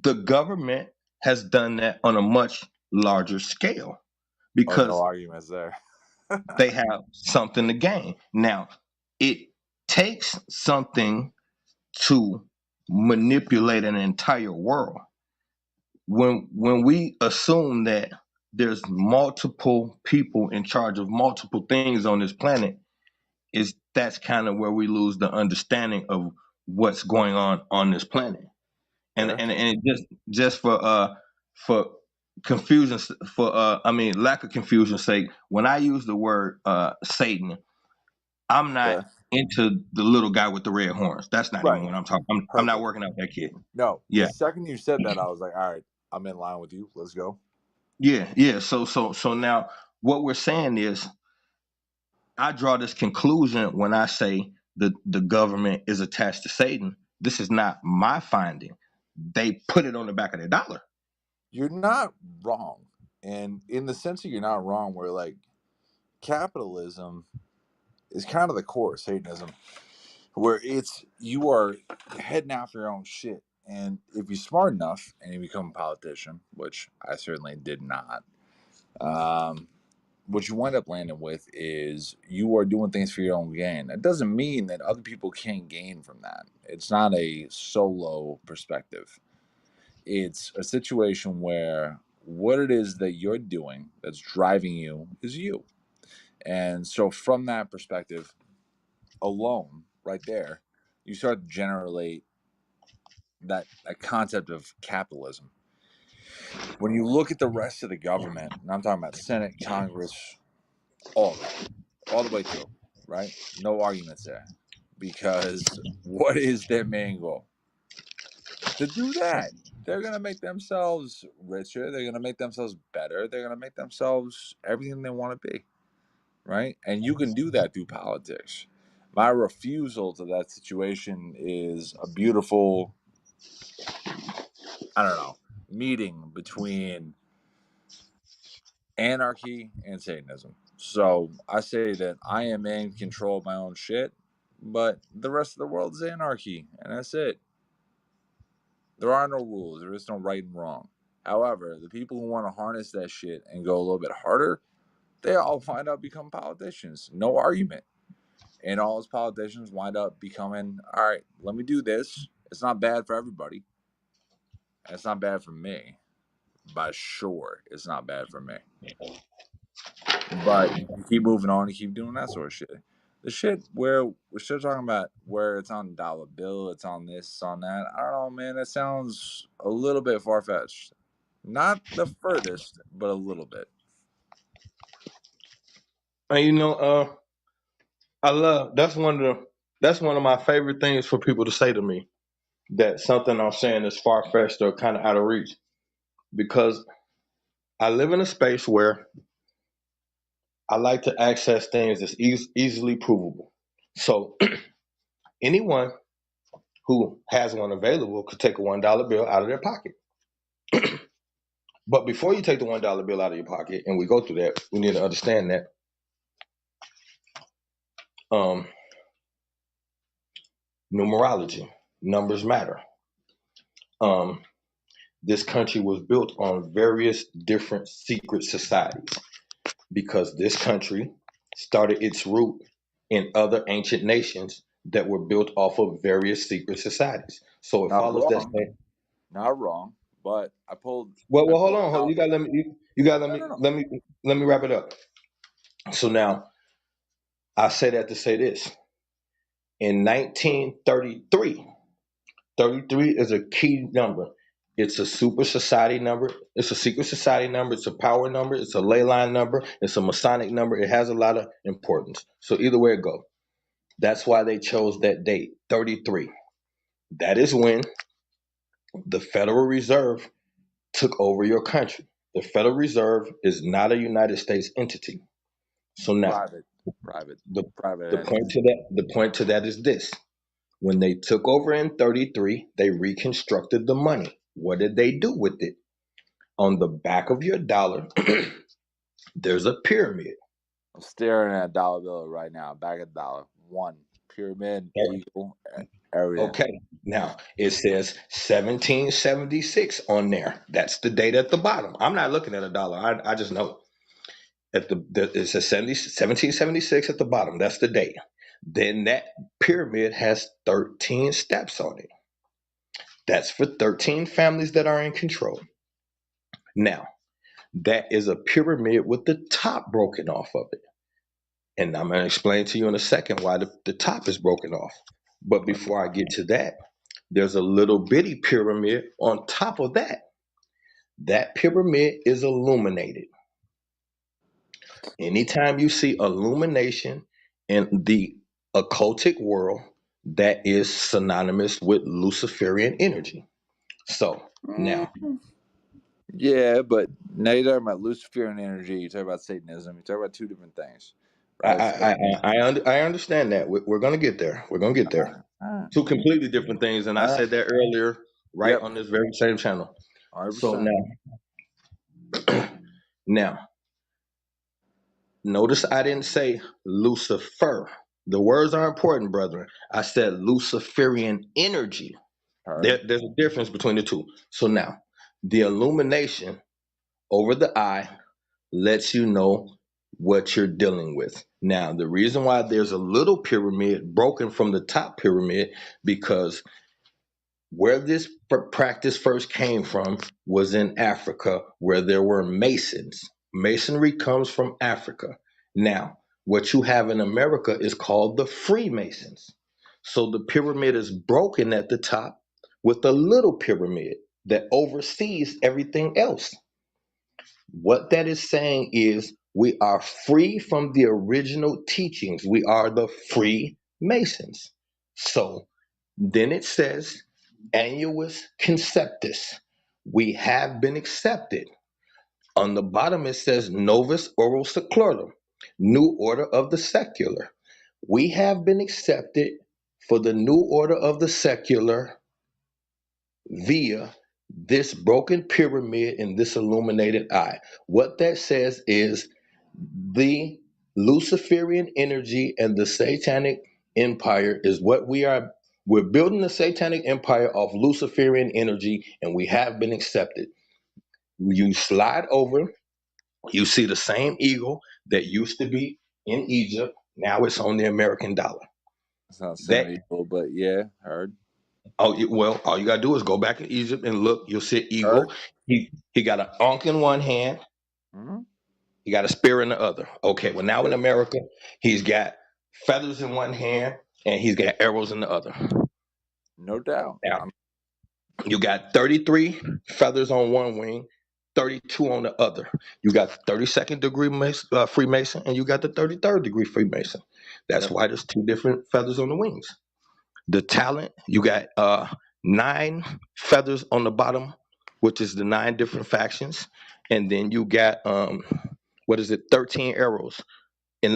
the government has done that on a much larger scale Oh, no because arguments there. they have something to gain. Now, it takes something to manipulate an entire world. When we assume that there's multiple people in charge of multiple things on this planet, is that's kind of where we lose the understanding of what's going on this planet. and Fair. and, and it just for confusion, for I mean lack of confusion's sake, when I use the word Satan, I'm not Fair. into the little guy with the red horns. That's not even Right. what I'm talking. I'm not Perfect. working out that kid. No, the Yeah, second you said that, I was like, all right, I'm in line with you. Let's go. yeah. So now what we're saying is, I draw this conclusion when I say the government is attached to Satan. This is not my finding. They put it on the back of their dollar. You're not wrong. And in the sense that you're not wrong, where like capitalism is kind of the core of Satanism, where it's you are heading after your own shit. And if you're smart enough and you become a politician, which I certainly did not, um, what you wind up landing with is you are doing things for your own gain. That doesn't mean that other people can't gain from that. It's not a solo perspective. It's a situation where what it is that you're doing that's driving you is you. And so, from that perspective alone, right there, you start to generate that concept of capitalism. When you look at the rest of the government, and I'm talking about Senate, Congress, all of it, all the way through, right? No arguments there. Because what is their main goal? To do that. They're going to make themselves richer. They're going to make themselves better. They're going to make themselves everything they want to be, right? And you can do that through politics. My refusal to that situation is a beautiful, I don't know, meeting between anarchy and Satanism. So I say that I am in control of my own shit, but the rest of the world is anarchy, and that's it. There are no rules. There is no right and wrong. However, the people who want to harness that shit and go a little bit harder, they all wind up becoming politicians. No argument. And all those politicians wind up becoming, all right, let me do this. It's not bad for everybody. And it's not bad for me. By sure, it's not bad for me. But you keep moving on, you keep doing that sort of shit. The shit where we're still talking about where it's on dollar bill, it's on this, it's on that. I don't know, man. That sounds a little bit far fetched. Not the furthest, but a little bit. And I love that's one of my favorite things for people to say to me, that something I'm saying is far fetched or kind of out of reach, because I live in a space where I like to access things that's easily provable. So anyone who has one available could take a $1 bill out of their pocket. But before you take the $1 bill out of your pocket, and we go through that, we need to understand that um, numerology, numbers matter. Um, this country was built on various different secret societies, because this country started its root in other ancient nations that were built off of various secret societies. So it Not follows that wrong, same. not wrong. But Well, I hold pulled on. out. You got to let me. You got to let No, me. no, no. Let me wrap it up. So now I say that to say this: in 1933, 33 is a key number. It's a super society number. It's a secret society number. It's a power number. It's a ley line number. It's a Masonic number. It has a lot of importance. So either way it go, that's why they chose that date, 33. That is when the Federal Reserve took over your country. The Federal Reserve is not a United States entity. So now, Private, private, the private the point entity. to that the point to that is this: when they took over in 33, they reconstructed the money. What did they do with it? On the back of your dollar, there's a pyramid. I'm staring at a dollar bill right now. Back of the dollar. One. Pyramid, eagle, everything. Okay. Now it says 1776 on there. That's the date at the bottom. I'm not looking at a dollar. I just know it says 1776 at the bottom. That's the date. Then that pyramid has 13 steps on it. That's for 13 families that are in control. Now, That is a pyramid with the top broken off of it. And I'm going to explain to you in a second why the top is broken off. But before I get to that, there's a little bitty pyramid on top of that. That pyramid is illuminated. Anytime you see illumination in the occultic world, that is synonymous with Luciferian energy. So Mm, now, yeah, but now you're talking about Luciferian energy. You're talking about Satanism. You're talking about two different things, I right? So, I understand that. We're going to get there. We're going to get there. all right, Two completely different things, and I all right. said that earlier, right Yep, on this very same channel. So 100%. now, notice I didn't say Lucifer. The words are important, brethren. I said Luciferian energy. Heard. There's a difference between the two. So now, the illumination over the eye lets you know what you're dealing with. Now, the reason why there's a little pyramid broken from the top pyramid, because where this practice first came from was in Africa, where there were masons. Masonry comes from Africa. Now, what you have in America is called the Freemasons. So the pyramid is broken at the top with a little pyramid that oversees everything else. What that is saying is we are free from the original teachings. We are the Freemasons. So then it says, Annuus Conceptus. We have been accepted. On the bottom it says Novus Ordo Seclorum, New Order of the Secular. We have been accepted for the New Order of the Secular via this broken pyramid and this illuminated eye. What that says is the Luciferian energy and the satanic empire is what we are. We're building the satanic empire of Luciferian energy, and we have been accepted. You slide over, you see the same eagle that used to be in Egypt. Now it's on the American dollar. It's not That same equal, but yeah, heard. well, all you gotta do is go back in Egypt and look. You'll see Heard. eagle. He got an ankh in one hand. Mm-hmm. He got a spear in the other. Okay, well now in Yep, America, he's got feathers in one hand and he's got arrows in the other. no doubt. Now you got 33 feathers on one wing, 32 on the other. You got 32nd degree Freemason and you got the 33rd degree Freemason. That's Yep, why there's two different feathers on the wings. The talent, you got 9 feathers on the bottom, which is the 9 different factions, and then you got what is it, 13 arrows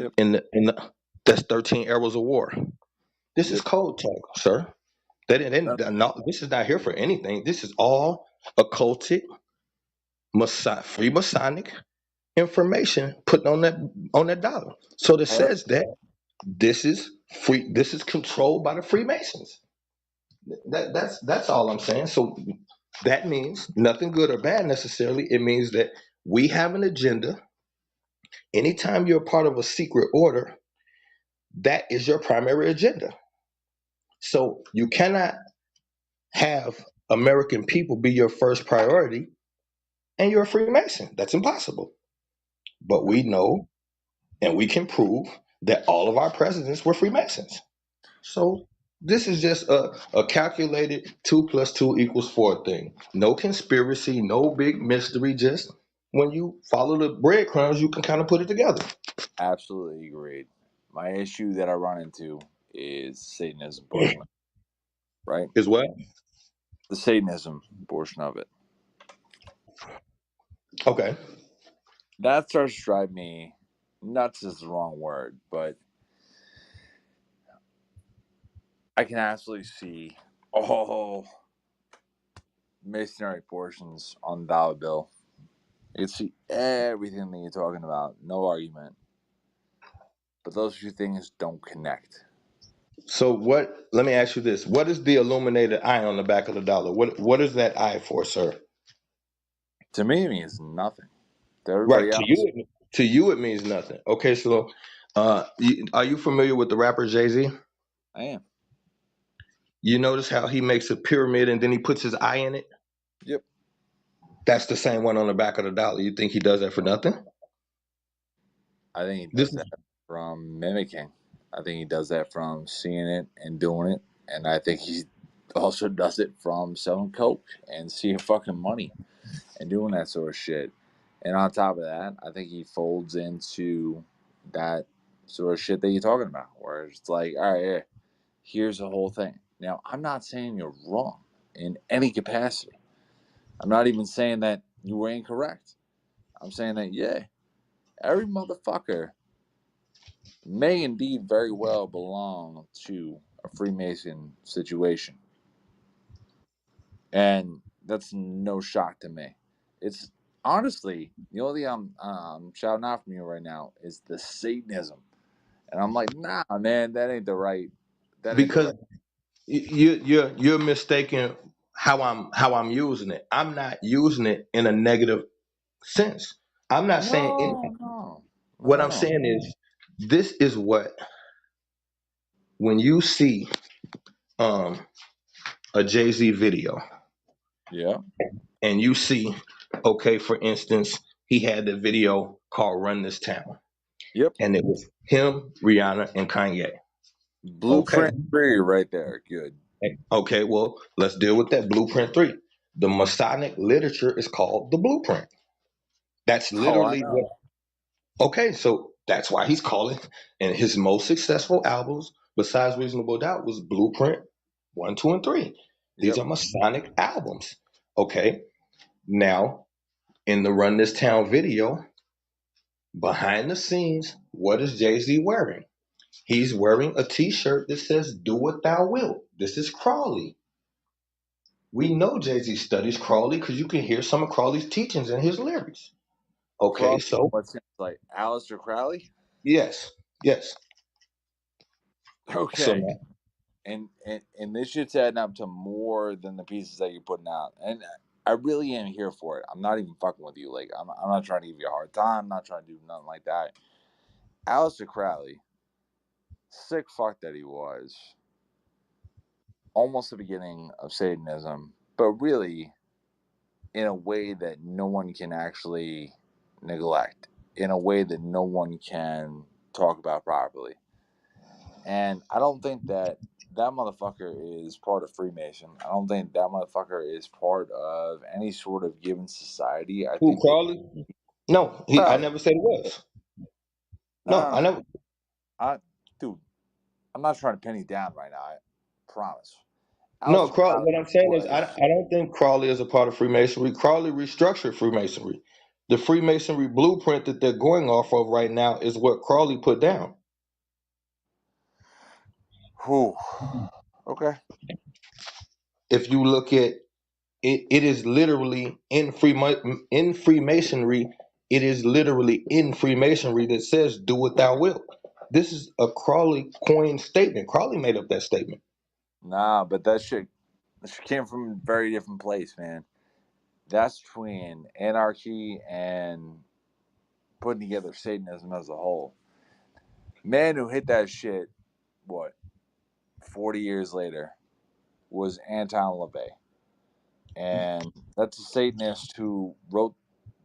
yep, in the that's 13 arrows of war. This is yep. code talk, sir. Yep. They're not, this is not here for anything. This is all occultic, free Masonic information put on that dollar. So it Heard. says that this is free. This is controlled by the Freemasons. That's all I'm saying. So that means nothing good or bad necessarily. It means that we have an agenda. Anytime you're part of a secret order, that is your primary agenda. So you cannot have American people be your first priority and you're a Freemason. That's impossible. But we know and we can prove that all of our presidents were Freemasons. So this is just a calculated 2 + 2 = 4 thing. No conspiracy, no big mystery. Just when you follow the breadcrumbs, you can kind of put it together. Absolutely agreed. My issue that I run into is Satanism portion, right? Is what? The Satanism portion of it. Okay. That starts to drive me nuts is the wrong word, but I can absolutely see all masonry portions on the dollar bill. You can see everything that you're talking about. No argument. But those two things don't connect. So what? Let me ask you this: what is the illuminated eye on the back of the dollar? What is that eye for, sir? To me, it means nothing. To everybody Right. else, To you, it means nothing. Okay. So, are you familiar with the rapper Jay Z? I am. You notice how he makes a pyramid and then he puts his eye in it. Yep. That's the same one on the back of the dollar. You think he does that for nothing? I think he This does is that from mimicking. I think he does that from seeing it and doing it, and I think he also does it from selling coke and seeing fucking money and doing that sort of shit. And on top of that, I think he folds into that sort of shit that you're talking about, where it's like, all right, yeah, here's the whole thing. Now, I'm not saying you're wrong in any capacity. I'm not even saying that you were incorrect. I'm saying that, yeah, every motherfucker may indeed very well belong to a Freemason situation. And that's no shock to me. It's honestly the only thing I'm shouting out from you right now is the Satanism, and I'm like, nah, man, that ain't the right. That ain't the because right. you're mistaken how I'm using it. I'm not using it in a negative sense. I'm not saying any, No, no, no, what no, I'm no. saying is this is what when you see um a Jay-Z video Yeah. and you see, okay, for instance, he had the video called Run This Town, Yep. and it was him, Rihanna, and Kanye. Okay. Blueprint 3 right there. Good. Okay, well, let's deal with that Blueprint 3. The Masonic literature is called the Blueprint. That's Oh, I literally what. know. Okay, so that's why he's calling, and his most successful albums, besides Reasonable Doubt, was Blueprint 1, 2, and 3. These Yep. are Masonic albums. Okay, now in the Run This Town video, behind the scenes, what is Jay Z wearing? He's wearing a t shirt that says, Do What Thou Wilt. This is Crawley. We know Jay Z studies Crawley because you can hear some of Crawley's teachings in his lyrics. Okay, Crawley. so What seems like Aleister Crowley? yes, yes. So Okay. now, And this shit's adding up to more than the pieces that you're putting out. And I really am here for it. I'm not even fucking with you. Like I'm not trying to give you a hard time. I'm not trying to do nothing like that. Aleister Crowley, sick fuck that he was, almost the beginning of Satanism, but really in a way that no one can actually neglect, in a way that no one can talk about properly. And I don't think that that motherfucker is part of Freemason. I don't think that motherfucker is part of any sort of given society. I who think that Crawley? No, I Crowley. never said it Yeah. was. No, No, no, I no. never. I, dude, I'm not trying to pin you down right now. I promise. No, Aleister Crawley. Crowley What I'm saying is, I was don't think Crawley is a part of Freemasonry. Crawley restructured Freemasonry. The Freemasonry blueprint that they're going off of right now is what Crawley put down. whew. Okay. If you look at it, it is literally in Freemasonry. It is literally in Freemasonry that says, "Do what thou wilt." This is a Crawley coined statement. Crawley made up that statement. Nah, but that shit came from a very different place, man. That's between anarchy and putting together Satanism as a whole. Man who hit that shit, what, 40 years later, was Anton LaVey. And that's a Satanist who wrote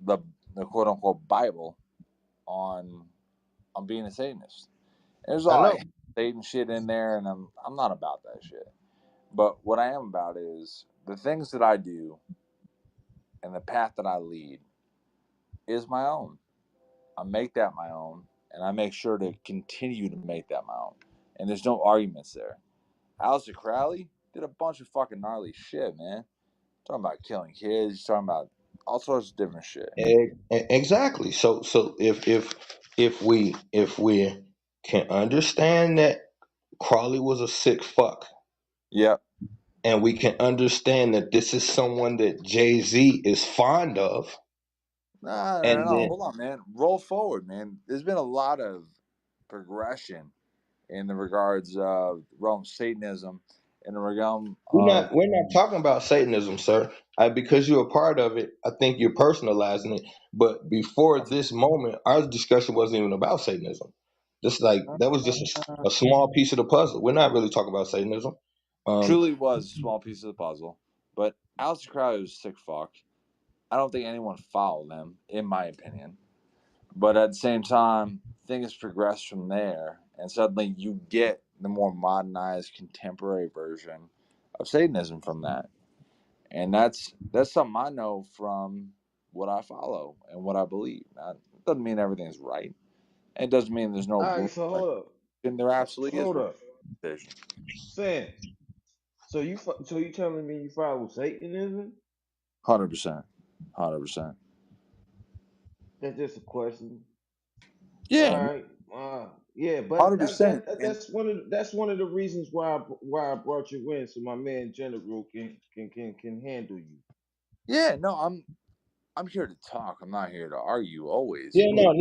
the, the quote unquote Bible on being a Satanist. And there's I all know. like Satan shit in there, and I'm not about that shit. But what I am about is the things that I do and the path that I lead is my own. I make that my own, and I make sure to continue to make that my own. And there's no arguments there. Aleister Crowley did a bunch of fucking gnarly shit, man. Talking about killing kids, talking about all sorts of different shit. Exactly. So if we can understand that Crawley was a sick fuck, Yep. and we can understand that this is someone that Jay Z is fond of, No, no, no, and no. then Hold on, man. Roll forward, man. There's been a lot of progression in the regards of Rome Satanism, in the realm of we're not talking about Satanism, sir. Because you're a part of it, I think you're personalizing it. But before this moment, our discussion wasn't even about Satanism. Just like that was just a small piece of the puzzle. We're not really talking about Satanism. Um, truly was a small piece of the puzzle. But Aleister Crowley was a sick fuck. I don't think anyone followed them, in my opinion. But at the same time, things progress from there, and suddenly you get the more modernized, contemporary version of Satanism from that. And that's something I know from what I follow and what I believe. Now, it doesn't mean everything's right. It doesn't mean there's no All right, room so for it. hold up. And there absolutely is Hold room up. for decision. Sam, so you telling me you follow Satanism? 100%. 100%. That's just a question. All Yeah, right. Yeah, but 100%. And that's one of the reasons why I brought you in, so my man General can handle you. yeah, no, I'm here to talk. I'm not here to argue always. Yeah,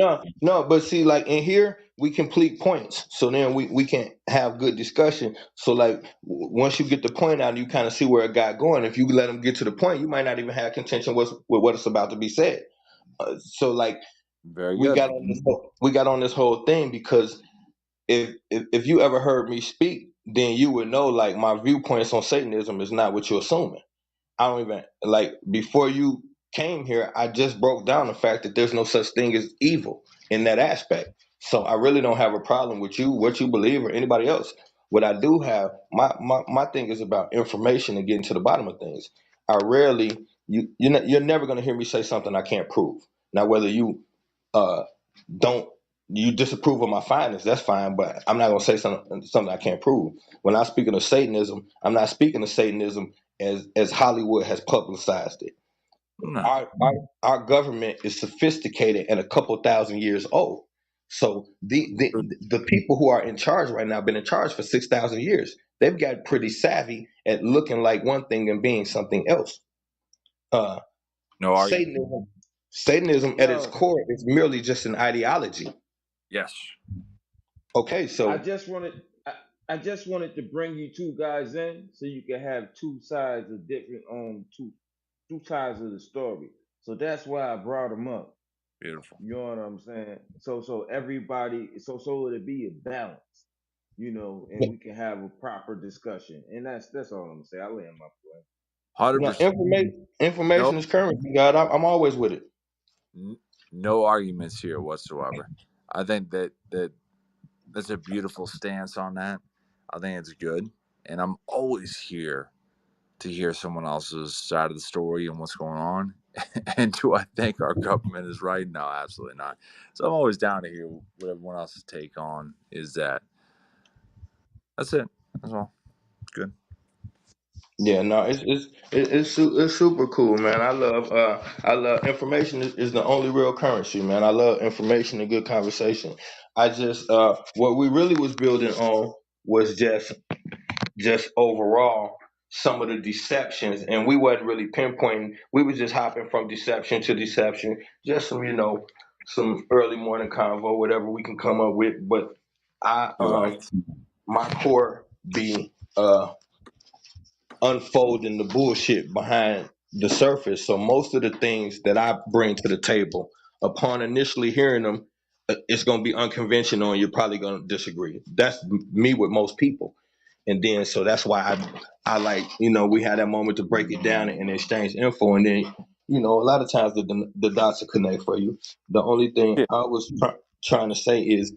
no. But see, like in here, we complete points. So then we can have good discussion. So like once you get the point out, you kind of see where it got going. If you let them get to the point, you might not even have contention with what it's about to be said. So like Very we good. got on we got on this whole thing because if you ever heard me speak, then you would know like my viewpoints on Satanism is not what you're assuming. I don't even like before you came here, I just broke down the fact that there's no such thing as evil in that aspect. So I really don't have a problem with you, what you believe, or anybody else. What I do have, my thing is about information and getting to the bottom of things. I rarely you're never gonna hear me say something I can't prove. Now whether you uh don't you disapprove of my findings, that's fine, but I'm not gonna say something I can't prove. When I'm speaking of Satanism, I'm not speaking of Satanism as Hollywood has publicized it. No, Our government is sophisticated and a couple thousand years old. So the people who are in charge right now have been in charge for 6,000 years. They've got pretty savvy at looking like one thing and being something else. Uh, no argument. Satanism, Satanism at its Yo, core is merely just an ideology. Yes. Okay, I so just wanted I, I just wanted to bring you two guys in so you can have two sides of different two sides of the story. So that's why I brought them up. Beautiful. You know what I'm saying? So everybody so it'll be a balance, and we can have a proper discussion. And that's all I'm gonna say. I land my plane. 100%. No, information is currency, God. I'm always with it. n- no arguments here whatsoever. I think that's a beautiful stance on that. I think it's good. And I'm always here to hear someone else's side of the story and what's going on. And do I think our government is right? No, absolutely not. So I'm always down to hear what everyone else's take on is that. That's it. That's all. Good. Yeah, no, it's super cool, man. I love information is the only real currency, man. I love information and good conversation. I just what we really was building on was just overall some of the deceptions, and we wasn't really pinpointing. We was just hopping from deception to deception, just some early morning convo, whatever we can come up with. But I You're right. my core be unfolding the bullshit behind the surface. So most of the things that I bring to the table, upon initially hearing them, it's going to be unconventional, and you're probably going to disagree. That's me with most people. And then so that's why I like we had that moment to break it down and exchange info, and then a lot of times the dots will connect for you. The only thing Yeah. I was trying to say is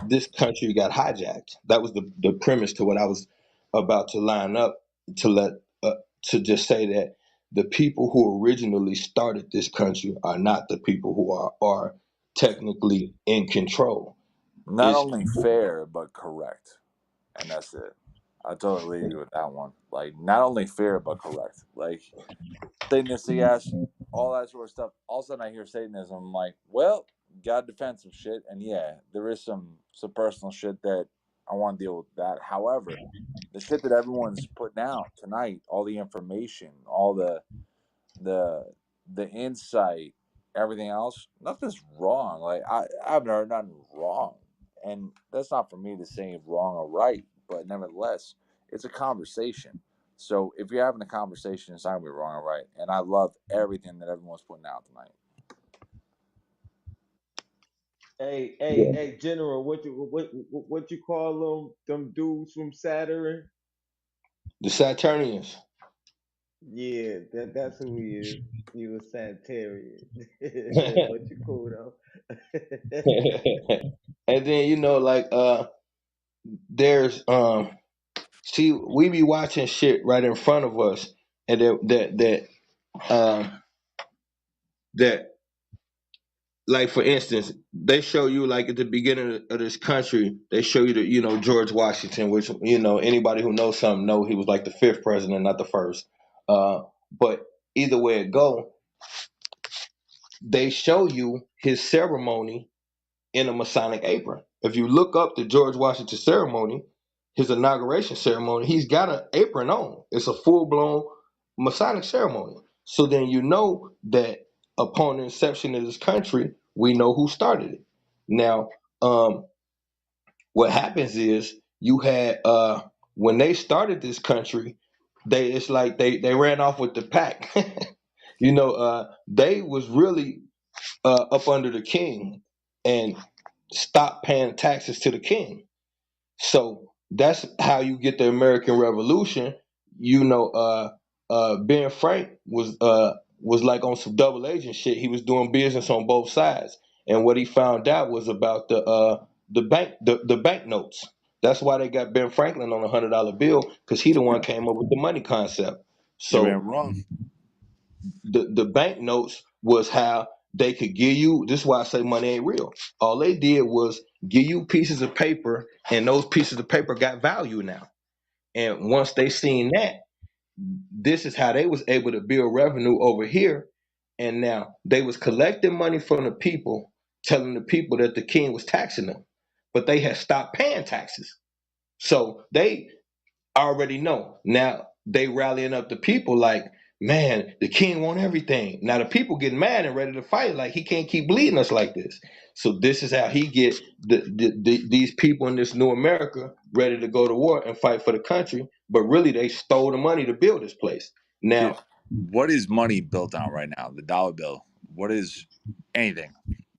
this country got hijacked. That was the premise to what I was about to line up to let to just say that the people who originally started this country are not the people who are technically in control. Not It's only fair, but correct. And that's it. I totally agree with that one. Like, not only fair, but correct. Like, Satanistic ass, all that sort of stuff. All of a sudden, I hear Satanism. I'm like, well, gotta defend some shit. And yeah, there is some personal shit that I want to deal with that. However, the shit that everyone's putting out tonight, all the information, all the the insight, everything else, nothing's wrong. Like I haven't heard nothing wrong, and that's not for me to say wrong or right, but nevertheless, it's a conversation. So if you're having a conversation, it's not gonna be wrong or right. And I love everything that everyone's putting out tonight. Hey, General, what you call them dudes from Saturn? the Saturnians. Yeah, that's who he is. He was Sanitarian. But you cool though. And then like there's see, we be watching shit right in front of us, and that like for instance, they show you like at the beginning of this country, they show you the George Washington, which anybody who knows something know he was like the fifth president, not the first. But either way it go, they show you his ceremony in a Masonic apron. If you look up the George Washington ceremony, his inauguration ceremony, he's got an apron on. It's a full blown Masonic ceremony. So then you know that upon the inception of this country, we know who started it. Now, what happens is you had when they started this country, it's like they ran off with the pack. They was really up under the king and stopped paying taxes to the king. So that's how you get the American Revolution. Ben Frank was like on some double agent shit. He was doing business on both sides, and what he found out was about the bank notes. That's why they got Ben Franklin on $100 bill, because he the one came up with the money concept. You ain't So wrong. the bank notes was how they could give you. This is why I say money ain't real. All they did was give you pieces of paper, and those pieces of paper got value now. And once they seen that, this is how they was able to build revenue over here. And now they was collecting money from the people, telling the people that the king was taxing them, but they had stopped paying taxes. So they already know. Now they rallying up the people like, man, the king want everything. Now the people getting mad and ready to fight, like he can't keep bleeding us like this. So this is how he get these people in this new America ready to go to war and fight for the country. But really, they stole the money to build this place. Dude, Now, what is money built on right now? The dollar bill. What is anything?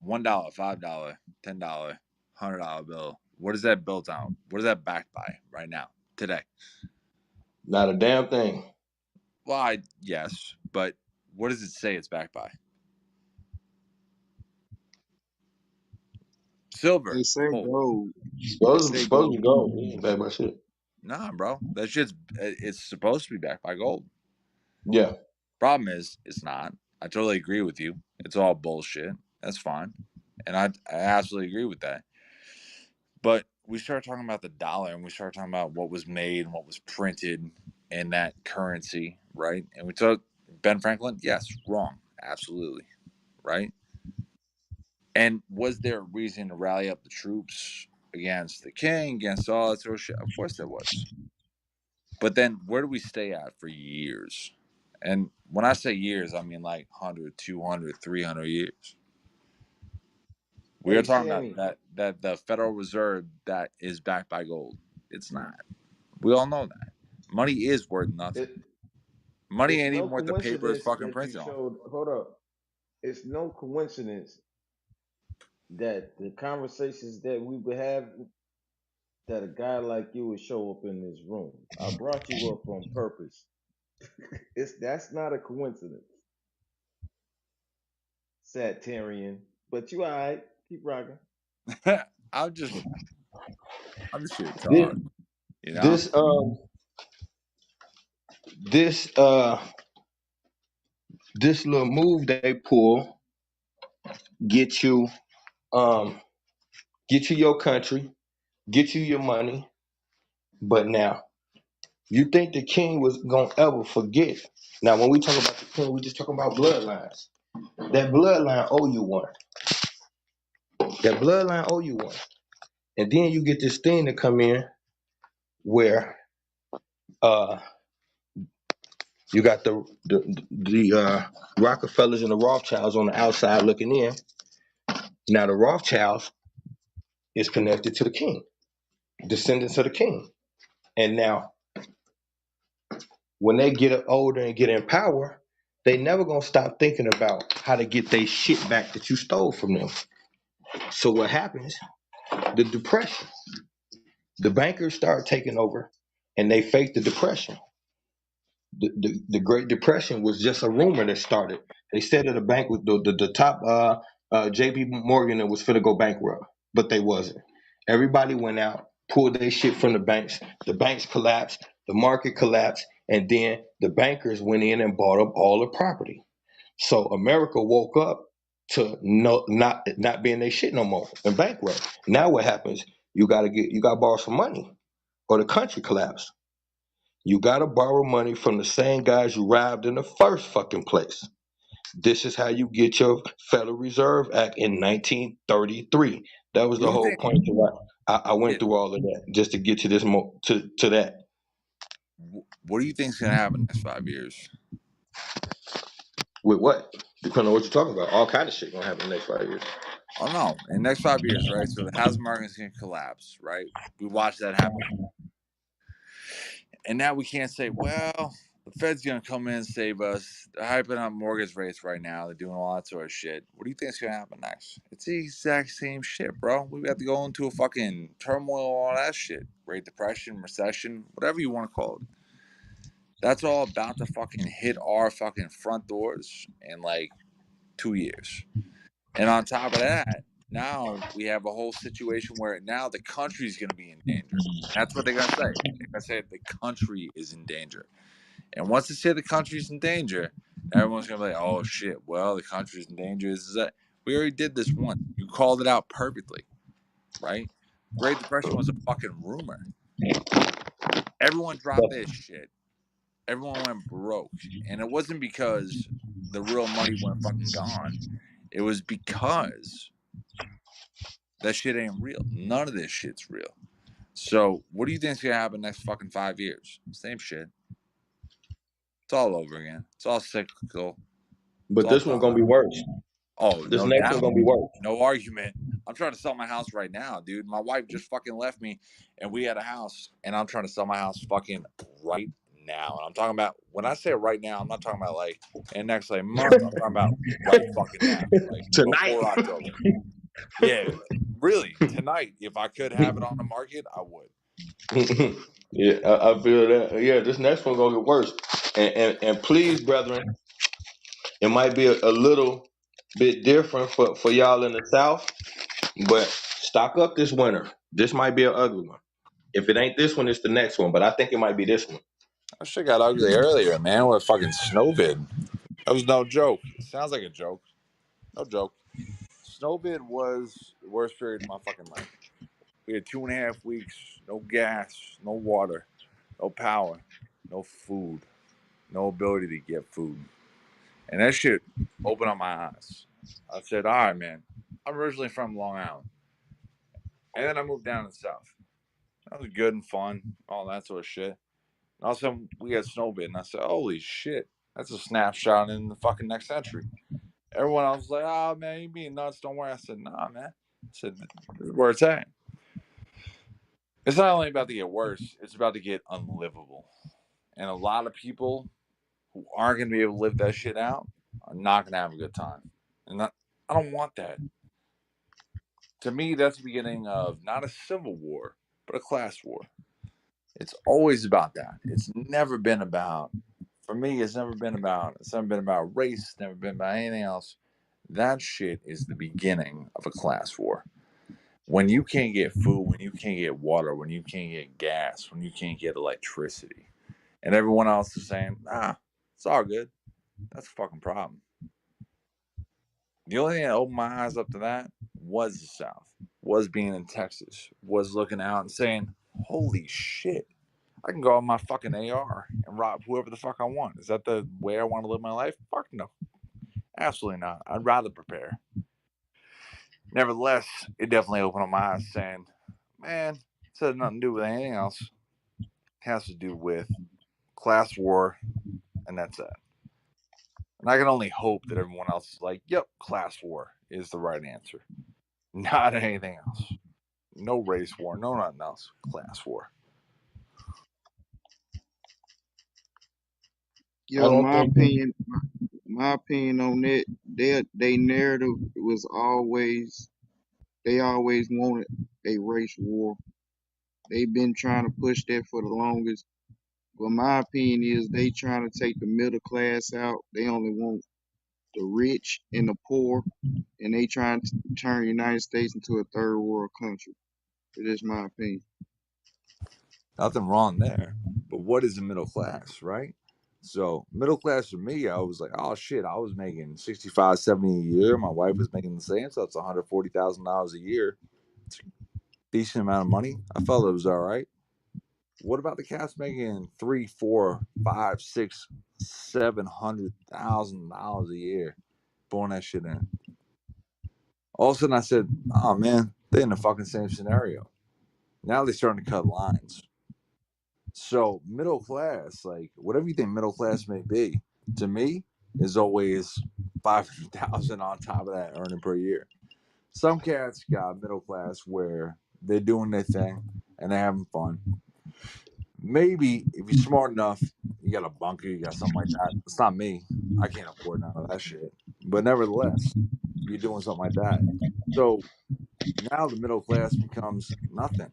$1, $5, $10, $100 bill. What is that built on? What is that backed by right now, today? not a damn thing. Well, yes, but what does it say it's backed by? They Silver, say gold. gold. They Supposed say supposed to gold. go. Bad my shit. Nah, bro. That shit's it's supposed to be backed by gold. Yeah. Problem is, it's not. I totally agree with you. It's all bullshit. That's fine. And I absolutely agree with that. But we started talking about the dollar and we started talking about what was made and what was printed in that currency, right? And we took Ben Franklin, yes, wrong. Absolutely. Right? And was there a reason to rally up the troops against the king, against all that sort of shit? Of course there was. But then where do we stay at for years? And when I say years, I mean like 100, 200, 300 years. We are Hey talking about Sammy, that the Federal Reserve that is backed by gold. It's not. We all know that. Money is worth nothing. it Money it's ain't no even worth the paper it's coincidence fucking that you printed on. showed. Hold up. It's no coincidence that the conversations that we would have, that a guy like you would show up in this room. I brought you up on purpose. That's not a coincidence, Satirian. But you alright. Keep rocking. I'm just I'm just here to This talk, you know? this um this this little move they pull get you um get you your country, get you your money. But now, you think the king was gonna ever forget? Now, when we talk about the king, we just talking about bloodlines. That bloodline owe you one. That bloodline owe you one. And then you get this thing to come in where uh you got the Rockefellers and the Rothschilds on the outside looking in. Now the Rothschilds is connected to the king, descendants of the king. And now when they get older and get in power, they never gonna stop thinking about how to get their shit back that you stole from them. So what happens? The depression. The bankers start taking over, and they fake the depression. The Great Depression was just a rumor that started. They said that the bank was the top J.P. Morgan that was finna go bankrupt, but they wasn't. Everybody went out, pulled their shit from the banks. The banks collapsed, the market collapsed, and then the bankers went in and bought up all the property. So America woke up to not being their shit no more and bankrupt. Now what happens? You gotta borrow some money, or the country collapsed. You gotta borrow money from the same guys you robbed in the first fucking place. This is how you get your Federal Reserve Act in 1933. That was What the do you whole think? point to why I Yeah. went through all of that just to get to this to that. What do you think's gonna happen next 5 years? With what? Depending on what you're talking about. All kind of shit gonna happen in the next 5 years. Oh no, in the next 5 years, right? So the housing market's gonna collapse, right? We watched that happen, and now we can't say, well, the Fed's gonna come in and save us. They're hyping up mortgage rates right now. They're doing all that sort of shit. What do you think's gonna happen next? It's the exact same shit, bro. We got to go into a fucking turmoil, all that shit. Great Depression, recession, whatever you want to call it. That's all about to fucking hit our fucking front doors in like 2 years. And on top of that, now we have a whole situation where now the country's going to be in danger. That's what they're going to say. They're going to say the country is in danger. And once they say the country's in danger, everyone's going to be like, oh shit, well, the country's in danger. This is that. We already did this once. You called it out perfectly, right? Great Depression was a fucking rumor. Everyone dropped But their shit. Everyone went broke. And it wasn't because the real money went fucking gone. It was because that shit ain't real. None of this shit's real. So, what do you think's gonna happen next fucking 5 years? Same shit. It's all over again. It's all cyclical. It's all this one done. gonna be worse. Oh, This no next one doubt. gonna be worse. No argument. I'm trying to sell my house right now, dude. My wife just fucking left me and we had a house and I'm trying to sell my house fucking right now. And I'm talking about when I say right now, I'm not talking about like in the next like month. I'm talking about right fucking now. Like Tonight. before October. Yeah. Really. Tonight, if I could have it on the market, I would. Yeah, I feel that. Yeah, this next one gonna get worse. And please, brethren, it might be a little bit different for y'all in the South, but stock up this winter. This might be an ugly one. If it ain't this one, it's the next one. But I think it might be this one. That shit got ugly earlier, man, with fucking Snowvid. That was no joke. It sounds like a joke. No joke. Snowvid was the worst period of my fucking life. We had 2.5 weeks, no gas, no water, no power, no food, no ability to get food. And that shit opened up my eyes. I said, all right, man. I'm originally from Long Island. And then I moved down to the South. That was good and fun, all that sort of shit. And all of a sudden, we had Snowvid. And I said, holy shit. That's a snapshot in the fucking next century. Everyone else was like, oh, man, you being nuts. Don't worry. I said, nah, man. I said, this is where it's at. It's not only about to get worse, it's about to get unlivable. And a lot of people who aren't going to be able to live that shit out are not going to have a good time. And I don't want that. To me, that's the beginning of not a civil war, but a class war. It's always about that. It's never been about, for me, it's never been about race, it's never been about anything else. That shit is the beginning of a class war. When you can't get food, when you can't get water, when you can't get gas, when you can't get electricity, and everyone else is saying, nah, it's all good. That's a fucking problem. The only thing that opened my eyes up to that was the South, was being in Texas, was looking out and saying, holy shit, I can go on my fucking AR and rob whoever the fuck I want. Is that the way I want to live my life? Fuck no. Absolutely not. I'd rather prepare. Nevertheless, it definitely opened up my eyes saying, man, this has nothing to do with anything else. It has to do with class war, and that's it. And I can only hope that everyone else is like, yep, class war is the right answer. Not anything else. No race war, no nothing else. Class war. I Yo, don't think. my opinion on that, they narrative was always they always wanted a race war. They've been trying to push that for the longest, But my opinion is they trying to take the middle class out. They only want the rich and the poor, and they trying to turn the United States into a third world country. It is my opinion. Nothing wrong there. But what is the middle class, right? So middle class for me, I was like, oh shit, I was making 65, 70 a year. My wife was making the same, so it's $140,000 a year. It's a decent amount of money. I felt it was all right. What about the cats making three, four, five, six, $700,000 a year? Pulling that shit in. All of a sudden, I said, "Oh man, they're in the fucking same scenario." Now they're starting to cut lines. So middle class, like whatever you think middle class may be, to me is always 500,000 on top of that earning per year. Some cats got middle class where they're doing their thing and they're having fun. Maybe if you're smart enough, you got a bunker, you got something like that. It's not me. I can't afford none of that shit. But nevertheless, you're doing something like that. So now the middle class becomes nothing.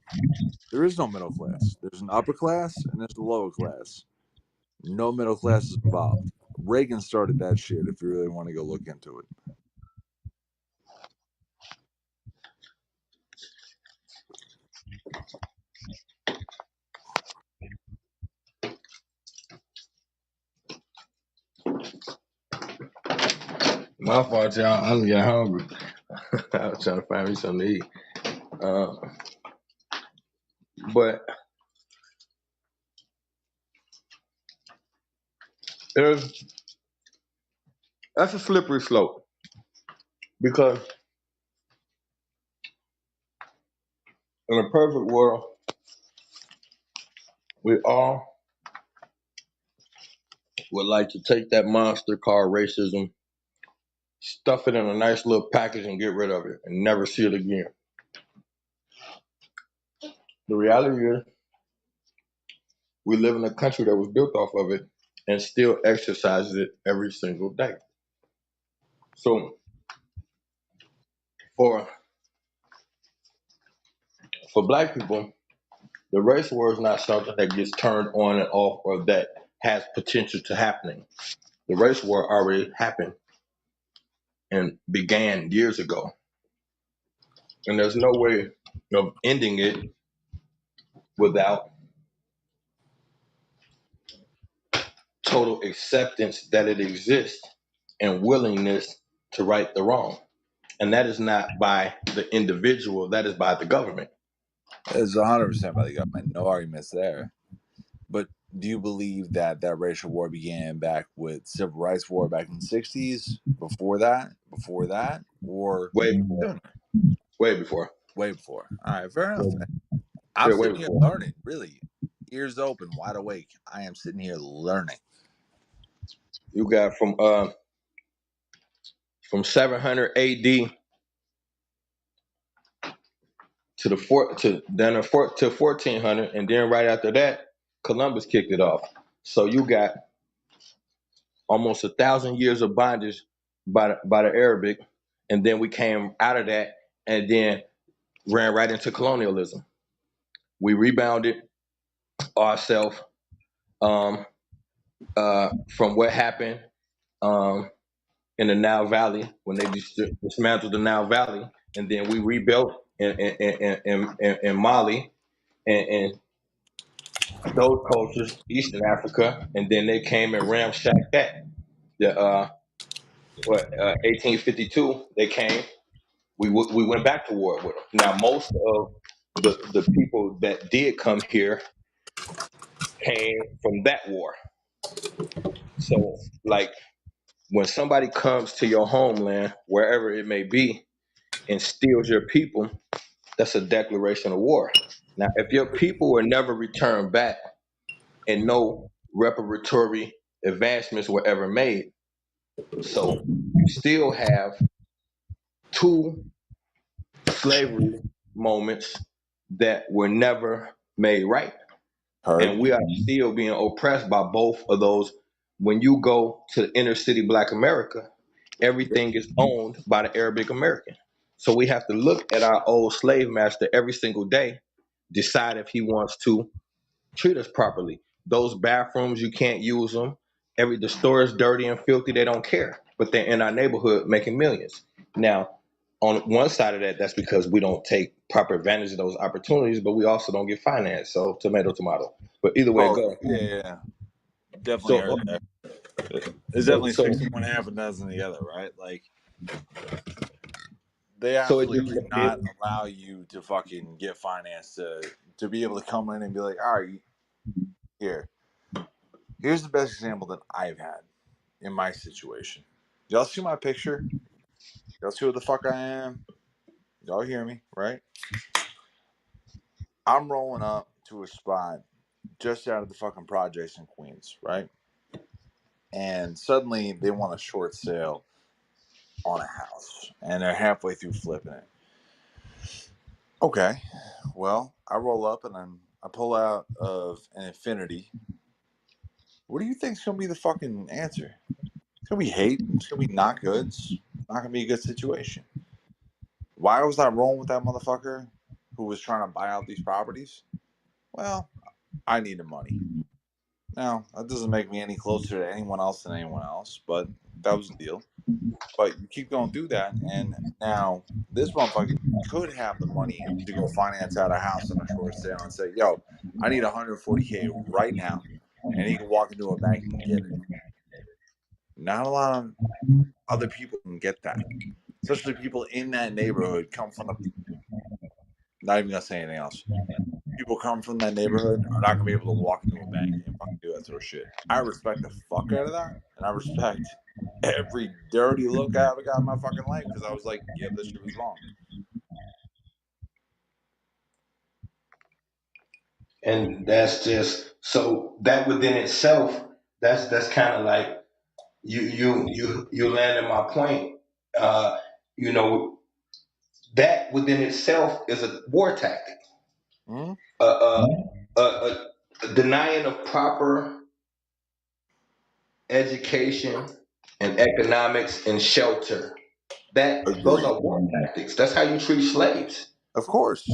There is no middle class. There's an upper class and there's the lower class. No middle class is involved. Reagan started that shit if you really want to go look into it. My fault, y'all. I'm getting hungry. I was trying to find me something to eat. Uh, but there's that's a slippery slope because in a perfect world, we all would like to take that monster called racism, stuff it in a nice little package, and get rid of it and never see it again. The reality is, we live in a country that was built off of it and still exercises it every single day. So for black people, the race war is not something that gets turned on and off or that has potential to happening. The race war already happened and began years ago. And there's no way of ending it without total acceptance that it exists and willingness to right the wrong. And that is not by the individual, that is by the government. It's 100% by the government. No arguments there. But do you believe that that racial war began back with civil rights war back in the 60s? Before that, or Way before. sooner? Way before. Way before. All right, fair enough. Yeah, I'm way sitting here before. learning, really, ears open, wide awake. I am sitting here learning. You got from 700 AD to the fort to then a fort to 1400, and then right after that, Columbus kicked it off. So you got almost 1,000 years of bondage by the Arabic, and then we came out of that, and then ran right into colonialism. We rebounded ourselves um, from what happened um, in the Nile Valley when they dismantled the Nile Valley, and then we rebuilt in Mali and those cultures, Eastern Africa, and then they came and ramshacked that. The 1852 they came. We went back to war with them. Now most of the people that did come here came from that war. So like when somebody comes to your homeland, wherever it may be, and steals your people, that's a declaration of war. Now if your people were never returned back and no reparatory advancements were ever made, so you still have two slavery moments that were never made right. Heard? And we are still being oppressed by both of those. When you go to inner city black America, everything is owned by the Arabic American. So we have to look at our old slave master every single day, decide if he wants to treat us properly. Those bathrooms, you can't use them. The store is dirty and filthy. They don't care, but they're in our neighborhood making millions. Now, on one side of that, that's because we don't take proper advantage of those opportunities, but we also don't get financed. So tomato, tomato. But either way it Oh go. yeah, yeah, yeah. Definitely So, heard that. It's so, definitely so, 61 half a dozen together, right? Like they so it absolutely just do not allow you to fucking get financed to be able to come in and be like, all right, here, here's the best example that I've had in my situation. Y'all see my picture? Y'all see what the fuck I am? Y'all hear me, right? I'm rolling up to a spot just out of the fucking projects in Queens, right? And suddenly they want a short sale on a house, and they're halfway through flipping it. Okay, well, I roll up and I pull out of an Infinity. What do you think's gonna be the fucking answer? It's gonna be hate. It's gonna be not good. It's not gonna be a good situation. Why was I rolling with that motherfucker who was trying to buy out these properties? Well, I needed money. Now, that doesn't make me any closer to anyone else than anyone else, but that was the deal. But you keep going through that, and now this motherfucker could have the money to go finance out a house on a short sale and say, "Yo, I need 140K right now," and he can walk into a bank and get it. Not a lot of other people can get that, especially people in that neighborhood come from the. Not even gonna say anything else. People come from that neighborhood are not gonna be able to walk into a bank and fucking do that sort of shit. I respect the fuck out of that, and I respect every dirty look I ever got in my fucking life because I was like, "Yep, this shit was wrong." and that's just so that within itself, that's kind of like you landed my point. Uh, you know that within itself is a war tactic. Hmm. Uh, denying of proper education and economics and shelter. That those Agreed. are war tactics. That's how you treat slaves. Of course.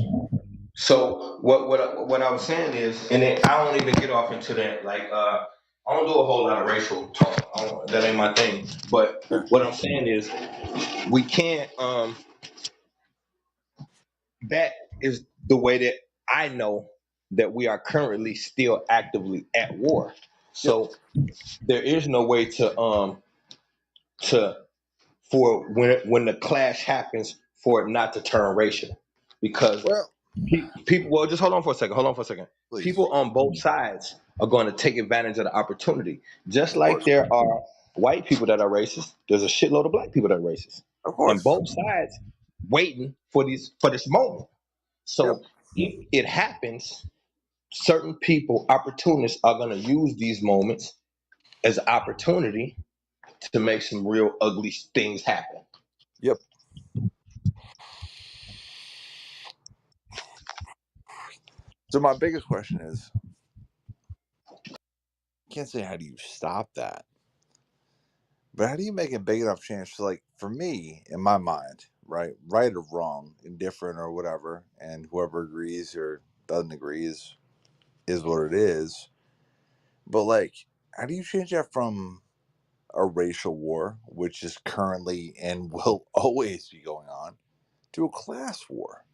So what I was saying is, and then I don't even get off into that. Like I don't do a whole lot of racial talk. That ain't my thing. But Yeah. what I'm saying is, we can't. That is the way that I know that we are currently still actively at war. Yep. So there is no way to for when the clash happens for it not to turn racial, because Well, people, well, just hold on for a second. please. People on both sides are going to take advantage of the opportunity, just Of like course. there are white people that are racist. There's a shitload of black people that are racist, Of and course. both sides waiting for this moment. Yep. So if it happens, certain people, opportunists, are going to use these moments as an opportunity to make some real ugly things happen. Yep. So my biggest question is, I can't say how do you stop that, but how do you make a big enough chance to, like, for me, in my mind, right or wrong, indifferent or whatever, and whoever agrees or doesn't agree is what it is. But like, how do you change that from a racial war, which is currently and will always be going on, to a class war,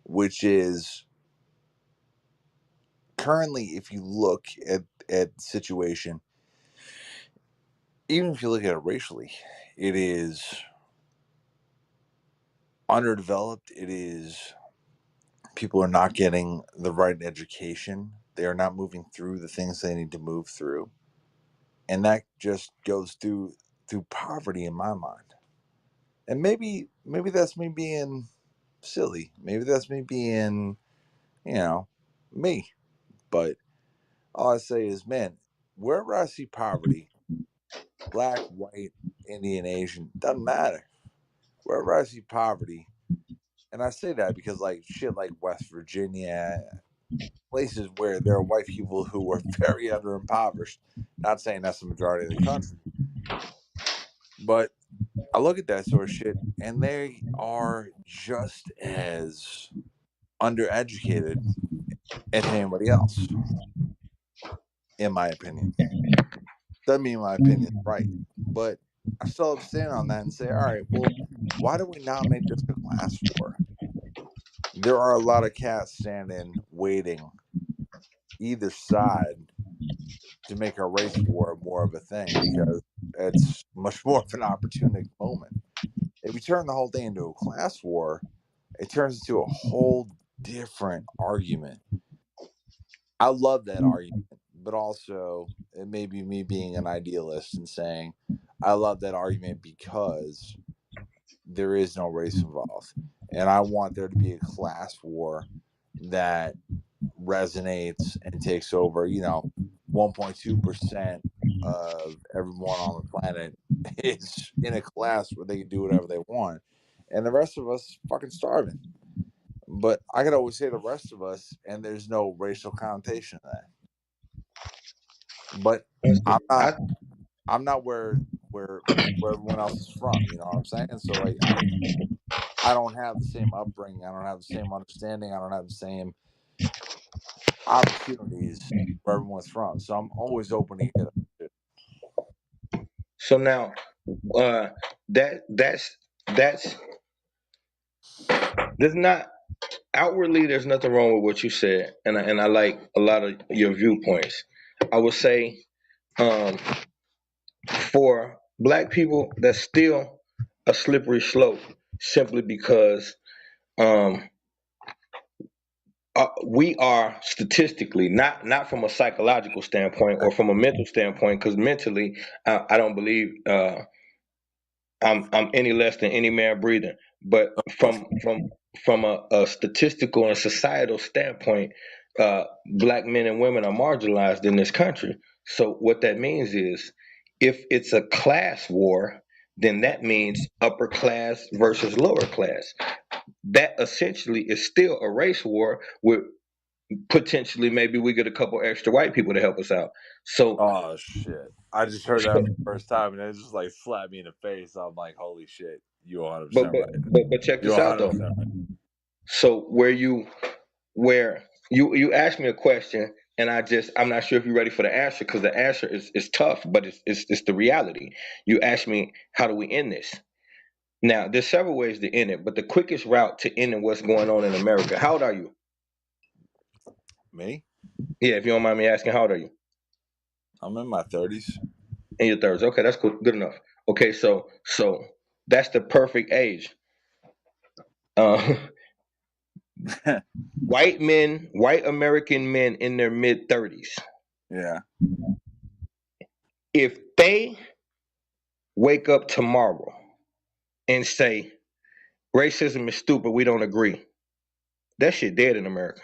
which is currently, if you look at the situation, even if you look at it racially, it is underdeveloped. It is people are not getting the right education. They are not moving through the things they need to move through, and that just goes through poverty in my mind. And maybe that's me being silly. Maybe that's me being, you know, me. But all I say is, man, wherever I see poverty, black, white, Indian, Asian, doesn't matter. Wherever I see poverty, and I say that because like shit like West Virginia, places where there are white people who are very underimpoverished. Not saying that's the majority of the country, but I look at that sort of shit and they are just as undereducated as anybody else. in my opinion. Doesn't mean my opinion is right, but I still have to stand on that and say, all right, well, why do we not make this a class war? There are a lot of cats standing waiting either side to make a race war more of a thing because it's much more of an opportunistic moment. If we turn the whole thing into a class war, it turns into a whole different argument. I love that argument, but also it may be me being an idealist and saying I love that argument because there is no race involved. And I want there to be a class war that resonates and takes over, 1.2% of everyone on the planet is in a class where they can do whatever they want. And the rest of us fucking starving. But I could always say the rest of us, and there's no racial connotation in that. But I'm not I I'm not where everyone else is from, you know what I'm saying? So like I don't have the same upbringing, I don't have the same understanding, I don't have the same opportunities where everyone's from. So I'm always open to hear that shit. so now uh that's there's not outwardly there's nothing wrong with what you said, and I like a lot of your viewpoints. I would say um for black people that's still a slippery slope simply because um we are statistically not from a psychological standpoint or from a mental standpoint, because mentally I don't believe I'm any less than any man breathing. But Of course. from a statistical and societal standpoint, black men and women are marginalized in this country. So what that means is, if it's a class war, then that means upper class versus lower class. That essentially is still a race war with potentially maybe we get a couple extra white people to help us out. So, Oh shit. I just heard that for the first time and it just like slapped me in the face. I'm like, holy shit, you're but 100% but right. but check You're this out though. 100% right. So where you asked me a question, and I'm not sure if you're ready for the answer, because the answer is tough, but it's the reality. You asked me, how do we end this? Now there's several ways to end it, but the quickest route to ending what's going on in America. How old are you? Me? Yeah, if you don't mind me asking, how old are you? I'm in my 30s. In your thirds. Okay, that's cool. Good enough. Okay, so that's the perfect age. Uh, white American men in their mid 30s. Yeah. If they wake up tomorrow and say racism is stupid, we don't agree, that shit dead in America.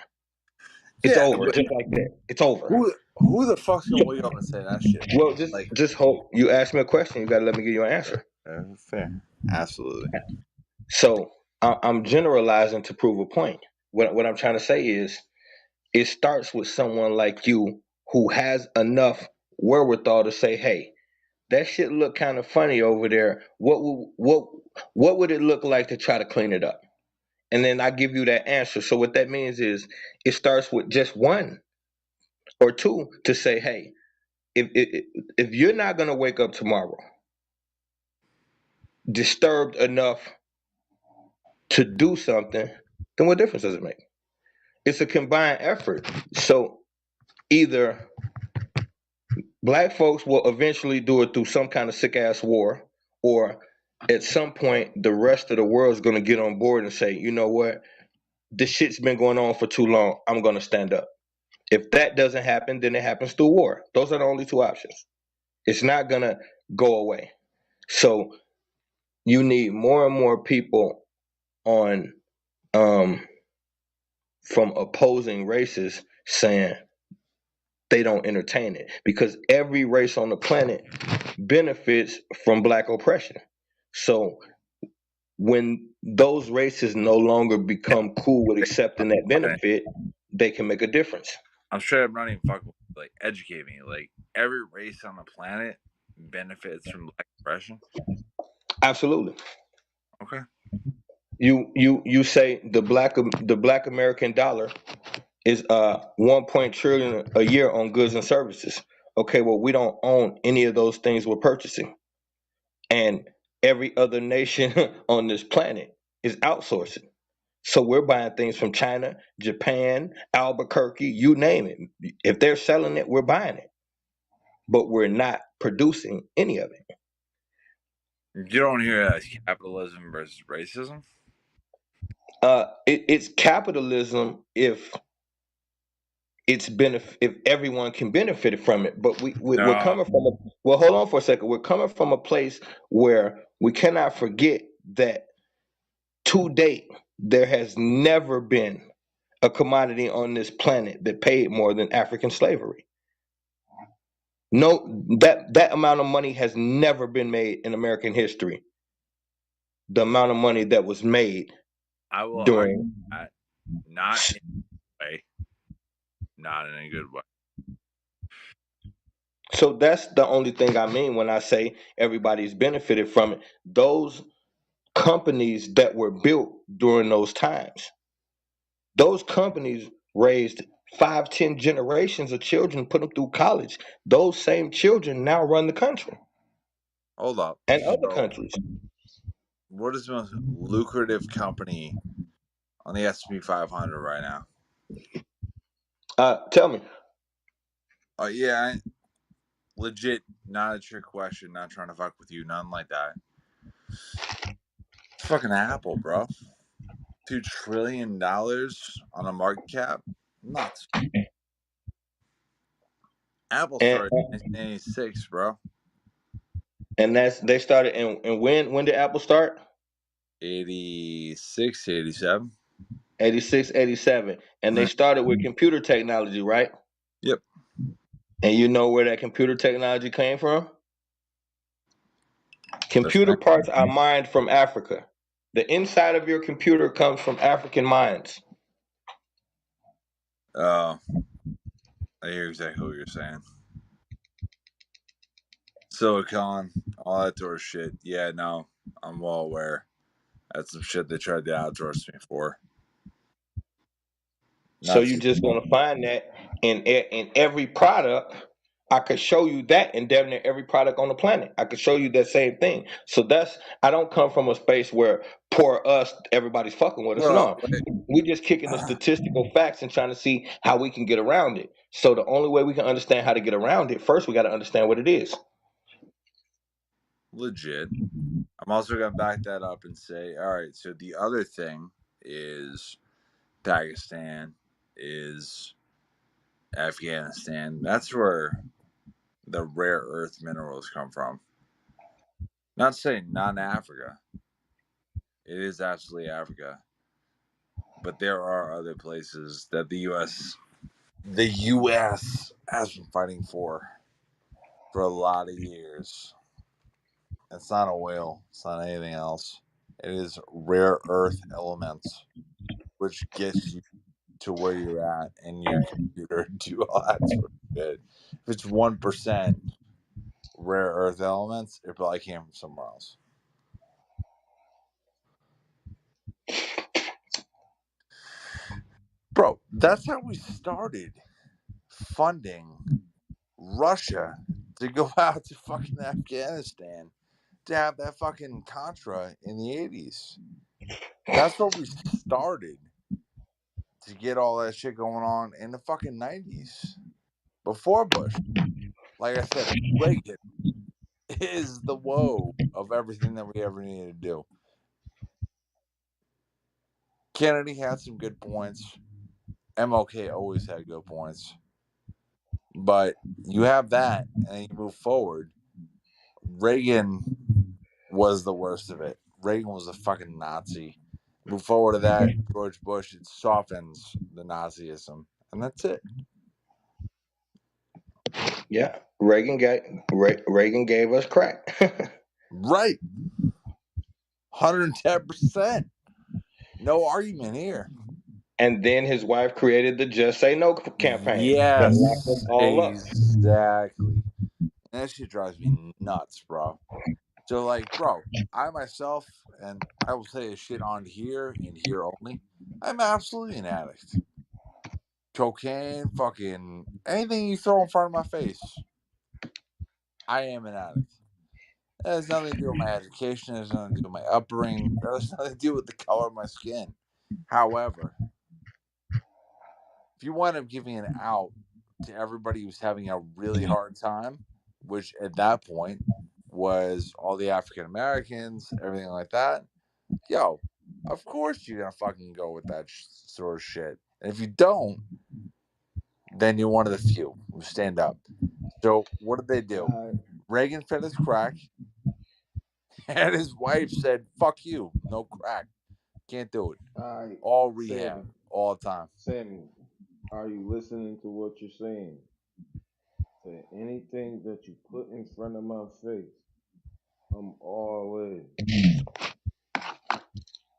It's Yeah, over, but just like that. It's over. who the fuck's gonna wake up and say that shit? Well, just Like, just hope you ask me a question. You gotta let me give you an answer. fair. Absolutely. So I'm generalizing to prove a point. What I'm trying to say is, it starts with someone like you who has enough wherewithal to say, "Hey, that shit look kind of funny over there. What would it look like to try to clean it up?" And then I give you that answer. So what that means is, it starts with just one or two to say, "Hey, if you're not gonna wake up tomorrow disturbed enough to do something, then what difference does it make?" It's a combined effort. So either black folks will eventually do it through some kind of sick ass war, or at some point the rest of the world's going to get on board and say, you know what, this shit's been going on for too long, I'm going to stand up. If that doesn't happen, then it happens through war. Those are the only two options. It's not going to go away. So you need more and more people on um from opposing races saying they don't entertain it, because every race on the planet benefits from black oppression. So when those races no longer become cool with accepting that benefit, they can make a difference. I'm sure I'm not even fucking with you. Like, educate me. Like, every race on the planet benefits from black oppression. Absolutely. Okay. You say the black American dollar is 1 trillion a year on goods and services. Okay, well, we don't own any of those things we're purchasing, and every other nation on this planet is outsourcing. So we're buying things from China, Japan, Albuquerque, you name it. If they're selling it, we're buying it, but we're not producing any of it. You don't hear that as capitalism versus racism? It's capitalism if if everyone can benefit from it. But we're No. coming from well, hold on for a second. We're coming from a place where we cannot forget that to date there has never been a commodity on this planet that paid more than African slavery. No, that amount of money has never been made in American history. The amount of money that was made I will argue during. that not in a way, not in a good way. So that's the only thing I mean when I say everybody's benefited from it. Those companies that were built during those times, those companies raised 5, 10 generations of children, put them through college. Those same children now run the country Hold up. and other So, countries. what is the most lucrative company on the S&P 500 right now? Tell me. Yeah, legit, not a trick question. Not trying to fuck with you, nothing like that. It's fucking Apple, bro. $2 trillion on a market cap, nuts. Apple And started in 1986, bro. that's they started and when did Apple start? 86, 87. 86, 87. And they Mm, started with computer technology, right? yep. And you know where that computer technology came from? The Computer French. parts are mined from Africa. The inside of your computer comes from African mines. Oh, I hear exactly what you're saying. Silicon, all that sort of shit. Yeah, no, I'm well aware. That's some shit they tried to outsource me for. So Not you're too. just gonna find that in every product. I could show you that in damn near every product on the planet. I could show you that same thing. So that's I don't come from a space where poor us, everybody's fucking with us. Well, No, we just kicking the statistical facts and trying to see how we can get around it. So the only way we can understand how to get around it, first we got to understand what it is. legit. I'm also gonna back that up and say, all right. So the other thing is Pakistan, is Afghanistan. That's where the rare earth minerals come from. Not saying not Africa. It is absolutely Africa, but there are other places that the U.S. has been fighting for a lot of years. It's not oil. It's not anything else. It is rare earth elements, which gets you to where you're at in your computer, do all that sort of shit. If it's 1% rare earth elements, it probably came from somewhere else. Bro, that's how we started funding Russia to go out to fucking Afghanistan to have that fucking Contra in the 80s. That's where we started to get all that shit going on in the fucking 90s. Before Bush. Like I said, Reagan is the woe of everything that we ever needed to do. Kennedy had some good points. MLK always had good points. But you have that and you move forward. Reagan was the worst of it. Reagan was a fucking Nazi. Move forward to that, George Bush, it softens the Nazism. And that's it. Yeah, Reagan gave us crack. Right. 110%. No argument here. And then his wife created the Just Say No campaign that locked us Yes, all up. exactly. And that shit drives me nuts, bro. So, like, bro, I myself, and I will say this shit on here and here only, I'm absolutely an addict. cocaine, fucking anything you throw in front of my face. I am an addict. That has nothing to do with my education. It has nothing to do with my upbringing. That has nothing to do with the color of my skin. However, if you wind up giving an out to everybody who's having a really hard time, which at that point was all the African Americans, everything like that, yo, of course you're gonna fucking go with that sort of shit. And if you don't, then you're one of the few who stand up. So what did they do? All right, Reagan fed his crack, and his wife said, "Fuck you, no crack, can't do it. all right, All rehab, Sammy, all the time." Sammy, are you listening to what you're saying? Say anything that you put in front of my face, I'm all in.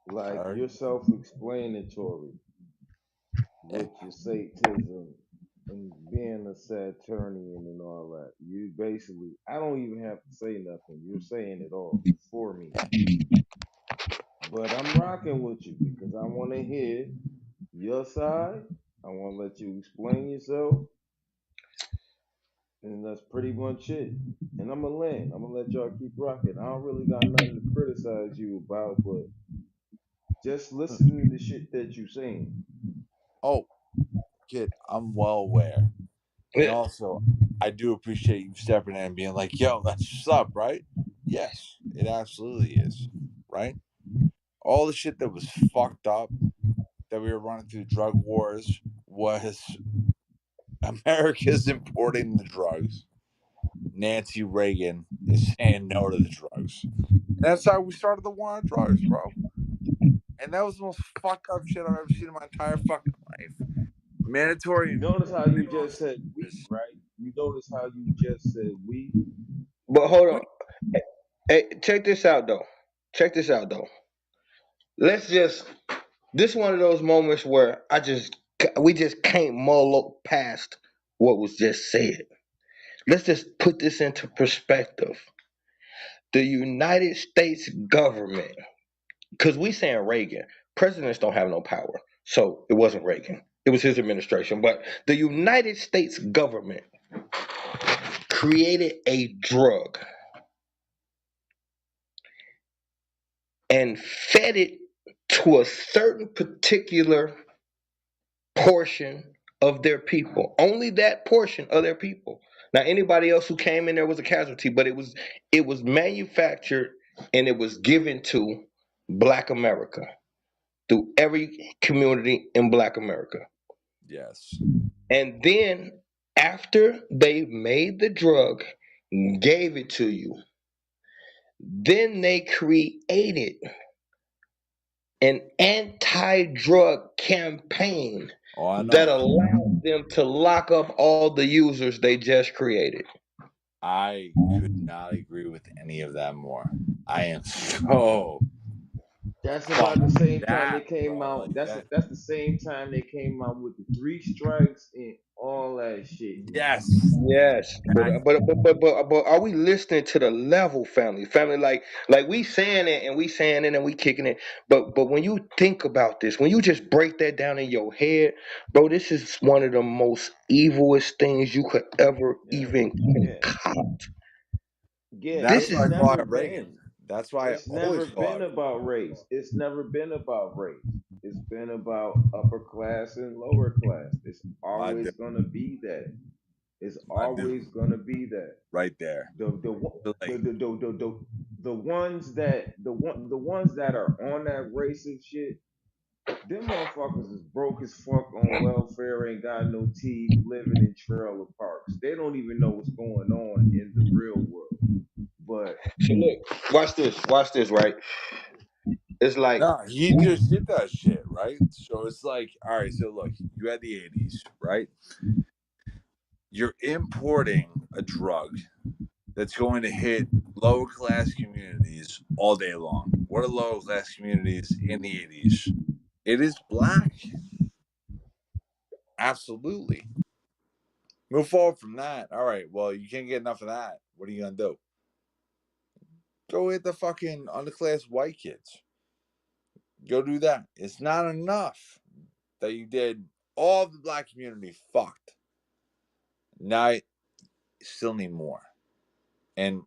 Like All right. you're self-explanatory Yeah. with your Satanism and being a Saturnian and all that. You basically, I don't even have to say nothing. You're saying it all for me. But I'm rocking with you because I want to hear your side. I want to let you explain yourself, and that's pretty much it. And I'm gonna land. I'm gonna let y'all keep rocking. I don't really got nothing to criticize you about, but just listening to shit that you saying. Oh, kid, I'm well aware. And Yeah. also, I do appreciate you stepping in and being like, yo, that's what's up, right? Yes, it absolutely is. Right? All the shit that was fucked up that we were running through drug wars was America's importing the drugs. Nancy Reagan is saying no to the drugs. And that's how we started the war on drugs, bro. And that was the most fucked up shit I've ever seen in my entire fucking life. You Mandatory notice how you minimum just said we, is right? You notice how you just said we. But hold on. Hey, check this out though. Check this out though. Let's just. This one of those moments where we just can't mull past what was just said. Let's just put this into perspective. The United States government, because we saying Reagan, presidents don't have no power, so it wasn't Reagan. It was his administration. But the United States government created a drug and fed it to a certain particular portion of their people. Only that portion of their people. Now anybody else who came in there was a casualty, but it was manufactured and it was given to Black America through every community in Black America. yes. And then after they made the drug, gave it to you, then they created an anti-drug campaign Oh, I that know. allowed them to lock up all the users they just created. I could not agree with any of that more. I am so That's about the fucking same time they that, came bro. out. Like That's that. that's the same time they came out with the three strikes and all that shit, man. Yes, Yes, but exactly. but but but but, but are we listening to the level, family? Like we saying it and we saying it and we kicking it. But when you think about this, when you just break that down in your head, bro, this is one of the most evilest things you could ever Yeah, even yeah, concoct. yeah. This That's It's why I is call never her Reagan. been. That's why I It's always never call been her. about race. It's never been about race. It's been about upper class and lower class. It's My always dude, gonna be that. It's my dude, always gonna be that. right there. The one- So the like, the the the, the, the ones that are on that racist shit, them motherfuckers is broke as fuck on welfare, ain't got no teeth, living in trailer parks. They don't even know what's going on in the real world. But so look, watch this, right? It's like no, he just did that shit, right? So it's like, all right. So look, you had the '80s, right? You're importing a drug that's going to hit lower class communities all day long. What are lower class communities in the '80s? It is black. Absolutely. Move forward from that. All right. Well, you can't get enough of that. What are you gonna do? Go hit the fucking underclass white kids. Go do that. It's not enough that you did all of the black community fucked. Now I still need more. And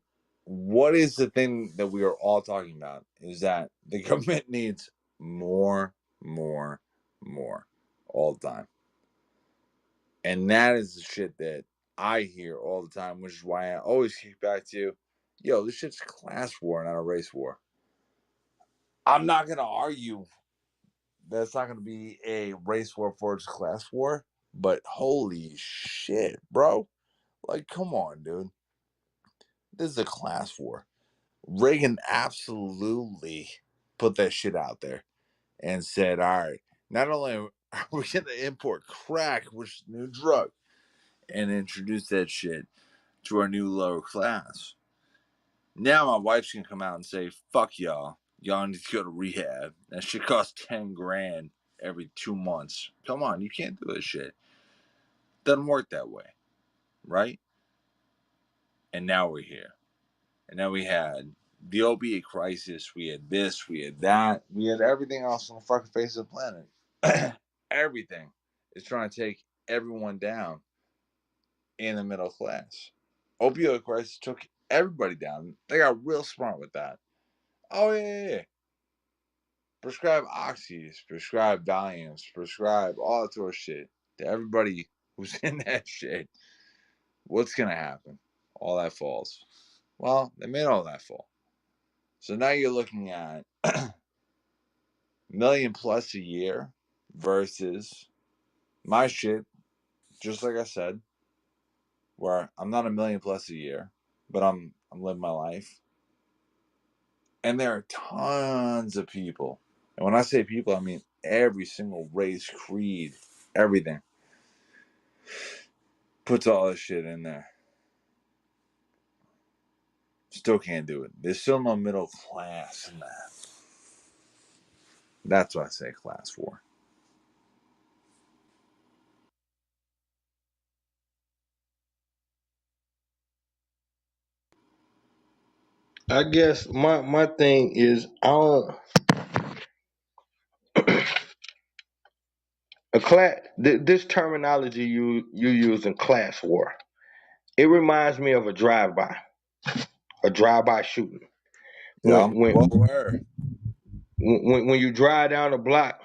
what is the thing that we are all talking about is that the government needs more, more, more all the time. And that is the shit that I hear all the time, which is why I always kick back to, yo, this shit's a class war, not a race war. I'm not going to argue that it's not going to be a race war for its class war, but holy shit, bro. Like, come on, dude. This is a class war. Reagan absolutely put that shit out there and said, all right, not only are we going to import crack, which is a new drug, and introduce that shit to our new lower class. Now my wife's going to come out and say, fuck y'all. Y'all need to go to rehab. That shit costs 10 grand every 2 months. Come on, you can't do this shit. Doesn't work that way, right? And now we're here. And now we had the opiate crisis. We had this. We had that. We had everything else on the fucking face of the planet. Everything is trying to take everyone down in the middle class. Opioid crisis took everybody down. They got real smart with that. Oh yeah. Prescribe oxys, prescribe Valiums, prescribe all that sort of shit to everybody who's in that shit. What's gonna happen? All that falls. Well, they made all that fall. So now you're looking at million plus a year versus my shit, just like I said, where I'm not a million plus a year, but I'm living my life. And there are tons of people. And when I say people, I mean every single race, creed, everything. Puts all this shit in there. Still can't do it. There's still no middle class in that. That's what I say class war. I guess my thing is I don't this terminology you use in class war. It reminds me of a drive-by shooting. Yeah, When I'm when well aware. when you drive down the block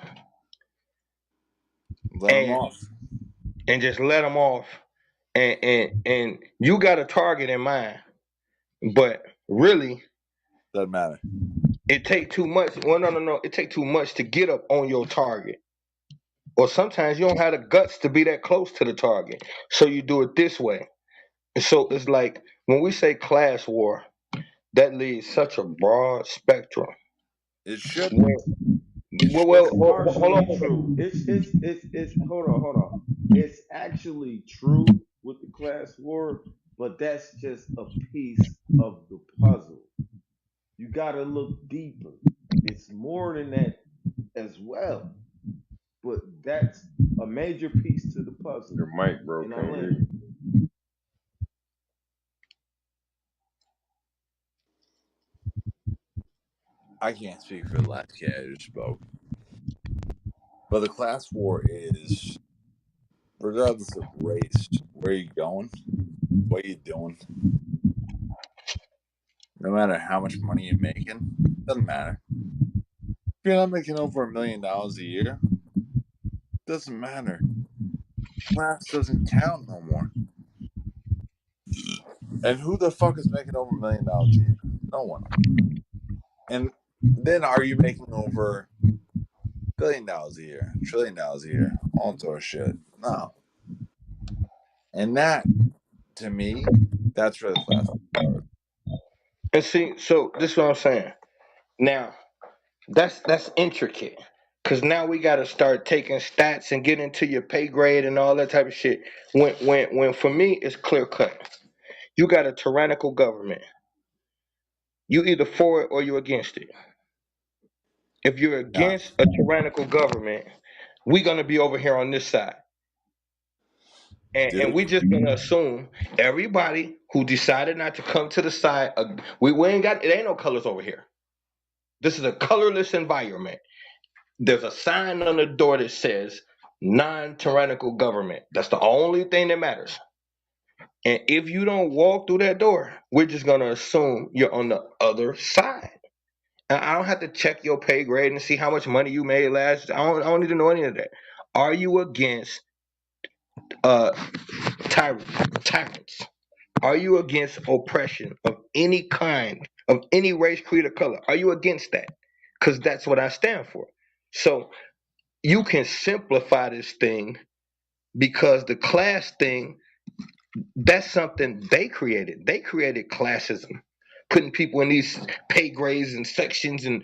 Let them and off. just let them off, and you got a target in mind, but really Doesn't matter. it take too much. Well, no. It take too much to get up on your target. Or sometimes you don't have the guts to be that close to the target. So you do it this way. And so it's like when we say class war, that leaves such a broad spectrum. It shouldn't. Well, It well, shouldn't. It's hold partially on. true. It's hold on. It's actually true with the class war, but that's just a piece of the puzzle. You got to look deeper. It's more than that as well, but that's a major piece to the puzzle. Your mic, bro. And I Can't hear land. you. I can't speak for the last kid who spoke. But the class war is, regardless of race, where you going, what you doing, no matter how much money you're making, doesn't matter. If you're not making over $1 million a year, doesn't matter. Class doesn't count no more. And who the fuck is making over $1 million a year? No one. And then are you making over $1 billion a year, $1 trillion a year, all sort of shit? No. And that, to me, that's where the class starts. And see, so this is what I'm saying. Now, that's intricate. Cause now we gotta start taking stats and get into your pay grade and all that type of shit. When for me it's clear cut. You got a tyrannical government. You either for it or you against it. If you're Yeah, against a tyrannical government, we're gonna be over here on this side. And dude. we just gonna assume everybody who decided not to come to the side, we ain't got it ain't no colors over here. This is a colorless environment. There's a sign on the door that says non-tyrannical government. That's the only thing that matters. And if you don't walk through that door, we're just gonna assume you're on the other side. And I don't have to check your pay grade and see how much money you made last. I don't need to know any of that. Are you against uh tyrants? Are you against oppression of any kind, of any race, creed, or color? Are you against that? Because that's what I stand for. So you can simplify this thing because the class thing, that's something they created. They created classism, putting people in these pay grades and sections, and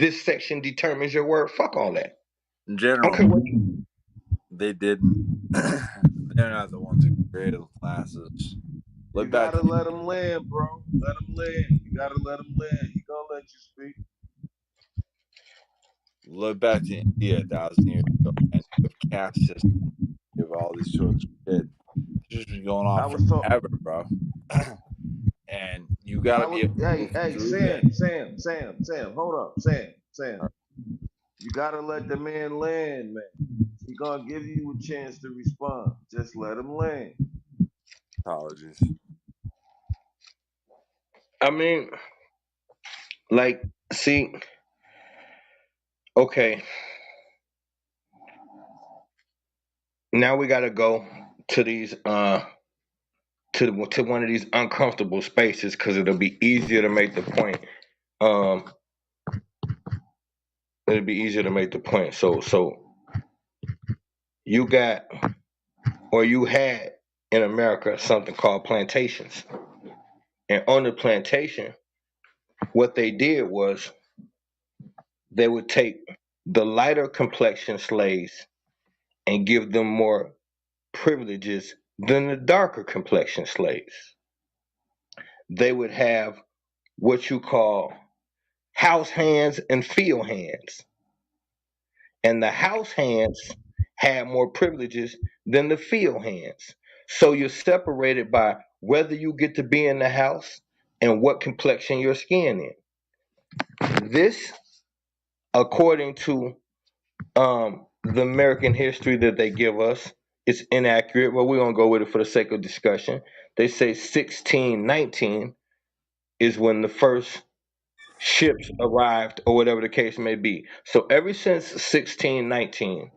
this section determines your worth. Fuck all that. In I don't care general, what. they didn't. They're not the ones who created the classes. You Look back to gotta let him land, bro. Let him land. You gotta let him land. He gonna let you speak. India 1,000 years ago, and you have caste systems, you have all these sorts of shit. It's just been going on I was talk. forever, bro. And you got I to be was. able to Hey, move hey, through that. Sam. Hold up, Sam. You gotta let the man land, man. He gonna give you a chance to respond. Just let him land. Apologies. I mean, like, see, okay, now we gotta go to these to one of these uncomfortable spaces because it'll be easier to make the point. Um, it'll be easier to make the point. So you got, or you had in America something called plantations, and on the plantation, what they did was they would take the lighter complexion slaves and give them more privileges than the darker complexion slaves. They would have what you call house hands and field hands. And the house hands had more privileges than the field hands. So you're separated by whether you get to be in the house and what complexion your skin in. This, according to the American history that they give us, is inaccurate, but we're gonna go with it for the sake of discussion. They say 1619 is when the first ships arrived, or whatever the case may be. So ever since 1619,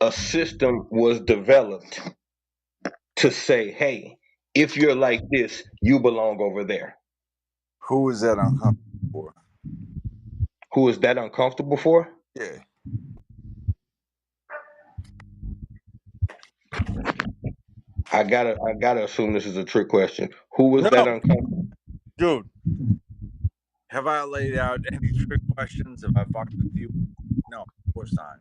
a system was developed to say, hey, if you're like this, you belong over there. Who is that uncomfortable for? Who is that uncomfortable for? Yeah. I gotta assume this is a trick question. Who was that No, uncomfortable? dude. Have I laid out any trick questions? Have I fucked with you? No, of course not.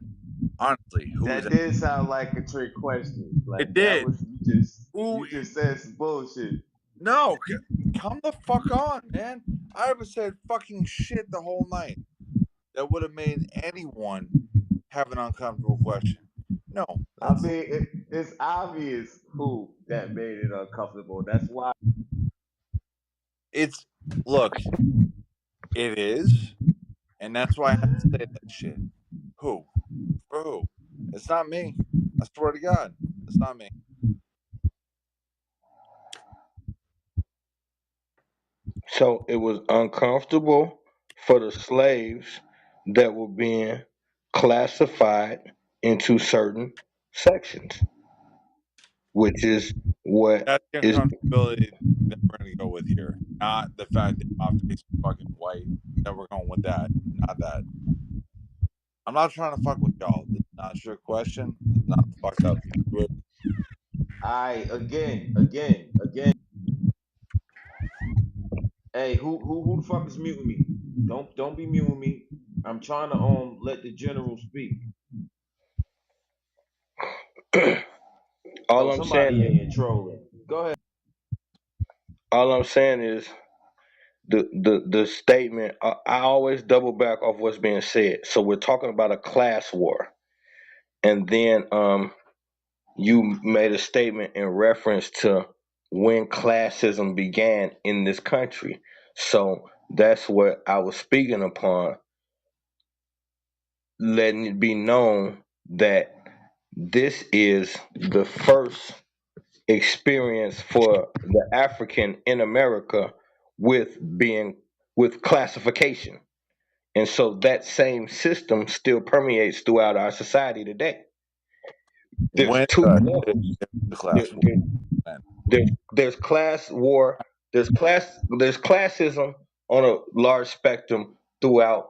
Honestly, who is That that? did sound like a trick question. It Like that did. was you just Who? you just said some bullshit. No, come the fuck on, man. I haven't said fucking shit the whole night that would have made anyone have an uncomfortable question. No, I that's mean, it's obvious who that made it uncomfortable. That's why. it's. Look, it is, and that's why I had to say that shit. Who? For who? It's not me. I swear to God, it's not me. So it was uncomfortable for the slaves that were being classified into certain sections, which is what That's the is. uncomfortability that we're gonna go with here, not the fact that my face is fucking white. That we're going with that, not that. I'm not trying to fuck with y'all. This is not a trick question. It's not a fucked up situation. I again. Hey, who the fuck is muting me? Don't be muting me. I'm trying to let the general speak. Oh, all I'm saying somebody in is, here trolling. Go ahead. all I'm saying is the statement. I always double back off what's being said. So we're talking about a class war, and then you made a statement in reference to when classism began in this country. So that's what I was speaking upon, letting it be known that This is the first experience for the African in America with being with classification. And so that same system still permeates throughout our society today. There's When two did levels. the There, class war? there, When? there's class war. There's classism on a large spectrum throughout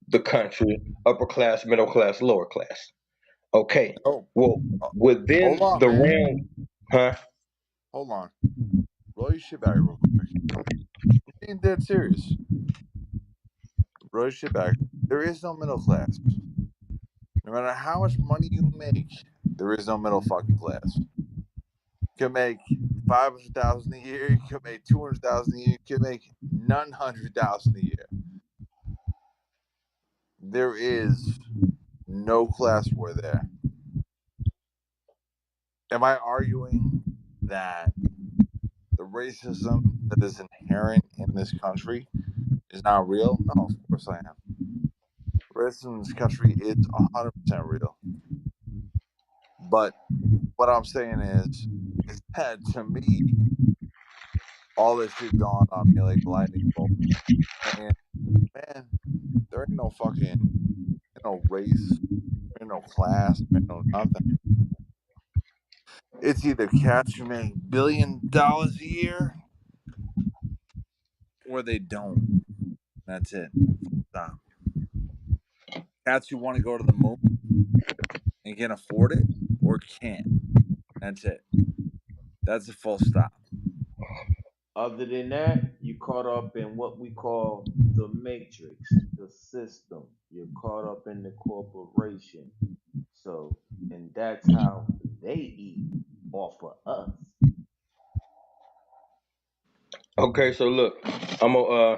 the country: upper class, middle class, lower class. Okay. Oh, Well, uh, hold within on, the man. realm, huh? Hold on. Roll your shit back real quick. I'm being dead serious. Roll your shit back. There is no middle class. No matter how much money you make, there is no middle fucking class. You can make 500,000 a year. You can make 200,000 a year. You can make 900,000 a year. There is no class war there. Am I arguing that the racism that is inherent in this country is not real? No, of course I am. Racism in this country is 100% real. But what I'm saying is that to me, all this shit dawned on me like a lightning bolt. And man, there ain't no fucking, ain't no race, there ain't no class, there ain't no nothing. It's either cats who make $1 billion a year or they don't. That's it. Stop. Cats who want to go to the moon and can afford it or can't. That's it. That's a full stop. Other than that, you caught up in what we call the matrix, the system. You're caught up in the corporation. So, and that's how they eat off of us. Okay, so look, I'm gonna uh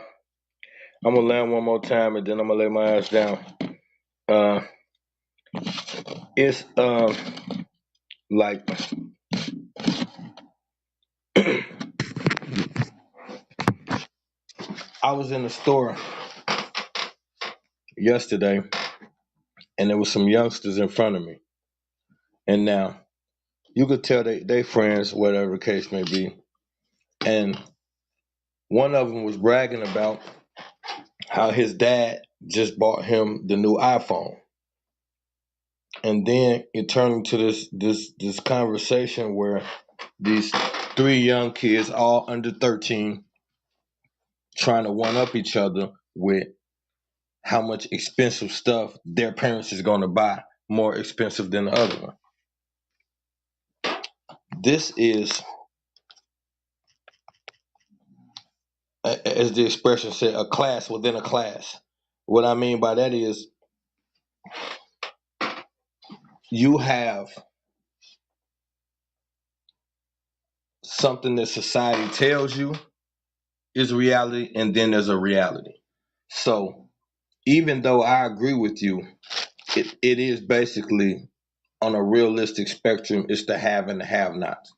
I'm gonna land one more time and then I'm gonna lay my ass down. Uh, it's like I was in the store yesterday and there was some youngsters in front of me, and now you could tell they friends, whatever the case may be, and one of them was bragging about how his dad just bought him the new iPhone, and then it turned into this conversation where these three young kids, all under 13, trying to one up each other with how much expensive stuff their parents is going to buy, more expensive than the other one. This is, as the expression said, a class within a class. What I mean by that is you have something that society tells you is reality, and then there's a reality. So even though I agree with you, it is basically on a realistic spectrum, it's the have and the have nots.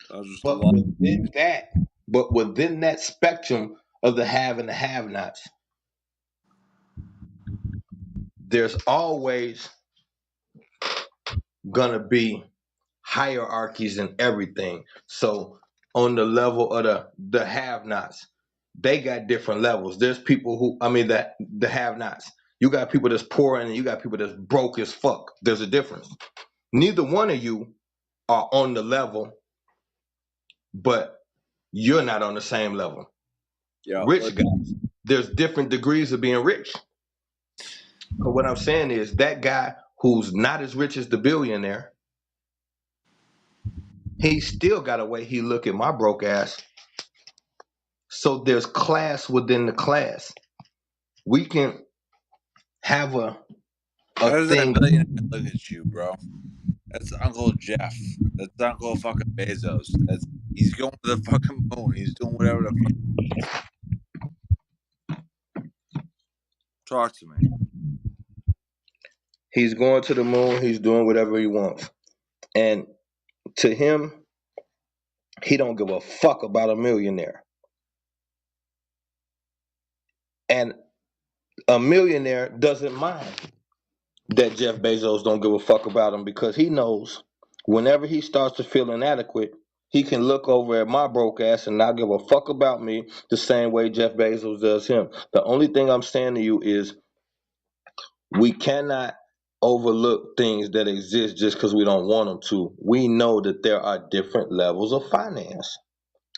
That was just a But lot. within that, but within that spectrum of the have and the have nots, there's always gonna be hierarchies in everything. So on the level of the have nots, they got different levels. There's people who, I mean, that the have nots. You got people that's poor and you got people that's broke as fuck. There's a difference. Neither one of you are on the level, but you're not on the same level. Yeah. Rich guys, there's different degrees of being rich. But what I'm saying is that guy who's not as rich as the billionaire, he still got a way he look at my broke ass. So there's class within the class. We can have a How does that thing. billionaire look at you, bro? That's Uncle Jeff. That's Uncle fucking Bezos. That's he's going to the fucking moon. He's doing whatever the fuck. Talk to me. He's going to the moon. He's doing whatever he wants. And to him, he don't give a fuck about a millionaire. And a millionaire doesn't mind. that Jeff Bezos don't give a fuck about him because he knows whenever he starts to feel inadequate, he can look over at my broke ass and not give a fuck about me the same way Jeff Bezos does him. The only thing I'm saying to you is we cannot overlook things that exist just because we don't want them to. We know that there are different levels of finance.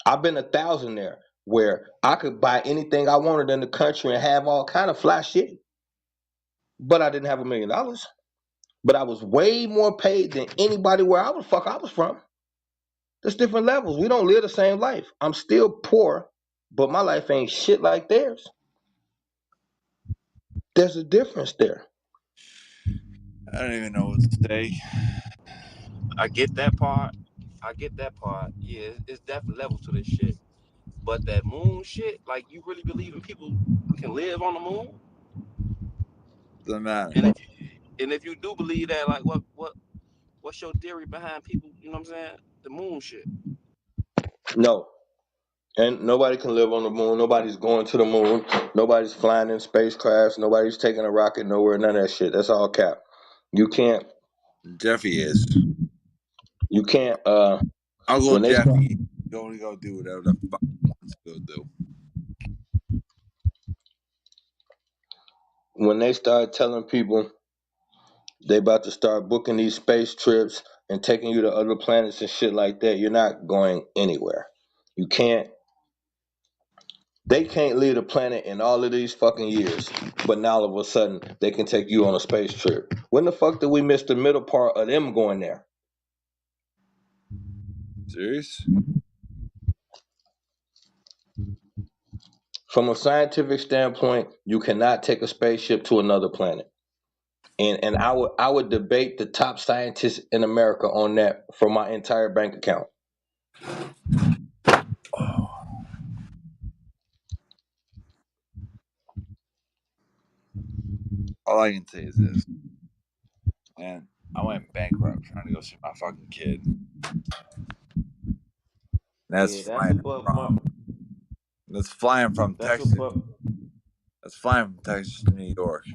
I've been a thousandaire where I could buy anything I wanted in the country and have all kind of fly shit, but I didn't have $1 million. But I was way more paid than anybody where I was from. There's different levels. We don't live the same life. I'm still poor, but my life ain't shit like theirs. There's a difference there. I don't even know what to say. I get that part. I get that part. Yeah, it's definitely levels to this shit. But that moon shit, like you really believe in people can live on the moon? Doesn't matter. And if you do believe that, like what's your theory behind people? You know what I'm saying? The moon shit. No. And nobody can live on the moon. Nobody's going to the moon. Nobody's flying in spacecrafts. Nobody's taking a rocket nowhere. None of that shit. That's all cap. You can't. Jeffy is. You can't. Uncle When they start, Jeffy going to go do whatever the fuck he wants to go do. when they start telling people they about to start booking these space trips and taking you to other planets and shit like that, you're not going anywhere. You can't. They can't leave the planet in all of these fucking years, but now all of a sudden they can take you on a space trip. When the fuck did we miss the middle part of them going there? Serious? From a scientific standpoint, you cannot take a spaceship to another planet. And I would debate the top scientists in America on that for my entire bank account. All I can say is this. Man, I went bankrupt trying to go see my fucking kid. That's Yeah, that's flying above my. from that's flying from That's Texas. above. That's flying from Texas to New York.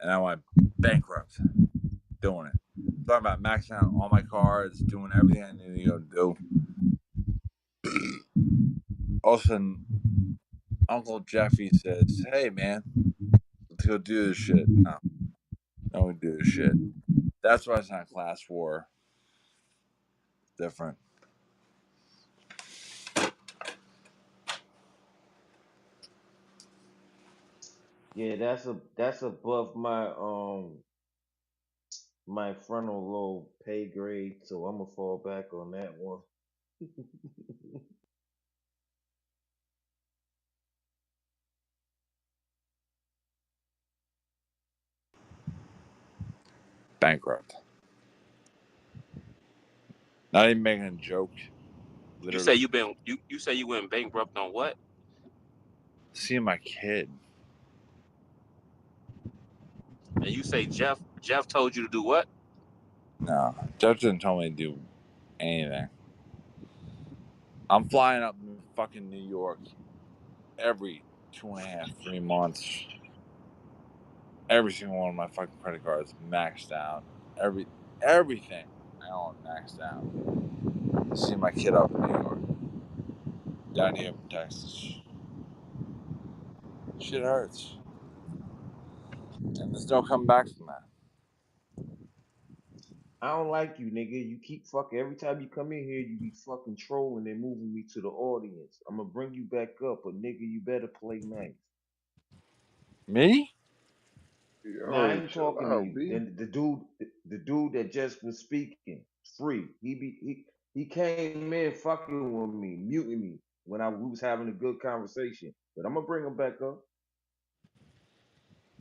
And I went bankrupt doing it. Talking about maxing out all my cards, doing everything I needed to go do. All of a sudden, Uncle Jeffy says, "Hey, man, let's go do this shit." No, no, we do this shit. That's why it's not class war. Different. Yeah, that's above my frontal lobe pay grade, so I'm gonna fall back on that one. Bankrupt. Not even making a joke. You say Literally. you say you went bankrupt on what? Seeing my kid. And you say Jeff told you to do what? No. Jeff didn't tell me to do anything. I'm flying up to fucking New York every 2.5, 3 months. Every single one of my fucking credit cards maxed out. Everything I own maxed out. See my kid up in New York, down here in Texas. Shit hurts, and there's no coming back from that. I don't like you, nigga. You keep fucking every time you come in here, you be fucking trolling and moving me to the audience. I'm gonna bring you back up, but nigga, you better play nice. Me? Nah, I Yo, ain't chill talking to out, you. B. Then the dude that just was speaking, free. He came in fucking with me, muting me when we was having a good conversation. But I'm gonna bring him back up.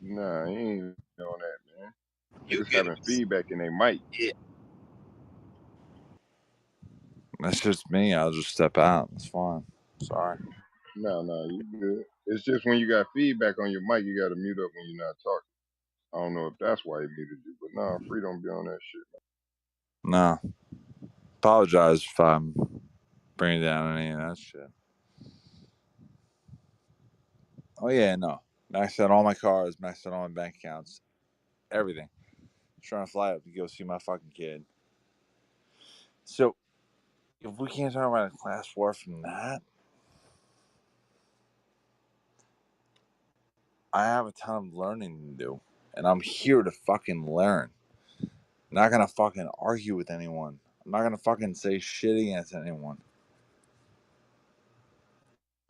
Nah, he ain't on that, man. You Niggas get having feedback in their mic. yeah. That's just me. I'll just step out. It's fine. Sorry. No, no, you good. It's just when you got feedback on your mic, you got to mute up when you're not talking. I don't know if that's why he muted you, but nah, free don't be on that shit. No. Apologize if I'm bringing down any of that shit. Oh yeah, no. Maxed out all my cards. Maxed out all my bank accounts. everything. Trying to fly up to go see my fucking kid. So if we can't talk about a class war from that, I have a ton of learning to do, and I'm here to fucking learn. I'm not gonna fucking argue with anyone. I'm not gonna fucking say shit against anyone.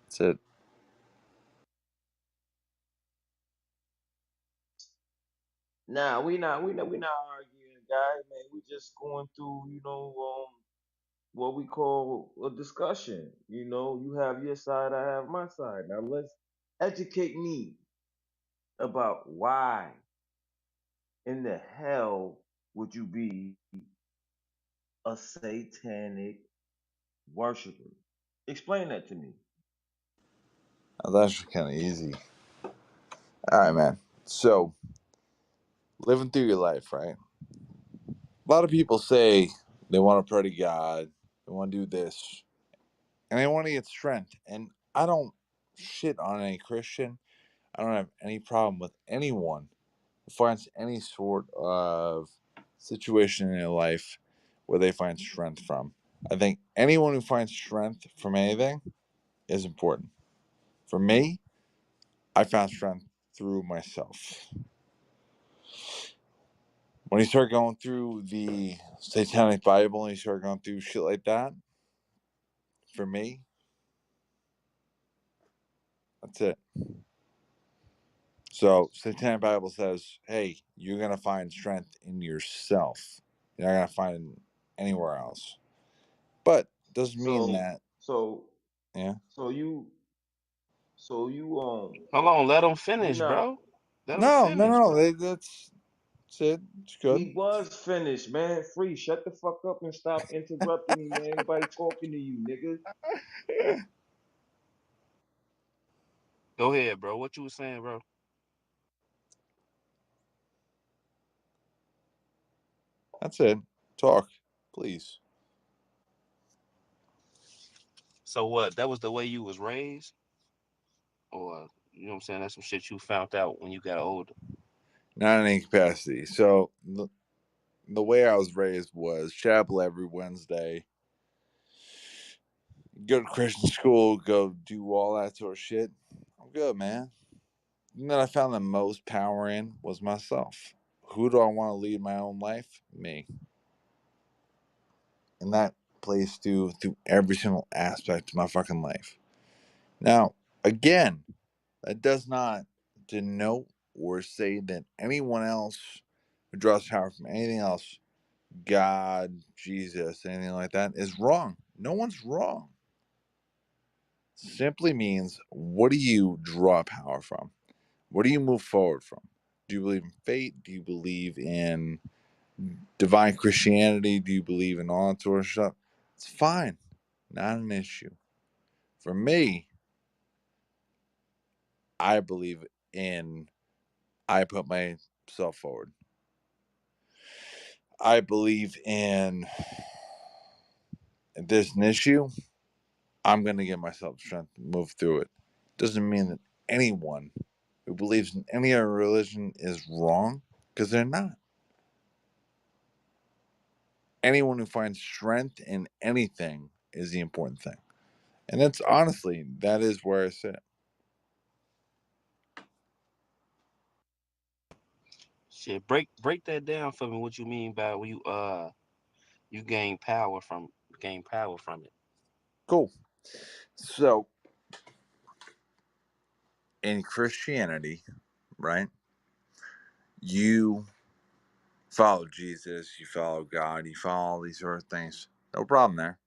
That's it. Nah, we not arguing, guys, man. We just going through, what we call a discussion. You have your side, I have my side. Now let's educate me about why in the hell would you be a satanic worshiper? Explain that to me. Oh, that's kind of easy. All right, man. So living through your life, right? A lot of people say they want to pray to God, they want to do this, and they want to get strength. And I don't shit on any Christian. I don't have any problem with anyone who finds any sort of situation in their life where they find strength from. I think anyone who finds strength from anything is important. For me, I found strength through myself. When you start going through the Satanic Bible and you start going through shit like that, for me, that's it. So, Satanic Bible says, hey, you're going to find strength in yourself. You're not going to find it anywhere else. But doesn't mean So that, so yeah. so you so you Hold on, let him you finish, not bro. Let him No, no, finish, no. bro. That's it. It's good. he was finished, man. Free. Shut the fuck up and stop interrupting me, man. Ain't nobody talking to you, nigga. Go ahead, bro. What you was saying, bro? That's it. Talk, please. So what? That was the way you was raised, or you know what I'm saying? That's some shit you found out when you got older. Not in any capacity. So, the way I was raised was chapel every Wednesday, go to Christian school, go do all that sort of shit. I'm good, man. And that I found the most power in was myself. Who do I want to lead my own life? Me. And that plays through every single aspect of my fucking life. Now, again, that does not denote or say that anyone else who draws power from anything else, God, Jesus, anything like that, is wrong. No one's wrong. Simply means, what do you draw power from? What do you move forward from? Do you believe in fate? Do you believe in divine Christianity? Do you believe in all that sort of stuff? It's fine. Not an issue. For me, I believe in I put myself forward. I believe in if there's an issue, I'm going to give myself strength to move through it. Doesn't mean that anyone who believes in any other religion is wrong, because they're not. Anyone who finds strength in anything is the important thing. And that's honestly, that is where I sit. Shit, break that down for me. What you mean by when you gain power from it? Cool. So in Christianity, right, you follow Jesus, you follow God, you follow all these sort of things. No problem there.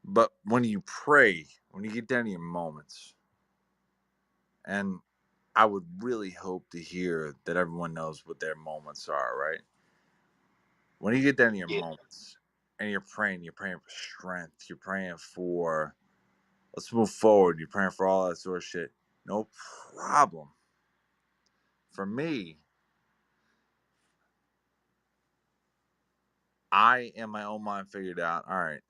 But when you pray, when you get down to your moments, and I would really hope to hear that everyone knows what their moments are, right? When you get down to your Yeah. moments and you're praying for strength, you're praying for let's move forward, you're praying for all that sort of shit. No problem. For me, I in my own mind figured out, all right,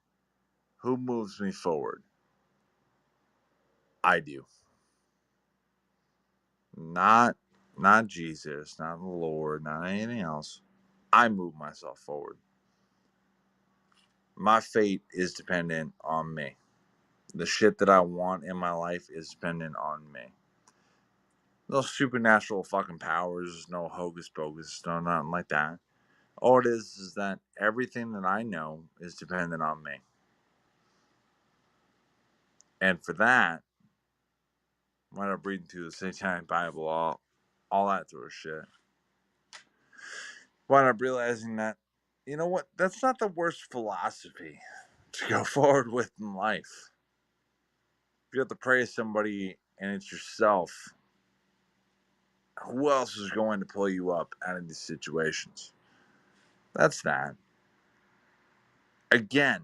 who moves me forward? I do. Not not Jesus, not the Lord, not anything else. I move myself forward. My fate is dependent on me. The shit that I want in my life is dependent on me. No supernatural fucking powers, no hocus pocus, no nothing like that. All it is that everything that I know is dependent on me. And for that, when I'm reading through the Satanic Bible, all that sort of shit, when I'm realizing that, you know what, that's not the worst philosophy to go forward with in life. If you have to praise somebody and it's yourself, who else is going to pull you up out of these situations? That's that. Again,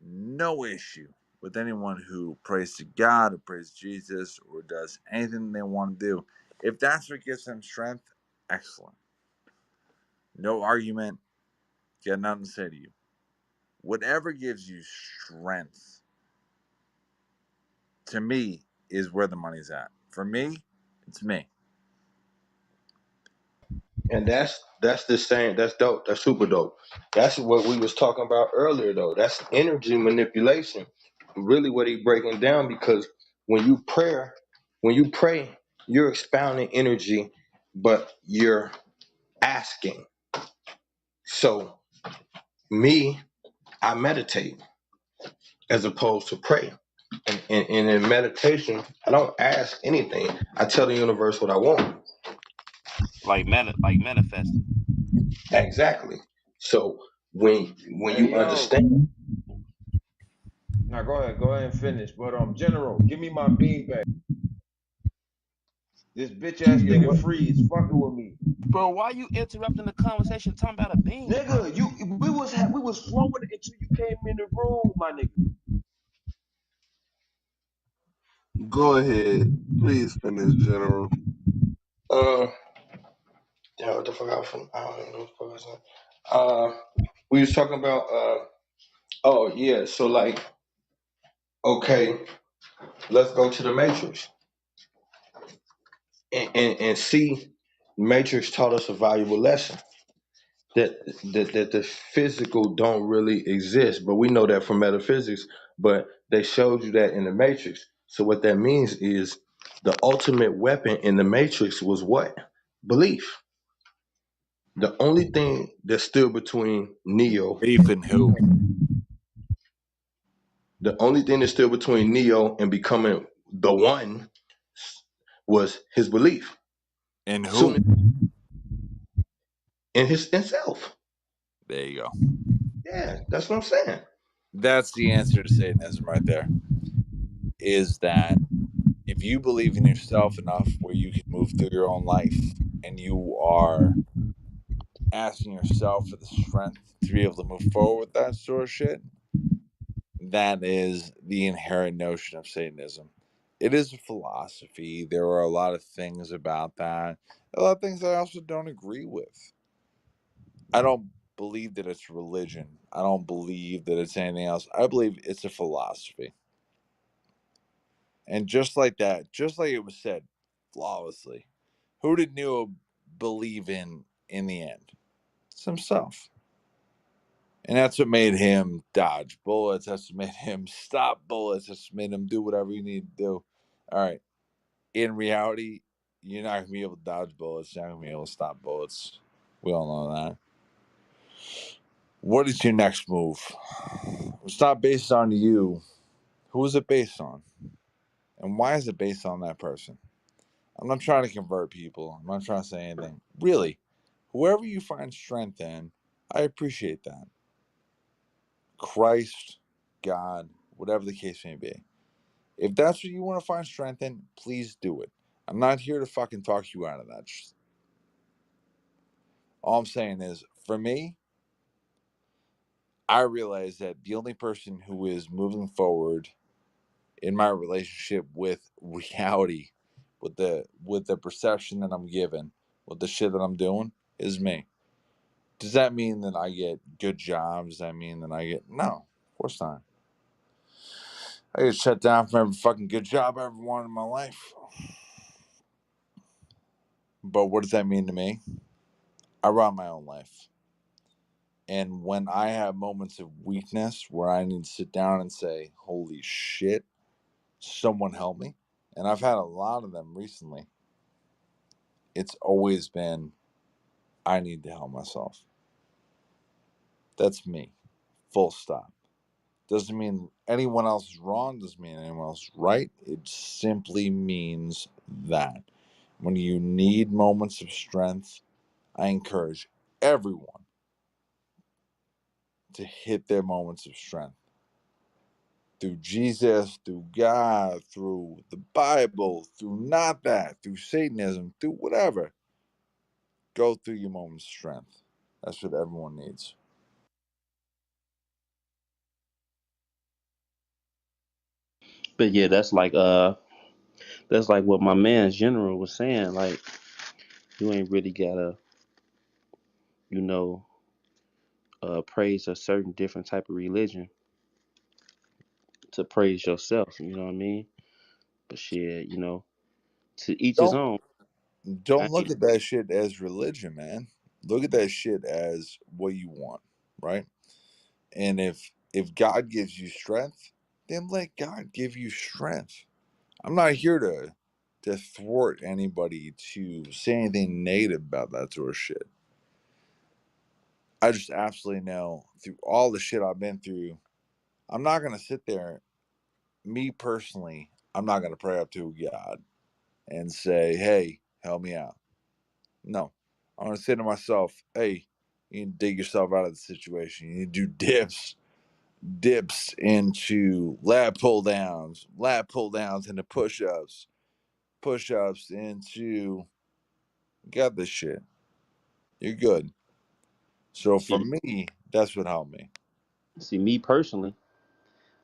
no issue with anyone who prays to God or prays Jesus or does anything they want to do. If that's what gives them strength, excellent. No argument. Got nothing to say to you. Whatever gives you strength, to me, is where the money's at. For me, it's me. And that's the same. That's dope. That's super dope. That's what we was talking about earlier, though. That's energy manipulation. Really, what he breaking down, because when you pray, you're expounding energy, but you're asking. So me, I meditate as opposed to pray. And in meditation, I don't ask anything. I tell the universe what I want. like manifesting. Exactly. So when Hey you yo, understand. now go ahead and finish. But General, give me my bean back. This bitch ass Yeah, nigga what? free is fucking with me. Bro, why you interrupting the conversation talking about a bean, bro? Nigga, we was flowing until you came in the room, my nigga. Go ahead. Please finish, General. Uh, yeah, what the fuck I was from? I don't even know what the fuck I was saying. Uh, we was talking about. Oh yeah. So like, okay, let's go to the Matrix and see. Matrix taught us a valuable lesson that the physical don't really exist, but we know that from metaphysics. But they showed you that in the Matrix. So what that means is the ultimate weapon in the Matrix was what? Belief. The only thing that stood between Neo, Beef and who? the only thing that stood between Neo and becoming the one was his belief. And Soon who? in himself. There you go. Yeah, that's what I'm saying. That's the answer to Satanism right there. Is that if you believe in yourself enough where you can move through your own life and you are asking yourself for the strength to be able to move forward with that sort of shit, that is the inherent notion of Satanism. It is a philosophy. There are a lot of things about that. A lot of things I also don't agree with. I don't believe that it's religion. I don't believe that it's anything else. I believe it's a philosophy. And just like that, just like it was said flawlessly, who did Neo believe in the end? It's himself. And that's what made him dodge bullets. That's what made him stop bullets. That's what made him do whatever you need to do. All right. In reality, you're not going to be able to dodge bullets. You're not going to be able to stop bullets. We all know that. What is your next move? It's not based on you. Who is it based on? And why is it based on that person? I'm not trying to convert people. I'm not trying to say anything. Really, whoever you find strength in, I appreciate that. Christ, God, whatever the case may be. If that's what you want to find strength in, please do it. I'm not here to fucking talk you out of that. All I'm saying is, for me, I realize that the only person who is moving forward in my relationship with reality, with the perception that I'm given, with the shit that I'm doing, is me. Does that mean that I get good jobs? Does that mean that I get no? Of course not. I get shut down from every fucking good job I ever wanted in my life. But what does that mean to me? I run my own life. And when I have moments of weakness where I need to sit down and say, holy shit, someone help me. And I've had a lot of them recently. It's always been, I need to help myself. That's me. Full stop. Doesn't mean anyone else is wrong, doesn't mean anyone else is right. It simply means that when you need moments of strength, I encourage everyone to hit their moments of strength through Jesus, through God, through the Bible, through not that, through Satanism, through whatever. Go through your moments of strength. That's what everyone needs. But yeah, that's like what my man's general was saying. Like you ain't really gotta, you know, praise a certain different type of religion to praise yourself. You know what I mean? But shit, to each his Don't own. I don't look ain't, at that shit as religion, man. Look at that shit as what you want, right? And if God gives you strength, then let God give you strength. I'm not here to thwart anybody to say anything negative about that sort of shit. I just absolutely know through all the shit I've been through, I'm not gonna sit there, me personally, I'm not gonna pray up to God and say, hey, help me out. No. I'm gonna say to myself, hey, you need to dig yourself out of the situation. You need to do dips into lat pull downs into push ups into got this shit. You're good. So for see, me, that's what helped me. see me personally.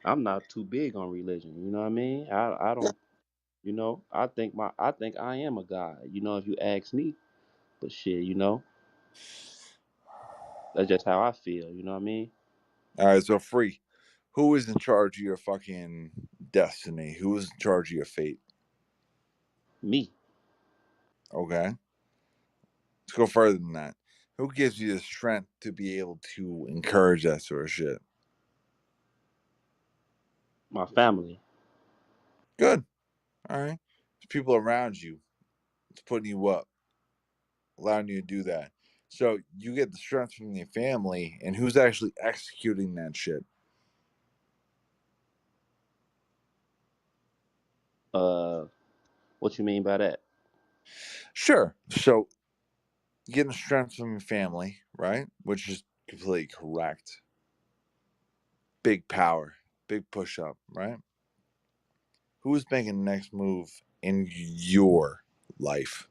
I'm not too big on religion. You know what I mean? I don't. I think I am a god. If you ask me. But shit, that's just how I feel. You know what I mean? All right, so free. Who is in charge of your fucking destiny? Who is in charge of your fate? Me, Okay. Let's go further than that. Who gives you the strength to be able to encourage that sort of shit? my family. Good. All right. There's people around you. It's putting you up, allowing you to do that. So you get the strength from your family, and who's actually executing that shit? Uh, what you mean by that? Sure. So getting strength from your family, right? Which is completely correct. Big power, big push up, right? Who's making the next move in your life?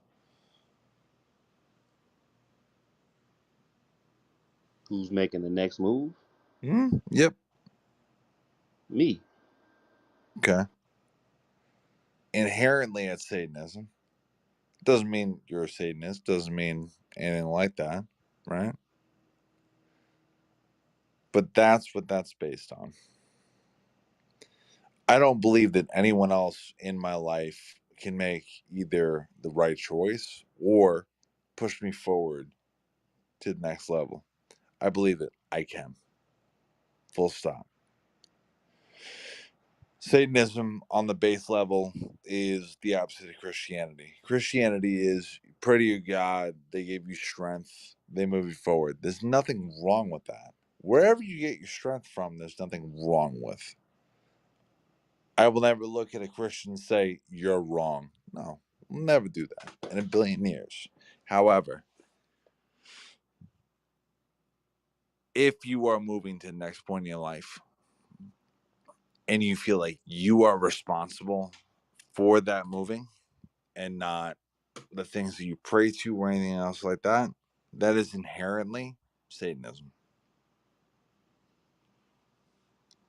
Who's making the next move? Yep. Me. Okay. Inherently, it's Satanism. Doesn't mean you're a Satanist. Doesn't mean anything like that, right? But that's what that's based on. I don't believe that anyone else in my life can make either the right choice or push me forward to the next level. I believe that I can. Full stop. Satanism on the base level is the opposite of Christianity. Christianity is pray to your God, they give you strength, they move you forward. There's nothing wrong with that. Wherever you get your strength from, there's nothing wrong with. I will never look at a Christian and say, you're wrong. No, I'll never do that in a billion years. However, if you are moving to the next point in your life and you feel like you are responsible for that moving and not the things that you pray to or anything else like that, that is inherently Satanism.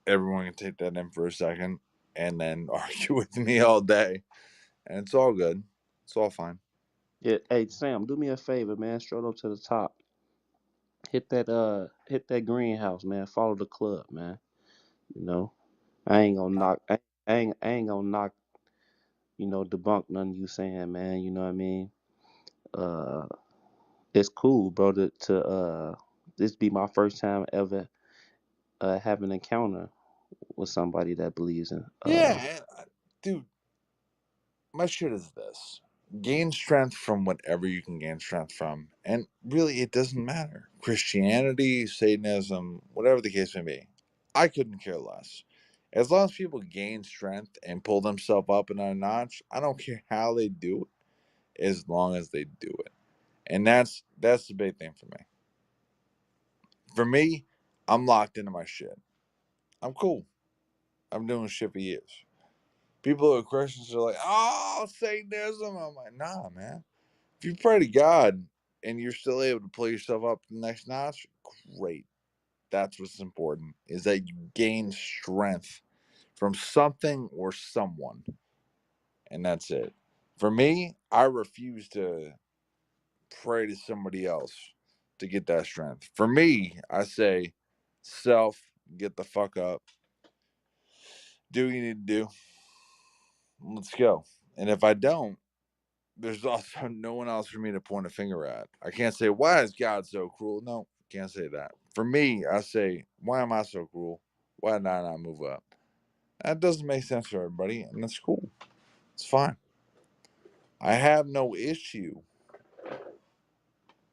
Everyone can take that in for a second and then argue with me all day. And it's all good. It's all fine. Yeah. Hey Sam, do me a favor, man. Stroll up to the top. Hit that greenhouse, man. Follow the club, man. You know, I ain't gonna knock. I ain't gonna knock. Debunk nothing you saying, man. You know what I mean? Uh, it's cool, bro. To this be my first time ever have an encounter with somebody that believes in Yeah, dude, my shit is this: gain strength from whatever you can gain strength from, and really, it doesn't matter. Christianity, Satanism, whatever the case may be, I couldn't care less. As long as people gain strength and pull themselves up another notch, I don't care how they do it, as long as they do it. And that's the big thing for me. For me, I'm locked into my shit. I'm cool. I'm doing shit for years. People who are Christians are like, oh, Satanism. I'm like, nah, man. If you pray to God and you're still able to pull yourself up to the next notch, great. That's what's important, is that you gain strength from something or someone. And that's it. For me, I refuse to pray to somebody else to get that strength. For me, I say, self, get the fuck up, do what you need to do, let's go. And if I don't, there's also no one else for me to point a finger at. I can't say, why is God so cruel? No, can't say that. For me, I say, why am I so cruel? Why did I not move up? That doesn't make sense for everybody, and that's cool. It's fine. I have no issue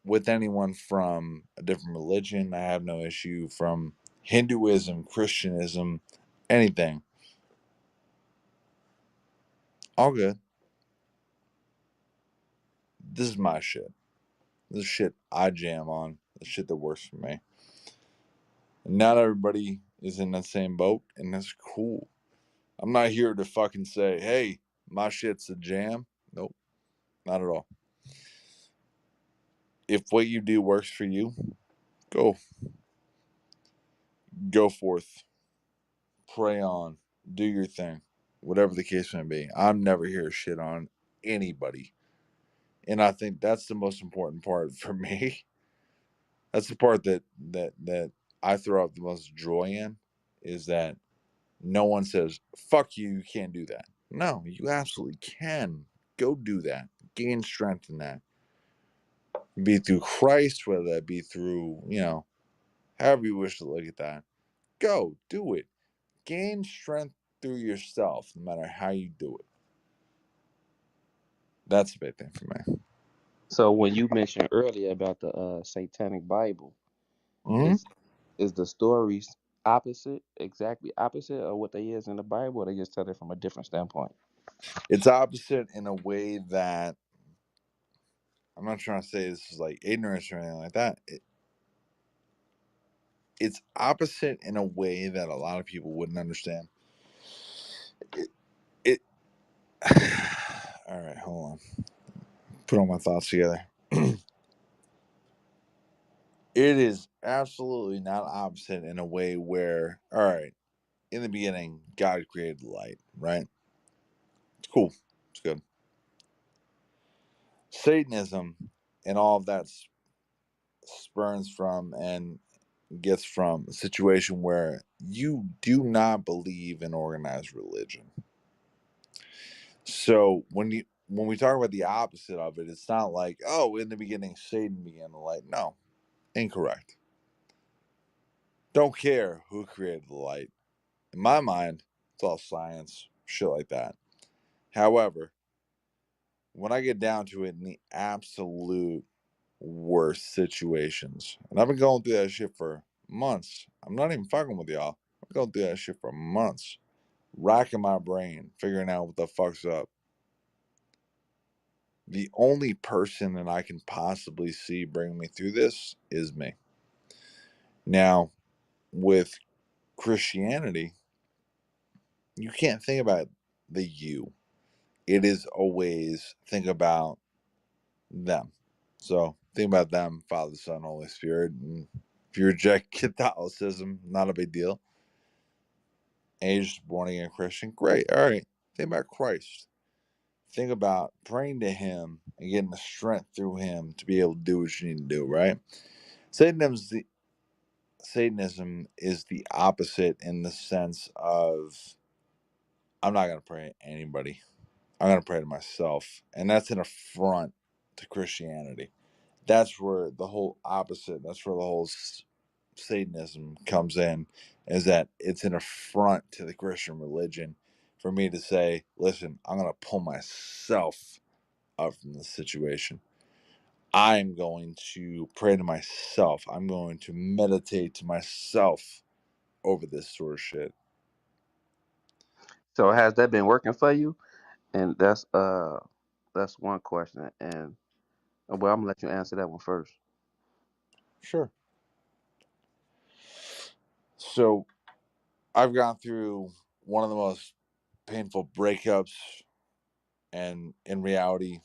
with anyone from a different religion. I have no issue from Hinduism, Christianism, anything. All good. This is my shit. This is shit I jam on. The shit that works for me. And not everybody is in the same boat, and that's cool. I'm not here to fucking say, hey, my shit's a jam. Nope, not at all. If what you do works for you, go. Go forth. Pray on. Do your thing. Whatever the case may be. I'm never here to shit on anybody. And I think that's the most important part for me. That's the part that I throw out the most joy in, is that no one says, fuck you, you can't do that. No, you absolutely can. Go do that. Gain strength in that. Be through Christ, whether that be through, however you wish to look at that. Go, do it. Gain strength through yourself, no matter how you do it. That's a big thing for me. so when you mentioned earlier about the Satanic Bible, Hmm. is is the stories opposite, exactly opposite of what they is in the Bible, or they just tell it from a different standpoint? It's opposite in a way that I'm not trying to say this is like ignorance or anything like that. It's opposite in a way that a lot of people wouldn't understand. It, it all right, hold on. Put all my thoughts together. It is absolutely not opposite in a way where, all right, in the beginning, God created the light, right? It's cool. It's good. Satanism and all of that spurns from and gets from a situation where you do not believe in organized religion. So when we talk about the opposite of it, it's not like, oh, in the beginning Satan began the light. No, incorrect. Don't care who created the light. In my mind, it's all science, shit like that. However, when I get down to it, in the absolute worst situations, and I've been going through that shit for months. I'm not even fucking with y'all. I'm going through that shit for months, racking my brain, figuring out what the fuck's up. The only person that I can possibly see bringing me through this is me. Now, with Christianity, you can't think about the you. It is always think about them. So think about them, Father, Son, Holy Spirit. And if you reject Catholicism, not a big deal. And you're just born again Christian, great. All right. Think about Christ. Think about praying to him and getting the strength through him to be able to do what you need to do, right? Satanism's the Satanism is the opposite in the sense of I'm not gonna pray to anybody. I'm gonna pray to myself. And that's an affront to Christianity. That's where the whole opposite. That's where the whole Satanism comes in, is that it's an affront to the Christian religion for me to say, listen, I'm going to pull myself up from this situation. I'm going to pray to myself. I'm going to meditate to myself over this sort of shit. So has that been working for you? And that's one question. And well, I'm gonna let you answer that one first. Sure. So I've gone through one of the most painful breakups, and in reality,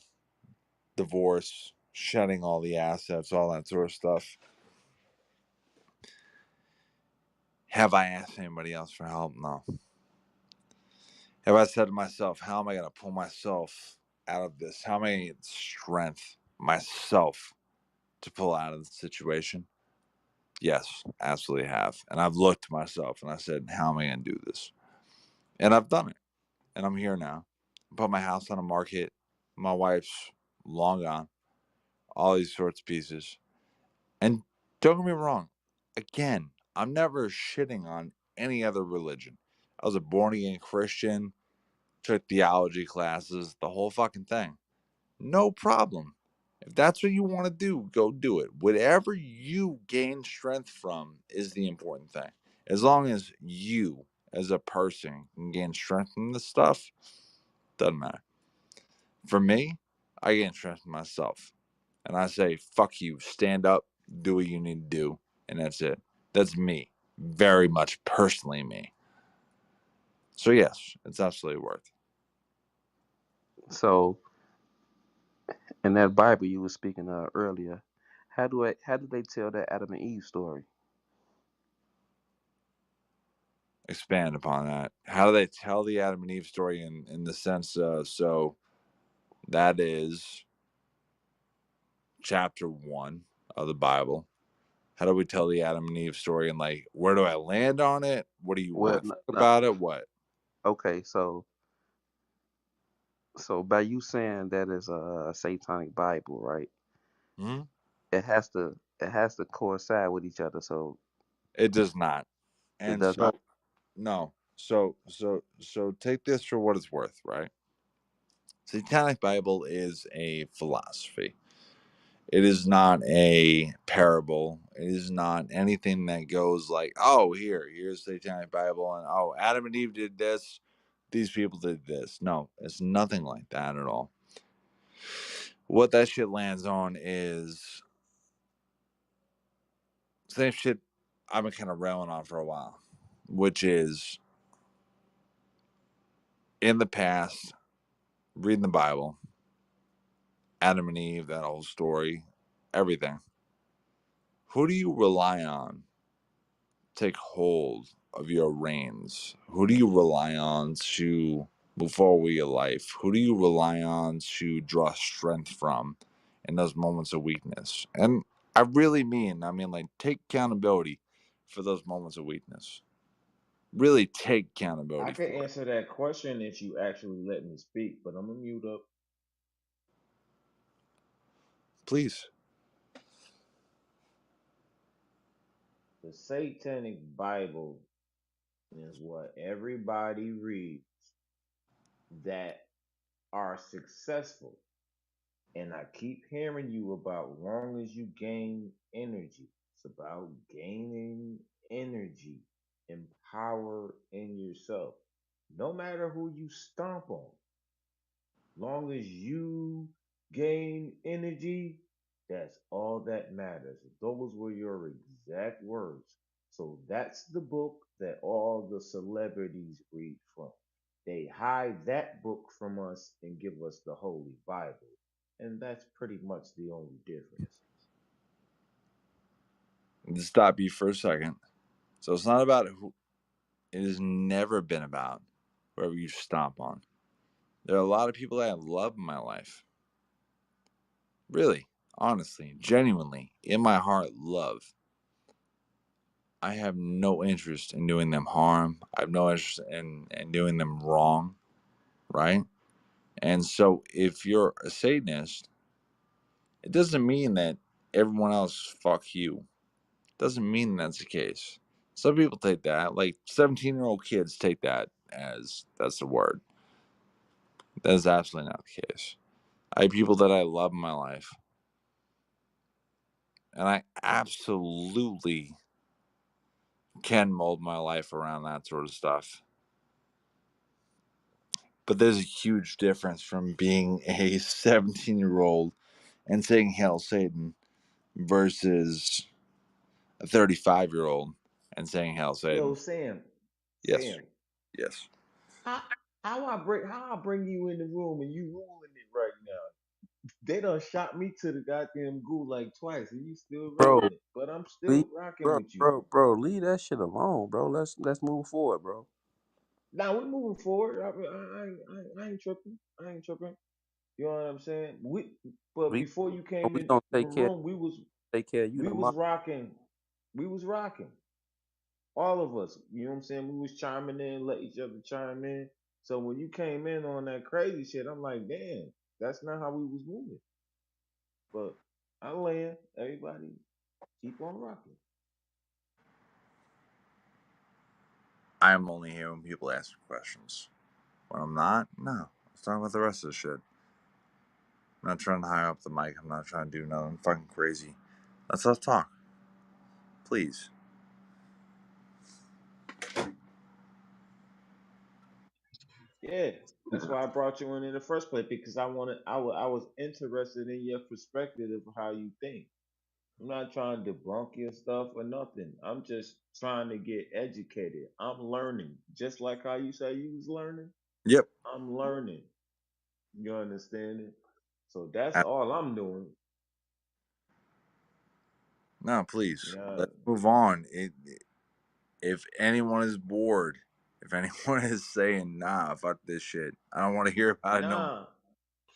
divorce, shedding all the assets, all that sort of stuff. Have I asked anybody else for help? No. Have I said to myself, how am I going to pull myself out of this? How am I going to get strength myself to pull out of the situation? Yes, absolutely have. And I've looked to myself and I said, how am I going to do this? And I've done it. And I'm here now. I put my house on the market. My wife's long gone. All these sorts of pieces. And don't get me wrong. Again, I'm never shitting on any other religion. I was a born again Christian, took theology classes, the whole fucking thing. No problem. If that's what you want to do, go do it. Whatever you gain strength from is the important thing. As long as you, as a person, can gain strength from this stuff, doesn't matter. For me, I gain strength from myself. And I say, fuck you, stand up, do what you need to do, and that's it. That's me. Very much personally me. So, yes, it's absolutely worth it. So in that Bible you were speaking of earlier, how do they tell that Adam and Eve story? Expand upon that. How do they tell the Adam and Eve story in the sense of, so that is chapter 1 of the Bible. How do we tell the Adam and Eve story, and like, where do I land on it? What do you Well, want to think about it? What? okay, so by you saying that is a satanic Bible, right? Hmm? It has to coincide with each other. So It does not. it And does not. so, no. So take this for what it's worth, right? Satanic Bible is a philosophy. It is not a parable. It is not anything that goes like, oh, here's Satanic Bible, and oh, Adam and Eve did this, these people did this. No, it's nothing like that at all. What that shit lands on is same shit I've been kind of railing on for a while, which is in the past, reading the Bible, Adam and Eve, that whole story, everything. Who do you rely on take hold of your reins? Who do you rely on to move forward with your life? Who do you rely on to draw strength from in those moments of weakness? And I mean, like, take accountability for those moments of weakness. Really take I accountability can for it. answer that question if you actually let me speak, but I'm gonna mute up. Please. The Satanic Bible is what everybody reads that are successful. And I keep hearing you about long as you gain energy. It's about gaining energy and power in yourself. No matter who you stomp on, long as you gain energy, that's all that matters. Those were your exact words. So that's the book that all the celebrities read from. They hide that book from us and give us the Holy Bible. And that's pretty much the only difference. To stop you for a second. So it's not about who, it has never been about whoever you stomp on. There are a lot of people that I love in my life. Really, honestly, genuinely, in my heart, love. I have no interest in doing them harm. I have no interest in doing them wrong, right? And so if you're a Satanist, It doesn't mean that everyone else fuck you. Doesn't mean that's the case. Some people take that, like 17-year-old kids take that as that's the word. That is absolutely not the case. I have people that I love in my life, and I absolutely can mold my life around that sort of stuff. But there's a huge difference from being a 17-year-old and saying Hail Satan versus a 35-year-old and saying Hail Yo, Satan. Sam, Yes, Sam, yes. how how I bring you in the room and you ruling it right now? They done shot me to the goddamn goo like twice, and you still Bro, running it. But I'm leave, still rocking with you. leave that shit alone, bro. Let's move forward, bro. Now we're moving forward. I ain't tripping. I ain't tripping. You know what I'm saying? But We before you came we in gonna the room, take care of you we tomorrow. was rocking. We was rocking. All of us. You know what I'm saying? We was chiming in, let each other chime in. So when you came in on that crazy shit, I'm like, damn, that's not how we was moving. But I land. Everybody keep on rocking. I'm only here when people ask me questions. When I'm not, no. Let's talk about the rest of the shit. I'm not trying to high up the mic. I'm not trying to do nothing fucking crazy. Let's talk, please. Yeah, that's why I brought you in the first place because I was interested in your perspective of how you think. I'm not trying to debunk your stuff or nothing. I'm just trying to get educated. I'm learning, just like how you say you was learning. Yep. I'm learning. You understand it? So that's all I'm doing. No, please. Yeah. Let's move on. If anyone is bored, if anyone is saying, nah, fuck this shit, I don't want to hear about it no more. Nah,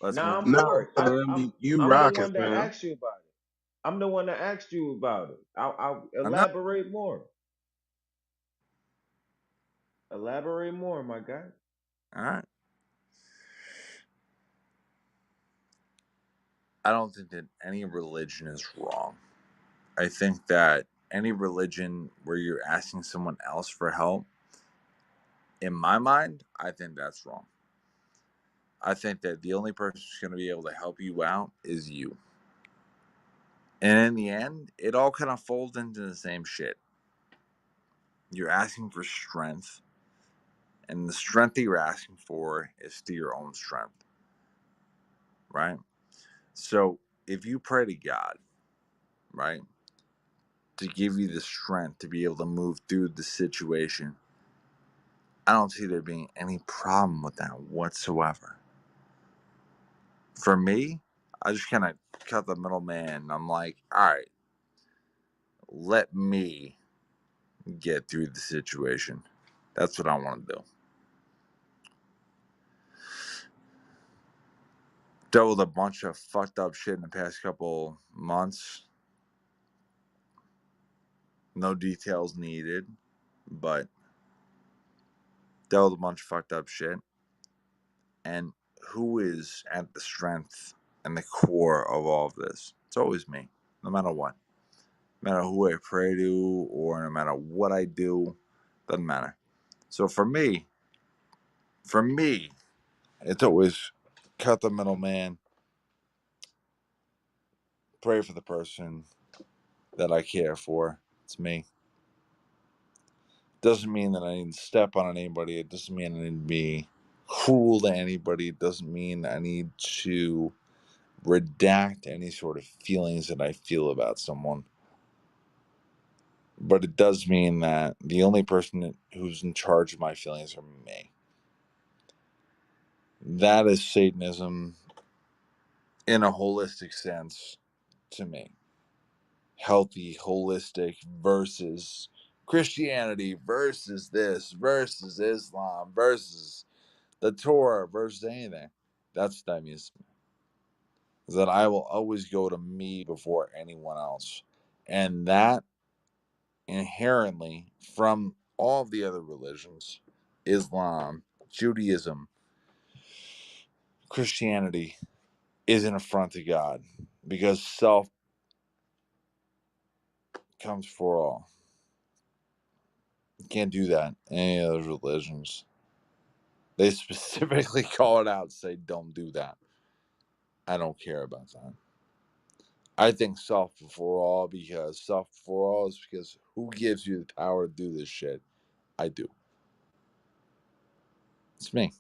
Let's nah, move I'm on. Nah, bored. fam, you I'm the rocking, one that fam. asked you about it. I'm the one that asked you about it. I'll I know. elaborate more. Elaborate more, my guy. All right. I don't think that any religion is wrong. I think that any religion where you're asking someone else for help, in my mind, I think that's wrong. I think that the only person who's going to be able to help you out is you. And in the end, it all kind of folds into the same shit. You're asking for strength, and the strength that you're asking for is through your own strength, right? So if you pray to God, right, to give you the strength to be able to move through the situation, I don't see there being any problem with that whatsoever. For me, I just kind of cut the middleman. And I'm like, all right, let me get through the situation. That's what I want to do. Dealt with a bunch of fucked up shit in the past couple months. No details needed, but dealt with a bunch of fucked up shit. And who is at the strength and the core of all of this? It's always me, no matter what. No matter who I pray to or no matter what I do, doesn't matter. So for me, it's always cut the middleman, pray for the person that I care for. It's me. Doesn't mean that I need to step on anybody. It doesn't mean I need to be cruel to anybody. It doesn't mean I need to redact any sort of feelings that I feel about someone. But it does mean that the only person who's in charge of my feelings are me. That is Satanism in a holistic sense to me. Healthy, holistic versus Christianity versus this versus Islam versus the Torah versus anything. That's what that means to me. Is that I will always go to me before anyone else. And that inherently from all of the other religions, Islam, Judaism, Christianity, is an affront to God because self comes for all. You can't do that in any of those religions. They specifically call it out, say, don't do that. I don't care about that. I think self before all because self before all is because who gives you the power to do this shit? I do. It's me.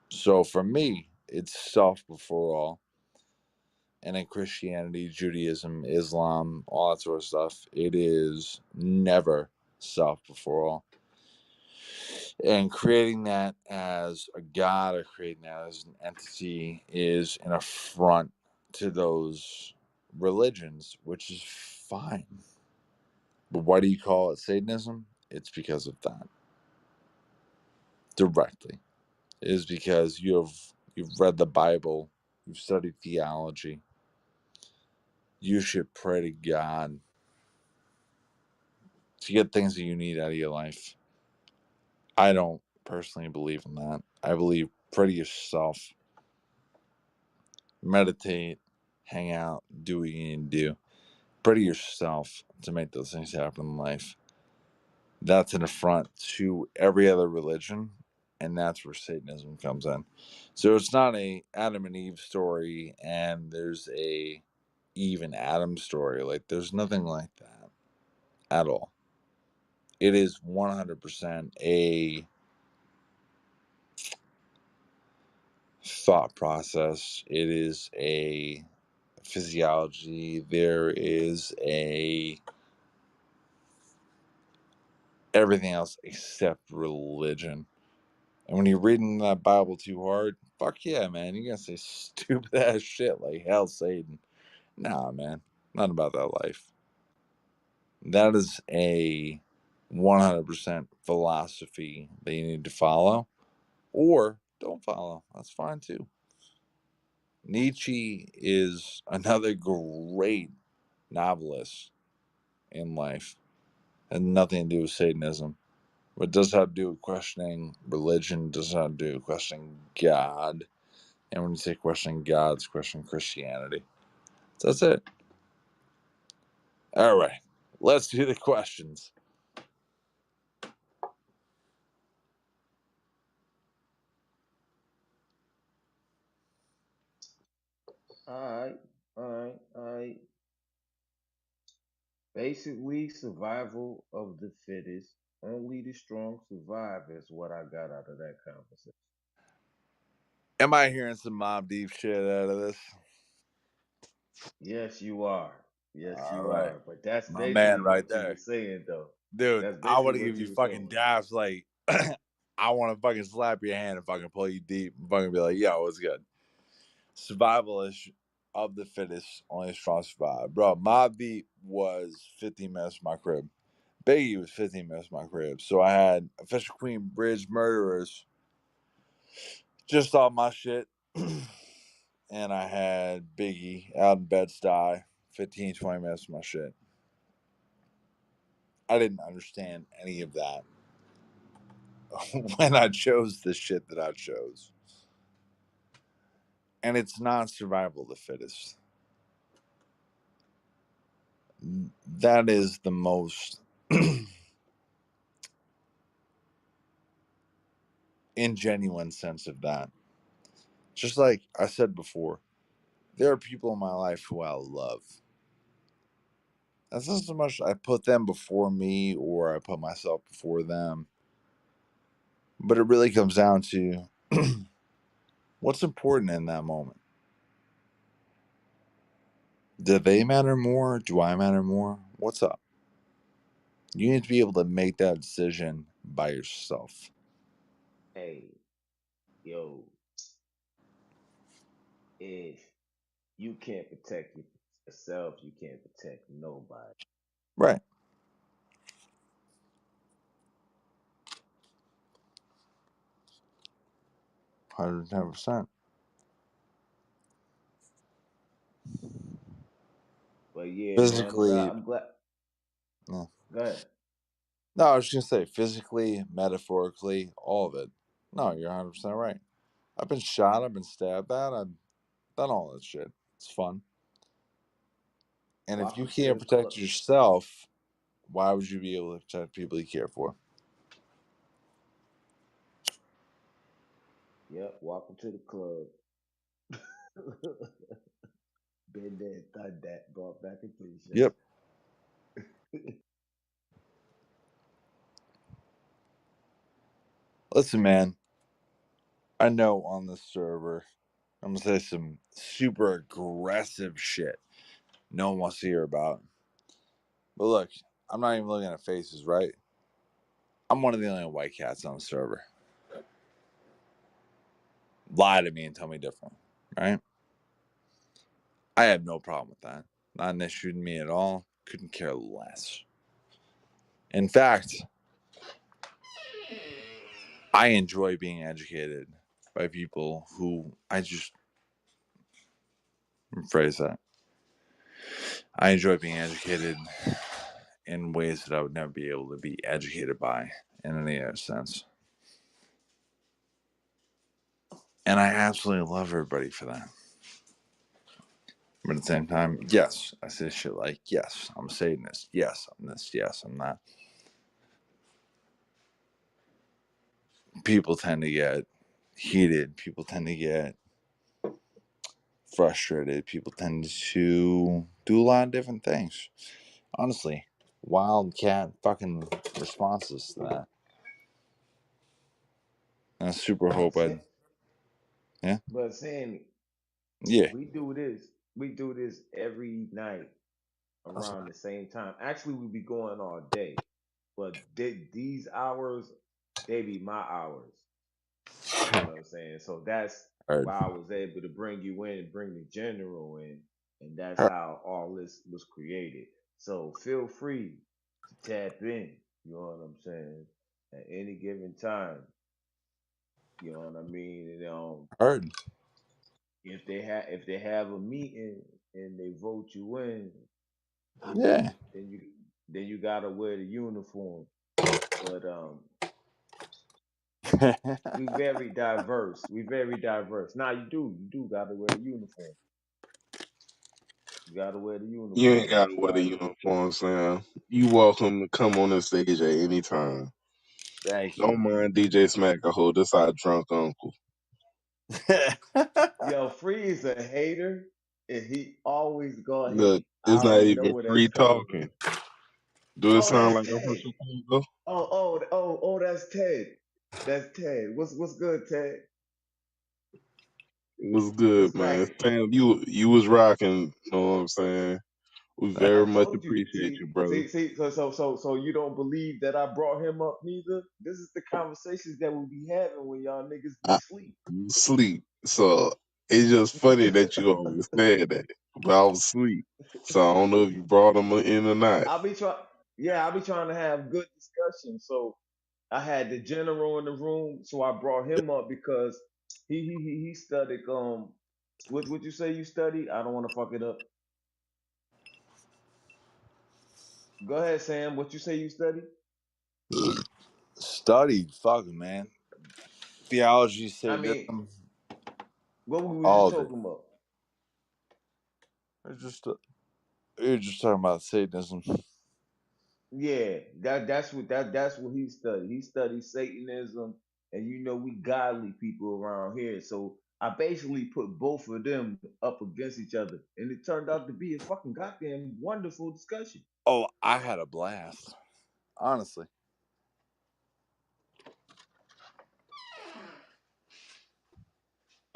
So for me, it's self before all. And in Christianity, Judaism, Islam, all that sort of stuff, it is never self before all. And creating that as a god or creating that as an entity is an affront to those religions, which is fine. But why do you call it Satanism? It's because of that. Directly. It is because you've read the Bible, you've studied theology. You should pray to God to get things that you need out of your life. I don't personally believe in that. I believe pray to yourself, meditate, hang out, do what you need to do. Pray to yourself to make those things happen in life. That's an affront to every other religion, and that's where Satanism comes in. So it's not a Adam and Eve story, and there's a Eve and Adam story. Like there's nothing like that at all. It is 100% a thought process. It is a physiology. There is a everything else except religion. And when you're reading that Bible too hard, fuck yeah, man, you're gonna say stupid ass shit like hell Satan. Nah, man, not about that life. That is a 100% philosophy that you need to follow or don't follow. That's fine too. Nietzsche is another great novelist in life. Had nothing to do with Satanism. But does have to do with questioning religion, does have to do with questioning God. And when you say questioning God, it's questioning Christianity. So that's it. All right. Let's do the questions. Alright, alright. Basically, survival of the fittest. Only the strong survive is what I got out of that conversation. Am I hearing some Mob Deep shit out of this? Yes, you are. Yes, All you right. are. But that's My man basically right what you were there. saying, though. Dude, That's I basically want to what give you you were fucking saying. daps like I want to fucking slap your hand and fucking pull you deep and fucking be like, yo, what's good? Survivalish of the fittest, only strong survive. Bro, Mob Deep was 15 minutes from my crib. Biggie was 15 minutes from my crib. So I had Official Queen Bridge Murderers just off my shit. And I had Biggie out in Bed-Stuy, 15, 20 minutes from my shit. I didn't understand any of that when I chose the shit that I chose. And it's not survival of the fittest. That is the most ingenuine sense of that. Just like I said before, there are people in my life who I love. That's not so much I put them before me or I put myself before them, but it really comes down to what's important in that moment. Do they matter more? Do I matter more? What's up? You need to be able to make that decision by yourself. Hey, yo, if you can't protect yourself, you can't protect nobody. Right. 110%. But yeah, man, Physically, I'm glad. no. Go ahead. No, I was just going to say physically, metaphorically, all of it. No, you're 100% right. I've been shot, I've been stabbed at, Done all that shit. It's fun. And if you Welcome to can't the protect club. yourself, why would you be able to protect people you care for? Yep, welcome to the club. Been there, done that, brought back a t-shirt. Yep. Listen, man. I know on this server, I'm gonna say some super aggressive shit no one wants to hear about. But look, I'm not even looking at faces, right? I'm one of the only white cats on the server. Lie to me and tell me different, right? I have no problem with that. Not an issue to me at all. Couldn't care less. In fact, I enjoy being educated by people who I just rephrase that. I enjoy being educated in ways that I would never be able to be educated by in any other sense. And I absolutely love everybody for that. But at the same time, yes, I say shit like, yes, I'm a Satanist. Yes, I'm this. Yes, I'm that. People tend to get heated. People tend to get frustrated. People tend to do a lot of different things. Honestly, wildcat fucking responses to that. And I super hope Sa- yeah, But Sammy, yeah. we do this every night That's around the same time. Actually, we be going all day, but these hours, they be my hours. You know what I'm saying? So that's hard. why I was able to bring you in and bring the general in, and that's Hard. how all this was created. So feel free to tap in. You know what I'm saying? At any given time. You know what I mean? And, Hard. if they have a meeting and they vote you in, Yeah. then you gotta wear the uniform. But we very diverse. We very diverse. Now you do gotta wear the uniform. You gotta wear the You ain't uniform, got but to you wear the gotta. uniform, Sam. You welcome to come on the stage at any time. Thank Don't you. mind DJ Smack. I hold this our drunk uncle. Yo, Free is a hater, and he always gonna Look, hate. I it's not already know even where free that's coming from. talking. Do it Oh, sound that's like I'm from Ted. Chicago? That's Ted. That's Ted. What's good, Ted? It was good, What's man. cracking? Sam, you was rocking. Know what I'm saying? We I very much told you. appreciate you, brother. So you don't believe that I brought him up neither? This is the conversations that we be having when y'all niggas be I sleep. was asleep, so it's just funny that you always said that. But I was asleep, so I don't know if you brought him in or not. I'll be trying. Yeah, I'll be trying to have good discussion. So I had the general in the room, so I brought him up because he studied. What would you say you studied? I don't want to fuck it up. Go ahead, Sam. What you say you studied? Studied, fuck man. Theology, I mean, Satanism, what we was all just of it. talking about? It's just you're just talking about Satanism. Yeah, that's what he studied. He studied Satanism, and you know we godly people around here. So I basically put both of them up against each other, and it turned out to be a fucking goddamn wonderful discussion. Oh, I had a blast. Honestly,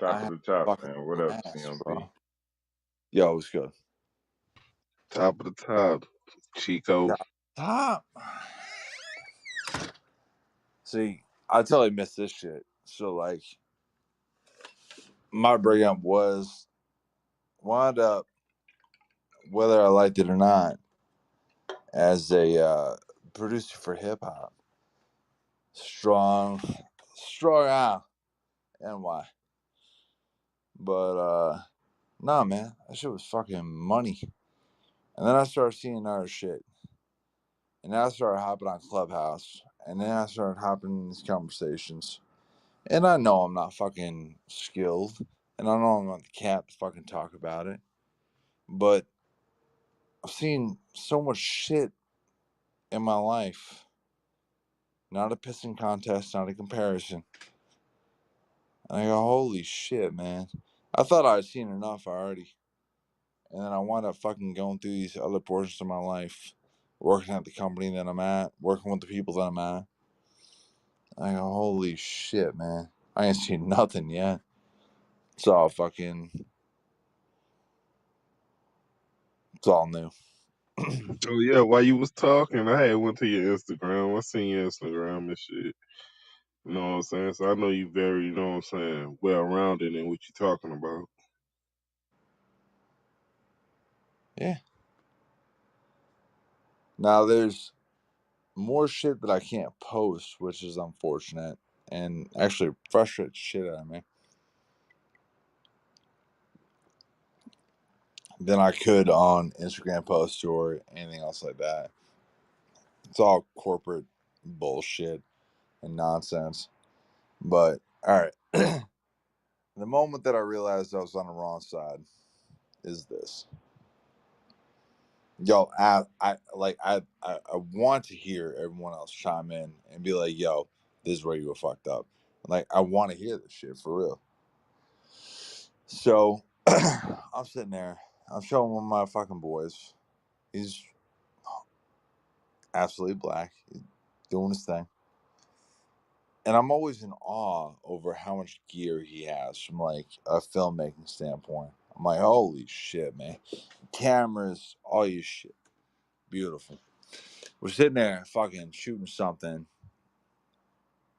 I Top of had the a top, fucking man. What up, blast, CMB? bro. Yo, it was good. Top of the top, Chico. Top. See, I totally missed this shit. So like, my breakup was wound up, whether I liked it or not, as a producer for hip hop. Strong, strong out, and why? But nah, man, that shit was fucking money. And then I started seeing other shit. And then I started hopping on Clubhouse. And then I started hopping in these conversations. And I know I'm not fucking skilled And I know I'm not the cat to fucking talk about it, but I've seen so much shit in my life. Not a pissing contest, not a comparison. And I go, holy shit, man. I thought I'd seen enough already. And then I wound up fucking going through these other portions of my life, working at the company that I'm at, working with the people that I'm at. I go, holy shit, man. I ain't seen nothing yet. It's all fucking, it's all new. So yeah, while you was talking, I had went to your Instagram. I seen your Instagram and shit. You know what I'm saying? So I know you very, you know what I'm saying, well rounded in what you talking about. Yeah. Now there's more shit that I can't post, which is unfortunate and actually frustrates shit out of me than I could on Instagram posts or anything else like that. It's all corporate bullshit and nonsense. But all right, the moment that I realized I was on the wrong side is this. Yo, I want to hear everyone else chime in and be like, yo, this is where you were fucked up. Like, I want to hear this shit for real. So I'm sitting there. I'm showing one of my fucking boys. He's absolutely black. He's doing his thing. And I'm always in awe over how much gear he has from like a filmmaking standpoint. I'm like, holy shit, man. Cameras, all your shit. Beautiful. We're sitting there fucking shooting something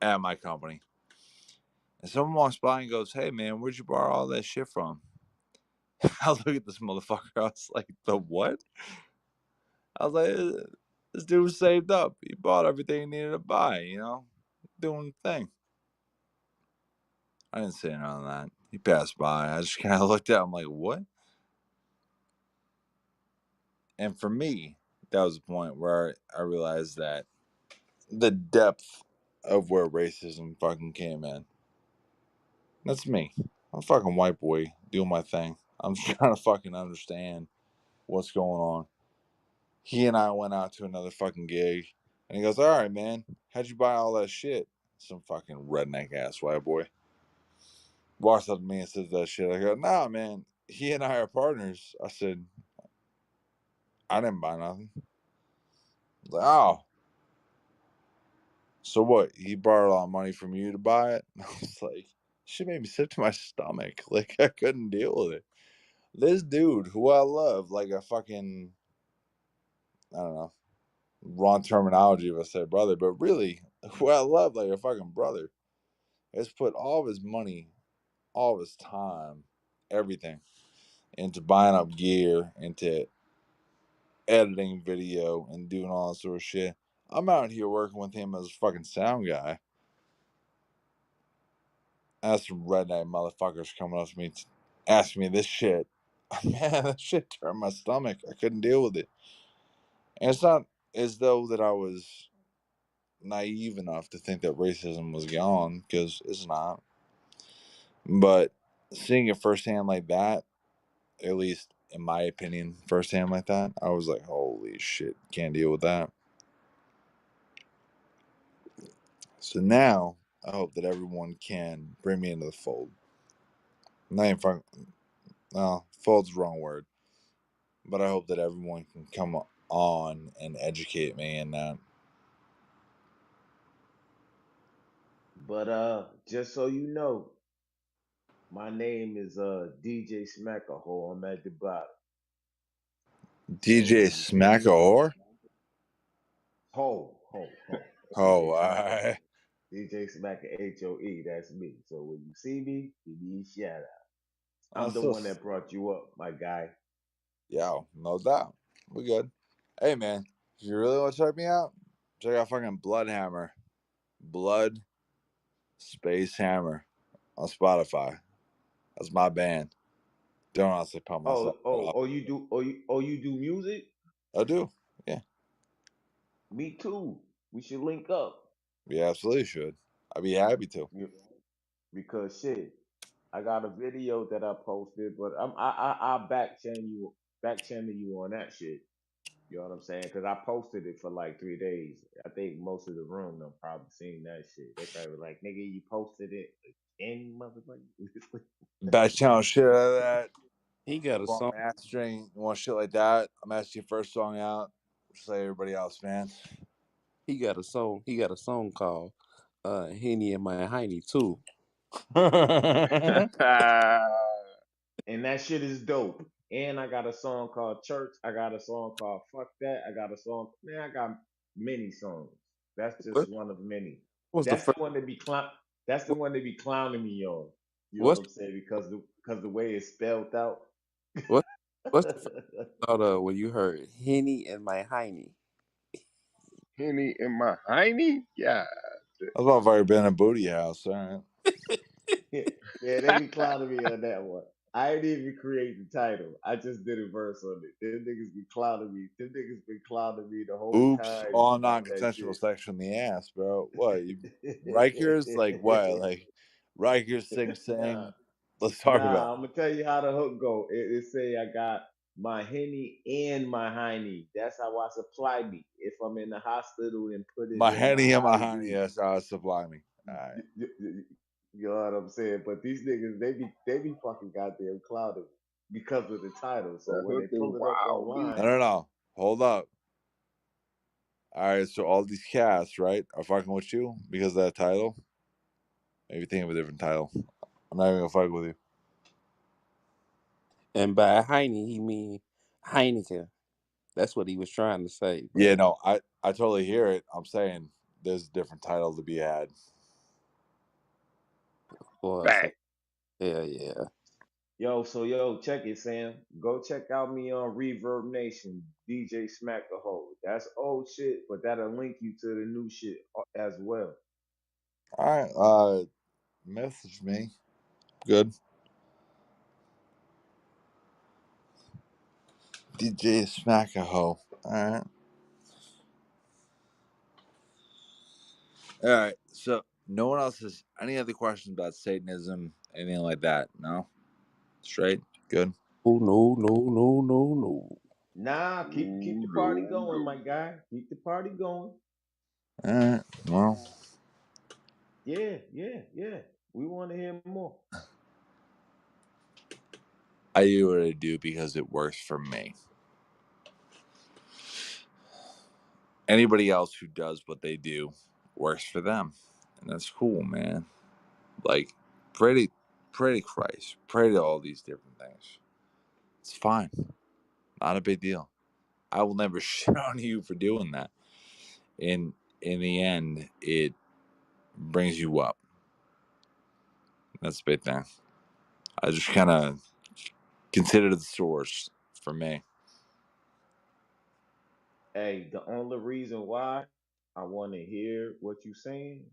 at my company. And someone walks by and goes, hey man, where'd you borrow all that shit from? I look at this motherfucker. I was like, the what? I was like, this dude was saved up. He bought everything he needed to buy, doing the thing. I didn't say none of that. He passed by. I just kind of looked at him like, what? And for me, that was the point where I realized that the depth of where racism fucking came in. That's me. I'm a fucking white boy doing my thing. I'm just trying to fucking understand what's going on. He and I went out to another fucking gig, and he goes, all right, man, how'd you buy all that shit? Some fucking redneck ass white boy. Walks up to me and says that shit. I go, nah, man, he and I are partners. I said, I didn't buy nothing. He's like, oh, so what? He borrowed all the money from you to buy it? And I was like, shit made me sick to my stomach. Like, I couldn't deal with it. This dude, who I love, like a fucking, I don't know, wrong terminology if I say brother, but really, who I love like a fucking brother, has put all of his money, all of his time, everything into buying up gear, into editing video, and doing all that sort of shit. I'm out here working with him as a fucking sound guy. As some redneck motherfuckers coming up to me, asking me this shit. Man, that shit turned my stomach. I couldn't deal with it. And it's not as though that I was naive enough to think that racism was gone, because it's not. But seeing it firsthand like that, at least in my opinion, firsthand like that, I was like, holy shit, can't deal with that. So now I hope that everyone can bring me into the fold. Not even fucking, no, fold's the wrong word. But I hope that everyone can come on and educate me in that. But just so you know, my name is DJ Smackaho. I'm at the bottom. So DJ when you see Smack a me, whore? ho. Oh, DJ Smacker, I. DJ Smacker HOE. That's me. So when you see me, give me a shout out. I'm That's the so. one that brought you up, my guy. Yeah, no doubt. We good. Hey, man, if you really want to check me out, check out fucking Bloodhammer. Blood Space Hammer on Spotify. That's my band. Don't honestly pump myself up. You do music? I do. Yeah, Me too. We should link up. we absolutely should. I'd be happy to. You- Because shit. I got a video that I posted, but I'll back channel you on that shit. You know what I'm saying? Because I posted it for like 3 days. I think most of the room done probably seen that shit. They probably like, nigga, you posted it again, motherfucker. Back channel shit out of that. He got You a want song. mastering? You want shit like that? I'm asking your first song out. Just like everybody else, man. He got a song. He got a song called Henny and My Heiny too. And that shit is dope. And I got a song called Church. I got a song called Fuck That. I got a song. Man, I got many songs. That's What just one of many. was the That's the first? one that be clown. That's the What, one that be clowning me on. You know what what's I'm saying? Because the way it's spelled out. what what's the first thought of when you heard Henny and My Heiny? Henny in my hiney? Yeah. That's about very been a booty house, all right. Yeah, yeah, they be clowning me on that one. I didn't even create the title. I just did a verse on it. Them niggas be clowning me. Them niggas been clowning me the whole Oops, time all about that non-consensual shit. sex from the ass, bro. What? Rikers? Like what? Like Rikers Nah, sing. Let's talk about nah. I'm gonna tell you how the hook go. It say I got my henny and my hiney. That's how I supply me. If I'm in the hospital, and put it my in henny and my my honey. IV. That's how it supply me. All right. You know what I'm saying? But these niggas, they be fucking goddamn clouded because of the title. So The when hook they is pull it up wild beast. No, online, no, no. Hold up. All right. So all these cats, right, are fucking with you because of that title. Maybe think of a different title. I'm not even gonna fuck with you. And by Heiny, he mean Heineken. That's what he was trying to say, Yeah, but no, I totally hear it. I'm saying there's a different title to be had. boy, so Fact. hell yeah. yo, check it, Sam. Go check out me on Reverb Nation, DJ Smack the Hole. That's old shit, but that'll link you to the new shit as well. All right. Message me. Good. DJ Smack a hoe. All right. All right. So no one else has any other questions about Satanism, anything like that? No. Straight. Good. Oh no, no, no, no, no. Nah, keep Ooh, the party no, going, no. my guy. Keep the party going. All right. Well, Yeah, yeah, yeah. We want to hear more. I do what I do because it works for me. Anybody else who does what they do works for them, and that's cool, man. Like, pray to Christ, pray to all these different things. It's fine, not a big deal. I will never shit on you for doing that. In the end, it brings you up. That's the big thing. I just kind of consider the source for me. Hey, the only reason why I want to hear what you saying,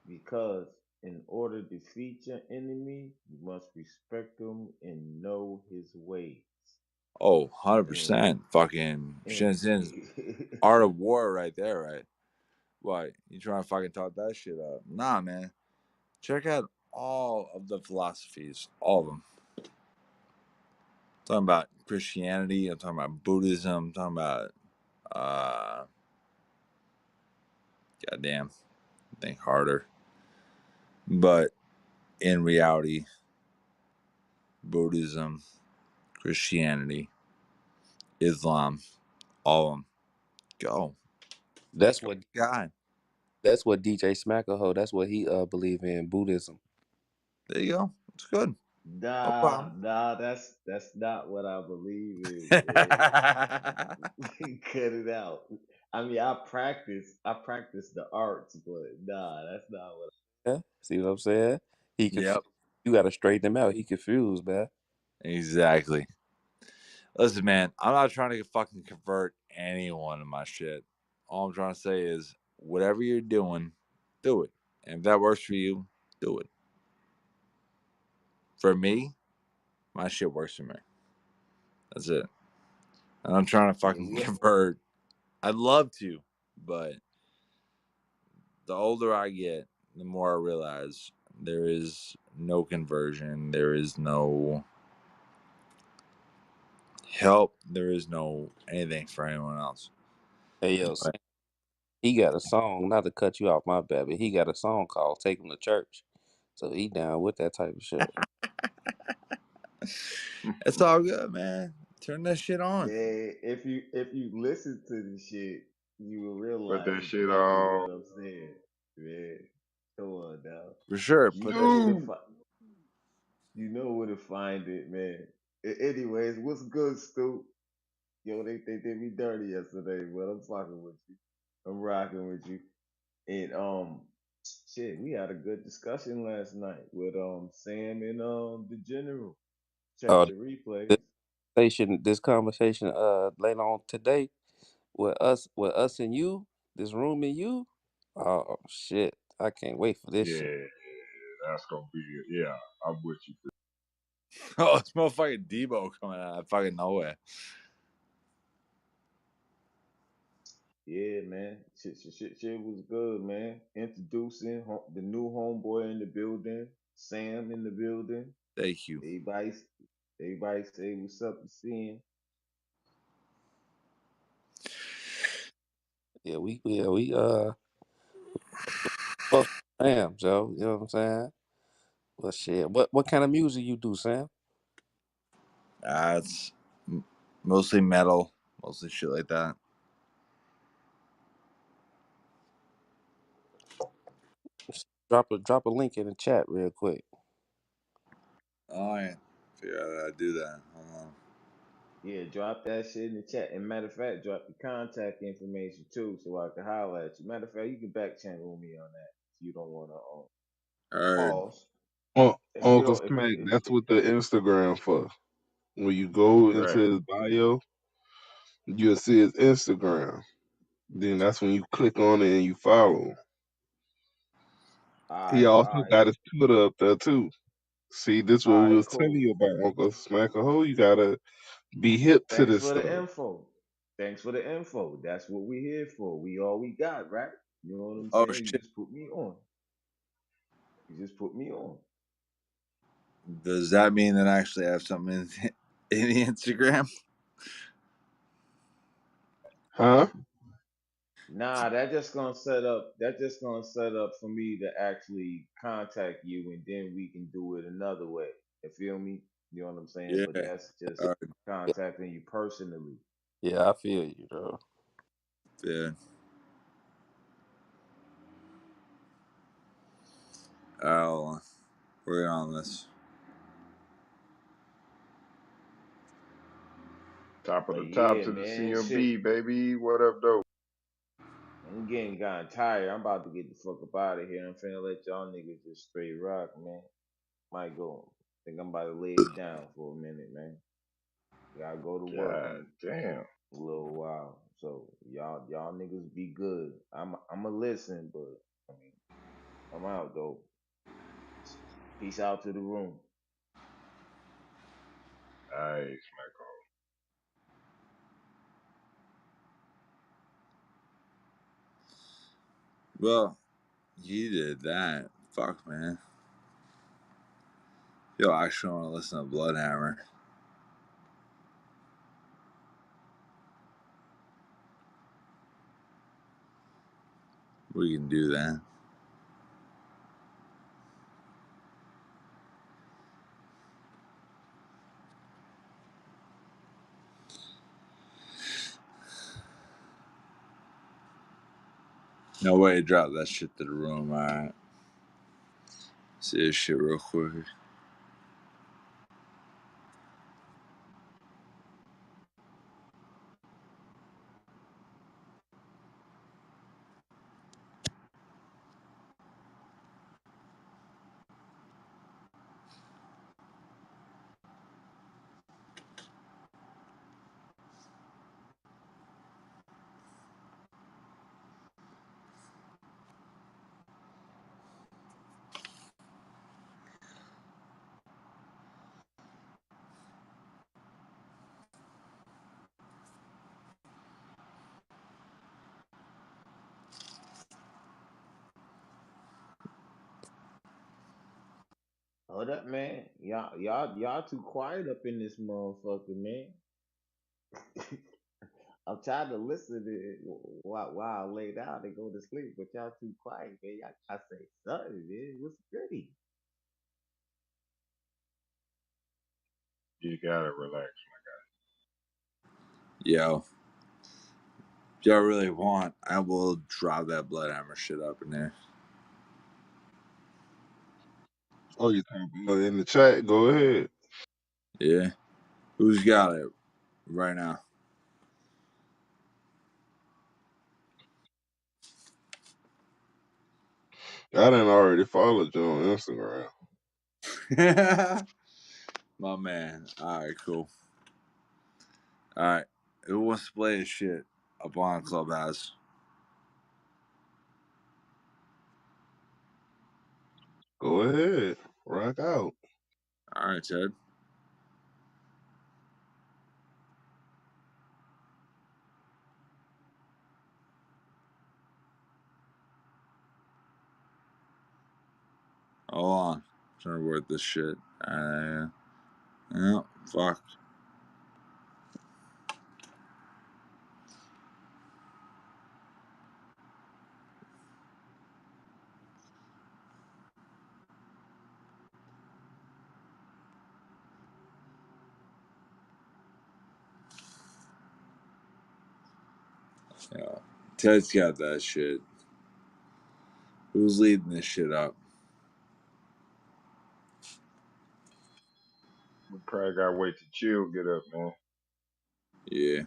because in order to defeat your enemy, you must respect him and know his ways. Oh, And 100%. Fucking and Shinzin's art of war right there, right? What? You trying to fucking talk that shit up? Nah, man. Check out all of the philosophies, all of them. I'm talking about Christianity. I'm talking about Buddhism. I'm talking about, uh, goddamn, think harder. But in reality, Buddhism, Christianity, Islam, all of them. Go. That's Go, what God. that's what DJ Smackaho. That's what he believe in Buddhism. There you go. It's good. No nah, problem. nah, that's not what I believe in, man. Cut it out. I mean, I practice the arts, but nah, that's not what. Yeah, see what I'm saying? He Yep. You got to straighten him out. He confused, man. Exactly. Listen, man, I'm not trying to fucking convert anyone in my shit. All I'm trying to say is whatever you're doing, do it. And if that works for you, do it. For me, my shit works for me. That's it. And I'm trying to fucking Yeah, convert. I'd love to, but the older I get, the more I realize There is no conversion. There is no help. There is no anything for anyone else. Hey yo, Sam, he got a song. Not to cut you off, my bad, but he got a song called "Take Him to Church." So he down with that type of shit. It's all good, man. Turn that shit on. Man, if you listen to the shit, you will Put realize that shit exactly on. what I'm saying. Man, come on now. For sure. You Put that know shit. where to Dude. find. You know where to find it, man. Anyways, what's good, Stu? Yo, they did me dirty yesterday, but I'm fucking with you. I'm rocking with you. And shit, we had a good discussion last night with Sam and the general. Check Oh, the replays. this this conversation, later on today with us and you, this room and you. Oh shit, I can't wait for this shit. Yeah, that's gonna be it. Yeah, I'm with you. Oh, it's motherfucking Debo coming out of fucking nowhere. Yeah, man. Shit was good, man. Introducing the new homeboy in the building, Sam in the building. Thank you. Everybody, everybody say what's up to seeing. Yeah, we fuck Sam, Joe. You know what I'm saying? Well, shit. What kind of music you do, Sam? It's mostly metal, mostly shit like that. Drop a link in the chat real quick. All right. Figure out how to do that. Hold on. Yeah, drop that shit in the chat. And matter of fact, drop your contact information too, so I can holler at you. Matter of fact, you can back channel me on that if you don't want to Heard. pause. If you Uncle don't, Smack, if that's what the Instagram for. When you go into right. his bio, you'll see his Instagram. Then that's when you click on it and you follow him. He also All right, got his Twitter up there too. See, this what all we right, was telling cool. you about Uncle Smack. Oh, you gotta be hip to Thanks this for the stuff. info. Thanks for the info. That's what we here for. We all we got, right? You know what I'm Oh saying? You shit. just put me on. You just put me on. Does that mean that I actually have something in the Instagram? Huh? Nah, that just gonna set up. That just gonna set up for me to actually contact you, and then we can do it another way. You feel me? You know what I'm saying? Yeah. But that's just All Yeah, contacting you personally. yeah, I feel you, bro. right. Yeah. I'll work on this. Top of But the top yeah, to the man, shit. CMB, baby. What up, though? I'm getting gotten tired. I'm about to get the fuck up out of here. I'm finna let y'all niggas just straight rock, man. Might go. Think I'm about to lay it down for a minute, man. Gotta go to work God in damn. a little while. So y'all niggas be good. I'ma listen, but I mean I'm out though. Peace out to the room. All right, Smack. Well, you did that. Fuck, man. Yo, I actually want to listen to Bloodhammer. We can do that. No way, drop that shit to the room. All right. See this shit real quick. Hold up, man. Y'all too quiet up in this motherfucker, man. I'm trying to listen to it while I lay down and go to sleep, but y'all too quiet, man. Y'all gotta say something, man. What's goody? You gotta relax. Yo, if y'all really want, I will drop that blood hammer shit up in there. Oh, you talking about in the chat? Go ahead. Yeah. Who's got it right now? I done already followed you on Instagram. My man. All right, cool. All right. Who wants to play his shit up on Clubhouse? Go ahead. Rock out. All right, Ted. Hold on. I'm trying to word this shit. Yeah, fuck. Yeah. Ted's got that shit. Who's leading this shit up? We probably gotta wait till Chill get up, man. Yeah.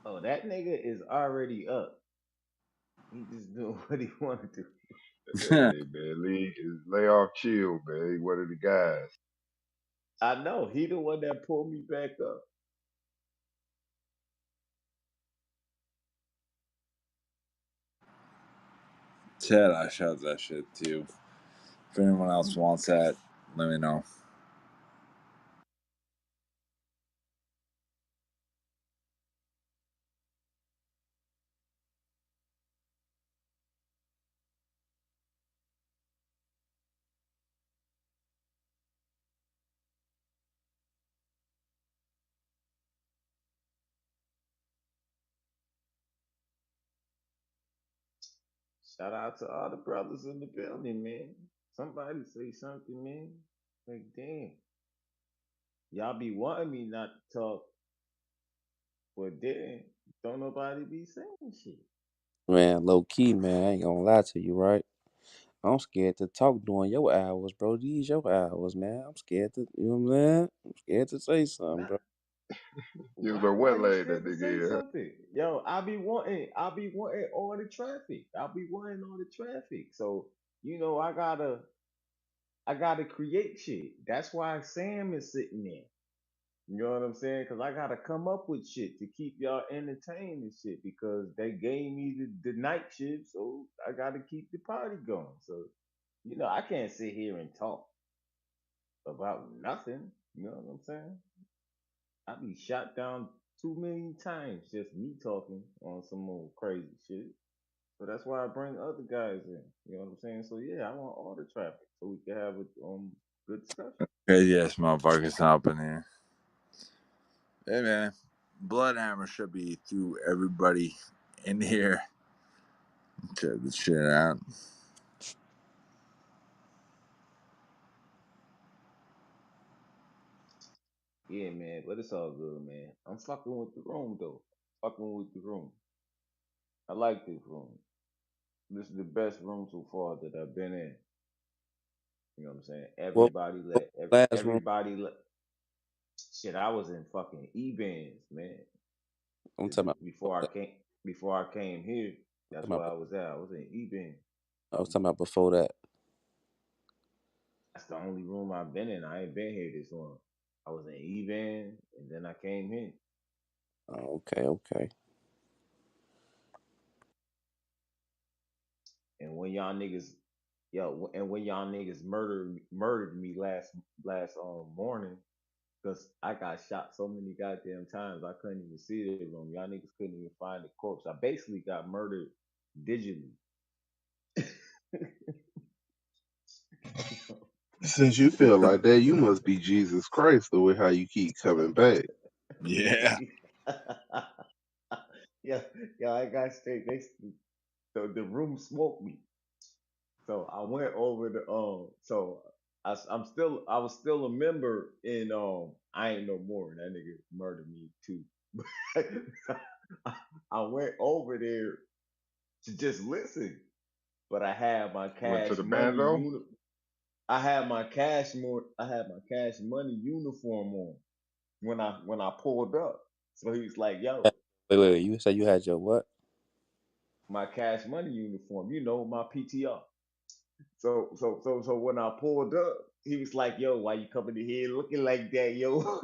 Oh, that nigga is already up. He just doing what he wanted to. Hey, man, lay off Chill, man. He one of the guys. I know he the one that pulled me back up. Ted, I shot that shit too. If anyone else wants that, let me know. Shout out to all the brothers in the building, man. Somebody say something, man. Like, damn. Y'all be wanting me not to talk, but then don't nobody be saying shit. Man, low key, man. I ain't gonna lie to you, right? I'm scared to talk during your hours, bro. These your hours, man. I'm scared to, you know what I'm saying? I'm scared to say something, Nah, bro. You was why a why wet you leg scared that to say nigga. something? Yo, I be wanting all the traffic. I be wanting all the traffic. So, I gotta create shit. That's why Sam is sitting there. You know what I'm saying? Because I gotta come up with shit to keep y'all entertained and shit. Because they gave me the night shift, so I gotta keep the party going. So I can't sit here and talk about nothing. You know what I'm saying? I be shot down too many times just me talking on some old crazy shit. So that's why I bring other guys in. You know what I'm saying? So yeah, I want all the traffic so we can have a good discussion. Crazy ass motherfuckers hopping here. Hey man, Bloodhammer should be through everybody in here. Check this shit out. Yeah, man, but it's all good, man. I'm fucking with the room though. Fucking with the room. I like this room. This is the best room so far that I've been in. You know what I'm saying? What, what last room? Everybody let shit. I was in fucking E-bands, man. I'm talking about. Before I came here. That's Talking where I about was at. I was in E-band. I was talking about before that. That's the only room I've been in. I ain't been here this long. I was in E-band and then I came here. Oh, okay, okay. And when y'all niggas, when y'all niggas murdered me last morning, because I got shot so many goddamn times I couldn't even see the room. Y'all niggas couldn't even find the corpse. I basically got murdered digitally. Since you feel like that, you must be Jesus Christ the way how you keep coming back. Yeah. Yeah, yeah, I got straight. The room smoked me. So I went over the so I was still a member in I ain't no more. That nigga murdered me too. I, I went over there to just listen, but I had my Went to cash the money bando. I had my cash money uniform on when I pulled up. So he's like, "Yo, Wait. You said you had your what? my cash money uniform, my PTR." So when I pulled up, he was like, "Yo, why you coming in here looking like that, yo?"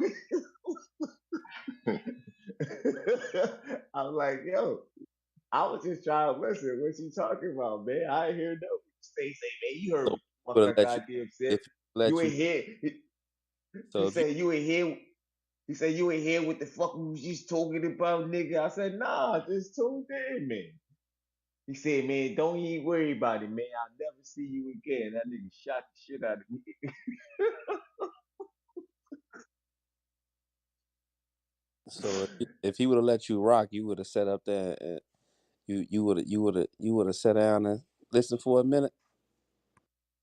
I'm like, "Yo, I was just trying to listen. What you talking about, man? I ain't hear no say, man. You heard So what the fuck would I have let you goddamn said. if he You let you. ain't here." He So if you said, "You ain't here." He said, "You ain't here. What the fuck we was just talking about, nigga?" I said, "Nah, just tuned in, man." He said, "Man, don't even worry about it, man. I'll never see you again." That nigga shot the shit out of me. so if he would have let you rock, you would have sat up there and you would have sat down and listened for a minute.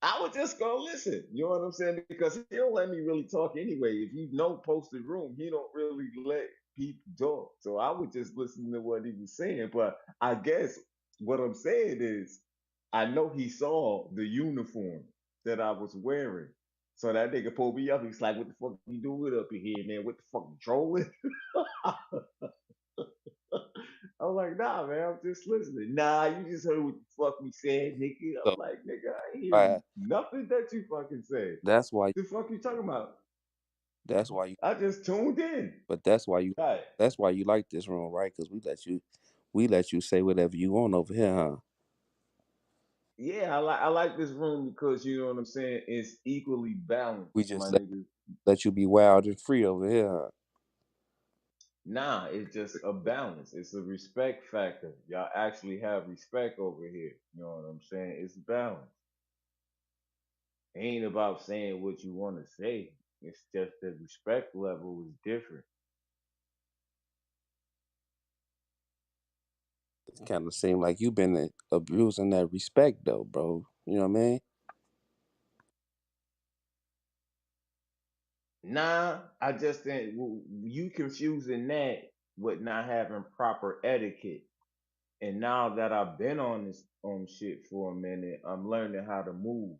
I was just gonna listen. You know what I'm saying? Because he don't let me really talk anyway. If you know posted room, he don't really let people talk. So I was just listening to what he was saying. But I guess what I'm saying is, I know he saw the uniform that I was wearing. So that nigga pulled me up. He's like, "What the fuck you doing up in here, man? What the fuck you trolling?" I'm like, "Nah, man, I'm just listening." "Nah, you just heard what the fuck we said, nigga." I'm So like, "Nigga, I ain't hear I, nothing that you fucking said. that's why The fuck you talking about?" that's why you I just tuned in. but that's why you Right. that's why you like this room, right? Because we let you say whatever you want over here, huh? Yeah, I like this room because you know what I'm saying. It's equally We balanced, my just nigga. let you be wild and free over here, huh? Nah, it's just a balance. It's a respect factor. Y'all actually have respect over here. You know what I'm saying? It's balance. It ain't about saying what you want to say. It's just the respect level is different. It kind of seem like you've been abusing that respect, though, bro. You know what I mean? Nah, I just think you confusing that with not having proper etiquette. And now that I've been on this shit for a minute, I'm learning how to move.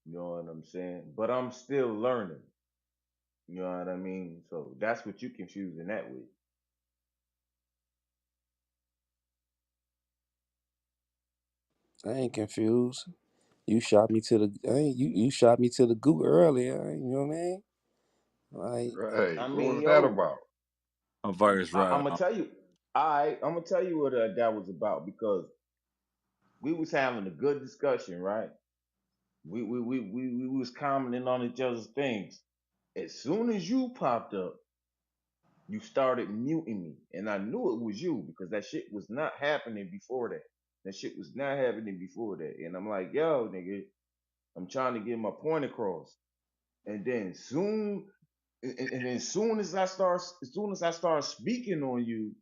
You know what I'm saying? But I'm still learning. You know what I mean? So that's what you confusing that with. I ain't confused. You shot me to the. I ain't, you shot me to the goo earlier. You know what I mean? Like Right. I What mean, was that yo, about? A virus I'm right. gonna tell you. I'm gonna tell you what that was about because we was having a good discussion, right? We was commenting on each other's things. As soon as you popped up, you started muting me, and I knew it was you because that shit was not happening before that. That shit was not happening before that, and I'm like, "Yo, nigga, I'm trying to get my point across." And then then as soon as I start speaking on you,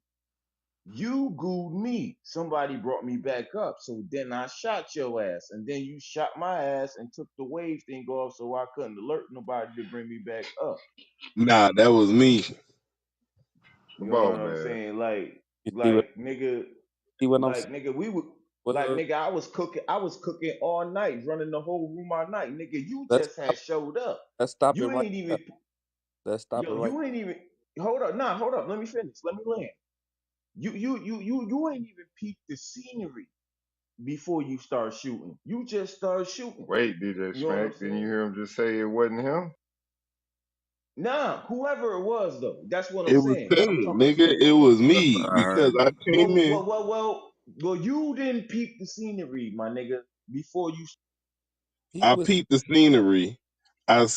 you gooed me. Somebody brought me back up, so then I shot your ass, and then you shot my ass and took the wave thing off, so I couldn't alert nobody to bring me back up. Nah, that was me. You Come know what on, I'm man. saying? you nigga, see what I'm saying? Like nigga, we would like Well, nigga, I was cooking all night, running the whole room all night. Nigga, you let's just had showed up. let's stop it You right ain't there. even Let's stop it yo, right. you ain't even hold up, let me finish. Let me land. You ain't even peeped the scenery before you start shooting. You just start shooting. Wait, DJ You know what I'm Smack, didn't you saying? hear him just say it wasn't him? Nah, whoever it was though, that's what I'm It was saying. I'm Ping, talking to nigga. the It was me I because heard I you. came in. well, you didn't peep the scenery, my nigga, before you. He I was peeped the scenery.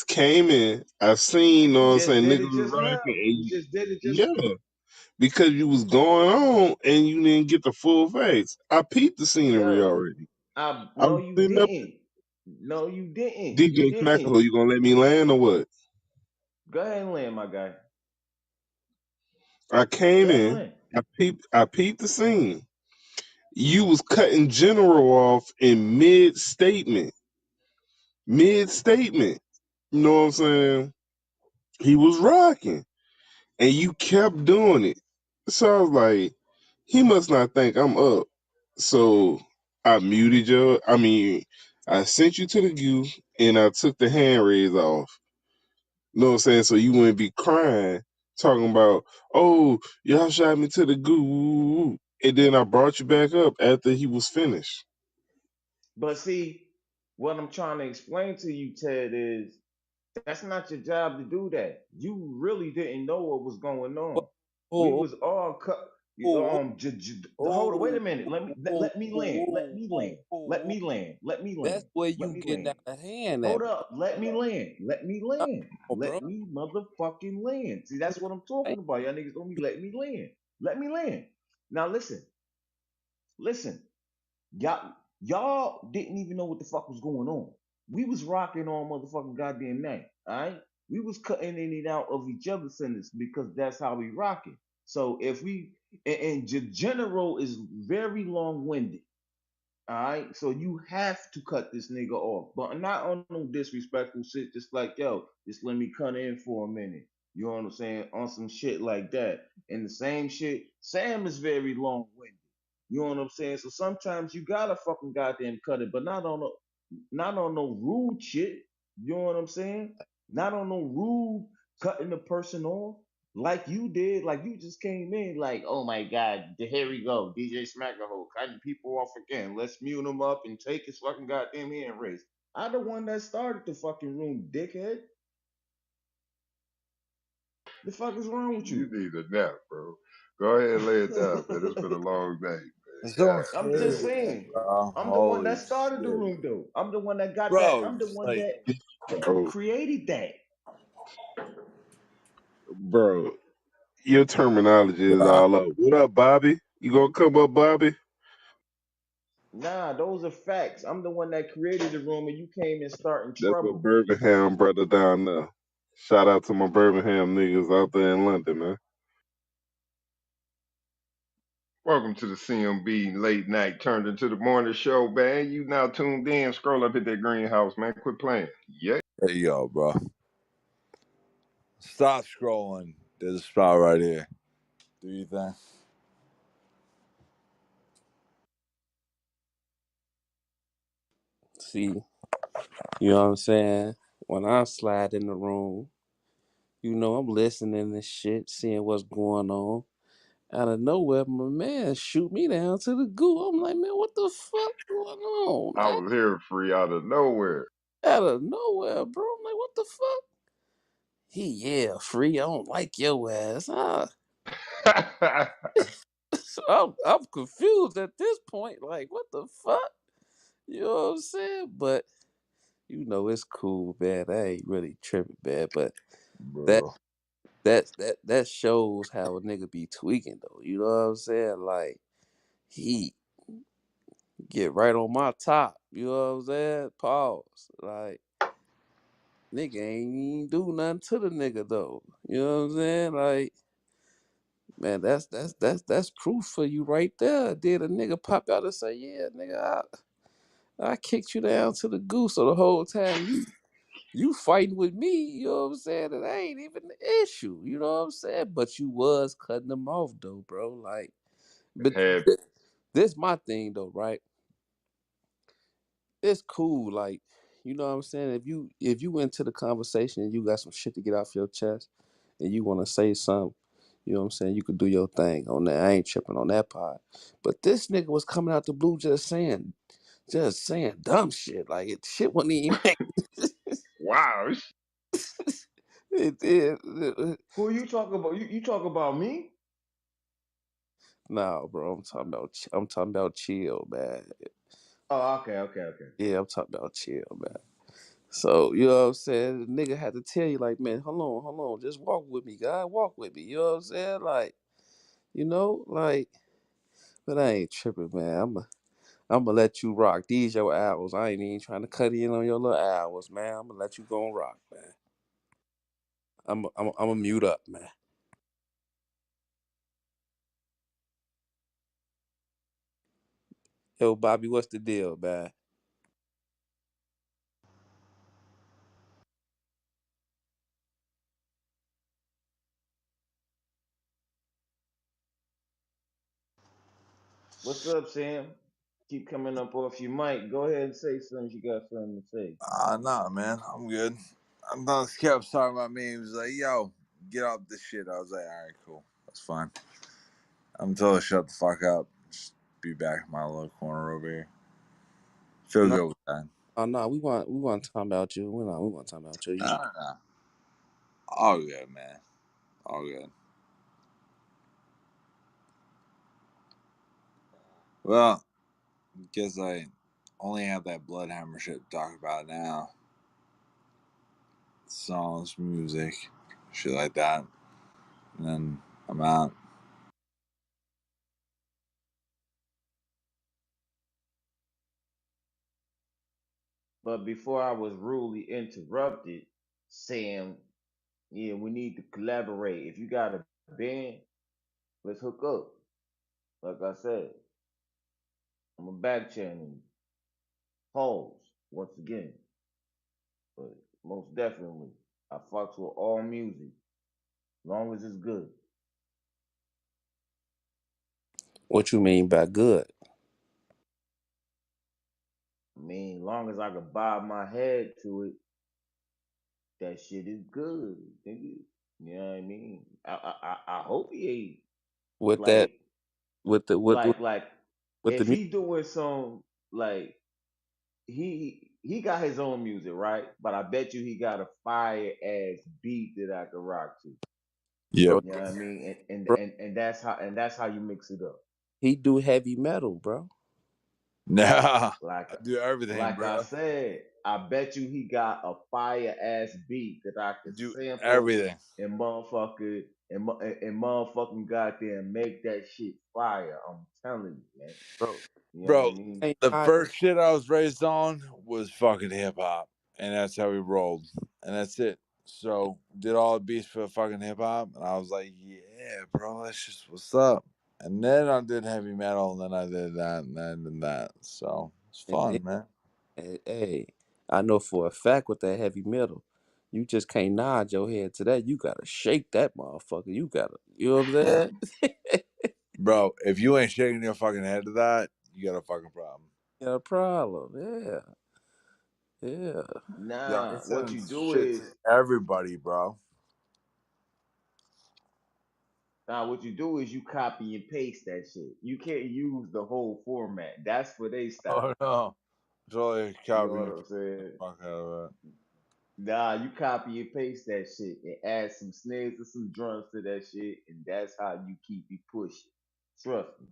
Came in. I seen, know You what I'm just saying, did niggas it was just now. rapping. You just did it just. Yeah, because you was going on and you didn't get the full face. I peeped the scenery Yo, already. No, I'm you sitting up. didn't. No, you didn't. You DJ didn't. Smacker, you gonna let me land or what? Go ahead and land, my guy. I Go came ahead and in, land. I peeped the scene. You was cutting General off in mid statement. You know what I'm saying? He was rocking, and you kept doing it. So I was like, he must not think I'm up. So I muted you. I sent you to the goo, and I took the hand raise off. You know what I'm saying? So you wouldn't be crying, talking about, oh, y'all shot me to the goo. And then I brought you back up after he was finished. But see, what I'm trying to explain to you, Ted, is that's not your job to do that. You really didn't know what was going on. We Oh, was all cut. oh, Hold on, wait a oh, minute. oh, Let me land. Let oh, me oh, land. Let oh. me land. Let me That's land. where Let you me getting land. out of hand Hold at, up. Let me land. Let me land. bro. Let me motherfucking land. See, that's what I'm Hey, talking about. Y'all niggas don't be let me land. Let me land. Now listen. Listen. Y'all didn't even know what the fuck was going on. We was rocking all motherfucking goddamn night. Alright? We was cutting in and out of each other's sentence because that's how we rocking. So if we and general is very long winded. All right, so you have to cut this nigga off, but not on no disrespectful shit. Just like, yo, just let me cut in for a minute. You know what I'm saying? On some shit like that. And the same shit, Sam is very long winded. You know what I'm saying? So sometimes you gotta fucking goddamn cut it, but not on no rude shit. You know what I'm saying? Not on no rude cutting the person off like you did. Like you just came in, like, oh my god, here we go, DJ Smackerhole cutting people off again. Let's mute him up and take his fucking goddamn hand raise. I the one that started the fucking room, dickhead. The fuck is wrong with You you? need a nap, bro. Go ahead and lay it down, man. It's been a long day, It's man. doing God I'm just damn. shit, saying. bro. I'm the one Holy that started the shit. room, though. I'm the one that got that. Bro, I'm the one like, that Oh, created that. bro, your terminology is bro. all up. What up, Bobby? You gonna come up, Bobby? Nah, those are facts. I'm the one that created the room, and you came in starting That's my trouble. Birmingham brother down there. Shout out to my Birmingham niggas out there in London, man. Welcome to the CMB late night turned into the morning show, man. You now tuned in. Scroll up, hit that greenhouse, man. Quit playing. Yeah. There you go, bro. Stop scrolling. There's a spot right here. Do you think? see, you know what I'm saying? When I slide in the room, you know I'm listening to shit, seeing what's going on. Out of nowhere, my man shoot me down to the goo. I'm like, man, what the fuck going on, I man? was here free out of nowhere. Out of nowhere, bro. I'm like, what the fuck? He, yeah, free. I don't like your ass. So I'm confused at this point. Like, what the fuck? You know what I'm saying? But you know, it's cool, man. I ain't really tripping, man. But that Bro. that shows how a nigga be tweaking though. You know what I'm saying? Like he get right on my top. You know what I'm saying? Pause. Like nigga ain't even do nothing to the nigga though. You know what I'm saying? Like man, that's proof for you right there. Did a nigga pop out and say, yeah, nigga, I kicked you down to the goose. So the whole time you fighting with me, you know what I'm saying? That ain't even the issue, you know what I'm saying? But you was cutting them off though, bro. Like, but Had this my thing though, right? It's cool, like, you know what I'm saying? If you went to the conversation and you got some shit to get off your chest and you wanna say something, you know what I'm saying? You could do your thing on that. I ain't tripping on that part. But this nigga was coming out the blue just saying dumb shit. Like it shit wasn't even wow. it did. Who you talking about? You talk about me? Nah, bro. I'm talking about chill, man. Oh, okay, okay, okay. Yeah, I'm talking about chill, man. So you know what I'm saying? The nigga had to tell you like, man, hold on, just walk with me, guy, walk with me. You know what I'm saying? Like, like, but I ain't tripping, man. I'm gonna let you rock. These your hours. I ain't even trying to cut in on your little hours, man. I'm gonna let you go and rock, man. I'm gonna mute up, man. Yo, Bobby, what's the deal, man? What's up, Sam? Keep coming up off your mic. Go ahead and say something. You got something to say. Nah, man, I'm good. I thought this kept talking about me. He was like, "Yo, get off this shit." I was like, "All right, cool, that's fine." I'm told to shut the fuck up. Just be back in my little corner over here. Feel No, good with that. no, we want to talk about you. We want to talk about you. Nah, nah, nah. All good, man. All good. Well, guess I only have that Bloodhammer shit to talk about now. Songs, music, shit like that. And then I'm out. But before I was rudely interrupted, Sam, yeah, we need to collaborate. If you got a band, let's hook up. Like I said, I'm a back channel. Pause once again. But most definitely, I fucks with all music, long as it's good. What you mean by good? I mean, long as I can bob my head to it, that shit is good, nigga. You know what I mean? I hope he ain't With that, like with the like with the if music? he doing some like he got his own music, right? But I bet you he got a fire ass beat that I could rock to. Yep. Bro, You know what I mean? And bro, and and that's how you mix it up. he do heavy metal, bro. Right. Nah, Like I do everything, like I bro. said, I bet you he got a fire ass beat that I could Do sample everything. and motherfucking goddamn make that shit fire. I'm telling you, man. Bro, You know what I Bro, mean? ain't the not, first shit I was raised on was fucking hip hop. And that's how we rolled. And that's it. So did all the beats for fucking hip hop. And I was like, yeah, bro, that's just what's up. And then I did heavy metal, and then I did that, and then did that. So it's and then fun, man. hey, I know for a fact with that heavy metal, you just can't nod your head to that. You gotta shake that motherfucker. You know what I'm saying? Bro, if you ain't shaking your fucking head to that, you got a fucking problem. Got a problem. Yeah, yeah. Yo, Nah, it what you sends do shit to is everybody, bro. you copy and paste that shit. You can't use the whole format. That's for they Oh style. no. Totally You know copy what and I'm paste the saying? fuck out of it. Nah, you copy and paste that shit and add some snares and some drums to that shit, and that's how you keep it pushing. Trust me.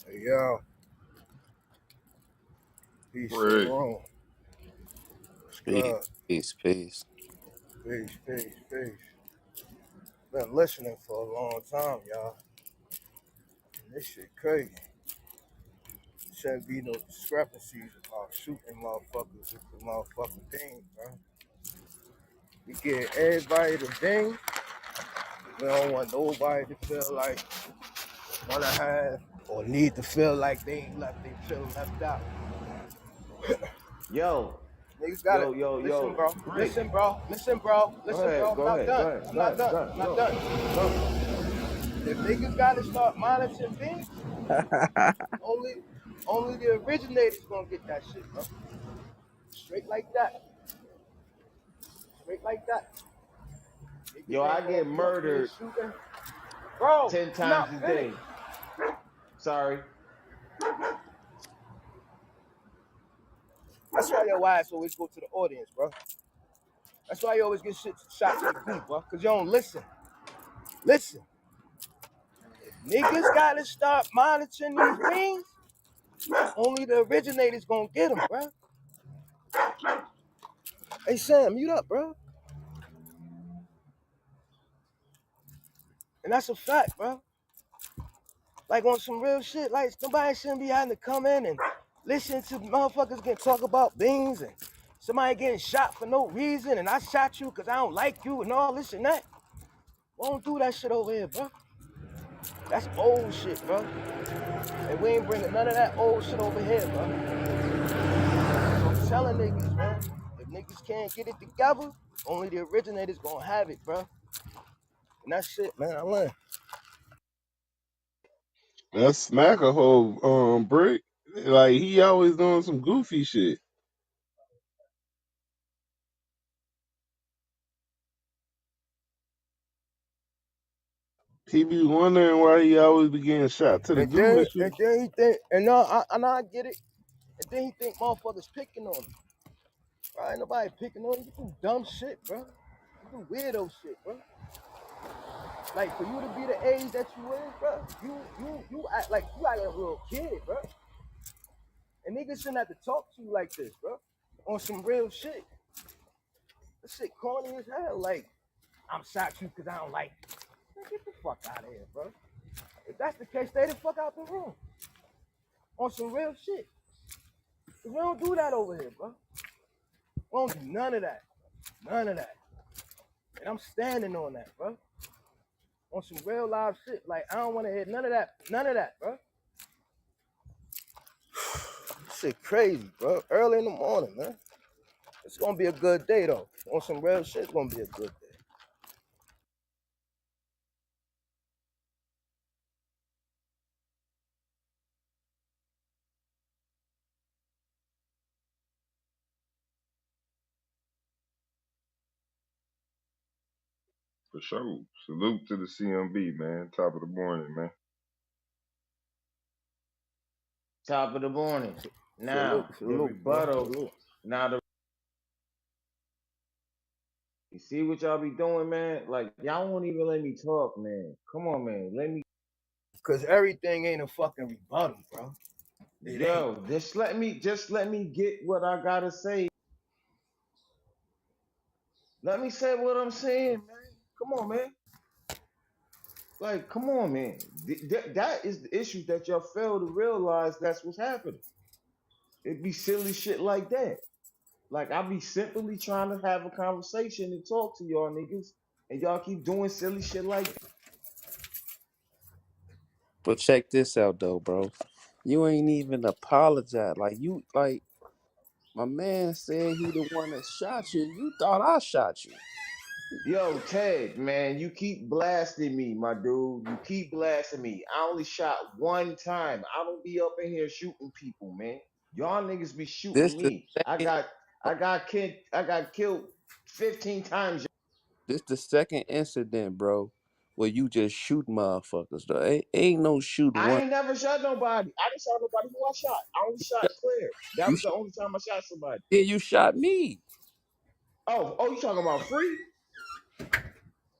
Hey, yo, peace to the Right. room. What's Peace, good? peace, peace. Peace, peace, peace. Been listening for a long time, y'all. And this shit crazy. Shouldn't be no discrepancies about shooting motherfuckers with the motherfucking thing, bro. We get everybody the thing. We don't want nobody to feel like wanna have or need to feel like they feel left out. Yo, Niggas got it. Listen, yo, bro. Brick. Listen, bro. Listen, bro. Go Listen, bro. ahead, I'm go not ahead, go done. ahead, I'm go not ahead, done. go ahead, I'm not go, done. go. If niggas gotta start monitoring things, only only the originators gonna get that shit, bro. Straight like that. Straight like that. Yo, Niggas I ain't gonna get be up here murdered shooting. Bro, 10 I'm times not a finished. day. Sorry. That's why your wives always go to the audience, bro. That's why you always get shit shot to the goo, bro. Cause you don't listen. Listen. Niggas gotta start monitoring these rings. Only the originators gonna get them, bro. Hey Sam, mute up, bro. And that's a fact, bro. Like on some real shit. Like nobody shouldn't be having to come in and listen to motherfuckers getting talk about beans and somebody getting shot for no reason and I shot you because I don't like you and all this and that. We don't do that shit over here, bro. That's old shit, bro. And we ain't bringing none of that old shit over here, bro. So I'm telling niggas, man, if niggas can't get it together, only the originators gonna have it, bro. And that's shit, man. I learned. That's Smack a whole brick. Like he always doing some goofy shit. He be wondering why he always be getting shot to the goo and shit. And then he think, and no, I get it. And then he think motherfuckers picking on him. Right? Ain't nobody picking on him. You do dumb shit, bro. You do weirdo shit, bro. Like for you to be the age that you is, bro, you act like you act like a little kid, bro. And niggas shouldn't have to talk to you like this, bro. On some real shit. This shit corny as hell. Like, I'm shot you because I don't like you. Man, get the fuck out of here, bro. If that's the case, stay the fuck out the room. On some real shit. We don't do that over here, bro. We don't do none of that. None of that. And I'm standing on that, bro. On some real live shit. Like, I don't want to hear none of that. None of that, bro. This shit crazy, bro. Early in the morning, man. It's gonna be a good day, though. On some real shit, it's gonna be a good day. For sure. Salute to the CMB, man. Top of the morning, man. Top of the morning. Salute, Now the salute, bro. rebuttal. Salute. Now the you see what y'all be doing, man? Like y'all won't even let me talk, man. Come on, man. Let me Cause everything ain't a fucking rebuttal, bro. It ain't. yo, just let me get what I gotta say. Let me say what I'm saying, man. Come on, man. Like, come on, man. That is the issue that y'all fail to realize that's what's happening. It be silly shit like that. Like I be simply trying to have a conversation and talk to y'all niggas, and y'all keep doing silly shit like But check this out though, bro. You ain't even apologize. Like my man said he the one that shot you. You thought I shot you. yo, Ted, man, you keep blasting me, my dude. You keep blasting me. I only shot one time. I don't be up in here shooting people, man. Y'all niggas be This shooting the me. I second got I got killed 15 times. this the second incident, bro, where you just shoot motherfuckers. Though ain't no shoot I one. ain't never shot nobody. I didn't shot nobody who I shot. I only shot Claire. That You was the shot, only time I shot somebody. yeah, you shot me. Oh, you talking about free?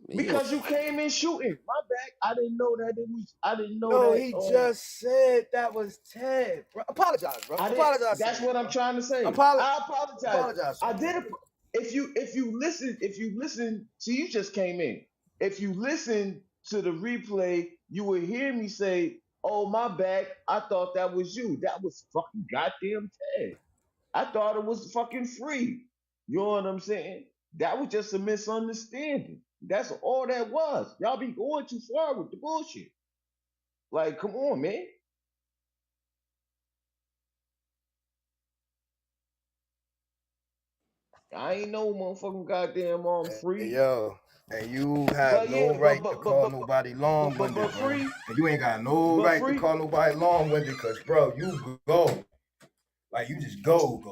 You Because you came in shooting. My bad. I didn't know that it was. I didn't know No, that. he just said that was Ted, bro. Apologize, bro. I did. Apologize to the That's what nigga, I'm bro. trying to say. Apolo- I apologize. apologize to I the did. nigga, bro. If you listen, see, you just came in. If you listen to the replay, you will hear me say, "Oh, my bad. I thought that was you. That was fucking goddamn Ted. I thought it was fucking free." You know what I'm saying? That was just a misunderstanding. That's all that was. Y'all be going too far with the bullshit. Like, come on, man. I ain't no motherfucking goddamn Hey, free. yo, and you have But no yeah, right to call nobody long-winded, but bro. free, And you ain't got no but right to free, call nobody long-winded, cause bro, you go. Like you just go.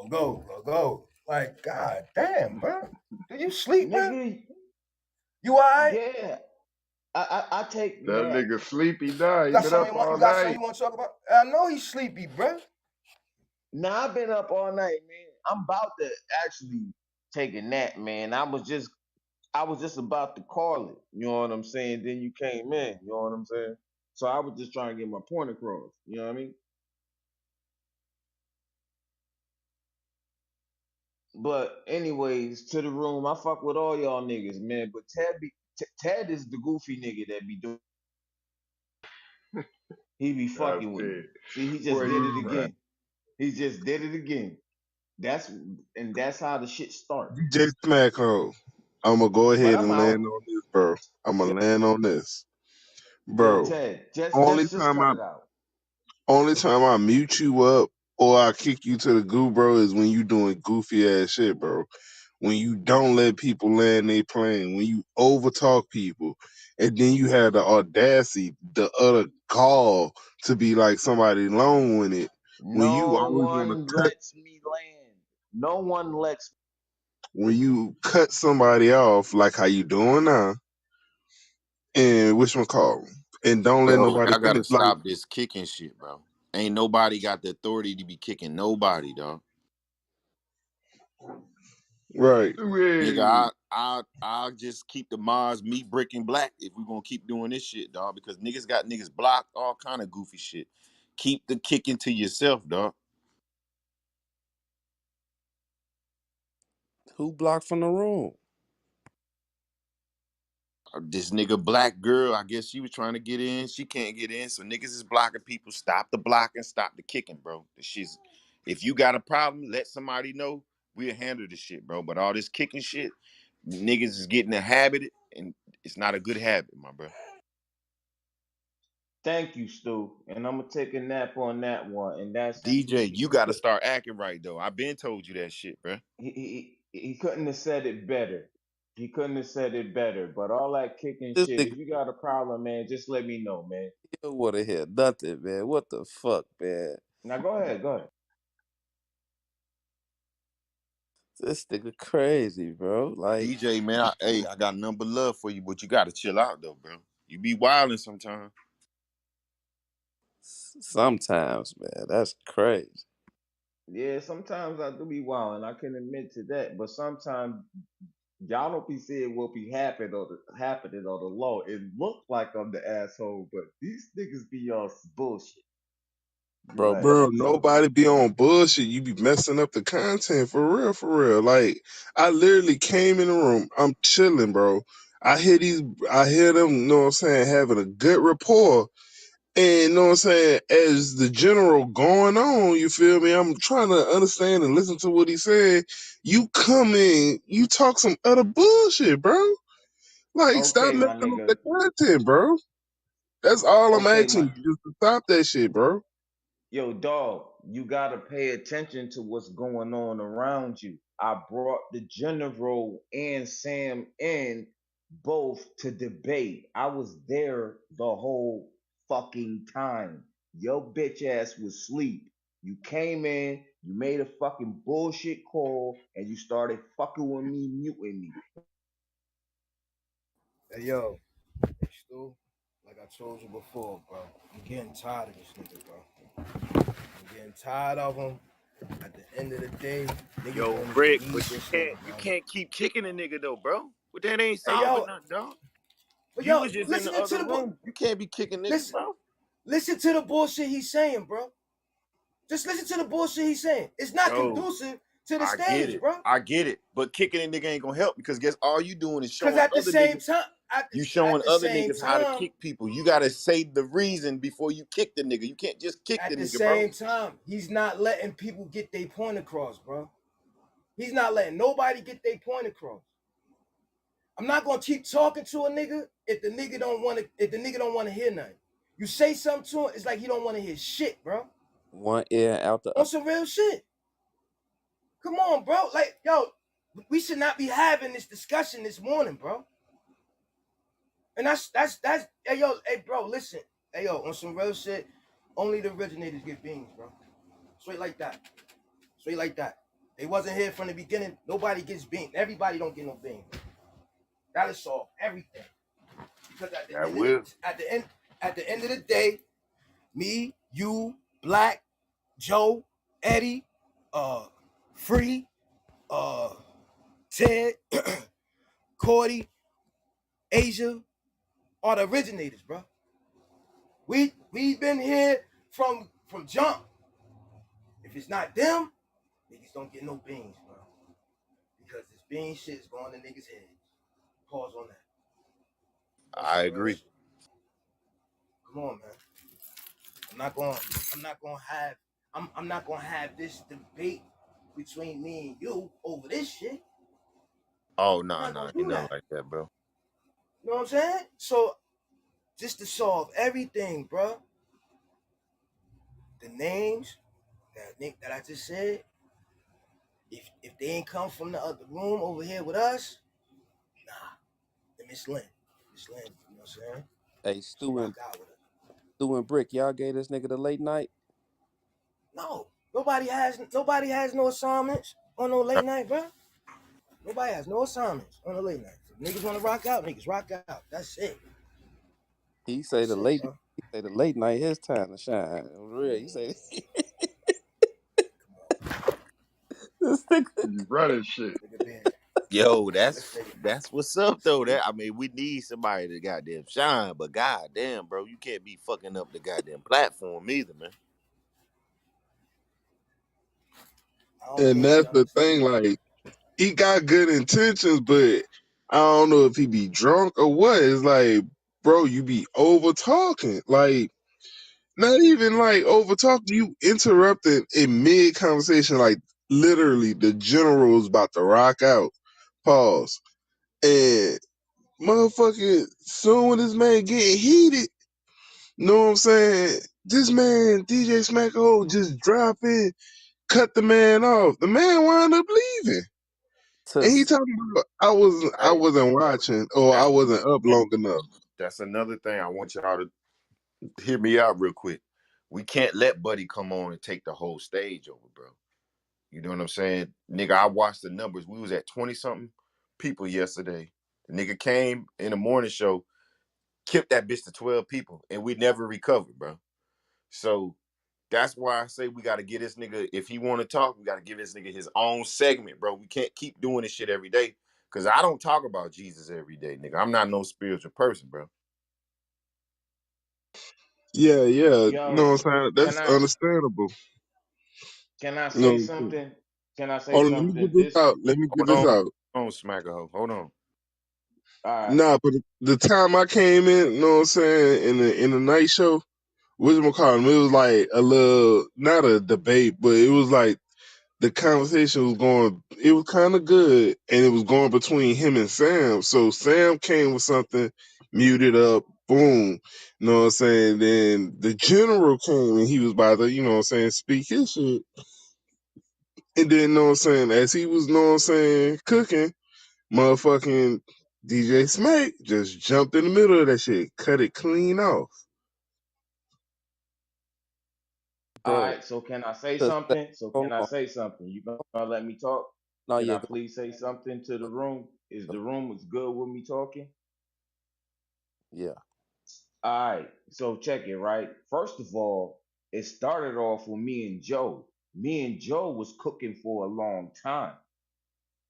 Like, god damn, bro. Do you sleep, bro? nigga. You alright? Yeah, I take That man. nigga sleepy now. You He got been something up you want? all You got something night. you want to talk about? I know he's sleepy, bro. Nah, I've been up all night, man. I'm about to actually take a nap, man. I was just about to call it. You know what I'm saying? Then you came in. You know what I'm saying? So I was just trying to get my point across. You know what I mean? But anyways, to the room. I fuck with all y'all niggas, man. But Ted is the goofy nigga that be doing. He be I fucking with me. said, See, he just boy, did you it right. again. He just did it again. That's and that's how the shit start. DJ Smacko, I'm gonna go But ahead I'm and land out. on this, bro. I'm gonna Yo, land on this, yo, bro. Ted, just Only just just time cut I it out. only time I mute you up or I kick you to the goo, bro, is when you doing goofy ass shit, bro. When you don't let people land their plane, when you overtalk people, and then you have the audacity, the utter gall to be like somebody alone with it. When you No always want one to cut, lets me land. No one lets. when you cut somebody off, like how you doing now, and which one call 'em, and don't let Bro, nobody y'all gotta finish. Like, stop this kicking shit, bro. Ain't nobody got the authority to be kicking nobody, dog. right, Nigga, Hey, I'll just keep the Mars me bricking black if we gonna keep doing this shit, dog. Because niggas got niggas blocked, all kind of goofy shit. Keep the kicking to yourself, dog. Who blocked from the room? This nigga black girl, I guess she was trying to get in. She can't get in, so niggas is blocking people. Stop the blocking, stop the kicking, bro. This shit's, if you got a problem, let somebody know. We'll handle this shit, bro. But all this kicking shit, niggas is getting a habit, and it's not a good habit, my bro. Thank you, Stu. And I'm gonna take a nap on that one. And that's DJ, you he got to could start acting right though. I been told you that shit, bro. he couldn't have said it better. He couldn't have said it better. But all that kicking This shit, nigga if you got a problem, man, just let me know, man. don't want to hear nothing, man. What the fuck, man? Now go ahead, go ahead. This nigga crazy, bro. Like DJ, man, hey, I got number love for you, but you got to chill out though, bro. You be wilding sometimes. sometimes, man. That's crazy, Yeah, sometimes I do be wild, and I can admit to that. But sometimes y'all don't be seeing what be happening on the low. It looks like I'm the asshole, but these niggas be on some bullshit. bro. Like, But bro, you know. nobody be on bullshit. You be messing up the content for real, for real. Like, I literally came in the room. I'm chilling, bro. I hear these, I hear them, you know what I'm saying, having a good rapport. And you know what I'm saying, as the general going on, you feel me? I'm trying to understand and listen to what he said. You come in, you talk some other bullshit, bro. Like, stop Okay, my messing up nigga. the content, bro. That's all I'm Okay, asking my you, just to stop that shit, bro. yo, dog, you gotta pay attention to what's going on around you. I brought the general and Sam in both to debate. I was there the whole fucking time. Your bitch ass was asleep. You came in, you made a fucking bullshit call, and you started fucking with me, muting me. Hey yo, hey Stu, like I told you before, bro. I'm getting tired of this nigga, bro. I'm getting tired of him. At the end of the day, niggas Yo, don't even Brick, need but this can't nigga, you bro. can't keep kicking a nigga though, bro. But that ain't Hey solving yo, nothing, dog. but You yo, was just in the listening to other the book. room. You can't be kicking niggas, Listen, bro. listen to the bullshit he's saying, bro. Just listen to the bullshit he's saying. It's not Yo, conducive to the I get stage, it. bro. I get it. But kicking a nigga ain't gonna help because guess all you doing is Cause showing at the other same niggas. time, at, You at showing the other same niggas how to time, kick people. You gotta say the reason before you kick the nigga. You can't just kick the at the nigga, bro. same time, he's not letting people get their point across, bro. He's not letting nobody get their point across. I'm not gonna keep talking to a nigga if the nigga don't want to. If the nigga don't want to hear nothing, you say something to him, it's like he don't want to hear shit, bro. one ear out the On other. some real shit. Come on, bro. Like, yo, we should not be having this discussion this morning, bro. And that's. Hey, yo, hey, bro, listen. Hey, yo, on some real shit, only the originators get beans, bro. Straight like that. Straight like that. They wasn't here from the beginning. Nobody gets beans. Everybody don't get no beans. That'll solve everything. Because That will. at the end of the day, me, you, Black, Joe, Eddie, Free, uh, Ted, Cordy, Asia are the originators, bro. We've been here from jump. If it's not them, niggas don't get no beans, bro. Because this bean shit is going to niggas' heads. Pause on that. On I some real agree. shit. Come on, man. not going. I'm not going to have. I'm not going to have this debate between me and you over this shit. Oh I'm no, not no, going to ain't do nothing that. like that, bro. You know what I'm saying? So just to solve everything, bro, the names that I just said, if they ain't come from the other room over here with us, nah, then Miss Lynn. Miss Lynn, you know what I'm saying? Hey, She rock out with her. Stu and Brick, y'all gave this nigga the late night. No. Nobody has no assignments on no late night, bro. Nobody has no assignments on the late night. If niggas wanna rock out, niggas rock out. That's it. He say That's the it, late. bro. He say the late night his time to shine. For real. He say this nigga. You running shit. Nigga been Yo, let's that's say that's what's up though. That I mean, we need somebody to goddamn shine, but goddamn, bro, you can't be fucking up the goddamn platform either, man. I don't And think he that's the understands. thing, like he got good intentions, but I don't know if he be drunk or what. It's like, bro, you be over talking. Like, not even like over talking, you interrupted in mid conversation, like literally the general was about to rock out. Pause. And motherfucker, soon when this man getting heated, know what I'm saying? This man, DJ Smacko, just drop in, cut the man off. The man wound up leaving. To And he talking about I Hey, wasn't watching or I that's wasn't up long enough. that's another thing I want y'all to hear me out real quick. We can't let Buddy come on and take the whole stage over, bro. You know what I'm saying? Nigga, I watched the numbers. We was at 20 something people yesterday. The nigga came in the morning show, kept that bitch to 12 people, and we never recovered, bro. So that's why I say we gotta get this nigga, if he wanna talk, we gotta give this nigga his own segment, bro. We can't keep doing this shit every day. Cause I don't talk about Jesus every day, nigga. I'm not no spiritual person, bro. Yeah, yeah. You know Yo, what I'm saying? can That's I understandable. can I You know say what I'm saying? something? Can I say Hold on, let me get something? this This out. Let me get Hold this on, out. hold on, Smacker. Hold on. all right. Nah, but the time I came in, you know what I'm saying, in the night show, whatchamacallit, it was like a little, not a debate, but it was like the conversation was going, it was kind of good, and it was going between him and Sam. So Sam came with something, muted up, boom. You know what I'm saying? Then the general came and he was about to, you know what I'm saying, speak his shit. And then, you know what I'm saying, as he was, you know what I'm saying, cooking, motherfucking DJ Smack just jumped in the middle of that shit, cut it clean off. All bro. right, so can I say To say, something? So hold can I on. say something? You gonna let me talk? No, Can yeah, I go. please say something to the room? Is the room is good with me talking? Yeah. All right, so check it, right? First of all, it started off with me and Joe. Me and Joe was cooking for a long time.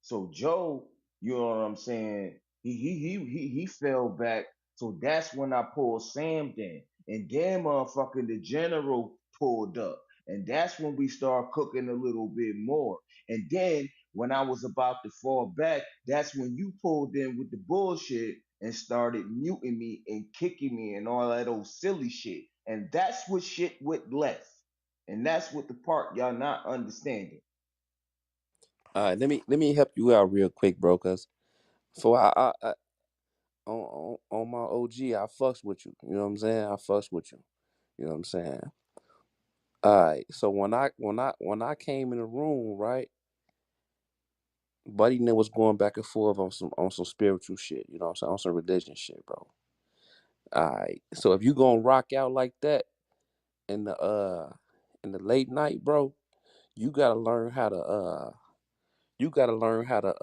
So Joe, you know what I'm saying? He fell back. So that's when I pulled Sam in. And then motherfucking the general pulled up. And that's when we started cooking a little bit more. And then when I was about to fall back, that's when you pulled in with the bullshit and started muting me and kicking me and all that old silly shit. And that's what shit went left. And that's what the part y'all not understanding. All right. Let me help you out real quick, bro. Cause for I on my OG, I fucks with you. You know what I'm saying? I fucks with you. You know what I'm saying? All right. So when I came in the room, right, Buddy was going back and forth on some spiritual shit. You know what I'm saying? On some religion shit, bro. All right. So if you gonna rock out like that in the late night, bro, you gotta learn how to you gotta learn how to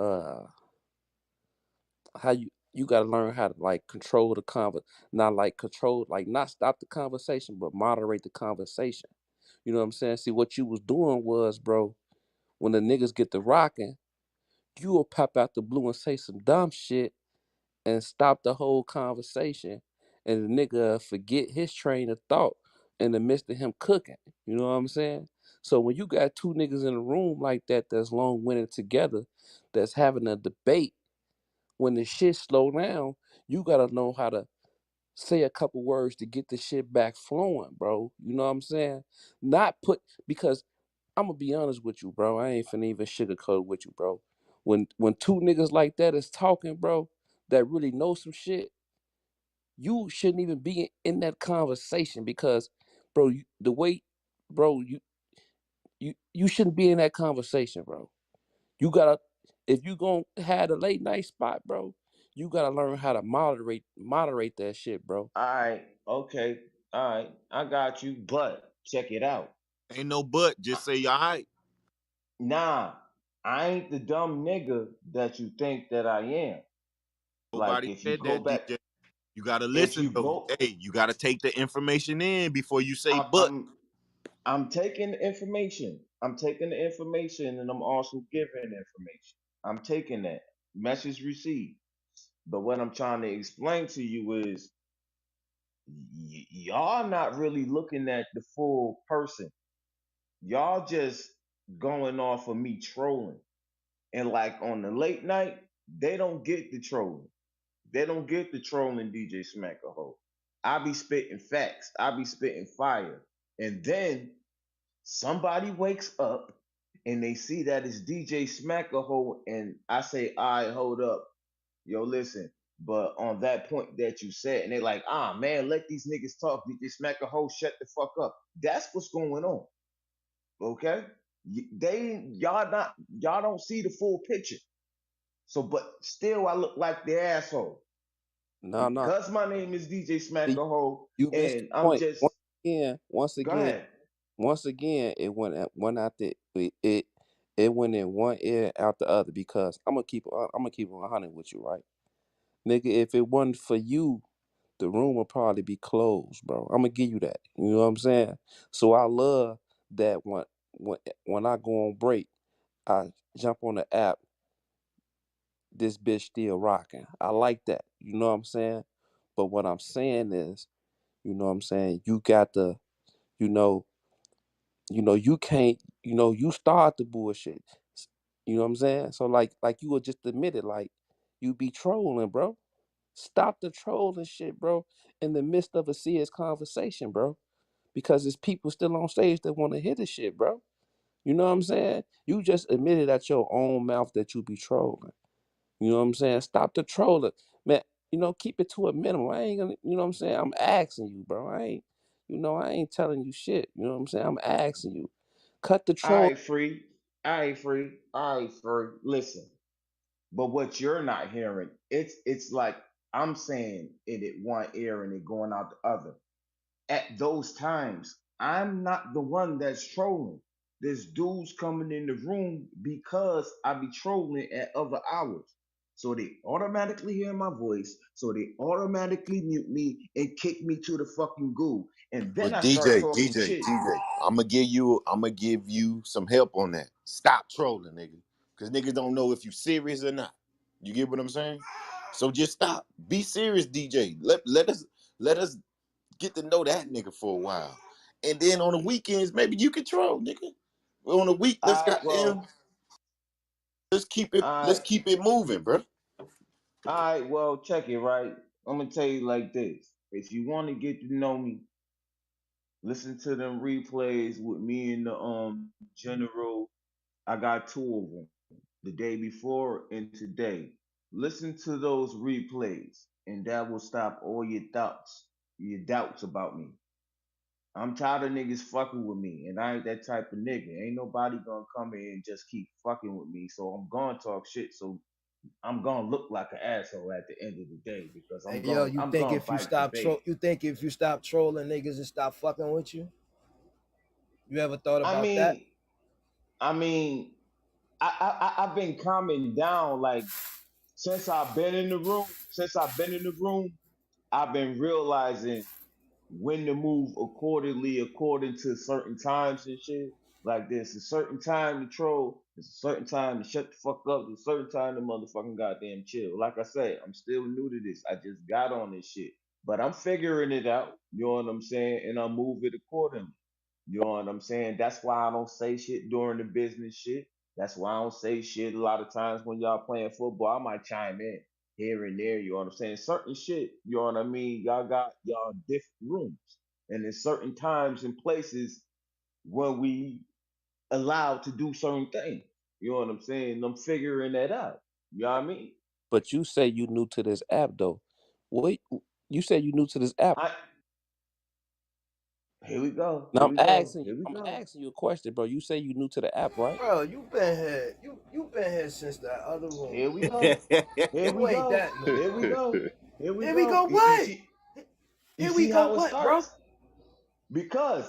how you gotta learn how to like control the not like control, like not stop the conversation, but moderate the conversation. You know what I'm saying? See, what you was doing was, bro, when the niggas get to rocking, you will pop out the blue and say some dumb shit and stop the whole conversation, and the nigga forget his train of thought in the midst of him cooking. You know what I'm saying? So when you got two niggas in a room like that that's long winded together, that's having a debate, when the shit slow down, you gotta know how to say a couple words to get the shit back flowing, bro. You know what I'm saying? Not put because I'm gonna be honest with you, bro. I ain't finna even sugarcoat with you, bro. When two niggas like that is talking, bro, that really know some shit, you shouldn't even be in that conversation because, bro, the way, bro, you shouldn't be in that conversation, bro. You gotta if you gonna have a late night spot, bro, you gotta learn how to moderate that shit, bro. All right, okay, all right, I got you. But check it out. Ain't no but. Just say all right. Nah, I ain't the dumb nigga that you think that I am. Like Nobody if you said go that, back, DJ. You gotta if listen you though. go, Hey, you gotta take the information in before you say I'm but. I'm I'm taking the information. I'm taking the information, and I'm also giving information. I'm taking that message received. But what I'm trying to explain to you is y'all not really looking at the full person. Y'all just going off of me trolling. And like on the late night, they don't get the trolling. They don't get the trolling DJ Smack a hoe. I be spitting facts. I be spitting fire. And then somebody wakes up and they see that it's DJ Smack a hoe, and I say, all right, hold up. Yo, listen. But on that point that you said, and they like, man, let these niggas talk. DJ Smack a hoe, shut the fuck up. That's what's going on. Okay? Y'all don't see the full picture. So, but still, I look like the asshole No, no. because my name is DJ See, Smackaho, you missed and the I'm point. just Again, once go again, ahead. once again, it went out it went in one ear out the other because I'm gonna keep it 100 with you, right, nigga. If it wasn't for you, the room would probably be closed, bro. I'm gonna give you that. You know what I'm saying? So I love that when I go on break, I jump on the app. This bitch still rocking. I like that. You know what I'm saying? But what I'm saying is, you know what I'm saying? You got to, you know, you can't, you start the bullshit. You know what I'm saying? So like you would just admit it, like you be trolling, bro. Stop the trolling shit, bro, in the midst of a serious conversation, bro. Because there's people still on stage that want to hear the shit, bro. You know what I'm saying? You just admitted at your own mouth that you be trolling. You know what I'm saying? Stop the trolling. Man, keep it to a minimum. I ain't gonna, you know what I'm saying? I'm asking you, bro. I ain't telling you shit. You know what I'm saying? I'm asking you. Cut the troll. I ain't free. I ain't free. I ain't free. Listen, but what you're not hearing, it's like I'm saying it at one ear and it going out the other. At those times, I'm not the one that's trolling. There's dudes coming in the room because I be trolling at other hours. So they automatically hear my voice. So they automatically mute me and kick me to the fucking goo. And then But I start DJ, talking DJ, shit. DJ, I'm gonna give you some help on that. Stop trolling, nigga. Cause niggas don't know if you serious or not. You get what I'm saying? So just stop. Be serious, DJ. Let us get to know that nigga for a while. And then on the weekends, maybe you can troll, nigga. On the week, let's All right, goddamn well, let's keep it all let's right, keep it moving, bro. all right, well, check it, right? I'm gonna tell you like this. If you want to get to know me, listen to them replays with me and the general. I got two of them, the day before and today. Listen to those replays, and that will stop all your doubts about me. I'm tired of niggas fucking with me, and I ain't that type of nigga. Ain't nobody gonna come in and just keep fucking with me. So I'm gonna talk shit. So I'm gonna look like an asshole at the end of the day because Hey yo, I'm gonna bite the bait. you think if you stop trolling niggas and stop fucking with you? You ever thought I about that? mean, I mean, I've been calming down like since I've been in the room. Since I've been in the room, I've been realizing when to move accordingly according to certain times and shit. Like there's a certain time to troll, there's a certain time to shut the fuck up, there's a certain time to motherfucking goddamn chill. Like I say, I'm still new to this. I just got on this shit. But I'm figuring it out, you know what I'm saying? And I move it accordingly. You know what I'm saying? That's why I don't say shit during the business shit. That's why I don't say shit a lot of times when y'all playing football. I might chime in. here and there. You know what I'm saying? Certain shit. You know what I mean? Y'all got y'all different rooms, and in certain times and places when we allowed to do certain things. You know what I'm saying? I'm figuring that out. You know what I mean? But you say you new to this app though. What you say you new to this app? I Here we go. Here Now we I'm go. asking you. Here we I'm go. asking you a question, bro. You say you new to the app, right? Bro, you been here. You been here since that other room, Here we man. go. Here we You ain't go. that new, Here we bro. go. Here we Here we go. go. You What? see, you Here we see go. how it What, bro? starts? Because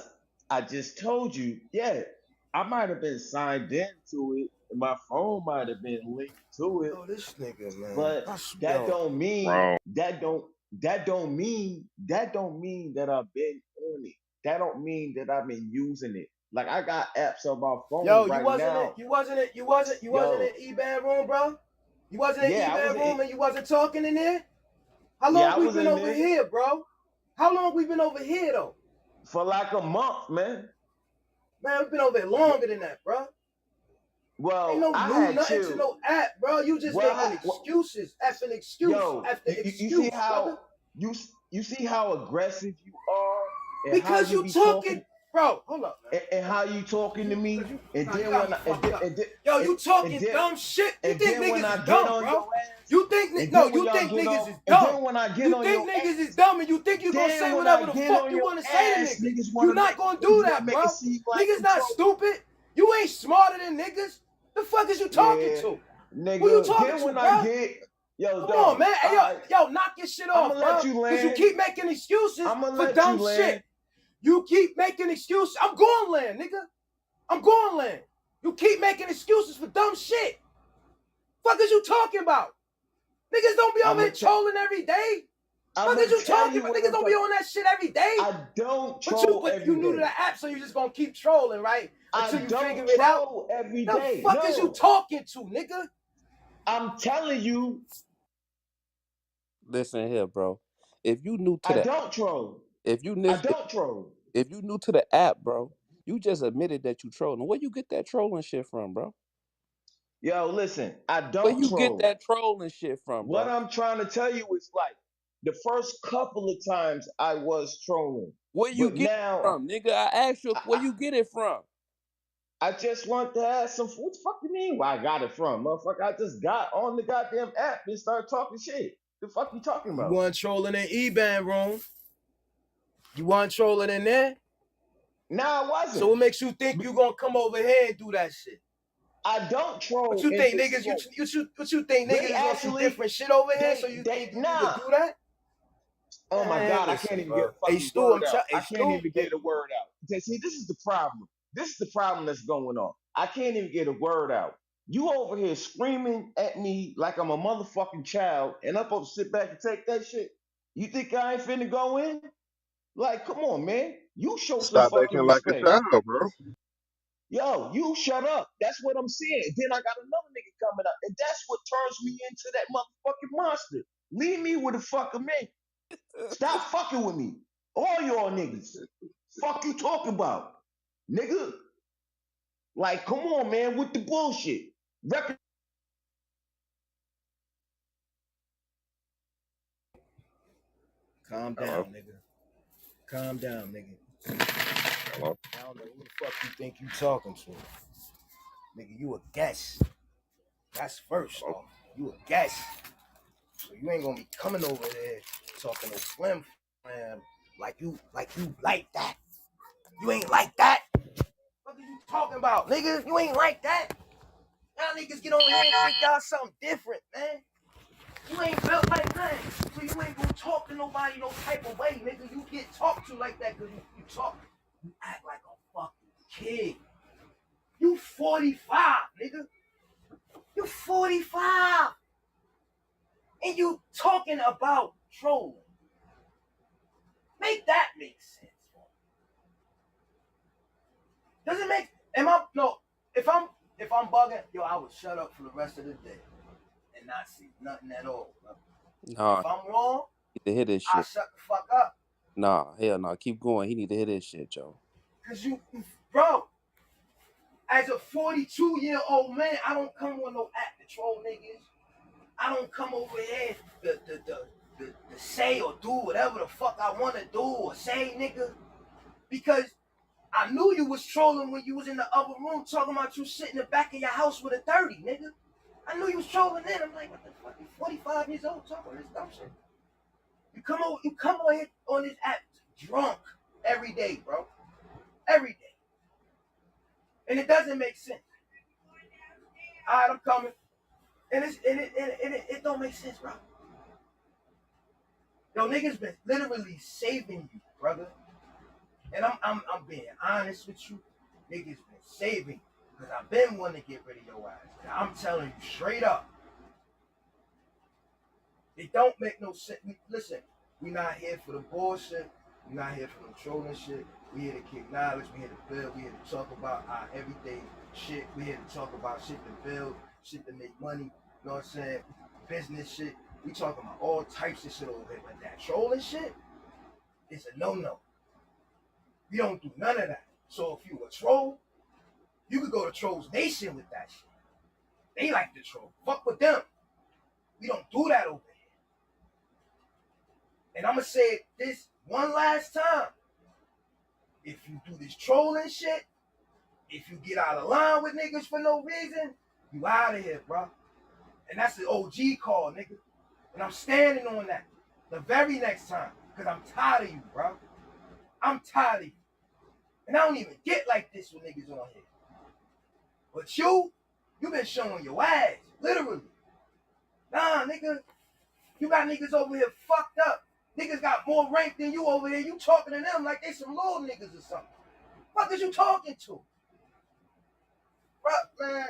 I just told you, yeah, I might have been signed into it, and my phone might have been linked to it, Yo, this nigga, man. but that Yo, don't mean Wrong. that don't mean that I've been on it. That don't mean that I've been using it. Like I got apps on my phone yo, you right wasn't it. now. You wasn't Yo, in E-Band room, bro. You wasn't in yeah, I was E-Band room, in, and you wasn't talking in there. How yeah, long I we was been in over there here, bro? How long we been over here, though? for like a month, man. Man, we been over here Yeah, longer than that, bro. Ain't well, no I new had nothing to chilled. no app, bro. You just Well, making excuses after excuse yo, after you see excuse, how brother. you see how aggressive you are, and how Because you you be talking, talking, bro. Hold up, man. and how you Cause talking to you, me, cause you, and nah, you then got when me I, fucked up. Yo, you talking then dumb shit. You and think then when niggas is I get dumb, on bro? your ass, You think and no, then when you y'all think get niggas on, is and dumb. then when I get You on your think niggas is ass, dumb, and you think you gonna then say when I whatever the get fuck on you your wanna say to ass, niggas. niggas You wanna not gonna do that, make it bro. seem like Niggas not control. stupid. You ain't smarter than niggas. The fuck is you talking Yeah, to? Who you nigga. talking Then to, when I bro? get, yo, Come on, dog. man. Hey, All right, yo, knock your shit I'm off, gonna let bro. you Cause you land. keep making excuses I'm gonna for let you dumb shit. land. You keep making excuses. I'm going land, nigga. I'm going land. You keep making excuses for dumb shit. Fuck is you talking about? Niggas don't be I'm over here gonna trolling every day. I'm Fuck is gonna you tell talking you about? what Niggas I'm don't be talking. on that shit every day. I don't But you troll but every you new to day. the app, so you just gonna keep trolling, right? I Until you figure don't it out. troll every The day. fuck is you No, talking to, nigga? I'm telling you, Listen here, bro. If you new to I the don't troll. if you I nis- don't troll. if you new to the app, bro, you just admitted that you trolling. Where you get that trolling shit from, bro? Yo, listen, I Where don't you get troll. that trolling shit from, What bro? I'm trying to tell you is like the first couple of times I was trolling, Where you but get it now from, nigga? I asked you I, where you get it from. I just want to ask some. What the fuck you mean? Where I got it from, motherfucker? I just got on the goddamn app and started talking shit. The fuck you talking You about? weren't trolling in E-Band room. You weren't trolling in there. Nah, I So wasn't. what makes you think you gonna come over here and do that shit? I don't What troll you in think this niggas? room. What you think They niggas is on some actually, different shit over here? So you they think you could nah. do that? Oh my Man, God, I can't listen, even get bro. a Hey fucking Stu, word out. hey I can't Stu. even Hey, get a word out. See, this is the problem. This is the problem that's going on. I can't even get a word out. You over here screaming at me like I'm a motherfucking child, and I'm supposed to sit back and take that shit. You think I ain't finna go in? Like, come on, man. You show some Stop fucking acting like a respect. child, bro. Yo, you shut up. That's what I'm saying. Then I got another nigga coming up, and that's what turns me into that motherfucking monster. Leave me with the fucking man. Stop fucking with me. All y'all niggas. Fuck you talking about? Nigga. Like, come on, man, with the bullshit. Record. calm Hello, down, nigga. Calm down, nigga. hello. I don't know who the fuck you think you talking to. Nigga, you a guest. That's first off. You a guest. So you ain't gonna be coming over there talking to Slim Flam like that. You ain't like that. What are you talking about, nigga? You ain't like that. Y'all niggas get over here and think y'all something different, man. You ain't built like that. So you ain't gonna talk to nobody no type of way, nigga. You get talked to like that because you talk. You act like a fucking kid. You 45, nigga. You 45. And you talking about trolling. Make that make sense. Does it make am I no if I'm bugging, yo, I would shut up for the rest of the day and not see nothing at all. Bro. Nah, If I'm wrong, he need to hear this I shit. shut the fuck up. Nah, hell nah. Keep going. He need to hear this shit, Joe. Cause you bro, as a 42-year-old man, I don't come with no act to troll niggas. I don't come over here to say or do whatever the fuck I want to do or say, nigga, because I knew you was trolling when you was in the other room talking about you sitting in the back of your house with a 30, nigga. I knew you was trolling then. I'm like, what the fuck? You 45 years old talking this dumb shit. You come over here on this app drunk every day, bro. Every day. And it doesn't make sense. All right, I'm coming. And it don't make sense, bro. Yo, niggas been literally saving you, brother. And I'm being honest with you. Niggas been saving you. Because I've been wanting to get rid of your ass. And I'm telling you straight up. It don't make no sense. Listen, we not here for the bullshit. We not here for the trolling shit. We here to kick knowledge. We here to build. We here to talk about our everyday shit. We here to talk about shit to build, shit to make money. You know what I'm saying? Business shit. We talking about all types of shit over here. But that trolling shit is a no-no. We don't do none of that. So if you a troll, you could go to Trolls Nation with that shit. They like to troll. Fuck with them. We don't do that over here. And I'm going to say this one last time. If you do this trolling shit, if you get out of line with niggas for no reason, you out of here, bro. And that's the OG call, nigga. And I'm standing on that the very next time. Because I'm tired of you, bro. I'm tired of you. And I don't even get like this with niggas on here. But you been showing your ass, literally. Nah, nigga, you got niggas over here fucked up. Niggas got more rank than you over here. You talking to them like they some little niggas or something. Fuck is you talking to? Bro, man,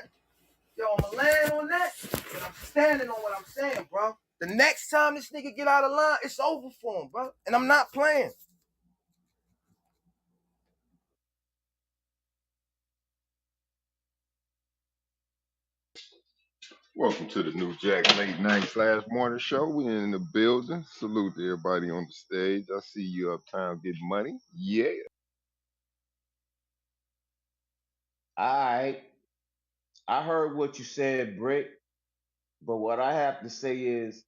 yo, I'ma land on that, and I'm standing on what I'm saying, bro. The next time this nigga get out of line, it's over for him, bro. And I'm not playing. Welcome to the New Jack Late Night / Morning Show. We in the building. Salute to everybody on the stage. I see you uptown getting money. Yeah. Alright. I heard what you said, Brick, but what I have to say is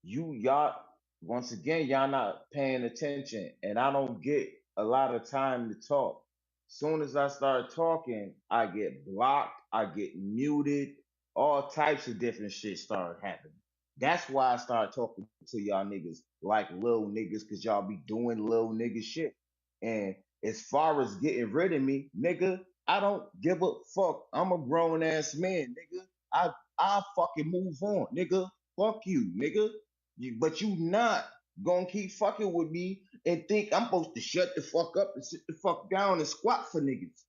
y'all once again y'all not paying attention, and I don't get a lot of time to talk. Soon as I start talking, I get blocked, I get muted, all types of different shit start happening. That's why I start talking to y'all niggas like little niggas, cause y'all be doing little nigga shit. And as far as getting rid of me, nigga, I don't give a fuck. I'm a grown ass man, nigga. I fucking move on, nigga. Fuck you, nigga. But you not gonna keep fucking with me and think I'm supposed to shut the fuck up and sit the fuck down and squat for niggas.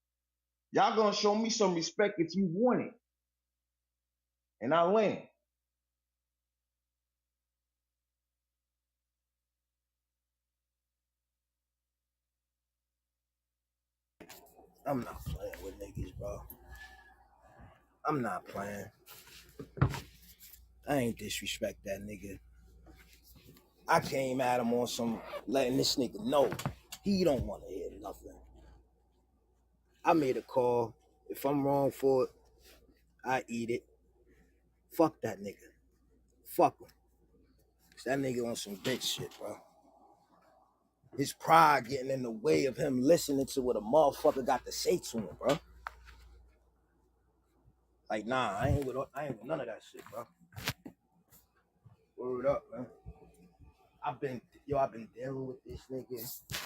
Y'all gonna show me some respect if you want it. And I land. I'm not playing with niggas, bro. I'm not playing. I ain't disrespect that nigga. I came at him on some letting this nigga know he don't want to hear nothing. I made a call. If I'm wrong for it, I eat it. Fuck that nigga. Fuck him. Cause that nigga on some bitch shit, bro. His pride getting in the way of him listening to what a motherfucker got to say to him, bro. Like, nah, I ain't with none of that shit, bro. Word up, man. I've been dealing with this nigga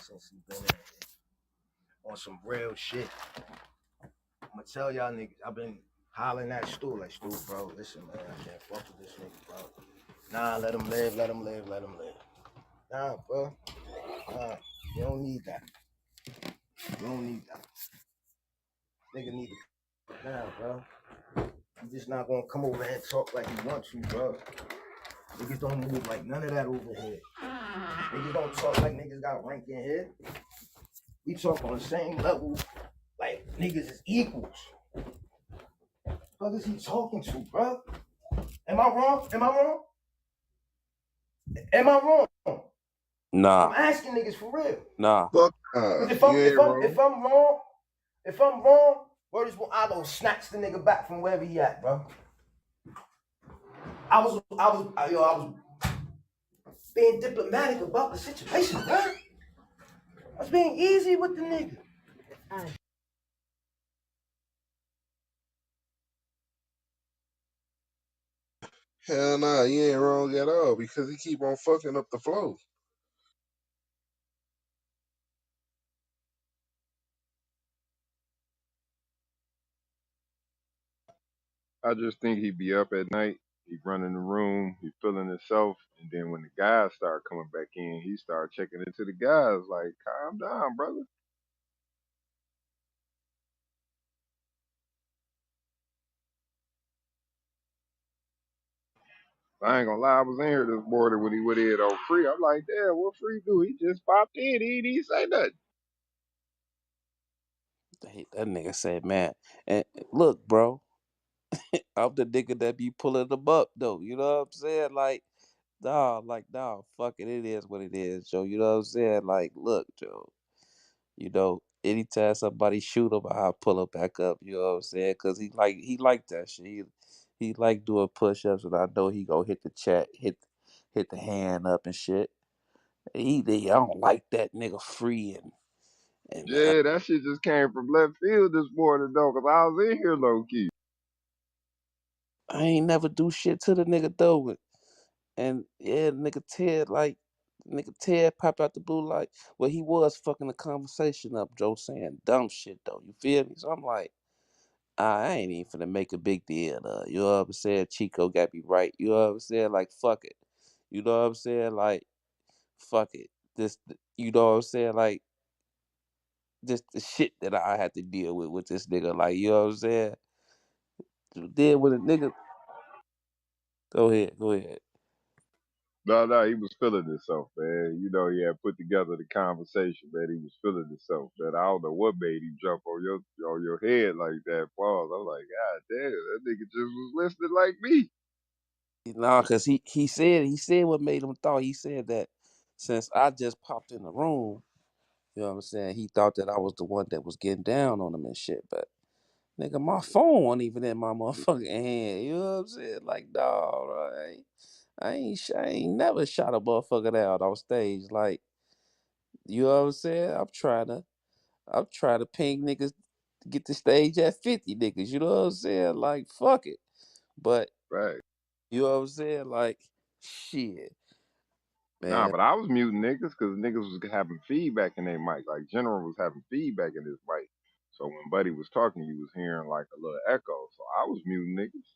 since he been on some real shit. I'ma tell y'all niggas, I've been hollering at Stu, like, Stu, bro, listen, man, I can't fuck with this nigga, bro. Nah, let him live, let him live, let him live. Nah, bro. Nah, you don't need that. You don't need that. Nigga need to, nah, bro. You just not gonna come over here and talk like you want to, bro. Niggas don't move like none of that over here. Niggas don't talk like niggas got rank in here. We talk on the same level, like niggas is equals. What is he talking to, bro? Am I wrong? Am I wrong? Am I wrong? Nah, I'm asking niggas for real. nah. Fuck Cause you ain't wrong. if I'm wrong, word is I go snatch the nigga back from wherever he at, bro. I was being diplomatic about the situation, bro. I was being easy with the nigga. Hell nah, you ain't wrong at all because he keep on fucking up the flow. I just think he be up at night. He running the room. He feeling himself, and then when the guys start coming back in, he start checking into the guys like, "Calm down, brother." I ain't gonna lie, I was in here this morning when he went in on Free. I'm like, damn, what Free do? He just popped in. He didn't say nothing. That nigga said, man, and look, bro, I'm the nigga that be pulling them up though. You know what I'm saying? Like, fuck it, it is what it is, Joe. You know what I'm saying? Like, look, Joe. Anytime somebody shoot him, I pull him back up. You know what I'm saying? Cause he like that shit. He like doing push ups, and I know he gonna hit the chat, hit the hand up and shit. I don't like that nigga free and Yeah, that shit just came from left field this morning though, 'cause I was in here low key. I ain't never do shit to the nigga though. And yeah, nigga Ted pop out the blue light. Well, he was fucking the conversation up, Joe, saying dumb shit though. You feel me? So I'm like, I ain't even finna make a big deal. You know what I'm saying? Chico got me right. You know what I'm saying? Like, fuck it. You know what I'm saying? Like, fuck it. You know what I'm saying? Like, just the shit that I had to deal with this nigga. Like, you know what I'm saying? Then with a nigga, go ahead. No, he was feeling himself, man. You know, he had put together the conversation, man. He was feeling himself, man. I don't know what made him jump on your head like that. Pause. I'm like, God damn, that nigga just was listening like me. Nah, cause he said what made him thought. He said that since I just popped in the room, you know what I'm saying, he thought that I was the one that was getting down on him and shit. But nigga, my phone wasn't even in my motherfucking hand. You know what I'm saying? Like, dog, I ain't never shot a motherfucker out on stage. Like, you know what I'm saying? I'm trying to ping niggas to get the stage at 50 niggas. You know what I'm saying? Like, fuck it. But Right. you know what I'm saying? Like, shit, Nah, man. but I was muting niggas because niggas was having feedback in their mic. Like General was having feedback in his mic. So when Buddy was talking, you was hearing like a little echo. So I was muting niggas.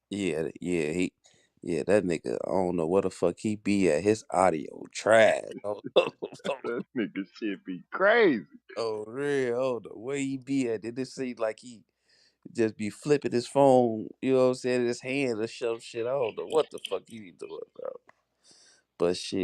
Yeah, that nigga, I don't know what the fuck he be at. His audio trash. That nigga shit be crazy. Oh, real. I don't know where he be at. It just seem like he just be flipping his phone, you know what I'm saying, in his hand or some shit. I don't know what the fuck he be doing, bro. But shit.